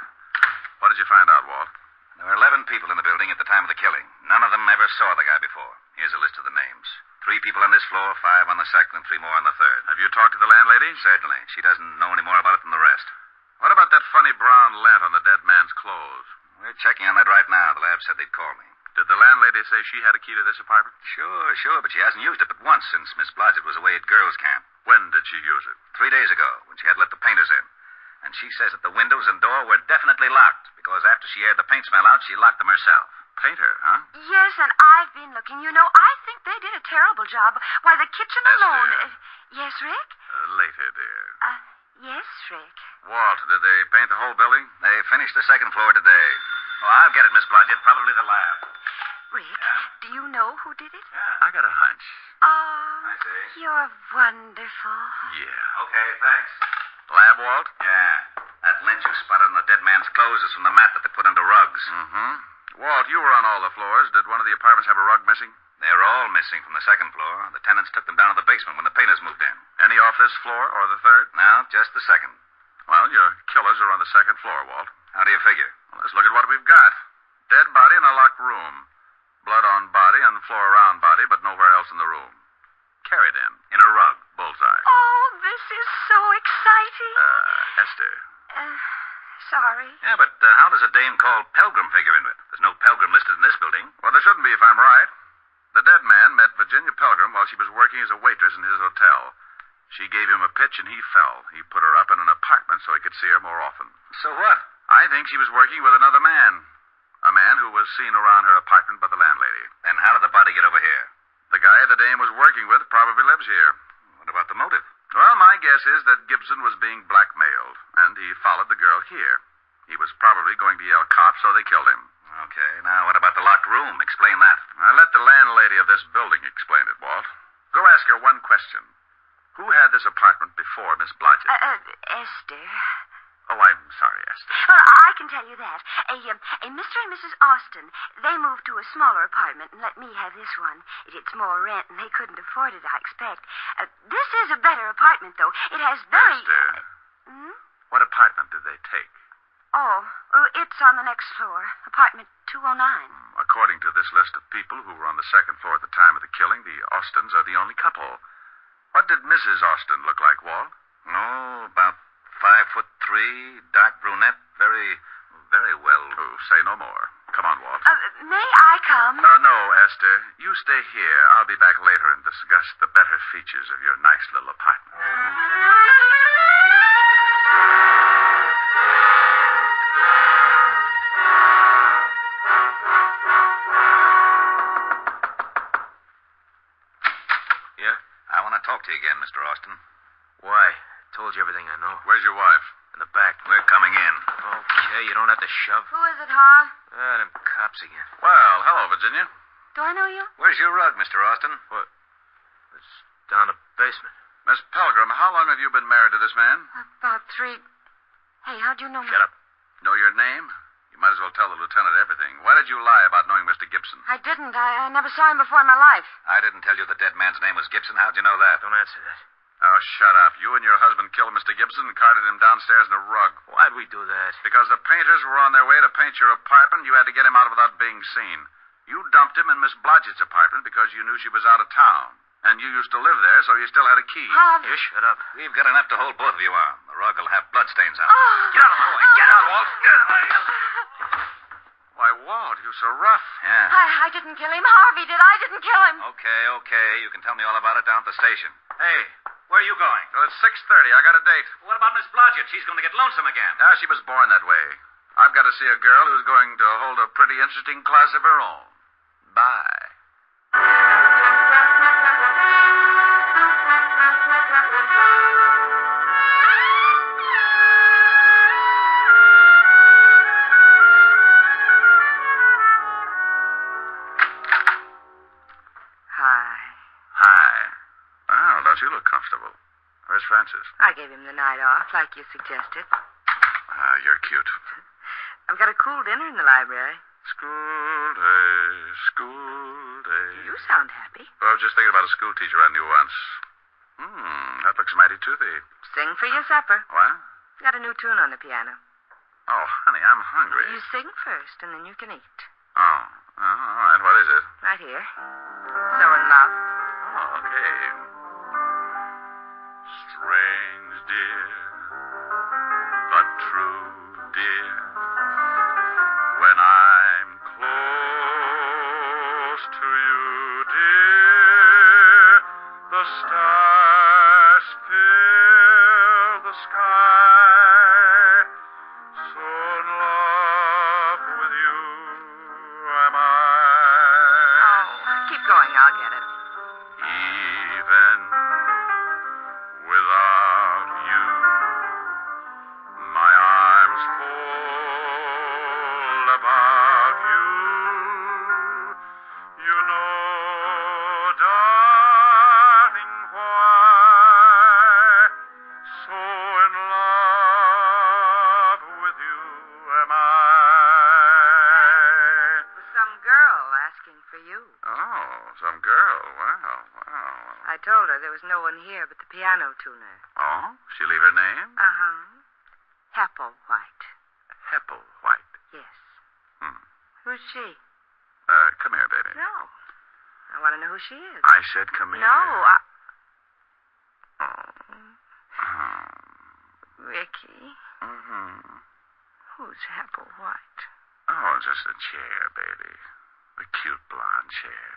What did did you find out, Walt? There were 11 people in the building at the time of the killing. None of them ever saw the guy before. Here's a list of the names. 3 people on this floor, 5 on the second, and 3 more on the third. Have you talked to the landlady? Certainly. She doesn't know any more about it than the rest. What about that funny brown lint on the dead man's clothes? We're checking on that right now. The lab said they'd call me. Did the landlady say she had a key to this apartment? Sure, but she hasn't used it but once since Miss Blodgett was away at girls' camp. When did she use it? 3 days ago, when she had let the painters in. And she says that the windows and door were definitely locked, because after she aired the paint smell out, she locked them herself. Painter, huh? Yes, and I've been looking. You know, I think they did a terrible job. Why, the kitchen alone... yes, Rick? Later, dear. Yes, Rick. Walt, did they paint the whole building? They finished the second floor today. Oh, I'll get it, Miss Blodgett. Probably the lab. Rick, do you know who did it? I got a hunch. I see. You're wonderful. Yeah. Okay, thanks. Lab, Walt? Yeah. That lint you spotted on the dead man's clothes is from the mat that they put under rugs. Mm-hmm. Walt, you were on all the floors. Did one of the apartments have a rug missing? They're all missing from the second floor. The tenants took them down to the basement when the painters moved in. Any off this floor or the third? No, just the second. Well, your killers are on the second floor, Walt. How do you figure? Well, let's look at what we've got. Dead body in a locked room. Blood on body and floor around body, but nowhere else in the room. Carried in a rug. Bullseye. Oh, this is so exciting. Esther. Sorry. Yeah, but how does a dame called Pelgrim figure into it? There's no Pelgrim listed in this building. Well, there shouldn't be if I'm right. The dead man met Virginia Pelgrim while she was working as a waitress in his hotel. She gave him a pitch and he fell. He put her up in an apartment so he could see her more often. So what? I think she was working with another man. A man who was seen around her apartment by the landlady. Then how did the body get over here? The guy the dame was working with probably lives here. What about the motive? Well, my guess is that Gibson was being blackmailed, and he followed the girl here. He was probably going to yell cops, so they killed him. Okay, now what about the locked room? Explain that. I'll let the landlady of this building explain it, Walt. Go ask her one question. Who had this apartment before Miss Blodgett? Esther. Oh, I'm sorry, Esther. Well, I can tell you that. A Mr. and Mrs. Austin, they moved to a smaller apartment and let me have this one. It's more rent, and they couldn't afford it, I expect. This is a better apartment, though. It has very... Esther, what apartment did they take? Oh, it's on the next floor. Apartment 209. According to this list of people who were on the second floor at the time of the killing, the Austins are the only couple. What did Mrs. Austin look like, Walt? Oh, about 5'3", dark brunette, very well. Oh, say no more. Come on, Walt. May I come? No, Esther. You stay here. I'll be back later and discuss the better features of your nice little apartment. Yeah? I want to talk to you again, Mr. Austin. Why? Told you everything I know. Where's your wife? In the back. We're coming in. Okay, you don't have to shove. Who is it, Har? Them cops again. Well, hello, Virginia. Do I know you? Where's your rug, Mr. Austin? What? It's down the basement. Miss Pelgrim, how long have you been married to this man? About 3... Hey, how'd you know me? Shut up. Know your name? You might as well tell the lieutenant everything. Why did you lie about knowing Mr. Gibson? I didn't. I never saw him before in my life. I didn't tell you the dead man's name was Gibson. How'd you know that? Don't answer that. Oh, shut up. You and your husband killed Mr. Gibson and carted him downstairs in a rug. Why'd we do that? Because the painters were on their way to paint your apartment, you had to get him out without being seen. You dumped him in Miss Blodgett's apartment because you knew she was out of town. And you used to live there, so you still had a key. You shut up. We've got enough to hold both of you on. The rug will have bloodstains on it. Get out of the way. Get out, Walt. Why, Walt, you're so rough. Yeah. I didn't kill him. Harvey did. I didn't kill him. Okay. You can tell me all about it down at the station. Hey, where are you going? Well, it's 6:30. I got a date. What about Miss Blodgett? She's going to get lonesome again. Ah, she was born that way. I've got to see a girl who's going to hold a pretty interesting class of her own. Bye. You look comfortable. Where's Francis? I gave him the night off, like you suggested. You're cute. I've got a cool dinner in the library. School day. You sound happy. Well, I was just thinking about a school teacher I knew once. That looks mighty toothy. Sing for your supper. What? Got a new tune on the piano. Oh, honey, I'm hungry. You sing first, and then you can eat. Oh, all right. What is it? Right here. So in love. Oh, okay. Strange, dear, but true, dear. When I'm close to you, dear, the stars fill the sky. So in love with you am I. Oh, keep going. I'll get it. Even without you, my arms fold about you. You know, darling, why so in love with you am I. Was some girl asking for you. Oh, some girl. Wow. I told her there was no one here but the piano tuner. Oh, she leave her name? Uh-huh. Hepplewhite. Hepplewhite. Yes. Who's she? Come here, baby. No. I want to know who she is. I said come here. No, Ricky. Mm-hmm. Who's Hepplewhite? Oh, just a chair, baby. The cute blonde chair.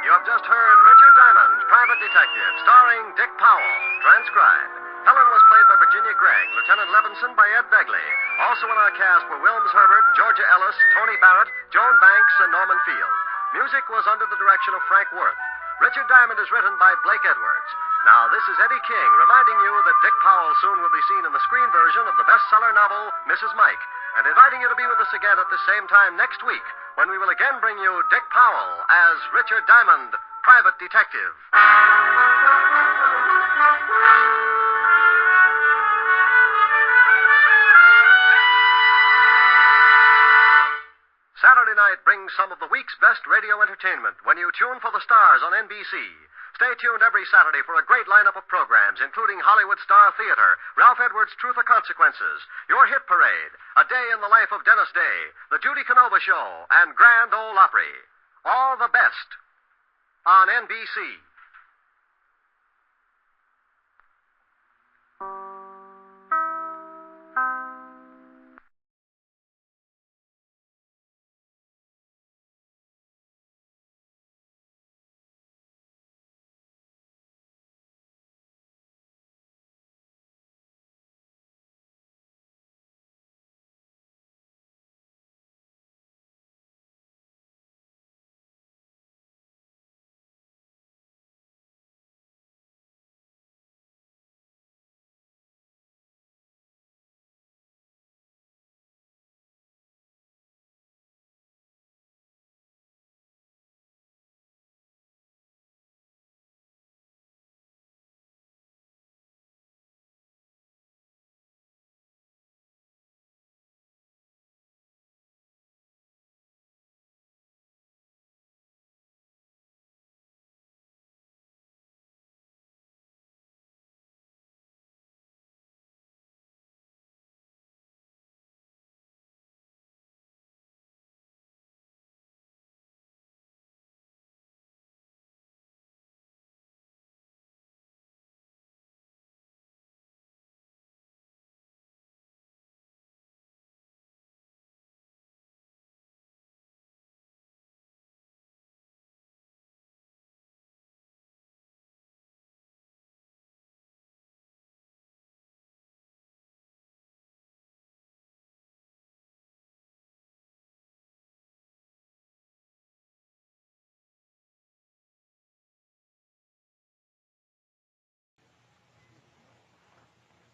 You have just heard Richard Diamond, Private Detective, starring Dick Powell, transcribed. Helen was played by Virginia Gregg, Lieutenant Levinson by Ed Begley. Also in our cast were Wilms Herbert, Georgia Ellis, Tony Barrett, Joan Banks, and Norman Field. Music was under the direction of Frank Worth. Richard Diamond is written by Blake Edwards. Now, this is Eddie King reminding you that Dick Powell soon will be seen in the screen version of the bestseller novel, Mrs. Mike, and inviting you to be with us again at the same time next week, when we will again bring you Dick Powell as Richard Diamond, Private Detective. Saturday night brings some of the week's best radio entertainment when you tune for the stars on NBC. Stay tuned every Saturday for a great lineup of programs, including Hollywood Star Theater, Ralph Edwards' Truth or Consequences, Your Hit Parade, A Day in the Life of Dennis Day, The Judy Canova Show, and Grand Ole Opry. All the best on NBC.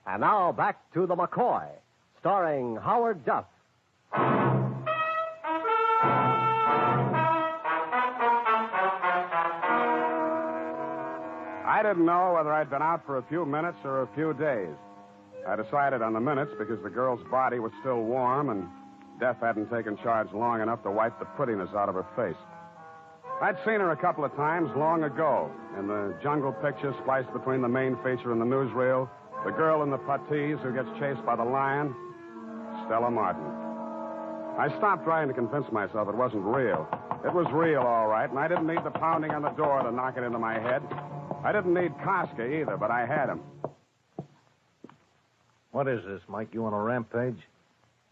And now back to The McCoy, starring Howard Duff. I didn't know whether I'd been out for a few minutes or a few days. I decided on the minutes because the girl's body was still warm and Death hadn't taken charge long enough to wipe the prettiness out of her face. I'd seen her a couple of times long ago. In the jungle picture spliced between the main feature and the newsreel, the girl in the puttees who gets chased by the lion, Stella Martin. I stopped trying to convince myself it wasn't real. It was real, all right, and I didn't need the pounding on the door to knock it into my head. I didn't need Koska either, but I had him. What is this, Mike? You on a rampage?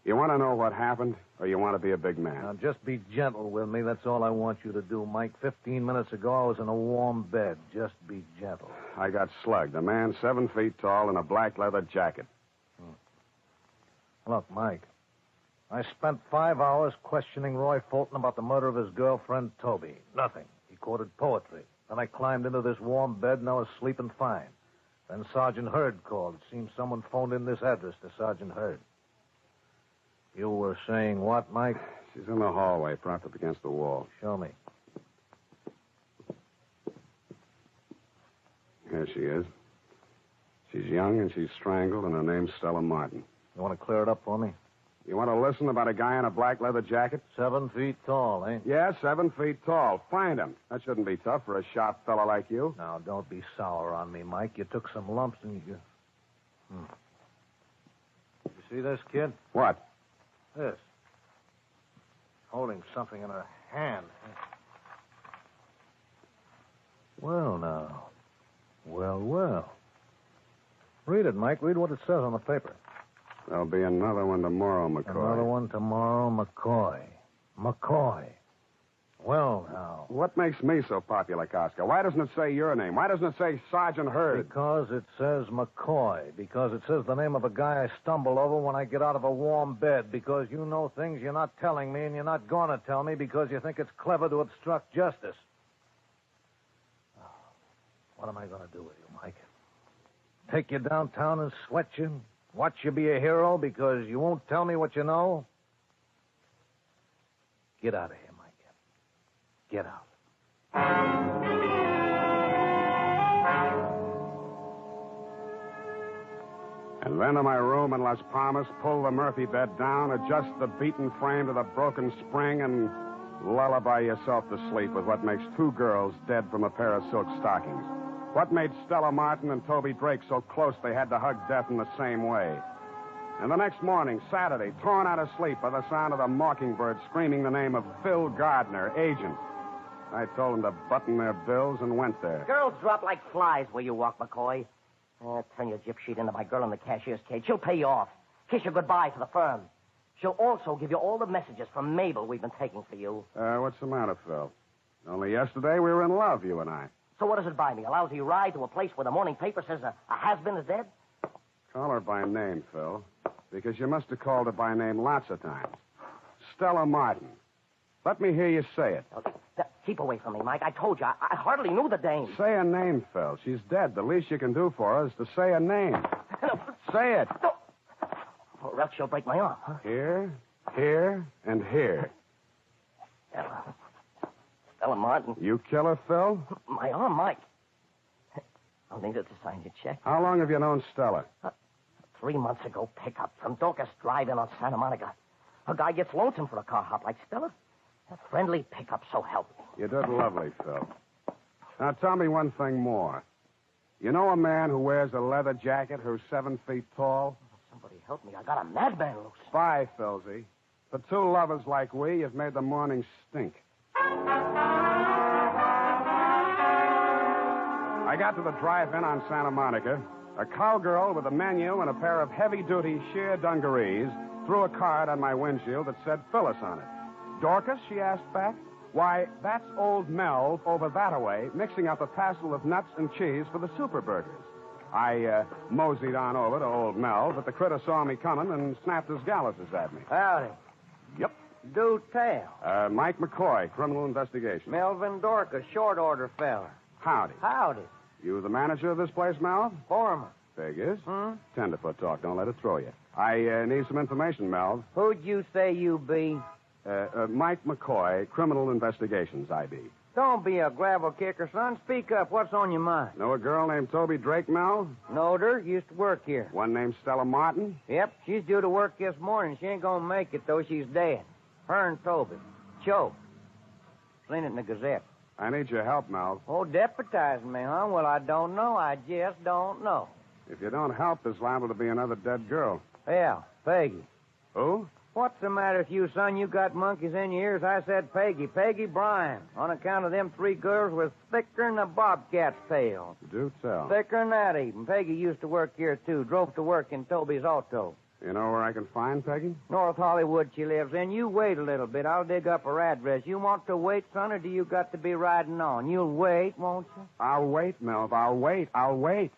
You want to know what happened, or you want to be a big man? Now, just be gentle with me. That's all I want you to do, Mike. 15 minutes ago, I was in a warm bed. Just be gentle. I got slugged. A man 7 feet tall in a black leather jacket. Look, Mike, I spent 5 hours questioning Roy Fulton about the murder of his girlfriend, Toby. Nothing. He quoted poetry. Then I climbed into this warm bed and I was sleeping fine. Then Sergeant Hurd called. It seems someone phoned in this address to Sergeant Hurd. You were saying what, Mike? She's in the hallway, propped up against the wall. Show me. Here she is. She's young and she's strangled, and her name's Stella Martin. You want to clear it up for me? You want to listen about a guy in a black leather jacket? 7 feet tall, eh? Yeah, 7 feet tall. Find him. That shouldn't be tough for a sharp fella like you. Now, don't be sour on me, Mike. You took some lumps and you... You see this, kid? What? This. Holding something in her hand. Well, now. Well. Read it, Mike. Read what it says on the paper. There'll be another one tomorrow, McCoy. Another one tomorrow, McCoy. Well, now. What makes me so popular, Koska? Why doesn't it say your name? Why doesn't it say Sergeant Hurd? Because it says McCoy. Because it says the name of a guy I stumble over when I get out of a warm bed. Because you know things you're not telling me and you're not going to tell me because you think it's clever to obstruct justice. What am I going to do with you, Mike? Take you downtown and sweat you? Watch you be a hero because you won't tell me what you know? Get out of here, Mike. Get out. And then to my room in Las Palmas, pull the Murphy bed down, adjust the beaten frame to the broken spring, and lullaby yourself to sleep with what makes 2 girls dead from a pair of silk stockings. What made Stella Martin and Toby Drake so close they had to hug death in the same way? And the next morning, Saturday, torn out of sleep by the sound of the mockingbird screaming the name of Phil Gardner, agent. I told them to button their bills and went there. Girls drop like flies where you walk, McCoy. Turn your gyp sheet into my girl in the cashier's cage. She'll pay you off. Kiss you goodbye for the firm. She'll also give you all the messages from Mabel we've been taking for you. What's the matter, Phil? Only yesterday we were in love, you and I. So what does it buy me? A lousy ride to a place where the morning paper says a has-been is dead? Call her by name, Phil. Because you must have called her by name lots of times. Stella Martin. Let me hear you say it. Keep away from me, Mike. I told you, I hardly knew the dame. Say a name, Phil. She's dead. The least you can do for her is to say a name. Say it. No. Or else she'll break my arm, huh? Here, and here. Stella Martin. You kill her, Phil? My arm, Mike. I'll need her to sign your check. How long have you known Stella? 3 months ago, pickup from Dorcas Drive-In on Santa Monica. A guy gets lonesome for a car hop like Stella. A friendly pickup, so help me. You did lovely, Phil. Now, tell me one thing more. You know a man who wears a leather jacket who's 7 feet tall? Somebody help me. I got a madman loose. 5, Philsy. For 2 lovers like we, you've made the morning stink. I got to the drive-in on Santa Monica. A cowgirl with a menu and a pair of heavy-duty sheer dungarees threw a card on my windshield that said Phyllis on it. Dorcas, she asked back. Why, that's old Mel over that-a-way mixing up a passel of nuts and cheese for the super burgers. I moseyed on over to old Mel, but the critter saw me coming and snapped his galluses at me. Howdy. Yep. Do tell. Mike McCoy, Criminal Investigation. Melvin Dorcas, short order fella. Howdy. Howdy. You the manager of this place, Mel? Foreman. Figures. Tenderfoot talk. Don't let it throw you. I need some information, Mel. Who'd you say you be? Mike McCoy, Criminal Investigations, IB. Don't be a gravel kicker, son. Speak up. What's on your mind? Know a girl named Toby Drake, Mel? Knowed her. Used to work here. One named Stella Martin? Yep. She's due to work this morning. She ain't gonna make it, though. She's dead. Her and Toby. Choked. Seen it in the Gazette. I need your help, Mel. Oh, deputizing me, huh? Well, I don't know. I just don't know. If you don't help, there's liable to be another dead girl. Yeah, Peggy. Who? What's the matter with you, son? You got monkeys in your ears. I said Peggy. Peggy Bryan. On account of them 3 girls was thicker than a bobcat's tail. Do tell. Thicker than that, even. Peggy used to work here, too. Drove to work in Toby's auto. You know where I can find Peggy? North Hollywood she lives in. You wait a little bit. I'll dig up her address. You want to wait, son, or do you got to be riding on? You'll wait, won't you? I'll wait, Melv. I'll wait. I'll wait.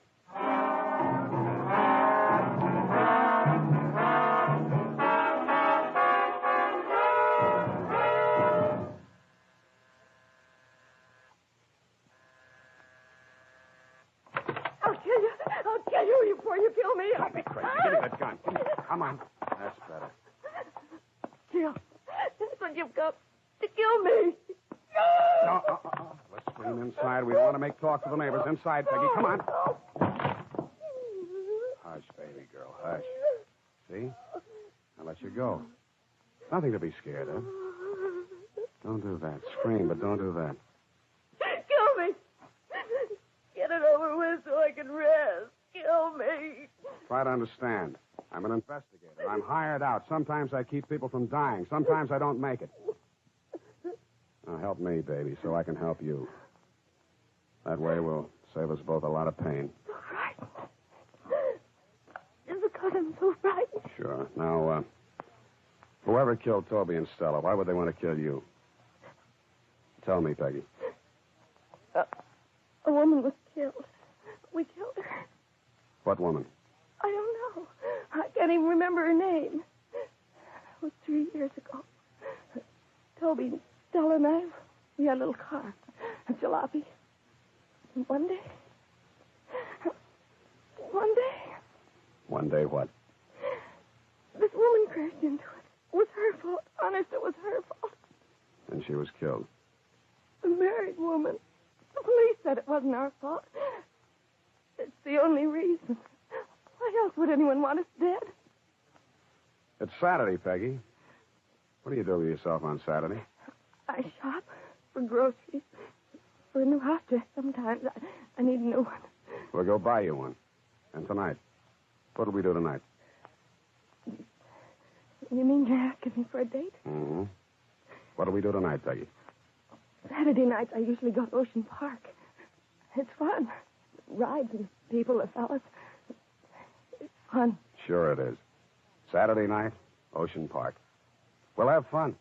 I'll kill you before you kill me. Don't be crazy. Give me that gun. Come on. That's better. Kill. That's what you've got to kill me. No, let's scream inside. We don't want to make talk to the neighbors. Inside, Peggy. Come on. Hush, baby girl. Hush. See? I'll let you go. Nothing to be scared of. Don't do that. Scream, but don't do that. Kill me. Get it over with so I can rest. Kill me. Try to understand. I'm an investigator. I'm hired out. Sometimes I keep people from dying. Sometimes I don't make it. Now help me, baby, so I can help you. That way we'll save us both a lot of pain. So frightened. Just because I'm so frightened. Sure. Now, whoever killed Toby and Stella, why would they want to kill you? Tell me, Peggy. A woman was killed. We killed her. What woman? I don't know. I can't even remember her name. It was 3 years ago. Toby, Stella, and I, we had a little car, a jalopy. And one day. One day what? This woman crashed into it. It was her fault. Honest, it was her fault. And she was killed. A married woman. The police said it wasn't our fault. It's the only reason. Why else would anyone want us dead? It's Saturday, Peggy. What do you do with yourself on Saturday? I shop for groceries. For a new house dress sometimes. I need a new one. We'll go buy you one. And tonight? What'll we do tonight? You mean you're asking me for a date? Mm-hmm. What'll we do tonight, Peggy? Saturday nights I usually go to Ocean Park. It's fun. Rides and people, the fellas. It's fun. Sure it is. Saturday night, Ocean Park. We'll have fun.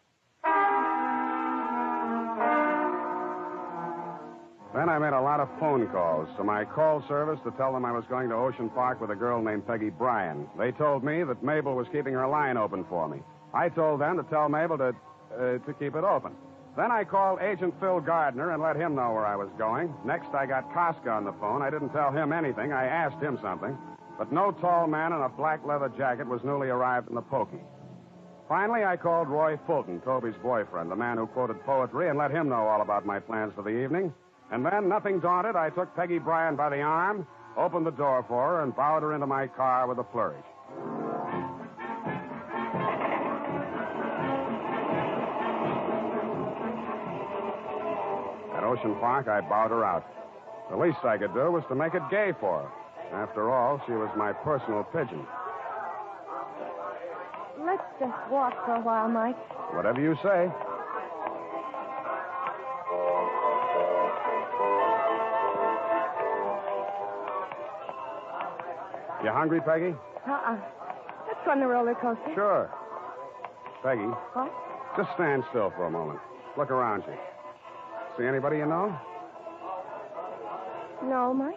Then I made a lot of phone calls to my call service to tell them I was going to Ocean Park with a girl named Peggy Bryan. They told me that Mabel was keeping her line open for me. I told them to tell Mabel to keep it open. Then I called Agent Phil Gardner and let him know where I was going. Next, I got Koska on the phone. I didn't tell him anything. I asked him something. But no tall man in a black leather jacket was newly arrived in the pokey. Finally, I called Roy Fulton, Toby's boyfriend, the man who quoted poetry, and let him know all about my plans for the evening. And then, nothing daunted, I took Peggy Bryan by the arm, opened the door for her, and bowed her into my car with a flourish. At Ocean Park, I bowed her out. The least I could do was to make it gay for her. After all, she was my personal pigeon. Let's just walk for a while, Mike. Whatever you say. You hungry, Peggy? Let's go on the roller coaster. Sure. Peggy. What? Just stand still for a moment. Look around you. See anybody you know? No, Mike.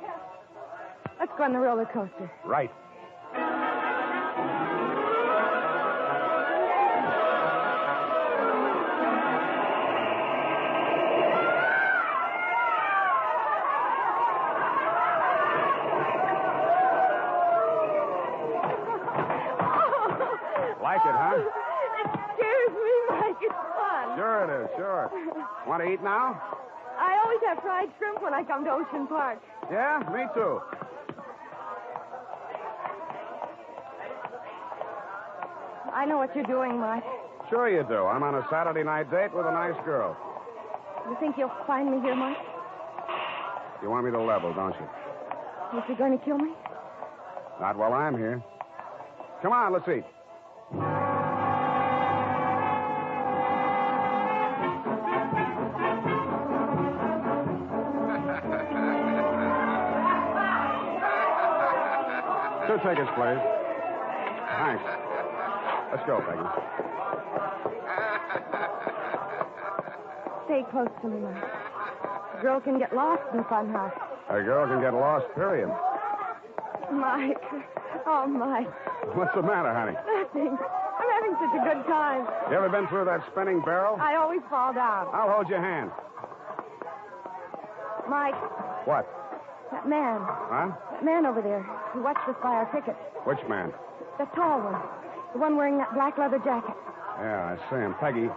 Let's go on the roller coaster. Right. Like it, huh? It scares me, Mike. It's fun. Sure it is, sure. Want to eat now? I always have fried shrimp when I come to Ocean Park. Yeah, me too. I know what you're doing, Mike. Sure you do. I'm on a Saturday night date with a nice girl. You think you'll find me here, Mike? You want me to level, don't you? Is he going to kill me? Not while I'm here. Come on, let's eat. Two tickets, please. Thanks. Let's go, Peggy. Stay close to me, Mike. A girl can get lost in the funhouse. A girl can get lost, period. Mike. Oh, Mike. What's the matter, honey? Nothing. I'm having such a good time. You ever been through that spinning barrel? I always fall down. I'll hold your hand. Mike, What? that man. Huh? That man over there. He watched us buy our tickets. Which man? The tall one. The one wearing that black leather jacket. Yeah, I see him. Peggy,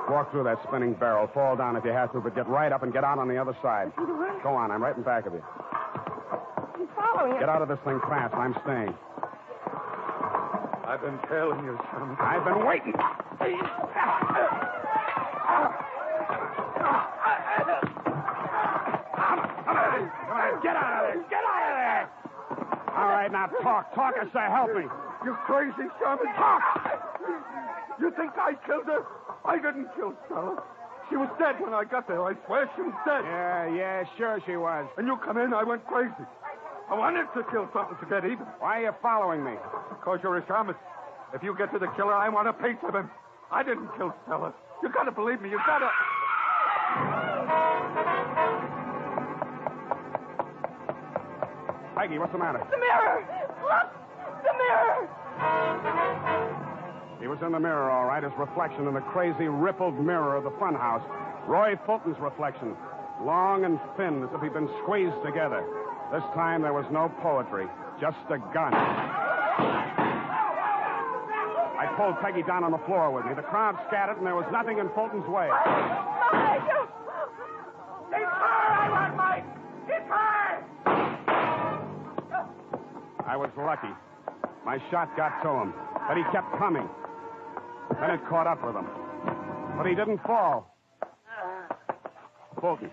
walk through that spinning barrel. Fall down if you have to, but get right up and get out on the other side. Either way. Go on, I'm right in back of you. He's following us. Get out of this thing fast. I'm staying. I've been telling you, son. I've been waiting. Come on, get out of there. Get out of there. All right, now talk. Talk or say help me. You crazy, son. Talk. You think I killed her? I didn't kill Stella. She was dead when I got there. I swear she was dead. Yeah, sure she was. And you come in, I went crazy. I wanted to kill something to get even. Why are you following me? Because you're a shaman. If you get to the killer, I want a piece of him. I didn't kill Stella. You gotta believe me. You gotta... Peggy, what's the matter? The mirror! Look! The mirror! He was in the mirror, all right, his reflection in the crazy, rippled mirror of the funhouse. Roy Fulton's reflection. Long and thin, as if he'd been squeezed together. This time there was no poetry, just a gun. I pulled Peggy down on the floor with me. The crowd scattered, and there was nothing in Fulton's way. Mike! It's her I want, Mike! It's her! I was lucky. My shot got to him, but he kept coming. Then it caught up with him. But he didn't fall. Fulton.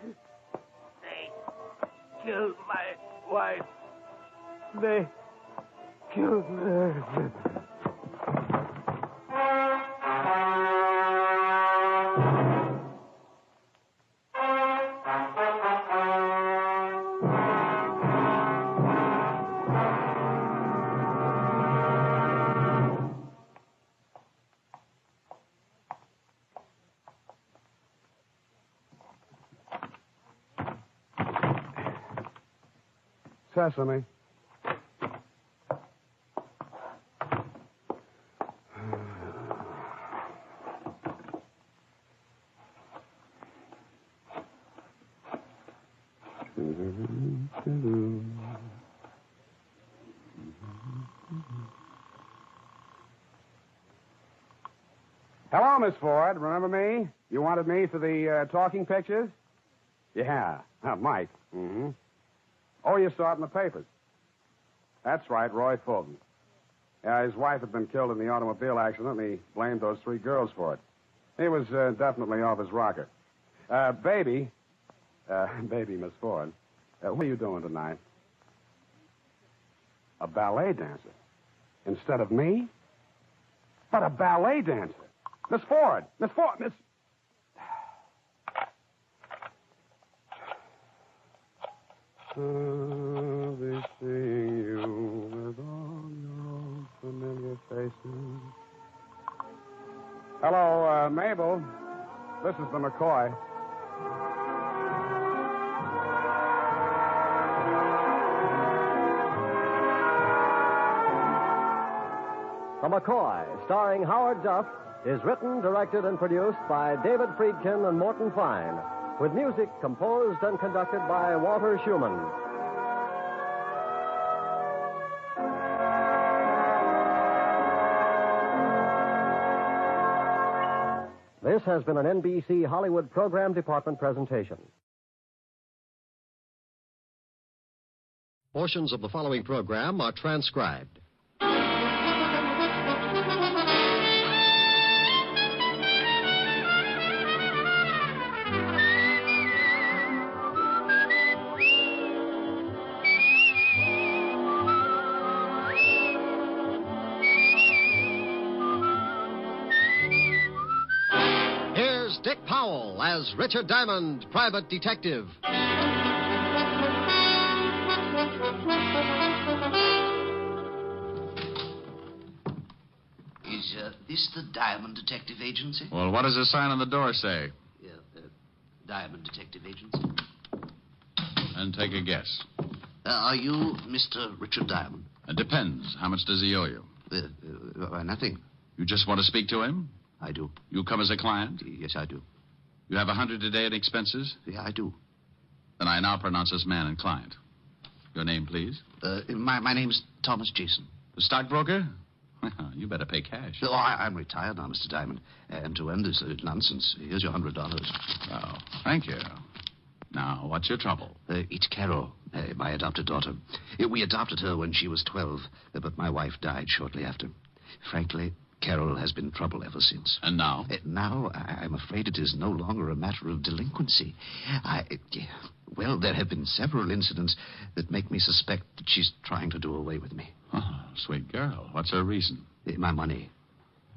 They killed my wife. They killed her. Sesame. Hello, Miss Ford. Remember me? You wanted me for the talking pictures? Yeah. Mike. Mm-hmm. Oh, you saw it in the papers. That's right, Roy Fulton. Yeah, his wife had been killed in the automobile accident, and he blamed those three girls for it. He was definitely off his rocker. Baby, Miss Ford, what are you doing tonight? A ballet dancer? Instead of me? But a ballet dancer. Miss Ford, Miss... I'll be seeing you with all your old familiar faces. Hello, Mabel. This is the McCoy. The McCoy, starring Howard Duff, is written, directed, and produced by David Friedkin and Morton Fine, with music composed and conducted by Walter Schumann. This has been an NBC Hollywood Program Department presentation. Portions of the following program are transcribed. Powell as Richard Diamond, private detective. Is this the Diamond Detective Agency? Well, what does the sign on the door say? Diamond Detective Agency. And take a guess. Are you Mr. Richard Diamond? It depends. How much does he owe you? Nothing. You just want to speak to him? I do. You come as a client? Yes, I do. You have 100 a day in expenses? Yeah, I do. Then I now pronounce this man and client. Your name, please? My name's Thomas Jason. The stockbroker? You better pay cash. Oh, I'm retired now, Mr. Diamond. And to end this nonsense, here's your $100. Oh, thank you. Now, what's your trouble? It's Carol, my adopted daughter. We adopted her when she was 12, but my wife died shortly after. Frankly, Carol has been trouble ever since. And now? Now, I'm afraid it is no longer a matter of delinquency. Well, there have been several incidents that make me suspect that she's trying to do away with me. Oh, sweet girl. What's her reason? My money.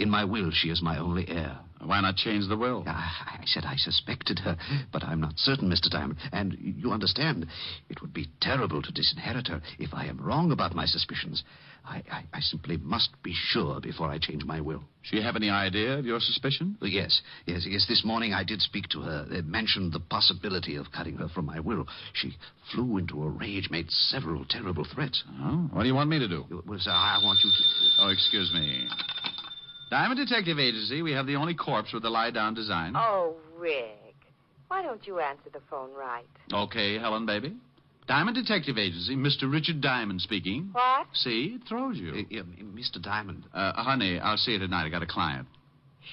In my will, she is my only heir. Why not change the will? I said I suspected her, but I'm not certain, Mr. Diamond. And you understand, it would be terrible to disinherit her if I am wrong about my suspicions. I simply must be sure before I change my will. She have any idea of your suspicion? Yes. This morning I did speak to her. Mentioned the possibility of cutting her from my will. She flew into a rage, made several terrible threats. Oh? What do you want me to do? Well, sir, I want you to... Oh, excuse me. Diamond Detective Agency, we have the only corpse with the lie-down design. Oh, Rick. Why don't you answer the phone right? Okay, Helen, baby. Diamond Detective Agency, Mr. Richard Diamond speaking. What? See, it throws you. Mr. Diamond. Honey, I'll see you tonight. I got a client.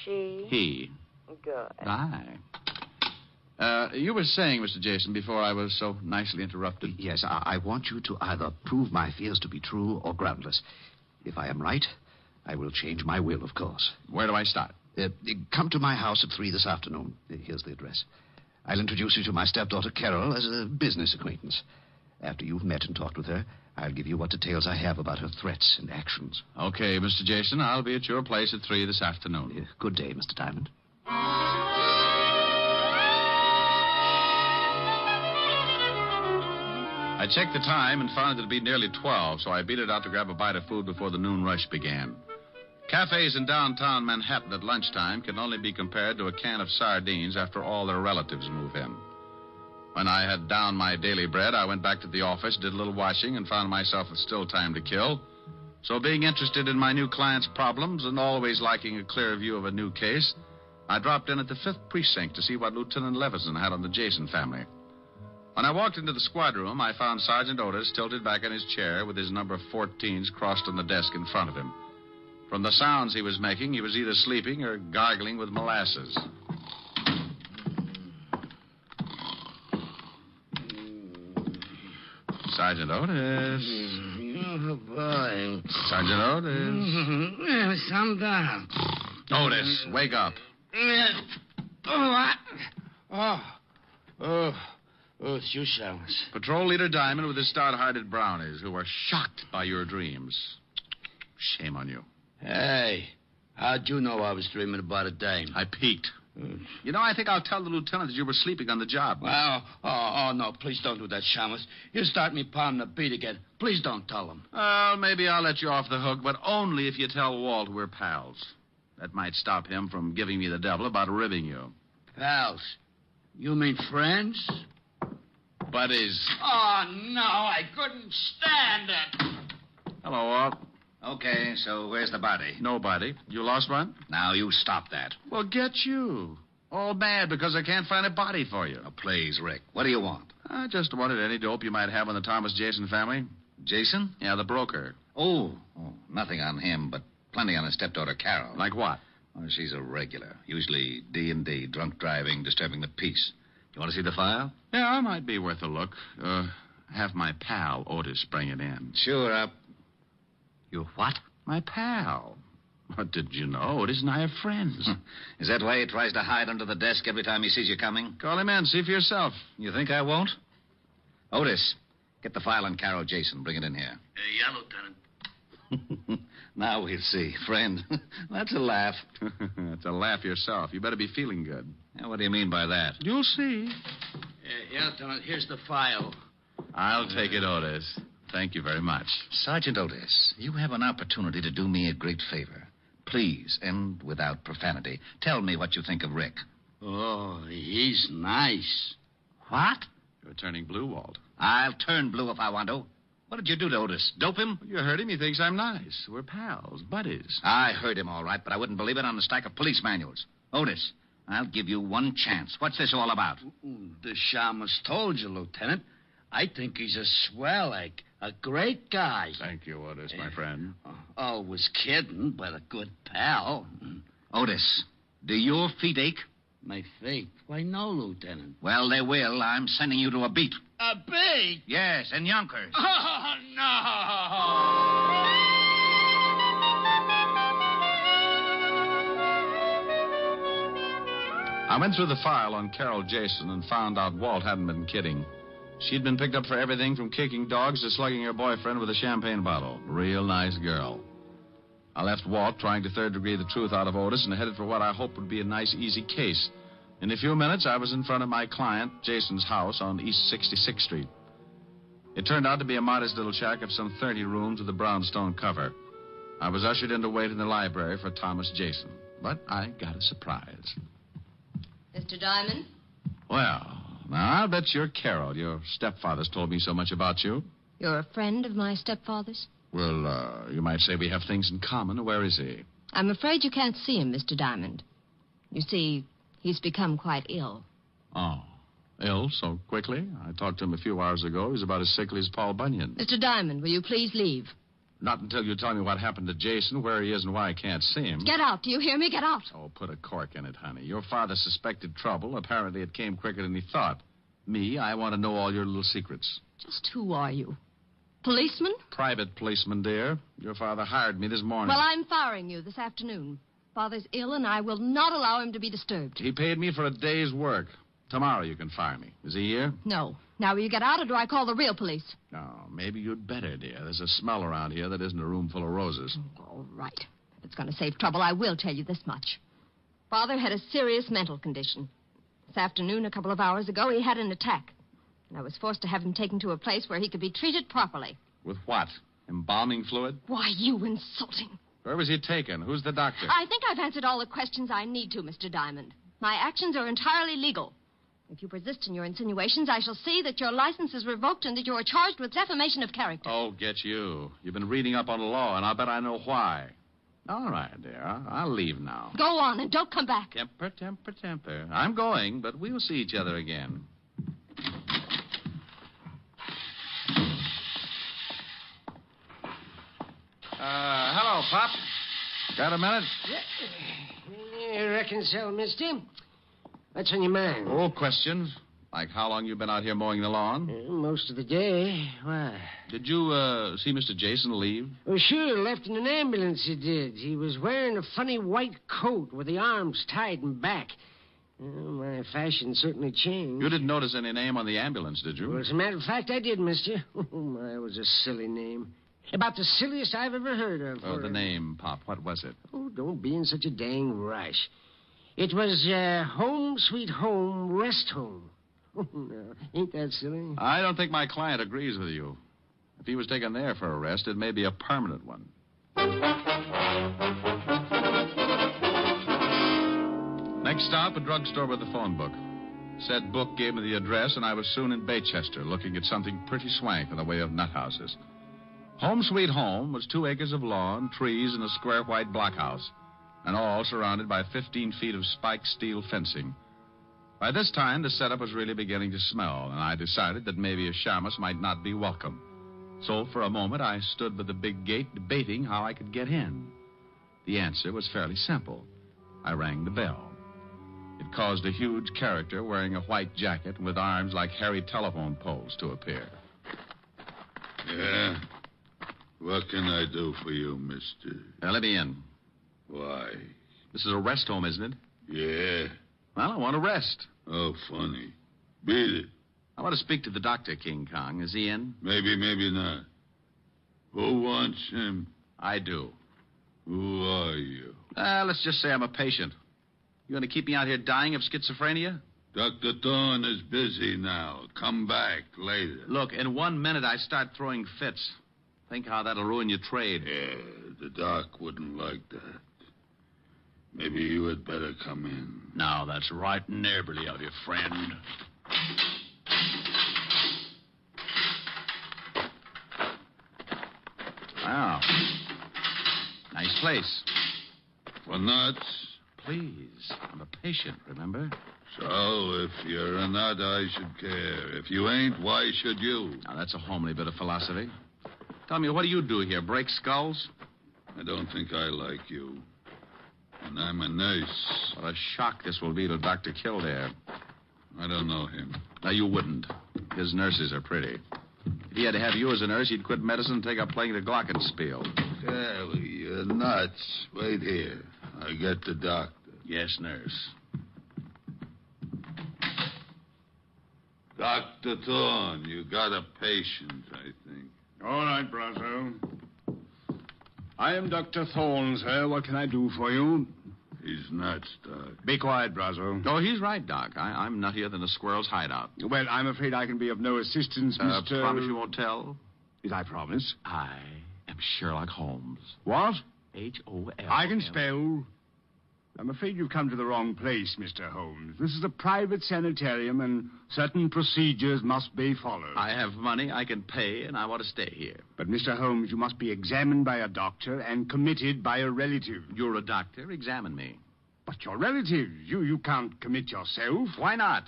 She? He. Good. Bye. You were saying, Mr. Jason, before I was so nicely interrupted. Yes, I want you to either prove my fears to be true or groundless. If I am right, I will change my will, of course. Where do I start? Come to my house at 3 this afternoon. Here's the address. I'll introduce you to my stepdaughter, Carol, as a business acquaintance. After you've met and talked with her, I'll give you what details I have about her threats and actions. Okay, Mr. Jason, I'll be at your place at 3 this afternoon. Good day, Mr. Diamond. I checked the time and found it to be nearly 12, so I beat it out to grab a bite of food before the noon rush began. Cafes in downtown Manhattan at lunchtime can only be compared to a can of sardines after all their relatives move in. When I had downed my daily bread, I went back to the office, did a little washing, and found myself with still time to kill. So being interested in my new client's problems and always liking a clear view of a new case, I dropped in at the 5th Precinct to see what Lieutenant Levinson had on the Jason family. When I walked into the squad room, I found Sergeant Otis tilted back in his chair with his number 14s crossed on the desk in front of him. From the sounds he was making, he was either sleeping or gargling with molasses. Sergeant Otis. Oh, boy. Sergeant Otis. Some down. Otis, wake up. What? It's you, Silas. Patrol Leader Diamond with his stout-hearted brownies who were shocked by your dreams. Shame on you. Hey, how'd you know I was dreaming about a dame? I peeked. You know, I think I'll tell the lieutenant that you were sleeping on the job. Well, no, please don't do that, Shamus. He'll start me pounding the beat again. Please don't tell him. Well, maybe I'll let you off the hook, but only if you tell Walt we're pals. That might stop him from giving me the devil about ribbing you. Pals? You mean friends? Buddies. Oh, no, I couldn't stand it. Hello, Walt. Okay, so where's the body? Nobody. You lost one? Now, you stop that. Well, get you. All mad because I can't find a body for you. Oh, please, Rick. What do you want? I just wanted any dope you might have on the Thomas Jason family. Jason? Yeah, the broker. Oh, nothing on him, but plenty on his stepdaughter, Carol. Like what? Oh, she's a regular. Usually D&D, drunk driving, disturbing the peace. You want to see the file? Yeah, it might be worth a look. Have my pal, Otis, bring it in. Sure, You what? My pal. What did you know? Otis and I are friends. Is that why he tries to hide under the desk every time he sees you coming? Call him in. See for yourself. You think I won't? Otis, get the file on Carol Jason. Bring it in here. Yeah, Lieutenant. Now we'll see. Friend, that's a laugh. That's a laugh yourself. You better be feeling good. Now, what do you mean by that? You'll see. Yeah, Lieutenant, here's the file. I'll take it, Otis. Thank you very much. Sergeant Otis, you have an opportunity to do me a great favor. Please, and without profanity, tell me what you think of Rick. Oh, he's nice. What? You're turning blue, Walt. I'll turn blue if I want to. What did you do to Otis? Dope him? You heard him. He thinks I'm nice. We're pals, buddies. I heard him all right, but I wouldn't believe it on the stack of police manuals. Otis, I'll give you one chance. What's this all about? The shamus told you, Lieutenant. I think he's a swell, like a great guy. Thank you, Otis, my friend. Always kidding, but a good pal. Otis, do your feet ache? My feet? Why, no, Lieutenant. Well, they will. I'm sending you to a beat. A beat? Yes, in Yonkers. Oh, no! I went through the file on Carol Jason and found out Walt hadn't been kidding. She'd been picked up for everything from kicking dogs to slugging her boyfriend with a champagne bottle. Real nice girl. I left Walt trying to third-degree the truth out of Otis and headed for what I hoped would be a nice, easy case. In a few minutes, I was in front of my client, Jason's house on East 66th Street. It turned out to be a modest little shack of some 30 rooms with a brownstone cover. I was ushered in to wait in the library for Thomas Jason, but I got a surprise. Mr. Diamond? Well, now, I'll bet you're Carol. Your stepfather's told me so much about you. You're a friend of my stepfather's? Well, you might say we have things in common. Where is he? I'm afraid you can't see him, Mr. Diamond. You see, he's become quite ill. Oh, ill so quickly? I talked to him a few hours ago. He was about as sickly as Paul Bunyan. Mr. Diamond, will you please leave? Not until you tell me what happened to Jason, where he is, and why I can't see him. Get out. Do you hear me? Get out. Oh, put a cork in it, honey. Your father suspected trouble. Apparently it came quicker than he thought. Me, I want to know all your little secrets. Just who are you? Policeman? Private policeman, dear. Your father hired me this morning. Well, I'm firing you this afternoon. Father's ill, and I will not allow him to be disturbed. He paid me for a day's work. Tomorrow you can fire me. Is he here? No. Now will you get out, or do I call the real police? No, maybe you'd better, dear. There's a smell around here that isn't a room full of roses. All right. If it's going to save trouble, I will tell you this much. Father had a serious mental condition. This afternoon, a couple of hours ago, he had an attack. And I was forced to have him taken to a place where he could be treated properly. With what? Embalming fluid? Why, you insulting. Where was he taken? Who's the doctor? I think I've answered all the questions I need to, Mr. Diamond. My actions are entirely legal. If you persist in your insinuations, I shall see that your license is revoked and that you are charged with defamation of character. Oh, get you. You've been reading up on the law, and I'll bet I know why. All right, dear. I'll leave now. Go on, and don't come back. Temper, temper, temper. I'm going, but we'll see each other again. Hello, Pop. Got a minute? Yeah, reckon so, mister. What's on your mind? Oh, questions. Like how long you been out here mowing the lawn? Most of the day. Why? Did you, see Mr. Jason leave? Oh, sure. Left in an ambulance, he did. He was wearing a funny white coat with the arms tied in back. My fashion certainly changed. You didn't notice any name on the ambulance, did you? Well, as a matter of fact, I did, mister. Oh, my, it was a silly name. About the silliest I've ever heard of. Oh, the name, Pop. What was it? Oh, don't be in such a dang rush. It was, Home Sweet Home Rest Home. Oh, no. Ain't that silly? I don't think my client agrees with you. If he was taken there for a rest, it may be a permanent one. Next stop, a drugstore with a phone book. Said book gave me the address, and I was soon in Baychester, looking at something pretty swank in the way of nut houses. Home Sweet Home was 2 acres of lawn, trees, and a square white blockhouse, and all surrounded by 15 feet of spiked steel fencing. By this time, the setup was really beginning to smell, and I decided that maybe a shamus might not be welcome. So for a moment, I stood by the big gate debating how I could get in. The answer was fairly simple. I rang the bell. It caused a huge character wearing a white jacket and with arms like hairy telephone poles to appear. Yeah? What can I do for you, mister? Now, let me in. Why? This is a rest home, isn't it? Yeah. Well, I want to rest. Oh, funny. Beat it. I want to speak to the doctor, King Kong. Is he in? Maybe, maybe not. Who wants him? I do. Who are you? Let's just say I'm a patient. You going to keep me out here dying of schizophrenia? Dr. Thorne is busy now. Come back later. Look, in 1 minute I start throwing fits. Think how that'll ruin your trade. Yeah, the doc wouldn't like that. Maybe you had better come in. Now, that's right neighborly of you, friend. Wow. Nice place. For nuts? Please. I'm a patient, remember? So, if you're a nut, I should care. If you ain't, why should you? Now, that's a homely bit of philosophy. Tell me, what do you do here? Break skulls? I don't think I like you. And I'm a nurse. What a shock this will be to Dr. Kildare. I don't know him. Now, you wouldn't. His nurses are pretty. If he had to have you as a nurse, he'd quit medicine and take up playing the glockenspiel. Well, you're nuts. Wait here. I'll get the doctor. Yes, nurse. Dr. Thorne, you got a patient, I think. All right, Brazo. I am Dr. Thorne, sir. What can I do for you? He's nuts, Doc. Be quiet, Brazo. Oh, he's right, Doc. I'm nuttier than a squirrel's hideout. Well, I'm afraid I can be of no assistance, Mr. Promise you won't tell? Did I promise? I am Sherlock Holmes. What? H-O-L. I can spell. I'm afraid you've come to the wrong place, Mr. Holmes. This is a private sanitarium, and certain procedures must be followed. I have money, I can pay, and I want to stay here. But, Mr. Holmes, you must be examined by a doctor and committed by a relative. You're a doctor. Examine me. But your relative, you can't commit yourself. Why not?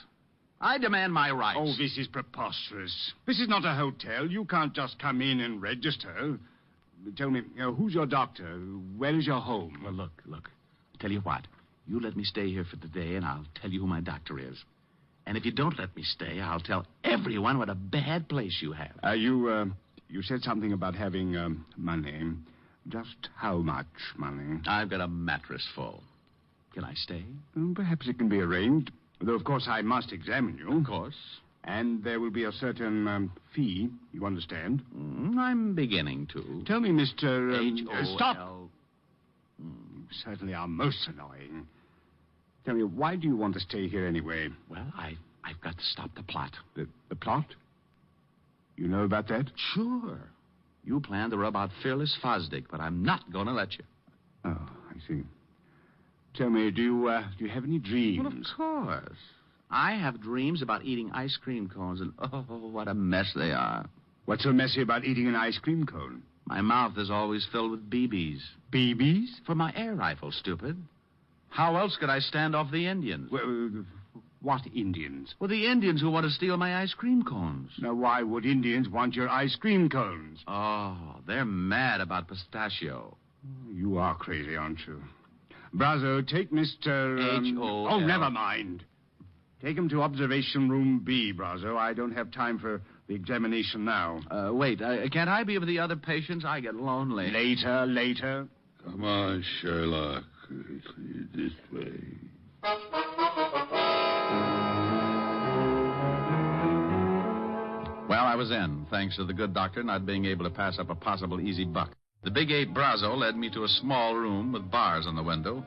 I demand my rights. Oh, this is preposterous. This is not a hotel. You can't just come in and register. Tell me, who's your doctor? Where is your home? Well, look. Tell you what. You let me stay here for the day, and I'll tell you who my doctor is. And if you don't let me stay, I'll tell everyone what a bad place you have. You said something about having money. Just how much money? I've got a mattress full. Can I stay? Perhaps it can be arranged. Though, of course, I must examine you. Of course. And there will be a certain fee, you understand? I'm beginning to. Tell me, Mr. H-O-L. Stop! You certainly are most annoying. Tell me, why do you want to stay here anyway? Well, I've got to stop the plot. The plot? You know about that? Sure. You plan to rub out Fearless Fosdick, but I'm not going to let you. Oh, I see. Tell me, do you have any dreams? Well, of course. I have dreams about eating ice cream cones, and oh, what a mess they are. What's so messy about eating an ice cream cone? My mouth is always filled with BBs. BBs? For my air rifle, stupid. How else could I stand off the Indians? Well, what Indians? Well, the Indians who want to steal my ice cream cones. Now, why would Indians want your ice cream cones? Oh, they're mad about pistachio. You are crazy, aren't you? Brazo, take Mr. H-O-L. Oh, never mind. Take him to observation room B, Brazo. I don't have time for the examination now. Wait, can't I be with the other patients? I get lonely. Later. Come on, Sherlock. This way. Well, I was in, thanks to the good doctor not being able to pass up a possible easy buck. The big 8 Brazo led me to a small room with bars on the window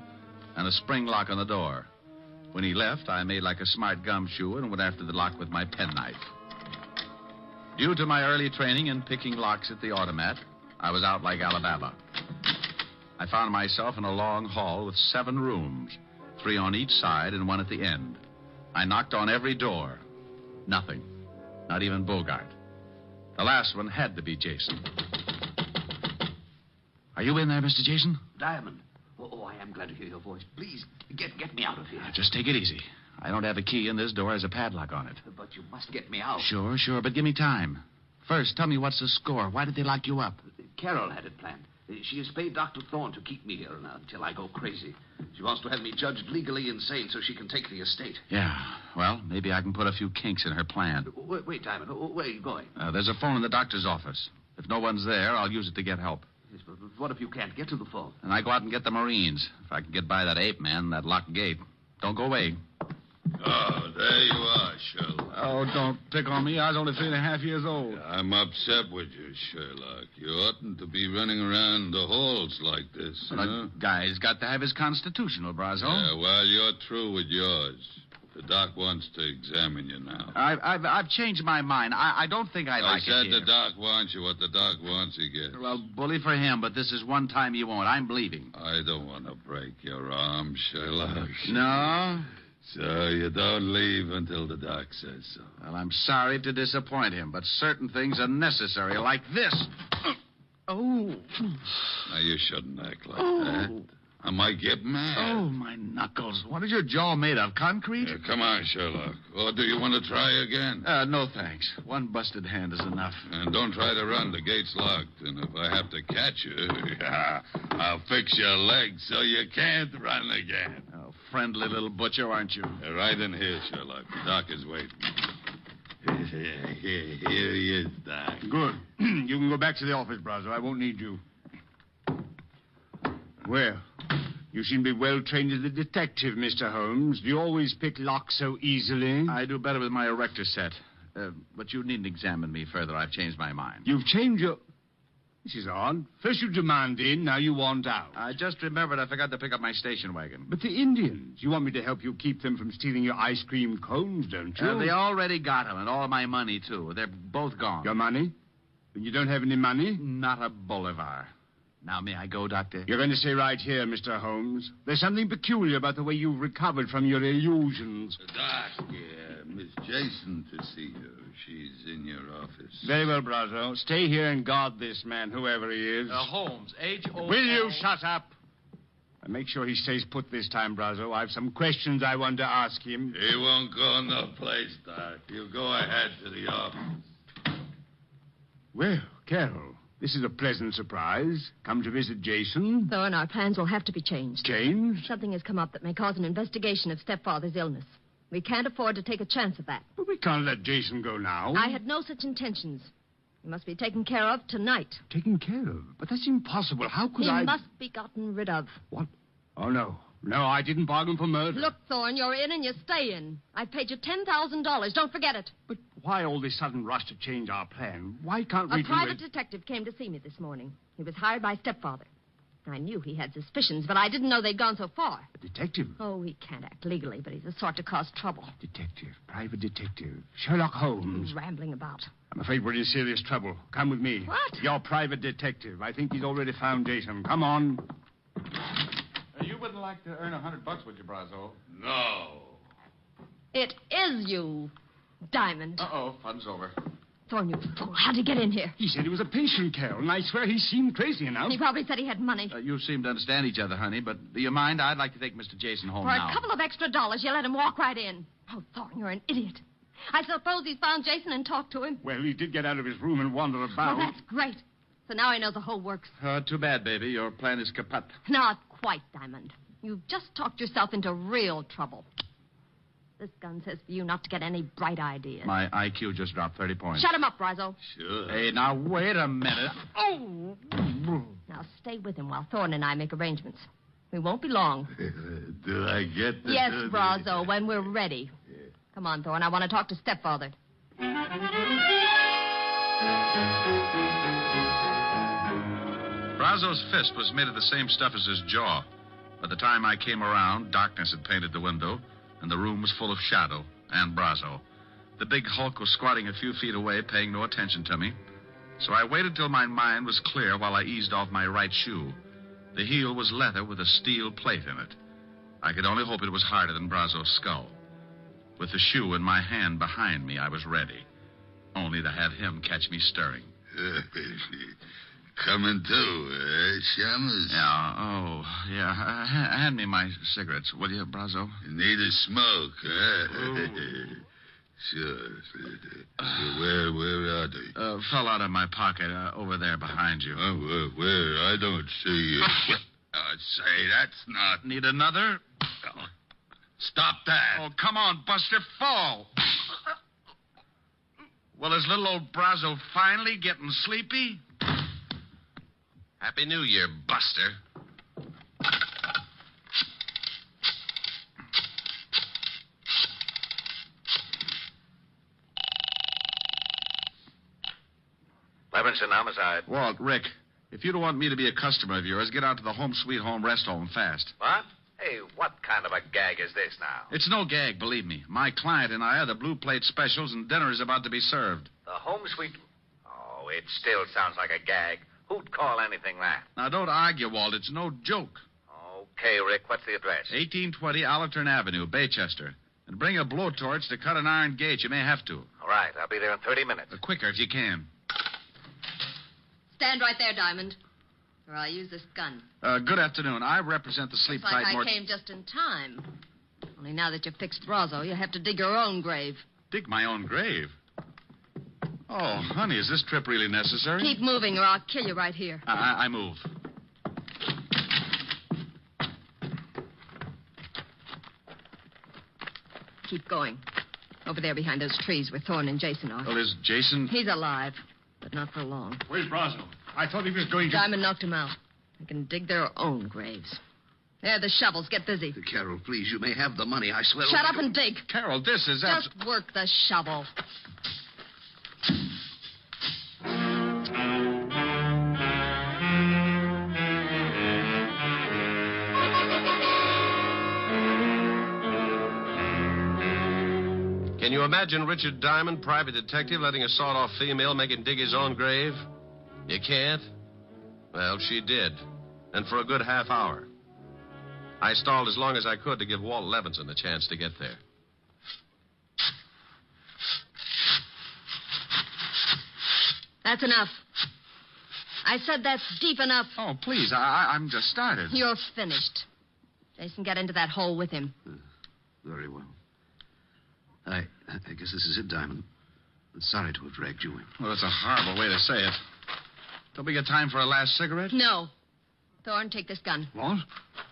and a spring lock on the door. When he left, I made like a smart gumshoe and went after the lock with my penknife. Due to my early training in picking locks at the automat, I was out like Alabama. I found myself in a long hall with 7 rooms, 3 on each side and 1 at the end. I knocked on every door. Nothing. Not even Bogart. The last one had to be Jason. Are you in there, Mr. Jason? Diamond. Oh, I am glad to hear your voice. Please, get me out of here. Just take it easy. I don't have a key, and this door has a padlock on it. But you must get me out. Sure, but give me time. First, tell me what's the score. Why did they lock you up? Carol had it planned. She has paid Dr. Thorne to keep me here until I go crazy. She wants to have me judged legally insane so she can take the estate. Yeah, well, maybe I can put a few kinks in her plan. Wait, Diamond. Where are you going? There's a phone in the doctor's office. If no one's there, I'll use it to get help. Yes, but what if you can't get to the phone? And I go out and get the Marines. If I can get by that ape man, that locked gate. Don't go away. Oh, there you are, Sherlock. Oh, don't pick on me. I was only 3.5 years old. I'm upset with you, Sherlock. You oughtn't to be running around the halls like this. Well, a guy's got to have his constitutional, Brazo. Yeah, well, you're through with yours. The doc wants to examine you now. I've changed my mind. I don't think I like it I said here. the doc wants you. What the doc wants, he gets. Well, bully for him, but this is one time you won't. I'm bleeding. I don't want to break your arm, Sherlock. No? So you don't leave until the doc says so. Well, I'm sorry to disappoint him, but certain things are necessary, like this. Oh. Now, you shouldn't act like that. I might get mad. Oh, my knuckles. What is your jaw made of? Concrete? Come on, Sherlock. Or do you want to try again? No, thanks. One busted hand is enough. And don't try to run. The gate's locked. And if I have to catch you, I'll fix your legs so you can't run again. Oh, friendly little butcher, aren't you? Right in here, Sherlock. The doc is waiting. Here he is, Doc. Good. You can go back to the office, Brazo. I won't need you. Well, you seem to be well trained as a detective, Mr. Holmes. Do you always pick locks so easily? I do better with my erector set. But you needn't examine me further. I've changed my mind. You've changed your... This is odd. First you demand in, now you want out. I just remembered I forgot to pick up my station wagon. But the Indians, you want me to help you keep them from stealing your ice cream cones, don't you? They already got them, and all my money, too. They're both gone. Your money? And you don't have any money? Not a bolivar. Now, may I go, Doctor? You're going to stay right here, Mr. Holmes. There's something peculiar about the way you've recovered from your illusions. Doc, Miss Jason to see you. She's in your office. Very well, Brazo. Stay here and guard this man, whoever he is. Holmes, H-O... Will you shut up? And make sure he stays put this time, Brazo. I have some questions I want to ask him. He won't go no place, Doc. You go ahead to the office. Well, Carol, this is a pleasant surprise. Come to visit Jason. Thorne, our plans will have to be changed. Changed? Something has come up that may cause an investigation of stepfather's illness. We can't afford to take a chance of that. But we can't let Jason go now. I had no such intentions. He must be taken care of tonight. Taken care of? But that's impossible. How could He I... must be gotten rid of. What? Oh, no. No, I didn't bargain for murder. Look, Thorne, you're in and you stay in. I've paid you $10,000. Don't forget it. But why all this sudden rush to change our plan? Why can't we A private detective came to see me this morning. He was hired by stepfather. I knew he had suspicions, but I didn't know they'd gone so far. A detective? Oh, he can't act legally, but he's the sort to cause trouble. Detective, private detective. Sherlock Holmes. Rambling about. I'm afraid we're in serious trouble. Come with me. What? Your private detective. I think he's already found Jason. Come on. You wouldn't like to earn $100, would you, Brazo? No. It is you, Diamond. Uh-oh, fun's over. Thorne, you fool. How'd you get in here? He said he was a patient, Carol, and I swear he seemed crazy enough. He probably said he had money. You seem to understand each other, honey, but do you mind? I'd like to take Mr. Jason home For now. a couple of extra dollars, you let him walk right in. Oh, Thorne, you're an idiot. I suppose he's found Jason and talked to him. Well, he did get out of his room and wander about. Well, that's great. So now he knows the whole works. Too bad, baby. Your plan is kaput. Not quite, Diamond. You've just talked yourself into real trouble. This gun says for you not to get any bright ideas. My IQ just dropped 30 points. Shut him up, Brazo. Sure. Hey, now, wait a minute. Oh! Now, stay with him while Thorne and I make arrangements. We won't be long. Do I get the... Yes, Brazo, when we're ready. Come on, Thorne. I want to talk to stepfather. Brazo's fist was made of the same stuff as his jaw. By the time I came around, darkness had painted the window, and the room was full of shadow and Brazo. The big hulk was squatting a few feet away, paying no attention to me. So I waited till my mind was clear while I eased off my right shoe. The heel was leather with a steel plate in it. I could only hope it was harder than Brazo's skull. With the shoe in my hand behind me, I was ready. Only to have him catch me stirring. Coming to, Shamus? Yeah, oh, yeah. Hand me my cigarettes, will you, Brazo? You need a smoke, huh? Sure. Where are they? Fell out of my pocket, over there behind you. Oh, where? I don't see you. Say, that's not... Need another? Stop that. Oh, come on, Buster, fall. Well, is little old Brazo finally getting sleepy? Happy New Year, Buster. Levinson, homicide. Walt, Rick, if you don't want me to be a customer of yours, get out to the Home Sweet Home rest home fast. What? Hey, what kind of a gag is this now? It's no gag, believe me. My client and I are the blue plate specials, and dinner is about to be served. The home sweet... Oh, it still sounds like a gag. Who'd call anything that? Now, don't argue, Walt. It's no joke. Okay, Rick, what's the address? 1820 Allerton Avenue, Baychester. And bring a blowtorch to cut an iron gate. You may have to. All right, I'll be there in 30 minutes. Quicker if you can. Stand right there, Diamond, or I'll use this gun. Good afternoon. I represent the Sleep Looks like Tight I came just in time. Only now that you've fixed Roszo, you have to dig your own grave. Dig my own grave? Oh, honey, is this trip really necessary? Keep moving, or I'll kill you right here. I move. Keep going. Over there behind those trees where Thorne and Jason are. Well, is Jason... He's alive, but not for long. Where's Roszo? I thought he was going to... Diamond knocked him out. They can dig their own graves. There, the shovels. Get busy. Carol, please, you may have the money, I swear. Shut up and dig. Carol, this is... Just work the shovel. Can you imagine Richard Diamond, private detective, letting a sawed-off female make him dig his own grave? You can't? Well, she did. And for a good half hour. I stalled as long as I could to give Walt Levinson a chance to get there. That's enough. I said that's deep enough. Oh, please, I'm just started. You're finished. Jason, get into that hole with him. Very well. I guess this is it, Diamond. Sorry to have dragged you in. Well, that's a horrible way to say it. Don't we get time for a last cigarette? No. Thorne, take this gun. What?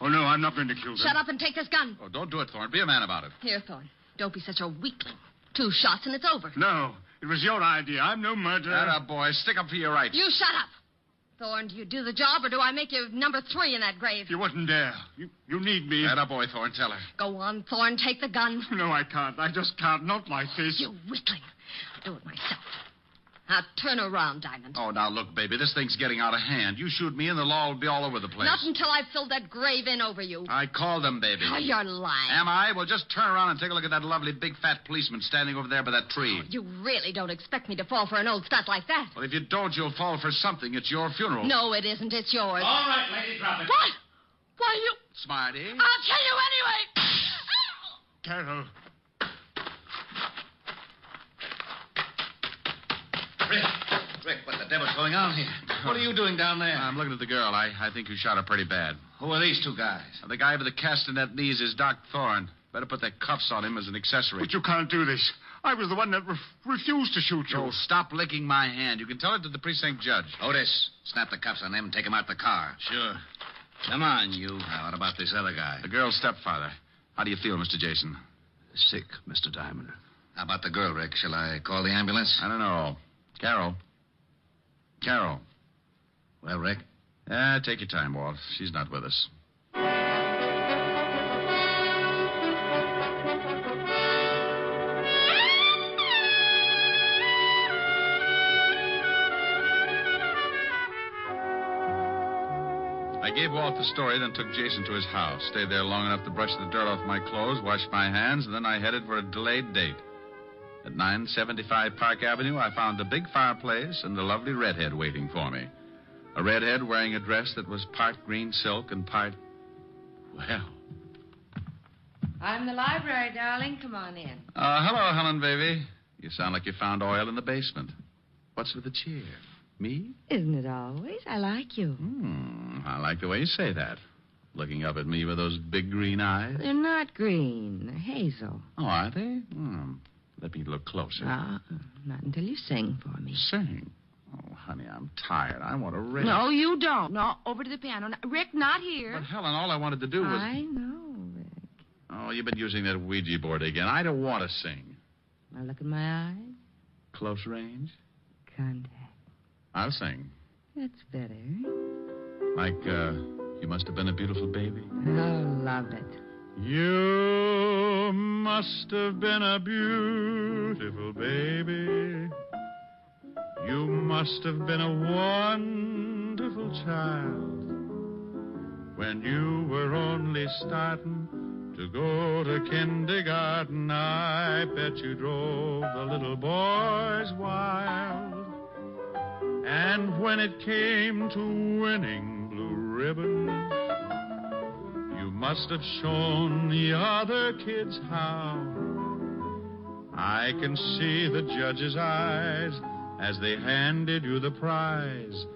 Oh, no, I'm not going to kill them. Shut up and take this gun. Oh, don't do it, Thorne. Be a man about it. Here, Thorne. Don't be such a weakling. 2 shots and it's over. No, it was your idea. I'm no murderer. Atta boy. Stick up for your rights. You shut up. Thorne, do you do the job or do I make you number 3 in that grave? You wouldn't dare. You need me. Atta boy, Thorne. Tell her. Go on, Thorne. Take the gun. No, I can't. I just can't. Not like this. You weakling. I'll do it myself. Now, turn around, Diamond. Oh, now, look, baby, this thing's getting out of hand. You shoot me and the law will be all over the place. Not until I've filled that grave in over you. I called them, baby. Oh, you're lying. Am I? Well, just turn around and take a look at that lovely big fat policeman standing over there by that tree. You really don't expect me to fall for an old stunt like that. Well, if you don't, you'll fall for something. It's your funeral. No, it isn't. It's yours. All right, lady, drop it. What? Why, you... Smarty. I'll kill you anyway. Carol. Rick, what the devil's going on here? What are you doing down there? I'm looking at the girl. I think you shot her pretty bad. Who are these 2 guys? The guy with the castanet knees is Doc Thorne. Better put the cuffs on him as an accessory. But you can't do this. I was the one that refused to shoot you. Oh, stop licking my hand. You can tell it to the precinct judge. Otis, snap the cuffs on them and take them out the car. Sure. Come on, you. Now, what about this other guy? The girl's stepfather. How do you feel, Mr. Jason? Sick, Mr. Diamond. How about the girl, Rick? Shall I call the ambulance? I don't know. Carol. Well, Rick? Take your time, Walt. She's not with us. I gave Walt the story, then took Jason to his house. Stayed there long enough to brush the dirt off my clothes, wash my hands, and then I headed for a delayed date. At 975 Park Avenue, I found a big fireplace and a lovely redhead waiting for me. A redhead wearing a dress that was part green silk and part... Well... I'm the library, darling. Come on in. Hello, Helen, baby. You sound like you found oil in the basement. What's with the cheer? Me? Isn't it always? I like you. I like the way you say that. Looking up at me with those big green eyes. They're not green. They're hazel. Oh, are they? Let me look closer. Not until you sing for me. Sing? Oh, honey, I'm tired. I want to rest. No, you don't. No, over to the piano. Rick, not here. But, Helen, all I wanted to do was... I know, Rick. Oh, you've been using that Ouija board again. I don't want to sing. Now look in my eyes. Close range? Contact. I'll sing. That's better. Like, you must have been a beautiful baby. Oh, love it. You must have been a beautiful baby. You must have been a wonderful child when you were only starting to go to kindergarten. I bet you drove the little boys wild. And when it came to winning blue ribbons, you must have shown the other kids how. I can see the judge's eyes as they handed you the prize.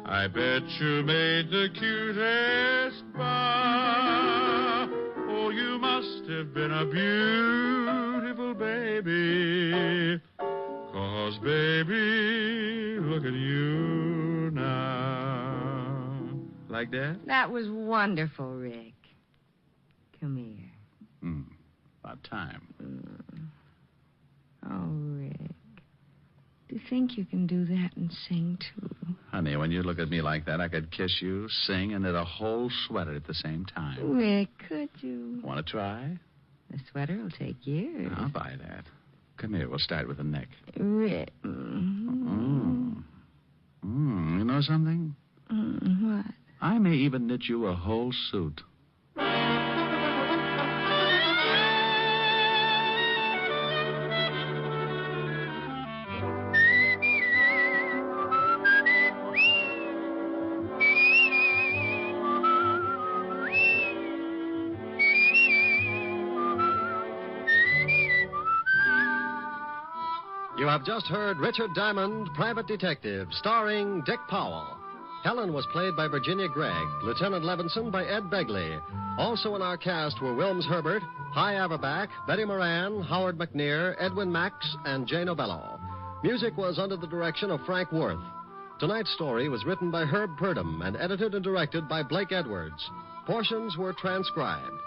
I bet you made the cutest bow. Oh, you must have been a beautiful baby. 'Cause, baby, look at you now. Like that? That was wonderful, Rick. Come here. About time. Oh, Rick. Do you think you can do that and sing, too? Honey, when you look at me like that, I could kiss you, sing, and knit a whole sweater at the same time. Rick, could you? Want to try? The sweater will take years. I'll buy that. Come here, we'll start with the neck. Rick. You know something? What? I may even knit you a whole suit. You have just heard Richard Diamond, Private Detective, starring Dick Powell. Helen was played by Virginia Gregg, Lieutenant Levinson by Ed Begley. Also in our cast were Wilms Herbert, Hy Averback, Betty Moran, Howard McNear, Edwin Max, and Jay Novello. Music was under the direction of Frank Worth. Tonight's story was written by Herb Purdom and edited and directed by Blake Edwards. Portions were transcribed.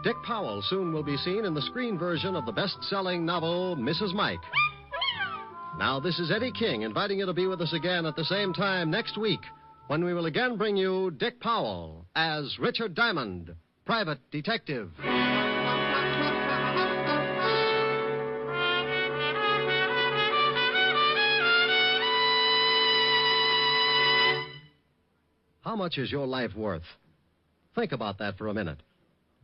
Dick Powell soon will be seen in the screen version of the best-selling novel, Mrs. Mike. Now, this is Eddie King inviting you to be with us again at the same time next week when we will again bring you Dick Powell as Richard Diamond, Private Detective. How much is your life worth? Think about that for a minute.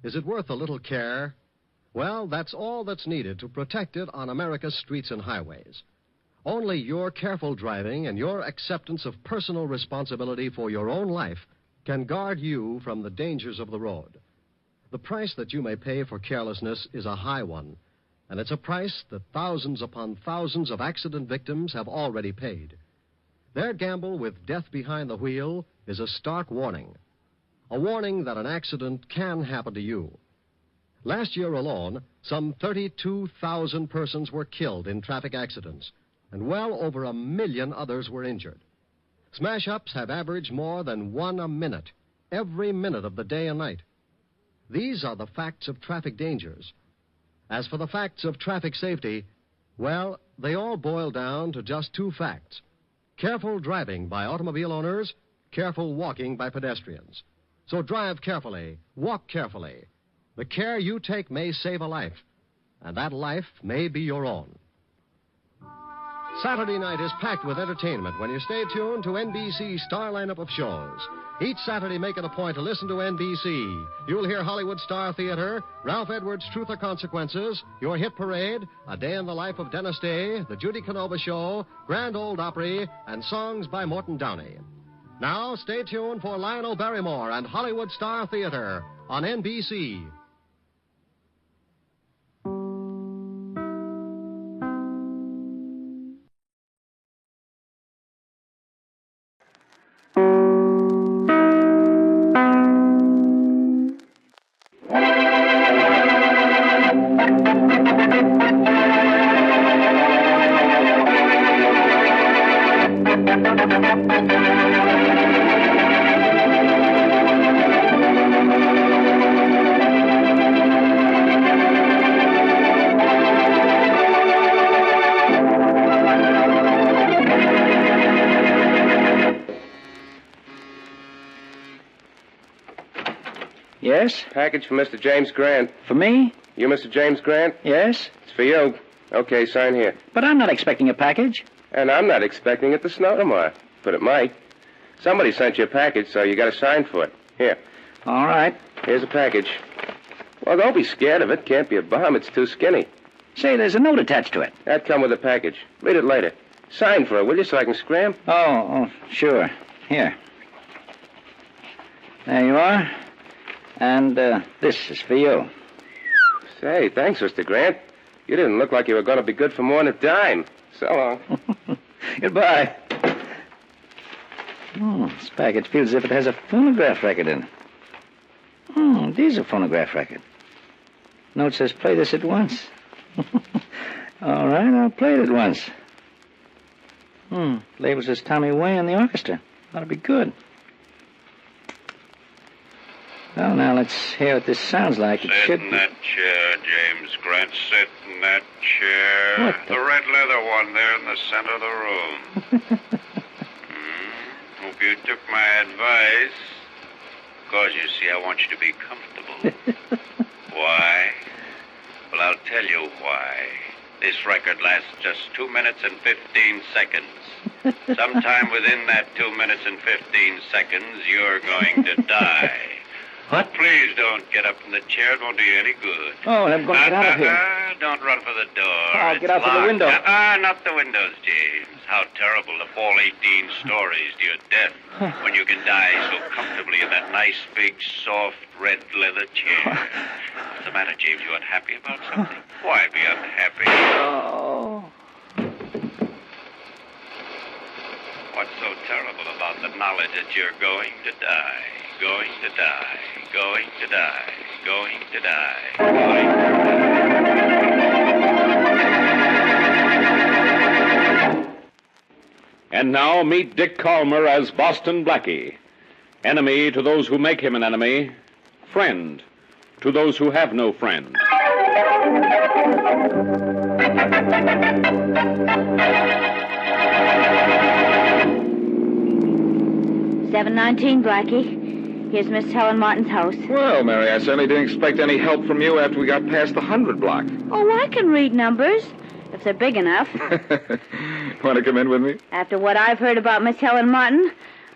Is it worth a little care? Well, that's all that's needed to protect it on America's streets and highways. Only your careful driving and your acceptance of personal responsibility for your own life can guard you from the dangers of the road. The price that you may pay for carelessness is a high one, and it's a price that thousands upon thousands of accident victims have already paid. Their gamble with death behind the wheel is a stark warning. A warning that an accident can happen to you. Last year alone, some 32,000 persons were killed in traffic accidents, and well over 1 million others were injured. Smash-ups have averaged more than 1 a minute, every minute of the day and night. These are the facts of traffic dangers. As for the facts of traffic safety, well, they all boil down to just 2 facts. Careful driving by automobile owners, careful walking by pedestrians. So drive carefully, walk carefully. The care you take may save a life, and that life may be your own. Saturday night is packed with entertainment when you stay tuned to NBC's star lineup of shows. Each Saturday, make it a point to listen to NBC. You'll hear Hollywood Star Theater, Ralph Edwards' Truth or Consequences, Your Hit Parade, A Day in the Life of Dennis Day, The Judy Canova Show, Grand Ole Opry, and songs by Morton Downey. Now, stay tuned for Lionel Barrymore and Hollywood Star Theater on NBC. Yes? Package for Mr. James Grant. For me? You Mr. James Grant? Yes? It's for you. Okay, sign here. But I'm not expecting a package. And I'm not expecting it to snow tomorrow, but it might. Somebody sent you a package, so you got to sign for it. Here. All right. Here's a package. Well, don't be scared of it. Can't be a bomb. It's too skinny. Say, there's a note attached to it. That'd come with the package. Read it later. Sign for it, will you, so I can scram? Oh, sure. Here. There you are. And this is for you. Say, thanks, Mr. Grant. You didn't look like you were going to be good for more than a dime. So long. Goodbye. This package feels as if it has a phonograph record in it. It is a phonograph record. Note says play this at once. All right, I'll play it at once. Label says Tommy Way and the orchestra. Ought to be good. Well, now let's hear what this sounds like. It Sit should in that chair, James Grant. Sit in that chair. What the- The red leather one there in the center of the room. Hope you took my advice. Because, you see, I want you to be comfortable. Why? Well, I'll tell you why. This record lasts just 2 minutes and 15 seconds. Sometime within that 2 minutes and 15 seconds, you're going to die. What? Please don't get up from the chair. It won't do you any good. Oh, I'm going to get out of here. Don't run for the door. I'll get It's out through the locked. window. Not the windows, James. How terrible to fall 18 stories to your death when you can die so comfortably in that nice, big, soft, red leather chair. What's the matter, James? You unhappy about something? Why be unhappy? Oh. What's so terrible about the knowledge that you're going to die? Going to die. Going to die. Going to die. And now meet Dick Calmer as Boston Blackie. Enemy to those who make him an enemy. Friend to those who have no friend. 719, Blackie. Here's Miss Helen Martin's house. Well, Mary, I certainly didn't expect any help from you after we got past the 100 block. Oh, I can read numbers, if they're big enough. Want to come in with me? After what I've heard about Miss Helen Martin,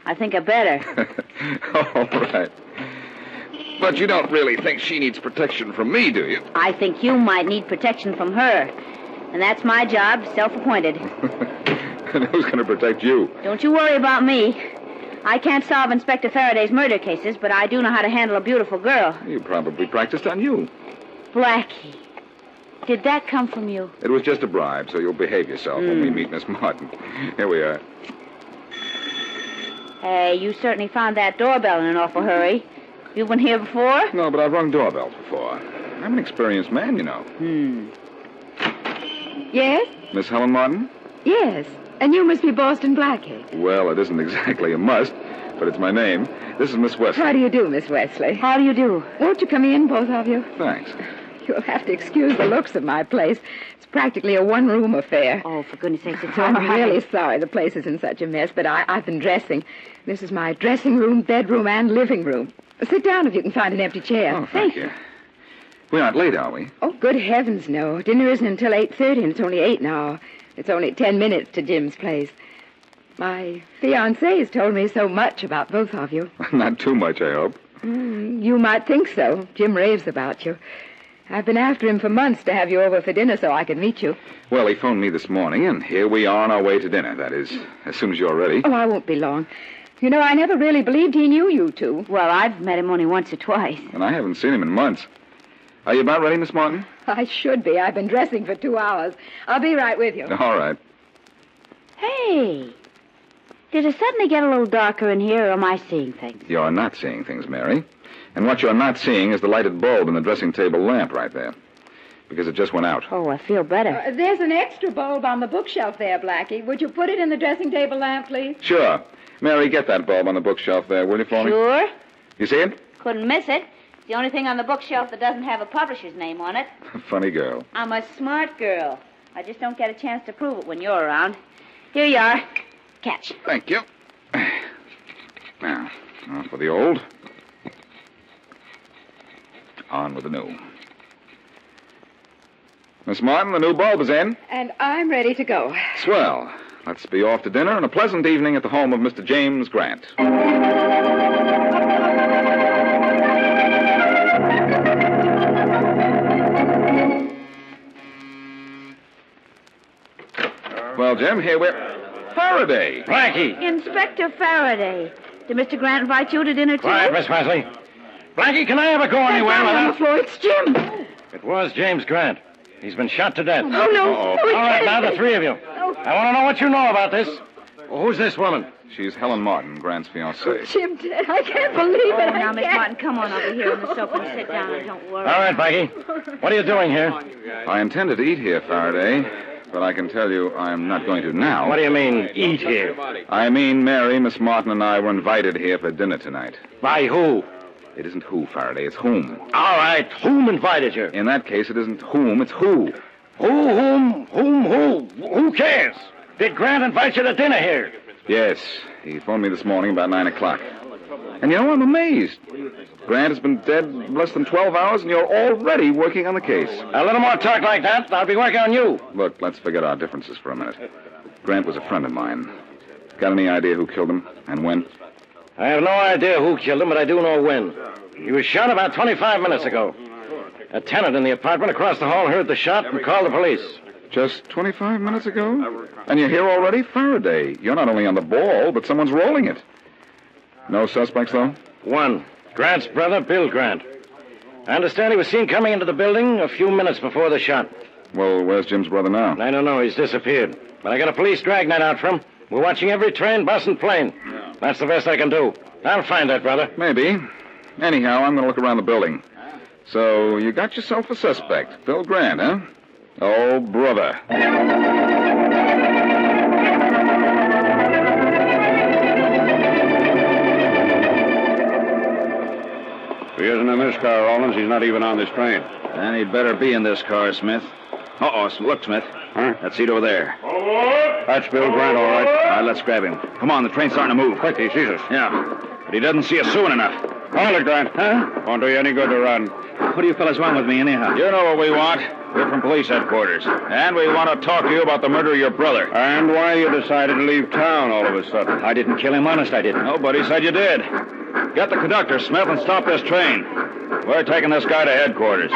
I think I better. All right. But you don't really think she needs protection from me, do you? I think you might need protection from her. And that's my job, self-appointed. And who's going to protect you? Don't you worry about me. I can't solve Inspector Faraday's murder cases, but I do know how to handle a beautiful girl. You probably practiced on you. Blackie, did that come from you? It was just a bribe, so you'll behave yourself when we meet Miss Martin. Here we are. Hey, you certainly found that doorbell in an awful hurry. You've been here before? No, but I've rung doorbells before. I'm an experienced man, you know. Yes? Miss Helen Martin? Yes. And you must be Boston Blackie. Well, it isn't exactly a must, but it's my name. This is Miss Wesley. How do you do, Miss Wesley? How do you do? Won't you come in, both of you? Thanks. You'll have to excuse the looks of my place. It's practically a one-room affair. Oh, for goodness sakes, it's all I'm right. really sorry the place is in such a mess, but I've been dressing. This is my dressing room, bedroom, and living room. Sit down if you can find an empty chair. Oh, thank you. We aren't late, are we? Oh, good heavens, no. Dinner isn't until 8:30, and it's only 8 now. It's only 10 minutes to Jim's place. My fiancé has told me so much about both of you. Not too much, I hope. You might think so. Jim raves about you. I've been after him for months to have you over for dinner so I could meet you. Well, he phoned me this morning, and here we are on our way to dinner. That is, as soon as you're ready. Oh, I won't be long. You know, I never really believed he knew you two. Well, I've met him only once or twice. And I haven't seen him in months. Are you about ready, Miss Martin? I should be. I've been dressing for 2 hours. I'll be right with you. All right. Hey, did it suddenly get a little darker in here, or am I seeing things? You're not seeing things, Mary. And what you're not seeing is the lighted bulb in the dressing table lamp right there. Because it just went out. Oh, I feel better. There's an extra bulb on the bookshelf there, Blackie. Would you put it in the dressing table lamp, please? Sure. Mary, get that bulb on the bookshelf there, will you, for me? Sure. You see it? Couldn't miss it. It's the only thing on the bookshelf that doesn't have a publisher's name on it. Funny girl. I'm a smart girl. I just don't get a chance to prove it when you're around. Here you are. Catch. Thank you. Now, off with the old. On with the new. Miss Martin, the new bulb is in. And I'm ready to go. Swell. let's be off to dinner and a pleasant evening at the home of Mr. James Grant. Well, Jim, here we're... Faraday! Blackie! Inspector Faraday. Did Mr. Grant invite you to dinner, too? Quiet, Miss Wesley. Blackie, can I ever go anywhere down on the without... floor. It's Jim. It was James Grant. He's been shot to death. Oh, no. Uh-oh. No, he All right, can't. now, the three of you. I want to know what you know about this. Who's this woman? She's Helen Martin, Grant's fiancée. Jim dead. I can't believe it. Now, Miss Martin, come on over here on the sofa and sit down. Don't worry. All right, Blackie. What are you doing here? I intended to eat here, Faraday, but I can tell you I'm not going to now. What do you mean, eat here? I mean, Mary, Miss Martin, and I were invited here for dinner tonight. By who? It isn't who, Faraday, it's whom. All right, whom invited you? In that case, it isn't whom, it's who. Who? Who cares? Did Grant invite you to dinner here? Yes, he phoned me this morning about 9 o'clock. And you know, I'm amazed. Grant has been dead less than 12 hours, and you're already working on the case. A little more talk like that, I'll be working on you. Look, let's forget our differences for a minute. Grant was a friend of mine. Got any idea who killed him and when? I have no idea who killed him, but I do know when. He was shot about 25 minutes ago. A tenant in the apartment across the hall heard the shot and called the police. Just 25 minutes ago? And you're here already? Faraday, you're not only on the ball, but someone's rolling it. No suspects, though? One. Grant's brother, Bill Grant. I understand he was seen coming into the building a few minutes before the shot. Well, where's Jim's brother now? I don't know. He's disappeared. But I got a police dragnet out for him. We're watching every train, bus, and plane. That's the best I can do. I'll find that brother. Maybe. Anyhow, I'm going to look around the building. So, you got yourself a suspect. Bill Grant, huh? Oh, brother. He isn't in this car, Rollins. He's not even on this train. And he'd better be in this car, Smith. Uh-oh, look, Smith. Huh? That seat over there. That's Bill Grant, all right. All right, let's grab him. Come on, the train's starting to move. Quick, he sees us. Yeah, but he doesn't see us soon enough. Hold it, Grant. Huh? Won't do you any good to run. What do you fellas want with me, anyhow? You know what we want. We're from police headquarters. And we want to talk to you about the murder of your brother. And why you decided to leave town all of a sudden. I didn't kill him, honest, I didn't. Nobody said you did. Get the conductor, Smith, and stop this train. We're taking this guy to headquarters.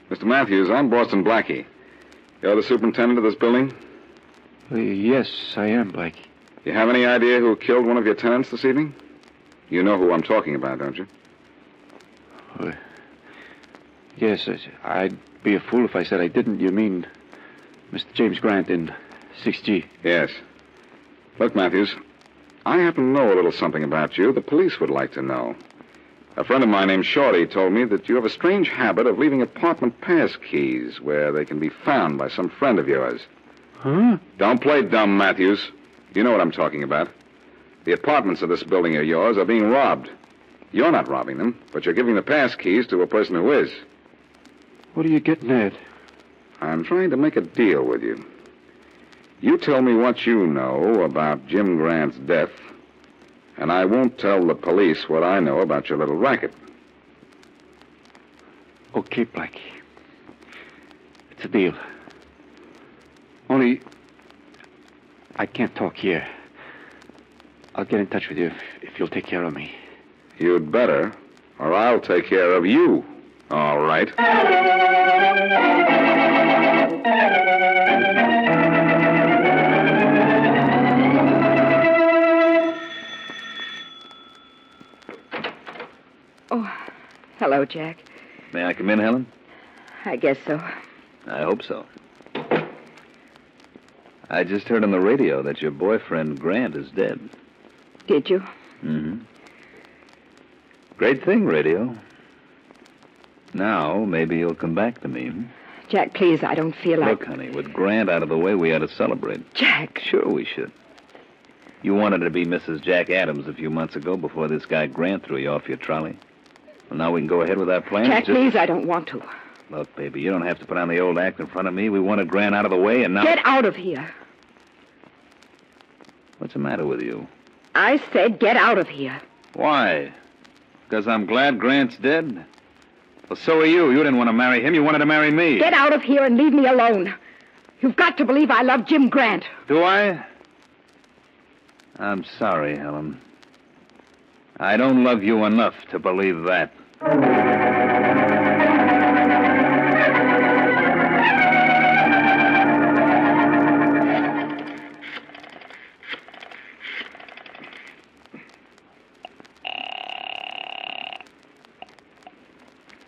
Mr. Matthews, I'm Boston Blackie. You're the superintendent of this building? Yes, I am, Blackie. You have any idea who killed one of your tenants this evening? You know who I'm talking about, don't you? Yes, I'd be a fool if I said I didn't. You mean Mr. James Grant in 6G? Yes. Look, Matthews, I happen to know a little something about you the police would like to know. A friend of mine named Shorty told me that you have a strange habit of leaving apartment pass keys where they can be found by some friend of yours. Huh? Don't play dumb, Matthews. You know what I'm talking about. The apartments of this building of yours are being robbed. You're not robbing them, but you're giving the pass keys to a person who is. What are you getting at? I'm trying to make a deal with you. You tell me what you know about Jim Grant's death, and I won't tell the police what I know about your little racket. Okay, Blackie. It's a deal. Only, I can't talk here. I'll get in touch with you if you'll take care of me. You'd better, or I'll take care of you. All right. Oh, hello, Jack. May I come in, Helen? I guess so. I hope so. I just heard on the radio that your boyfriend, Grant, is dead. Did you? Mm-hmm. Great thing, radio. Now, maybe you'll come back to me. Jack, please, I don't feel like... Look, honey, with Grant out of the way, we ought to celebrate. Jack! Sure we should. You wanted to be Mrs. Jack Adams a few months ago before this guy Grant threw you off your trolley. Well, now we can go ahead with our plans. Jack, please, I don't want to. Look, baby, you don't have to put on the old act in front of me. We wanted Grant out of the way, and now... Get out of here. What's the matter with you? I said get out of here. Why? Because I'm glad Grant's dead? Well, so are you. You didn't want to marry him. You wanted to marry me. Get out of here and leave me alone. You've got to believe I love Jim Grant. Do I? I'm sorry, Helen. I don't love you enough to believe that.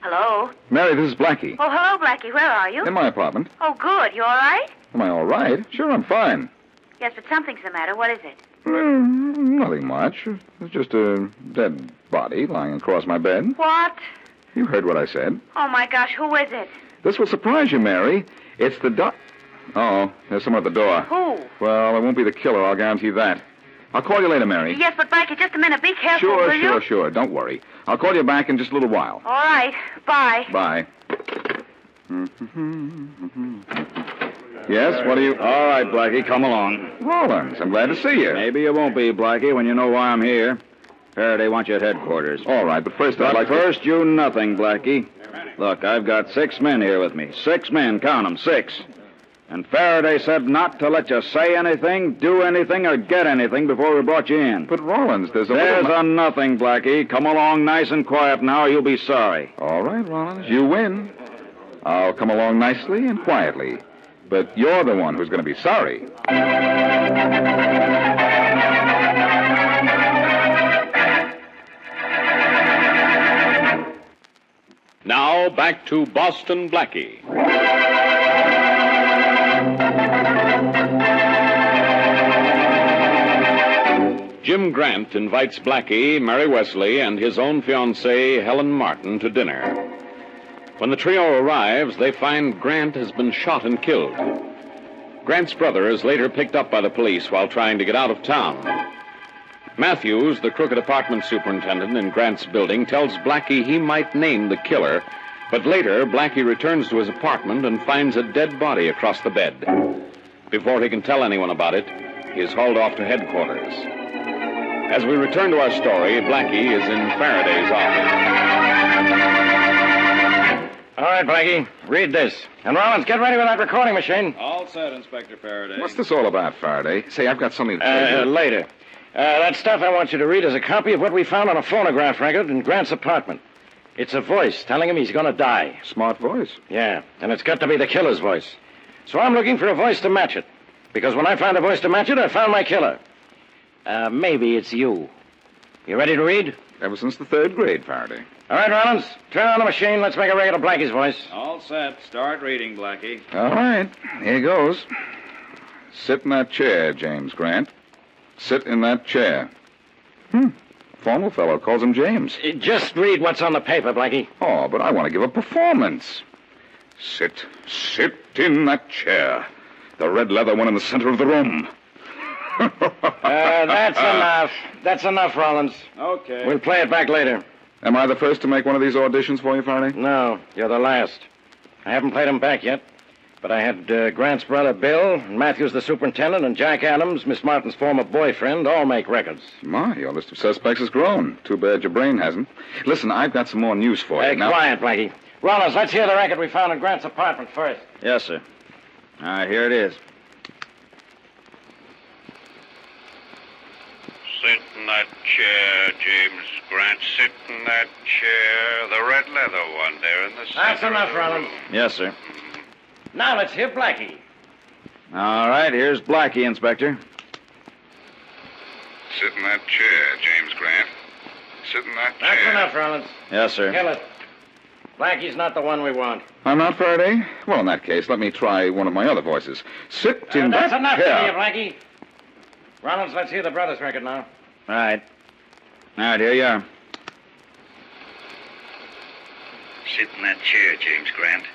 Hello? Mary, this is Blackie. Oh, hello, Blackie. Where are you? In my apartment. Oh, good. You all right? Am I all right? Sure, I'm fine. Yes, but something's the matter. What is it? Nothing much. It's just a dead body lying across my bed. What? You heard what I said. Oh, my gosh. Who is it? This will surprise you, Mary. It's the Uh-oh. There's someone at the door. Who? Well, it won't be the killer, I'll guarantee that. I'll call you later, Mary. Yes, but Blackie, just a minute. Be careful, will you? Sure. Don't worry. I'll call you back in just a little while. All right. Bye. Bye. Yes, what are you... All right, Blackie, come along. Rollins, I'm glad to see you. Maybe you won't be, Blackie, when you know why I'm here. Faraday wants you at headquarters. All right, but first I'd like first, you nothing, Blackie. Look, I've got 6 men here with me. 6 men, count them, 6. And Faraday said not to let you say anything, do anything, or get anything before we brought you in. But, Rollins, there's a nothing, Blackie. Come along nice and quiet now, or you'll be sorry. All right, Rollins, you win. I'll come along nicely and quietly. But you're the one who's going to be sorry. Now, back to Boston Blackie. Jim Grant invites Blackie, Mary Wesley, and his own fiancée, Helen Martin, to dinner. When the trio arrives, they find Grant has been shot and killed. Grant's brother is later picked up by the police while trying to get out of town. Matthews, the crooked apartment superintendent in Grant's building, tells Blackie he might name the killer, but later Blackie returns to his apartment and finds a dead body across the bed. Before he can tell anyone about it, he is hauled off to headquarters. As we return to our story, Blackie is in Faraday's office. All right, Blackie, read this. And Rollins, get ready with that recording machine. All set, Inspector Faraday. What's this all about, Faraday? Say, I've got something to tell you. Later. That stuff I want you to read is a copy of what we found on a phonograph record in Grant's apartment. It's a voice telling him he's going to die. Smart voice. Yeah, and it's got to be the killer's voice. So I'm looking for a voice to match it. Because when I found a voice to match it, I found my killer. Maybe it's you. You ready to read? Ever since the 3rd grade, Faraday. All right, Rollins, turn on the machine. Let's make a regular Blackie's voice. All set. Start reading, Blackie. All right, here goes. Sit in that chair, James Grant. Sit in that chair. Formal fellow calls him James. Just read what's on the paper, Blackie. Oh, but I want to give a performance. Sit in that chair. The red leather one in the center of the room. That's enough. That's enough, Rollins. Okay. We'll play it back later. Am I the first to make one of these auditions for you, Faraday? No, you're the last. I haven't played them back yet. But I had Grant's brother, Bill, and Matthews, the superintendent, and Jack Adams, Miss Martin's former boyfriend, all make records. My, your list of suspects has grown. Too bad your brain hasn't. Listen, I've got some more news for you. Now... Quiet, Blackie. Rollins, let's hear the record we found in Grant's apartment first. Yes, sir. All right, here it is. Sit in that chair, James Grant. Sit in that chair. The red leather one there in the center. That's enough, Rollins. Yes, sir. Now let's hear Blackie. All right, here's Blackie, Inspector. Sit in that chair, James Grant. Sit in that chair. That's enough, Rollins. Yes, sir. Kill it. Blackie's not the one we want. I'm not, Faraday? Well, in that case, let me try one of my other voices. Sit in that That's enough chair. for you, Blackie. Rollins, let's hear the brothers' record now. All right, here you are. Sit in that chair, James Grant.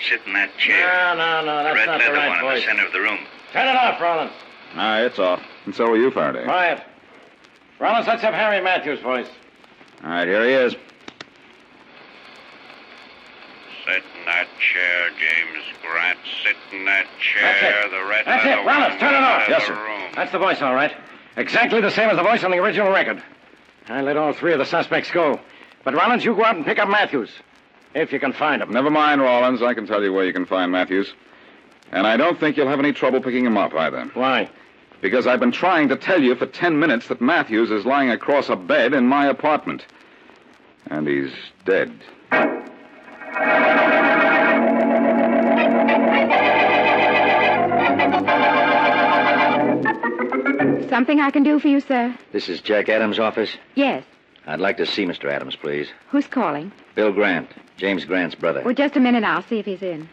Sit in that chair. No, that's red not the leather right one voice. in the center of the room. Turn it off, Rollins. All right, it's off. And so are you, Faraday. Quiet. Rollins, let's have Harry Matthews' voice. All right, here he is. Sit in that chair, James Grant. Sit in that chair. That's it. The red That's leather it. Rollins, turn it off. Yes, sir. Room. That's the voice, all right. Exactly the same as the voice on the original record. I let all 3 of the suspects go. But, Rollins, you go out and pick up Matthews. If you can find him. Never mind, Rawlins. I can tell you where you can find Matthews. And I don't think you'll have any trouble picking him up either. Why? Because I've been trying to tell you for 10 minutes that Matthews is lying across a bed in my apartment. And he's dead. Something I can do for you, sir? This is Jack Adams' office? Yes. I'd like to see Mr. Adams, please. Who's calling? Bill Grant, James Grant's brother. Well, just a minute. I'll see if he's in.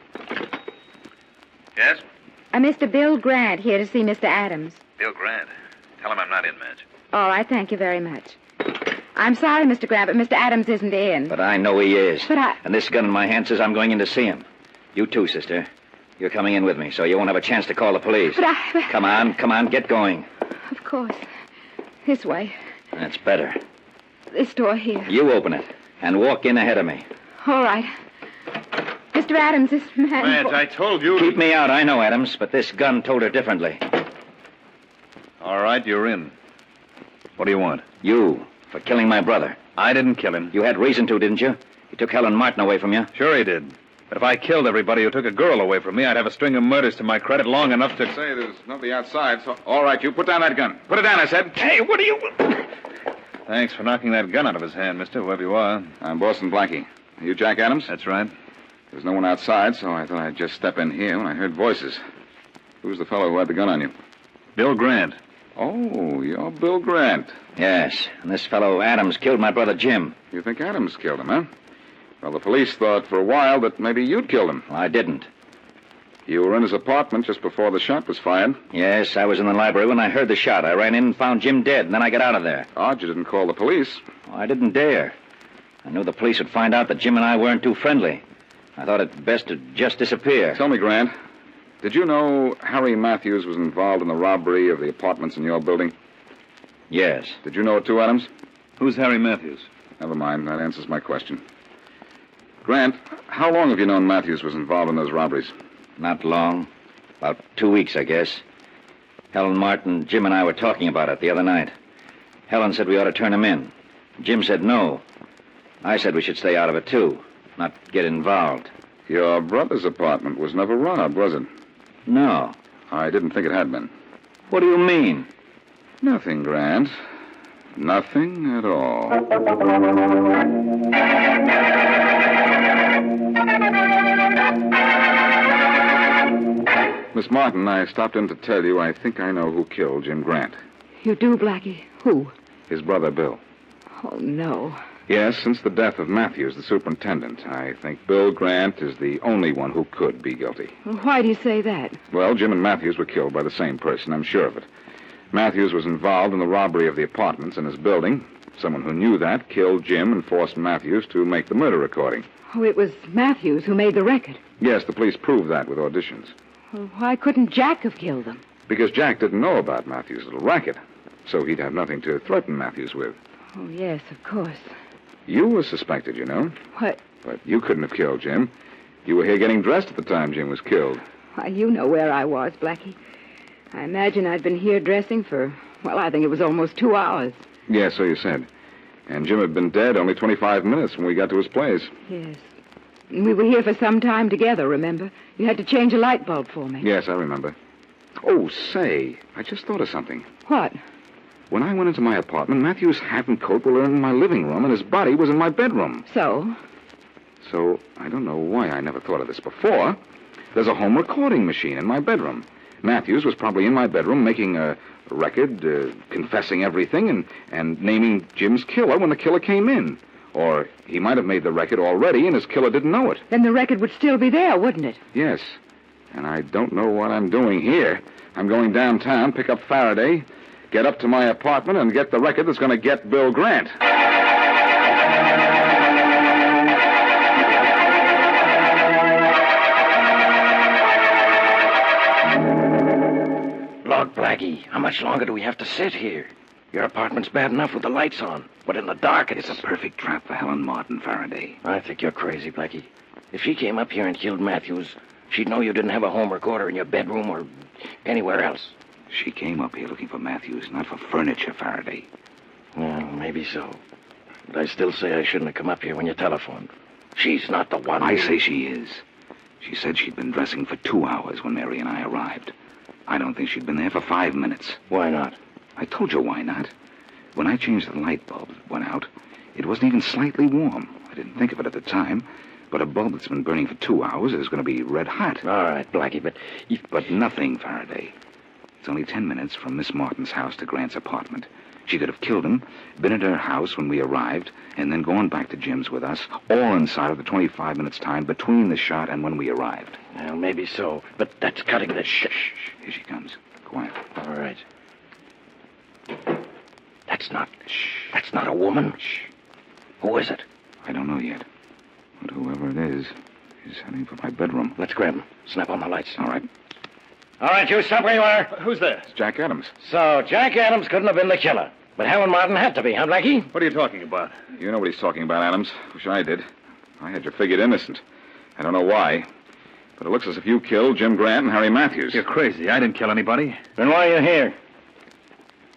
Yes? Mr. Bill Grant here to see Mr. Adams. Bill Grant. Tell him I'm not in, Madge. All right, thank you very much. I'm sorry, Mr. Grant, but Mr. Adams isn't in. But I know he is. But And this gun in my hand says I'm going in to see him. You too, sister. You're coming in with me, so you won't have a chance to call the police. But Come on, get going. Of course. This way. That's better. This door here. You open it, and walk in ahead of me. All right. Mr. Adams, this man... Madge, I told you... Keep me out, I know, Adams, but this gun told her differently. All right, you're in. What do you want? You, for killing my brother. I didn't kill him. You had reason to, didn't you? He took Helen Martin away from you. Sure he did. But if I killed everybody who took a girl away from me, I'd have a string of murders to my credit long enough to... Say, there's nobody outside, so... All right, you put down that gun. Put it down, I said. Hey, what are you... Thanks for knocking that gun out of his hand, mister, whoever you are. I'm Boston Blackie. Are you Jack Adams? That's right. There's no one outside, so I thought I'd just step in here when I heard voices. Who's the fellow who had the gun on you? Bill Grant. Oh, you're Bill Grant. Yes, and this fellow Adams killed my brother Jim. You think Adams killed him, huh? Well, the police thought for a while that maybe you'd killed him. Well, I didn't. You were in his apartment just before the shot was fired. Yes, I was in the library when I heard the shot. I ran in and found Jim dead, and then I got out of there. Odd you didn't call the police. Well, I didn't dare. I knew the police would find out that Jim and I weren't too friendly. I thought it best to just disappear. Tell me, Grant, did you know Harry Matthews was involved in the robbery of the apartments in your building? Yes. Did you know it too, Adams? Who's Harry Matthews? Never mind. That answers my question. Grant, how long have you known Matthews was involved in those robberies? Not long. About 2 weeks, I guess. Helen Martin, Jim, and I were talking about it the other night. Helen said we ought to turn him in. Jim said no. I said we should stay out of it, too. Not get involved. Your brother's apartment was never robbed, was it? No. I didn't think it had been. What do you mean? Nothing, Grant. Nothing at all. Miss Martin, I stopped in to tell you I think I know who killed Jim Grant. You do, Blackie? Who? His brother, Bill. Oh, no. Yes, since the death of Matthews, the superintendent, I think Bill Grant is the only one who could be guilty. Why do you say that? Well, Jim and Matthews were killed by the same person, I'm sure of it. Matthews was involved in the robbery of the apartments in his building. Someone who knew that killed Jim and forced Matthews to make the murder recording. Oh, it was Matthews who made the record. Yes, the police proved that with auditions. Well, why couldn't Jack have killed them? Because Jack didn't know about Matthews' little racket, so he'd have nothing to threaten Matthews with. Oh, yes, of course. You were suspected, you know. What? But you couldn't have killed Jim. You were here getting dressed at the time Jim was killed. Why, you know where I was, Blackie. I imagine I'd been here dressing for, well, I think it was almost 2 hours. Yes, so you said. And Jim had been dead only 25 minutes when we got to his place. Yes. And we were here for some time together, remember? You had to change a light bulb for me. Yes, I remember. Oh, say, I just thought of something. What? When I went into my apartment, Matthew's hat and coat were in my living room, and his body was in my bedroom. So? So, I don't know why I never thought of this before. There's a home recording machine in my bedroom. Matthews was probably in my bedroom making a record, confessing everything, and naming Jim's killer when the killer came in. Or he might have made the record already, and his killer didn't know it. Then the record would still be there, wouldn't it? Yes. And I don't know what I'm doing here. I'm going downtown, pick up Faraday, get up to my apartment, and get the record that's going to get Bill Grant. Look, Blackie, how much longer do we have to sit here? Your apartment's bad enough with the lights on, but in the dark it's a perfect trap for Helen Martin, Faraday. I think you're crazy, Blackie. If she came up here and killed Matthews, she'd know you didn't have a home recorder in your bedroom or anywhere else. She came up here looking for Matthews, not for furniture, Faraday. Well, maybe so. But I still say I shouldn't have come up here when you telephoned. She's not the one. I say she is. She said she'd been dressing for 2 hours when Mary and I arrived. I don't think she'd been there for 5 minutes. Why not? I told you why not. When I changed the light bulb that went out, it wasn't even slightly warm. I didn't think of it at the time, but a bulb that's been burning for 2 hours is going to be red hot. All right, Blackie, but... But nothing, Faraday. It's only 10 minutes from Miss Martin's house to Grant's apartment. She could have killed him, been at her house when we arrived, and then gone back to Jim's with us, all inside of the 25 minutes time between the shot and when we arrived. Well, maybe so, but that's cutting the... Shh. Here she comes. Quiet. All right. That's not a woman. Shh. Who is it? I don't know yet. But whoever it is heading for my bedroom. Let's grab him. Snap on the lights. All right. All right, you stop where you are. Who's there? It's Jack Adams. So, Jack Adams couldn't have been the killer. But Helen Martin had to be, huh, Blackie? What are you talking about? You know what he's talking about, Adams. Wish I did. I had you figured innocent. I don't know why. But it looks as if you killed Jim Grant and Harry Matthews. You're crazy. I didn't kill anybody. Then why are you here?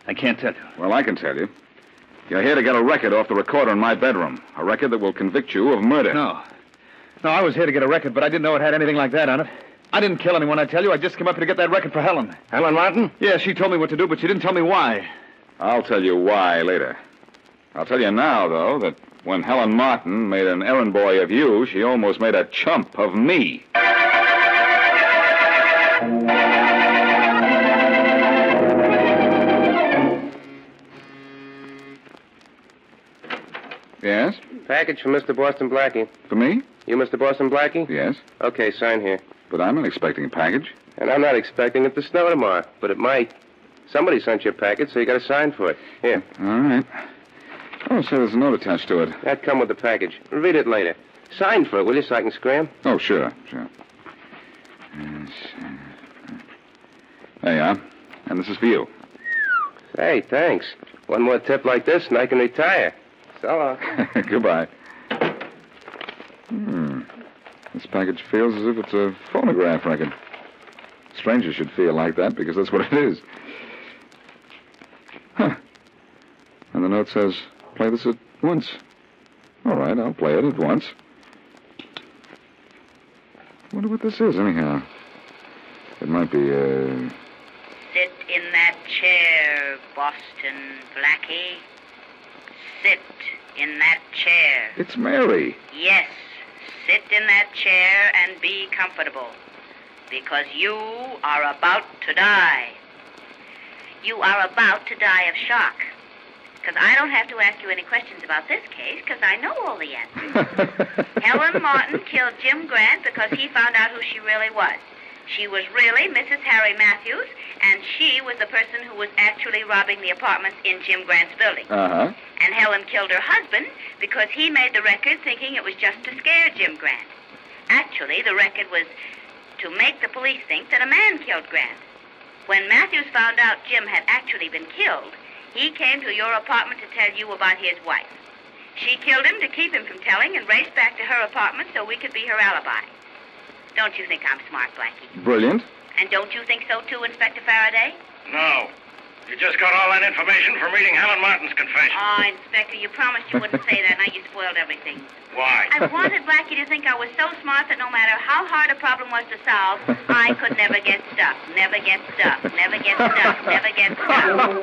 I can't tell you. Well, I can tell you. You're here to get a record off the recorder in my bedroom. A record that will convict you of murder. No, I was here to get a record, but I didn't know it had anything like that on it. I didn't kill anyone, I tell you. I just came up here to get that record for Helen. Helen Martin? Yeah, she told me what to do, but she didn't tell me why. I'll tell you why later. I'll tell you now, though, that when Helen Martin made an errand boy of you, she almost made a chump of me. Yes? Package for Mr. Boston Blackie. For me? You Mr. Boston Blackie? Yes. Okay, sign here. But I'm not expecting a package. And I'm not expecting it to snow tomorrow, but it might. Somebody sent you a package, so you got to sign for it. Here. All right. Oh, so there's a note attached to it. That come with the package. Read it later. Sign for it, will you, so I can scram? Oh, sure. Yes. There you are. And this is for you. Hey, thanks. One more tip like this, and I can retire. So long. Goodbye. This package feels as if it's a phonograph record. Strangers should feel like that because that's what it is. Huh. And the note says, play this at once. All right, I'll play it at once. Wonder what this is, anyhow. It might be, Sit in that chair, Boston Blackie. Sit in that chair. It's Mary. Yes, sit in that chair and be comfortable. Because you are about to die. You are about to die of shock. Because I don't have to ask you any questions about this case, because I know all the answers. Helen Martin killed Jim Grant because he found out who she really was. She was really Mrs. Harry Matthews, and she was the person who was actually robbing the apartments in Jim Grant's building. Uh-huh. And Helen killed her husband because he made the record thinking it was just to scare Jim Grant. Actually, the record was to make the police think that a man killed Grant. When Matthews found out Jim had actually been killed, he came to your apartment to tell you about his wife. She killed him to keep him from telling and raced back to her apartment so we could be her alibi. Don't you think I'm smart, Blackie? Brilliant. And don't you think so, too, Inspector Faraday? No. You just got all that information from reading Helen Martin's confession. Oh, Inspector, you promised you wouldn't say that. Now you spoiled everything. Why? I wanted Blackie to think I was so smart that no matter how hard a problem was to solve, I could never get stuck. Never get stuck. Never get stuck. Never get stuck.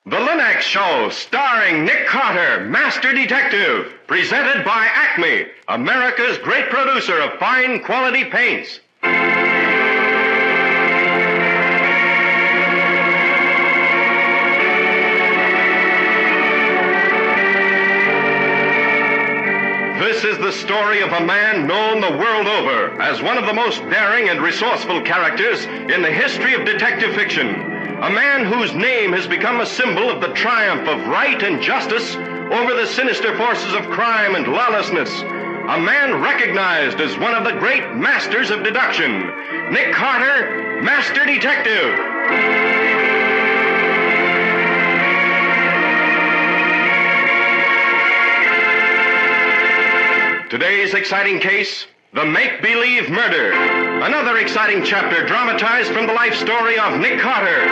The Linux Show, starring Nick Carter, Master Detective, presented by Acme, America's great producer of fine quality paints. This is the story of a man known the world over as one of the most daring and resourceful characters in the history of detective fiction. A man whose name has become a symbol of the triumph of right and justice over the sinister forces of crime and lawlessness. A man recognized as one of the great masters of deduction. Nick Carter, Master Detective. Today's exciting case, the make-believe murder. Another exciting chapter dramatized from the life story of Nick Carter.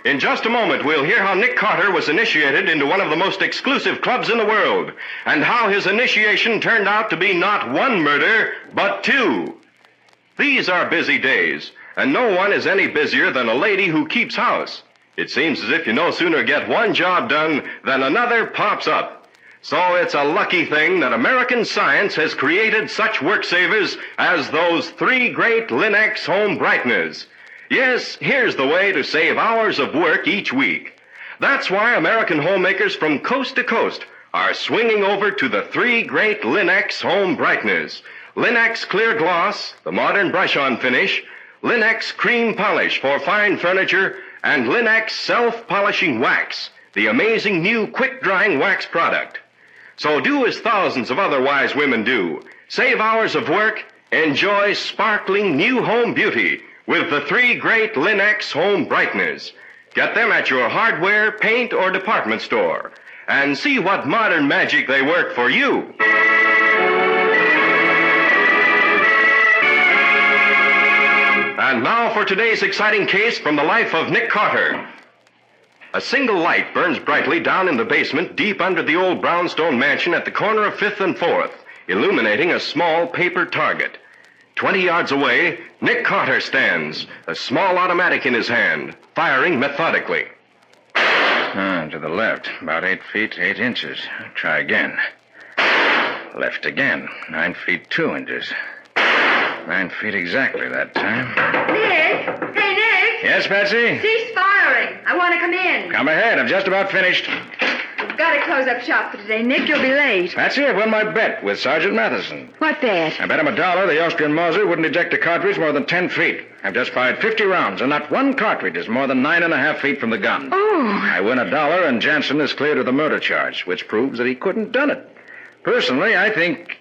In just a moment, we'll hear how Nick Carter was initiated into one of the most exclusive clubs in the world, and how his initiation turned out to be not one murder, but two. These are busy days, and no one is any busier than a lady who keeps house. It seems as if you no sooner get one job done than another pops up. So it's a lucky thing that American science has created such work savers as those 3 great Linux home brighteners. Yes, here's the way to save hours of work each week. That's why American homemakers from coast to coast are swinging over to the 3 great Linux home brighteners. Linux Clear Gloss, the modern brush-on finish, Linux Cream Polish for fine furniture, and Linux Self-Polishing Wax, the amazing new quick-drying wax product. So do as thousands of other wise women do. Save hours of work, enjoy sparkling new home beauty with the 3 great Linux home brighteners. Get them at your hardware, paint, or department store. And see what modern magic they work for you. And now for today's exciting case from the life of Nick Carter. A single light burns brightly down in the basement deep under the old brownstone mansion at the corner of 5th and 4th, illuminating a small paper target. 20 yards away, Nick Carter stands, a small automatic in his hand, firing methodically. To the left, about 8 feet, 8 inches. Try again. Left again, 9 feet, 2 inches. 9 feet exactly that time. Nick! Hey, Nick! Yes, Patsy? Cease firing. I want to come in. Come ahead. I'm just about finished. We've got to close up shop for today, Nick. You'll be late. Patsy, I've won my bet with Sergeant Matheson. What bet? I bet him $1 the Austrian Mauser wouldn't eject a cartridge more than 10 feet. I've just fired 50 rounds, and not one cartridge is more than 9.5 feet from the gun. Oh. I win $1, and Jansen is cleared of the murder charge, which proves that he couldn't done it. Personally, I think...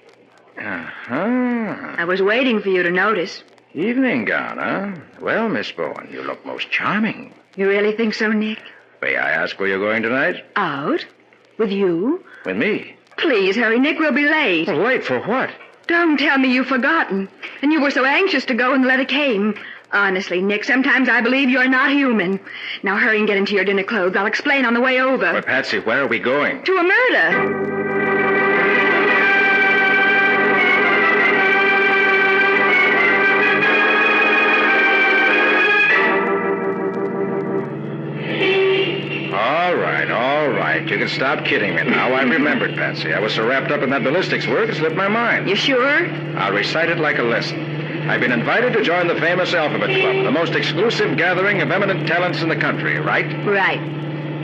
I was waiting for you to notice. Evening gown, huh? Well, Miss Bowen, you look most charming. You really think so, Nick? May I ask where you're going tonight? Out? With you? With me? Please hurry, Nick. We'll be late. Well, late for what? Don't tell me you've forgotten. And you were so anxious to go and the letter came. Honestly, Nick, sometimes I believe you're not human. Now hurry and get into your dinner clothes. I'll explain on the way over. Well, Patsy, where are we going? To a murder. All right. You can stop kidding me now. I remembered, Patsy. I was so wrapped up in that ballistics work, it slipped my mind. You sure? I'll recite it like a lesson. I've been invited to join the famous Alphabet Club, the most exclusive gathering of eminent talents in the country, right? Right.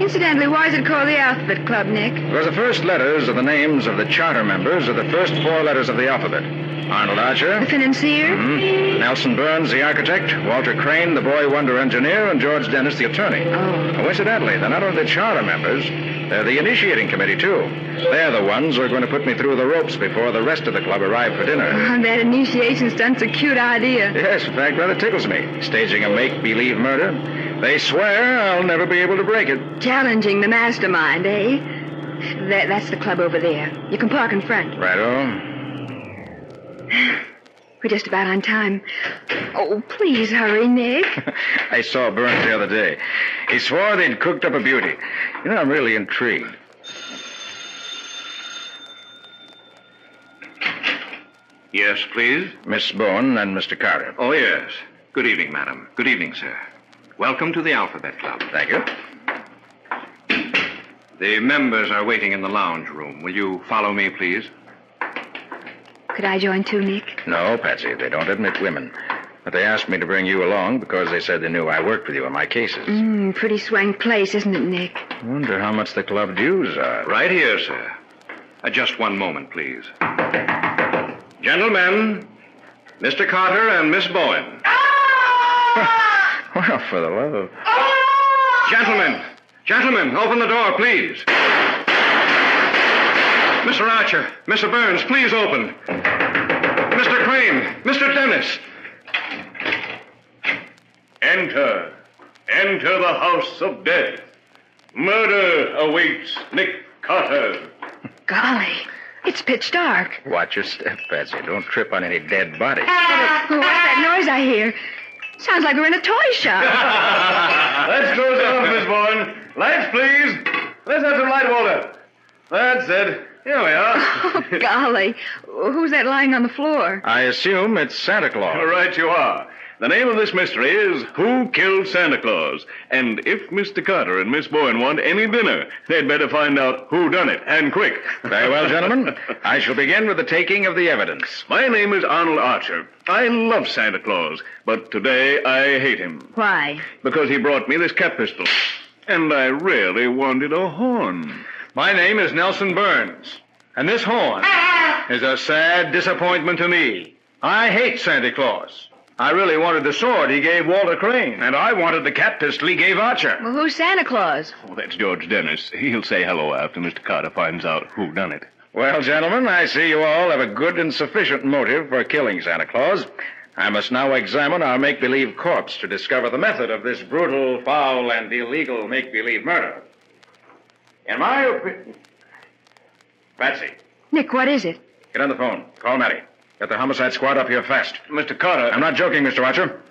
Incidentally, why is it called the Alphabet Club, Nick? Because the first letters of the names of the charter members are the first 4 letters of the alphabet. Arnold Archer. The financier? Mm-hmm. Nelson Burns, the architect. Walter Crane, the boy wonder engineer. And George Dennis, the attorney. Oh. Coincidentally, they're not only the charter members, they're the initiating committee, too. They're the ones who are going to put me through the ropes before the rest of the club arrive for dinner. Oh, that initiation stunt's a cute idea. Yes, in fact, rather tickles me. Staging a make-believe murder. They swear I'll never be able to break it. Challenging the mastermind, eh? That's the club over there. You can park in front. Righto. We're just about on time. Oh, please hurry, Nick. I saw Burns the other day. He swore they'd cooked up a beauty. You know, I'm really intrigued. Yes, please? Miss Bowen and Mr. Carter. Oh, yes. Good evening, madam. Good evening, sir. Welcome to the Alphabet Club. Thank you. The members are waiting in the lounge room. Will you follow me, please? Could I join too, Nick? No, Patsy, they don't admit women. But they asked me to bring you along because they said they knew I worked with you in my cases. Pretty swank place, isn't it, Nick? Wonder how much the club dues are. Right here, sir. Just one moment, please. Gentlemen, Mr. Carter and Miss Bowen. Well, for the love of... Gentlemen, open the door, please. Mr. Archer, Mr. Burns, please open. Mr. Crane, Mr. Dennis. Enter the house of death. Murder awaits Nick Carter. Golly, it's pitch dark. Watch your step, Patsy. Don't trip on any dead body. What's that noise I hear? Sounds like we're in a toy shop. Let's close off, Miss Bourne. Lights, please. Let's have some light water. That's it. Here we are. Oh, golly. Who's that lying on the floor? I assume it's Santa Claus. Right you are. The name of this mystery is Who Killed Santa Claus? And if Mr. Carter and Miss Bowen want any dinner, they'd better find out who done it, and quick. Very well, gentlemen. I shall begin with the taking of the evidence. My name is Arnold Archer. I love Santa Claus, but today I hate him. Why? Because he brought me this cat pistol. And I really wanted a horn. My name is Nelson Burns, and this horn is a sad disappointment to me. I hate Santa Claus. I really wanted the sword he gave Walter Crane. And I wanted the cat pistol he gave Archer. Well, who's Santa Claus? Oh, that's George Dennis. He'll say hello after Mr. Carter finds out who done it. Well, gentlemen, I see you all have a good and sufficient motive for killing Santa Claus. I must now examine our make-believe corpse to discover the method of this brutal, foul, and illegal make-believe murder. In my opinion... Patsy, Nick, what is it? get on the phone. Call Matty. Get the homicide squad up here fast. Mr. Carter... I'm not joking, Mr. Archer.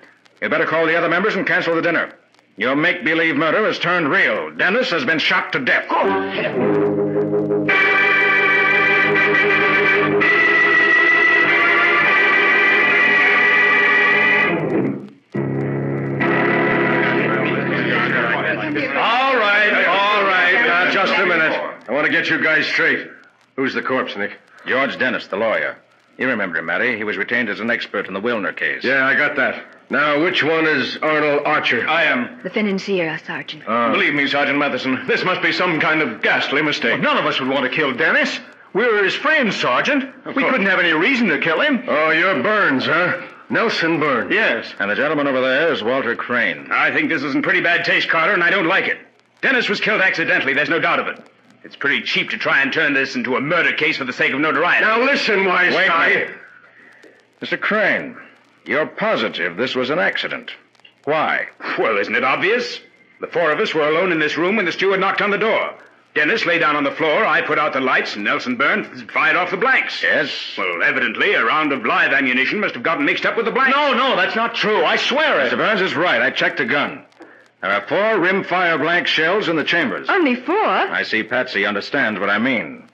You'd better call the other members and cancel the dinner. Your make-believe murder has turned real. Dennis has been shot to death. All right. Now, just a minute. I want to get you guys straight. Who's the corpse, Nick? George Dennis, the lawyer. You remember him, Matty. He was retained as an expert in the Wilner case. Yeah, I got that. Now, which one is Arnold Archer? I am. The financier, Sergeant. Believe me, Sergeant Matheson, this must be some kind of ghastly mistake. Well, none of us would want to kill Dennis. We were his friends, Sergeant. We couldn't have any reason to kill him. Oh, you're Burns, huh? Nelson Burns. Yes. And the gentleman over there is Walter Crane. I think this is in pretty bad taste, Carter, and I don't like it. Dennis was killed accidentally, there's no doubt of it. It's pretty cheap to try and turn this into a murder case for the sake of notoriety. Now listen, wise guy. Mr. Crane, you're positive this was an accident. Why? Well, isn't it obvious? The four of us were alone in this room when the steward knocked on the door. Dennis lay down on the floor, I put out the lights, and Nelson Burns fired off the blanks. Yes? Well, evidently, a round of live ammunition must have gotten mixed up with the blanks. No, that's not true. I swear it. Mr. Burns is right. I checked the gun. There are 4 rimfire blank shells in the chambers. Only 4? I see Patsy understands what I mean.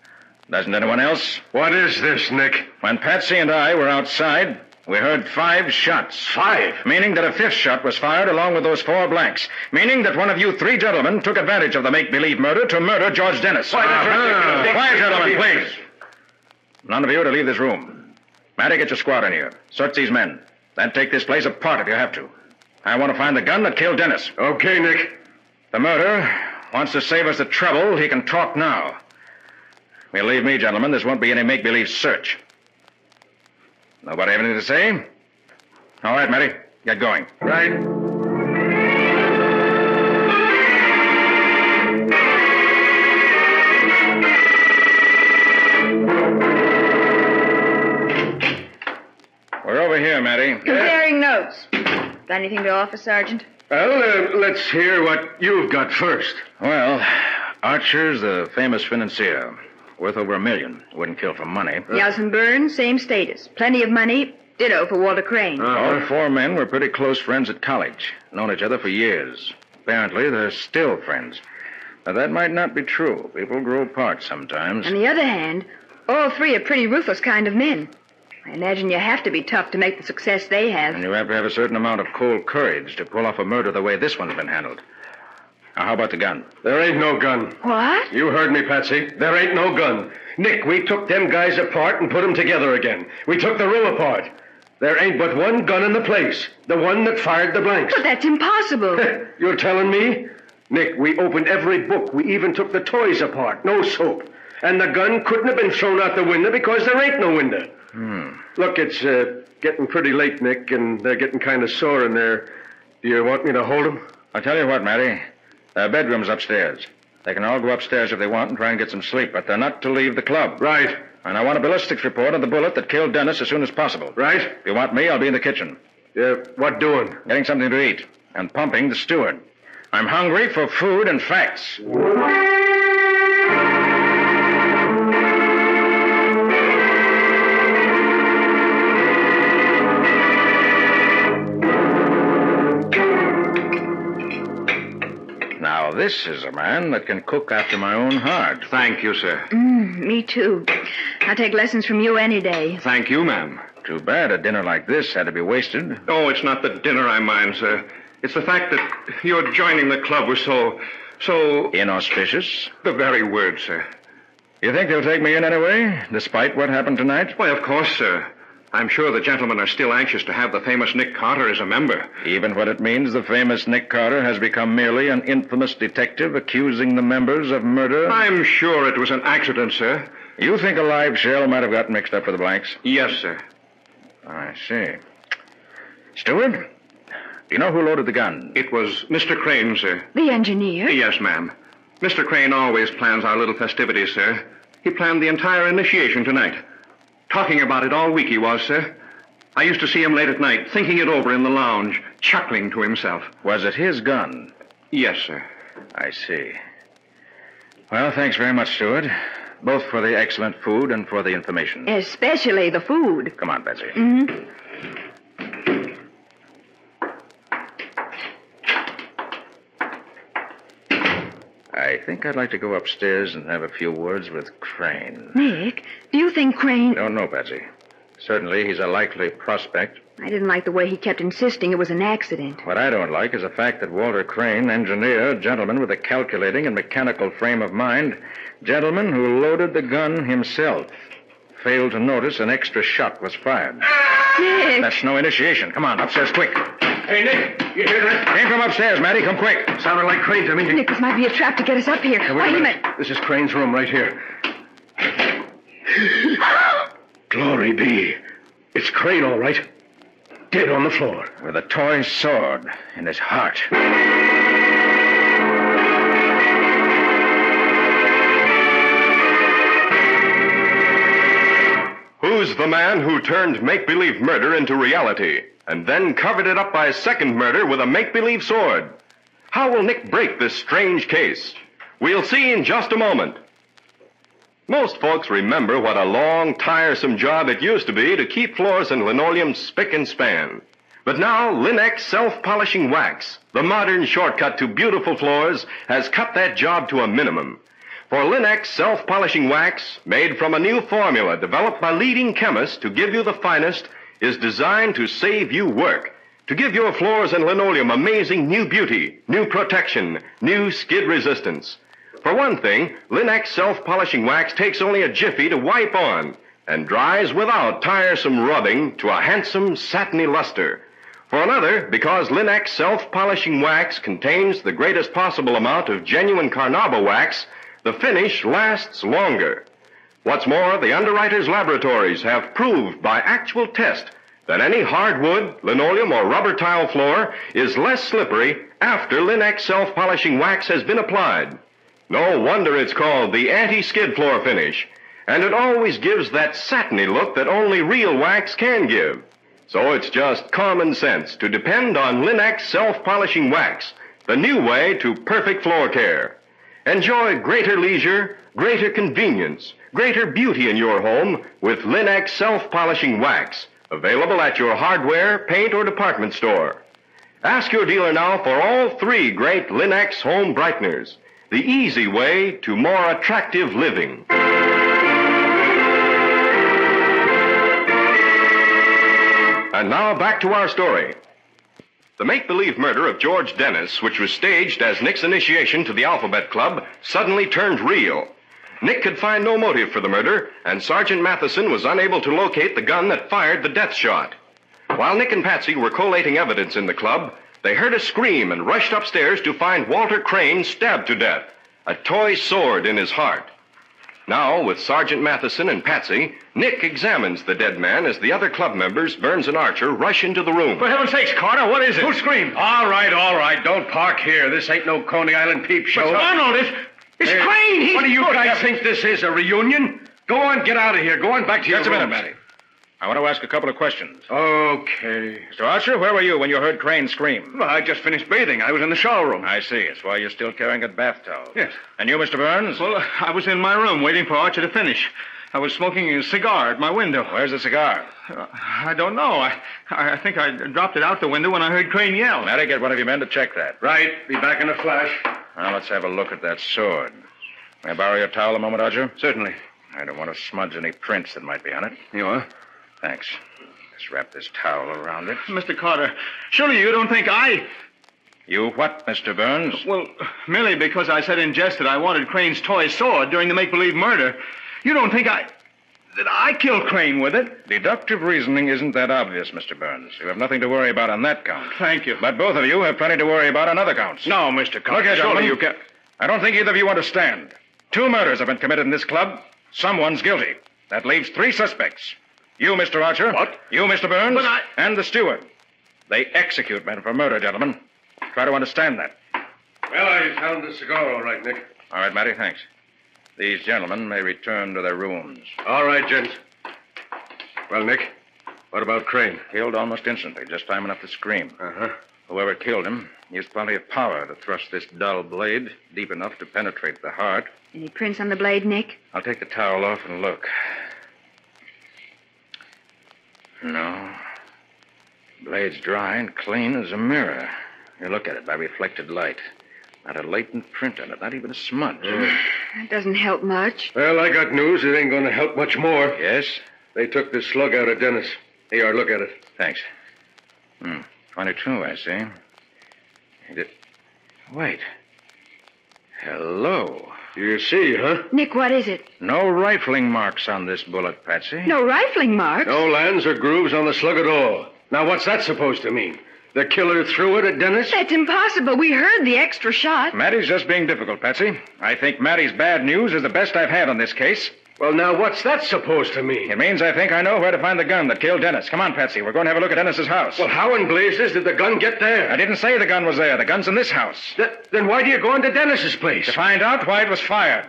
Doesn't anyone else? What is this, Nick? When Patsy and I were outside, we heard 5 shots. 5? Meaning that a 5th shot was fired along with those 4 blanks. Meaning that one of you 3 gentlemen took advantage of the make-believe murder to murder George Dennis. Quiet, gentlemen, please. None of you to leave this room. Matty, get your squad in here. Search these men. Then take this place apart if you have to. I want to find the gun that killed Dennis. Okay, Nick. The murderer wants to save us the trouble. He can talk now. Believe me, gentlemen, this won't be any make-believe search. Nobody have anything to say? All right, Matty, get going. Right. We're over here, Matty. Comparing notes. Got anything to offer, Sergeant? Well, let's hear what you've got first. Well, Archer's the famous financier. Worth over $1 million. Wouldn't kill for money. Nelson Burns, same status. Plenty of money. Ditto for Walter Crane. All 4 men were pretty close friends at college. Known each other for years. Apparently, they're still friends. Now, that might not be true. People grow apart sometimes. On the other hand, all 3 are pretty ruthless kind of men. I imagine you have to be tough to make the success they have. And you have to have a certain amount of cold courage to pull off a murder the way this one's been handled. Now, how about the gun? There ain't no gun. What? You heard me, Patsy. There ain't no gun. Nick, we took them guys apart and put them together again. We took the room apart. There ain't but one gun in the place. The one that fired the blanks. But that's impossible. You're telling me? Nick, we opened every book. We even took the toys apart. No soap. And the gun couldn't have been thrown out the window because there ain't no window. Look, it's getting pretty late, Nick, and they're getting kind of sore in there. Do you want me to hold them? I'll tell you what, Matty. Their bedroom's upstairs. They can all go upstairs if they want and try and get some sleep, but they're not to leave the club. Right. And I want a ballistics report on the bullet that killed Dennis as soon as possible. Right. If you want me, I'll be in the kitchen. Yeah, what doing? Getting something to eat and pumping the steward. I'm hungry for food and facts. Now, this is a man that can cook after my own heart. Thank you, sir. Me too. I'll take lessons from you any day. Thank you, ma'am. Too bad a dinner like this had to be wasted. Oh, it's not the dinner I mind, sir. It's the fact that your joining the club was so... Inauspicious? The very word, sir. You think they'll take me in anyway, despite what happened tonight? Why, of course, sir. I'm sure the gentlemen are still anxious to have the famous Nick Carter as a member. Even when it means the famous Nick Carter has become merely an infamous detective accusing the members of murder? I'm sure it was an accident, sir. You think a live shell might have gotten mixed up with the blanks? Yes, sir. I see. Steward, do you know who loaded the gun? It was Mr. Crane, sir. The engineer? Yes, ma'am. Mr. Crane always plans our little festivities, sir. He planned the entire initiation tonight. Talking about it all week he was, sir. I used to see him late at night, thinking it over in the lounge, chuckling to himself. Was it his gun? Yes, sir. I see. Well, thanks very much, Steward. Both for the excellent food and for the information. Especially the food. Come on, Betsy. Mm-hmm. I think I'd like to go upstairs and have a few words with Crane. Nick, do you think Crane... Don't know, Betsy. Certainly, he's a likely prospect. I didn't like the way he kept insisting it was an accident. What I don't like is the fact that Walter Crane, engineer, gentleman with a calculating and mechanical frame of mind, gentleman who loaded the gun himself, failed to notice an extra shot was fired. Nick! That's no initiation. Come on, upstairs quick. Hey, Nick, you hear that? Came from upstairs, Matty. Come quick. Sounded like Crane to me. Nick, this might be a trap to get us up here. Wait a minute. This is Crane's room right here. Glory be. It's Crane, all right. Dead on the floor. With a toy sword in his heart. Who's the man who turned make-believe murder into reality and then covered it up by a second murder with a make-believe sword? How will Nick break this strange case? We'll see in just a moment. Most folks remember what a long, tiresome job it used to be to keep floors and linoleum spick and span. But now, Linex self-polishing wax, the modern shortcut to beautiful floors, has cut that job to a minimum. For Linex self-polishing wax, made from a new formula developed by leading chemists to give you the finest, is designed to save you work, to give your floors and linoleum amazing new beauty, new protection, new skid resistance. For one thing, Linex self-polishing wax takes only a jiffy to wipe on and dries without tiresome rubbing to a handsome satiny luster. For another, because Linex self-polishing wax contains the greatest possible amount of genuine carnauba wax, the finish lasts longer. What's more, the underwriters' laboratories have proved by actual test that any hardwood, linoleum, or rubber tile floor is less slippery after Linex self-polishing wax has been applied. No wonder it's called the anti-skid floor finish, and it always gives that satiny look that only real wax can give. So it's just common sense to depend on Linex self-polishing wax, the new way to perfect floor care. Enjoy greater leisure, greater convenience, greater beauty in your home with Linex self-polishing wax, available at your hardware, paint, or department store. Ask your dealer now for all three great Linex home brighteners, the easy way to more attractive living. And now back to our story. The make-believe murder of George Dennis, which was staged as Nick's initiation to the Alphabet Club, suddenly turned real. Nick could find no motive for the murder, and Sergeant Matheson was unable to locate the gun that fired the death shot. While Nick and Patsy were collating evidence in the club, they heard a scream and rushed upstairs to find Walter Crane stabbed to death, a toy sword in his heart. Now, with Sergeant Matheson and Patsy, Nick examines the dead man as the other club members, Burns and Archer, rush into the room. For heaven's sakes, Carter, what is it? Who screamed? All right. Don't park here. This ain't no Coney Island peep show. But Arnold, it's Hey, Crane. What do you guys think this is, a reunion? Go on, get out of here. Go on back to your Just a minute, rooms. Matty. I want to ask a couple of questions. Okay. Mr. Archer, where were you when you heard Crane scream? Well, I just finished bathing. I was in the shower room. I see. It's why you're still carrying a bath towel. Yes. And you, Mr. Burns? Well, I was in my room waiting for Archer to finish. I was smoking a cigar at my window. Where's the cigar? I don't know. I think I dropped it out the window when I heard Crane yell. Matty, get one of your men to check that. Right. Be back in a flash. Now, let's have a look at that sword. May I borrow your towel a moment, Archer? Certainly. I don't want to smudge any prints that might be on it. You are? Thanks. Just wrap this towel around it. Mr. Carter, surely you don't think I... You what, Mr. Burns? Well, merely because I said in jest that I wanted Crane's toy sword during the make-believe murder. You don't think that I killed Crane with it? Deductive reasoning isn't that obvious, Mr. Burns. You have nothing to worry about on that count. Thank you. But both of you have plenty to worry about on other counts. No, Mr. Carter, Look here, surely gentlemen. you can... I don't think either of you understand. 2 murders have been committed in this club. Someone's guilty. That leaves 3 suspects. You, Mr. Archer. What? You, Mr. Burns. But And the steward. They execute men for murder, gentlemen. Try to understand that. Well, I found the cigar all right, Nick. All right, Matty, thanks. These gentlemen may return to their rooms. All right, gents. Well, Nick, what about Crane? Killed almost instantly, just time enough to scream. Uh-huh. Whoever killed him used plenty of power to thrust this dull blade deep enough to penetrate the heart. Any prints on the blade, Nick? I'll take the towel off and look. No. Blade's dry and clean as a mirror. You look at it by reflected light. Not a latent print on it, not even a smudge. That doesn't help much. Well, I got news. It ain't going to help much more. Yes? They took the slug out of Dennis. Here, look at it. Thanks. 22, I see. Wait. Hello. You see, huh? Nick, what is it? No rifling marks on this bullet, Patsy. No rifling marks? No lands or grooves on the slug at all. Now, what's that supposed to mean? The killer threw it at Dennis? That's impossible. We heard the extra shot. Matty's just being difficult, Patsy. I think Matty's bad news is the best I've had on this case. Well, now, what's that supposed to mean? It means I think I know where to find the gun that killed Dennis. Come on, Patsy. We're going to have a look at Dennis's house. Well, how in blazes did the gun get there? I didn't say the gun was there. The gun's in this house. Then why do you go into Dennis's place? To find out why it was fired.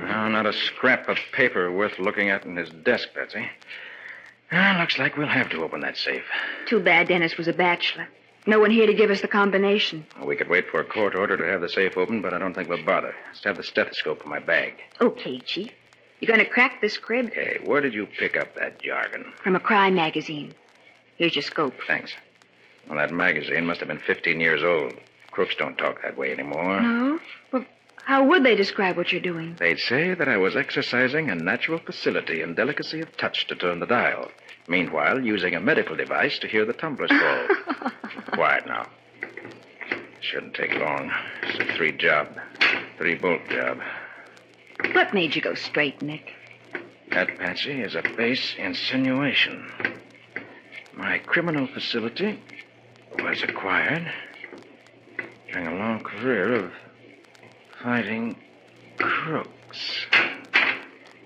Oh, not a scrap of paper worth looking at in his desk, Patsy. Looks like we'll have to open that safe. Too bad Dennis was a bachelor. No one here to give us the combination. Well, we could wait for a court order to have the safe open, but I don't think we'll bother. Let's have the stethoscope in my bag. Okay, Chief. You going to crack this crib? Okay, where did you pick up that jargon? From a crime magazine. Here's your scope. Thanks. Well, that magazine must have been 15 years old. Crooks don't talk that way anymore. No? Well, how would they describe what you're doing? They'd say that I was exercising a natural facility and delicacy of touch to turn the dial. Meanwhile, using a medical device to hear the tumblers fall. Quiet now. Shouldn't take long. It's a 3-bolt job. What made you go straight, Nick? That, Patsy, is a base insinuation. My criminal facility was acquired during a long career of fighting crooks.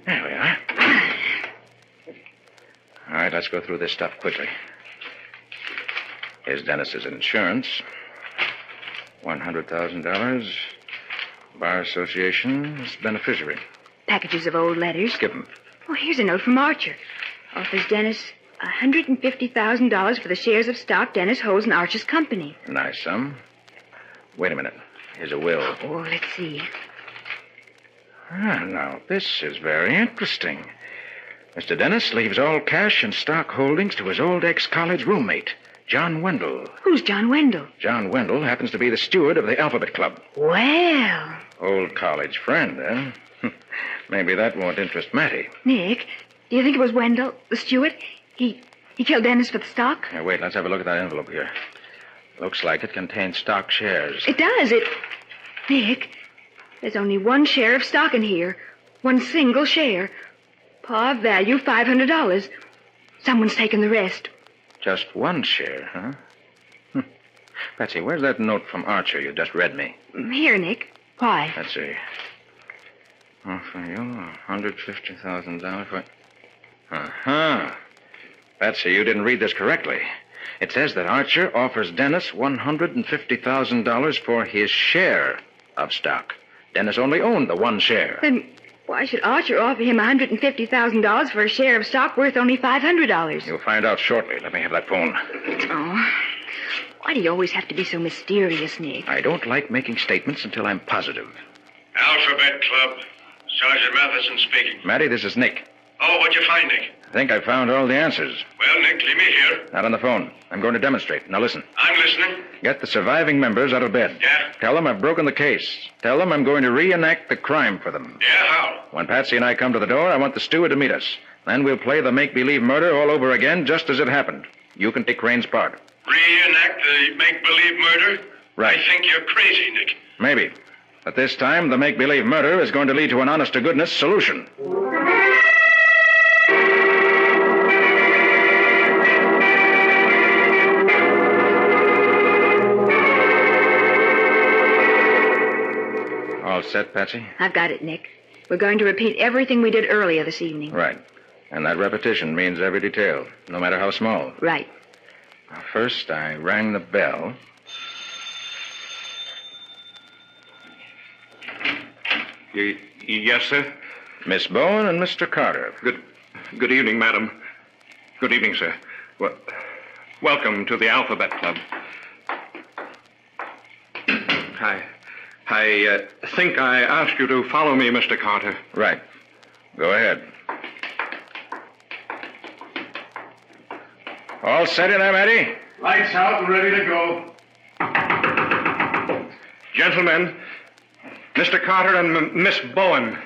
There we are. All right, let's go through this stuff quickly. Here's Dennis's insurance. $100,000. Bar Association's beneficiary. Packages of old letters. Skip 'em. Oh, here's a note from Archer. Offers Dennis $150,000 for the shares of stock Dennis holds in Archer's company. Nice sum. Wait a minute. Here's a will. Oh, let's see. Now, this is very interesting. Mr. Dennis leaves all cash and stock holdings to his old ex-college roommate, John Wendell. Who's John Wendell? John Wendell happens to be the steward of the Alphabet Club. Well, Old college friend, eh? Maybe that won't interest Mattie. Nick, do you think it was Wendell, the steward? He killed Dennis for the stock? Now, wait, let's have a look at that envelope here. Looks like it contains stock shares. It does. Nick, there's only one share of stock in here. One single share. Par value $500. Someone's taken the rest. Just one share, huh? Patsy, where's that note from Archer you just read me? Here, Nick. Why? Let's see. Oh, for you, $150,000 for... Uh-huh. Patsy, you didn't read this correctly. It says that Archer offers Dennis $150,000 for his share of stock. Dennis only owned the one share. Then why should Archer offer him $150,000 for a share of stock worth only $500? You'll find out shortly. Let me have that phone. Oh, why do you always have to be so mysterious, Nick? I don't like making statements until I'm positive. Alphabet Club. Sergeant Matheson speaking. Mattie, this is Nick. Oh, what'd you find, Nick? I think I found all the answers. Well, Nick, leave me here. Not on the phone. I'm going to demonstrate. Now listen. I'm listening. Get the surviving members out of bed. Yeah? Tell them I've broken the case. Tell them I'm going to reenact the crime for them. Yeah, how? When Patsy and I come to the door, I want the steward to meet us. Then we'll play the make-believe murder all over again, just as it happened. You can take Crane's part. Reenact the make-believe murder? Right. I think you're crazy, Nick. Maybe. But this time, the make-believe murder is going to lead to an honest-to-goodness solution. All set, Patsy? I've got it, Nick. We're going to repeat everything we did earlier this evening. Right. And that repetition means every detail, no matter how small. Right. Now, first, I rang the bell. Yes, sir? Miss Bowen and Mr. Carter. Good evening, madam. Good evening, sir. Well, welcome to the Alphabet Club. I think I asked you to follow me, Mr. Carter. Right. Go ahead. All set in there, Mattie? Lights out and ready to go. Gentlemen, Mr. Carter and Miss Bowen.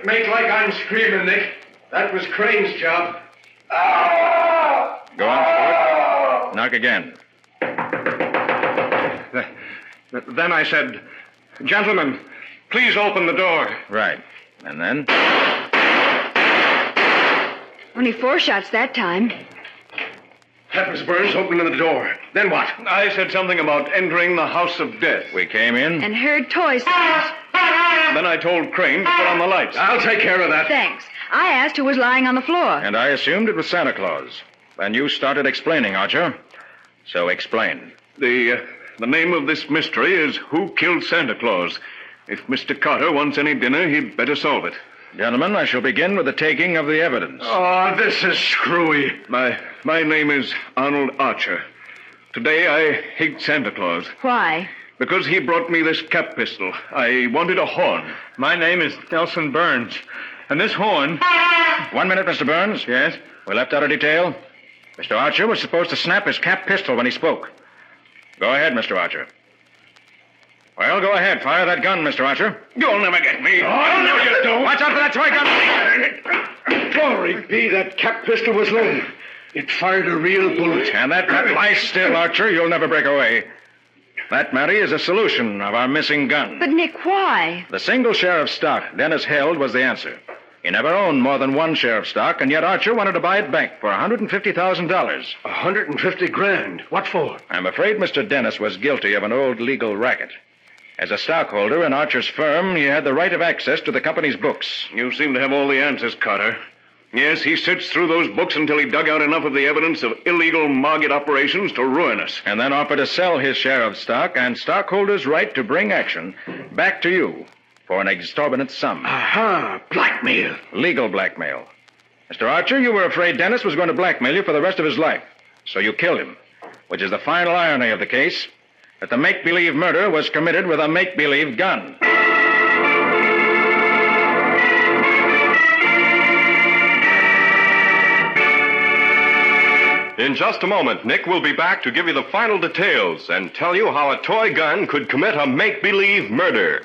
Make like I'm screaming, Nick. That was Crane's job. Go on, Stewart. Knock again. Then I said, gentlemen, please open the door. Right. And then? Only 4 shots that time. That was Burns opening the door. Then what? I said something about entering the house of death. We came in. And heard toy sounds. Then I told Crane to put on the lights. I'll take care of that. Thanks. I asked who was lying on the floor. And I assumed it was Santa Claus. Then you started explaining, Archer. So explain. The name of this mystery is Who Killed Santa Claus? If Mr. Carter wants any dinner, he'd better solve it. Gentlemen, I shall begin with the taking of the evidence. Oh, this is screwy. My name is Arnold Archer. Today I hate Santa Claus. Why? Because he brought me this cap pistol. I wanted a horn. My name is Nelson Burns. And this horn... 1 minute, Mr. Burns. Yes? We left out a detail. Mr. Archer was supposed to snap his cap pistol when he spoke. Go ahead, Mr. Archer. Well, go ahead. Fire that gun, Mr. Archer. You'll never get me. Oh, no, you don't. Watch out for that toy gun. Glory be, that cap pistol was loaded. It fired a real bullet. And that lie still, Archer. You'll never break away. That, Mattie, is a solution of our missing gun. But, Nick, why? The single share of stock Dennis held was the answer. He never owned more than one share of stock, and yet Archer wanted to buy it back for $150,000. $150,000? What for? I'm afraid Mr. Dennis was guilty of an old legal racket. As a stockholder in Archer's firm, he had the right of access to the company's books. You seem to have all the answers, Carter. Yes, he sits through those books until he dug out enough of the evidence of illegal market operations to ruin us. And then offered to sell his share of stock and stockholders' right to bring action back to you for an exorbitant sum. Aha! Blackmail. Legal blackmail. Mr. Archer, you were afraid Dennis was going to blackmail you for the rest of his life. So you killed him, which is the final irony of the case, that the make-believe murder was committed with a make-believe gun. In just a moment, Nick will be back to give you the final details and tell you how a toy gun could commit a make-believe murder.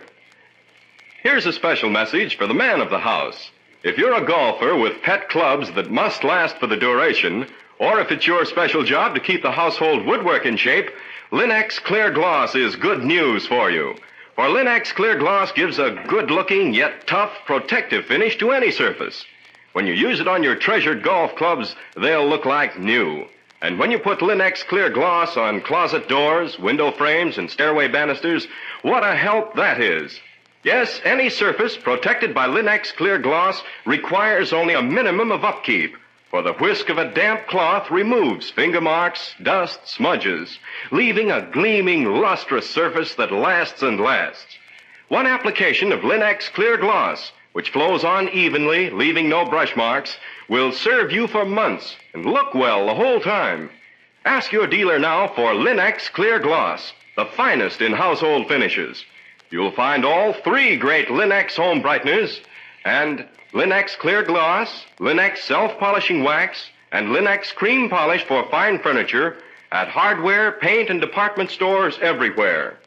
Here's a special message for the man of the house. If you're a golfer with pet clubs that must last for the duration, or if it's your special job to keep the household woodwork in shape, Linex Clear Gloss is good news for you. For Linex Clear Gloss gives a good-looking yet tough protective finish to any surface. When you use it on your treasured golf clubs, they'll look like new. And when you put Linex Clear Gloss on closet doors, window frames, and stairway banisters, what a help that is. Yes, any surface protected by Linex Clear Gloss requires only a minimum of upkeep, for the whisk of a damp cloth removes finger marks, dust, smudges, leaving a gleaming, lustrous surface that lasts and lasts. One application of Linex Clear Gloss, which flows on evenly, leaving no brush marks, will serve you for months and look well the whole time. Ask your dealer now for Linex Clear Gloss, the finest in household finishes. You'll find all three great Linex home brighteners and Linex Clear Gloss, Linex Self-Polishing Wax, and Linex Cream Polish for fine furniture at hardware, paint, and department stores everywhere.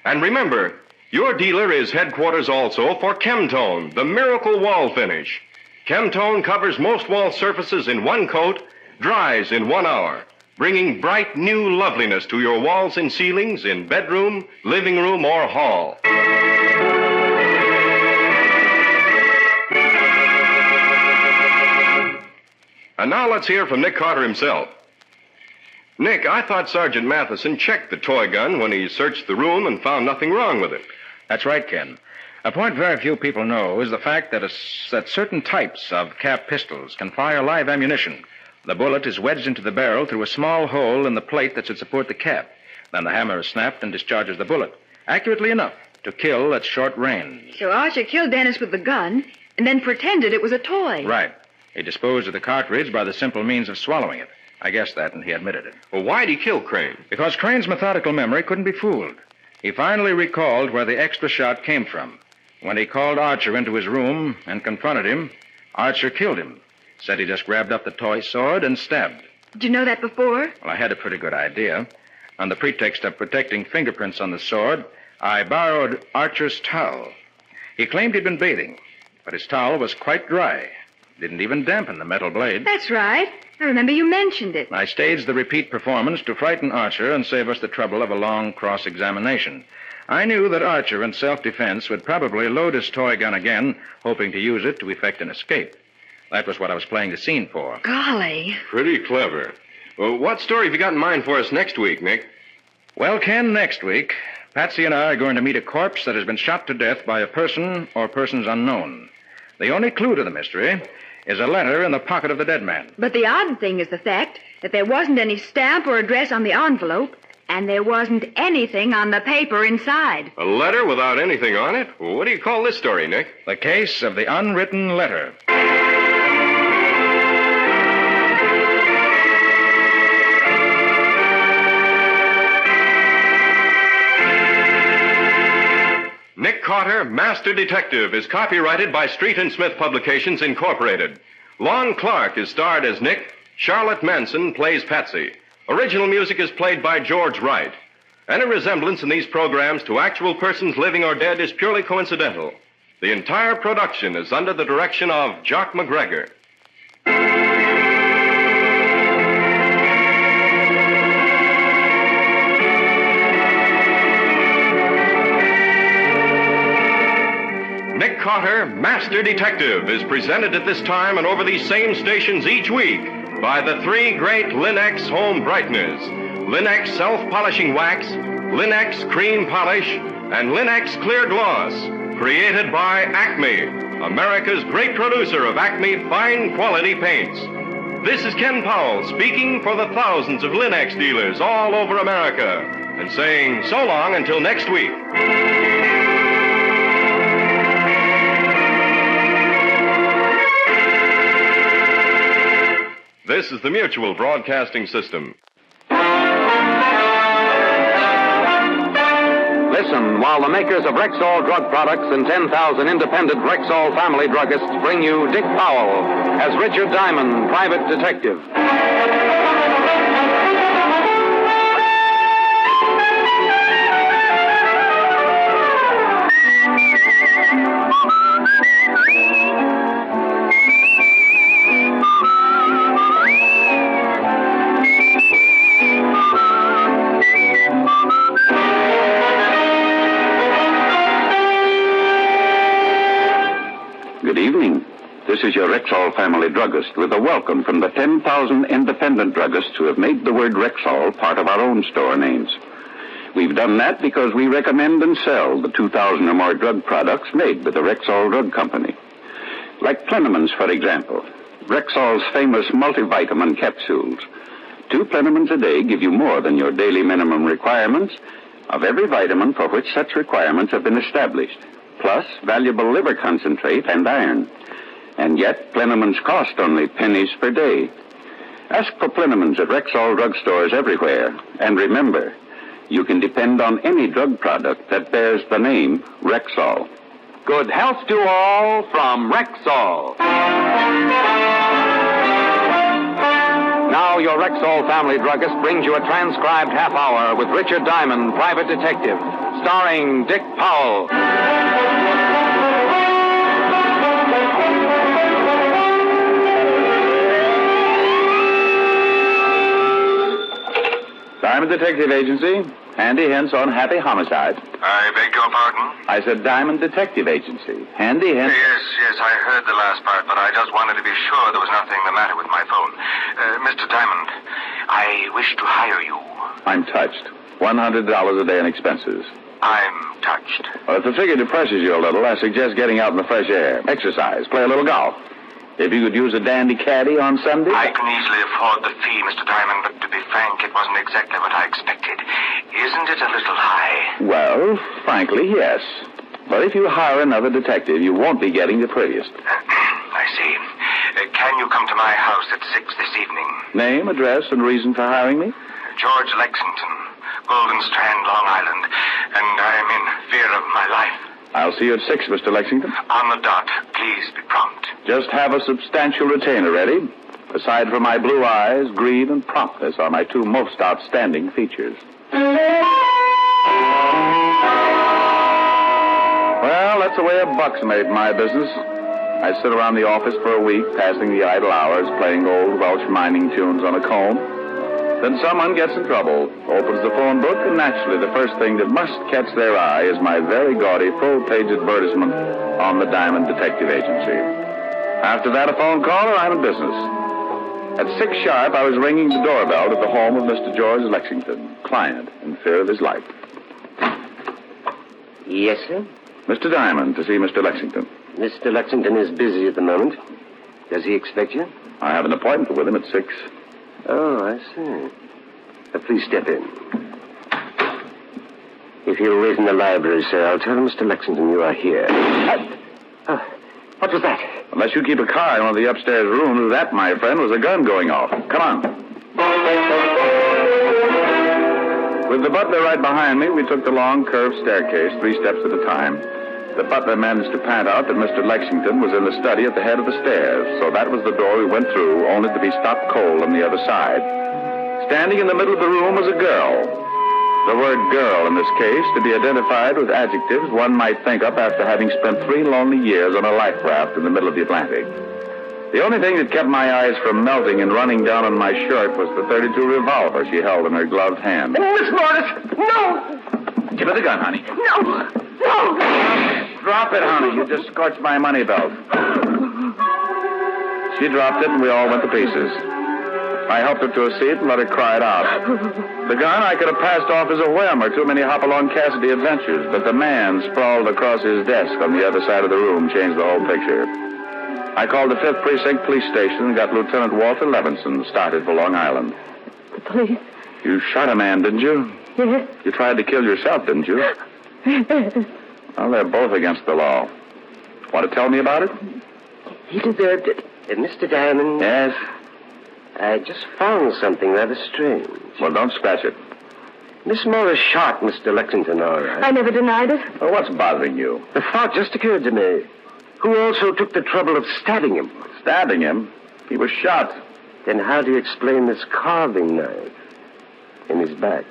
And remember, your dealer is headquarters also for Chemtone, the miracle wall finish. Chemtone covers most wall surfaces in one coat, dries in 1 hour, bringing bright new loveliness to your walls and ceilings in bedroom, living room, or hall. And now let's hear from Nick Carter himself. Nick, I thought Sergeant Matheson checked the toy gun when he searched the room and found nothing wrong with it. That's right, Ken. A point very few people know is the fact that that certain types of cap pistols can fire live ammunition. The bullet is wedged into the barrel through a small hole in the plate that should support the cap. Then the hammer is snapped and discharges the bullet, accurately enough to kill at short range. So Archer killed Dennis with the gun and then pretended it was a toy. Right. He disposed of the cartridge by the simple means of swallowing it. I guessed that, and he admitted it. Well, why'd he kill Crane? Because Crane's methodical memory couldn't be fooled. He finally recalled where the extra shot came from. When he called Archer into his room and confronted him, Archer killed him. Said he just grabbed up the toy sword and stabbed. Did you know that before? Well, I had a pretty good idea. On the pretext of protecting fingerprints on the sword, I borrowed Archer's towel. He claimed he'd been bathing, but his towel was quite dry. Didn't even dampen the metal blade. That's right. I remember you mentioned it. I staged the repeat performance to frighten Archer and save us the trouble of a long cross-examination. I knew that Archer, in self-defense, would probably load his toy gun again, hoping to use it to effect an escape. That was what I was playing the scene for. Golly. Pretty clever. Well, what story have you got in mind for us next week, Nick? Well, Ken, next week, Patsy and I are going to meet a corpse that has been shot to death by a person or persons unknown. The only clue to the mystery is a letter in the pocket of the dead man. But the odd thing is the fact that there wasn't any stamp or address on the envelope, and there wasn't anything on the paper inside. A letter without anything on it? Well, what do you call this story, Nick? The case of the unwritten letter. Nick Carter, Master Detective, is copyrighted by Street and Smith Publications, Incorporated. Lon Clark is starred as Nick. Charlotte Manson plays Patsy. Original music is played by George Wright. Any resemblance in these programs to actual persons living or dead is purely coincidental. The entire production is under the direction of Jock McGregor. Nick Carter, Master Detective, is presented at this time and over these same stations each week by the three great Linex home brighteners: Linex Self-Polishing Wax, Linex Cream Polish, and Linex Clear Gloss, created by Acme, America's great producer of Acme fine quality paints. This is Ken Powell speaking for the thousands of Linex dealers all over America and saying so long until next week. This is the Mutual Broadcasting System. Listen while the makers of Rexall drug products and 10,000 independent Rexall family druggists bring you Dick Powell as Richard Diamond, private detective. Good evening. This is your Rexall family druggist with a welcome from the 10,000 independent druggists who have made the word Rexall part of our own store names. We've done that because we recommend and sell the 2,000 or more drug products made by the Rexall Drug Company. Like Plenamins, for example. Rexall's famous multivitamin capsules. 2 Plenamins a day give you more than your daily minimum requirements of every vitamin for which such requirements have been established, plus valuable liver concentrate and iron. And yet, Plenamins cost only pennies per day. Ask for Plenamins at Rexall drugstores everywhere. And remember, you can depend on any drug product that bears the name Rexall. Good health to all from Rexall. Now your Rexall family druggist brings you a transcribed half hour with Richard Diamond, Private Detective, starring Dick Powell. Diamond Detective Agency. Handy hints on happy homicide. I beg your pardon? I said Diamond Detective Agency. Handy hints. Yes, I heard the last part, but I just wanted to be sure there was nothing the matter with my phone. Mr. Diamond, I wish to hire you. I'm touched. $100 a day in expenses. I'm touched. Well, if the figure depresses you a little, I suggest getting out in the fresh air. Exercise. Play a little golf. If you could use a dandy caddy on Sunday. I can easily afford the fee, Mr. Diamond, but to be frank, it wasn't exactly what I expected. Isn't it a little high? Well, frankly, yes. But if you hire another detective, you won't be getting the prettiest. I see. Can you come to my house at 6 this evening? Name, address, and reason for hiring me? George Lexington, Golden Strand, Long Island, and I'm in fear of my life. I'll see you at 6, Mr. Lexington. On the dot. Please be prompt. Just have a substantial retainer ready. Aside from my blue eyes, greed, and promptness are my 2 most outstanding features. Well, that's the way a buck's made in my business. I sit around the office for a week, passing the idle hours, playing old Welsh mining tunes on a comb. Then someone gets in trouble, opens the phone book, and naturally the first thing that must catch their eye is my very gaudy full-page advertisement on the Diamond Detective Agency. After that, a phone call, or I'm in business. At 6 sharp, I was ringing the doorbell at the home of Mr. George Lexington, client in fear of his life. Yes, sir? Mr. Diamond, to see Mr. Lexington. Mr. Lexington is busy at the moment. Does he expect you? I have an appointment with him at 6. Oh, I see. Please step in. If you'll wait in the library, sir, I'll tell Mr. Lexington you are here. What was that? Unless you keep a car in one of the upstairs rooms, that, my friend, was a gun going off. Come on. With the butler right behind me, we took the long, curved staircase, 3 steps at a time. The butler managed to pant out that Mr. Lexington was in the study at the head of the stairs, so that was the door we went through, only to be stopped cold on the other side. Standing in the middle of the room was a girl. The word girl, in this case, to be identified with adjectives one might think up after having spent 3 lonely years on a life raft in the middle of the Atlantic. The only thing that kept my eyes from melting and running down on my shirt was the .32 revolver she held in her gloved hand. Miss Morris, no! Give her the gun, honey. No! Drop it, honey. You just scorched my money belt. She dropped it, and we all went to pieces. I helped her to a seat and let her cry it out. The gun I could have passed off as a whim or too many Hopalong Cassidy adventures, but the man sprawled across his desk on the other side of the room changed the whole picture. I called the 5th Precinct Police Station and got Lieutenant Walter Levinson started for Long Island. The police? You shot a man, didn't you? Yes. You tried to kill yourself, didn't you? Well, they're both against the law. Want to tell me about it? He deserved it. Mr. Diamond? Yes? I just found something rather strange. Well, don't scratch it. Miss Morris shot Mr. Lexington, all right. I never denied it. Well, what's bothering you? The thought just occurred to me. Who also took the trouble of stabbing him? Stabbing him? He was shot. Then how do you explain this carving knife in his back?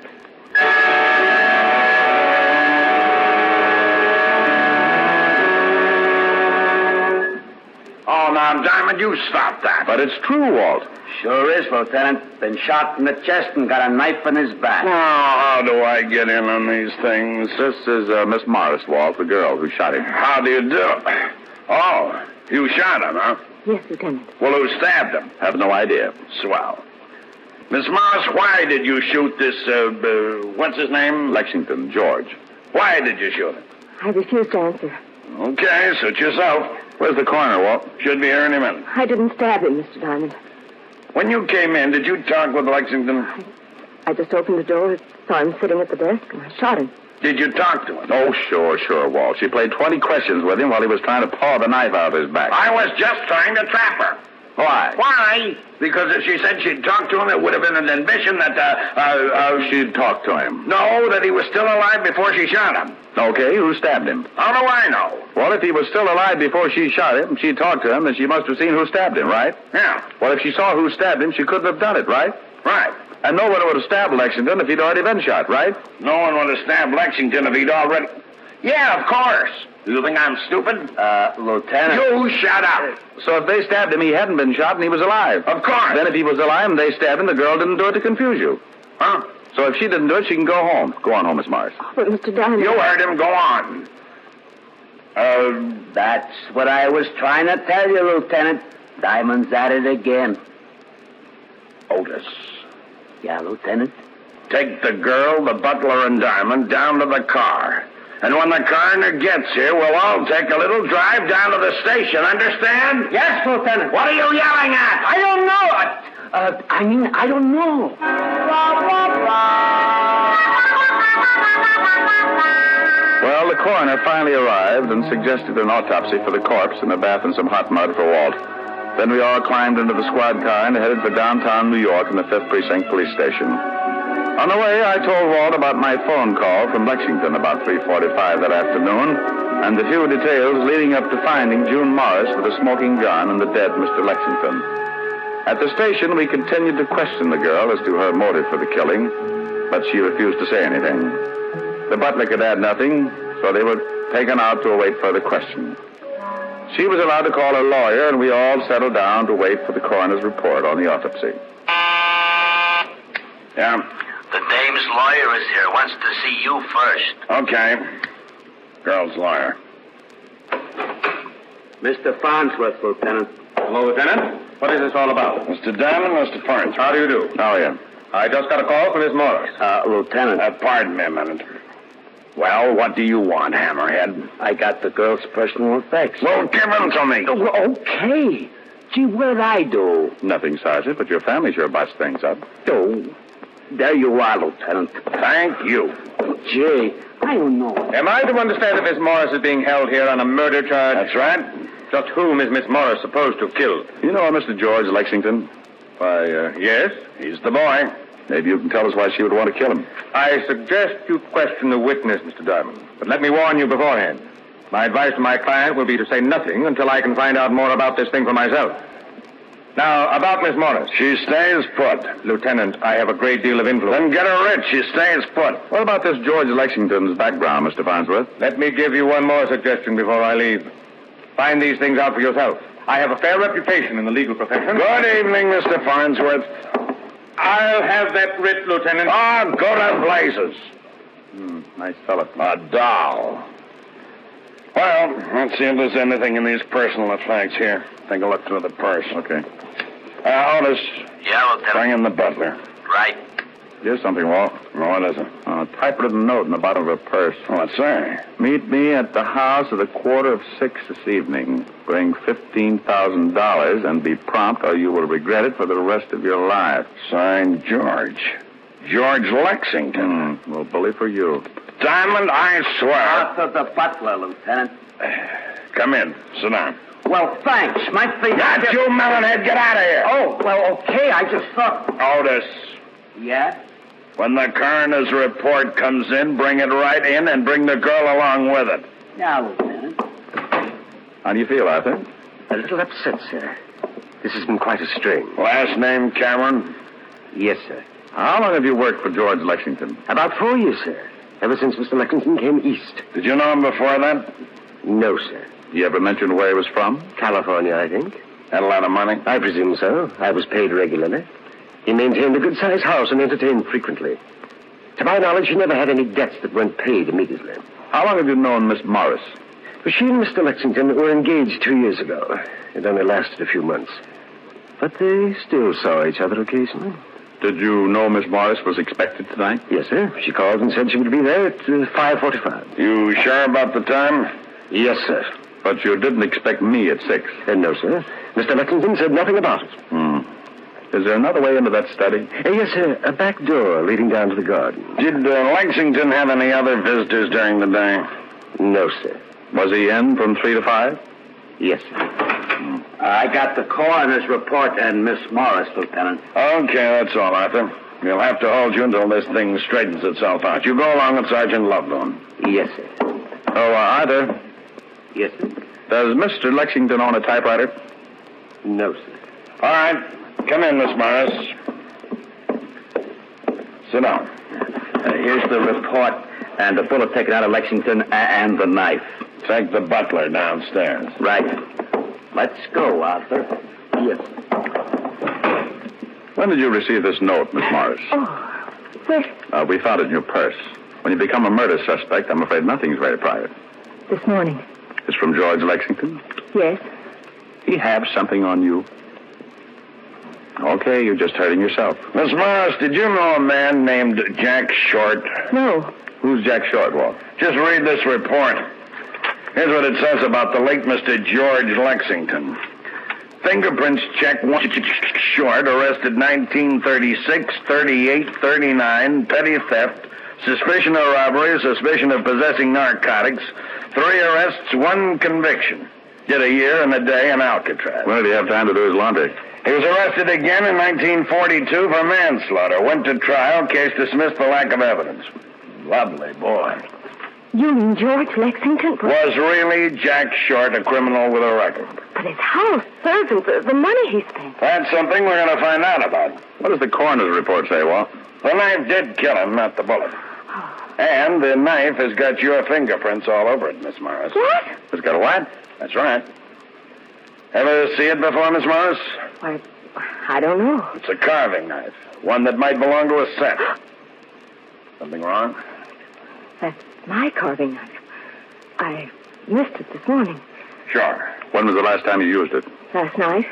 Oh, now, Diamond, you stop that. But it's true, Walt. Sure is, Lieutenant. Been shot in the chest and got a knife in his back. Oh, how do I get in on these things? This is Miss Morris, Walt, the girl who shot him. How do you do? Oh, You shot him, huh? Yes, Lieutenant. Well, who stabbed him? Have no idea. Swell. Miss Morris, why did you shoot this, what's his name? Lexington, George. Why did you shoot him? I refuse to answer. Okay, suit yourself. Where's the coroner, Walt? Should be here any minute. I didn't stab him, Mr. Diamond. When you came in, did you talk with Lexington? I just opened the door, saw him sitting at the desk, and I shot him. Did you talk to him? Oh, sure, Walt. She played 20 questions with him while he was trying to paw the knife out of his back. I was just trying to trap her. Why? Why? Because if she said she'd talk to him, it would have been an admission that, she'd talk to him. No, that he was still alive before she shot him. Okay, who stabbed him? How do I know? Well, if he was still alive before she shot him, she talked to him, then she must have seen who stabbed him, right? Yeah. Well, if she saw who stabbed him, she couldn't have done it, right? Right. And no one would have stabbed Lexington if he'd already been shot, right? No one would have stabbed Lexington if he'd already... Yeah, of course. You think I'm stupid? Lieutenant. You shut up. So if they stabbed him, he hadn't been shot and he was alive. Of course. Then if he was alive and they stabbed him, the girl didn't do it to confuse you. Huh? So if she didn't do it, she can go home. Go on home, Miss Morris. But, Mr. Diamond... You heard him. Go on. That's what I was trying to tell you, Lieutenant. Diamond's at it again. Otis. Yeah, Lieutenant? Take the girl, the butler, and Diamond down to the car. And when the coroner gets here, we'll all take a little drive down to the station. Understand? Yes, Lieutenant. What are you yelling at? I don't know. I don't know. Well, the coroner finally arrived and suggested an autopsy for the corpse and a bath in some hot mud for Walt. Then we all climbed into the squad car and headed for downtown New York and the 5th Precinct Police Station. On the way, I told Walt about my phone call from Lexington about 3:45 that afternoon and the few details leading up to finding June Morris with a smoking gun and the dead Mr. Lexington. At the station, we continued to question the girl as to her motive for the killing, but she refused to say anything. The butler could add nothing, so they were taken out to await further questioning. She was allowed to call her lawyer, and we all settled down to wait for the coroner's report on the autopsy. Yeah? The dame's lawyer is here. Wants to see you first. Okay. Girl's lawyer. Mr. Farnsworth, Lieutenant. Hello, Lieutenant. What is this all about? Mr. Diamond, Mr. Farnsworth. How do you do? How are you? I just got a call from Miss Morris. Lieutenant. Pardon me a minute. Well, what do you want, Hammerhead? I got the girl's personal effects. Well, give them to me. Oh, okay. Gee, what'd I do? Nothing, Sergeant, but your family sure botched things up. Oh, there you are, Lieutenant. Thank you. Gee, I don't know. Am I to understand that Miss Morris is being held here on a murder charge? That's right. Just whom is Miss Morris supposed to have killed? You know Mr. George Lexington? Why, yes. He's the boy. Maybe you can tell us why she would want to kill him. I suggest you question the witness, Mr. Diamond. But let me warn you beforehand. My advice to my client will be to say nothing until I can find out more about this thing for myself. Now, about Miss Morris. She stays put. Lieutenant, I have a great deal of influence. Then get her rich. She stays put. What about this George Lexington's background, Mr. Farnsworth? Let me give you one more suggestion before I leave. Find these things out for yourself. I have a fair reputation in the legal profession. Good evening, Mr. Farnsworth. I'll have that writ, Lieutenant. Oh, go to blazes. Nice fellow. A doll. Well, let's see if there's anything in these personal effects here. Take a look through the purse. Okay. Otis. Yeah, Lieutenant. Bring in the butler. Right. Here's something, Walt. What is it? A typewritten note in the bottom of her purse. What's there? Meet me at the house at 5:15 this evening. Bring $15,000 and be prompt or you will regret it for the rest of your life. Signed, George. George Lexington. Well, bully for you. Diamond, I swear. Out of the butler, Lieutenant. Come in. Sit down. Well, thanks. My feet... Not you, melonhead. Get out of here. Oh, well, okay. I just thought... Otis. Yeah? When the coroner's report comes in, bring it right in and bring the girl along with it. Yeah, Lieutenant. How do you feel, Arthur? A little upset, sir. This has been quite a strain. Last name, Cameron? Yes, sir. How long have you worked for George Lexington? About 4 years, sir. Ever since Mr. Lexington came east. Did you know him before that? No, sir. You ever mention where he was from? California, I think. Had a lot of money? I presume so. I was paid regularly. He maintained a good-sized house and entertained frequently. To my knowledge, he never had any debts that weren't paid immediately. How long have you known Miss Morris? She and Mr. Lexington were engaged 2 years ago. It only lasted a few months. But they still saw each other occasionally. Did you know Miss Morris was expected tonight? Yes, sir. She called and said she would be there at 5:45. You sure about the time? Yes, sir. But you didn't expect me at 6. No, sir. Mr. Lexington said nothing about it. Is there another way into that study? Yes, sir. A back door leading down to the garden. Did Lexington have any other visitors during the day? No, sir. Was he in from 3 to 5? Yes, sir. I got the coroner's report and Miss Morris, Lieutenant. Okay, that's all, Arthur. We'll have to hold you until this thing straightens itself out. You go along with Sergeant Loveloon. Yes, sir. Oh, Arthur. Yes, sir. Does Mr. Lexington own a typewriter? No, sir. All right. Come in, Miss Morris. Sit down. Here's the report and the bullet taken out of Lexington and the knife. Take the butler downstairs. Right. Let's go, Arthur. Yes. When did you receive this note, Miss Morris? Oh, where? We found it in your purse. When you become a murder suspect, I'm afraid nothing's very private. This morning. It's from George Lexington? Yes. He have something on you? Okay, you're just hurting yourself. Miss Morris, did you know a man named Jack Short? No. Who's Jack Short, Walt? Just read this report. Here's what it says about the late Mr. George Lexington. Fingerprints check Short, arrested 1936, 38, 39, petty theft, suspicion of robbery, suspicion of possessing narcotics, 3 arrests, 1 conviction. Did a year and a day in Alcatraz. When did he have time to do his laundry? He was arrested again in 1942 for manslaughter. Went to trial, case dismissed for lack of evidence. Lovely boy. You mean George Lexington? Was really Jack Short a criminal with a record? But his house, servants, the money he spent. That's something we're going to find out about. What does the coroner's report say, Walt? The knife did kill him, not the bullet. And the knife has got your fingerprints all over it, Miss Morris. What? It's got a what? That's right. Ever see it before, Miss Morris? Why, I don't know. It's a carving knife. One that might belong to a set. Something wrong? That's my carving knife. I missed it this morning. Sure. When was the last time you used it? Last night.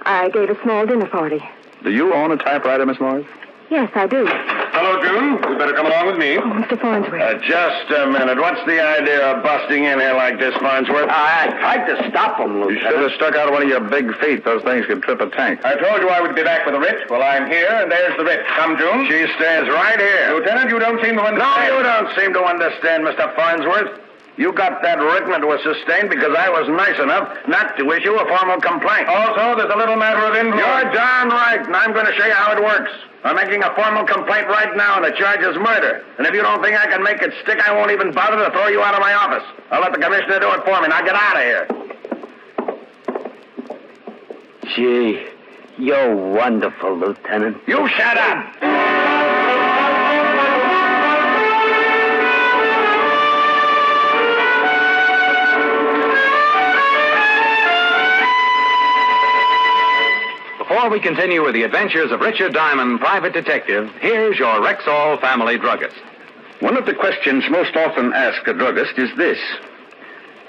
I gave a small dinner party. Do you own a typewriter, Miss Morris? Yes, I do. Hello, June. You better come along with me. Oh, Mr. Farnsworth. Just a minute. What's the idea of busting in here like this, Farnsworth? I tried to stop him, Lieutenant. You should have stuck out one of your big feet. Those things could trip a tank. I told you I would be back with the writ. Well, I'm here, and there's the writ. Come, June. She stands right here. Lieutenant, you don't seem to understand. No, you don't seem to understand, Mr. Farnsworth. You got that written into a sustained because I was nice enough not to issue a formal complaint. Also, there's a little matter of influence. You're darn right, and I'm going to show you how it works. I'm making a formal complaint right now, and the charge is murder. And if you don't think I can make it stick, I won't even bother to throw you out of my office. I'll let the commissioner do it for me. Now get out of here. Gee, you're wonderful, Lieutenant. You shut up! Before we continue with the adventures of Richard Diamond, private detective, here's your Rexall family druggist. One of the questions most often asked a druggist is this: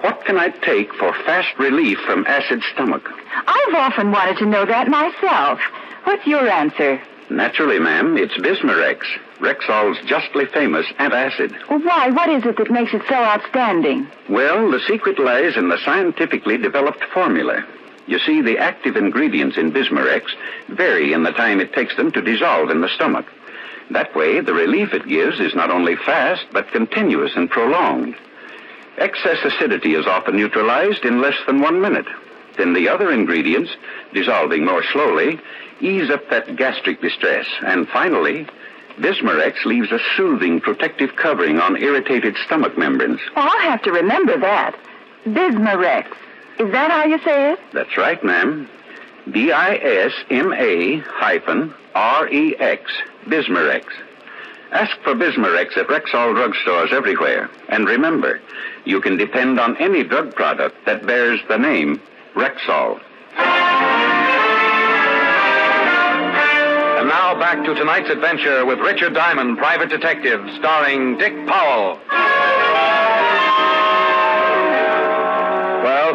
what can I take for fast relief from acid stomach? I've often wanted to know that myself. What's your answer? Naturally, ma'am, it's Bismarex, Rexall's justly famous antacid. Well, why? What is it that makes it so outstanding? Well, the secret lies in the scientifically developed formula. You see, the active ingredients in Bismarex vary in the time it takes them to dissolve in the stomach. That way, the relief it gives is not only fast, but continuous and prolonged. Excess acidity is often neutralized in less than 1 minute. Then the other ingredients, dissolving more slowly, ease up that gastric distress. And finally, Bismarex leaves a soothing, protective covering on irritated stomach membranes. Oh, I'll have to remember that. Bismarex. Is that how you say it? That's right, ma'am. Bisma-Rex, Bismarex. Ask for Bismarex at Rexall drugstores everywhere. And remember, you can depend on any drug product that bears the name Rexall. And now back to tonight's adventure with Richard Diamond, private detective, starring Dick Powell.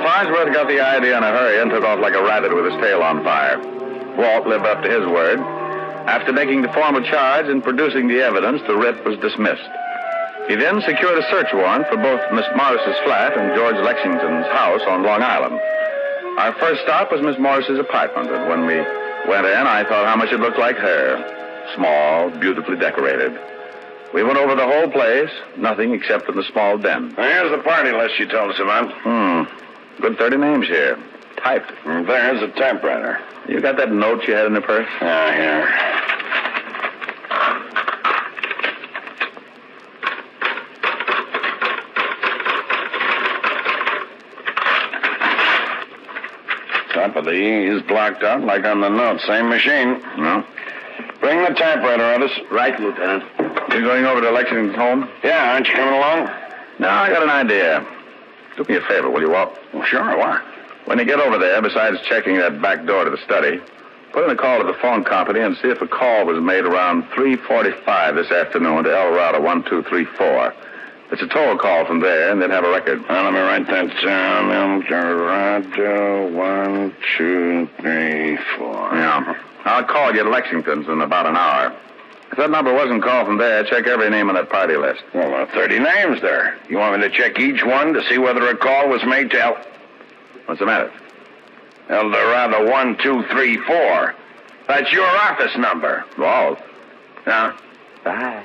Farnsworth got the idea in a hurry and took off like a rabbit with his tail on fire. Walt lived up to his word. After making the formal charge and producing the evidence, the writ was dismissed. He then secured a search warrant for both Miss Morris's flat and George Lexington's house on Long Island. Our first stop was Miss Morris's apartment, and when we went in, I thought how much it looked like her. Small, beautifully decorated. We went over the whole place, nothing except in the small den. Here's the party list you told us about. Good 30 names here. Typed. And there's a typewriter. You got that note you had in the purse? Here. Top of the E is blocked out like on the note. Same machine. No. Bring the typewriter, Otis. Right, Lieutenant. You going over to Lexington's home? Yeah, aren't you coming along? No, I got an idea. Do me a favor, will you, Walt? Well, sure, what? When you get over there, besides checking that back door to the study, put in a call to the phone company and see if a call was made around 3:45 this afternoon to El Dorado 1234. It's a toll call from there, and they'd have a record. Let me write that down. El Dorado 1234. Yeah. I'll call you at Lexington's in about an hour. If that number wasn't called from there, check every name on that party list. Well, 30 names there. You want me to check each one to see whether a call was made to El... What's the matter? El Dorado 1234. That's your office number. Walt. Yeah. Bye.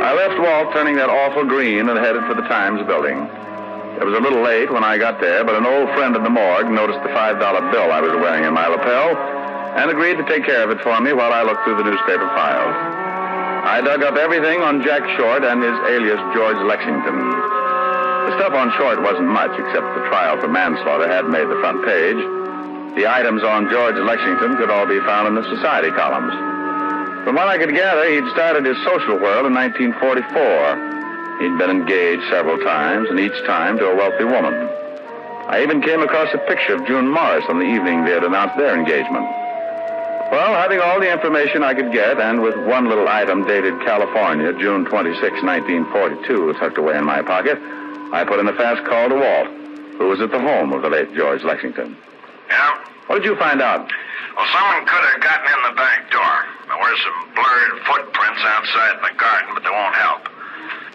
I left Walt turning that awful green and headed for the Times building. It was a little late when I got there, but an old friend in the morgue noticed the $5 bill I was wearing in my lapel and agreed to take care of it for me while I looked through the newspaper files. I dug up everything on Jack Short and his alias George Lexington. The stuff on Short wasn't much, except the trial for manslaughter had made the front page. The items on George Lexington could all be found in the society columns. From what I could gather, he'd started his social world in 1944. He'd been engaged several times, and each time to a wealthy woman. I even came across a picture of June Morris on the evening they had announced their engagement. Well, having all the information I could get, and with one little item dated California, June 26, 1942, tucked away in my pocket, I put in a fast call to Walt, who was at the home of the late George Lexington. Yeah? What did you find out? Well, someone could have gotten in the back door. There were some blurred footprints outside in the garden, but they won't help.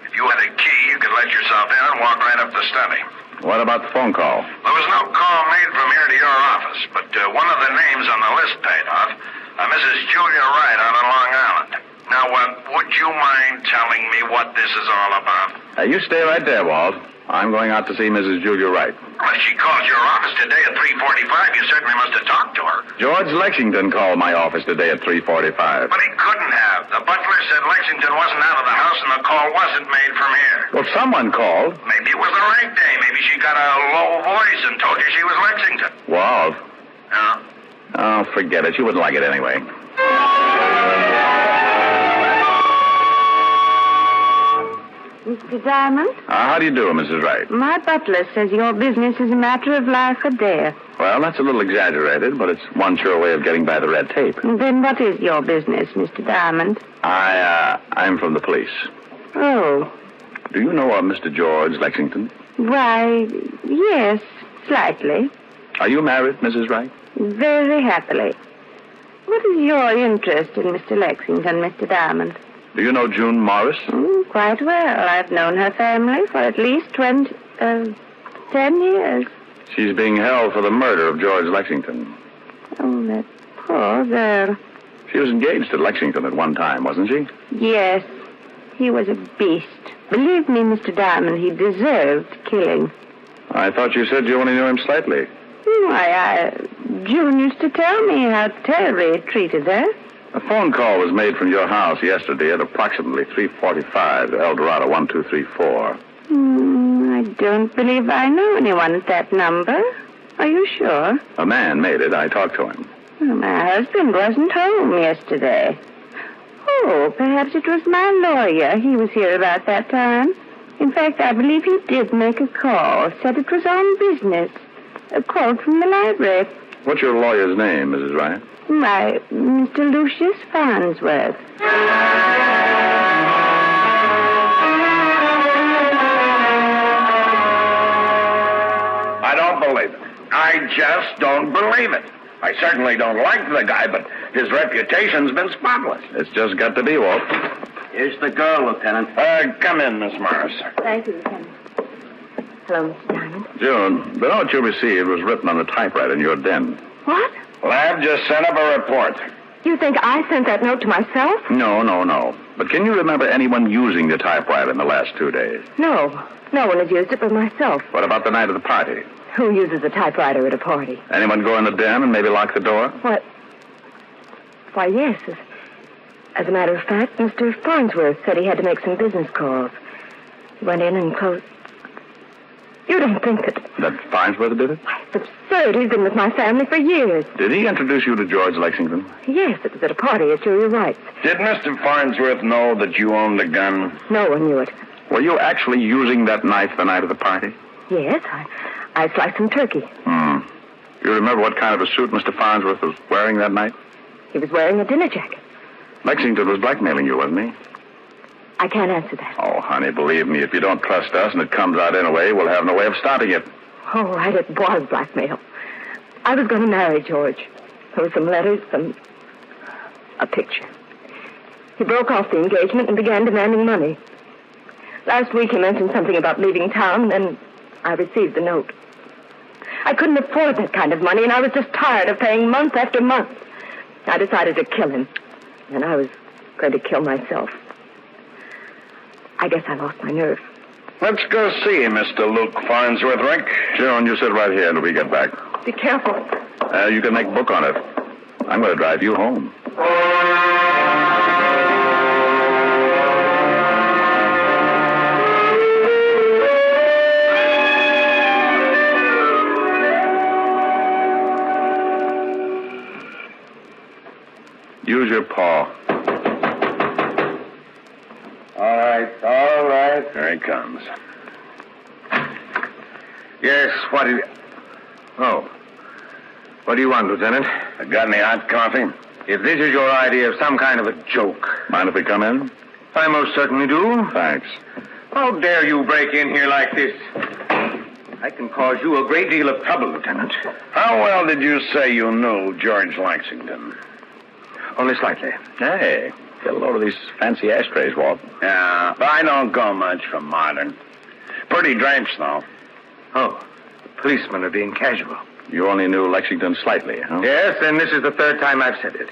If you had a key, you could let yourself in and walk right up the study. What about the phone call? There was no call made from here to your office, but one of the names on the list paid off. Mrs. Julia Wright out on Long Island. Now, would you mind telling me what this is all about? You stay right there, Walt. I'm going out to see Mrs. Julia Wright. Well, if she called your office today at 3:45, you certainly must have talked to her. George Lexington called my office today at 3:45. But he couldn't have. The butler said Lexington wasn't out of the house and the call wasn't made from here. Well, someone called. Maybe it was the right day. Maybe she got a low voice and told you she was Lexington. Walt. Yeah? Oh, forget it. You wouldn't like it anyway. Mr. Diamond? How do you do, Mrs. Wright? My butler says your business is a matter of life or death. Well, that's a little exaggerated, but it's one sure way of getting by the red tape. Then what is your business, Mr. Diamond? I'm from the police. Oh. Do you know Mr. George Lexington? Why, yes, slightly. Are you married, Mrs. Wright? Very happily. What is your interest in Mr. Lexington, Mr. Diamond? Do you know June Morris? Quite well. I've known her family for at least 10 years. She's being held for the murder of George Lexington. Oh, that poor girl. She was engaged to Lexington at one time, wasn't she? Yes. He was a beast. Believe me, Mr. Diamond, he deserved killing. I thought you said you only knew him slightly. Why, June used to tell me how terribly he treated her. A phone call was made from your house yesterday at approximately 3:45 to El Dorado 1234. I don't believe I know anyone at that number. Are you sure? A man made it. I talked to him. Well, my husband wasn't home yesterday. Oh, perhaps it was my lawyer. He was here about that time. In fact, I believe he did make a call. Said it was on business. A call from the library. What's your lawyer's name, Mrs. Wright? Why, Mr. Lucius Farnsworth. I just don't believe it. I certainly don't like the guy, but his reputation's been spotless. It's just got to be, Walt. Here's the girl, Lieutenant. Come in, Miss Morris. Thank you, Lieutenant. Hello, Mr. Diamond. June, the note you received was written on a typewriter in your den. What? Lab just sent up a report. You think I sent that note to myself? No. But can you remember anyone using the typewriter in the last 2 days? No. No one has used it but myself. What about the night of the party? Who uses a typewriter at a party? Anyone go in the den and maybe lock the door? What? Why, yes. As a matter of fact, Mr. Farnsworth said he had to make some business calls. He went in and closed. You don't think That Farnsworth did it? It's absurd. He's been with my family for years. Did he introduce you to George Lexington? Yes, it was at a party at Julia Wright's. Did Mr. Farnsworth know that you owned the gun? No one knew it. Were you actually using that knife the night of the party? Yes, I sliced some turkey. Do you remember what kind of a suit Mr. Farnsworth was wearing that night? He was wearing a dinner jacket. Lexington was blackmailing you, wasn't he? I can't answer that. Oh, honey, believe me, if you don't trust us and it comes out anyway, we'll have no way of stopping it. Oh, right, it was blackmail. I was going to marry George. There were some letters, a picture. He broke off the engagement and began demanding money. Last week he mentioned something about leaving town, and then I received the note. I couldn't afford that kind of money, and I was just tired of paying month after month. I decided to kill him, and I was going to kill myself. I guess I lost my nerve. Let's go see Mr. Luke Farnsworth, Rick. Joan, you sit right here until we get back. Be careful. You can make a book on it. I'm going to drive you home. Use your paw. All right. Here he comes. Yes, what do you... Oh. What do you want, Lieutenant? Got any hot coffee? If this is your idea of some kind of a joke... Mind if we come in? I most certainly do. Thanks. How dare you break in here like this? I can cause you a great deal of trouble, Lieutenant. How well did you say you knew George Lexington? Only slightly. Hey, get a load of these fancy ashtrays, Walt. Yeah, but I don't go much for modern. Pretty drenched, though. Oh, the policemen are being casual. You only knew Lexington slightly, huh? Yes, and this is the third time I've said it.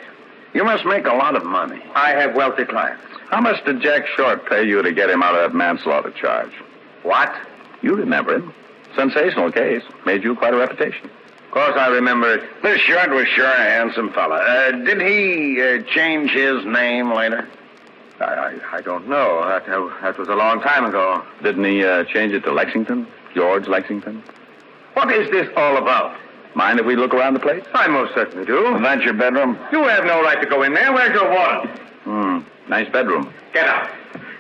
You must make a lot of money. I have wealthy clients. How much did Jack Short pay you to get him out of that manslaughter charge? What? You remember him. Sensational case. Made you quite a reputation. Of course I remember it. This Short was sure a handsome fella. Did he change his name later? I don't know. That was a long time ago. Didn't he change it to Lexington? George Lexington? What is this all about? Mind if we look around the place? I most certainly do. Is that your bedroom? You have no right to go in there. Where's your warrant? Nice bedroom. Get out.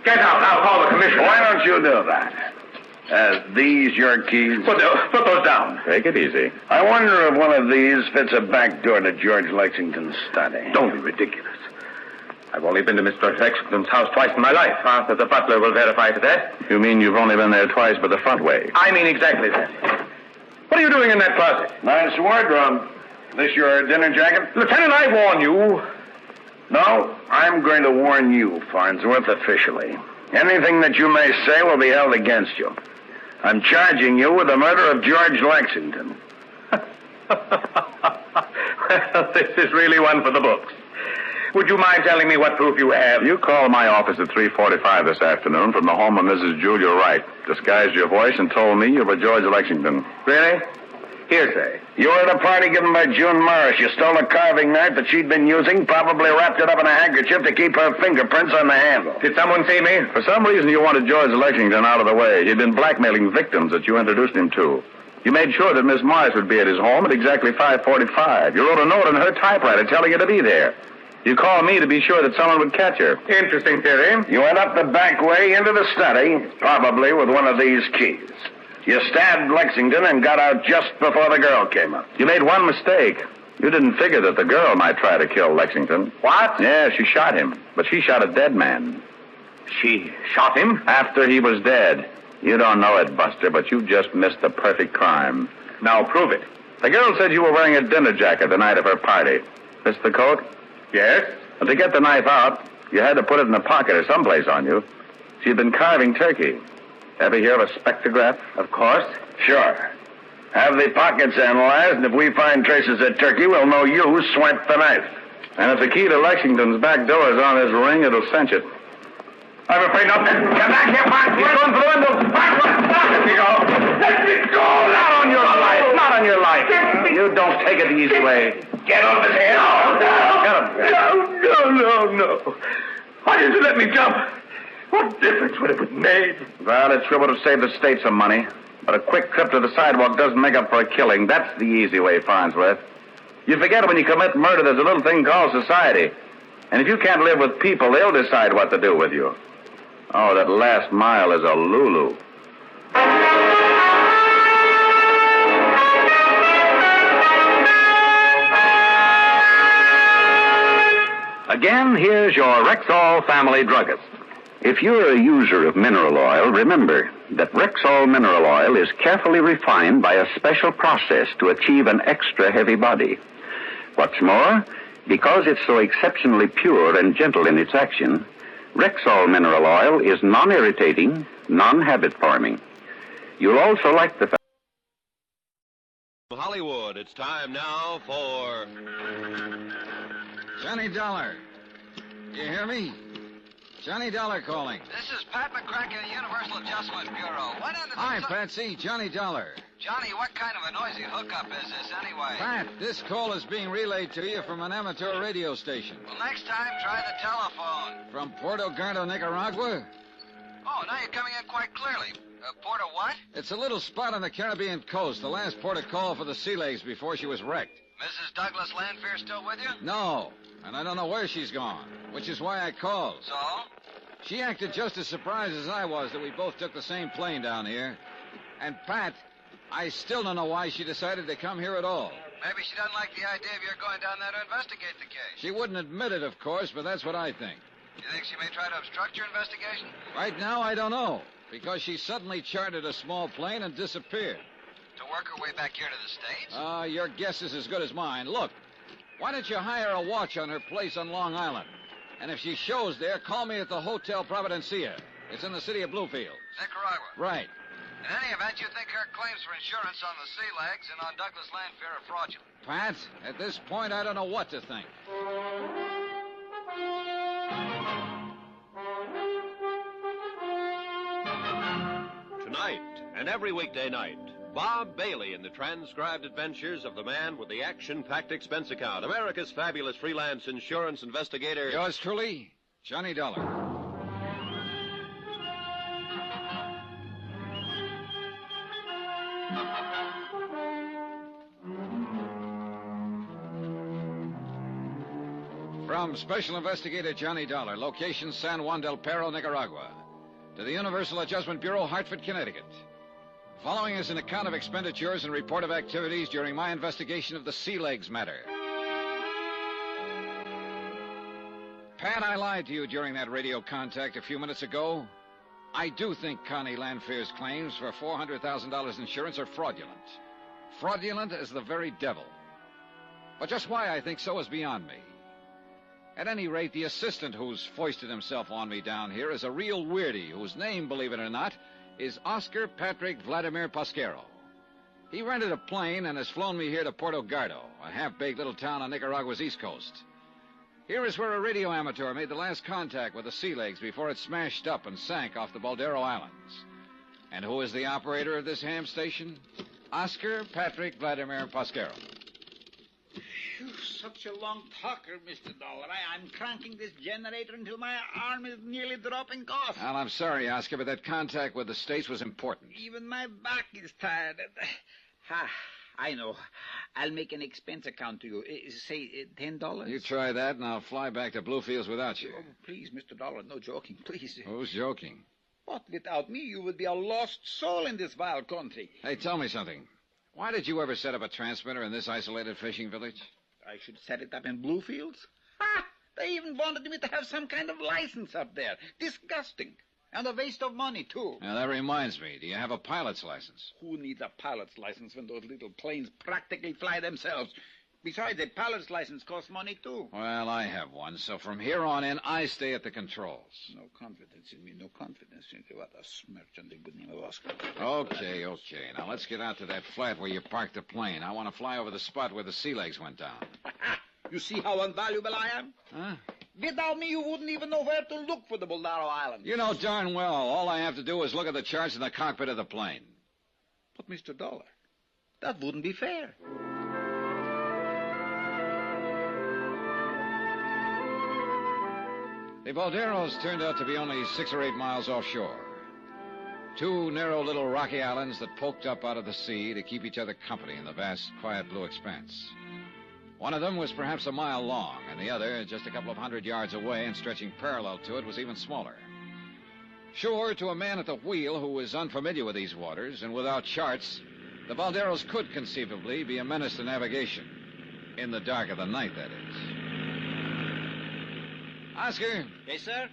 Get out. I'll call the commissioner. Why don't you do that? These your keys? Put those down. Take it easy. I wonder if one of these fits a back door to George Lexington's study. Don't be ridiculous. I've only been to Mr. Lexington's house twice in my life. The butler will verify to that. You mean you've only been there twice, but the front way? I mean exactly that. What are you doing in that closet? Nice wardrobe. This your dinner jacket? Lieutenant, I warn you. No, I'm going to warn you, Farnsworth, officially. Anything that you may say will be held against you. I'm charging you with the murder of George Lexington. Well, this is really one for the books. Would you mind telling me what proof you have? You called my office at 3:45 this afternoon from the home of Mrs. Julia Wright. Disguised your voice and told me you were George Lexington. Really? Hearsay. You were at a party given by June Morris. You stole a carving knife that she'd been using, probably wrapped it up in a handkerchief to keep her fingerprints on the handle. Did someone see me? For some reason, you wanted George Lexington out of the way. He'd been blackmailing victims that you introduced him to. You made sure that Miss Morris would be at his home at exactly 5:45. You wrote a note on her typewriter telling her to be there. You called me to be sure that someone would catch her. Interesting theory. You went up the back way into the study, probably with one of these keys. You stabbed Lexington and got out just before the girl came up. You made one mistake. You didn't figure that the girl might try to kill Lexington. What? Yeah, she shot him, but she shot a dead man. She shot him? After he was dead. You don't know it, Buster, but you just missed the perfect crime. Now prove it. The girl said you were wearing a dinner jacket the night of her party. This the coat? Yes? And to get the knife out, you had to put it in a pocket or someplace on you. She'd been carving turkey. Ever hear of a spectrograph? Of course. Sure. Have the pockets analyzed, and if we find traces of turkey, we'll know you swiped the knife. And if the key to Lexington's back door is on his ring, it'll cinch it. I'm afraid not. Get back here, Mark. You're going for the window. Mark, let me go. Let me go. Not on your life. Not on your life. You don't take it the easy way. Get off his head. No. Why didn't you let me jump? What difference would it have made? Well, it sure would have saved the state some money. But a quick trip to the sidewalk doesn't make up for a killing. That's the easy way, Farnsworth. You forget when you commit murder, there's a little thing called society. And if you can't live with people, they'll decide what to do with you. Oh, that last mile is a lulu. Again, here's your Rexall family druggist. If you're a user of mineral oil, remember that Rexall mineral oil is carefully refined by a special process to achieve an extra heavy body. What's more, because it's so exceptionally pure and gentle in its action, Rexall mineral oil is non-irritating, non-habit-forming. You'll also like the fact... Hollywood, it's time now for... Johnny Dollar. You hear me? Johnny Dollar calling. This is Pat McCracken, Universal Adjustment Bureau. What ended Hi, Patsy. Johnny Dollar. Johnny, what kind of a noisy hookup is this anyway? Pat, this call is being relayed to you from an amateur radio station. Well, next time, try the telephone. From Puerto Gardo, Nicaragua? Oh, now you're coming in quite clearly. Puerto what? It's a little spot on the Caribbean coast, the last port of call for the Sea Legs before she was wrecked. Mrs. Douglas Lanfear still with you? No, and I don't know where she's gone, which is why I called. So? She acted just as surprised as I was that we both took the same plane down here. And, Pat, I still don't know why she decided to come here at all. Maybe she doesn't like the idea of your going down there to investigate the case. She wouldn't admit it, of course, but that's what I think. You think she may try to obstruct your investigation? Right now, I don't know, because she suddenly chartered a small plane and disappeared. To work her way back here to the States? Your guess is as good as mine. Look, why don't you hire a watch on her place on Long Island? And if she shows there, call me at the Hotel Providencia. It's in the city of Bluefield. Nicaragua. Right. In any event, you think her claims for insurance on the Sea Legs and on Douglas Lanfear are fraudulent? Pat, at this point, I don't know what to think. Tonight and every weekday night, Bob Bailey in the transcribed adventures of the man with the action-packed expense account, America's fabulous freelance insurance investigator. Yours truly, Johnny Dollar. From Special Investigator Johnny Dollar, location San Juan del Perro, Nicaragua, to the Universal Adjustment Bureau, Hartford, Connecticut. Following is an account of expenditures and report of activities during my investigation of the Sea Legs matter. Pat, I lied to you during that radio contact a few minutes ago. I do think Connie Lanfear's claims for $400,000 insurance are fraudulent. Fraudulent as the very devil. But just why I think so is beyond me. At any rate, the assistant who's foisted himself on me down here is a real weirdie whose name, believe it or not, is Oscar Patrick Vladimir Pasquero. He rented a plane and has flown me here to Puerto Gardo, a half-baked little town on Nicaragua's east coast. Here is where a radio amateur made the last contact with the Sea Legs before it smashed up and sank off the Baldero Islands. And who is the operator of this ham station? Oscar Patrick Vladimir Pasquero. Phew, such a long talker, Mr. Dollar. I'm cranking this generator until my arm is nearly dropping off. Well, I'm sorry, Oscar, but that contact with the States was important. Even my back is tired. I know. I'll make an expense account to you. Say $10. You try that, and I'll fly back to Bluefields without you. Oh, please, Mr. Dollar, no joking, please. Who's joking? But without me, you would be a lost soul in this vile country. Hey, tell me something. Why did you ever set up a transmitter in this isolated fishing village? I should set it up in Bluefields? Ha! They even wanted me to have some kind of license up there. Disgusting. And a waste of money, too. Now, that reminds me. Do you have a pilot's license? Who needs a pilot's license when those little planes practically fly themselves? Besides, a pilot's license costs money, too. Well, I have one, so from here on in, I stay at the controls. No confidence in me, no confidence in you. What a smirch on the good name of Oscar. Okay. Now, let's get out to that flat where you parked the plane. I want to fly over the spot where the sea legs went down. You see how invaluable I am? Huh? Without me, you wouldn't even know where to look for the Boldaro Islands. You know darn well, all I have to do is look at the charts in the cockpit of the plane. But, Mr. Dollar, that wouldn't be fair. The Bolderos turned out to be only 6 or 8 miles offshore. 2 narrow little rocky islands that poked up out of the sea to keep each other company in the vast, quiet blue expanse. One of them was perhaps a mile long, and the other, just a couple of 100 yards away and stretching parallel to it, was even smaller. Sure, to a man at the wheel who was unfamiliar with these waters and without charts, the Bolderos could conceivably be a menace to navigation. In the dark of the night, that is. Oscar? Yes, sir?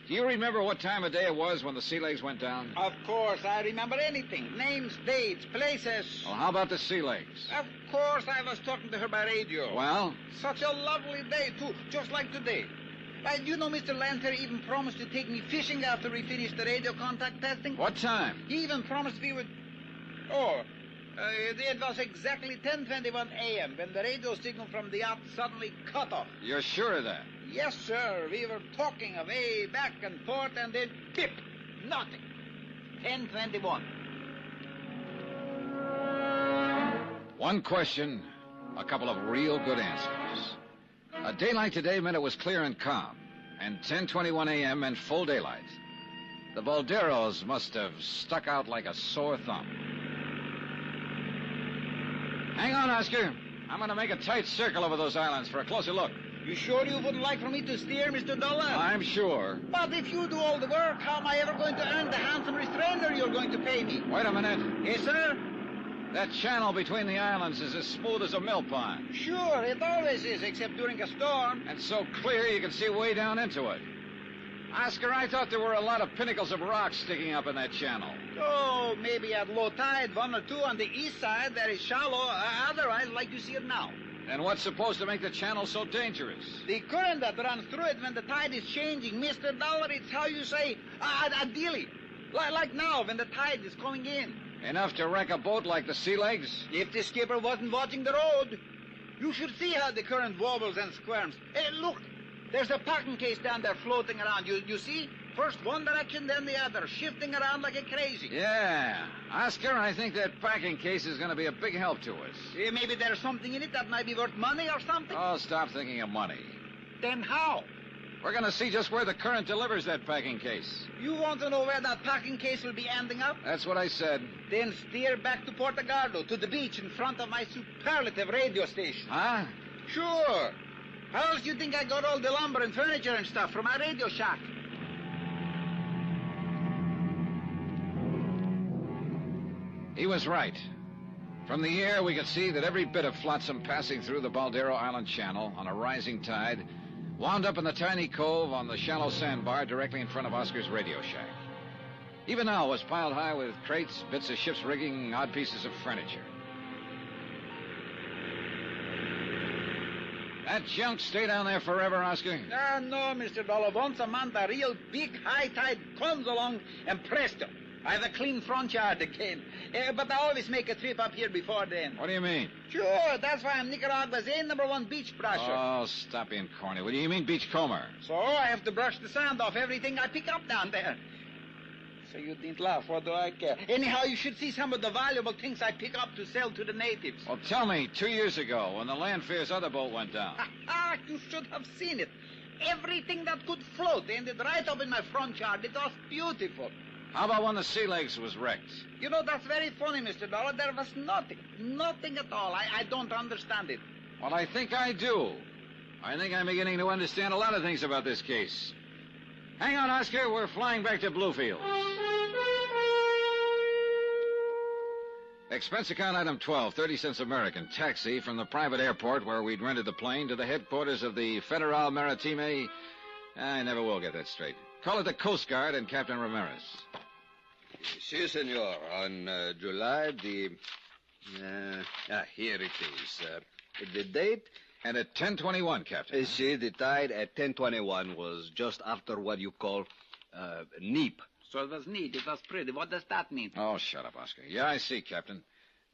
Do you remember what time of day it was when the sea legs went down? Of course, I remember anything. Names, dates, places. Well, how about the sea legs? Of course, I was talking to her by radio. Well? Such a lovely day, too, just like today. And you know, Mr. Lanter even promised to take me fishing after we finished the radio contact testing. What time? He even promised we would... it was exactly 10:21 a.m. when the radio signal from the yacht suddenly cut off. You're sure of that? Yes, sir. We were talking away back and forth, and then pip! Nothing. 10:21. One question, a couple of real good answers. A day like today meant it was clear and calm, and 10:21 a.m. meant full daylight. The Bolderos must have stuck out like a sore thumb. Hang on, Oscar. I'm going to make a tight circle over those islands for a closer look. You sure you wouldn't like for me to steer, Mr. Dollar? I'm sure. But if you do all the work, how am I ever going to earn the handsome restrainer you're going to pay me? Wait a minute. Yes, sir? That channel between the islands is as smooth as a mill pond. Sure, it always is, except during a storm. And so clear you can see way down into it. Oscar, I thought there were a lot of pinnacles of rock sticking up in that channel. Oh, maybe at low tide, 1 or 2 on the east side, that is shallow. Otherwise, like you see it now. And what's supposed to make the channel so dangerous? The current that runs through it when the tide is changing, Mr. Dollar. It's how you say, ideally. Like now, when the tide is coming in. Enough to wreck a boat like the Sea Legs? If the skipper wasn't watching the road. You should see how the current wobbles and squirms. Hey, look, there's a packing case down there floating around. You see? First one direction, then the other, shifting around like a crazy. Yeah. Oscar, I think that packing case is going to be a big help to us. Maybe there's something in it that might be worth money or something? Oh, stop thinking of money. Then how? We're going to see just where the current delivers that packing case. You want to know where that packing case will be ending up? That's what I said. Then steer back to Portugaldo, to the beach in front of my superlative radio station. Huh? Sure. How else do you think I got all the lumber and furniture and stuff from my radio shack? He was right. From the air, we could see that every bit of flotsam passing through the Boldero Island Channel on a rising tide wound up in the tiny cove on the shallow sandbar directly in front of Oscar's radio shack. Even now, it was piled high with crates, bits of ship's rigging, odd pieces of furniture. That junk stay down there forever, Oscar? No, Mr. Dollar. Once a month, a real big high tide comes along, and presto, I have a clean front yard again. But I always make a trip up here before then. What do you mean? Sure, that's why I'm Nicaragua's #1 beach brusher. Oh, stop being corny. What do you mean beachcomber? So I have to brush the sand off everything I pick up down there. So you didn't laugh, what do I care? Anyhow, you should see some of the valuable things I pick up to sell to the natives. Well, tell me, 2 years ago, when the Landfair's other boat went down. You should have seen it. Everything that could float ended right up in my front yard. It was beautiful. How about when the Sea Legs was wrecked? You know, that's very funny, Mr. Dollar. There was nothing. Nothing at all. I don't understand it. Well, I think I do. I think I'm beginning to understand a lot of things about this case. Hang on, Oscar. We're flying back to Bluefield. Expense account item 12, 30 cents American. Taxi from the private airport where we'd rented the plane to the headquarters of the Federal Maritime. I never will get that straight. Call it the Coast Guard and Captain Ramirez. Si, senor. On July the... here it is. The date? And at 10:21, Captain. See, the tide at 10:21 was just after what you call neap. So it was neat. It was pretty. What does that mean? Oh, shut up, Oscar. Yeah, I see, Captain.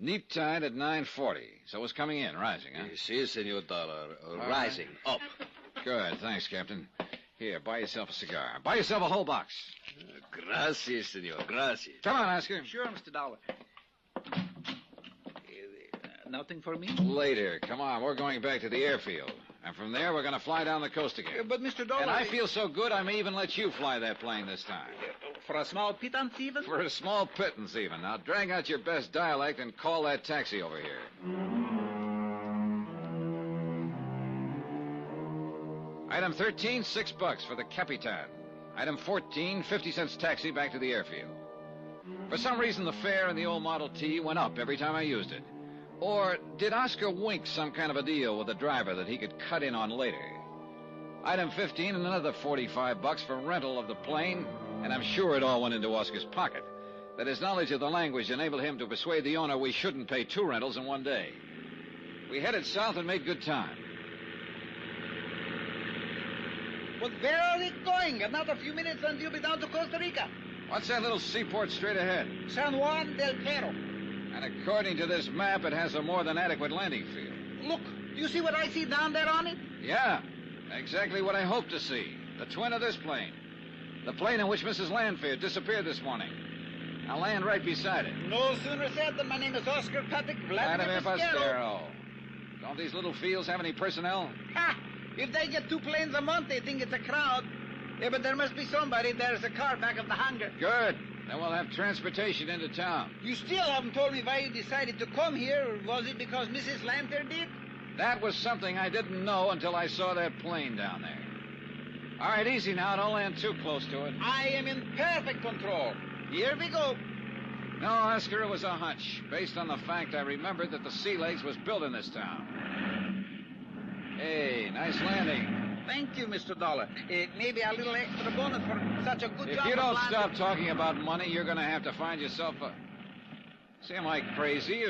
Neap tide at 9:40. So it was coming in, rising, huh? Si, senor Dollar. Rising, up. Good, thanks, Captain. Here, buy yourself a cigar. Buy yourself a whole box. Gracias, senor. Gracias. Come on, Oscar. Sure, Mr. Dollar. Nothing for me? Later. Come on, we're going back to the airfield. And from there, we're going to fly down the coast again. But, Mr. Dollar... And I feel so good, I may even let you fly that plane this time. For a small pittance, even? For a small pittance, even. Now, drag out your best dialect and call that taxi over here. Item 13, $6 for the Capitan. Item 14, 50 cents taxi back to the airfield. For some reason, the fare in the old Model T went up every time I used it. Or did Oscar wink some kind of a deal with the driver that he could cut in on later? Item 15 and another $45 for rental of the plane, and I'm sure it all went into Oscar's pocket. That his knowledge of the language enabled him to persuade the owner we shouldn't pay 2 rentals in one day. We headed south and made good time. But where are we going? Another few minutes and you'll be down to Costa Rica. What's that little seaport straight ahead? San Juan del Perro. And according to this map, it has a more than adequate landing field. Look, do you see what I see down there on it? Yeah, exactly what I hoped to see. The twin of this plane. The plane in which Mrs. Lanfear disappeared this morning. I'll land right beside it. No sooner said than my name is Oscar Patrick Vladimir Pasquero. Don't these little fields have any personnel? Ha! If they get 2 planes a month, they think it's a crowd. Yeah, but there must be somebody. There's a car back of the hangar. Good. Then we'll have transportation into town. You still haven't told me why you decided to come here. Was it because Mrs. Lanfear did? That was something I didn't know until I saw that plane down there. All right, easy now. Don't land too close to it. I am in perfect control. Here we go. No, Oscar, it was a hunch, based on the fact I remembered that the Sea Legs was built in this town. Hey, nice landing. Thank you, Mr. Dollar. Maybe a little extra bonus for such a good job. If you don't stop talking about money, you're going to have to find yourself a... See, am I crazy?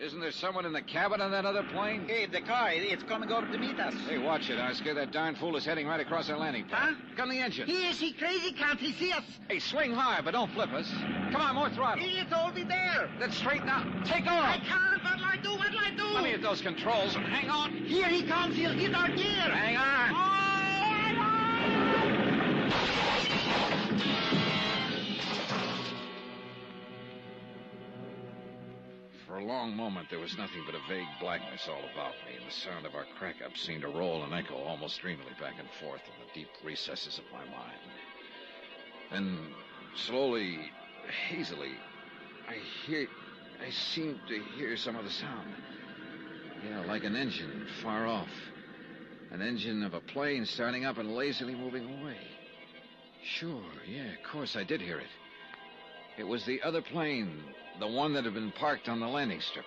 Isn't there someone in the cabin on that other plane? Hey, the car, it's coming over to meet us. Hey, watch it, Oscar. That darn fool is heading right across our landing pad. Huh? Look on the engine. Is he crazy? Can't he see us? Hey, swing hard, but don't flip us. Come on, more throttle. It's already there. Then straighten out. Take off. I can't. What'll I do? What'll I do? Let me hit those controls. Hang on. Here he comes. He'll hit our gear. Hang on. For a long moment, there was nothing but a vague blackness all about me, and the sound of our crack-up seemed to roll and echo almost dreamily back and forth in the deep recesses of my mind. Then, slowly, hazily, I seemed to hear some other sound. Yeah, like an engine far off. An engine of a plane starting up and lazily moving away. Sure, yeah, of course I did hear it. It was the other plane, the one that had been parked on the landing strip.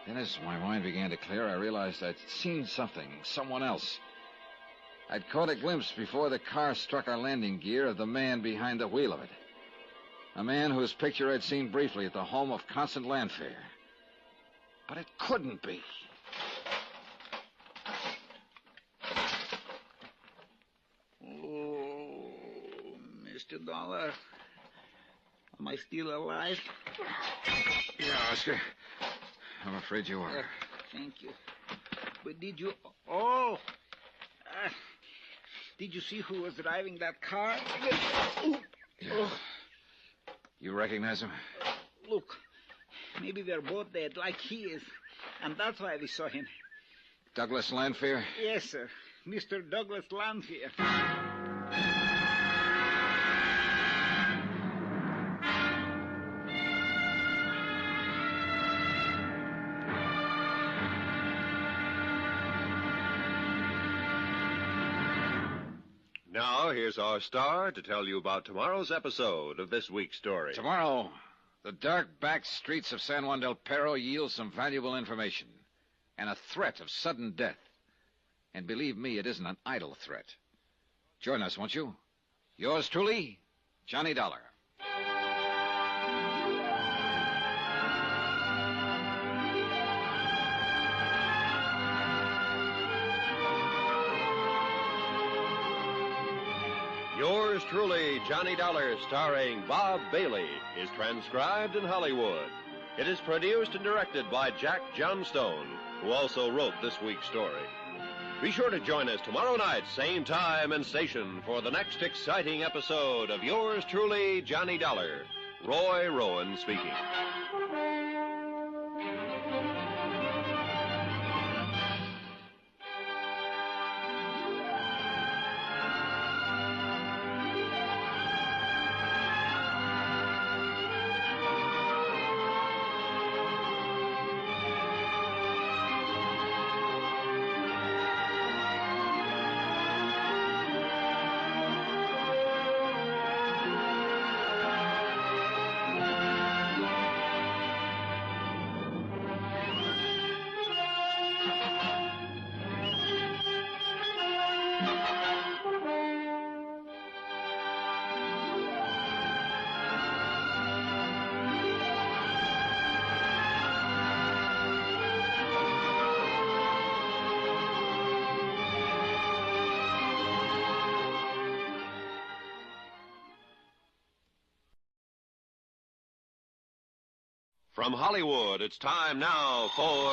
Then as my mind began to clear, I realized I'd seen something, someone else. I'd caught a glimpse before the car struck our landing gear of the man behind the wheel of it. A man whose picture I'd seen briefly at the home of Constant Lanfear. But it couldn't be. Oh, Mr. Dollar. Am I still alive? Yeah, Oscar. I'm afraid you are. Thank you. But did you... Oh! Did you see who was driving that car? Yeah. Oh. You recognize him? Look, maybe they're both dead like he is. And that's why we saw him. Douglas Lanfear? Yes, sir. Mr. Douglas Lanfear. Now, here's our star to tell you about tomorrow's episode of this week's story. Tomorrow, the dark back streets of San Juan del Perro yield some valuable information and a threat of sudden death. And believe me, it isn't an idle threat. Join us, won't you? Yours truly, Johnny Dollar. Yours truly, Johnny Dollar, starring Bob Bailey, is transcribed in Hollywood. It is produced and directed by Jack Johnstone, who also wrote this week's story. Be sure to join us tomorrow night, same time and station, for the next exciting episode of Yours truly, Johnny Dollar. Roy Rowan speaking. From Hollywood, it's time now for...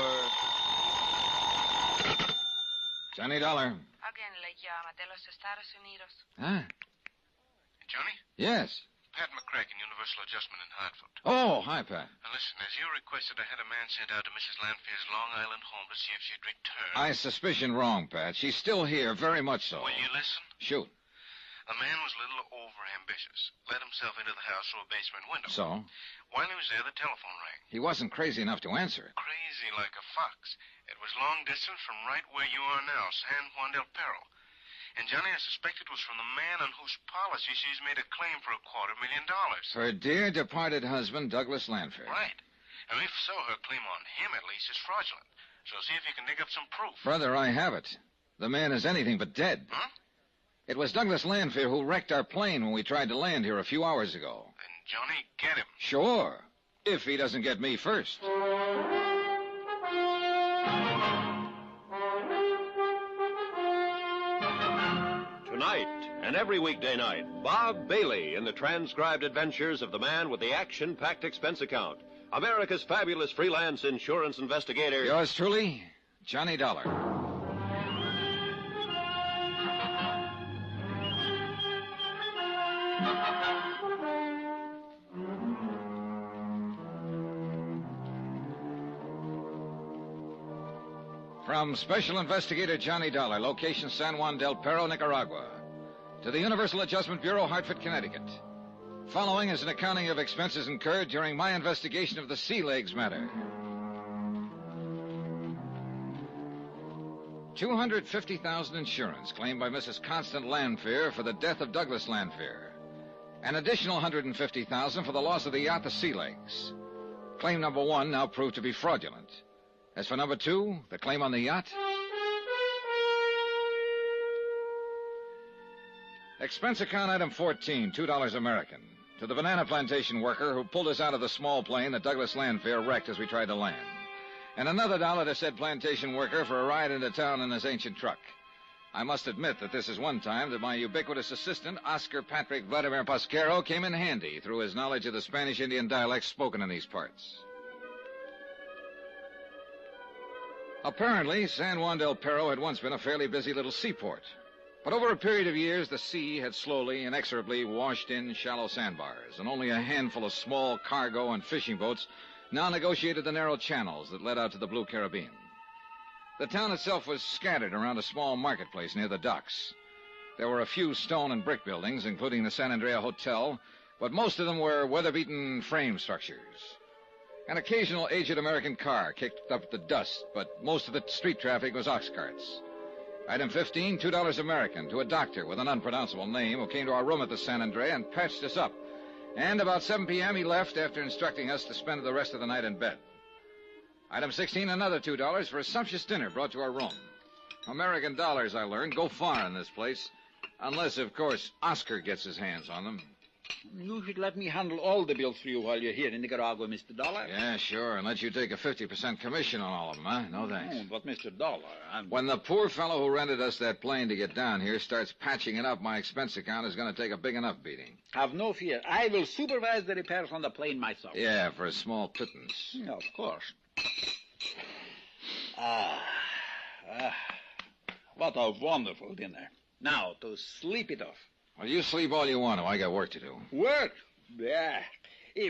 Johnny Dollar. Again le llama de los Estados Unidos. Huh? Johnny? Yes. Pat McCracken, Universal Adjustment in Hartford. Oh, hi, Pat. Now listen, as you requested, I had a man sent out to Mrs. Lanfear's Long Island home to see if she'd returned. I suspicion wrong, Pat. She's still here, very much so. Will you listen? Shoot. The man was a little over-ambitious. Let himself into the house through a basement window. So? While he was there, the telephone rang. He wasn't crazy enough to answer it. Crazy like a fox. It was long distance from right where you are now, San Juan del Perro. And, Johnny, I suspect it was from the man on whose policy she's made a claim for $250,000. Her dear departed husband, Douglas Lanfear. Right. And if so, her claim on him, at least, is fraudulent. So see if you can dig up some proof. Brother, I have it. The man is anything but dead. Huh? It was Douglas Lanfear who wrecked our plane when we tried to land here a few hours ago. Then, Johnny, get him. Sure. If he doesn't get me first. Tonight and every weekday night, Bob Bailey in the transcribed adventures of the man with the action-packed expense account. America's fabulous freelance insurance investigator. Yours truly, Johnny Dollar. From Special Investigator Johnny Dollar, location San Juan del Perro, Nicaragua, to the Universal Adjustment Bureau, Hartford, Connecticut. Following is an accounting of expenses incurred during my investigation of the Sea Legs matter. $250,000 insurance claimed by Mrs. Constant Lanfear for the death of Douglas Lanfear. An additional $150,000 for the loss of the yacht, the Sea Legs. Claim number one now proved to be fraudulent. As for number two, the claim on the yacht. Expense account item 14, $2 American. To the banana plantation worker who pulled us out of the small plane that Douglas Lanfear wrecked as we tried to land. And another $1 to said plantation worker for a ride into town in his ancient truck. I must admit that this is one time that my ubiquitous assistant, Oscar Patrick Vladimir Pasquero, came in handy through his knowledge of the Spanish Indian dialects spoken in these parts. Apparently, San Juan del Perro had once been a fairly busy little seaport. But over a period of years, the sea had slowly, inexorably washed in shallow sandbars, and only a handful of small cargo and fishing boats now negotiated the narrow channels that led out to the Blue Caribbean. The town itself was scattered around a small marketplace near the docks. There were a few stone and brick buildings, including the San Andrea Hotel, but most of them were weather-beaten frame structures. An occasional aged American car kicked up the dust, but most of the street traffic was ox carts. Item 15, $2 American, to a doctor with an unpronounceable name who came to our room at the San Andrea and patched us up. And about 7 p.m. he left after instructing us to spend the rest of the night in bed. Item 16, another $2 for a sumptuous dinner brought to our room. American dollars, I learned, go far in this place, Unless, of course, Oscar gets his hands on them. You should let me handle all the bills for you while you're here in Nicaragua, Mr. Dollar. Yeah, sure, and let you take a 50% commission on all of them, huh? No thanks. Oh, but, Mr. Dollar, When the poor fellow who rented us that plane to get down here starts patching it up, my expense account is going to take a big enough beating. Have no fear. I will supervise the repairs on the plane myself. Yeah, for a small pittance. Yeah, of course. What a wonderful dinner. Now, to sleep it off. Well, you sleep all you want to. I got work to do. Work? Yeah.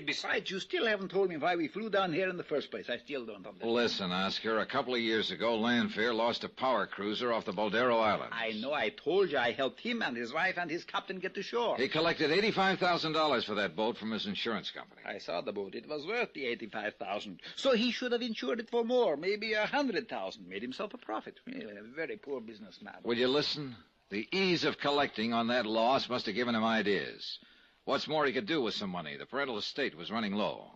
Besides, you still haven't told me why we flew down here in the first place. I still don't understand. Listen, Oscar, a couple of years ago, Landfair lost a power cruiser off the Boldero Islands. I know. I told you I helped him and his wife and his captain get to shore. He collected $85,000 for that boat from his insurance company. I saw the boat. It was worth the $85,000. So he should have insured it for more, maybe $100,000. Made himself a profit. A very poor businessman. Will you listen? The ease of collecting on that loss must have given him ideas. What's more, he could do with some money. The parental estate was running low.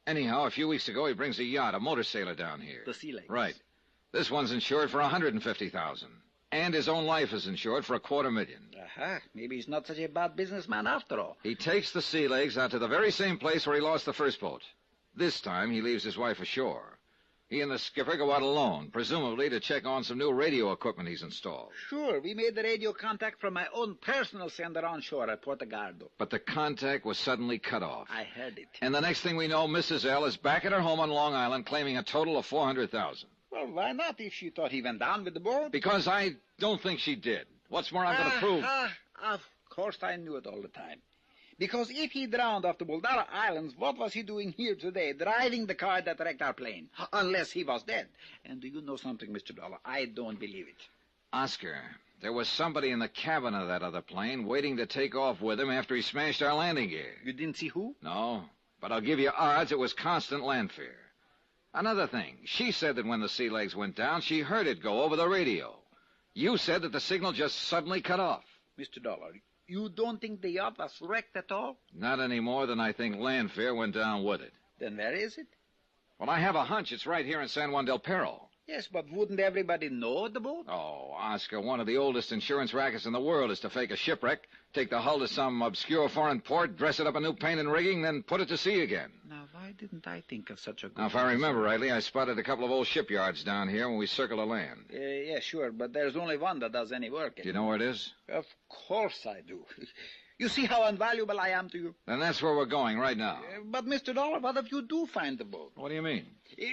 Anyhow, a few weeks ago, he brings a yacht, a motor sailor down here. The Sea Legs. Right. This one's insured for $150,000. And his own life is insured for $250,000. Aha. Maybe he's not such a bad businessman after all. He takes the Sea Legs out to the very same place where he lost the first boat. This time, he leaves his wife ashore. He and the skipper go out alone, presumably to check on some new radio equipment he's installed. Sure, we made the radio contact from my own personal sender on shore at Puerto Gardo. But the contact was suddenly cut off. I heard it. And the next thing we know, Mrs. L is back at her home on Long Island claiming a total of $400,000. Well, why not if she thought he went down with the boat? Because I don't think she did. What's more, I'm going to prove... Of course I knew it all the time. Because if he drowned off the Boldero Islands, what was he doing here today, driving the car that wrecked our plane? Unless he was dead. And do you know something, Mr. Dollar? I don't believe it. Oscar, there was somebody in the cabin of that other plane waiting to take off with him after he smashed our landing gear. You didn't see who? No, but I'll give you odds it was Constant Landfair. Another thing, she said that when the Sea Legs went down, she heard it go over the radio. You said that the signal just suddenly cut off. Mr. Dollar, you don't think the yacht was wrecked at all? Not any more than I think Landfair went down with it. Then where is it? Well, I have a hunch it's right here in San Juan del Perro. Yes, but wouldn't everybody know the boat? Oh, Oscar, one of the oldest insurance rackets in the world is to fake a shipwreck, take the hull to some obscure foreign port, dress it up in new paint and rigging, then put it to sea again. Now, why didn't I think of such a good... Now, if I remember rightly, I spotted a couple of old shipyards down here when we circled the land. Yeah, sure, but there's only one that does any work. Do you know where it is? Of course I do. You see how invaluable I am to you? Then that's where we're going right now. But, Mr. Dollar, what if you do find the boat? What do you mean?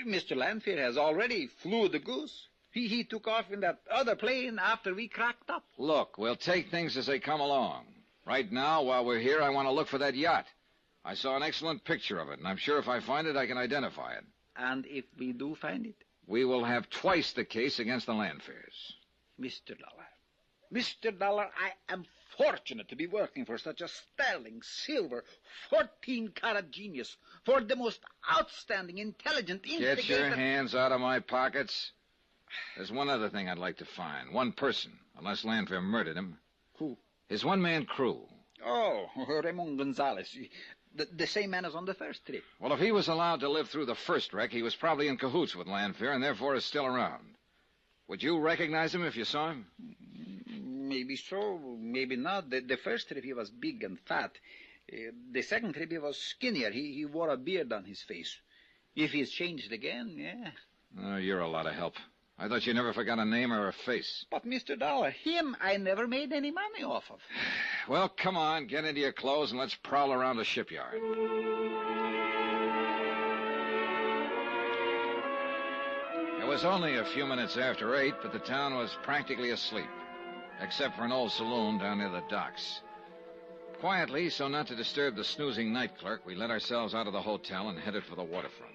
Mr. Landfair has already flew the goose. He took off in that other plane after we cracked up. Look, we'll take things as they come along. Right now, while we're here, I want to look for that yacht. I saw an excellent picture of it, and I'm sure if I find it, I can identify it. And if we do find it? We will have twice the case against the Landfairs. Mr. Dollar, I am fortunate to be working for such a sterling, silver, 14-carat genius, for the most outstanding, intelligent, instigator... Get your hands out of my pockets. There's one other thing I'd like to find. One person, unless Landfair murdered him. Who? His one-man crew. Oh, Ramon Gonzalez. The same man as on the first trip. Well, if he was allowed to live through the first wreck, he was probably in cahoots with Landfair and therefore is still around. Would you recognize him if you saw him? Maybe so, maybe not. The first trip he was big and fat. The second trip he was skinnier. He wore a beard on his face. If he's changed again, yeah. Oh, you're a lot of help. I thought you never forgot a name or a face. But, Mr. Dollar, him I never made any money off of. Well, come on, get into your clothes and let's prowl around the shipyard. It was only a few minutes after 8, but the town was practically asleep, except for an old saloon down near the docks. Quietly, so not to disturb the snoozing night clerk, we let ourselves out of the hotel and headed for the waterfront.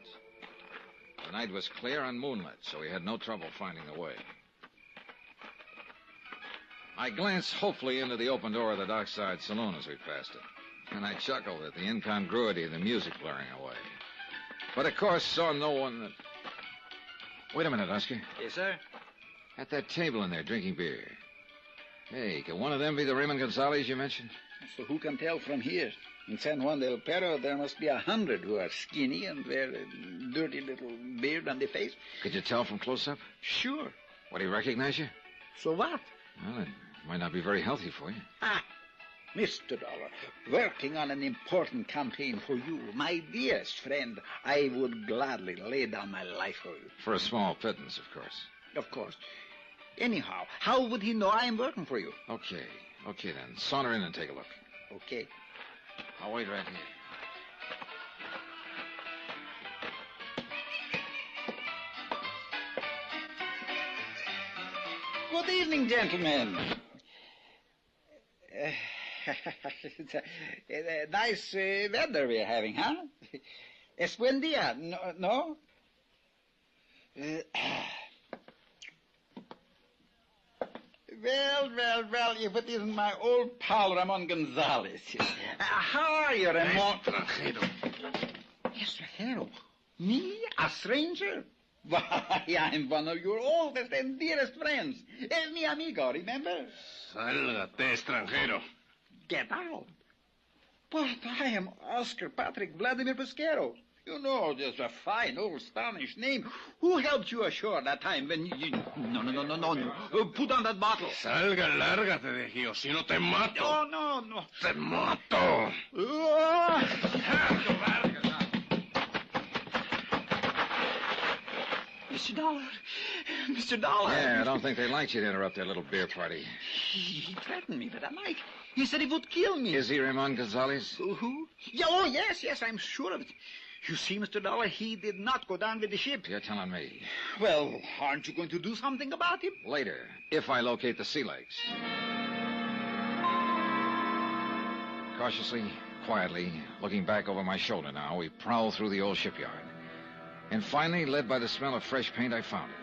The night was clear and moonlit, so we had no trouble finding the way. I glanced hopefully into the open door of the dockside saloon as we passed it, and I chuckled at the incongruity of the music blaring away. But, of course, saw no one that... Wait a minute, Oscar. Yes, sir? At that table in there, drinking beer. Hey, can one of them be the Raymond Gonzalez you mentioned? So who can tell from here? In San Juan del Perro, there must be 100 who are skinny and wear a dirty little beard on the face. Could you tell from close up? Sure. Would he recognize you? So what? Well, it Might not be very healthy for you. Mr. Dollar, working on an important campaign for you, my dearest friend, I would gladly lay down my life for you. For a small pittance, of course. Of course. Anyhow, how would he know I am working for you? Okay then. Saunter in and take a look. Okay. I'll wait right here. Good evening, gentlemen. It's a nice weather we're having, huh? Es buen día, no? Well, if it isn't my old pal Ramon Gonzalez. How are you, Ramon? Extranjero? Me, a stranger? Why, I'm one of your oldest and dearest friends. Es mi amigo, remember? Sálgate, extranjero. Get out. But I am Oscar Patrick Vladimir Pesquero. You know, just a fine old Spanish name. Who helped you ashore that time when you... No. Put on that bottle. Salga, lárgate de aquí, o si no te mato. No. Te mato. Mr. Dollar. Yeah, I don't think they liked you to interrupt their little beer party. He threatened me with a knife. He said he would kill me. Is he Ramon Gonzalez? Who? Yes, I'm sure of it. You see, Mr. Dollar, he did not go down with the ship. You're telling me. Well, aren't you going to do something about him? Later, if I locate the sea legs. Cautiously, quietly, looking back over my shoulder now, we prowl through the old shipyard. And finally, led by the smell of fresh paint, I found it.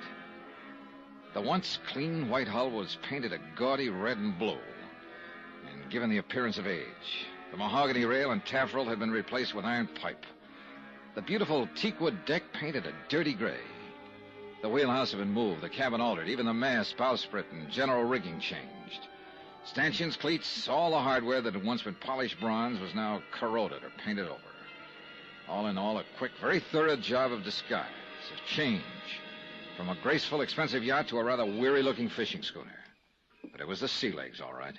The once clean white hull was painted a gaudy red and blue, and given the appearance of age. The mahogany rail and taffrail had been replaced with iron pipe. The beautiful teakwood deck painted a dirty gray. The wheelhouse had been moved, the cabin altered, even the mast, bowsprit, and general rigging changed. Stanchions, cleats, all the hardware that had once been polished bronze was now corroded or painted over. All in all, a quick, very thorough job of disguise, of change, from a graceful, expensive yacht to a rather weary-looking fishing schooner. But it was the sea legs, all right.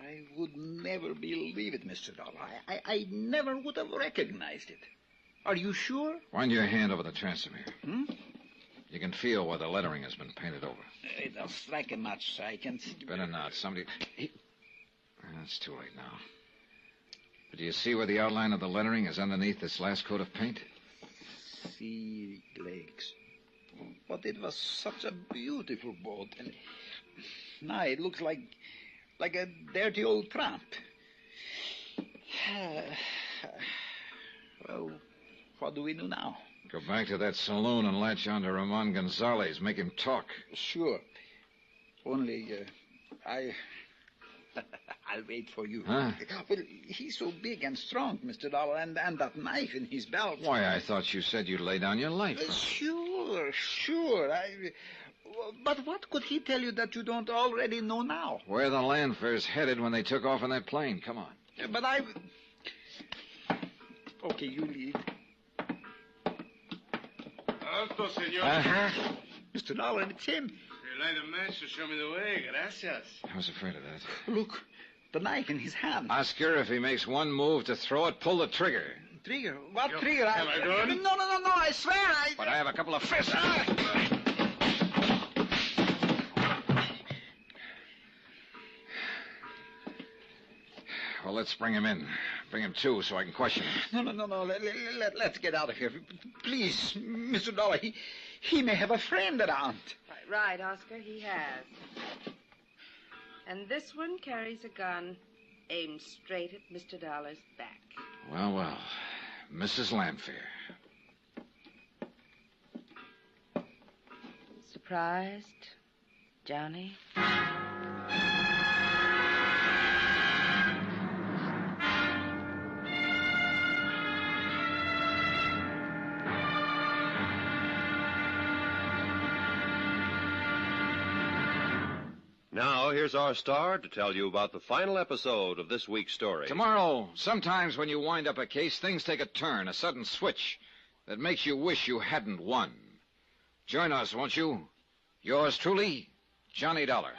I would never believe it, Mr. Dollar. I never would have recognized it. Are you sure? Wind your hand over the transom here. You can feel where the lettering has been painted over. It doesn't strike a match, so I can see. Better not. Somebody... It's too late now. But do you see where the outline of the lettering is underneath this last coat of paint? Sea legs. But it was such a beautiful boat. And now it looks like a dirty old tramp. Well, what do we do now? Go back to that saloon and latch on to Ramon Gonzalez. Make him talk. Sure. Only, I'll wait for you. Huh? Well, he's so big and strong, Mr. Dollar, and that knife in his belt. Why, I thought you said you'd lay down your life. Sure. But what could he tell you that you don't already know now? Where the Landfair's headed when they took off in that plane. Come on. But Okay, you lead. Alto, senor. Mr. Dollar, it's him. You light a match to show me the way. Gracias. I was afraid of that. Look, the knife in his hand. Oscar, if he makes one move to throw it, pull the trigger. Trigger? What trigger? Am I good? No, I swear But I have a couple of fists. Well, let's bring him in. Bring him to so I can question him. No. Let's get out of here. Please, Mr. Dollar, he may have a friend around. Right, Oscar, he has. And this one carries a gun aimed straight at Mr. Dollar's back. Well, Mrs. Landfair. Surprised, Johnny? Now, here's our star to tell you about the final episode of this week's story. Tomorrow, sometimes when you wind up a case, things take a turn, a sudden switch that makes you wish you hadn't won. Join us, won't you? Yours truly, Johnny Dollar.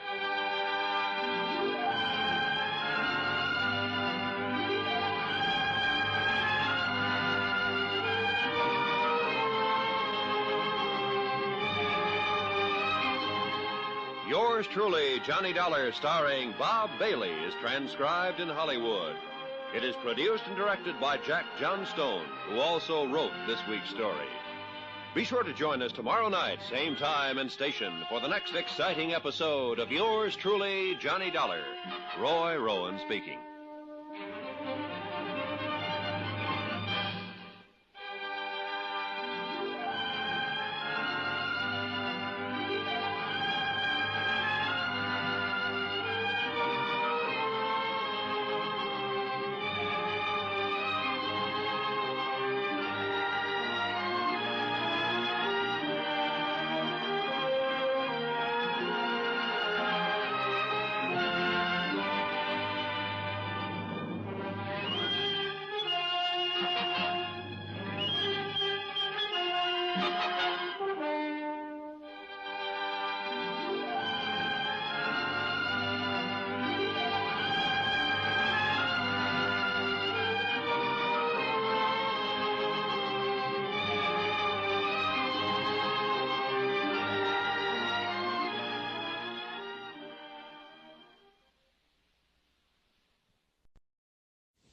Yours truly, Johnny Dollar, starring Bob Bailey, is transcribed in Hollywood. It is produced and directed by Jack Johnstone, who also wrote this week's story. Be sure to join us tomorrow night, same time and station, for the next exciting episode of Yours truly, Johnny Dollar. Roy Rowan speaking.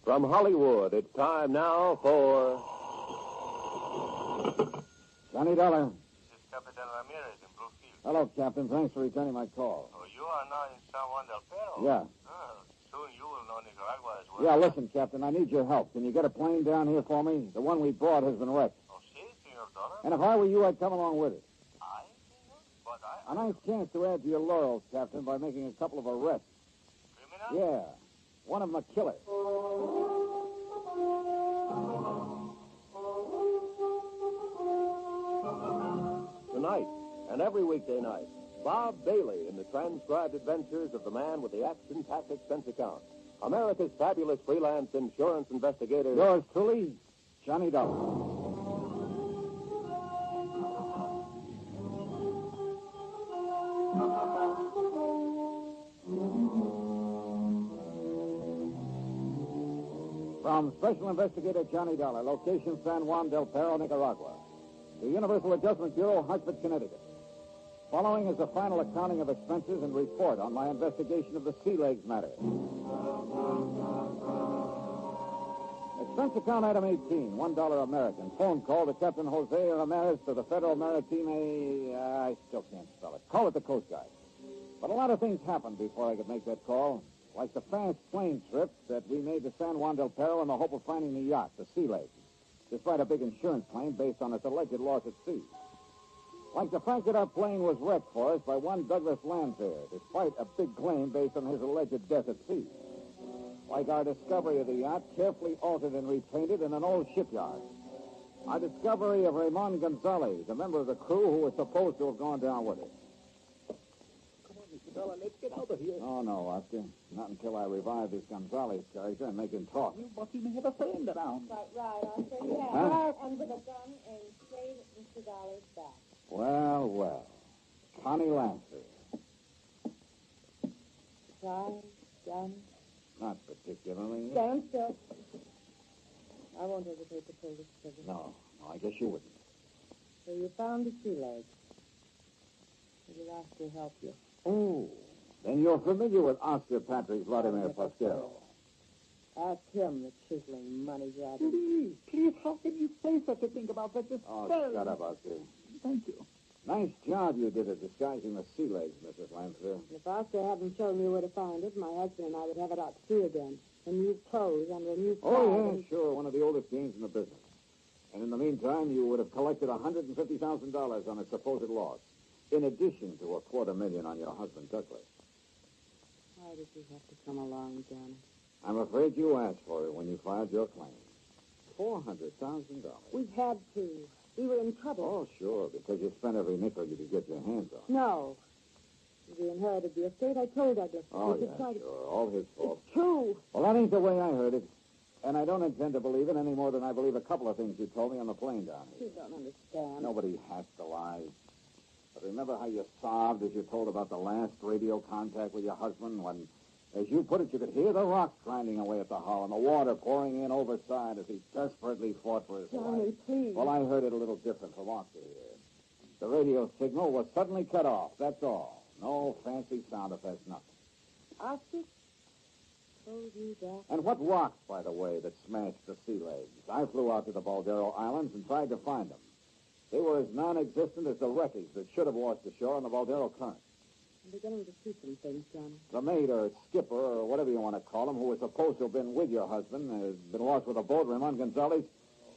From Hollywood, it's time now for Johnny Dollar. This is Captain Ramirez in Bluefield. Hello, Captain. Thanks for returning my call. Oh, you are now in San Juan del Perro? Yeah. Soon you will know Nicaragua as well. Yeah, listen, Captain, I need your help. Can you get a plane down here for me? The one we brought has been wrecked. Oh, si, Senor Dollar. And if I were you, I'd come along with it. I, Senor? But I... A nice chance to add to your laurels, Captain, by making a couple of arrests. Criminal? Yeah. One of them a killer. Tonight, and every weekday night, Bob Bailey in the transcribed adventures of the man with the action-packed expense account. America's fabulous freelance insurance investigator. Yours truly, Johnny Dollar. From Special Investigator Johnny Dollar, location San Juan del Perro, Nicaragua. The Universal Adjustment Bureau, Hartford, Connecticut. Following is a final accounting of expenses and report on my investigation of the sea legs matter. Expense account item 18, $1 American. Phone call to Captain Jose Ramirez to the Federal Maritime... I still can't spell it. Call it the Coast Guard. But a lot of things happened before I could make that call. Like the fast plane trip that we made to San Juan del Perro in the hope of finding the yacht, the Sea Legs, despite a big insurance claim based on its alleged loss at sea. Like the fact that our plane was wrecked for us by one Douglas Landfair, despite a big claim based on his alleged death at sea. Like our discovery of the yacht, carefully altered and repainted in an old shipyard. Our discovery of Ramon Gonzalez, a member of the crew who was supposed to have gone down with it. Fella, let's get out of here. Oh, no, Oscar. Not until I revive this Gonzalez character and make him talk. You must even have a friend around. Right, Oscar. Yeah. Huh? And with a gun aimed straight at Mr. Dollar's back. Well. Connie Lancer. Try, gun. Not particularly. Stand still. I won't hesitate to pull this trigger. No, I guess you wouldn't. So you found the sea legs. Did Oscar help you? Oh, then you're familiar with Oscar Patrick Vladimir Pascal. Ask him, the chiseling money grabber. Please, how can you say such a thing about such a Oh, spell? shut up, Oscar. Thank you. Nice job you did at disguising the sea legs, Mrs. Lancer. If Oscar hadn't shown me where to find it, my husband and I would have it out to sea again. A new pose under a new flag. Oh, yeah, sure. One of the oldest games in the business. And in the meantime, you would have collected $150,000 on its supposed loss, in addition to $250,000 on your husband, Douglas. Why did you have to come along, Johnny? I'm afraid you asked for it when you filed your claim. $400,000. We had to. We were in trouble. Oh, sure, because you spent every nickel you could get your hands on. No. We inherited the estate. I told Douglas. Oh, we yeah, try to... sure. All his fault. It's true. Well, that ain't the way I heard it. And I don't intend to believe it any more than I believe a couple of things you told me on the plane down here. You don't understand. Nobody has to lie. But remember how you sobbed as you told about the last radio contact with your husband when, as you put it, you could hear the rocks grinding away at the hull and the water pouring in overside as he desperately fought for his life? Johnny, please. Well, I heard it a little different from Oscar here. The radio signal was suddenly cut off, that's all. No fancy sound effects, nothing. Oscar told you that? And what rocks, by the way, that smashed the sea legs? I flew out to the Baldero Islands and tried to find them. They were as non-existent as the wreckage that should have washed ashore on the Baldero Current. I'm beginning to see some things, Johnny. The mate or skipper or whatever you want to call him, who was supposed to have been with your husband, has been lost with a boat, Ramon Gonzalez.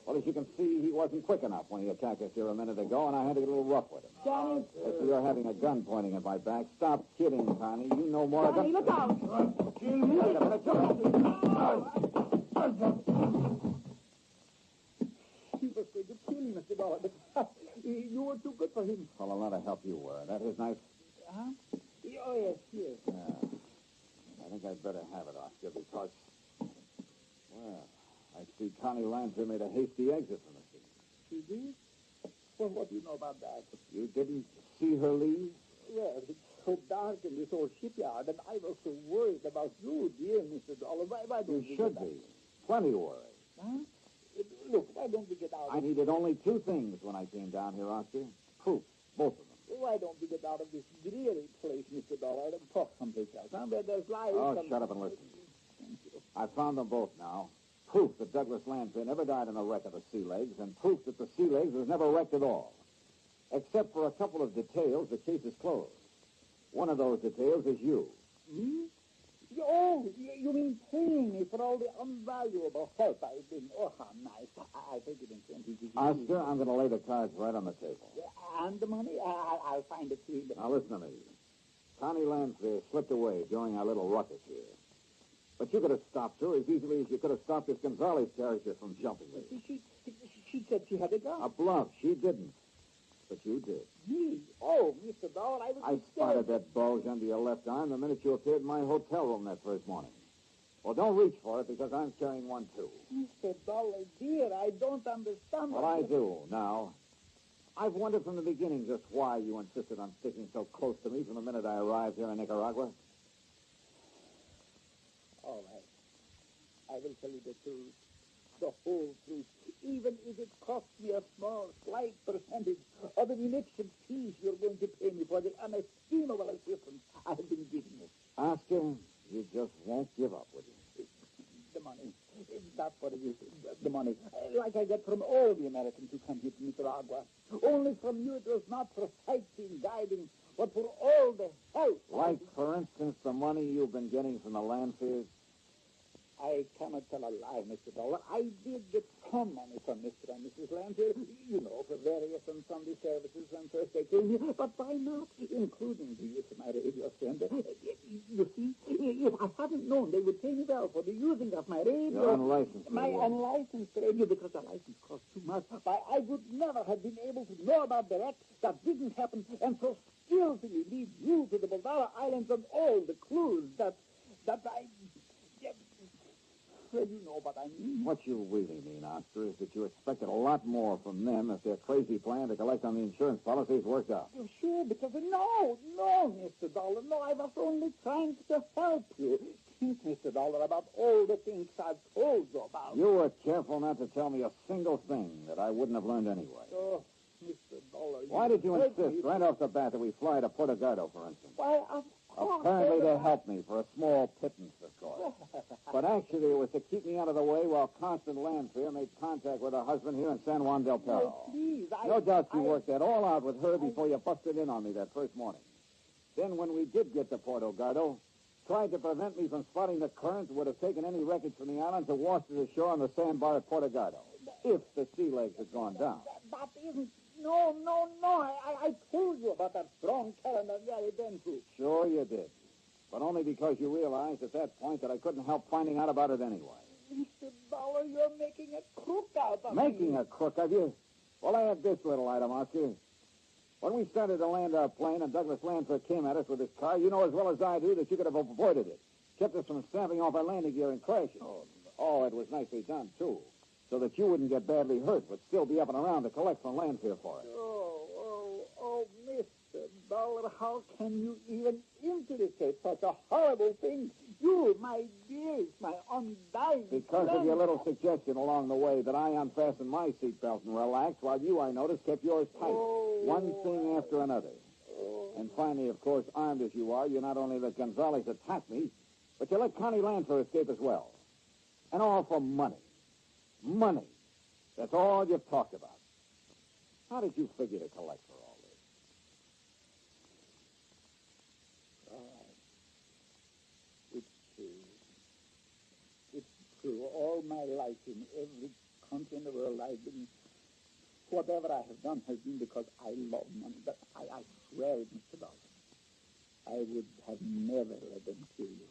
Well, as you can see, he wasn't quick enough when he attacked us here a minute ago, and I had to get a little rough with him. Johnny. As to your having a gun pointing at my back, stop kidding, Connie. You know more about... Johnny, look out! Wait a minute, He was going to kill him, Mr. Dollar, but you were too good for him. Well, a lot of help you were. That his knife? Huh? Oh, yes. Yeah. I think I'd better have it, Oscar, because... Well, I see Connie Lancer made a hasty exit from the scene. She did? Well, what do you know about that? You didn't see her leave? Well, it's so dark in this old shipyard, and I was so worried about you, dear Mr. Dollar. Why don't You should be. Plenty worried. Huh? Look, why don't we get out I needed only two things when I came down here, Oscar. Proof. Both of them. Why don't we get out of this dreary place, Mr. Dollar, and talk someplace else? Huh? Where there's life. Oh, shut up and listen. I found them both now. Proof that Douglas Lanfear never died in a wreck of the Sea Legs, and proof that the Sea Legs was never wrecked at all. Except for a couple of details, the case is closed. One of those details is you. Me? Oh, you mean paying me for all the unvaluable help I've been... Oh, how nice. I'll take it in 20. Oscar, I'm going to lay the cards right on the table. And the money? I'll find it to you. Now, listen to me. Connie Lanfear slipped away during our little ruckus here. But you could have stopped her as easily as you could have stopped this Gonzalez character from jumping me. She said she had a gun. A bluff. She didn't. But you did. Me? Oh, Mr. Dollar, I spotted that bulge under your left arm the minute you appeared in my hotel room that first morning. Well, don't reach for it because I'm carrying one, too. Mr. Dollar, dear, I don't understand. Well, I do, now. I've wondered from the beginning just why you insisted on sticking so close to me from the minute I arrived here in Nicaragua. All right. I will tell you the truth. The whole truth. Even if it costs me a small, slight percentage of an inexpensive fees you're going to pay me for the unestimable assistance I've been giving you. Oscar, you just won't give up, would you? The money. That's what it is. The money. Like I get from all the Americans who come here to Nicaragua. Only from you it was not for sightseeing, guiding, but for all the help. Like, for instance, the money you've been getting from the Lanfears? I cannot tell a lie, Mr. Dollar. I did get some money from Mr. and Mrs. Lanfear, you know, for various and Sunday services when first they came here, but why not, including the use of my radio sender? You see, if I hadn't known they would pay me well for the using of my radio... Your unlicensed my radio. unlicensed radio, because the license costs too much. I would never have been able to know about the wreck that didn't happen, and so skillfully lead you to the Baldara Islands and all the clues that I... Well, you know what I mean. What you really mean, Oscar, is that you expected a lot more from them if their crazy plan to collect on the insurance policies worked out. You're sure? Because no, Mr. Dollar, no, I was only trying to help you. Think, Mr. Dollar, about all the things I've told you about. You were careful not to tell me a single thing that I wouldn't have learned anyway. Oh, Mr. Dollar. Why did you insist right off the bat that we fly to Puerto Gardo, for instance? Why, apparently to help me for a small pittance, of course. But actually it was to keep me out of the way while Constance Lanfear made contact with her husband here in San Juan del Perro. Oh, please, No doubt you worked that all out with her before you busted in on me that first morning. Then when we did get to Puerto Gardo, tried to prevent me from spotting the current that would have taken any wreckage from the island to wash to the shore on the sandbar at Puerto Gardo, if the sea legs had gone down. That isn't... No. I told you about that strong current of Gary Benford. Sure you did. But only because you realized at that point that I couldn't help finding out about it anyway. Mr. Dollar, you're making a crook out of me. Making a crook of you? Well, I have this little item, Oscar. When we started to land our plane and Douglas Lanfear came at us with his car, you know as well as I do that you could have avoided it. Kept us from stamping off our landing gear and crashing. Oh, it was nicely done, too. So that you wouldn't get badly hurt, but still be up and around to collect from Lanfear for it. Oh, Mr. Dollar, how can you even implicate such a horrible thing? You, my dearest, my undying Because friend. of your little suggestion along the way that I unfastened my seatbelt and relaxed, while you, I noticed, kept yours tight. One thing after another. And finally, of course, armed as you are, you not only let Gonzalez attack me, but you let Connie Lanford escape as well. And all for money. Money. That's all you've talked about. How did you figure to collect for all this? It's true. It's true. All my life, in every country in the world, I've been... Whatever I have done has been because I love money. But I swear it, Mr. Dollar. I would have never let them kill you.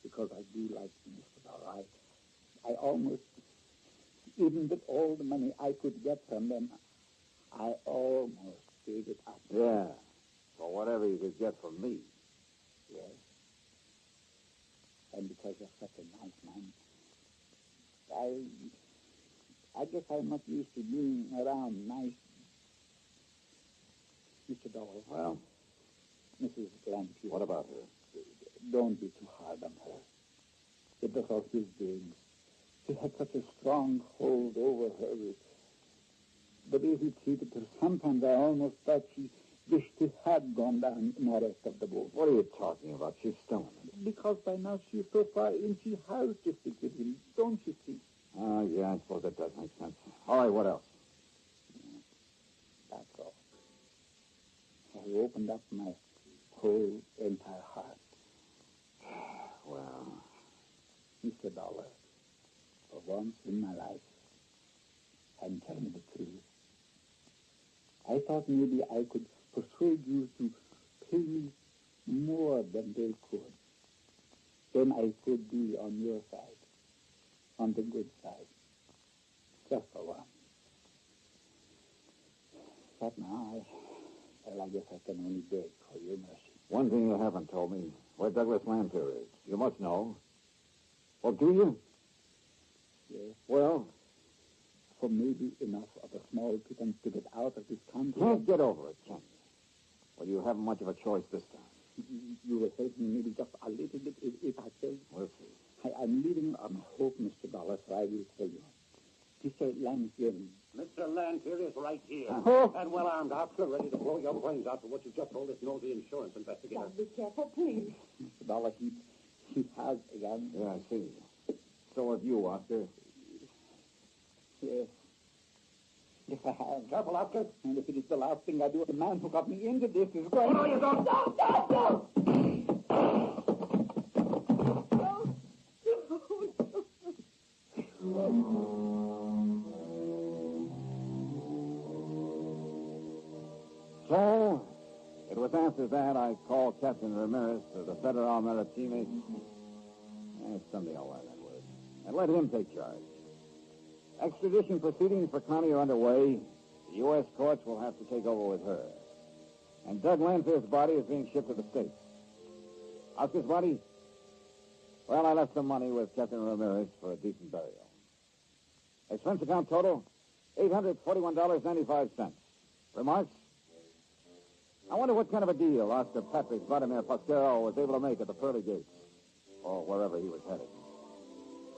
Because I do like you, Mr. Dollar. I almost... Even with all the money I could get from them, I almost gave it up. Yeah. For whatever you could get from me. Yes. And because you're such a nice man, I guess I'm not used to being around nice. Mr. Dollar. Well? Mrs. Glanfield. What about her? Don't be too hard on her. It was all his doing. He had such a strong hold over her. The way he treated her, sometimes I almost thought she wished he had gone down in the rest of the boat. What are you talking about? She's stoned. Because by now she's so far in, she has to stick with him. Don't you see? Oh, yeah, I suppose that does make sense. All right, what else? That's all. I opened up my whole entire heart. Well, Mr. Dollar, for once in my life, I'm telling the truth. I thought maybe I could persuade you to pay me more than they could. Then I could be on your side, on the good side. Just for once. But now, I guess I can only beg for your mercy. One thing you haven't told me, where Douglas Lanfear is. You must know. Well, do you? Yes. Well? For maybe enough of a small pittance to get out of this country. Can't get over it, can you? Well, you haven't much of a choice this time. You will help me maybe just a little bit if I say. We'll see. I'm living on hope, Mr. Dollar, so I will tell you. Mr. Lanfear. Mr. Lanfear is right here. Oh. And well-armed officer ready to blow your brains out for what you just told this nosy insurance investigator. Be careful, please. Mr. Dollar, he has a gun. Yeah, I see. So have you, Oscar. Yes. Yes, I have. Careful, Oscar. And if it is the last thing I do, the man who got me into this is going... Oh, no, you don't. No! So, it was after that I called Captain Ramirez to the Federal Maritime. Someday I'll learn that word. And let him take charge. Extradition proceedings for Connie are underway. The U.S. courts will have to take over with her. And Doug Lanfear's body is being shipped to the States. Oscar's body? Well, I left some money with Captain Ramirez for a decent burial. Expense account total, $841.95. Remarks? I wonder what kind of a deal Oscar Patrick Vladimir Pasquero was able to make at the pearly gates, or wherever he was headed.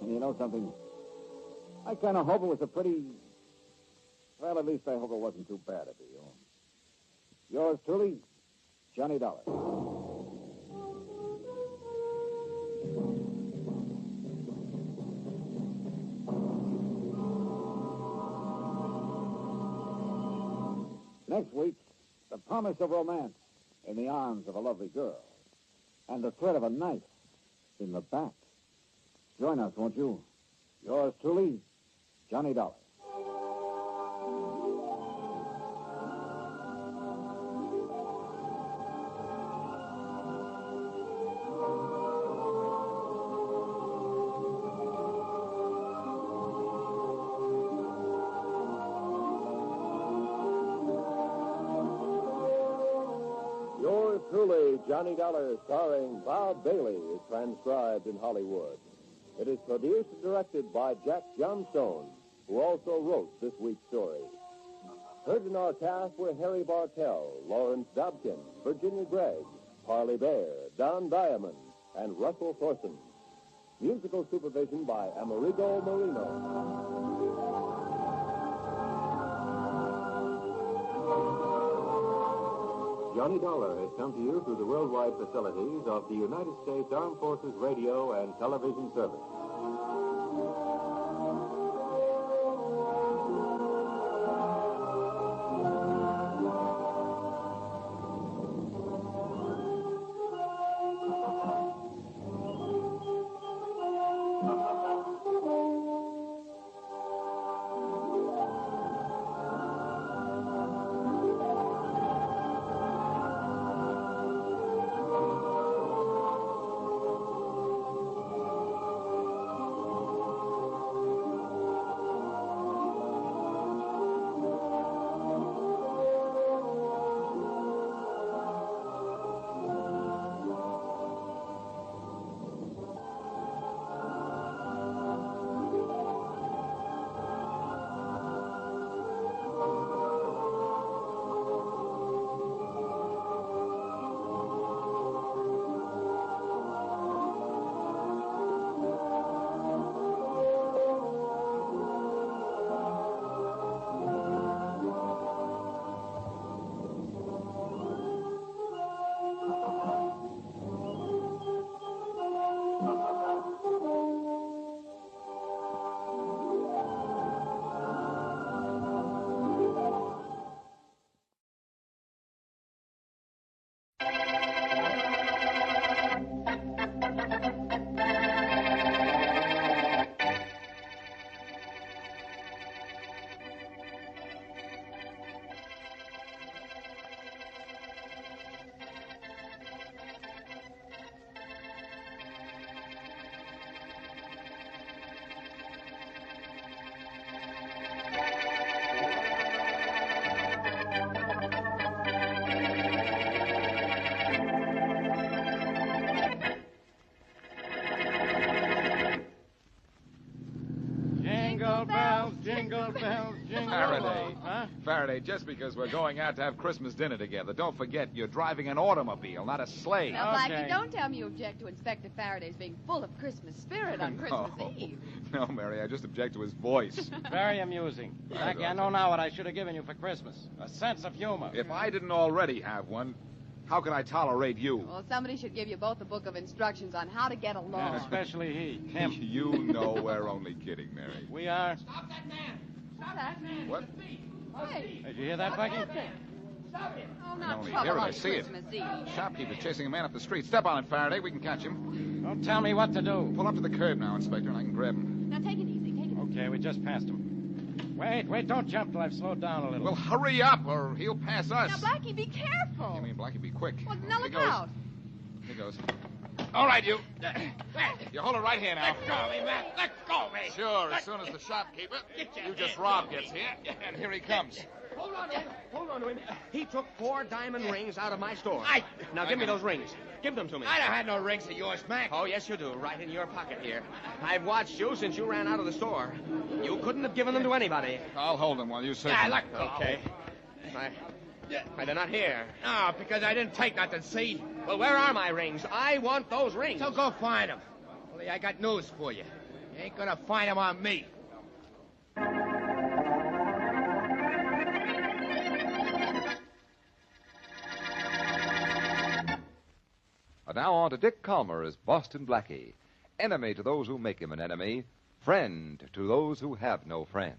And you know something? I kind of hope it was a pretty... Well, at least I hope it wasn't too bad a deal. Yours truly, Johnny Dollar. Next week, the promise of romance in the arms of a lovely girl, and the threat of a knife in the back. Join us, won't you? Yours truly, Johnny Dollar. Yours truly, Johnny Dollar, starring Bob Bailey, is transcribed in Hollywood. It is produced and directed by Jack Johnstone, who also wrote this week's story. Heard in our cast were Harry Bartell, Lawrence Dobkin, Virginia Gregg, Parley Bear, Don Diamond, and Russell Thorson. Musical supervision by Amerigo Marino. Johnny Dollar has come to you through the worldwide facilities of the United States Armed Forces Radio and Television Service. Jingle bells, jingle Faraday. Huh? Faraday, just because we're going out to have Christmas dinner together, don't forget you're driving an automobile, not a sleigh. Now, Blackie, don't tell me you object to Inspector Faraday's being full of Christmas spirit on Christmas Eve. No, Mary, I just object to his voice. Very amusing. Blackie, I know now what I should have given you for Christmas. A sense of humor. If I didn't already have one, how could I tolerate you? Well, somebody should give you both a book of instructions on how to get along. Yeah, especially he. Him. You know we're only kidding, Mary. We are. Stop that man! Stop that man! What? Hey! Did you hear that, Blackie? Stop it! Oh, I not only trouble hear it, on I see it. Christmas Eve. Shopkeeper chasing a man up the street. Step on it, Faraday. We can catch him. Don't tell me what to do. Pull up to the curb now, Inspector, and I can grab him. Now, take it easy. Take it easy. Okay, we just passed him. Wait, don't jump till I've slowed down a little. Well, hurry up, or he'll pass us. Now, Blackie, be careful. You mean Blackie, be quick. Well, now Here look goes. out. Here goes. All right, you. You hold it right here now. Let go of me, man. Let go of me. Sure, as soon as the shopkeeper you just robbed gets here. And here he comes. Hold on to him. He took 4 diamond rings out of my store. Now give me those rings. Give them to me. I don't have no rings of yours, Mac. Oh, yes, you do. Right in your pocket here. I've watched you since you ran out of the store. You couldn't have given them to anybody. I'll hold them while you search. Let go. Okay. Why, they're not here. No, because I didn't take nothing, see? Well, where are my rings? I want those rings. So go find them. Only I got news for you. You ain't gonna find them on me. And now on to Dick Calmer as Boston Blackie. Enemy to those who make him an enemy. Friend to those who have no friend.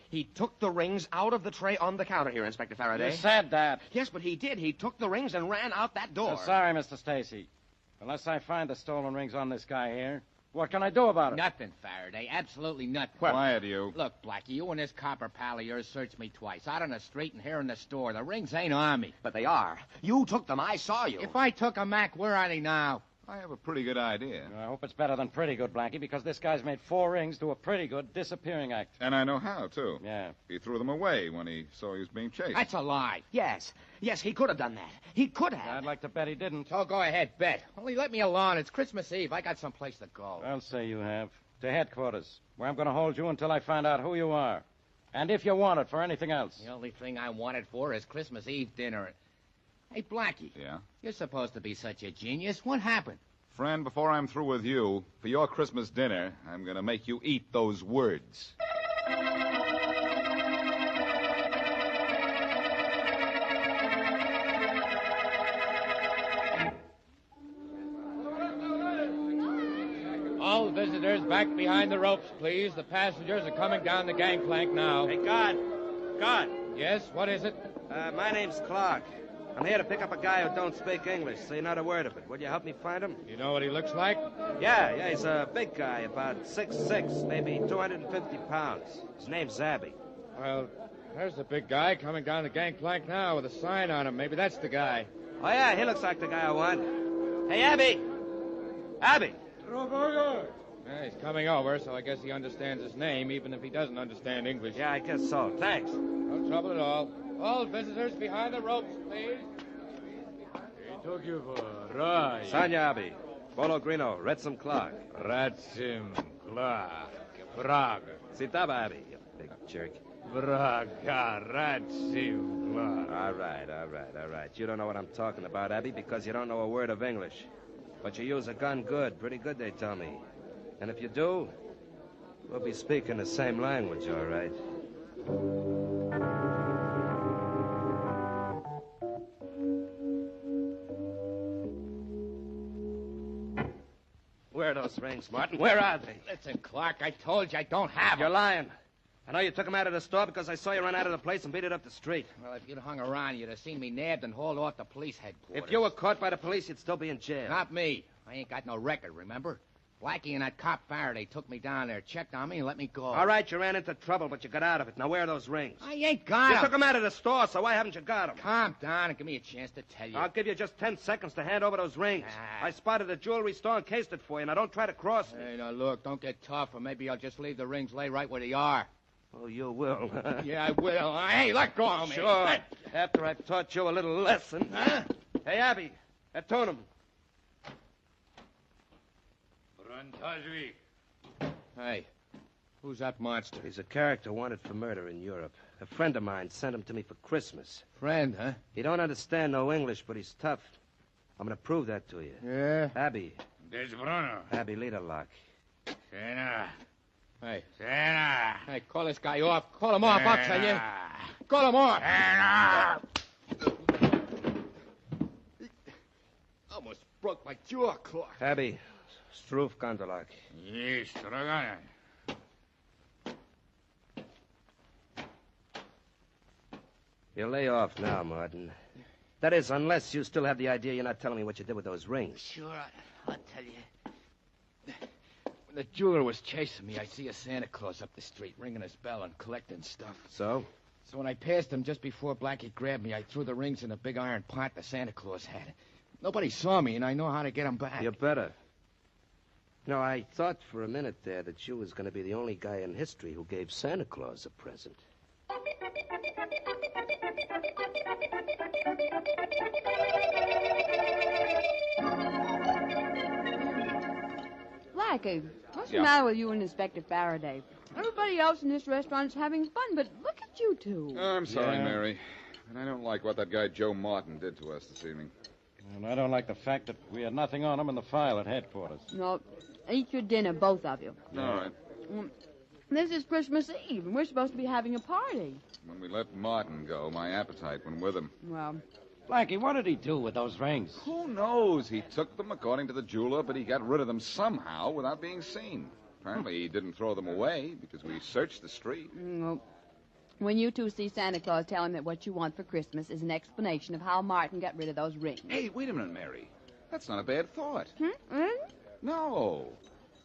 He took the rings out of the tray on the counter here, Inspector Faraday. You said that. Yes, but he did. He took the rings and ran out that door. Sorry, Mr. Stacy. Unless I find the stolen rings on this guy here, what can I do about it? Nothing, Faraday. Absolutely nothing. Quiet, you. Look, Blackie, you and this copper pal of yours searched me twice. Out on the street and here in the store. The rings ain't on me. But they are. You took them. I saw you. If I took 'em, Mac, where are they now? I have a pretty good idea. I hope it's better than pretty good, Blackie, because this guy's made 4 rings do a pretty good disappearing act. And I know how, too. Yeah. He threw them away when he saw he was being chased. That's a lie. Yes, he could have done that. He could have. I'd like to bet he didn't. Oh, go ahead, bet. Only let me alone. It's Christmas Eve. I got someplace to go. I'll say you have. To headquarters, where I'm going to hold you until I find out who you are. And if you want it for anything else. The only thing I want it for is Christmas Eve dinner. Hey, Blackie. Yeah? You're supposed to be such a genius. What happened? Friend, before I'm through with you, for your Christmas dinner, I'm going to make you eat those words. All visitors back behind the ropes, please. The passengers are coming down the gangplank now. Hey, guard. Guard. Yes, what is it? My name's Clark. I'm here to pick up a guy who don't speak English, say not a word of it. Would you help me find him? You know what he looks like? Yeah, he's a big guy, about 6'6", maybe 250 pounds. His name's Abby. Well, there's the big guy coming down the gangplank now with a sign on him. Maybe that's the guy. Oh, yeah, he looks like the guy I want. Hey, Abby! Abby! Yeah, he's coming over, so I guess he understands his name, even if he doesn't understand English. Yeah, I guess so. Thanks. No trouble at all. All visitors behind the ropes, please. He took you for a ride. Sanya Abby. Bolo Grino. Retsim Clark. Ratsim Clark. Braga. Sitaba Abby, you big jerk. Braga. Ratsim Clark. All right. You don't know what I'm talking about, Abby, because you don't know a word of English. But you use a gun good. Pretty good, they tell me. And if you do, we'll be speaking the same language, all right? Where are those rings, Martin? Where are they? Listen, Clark, I told you I don't have You're them. lying. I know you took them out of the store because I saw you run out of the place and beat it up the street. Well, if you'd hung around, you'd have seen me nabbed and hauled off to police headquarters. If you were caught by the police, you'd still be in jail. Not me. I ain't got no record, remember? Blackie and that cop Faraday took me down there, checked on me, and let me go. All right, you ran into trouble, but you got out of it. Now, where are those rings? I ain't got You them. took them out of the store, so why haven't you got them? Calm down and give me a chance to tell you. I'll give you just 10 seconds to hand over those rings. I spotted a jewelry store and cased it for you. Now, don't try to cross me. Hey, now, look, don't get tough, or maybe I'll just leave the rings lay right where they are. Oh, you will. Yeah, I will. Hey, let go of me. Sure. After I've taught you a little lesson. Huh? Hey, Abby, attune him. Hey, who's that monster? He's a character wanted for murder in Europe. A friend of mine sent him to me for Christmas. Friend, huh? He don't understand no English, but he's tough. I'm going to prove that to you. Yeah? Abby. There's Bruno. Abby, lead a lock. Sena. Hey. Sena. Hey, call this guy off. Call him off, I'll tell you. Call him off. Sena. Almost broke my jaw, Clark. Abby, Stroof Gondolak. Yes, Dragana. You lay off now, Martin. That is, unless you still have the idea you're not telling me what you did with those rings. Sure, I'll tell you. When the jeweler was chasing me, I see a Santa Claus up the street, ringing his bell and collecting stuff. So? So when I passed him just before Blackie grabbed me, I threw the rings in a big iron pot the Santa Claus had. Nobody saw me, and I know how to get them back. You better. No, I thought for a minute there that you was going to be the only guy in history who gave Santa Claus a present. Blackie, what's the matter with you and Inspector Faraday? Everybody else in this restaurant's having fun, but look at you two. I'm sorry, Mary. And I don't like what that guy Joe Martin did to us this evening. And I don't like the fact that we had nothing on him in the file at headquarters. No, eat your dinner, both of you. All right. This is Christmas Eve, and we're supposed to be having a party. When we let Martin go, my appetite went with him. Well, Blackie, what did he do with those rings? Who knows? He took them according to the jeweler, but he got rid of them somehow without being seen. Apparently, he didn't throw them away because we searched the street. well, when you two see Santa Claus, tell him that what you want for Christmas is an explanation of how Martin got rid of those rings. Hey, wait a minute, Mary. That's not a bad thought. Really? No.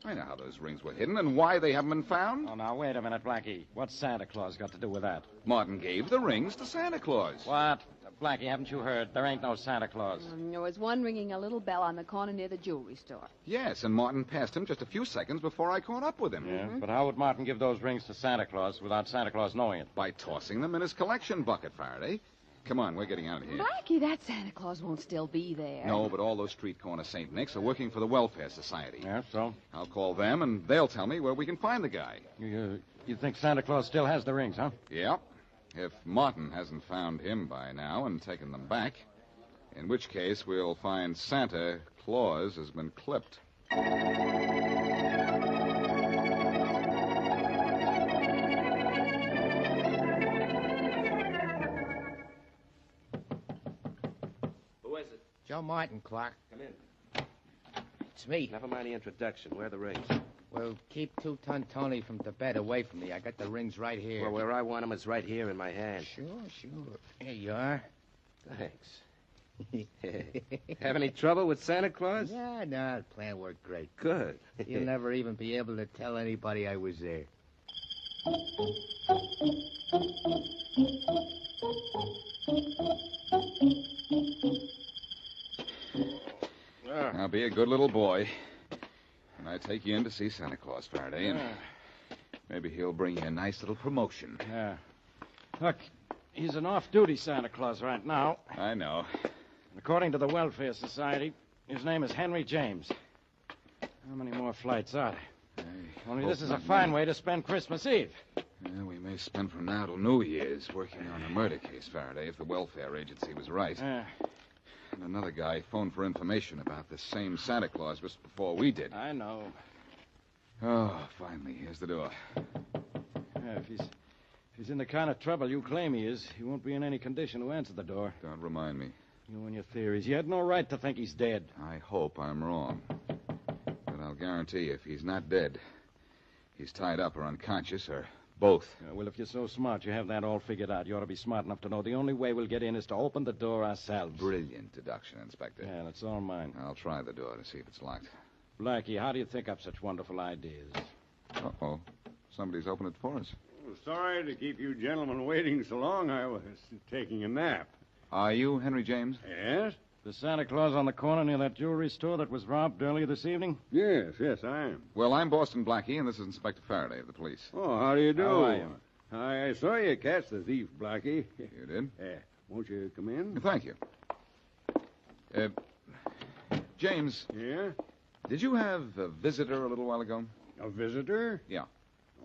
I know how those rings were hidden and why they haven't been found. Oh, now, wait a minute, Blackie. What's Santa Claus got to do with that? Martin gave the rings to Santa Claus. What? Blackie, haven't you heard? There ain't no Santa Claus. There was one ringing a little bell on the corner near the jewelry store. Yes, and Martin passed him just a few seconds before I caught up with him. Yeah, but how would Martin give those rings to Santa Claus without Santa Claus knowing it? By tossing them in his collection bucket, Faraday. Come on, we're getting out of here. Blackie, that Santa Claus won't still be there. No, but all those street corner St. Nick's are working for the Welfare Society. Yeah, so? I'll call them, and they'll tell me where we can find the guy. You think Santa Claus still has the rings, huh? Yeah. If Martin hasn't found him by now and taken them back, in which case we'll find Santa Claus has been clipped. Joe Martin, Clark. Come in. It's me. Never mind the introduction. Where are the rings? Well, keep Two-Ton Tony from Tibet away from me. I got the rings right here. Well, where I want them is right here in my hand. Sure. Here you are. Thanks. Have any trouble with Santa Claus? Yeah, no, the plan worked great. Good. You'll never even be able to tell anybody I was there. Now, be a good little boy. And I take you in to see Santa Claus, Faraday, and maybe he'll bring you a nice little promotion. Yeah. Look, he's an off-duty Santa Claus right now. I know. According to the Welfare Society, his name is Henry James. How many more flights are there? Only this is a fine way to spend Christmas Eve. Yeah, we may spend from now till New Year's working on a murder case, Faraday, if the welfare agency was right. And another guy phoned for information about this same Santa Claus just before we did. I know. Oh, finally, here's the door. Yeah, if he's in the kind of trouble you claim he is, he won't be in any condition to answer the door. Don't remind me. You and your theories. You had no right to think he's dead. I hope I'm wrong. But I'll guarantee you, if he's not dead, he's tied up or unconscious or both. Well, if you're so smart, you have that all figured out. You ought to be smart enough to know the only way we'll get in is to open the door ourselves. Brilliant deduction, Inspector. Yeah, that's all mine. I'll try the door to see if it's locked. Blackie, how do you think up such wonderful ideas? Uh-oh. Somebody's opened it for us. Well, sorry to keep you gentlemen waiting so long. I was taking a nap. Are you Henry James? Yes? The Santa Claus on the corner near that jewelry store that was robbed earlier this evening? Yes, I am. Well, I'm Boston Blackie, and this is Inspector Faraday of the police. Oh, how do you do? How are you? I saw you catch the thief, Blackie. You did? Won't you come in? Thank you. James. Yeah? Did you have a visitor a little while ago? A visitor? Yeah.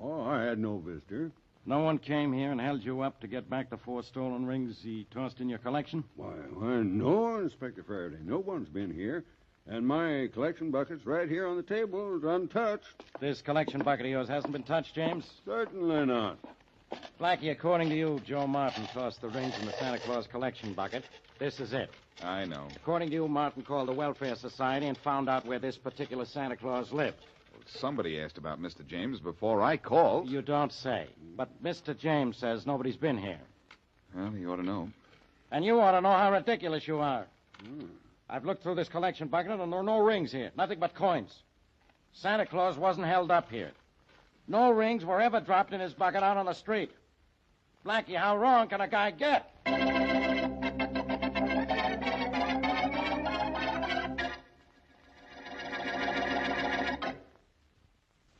Oh, I had no visitor. No one came here and held you up to get back the 4 stolen rings he tossed in your collection? Why, no, Inspector Faraday. No one's been here. And my collection bucket's right here on the table, untouched. This collection bucket of yours hasn't been touched, James? Certainly not. Blackie, according to you, Joe Martin tossed the rings in the Santa Claus collection bucket. This is it. I know. According to you, Martin called the Welfare Society and found out where this particular Santa Claus lived. Well, somebody asked about Mr. James before I called. You don't say. But Mr. James says nobody's been here. Well, he ought to know. And you ought to know how ridiculous you are. I've looked through this collection bucket, and there are no rings here. Nothing but coins. Santa Claus wasn't held up here. No rings were ever dropped in his bucket out on the street. Blackie, how wrong can a guy get?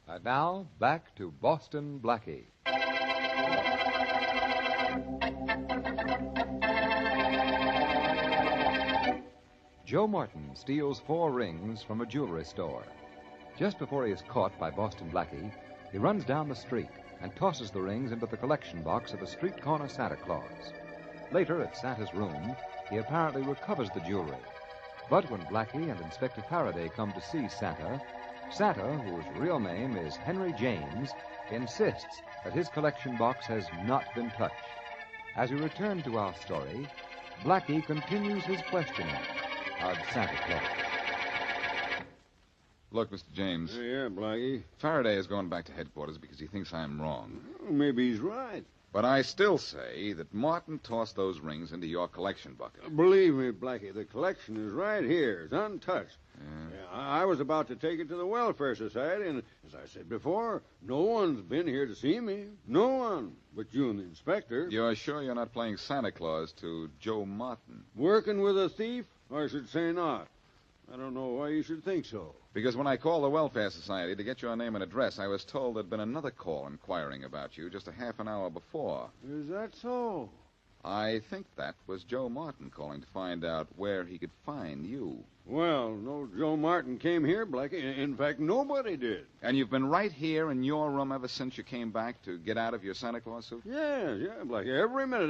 And now, back to Boston Blackie. Joe Martin steals 4 rings from a jewelry store. Just before he is caught by Boston Blackie, he runs down the street and tosses the rings into the collection box of a street corner Santa Claus. Later, at Santa's room, he apparently recovers the jewelry. But when Blackie and Inspector Faraday come to see Santa, Santa, whose real name is Henry James, insists that his collection box has not been touched. As we return to our story, Blackie continues his questioning of Santa Claus. Look, Mr. James. Yeah, Blackie. Faraday is going back to headquarters because he thinks I'm wrong. Well, maybe he's right. But I still say that Martin tossed those rings into your collection bucket. Believe me, Blackie, the collection is right here. It's untouched. I was about to take it to the Welfare Society, and as I said before, no one's been here to see me. No one but you and the inspector. You're sure you're not playing Santa Claus to Joe Martin? Working with a thief? I should say not. I don't know why you should think so. Because when I called the Welfare Society to get your name and address, I was told there'd been another call inquiring about you just a half an hour before. Is that so? I think that was Joe Martin calling to find out where he could find you. Well, no Joe Martin came here, Blackie. In fact, nobody did. And you've been right here in your room ever since you came back to get out of your Santa Claus suit? Yeah, Blackie. Every minute,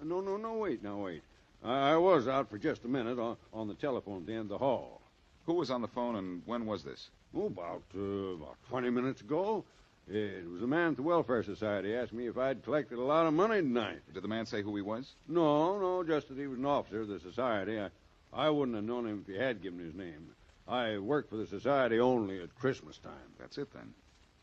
No, wait. I was out for just a minute on the telephone at the end of the hall. Who was on the phone, and when was this? Oh, about 20 minutes ago. It was a man at the Welfare Society asked me if I'd collected a lot of money tonight. Did the man say who he was? No, just that he was an officer of the society. I wouldn't have known him if he had given his name. I work for the society only at Christmas time. That's it, then.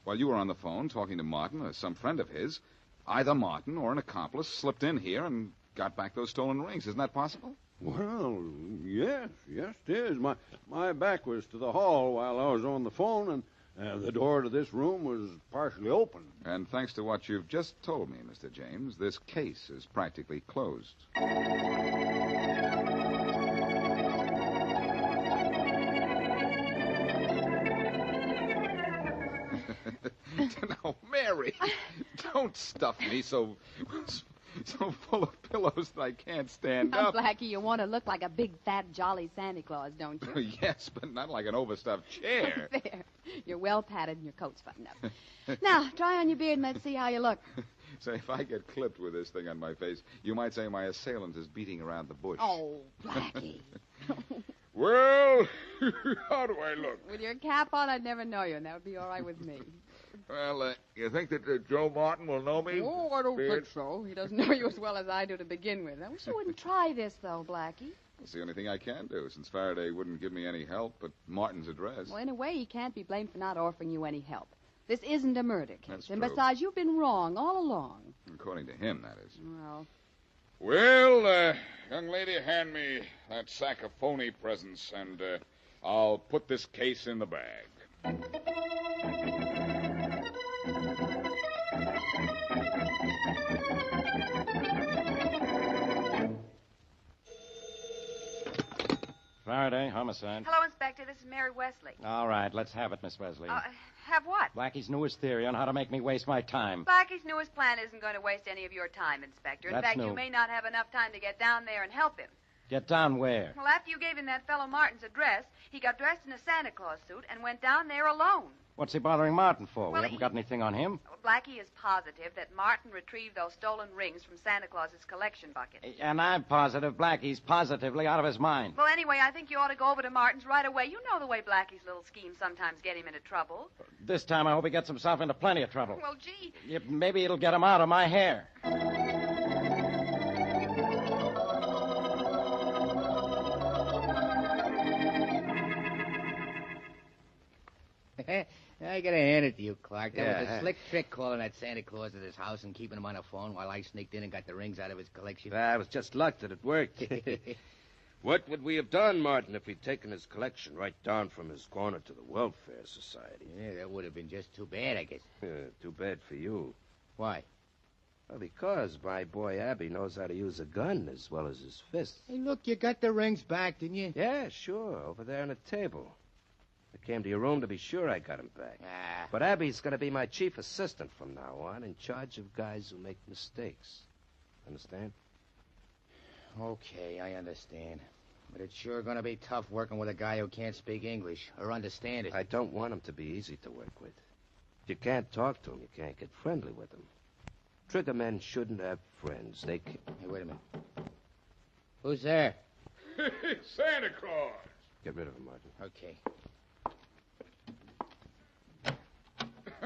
While you were on the phone talking to Martin or some friend of his, either Martin or an accomplice slipped in here and got back those stolen rings. Isn't that possible? Well, yes, it is. My back was to the hall while I was on the phone, and the door to this room was partially open. And thanks to what you've just told me, Mr. James, this case is practically closed. Now, Mary, don't stuff me so full of pillows that I can't stand up. Blackie, you want to look like a big, fat, jolly Santa Claus, don't you? Yes, but not like an overstuffed chair. There. You're well padded and your coat's buttoned up. Now, try on your beard and let's see how you look. Say, if I get clipped with this thing on my face, you might say my assailant is beating around the bush. Oh, Blackie. Well, how do I look? With your cap on, I'd never know you, and that would be all right with me. Well, you think that Joe Martin will know me? Oh, I don't think so. He doesn't know you as well as I do to begin with. I wish you wouldn't try this, though, Blackie. It's the only thing I can do, since Faraday wouldn't give me any help but Martin's address. Well, in a way, he can't be blamed for not offering you any help. This isn't a murder case. That's and true. Besides, you've been wrong all along. According to him, that is. Well, young lady, hand me that sack of phony presents, and I'll put this case in the bag. Faraday, homicide. Hello, Inspector. This is Mary Wesley. All right, let's have it, Miss Wesley. Have what? Blackie's newest theory on how to make me waste my time. Blackie's newest plan isn't going to waste any of your time, Inspector. In That's fact, new. you may not have enough time to get down there and help him. Get down where? Well, after you gave him that fellow Martin's address, he got dressed in a Santa Claus suit and went down there alone. What's he bothering Martin for? Well, we haven't got anything on him. Blackie is positive that Martin retrieved those stolen rings from Santa Claus's collection bucket. And I'm positive Blackie's positively out of his mind. Well, anyway, I think you ought to go over to Martin's right away. You know the way Blackie's little schemes sometimes get him into trouble. This time I hope he gets himself into plenty of trouble. Well, gee. Maybe it'll get him out of my hair. I gotta hand it to you, Clark. That was Yeah. a slick trick calling that Santa Claus at his house and keeping him on the phone while I sneaked in and got the rings out of his collection. It was just luck that it worked. What would we have done, Martin, if we'd taken his collection right down from his corner to the Welfare Society? Yeah, that would have been just too bad, I guess. Too bad for you. Why? Well, because my boy Abby knows how to use a gun as well as his fists. Hey, look, you got the rings back, didn't you? Yeah, sure, over there on the table. I came to your room to be sure I got him back. But Abby's going to be my chief assistant from now on, in charge of guys who make mistakes. Understand? Okay, I understand. But it's sure going to be tough working with a guy who can't speak English or understand it. I don't want him to be easy to work with. If you can't talk to him, you can't get friendly with him. Trigger men shouldn't have friends. They can... Hey, wait a minute. Who's there? Santa Claus. Get rid of him, Martin. Okay.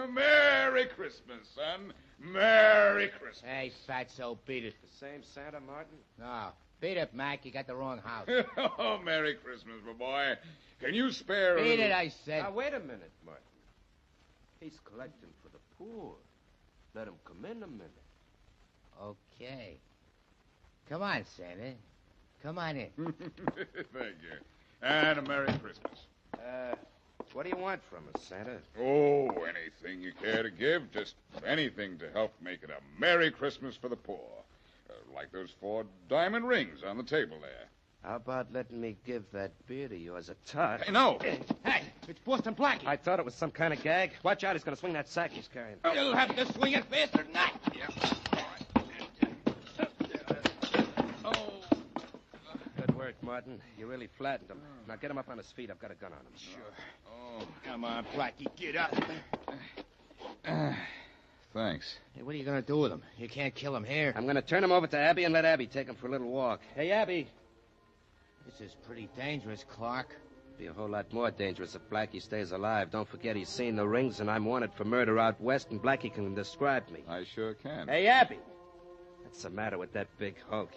Merry Christmas, son. Merry Christmas. Hey, Fatso, beat it. The same Santa, Martin? No. Beat it, Mac. You got the wrong house. Oh, Merry Christmas, my boy. Can you spare Beat it, I said. Now, wait a minute, Martin. He's collecting for the poor. Let him come in a minute. Okay. Come on, Santa. Come on in. Thank you. And a Merry Christmas. do you want from us, Santa? Oh, anything you care to give. Just anything to help make it a Merry Christmas for the poor. Like those 4 diamond rings on the table there. How about letting me give that beer to yours a tot? Hey, no. Hey, it's Boston Blackie. I thought it was some kind of gag. Watch out, he's going to swing that sack he's carrying. You'll have to swing it faster than that. Good work, Martin. You really flattened him. Now get him up on his feet. I've got a gun on him. Sure. Oh, come on, Blackie, get up. Thanks. Hey, what are you going to do with him? You can't kill him here. I'm going to turn him over to Abby and let Abby take him for a little walk. Hey, Abby. This is pretty dangerous, Clark. Be a whole lot more dangerous if Blackie stays alive. Don't forget he's seen the rings, and I'm wanted for murder out west, and Blackie can describe me. I sure can. Hey, Abby. What's the matter with that big hunk?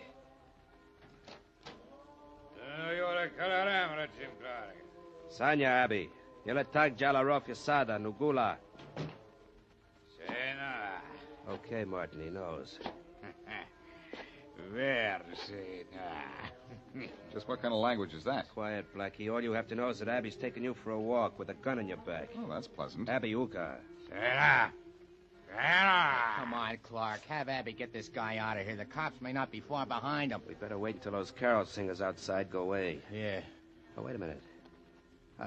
Sanya, Abby. Yo le tag Jalarof Yasada, Nugula. Okay, Martin, he knows. Just what kind of language is that? Quiet, Blackie. All you have to know is that Abby's taking you for a walk with a gun in your back. Oh, that's pleasant. Abby Uka. Come on, Clark. Have Abby get this guy out of here. The cops may not be far behind him. We better wait until those carol singers outside go away. Yeah. Oh, wait a minute.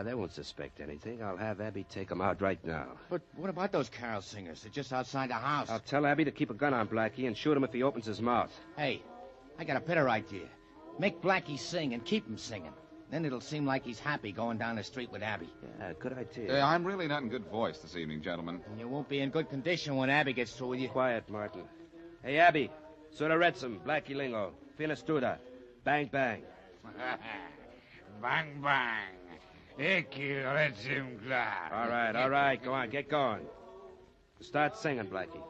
They won't suspect anything. I'll have Abby take them out right now. But what about those carol singers? They're just outside the house. I'll tell Abby to keep a gun on Blackie and shoot him if he opens his mouth. Hey, I got a better idea. Make Blackie sing and keep him singing. Then it'll seem like he's happy going down the street with Abby. Yeah, good idea. I'm really not in good voice this evening, gentlemen. And you won't be in good condition when Abby gets through with you. Quiet, Martin. Hey, Abby. Sura Retsum, Blackie Lingo. Finestuda. Bang, bang. Bang, bang. All right. Go on, get going. Start singing, Blackie.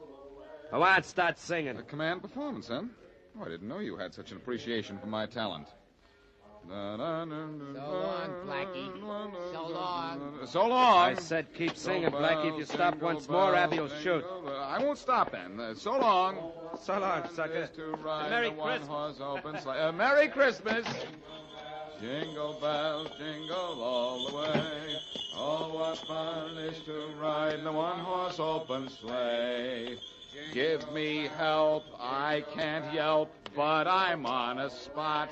Go on, start singing. A command performance, huh? Oh, I didn't know you had such an appreciation for my talent. So long, Blackie. So long. So long. I said keep singing, Blackie. If you stop once more, Abby will shoot. I won't stop then. So long. So long, sucker. Merry Christmas. Merry Christmas. Jingle bells, jingle all the way. Oh, what fun it is to ride in a one-horse open sleigh. Give me help, I can't yelp, but I'm on a spot.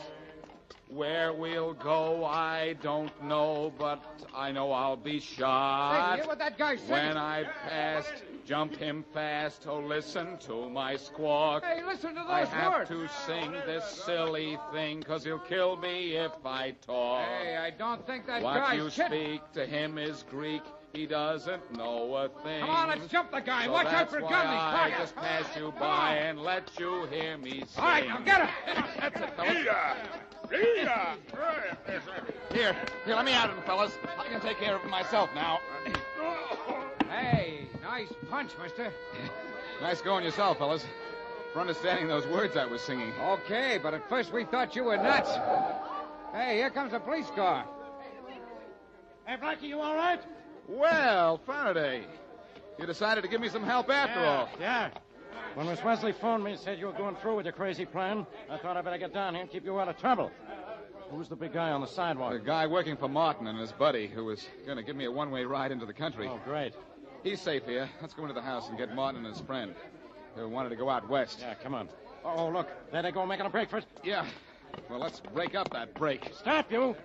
Where we'll go, I don't know, but I know I'll be shot. Hey, you hear what that guy said? When I've passed, jump him fast. Oh, listen to my squawk. Hey, listen to those I have words. to sing this silly thing, 'cause he'll kill me if I talk. Hey, I don't think that what guy's you kidding. speak to him is Greek. He doesn't know a thing. Come on, let's jump the guy. So Watch out that's for why gun. I just pass you by and let you hear me sing. All right, now get him. That's it, fellas. Here, let me at him, fellas. I can take care of him myself now. Hey, nice punch, mister. Nice going yourself, fellas. For understanding those words I was singing. Okay, but at first we thought you were nuts. Hey, here comes a police car. Hey, Blackie, you all right? Well, Faraday, you decided to give me some help after all. Yeah. When Miss Wesley phoned me and said you were going through with your crazy plan, I thought I'd better get down here and keep you out of trouble. Who's the big guy on the sidewalk? The guy working for Martin and his buddy who was going to give me a one-way ride into the country. Oh, great. He's safe here. Let's go into the house and get Martin and his friend who wanted to go out west. Yeah, come on. Oh, look. There they go making a break for it. Yeah. Well, let's break up that break. Stop, you.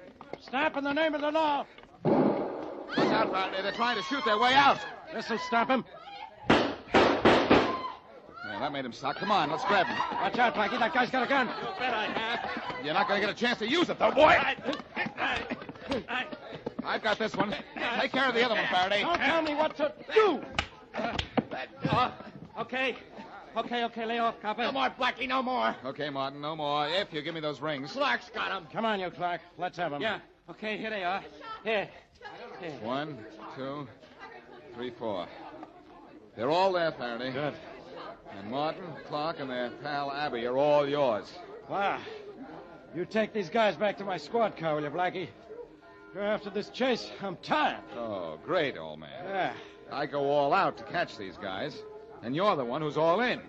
Stop in the name of the law. Look out, Faraday. They're trying to shoot their way out. This'll stop him. Yeah, that made him stop. Come on, let's grab him. Watch out, Blackie. That guy's got a gun. You bet I have. You're not going to get a chance to use it, though, boy. I've got this one. Take care of the other one, Faraday. Don't tell me what to do. Okay, lay off, copper. No more, Blackie, no more. Okay, Martin, no more. If you give me those rings. Clark's got him. Come on, you, Clark. Let's have him. Yeah, okay, here they are. Here. 1, 2, 3, 4. They're all there, Faraday. Good. And Martin, Clark, and their pal Abby are all yours. Wow. You take these guys back to my squad car, will you, Blackie? After this chase, I'm tired. Oh, great, old man. Yeah. I go all out to catch these guys, and you're the one who's all in.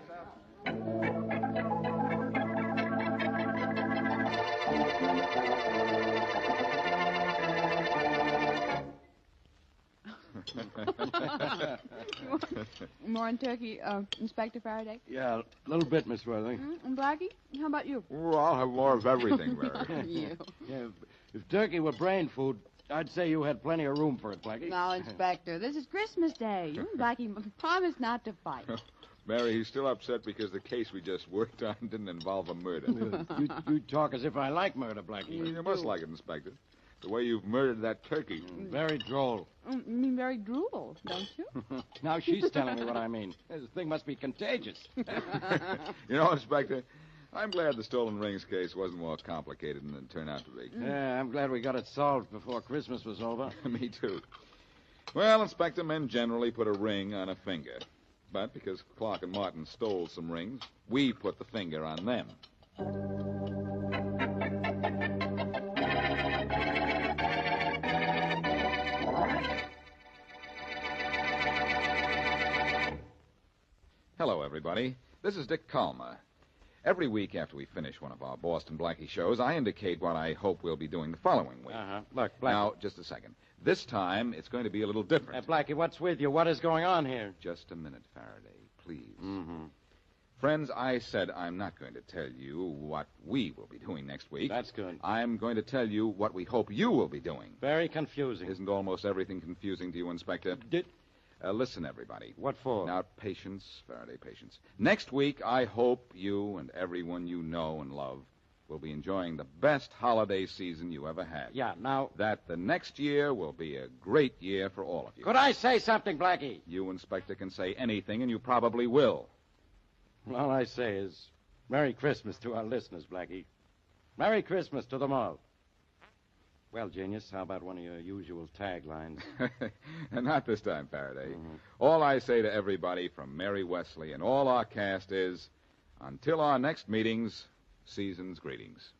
More on turkey, Inspector Faraday? Yeah, a little bit, Miss Worthing. And Blackie, how about you? Oh, I'll have more of everything, Mary. You. Yeah, if turkey were brain food, I'd say you had plenty of room for it, Blackie. Now, Inspector, this is Christmas Day. You and Blackie promise not to fight. Mary, he's still upset because the case we just worked on didn't involve a murder. You talk as if I like murder, Blackie. You must like it, Inspector. The way you've murdered that turkey. Very droll. You mean very drool, don't you? Now she's telling me what I mean. This thing must be contagious. You know, Inspector, I'm glad the stolen rings case wasn't more complicated than it turned out to be. Yeah, I'm glad we got it solved before Christmas was over. Me too. Well, Inspector, men generally put a ring on a finger. But because Clark and Martin stole some rings, we put the finger on them. Hello, everybody. This is Dick Calmer. Every week after we finish one of our Boston Blackie shows, I indicate what I hope we'll be doing the following week. Look, Blackie. Now, just a second. This time, it's going to be a little different. Blackie, what's with you? What is going on here? Just a minute, Faraday, please. Mm-hmm. Friends, I said I'm not going to tell you what we will be doing next week. That's good. I'm going to tell you what we hope you will be doing. Very confusing. Isn't almost everything confusing to you, Inspector? Listen, everybody. What for? Now, patience, Faraday, patience. Next week, I hope you and everyone you know and love will be enjoying the best holiday season you ever had. Yeah, now... That the next year will be a great year for all of you. Could I say something, Blackie? You, Inspector, can say anything, and you probably will. All I say is Merry Christmas to our listeners, Blackie. Merry Christmas to them all. Well, Genius, how about one of your usual taglines? Not this time, Faraday. All I say to everybody from Mary Wesley and all our cast is, until our next meetings, season's greetings.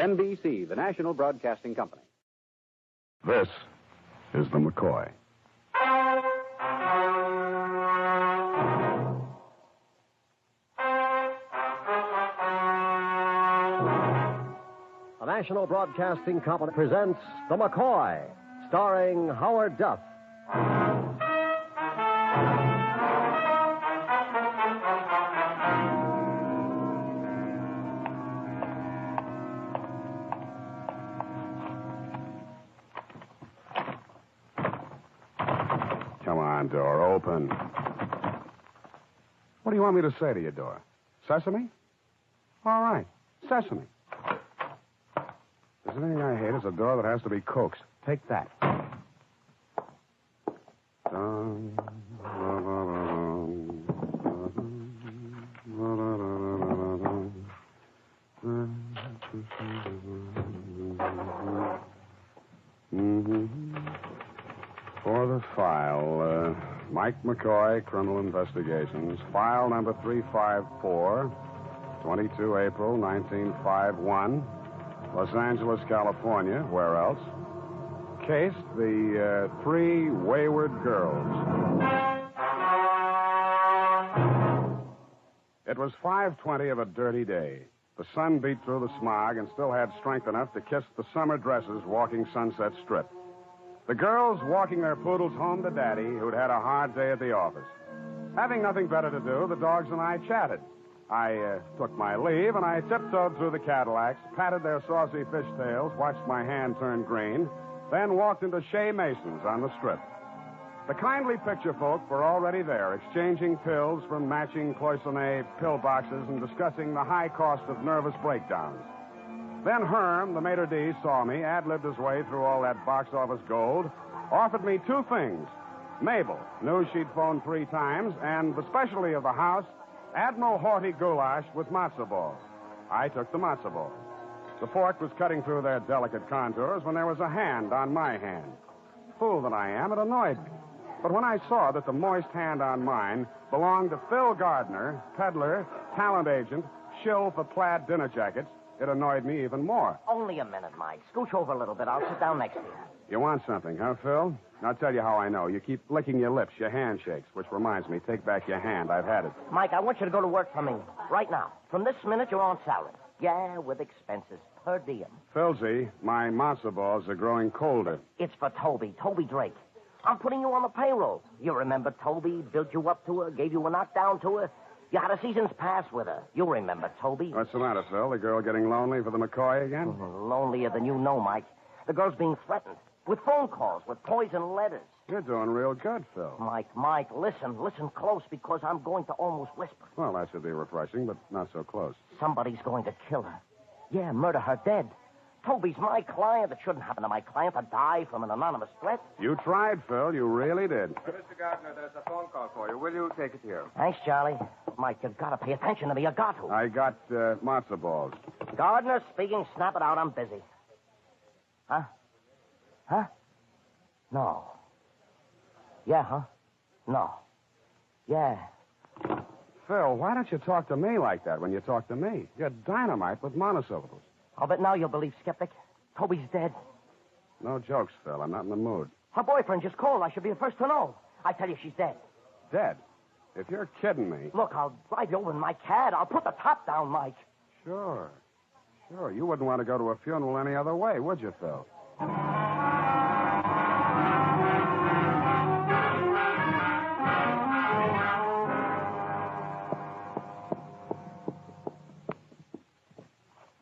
NBC, the national broadcasting company. This is the McCoy. The National Broadcasting Company presents The McCoy, starring Howard Duff. Come on, door, open. What do you want me to say to your door? Sesame? All right, sesame. There's anything I hate, it's a door that has to be coaxed. Take that. For the file, Mike McCoy, Criminal Investigations, file number 354, 22 April 1951. Los Angeles, California. Where else? Case, the three wayward girls. It was 5:20 of a dirty day. The sun beat through the smog and still had strength enough to kiss the summer dresses walking Sunset Strip. The girls walking their poodles home to Daddy, who'd had a hard day at the office. Having nothing better to do, the dogs and I chatted. I took my leave, and I tiptoed through the Cadillacs, patted their saucy fishtails, watched my hand turn green, then walked into Shea Mason's on the Strip. The kindly picture folk were already there, exchanging pills from matching Cloisonne pill boxes and discussing the high cost of nervous breakdowns. Then Herm, the maitre d', saw me, ad-libbed his way through all that box office gold, offered me two things. Mabel, knew she'd phoned 3 times, and the specialty of the house, Admiral Haughty goulash with matzo balls. I took the matzo balls. The fork was cutting through their delicate contours when there was a hand on my hand. Fool that I am, it annoyed me. But when I saw that the moist hand on mine belonged to Phil Gardner, peddler, talent agent, shill for plaid dinner jackets, it annoyed me even more. Only a minute, Mike. Scooch over a little bit. I'll sit down next to you. You want something, huh, Phil? I'll tell you how I know. You keep licking your lips, your hand shakes, which reminds me, take back your hand. I've had it. Mike, I want you to go to work for me. Right now. From this minute, you're on salary. Yeah, with expenses. Per diem. Philzy, my matzo balls are growing colder. It's for Toby Drake. I'm putting you on the payroll. You remember Toby, built you up to her, gave you a knockdown to her. You had a season's pass with her. You remember Toby. What's the matter, Phil? The girl getting lonely for the McCoy again? Lonelier than you know, Mike. The girl's being threatened. With phone calls, with poison letters. You're doing real good, Phil. Mike, listen close, because I'm going to almost whisper. Well, that should be refreshing, but not so close. Somebody's going to kill her. Yeah, murder her dead. Toby's my client. It shouldn't happen to my client to die from an anonymous threat. You tried, Phil. You really did. Mr. Gardner, there's a phone call for you. Will you take it here? Thanks, Charlie. Mike, you've got to pay attention to me. You got to. I got matzo balls. Gardner speaking. Snap it out. I'm busy. Huh? Huh? No. Yeah, huh? No. Yeah. Phil, why don't you talk to me like that when you talk to me? You're dynamite with monosyllables. I'll bet now you'll believe, Skeptic. Toby's dead. No jokes, Phil. I'm not in the mood. Her boyfriend just called. I should be the first to know. I tell you, she's dead. Dead? If you're kidding me. Look, I'll drive you over in my cab. I'll put the top down, Mike. Sure. You wouldn't want to go to a funeral any other way, would you, Phil?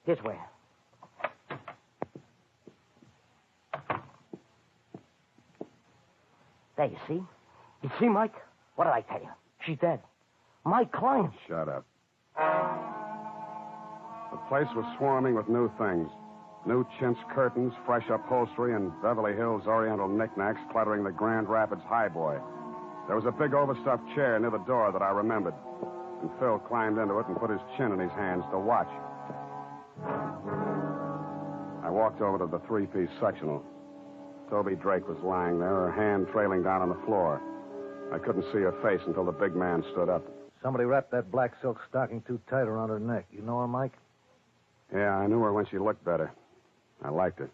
This way. There, you see? You see, Mike? What did I tell you? She's dead. My client. Shut up. The place was swarming with new things. New chintz curtains, fresh upholstery, and Beverly Hills Oriental knickknacks cluttering the Grand Rapids highboy. There was a big overstuffed chair near the door that I remembered. And Phil climbed into it and put his chin in his hands to watch. I walked over to the 3-piece sectional. Toby Drake was lying there, her hand trailing down on the floor. I couldn't see her face until the big man stood up. Somebody wrapped that black silk stocking too tight around her neck. You know her, Mike? Yeah, I knew her when she looked better. I liked her.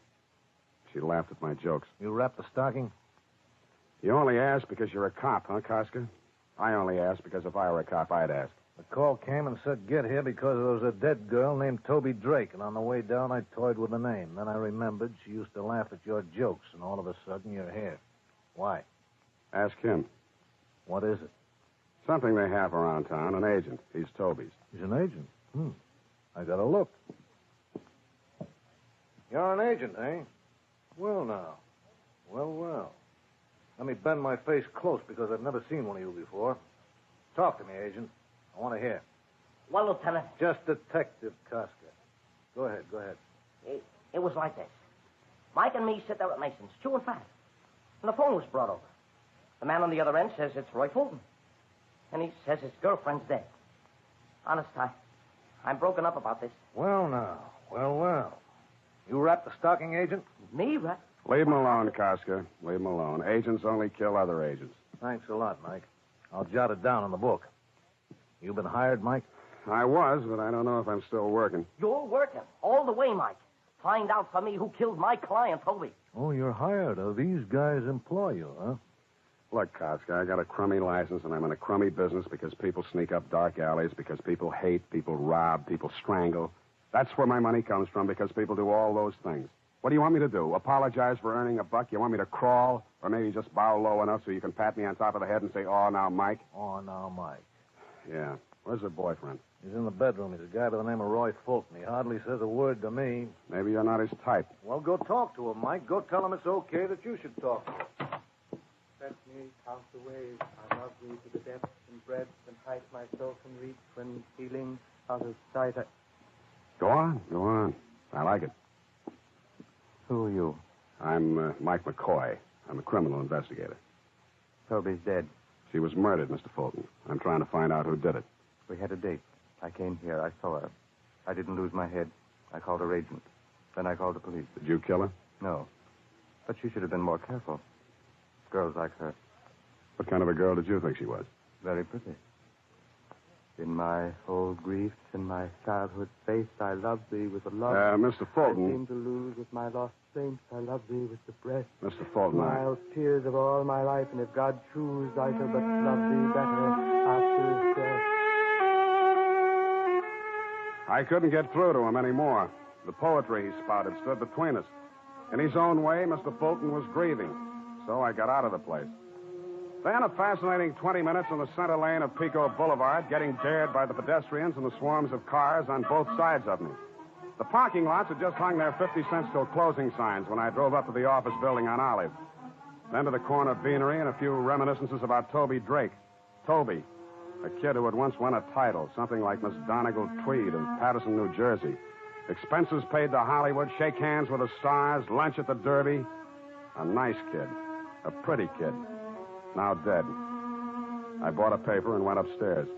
She laughed at my jokes. You wrapped the stocking? You only ask because you're a cop, huh, Koska? I only ask because if I were a cop, I'd ask. The call came and said get here because there was a dead girl named Toby Drake, and on the way down I toyed with the name. Then I remembered she used to laugh at your jokes, and all of a sudden you're here. Why? Ask him. What is it? Something they have around town, an agent. He's Toby's. He's an agent? I gotta look. You're an agent, eh? Well, now. Well. Let me bend my face close because I've never seen one of you before. Talk to me, agent. I want to hear. Well, Lieutenant. Just Detective Koska. Go ahead. It was like this. Mike and me sit there at Mason's, chewing fat. And the phone was brought over. The man on the other end says it's Roy Fulton. And he says his girlfriend's dead. Honest, I'm broken up about this. Well, now. Well. You wrapped the stocking, agent? Me wrap? Leave him alone, Koska. Leave him alone. Agents only kill other agents. Thanks a lot, Mike. I'll jot it down in the book. You been hired, Mike? I was, but I don't know if I'm still working. You're working. All the way, Mike. Find out for me who killed my client, Toby. Oh, you're hired. These guys employ you, huh? Look, Koska, I got a crummy license, and I'm in a crummy business because people sneak up dark alleys, because people hate, people rob, people strangle. That's where my money comes from, because people do all those things. What do you want me to do? Apologize for earning a buck? You want me to crawl? Or maybe just bow low enough so you can pat me on top of the head and say, "Oh, now, Mike"? Oh, now, Mike. Yeah. Where's her boyfriend? He's in the bedroom. He's a guy by the name of Roy Fulton. He hardly says a word to me. Maybe you're not his type. Well, go talk to him, Mike. Go tell him it's okay that you should talk to him. Let me count the ways I love thee to the depths and breadth and height my soul can reach when feeling out of sight. Go on. I like it. Who are you? I'm Mike McCoy. I'm a criminal investigator. Toby's dead. She was murdered, Mr. Fulton. I'm trying to find out who did it. We had a date. I came here. I saw her. I didn't lose my head. I called her agent. Then I called the police. Did you kill her? No. But she should have been more careful. Girls like her. What kind of a girl did you think she was? Very pretty. In my whole griefs and my childhood faith, I love thee with a love Mr. Fulton. I seem to lose with my lost saints. I love thee with the breath. Mr. Fulton, Mild tears of all my life, and if God choose, I shall but love thee better after his death. I couldn't get through to him anymore. The poetry he spouted stood between us. In his own way, Mr. Fulton was grieving. So I got out of the place. Then a fascinating 20 minutes in the center lane of Pico Boulevard, getting dared by the pedestrians and the swarms of cars on both sides of me. The parking lots had just hung their 50 cents till closing signs when I drove up to the office building on Olive. Then to the corner beanery and a few reminiscences about Toby Drake. Toby, a kid who had once won a title, something like Miss Donegal Tweed of Patterson, New Jersey. Expenses paid to Hollywood, shake hands with the stars, lunch at the Derby. A nice kid. A pretty kid. Now dead. I bought a paper and went upstairs.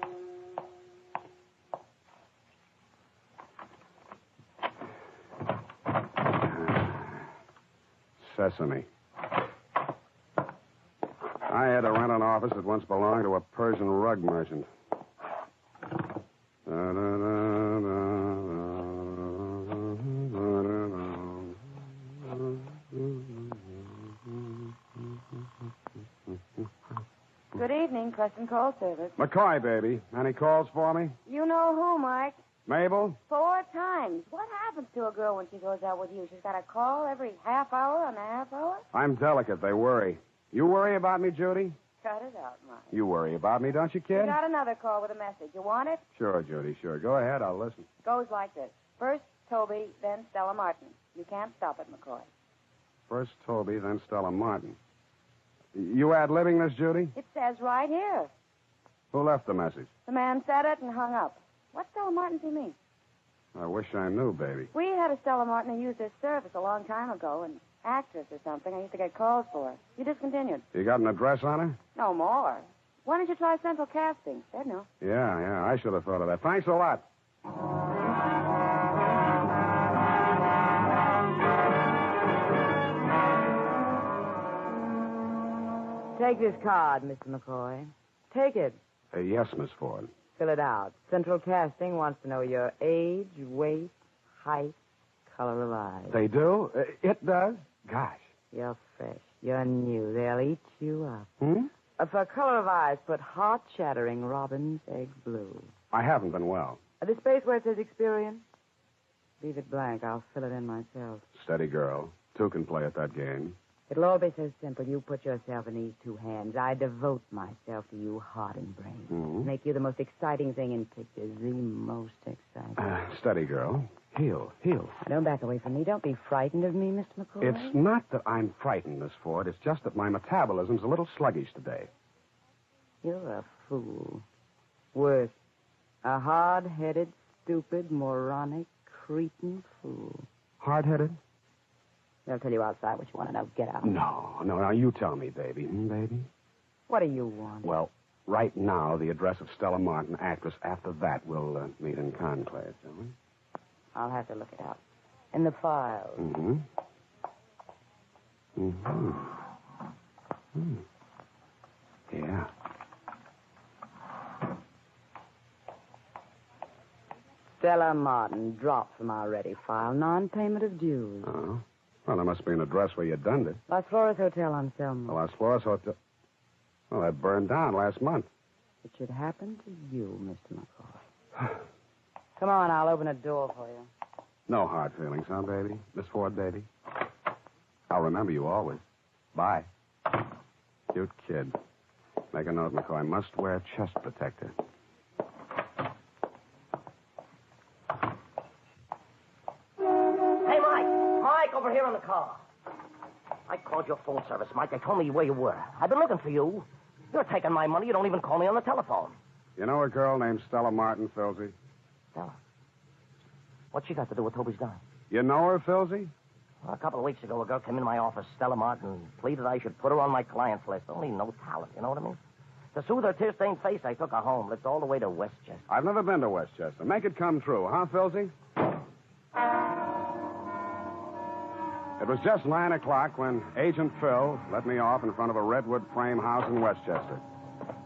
Sesame. I had to rent an office that once belonged to a Persian rug merchant. Good evening, Preston Call Service. McCoy, baby. Any calls for me? You know who, Mike? Mabel? 4 times. What happens to a girl when she goes out with you? She's got a call every half hour and a half hour? I'm delicate. They worry. You worry about me, Judy? Cut it out, Mike. You worry about me, don't you, kid? You got another call with a message. You want it? Sure, Judy, sure. Go ahead. I'll listen. Goes like this. First, Toby, then Stella Martin. You can't stop it, McCoy. First Toby, then Stella Martin. You ad-libbing this, Judy? It says right here. Who left the message? The man said it and hung up. What Stella Martin do you mean? I wish I knew, baby. We had a Stella Martin who used this service a long time ago, an actress or something. I used to get calls for her. You discontinued. You got an address on her? No more. Why don't you try Central Casting? They'd know. Yeah, I should have thought of that. Thanks a lot. Take this card, Mr. McCoy. Take it. Yes, Miss Ford. Fill it out. Central Casting wants to know your age, weight, height, color of eyes. They do? It does? Gosh. You're fresh. You're new. They'll eat you up. Hmm? For color of eyes, put heart-shattering robin's egg blue. I haven't been well. The space where it says experience, leave it blank. I'll fill it in myself. Steady girl. Two can play at that game. It'll all be so simple. You put yourself in these two hands. I devote myself to you, heart and brain. Mm-hmm. Make you the most exciting thing in pictures. The most exciting. Steady girl. Heel. Don't back away from me. Don't be frightened of me, Mr. McCoy. It's not that I'm frightened, Miss Ford. It's just that my metabolism's a little sluggish today. You're a fool. Worse. A hard-headed, stupid, moronic, cretin fool. Hard-headed? They'll tell you outside what you want to know. Get out. No. Now you tell me, baby. Baby? What do you want? Well, right now, the address of Stella Martin, actress. After that, we'll meet in conclave, shall we? I'll have to look it up. In the files. Mm-hmm. Yeah. Stella Martin, dropped from our ready file. Non-payment of dues. Oh. Well, there must be an address where you done it. Las Flores Hotel on Selma. The Las Flores Hotel. Well, that burned down last month. It should happen to you, Mr. McCoy. Come on, I'll open a door for you. No hard feelings, huh, baby? Miss Ford, baby? I'll remember you always. Bye. Cute kid. Make a note, McCoy. Must wear chest protector. Hey, Mike, over here in the car. I called your phone service, Mike. They told me where you were. I've been looking for you. You're taking my money. You don't even call me on the telephone. You know a girl named Stella Martin, Filsey? Stella? What's she got to do with Toby's gun? You know her, Filsey? Well, a couple of weeks ago, a girl came in my office, Stella Martin, pleaded I should put her on my clients list. Only no talent, you know what I mean? To soothe her tear-stained face, I took her home. Lived all the way to Westchester. I've never been to Westchester. Make it come true, huh, Filsey? It was just 9 o'clock when Agent Phil let me off in front of a redwood frame house in Westchester.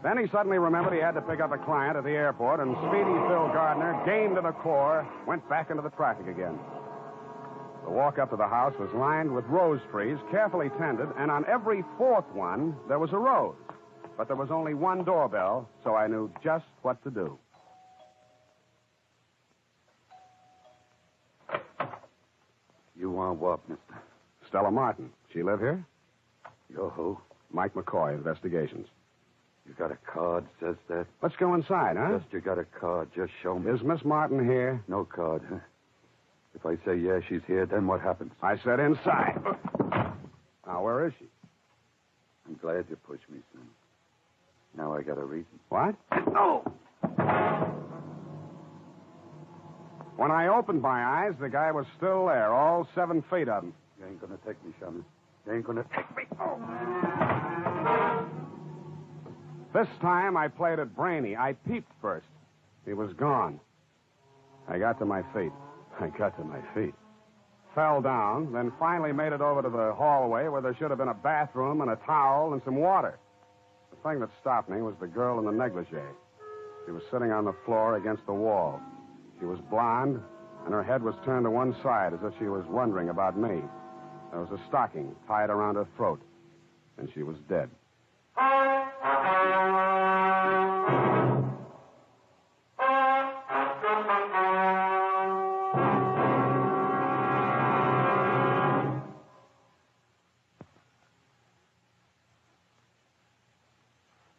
Then he suddenly remembered he had to pick up a client at the airport, and speedy Phil Gardner, game to the core, went back into the traffic again. The walk up to the house was lined with rose trees, carefully tended, and on every fourth one, there was a rose. But there was only one doorbell, so I knew just what to do. You want what, mister? Stella Martin. She live here? You're who? Mike McCoy, Investigations. You got a card says that? Let's go inside, huh? Just you got a card. Just show me. Is Miss Martin here? No card, huh? If I say yeah, she's here, then what happens? I said inside. Now, where is she? I'm glad you pushed me, son. Now I got a reason. What? Oh! When I opened my eyes, the guy was still there, all 7 feet of him. You ain't gonna take me, Shaman. You ain't gonna take me. Oh. This time I played it brainy. I peeped first. He was gone. I got to my feet. Fell down, then finally made it over to the hallway where there should have been a bathroom and a towel and some water. The thing that stopped me was the girl in the negligee. She was sitting on the floor against the wall. She was blonde, and her head was turned to one side as if she was wondering about me. There was a stocking tied around her throat, and she was dead.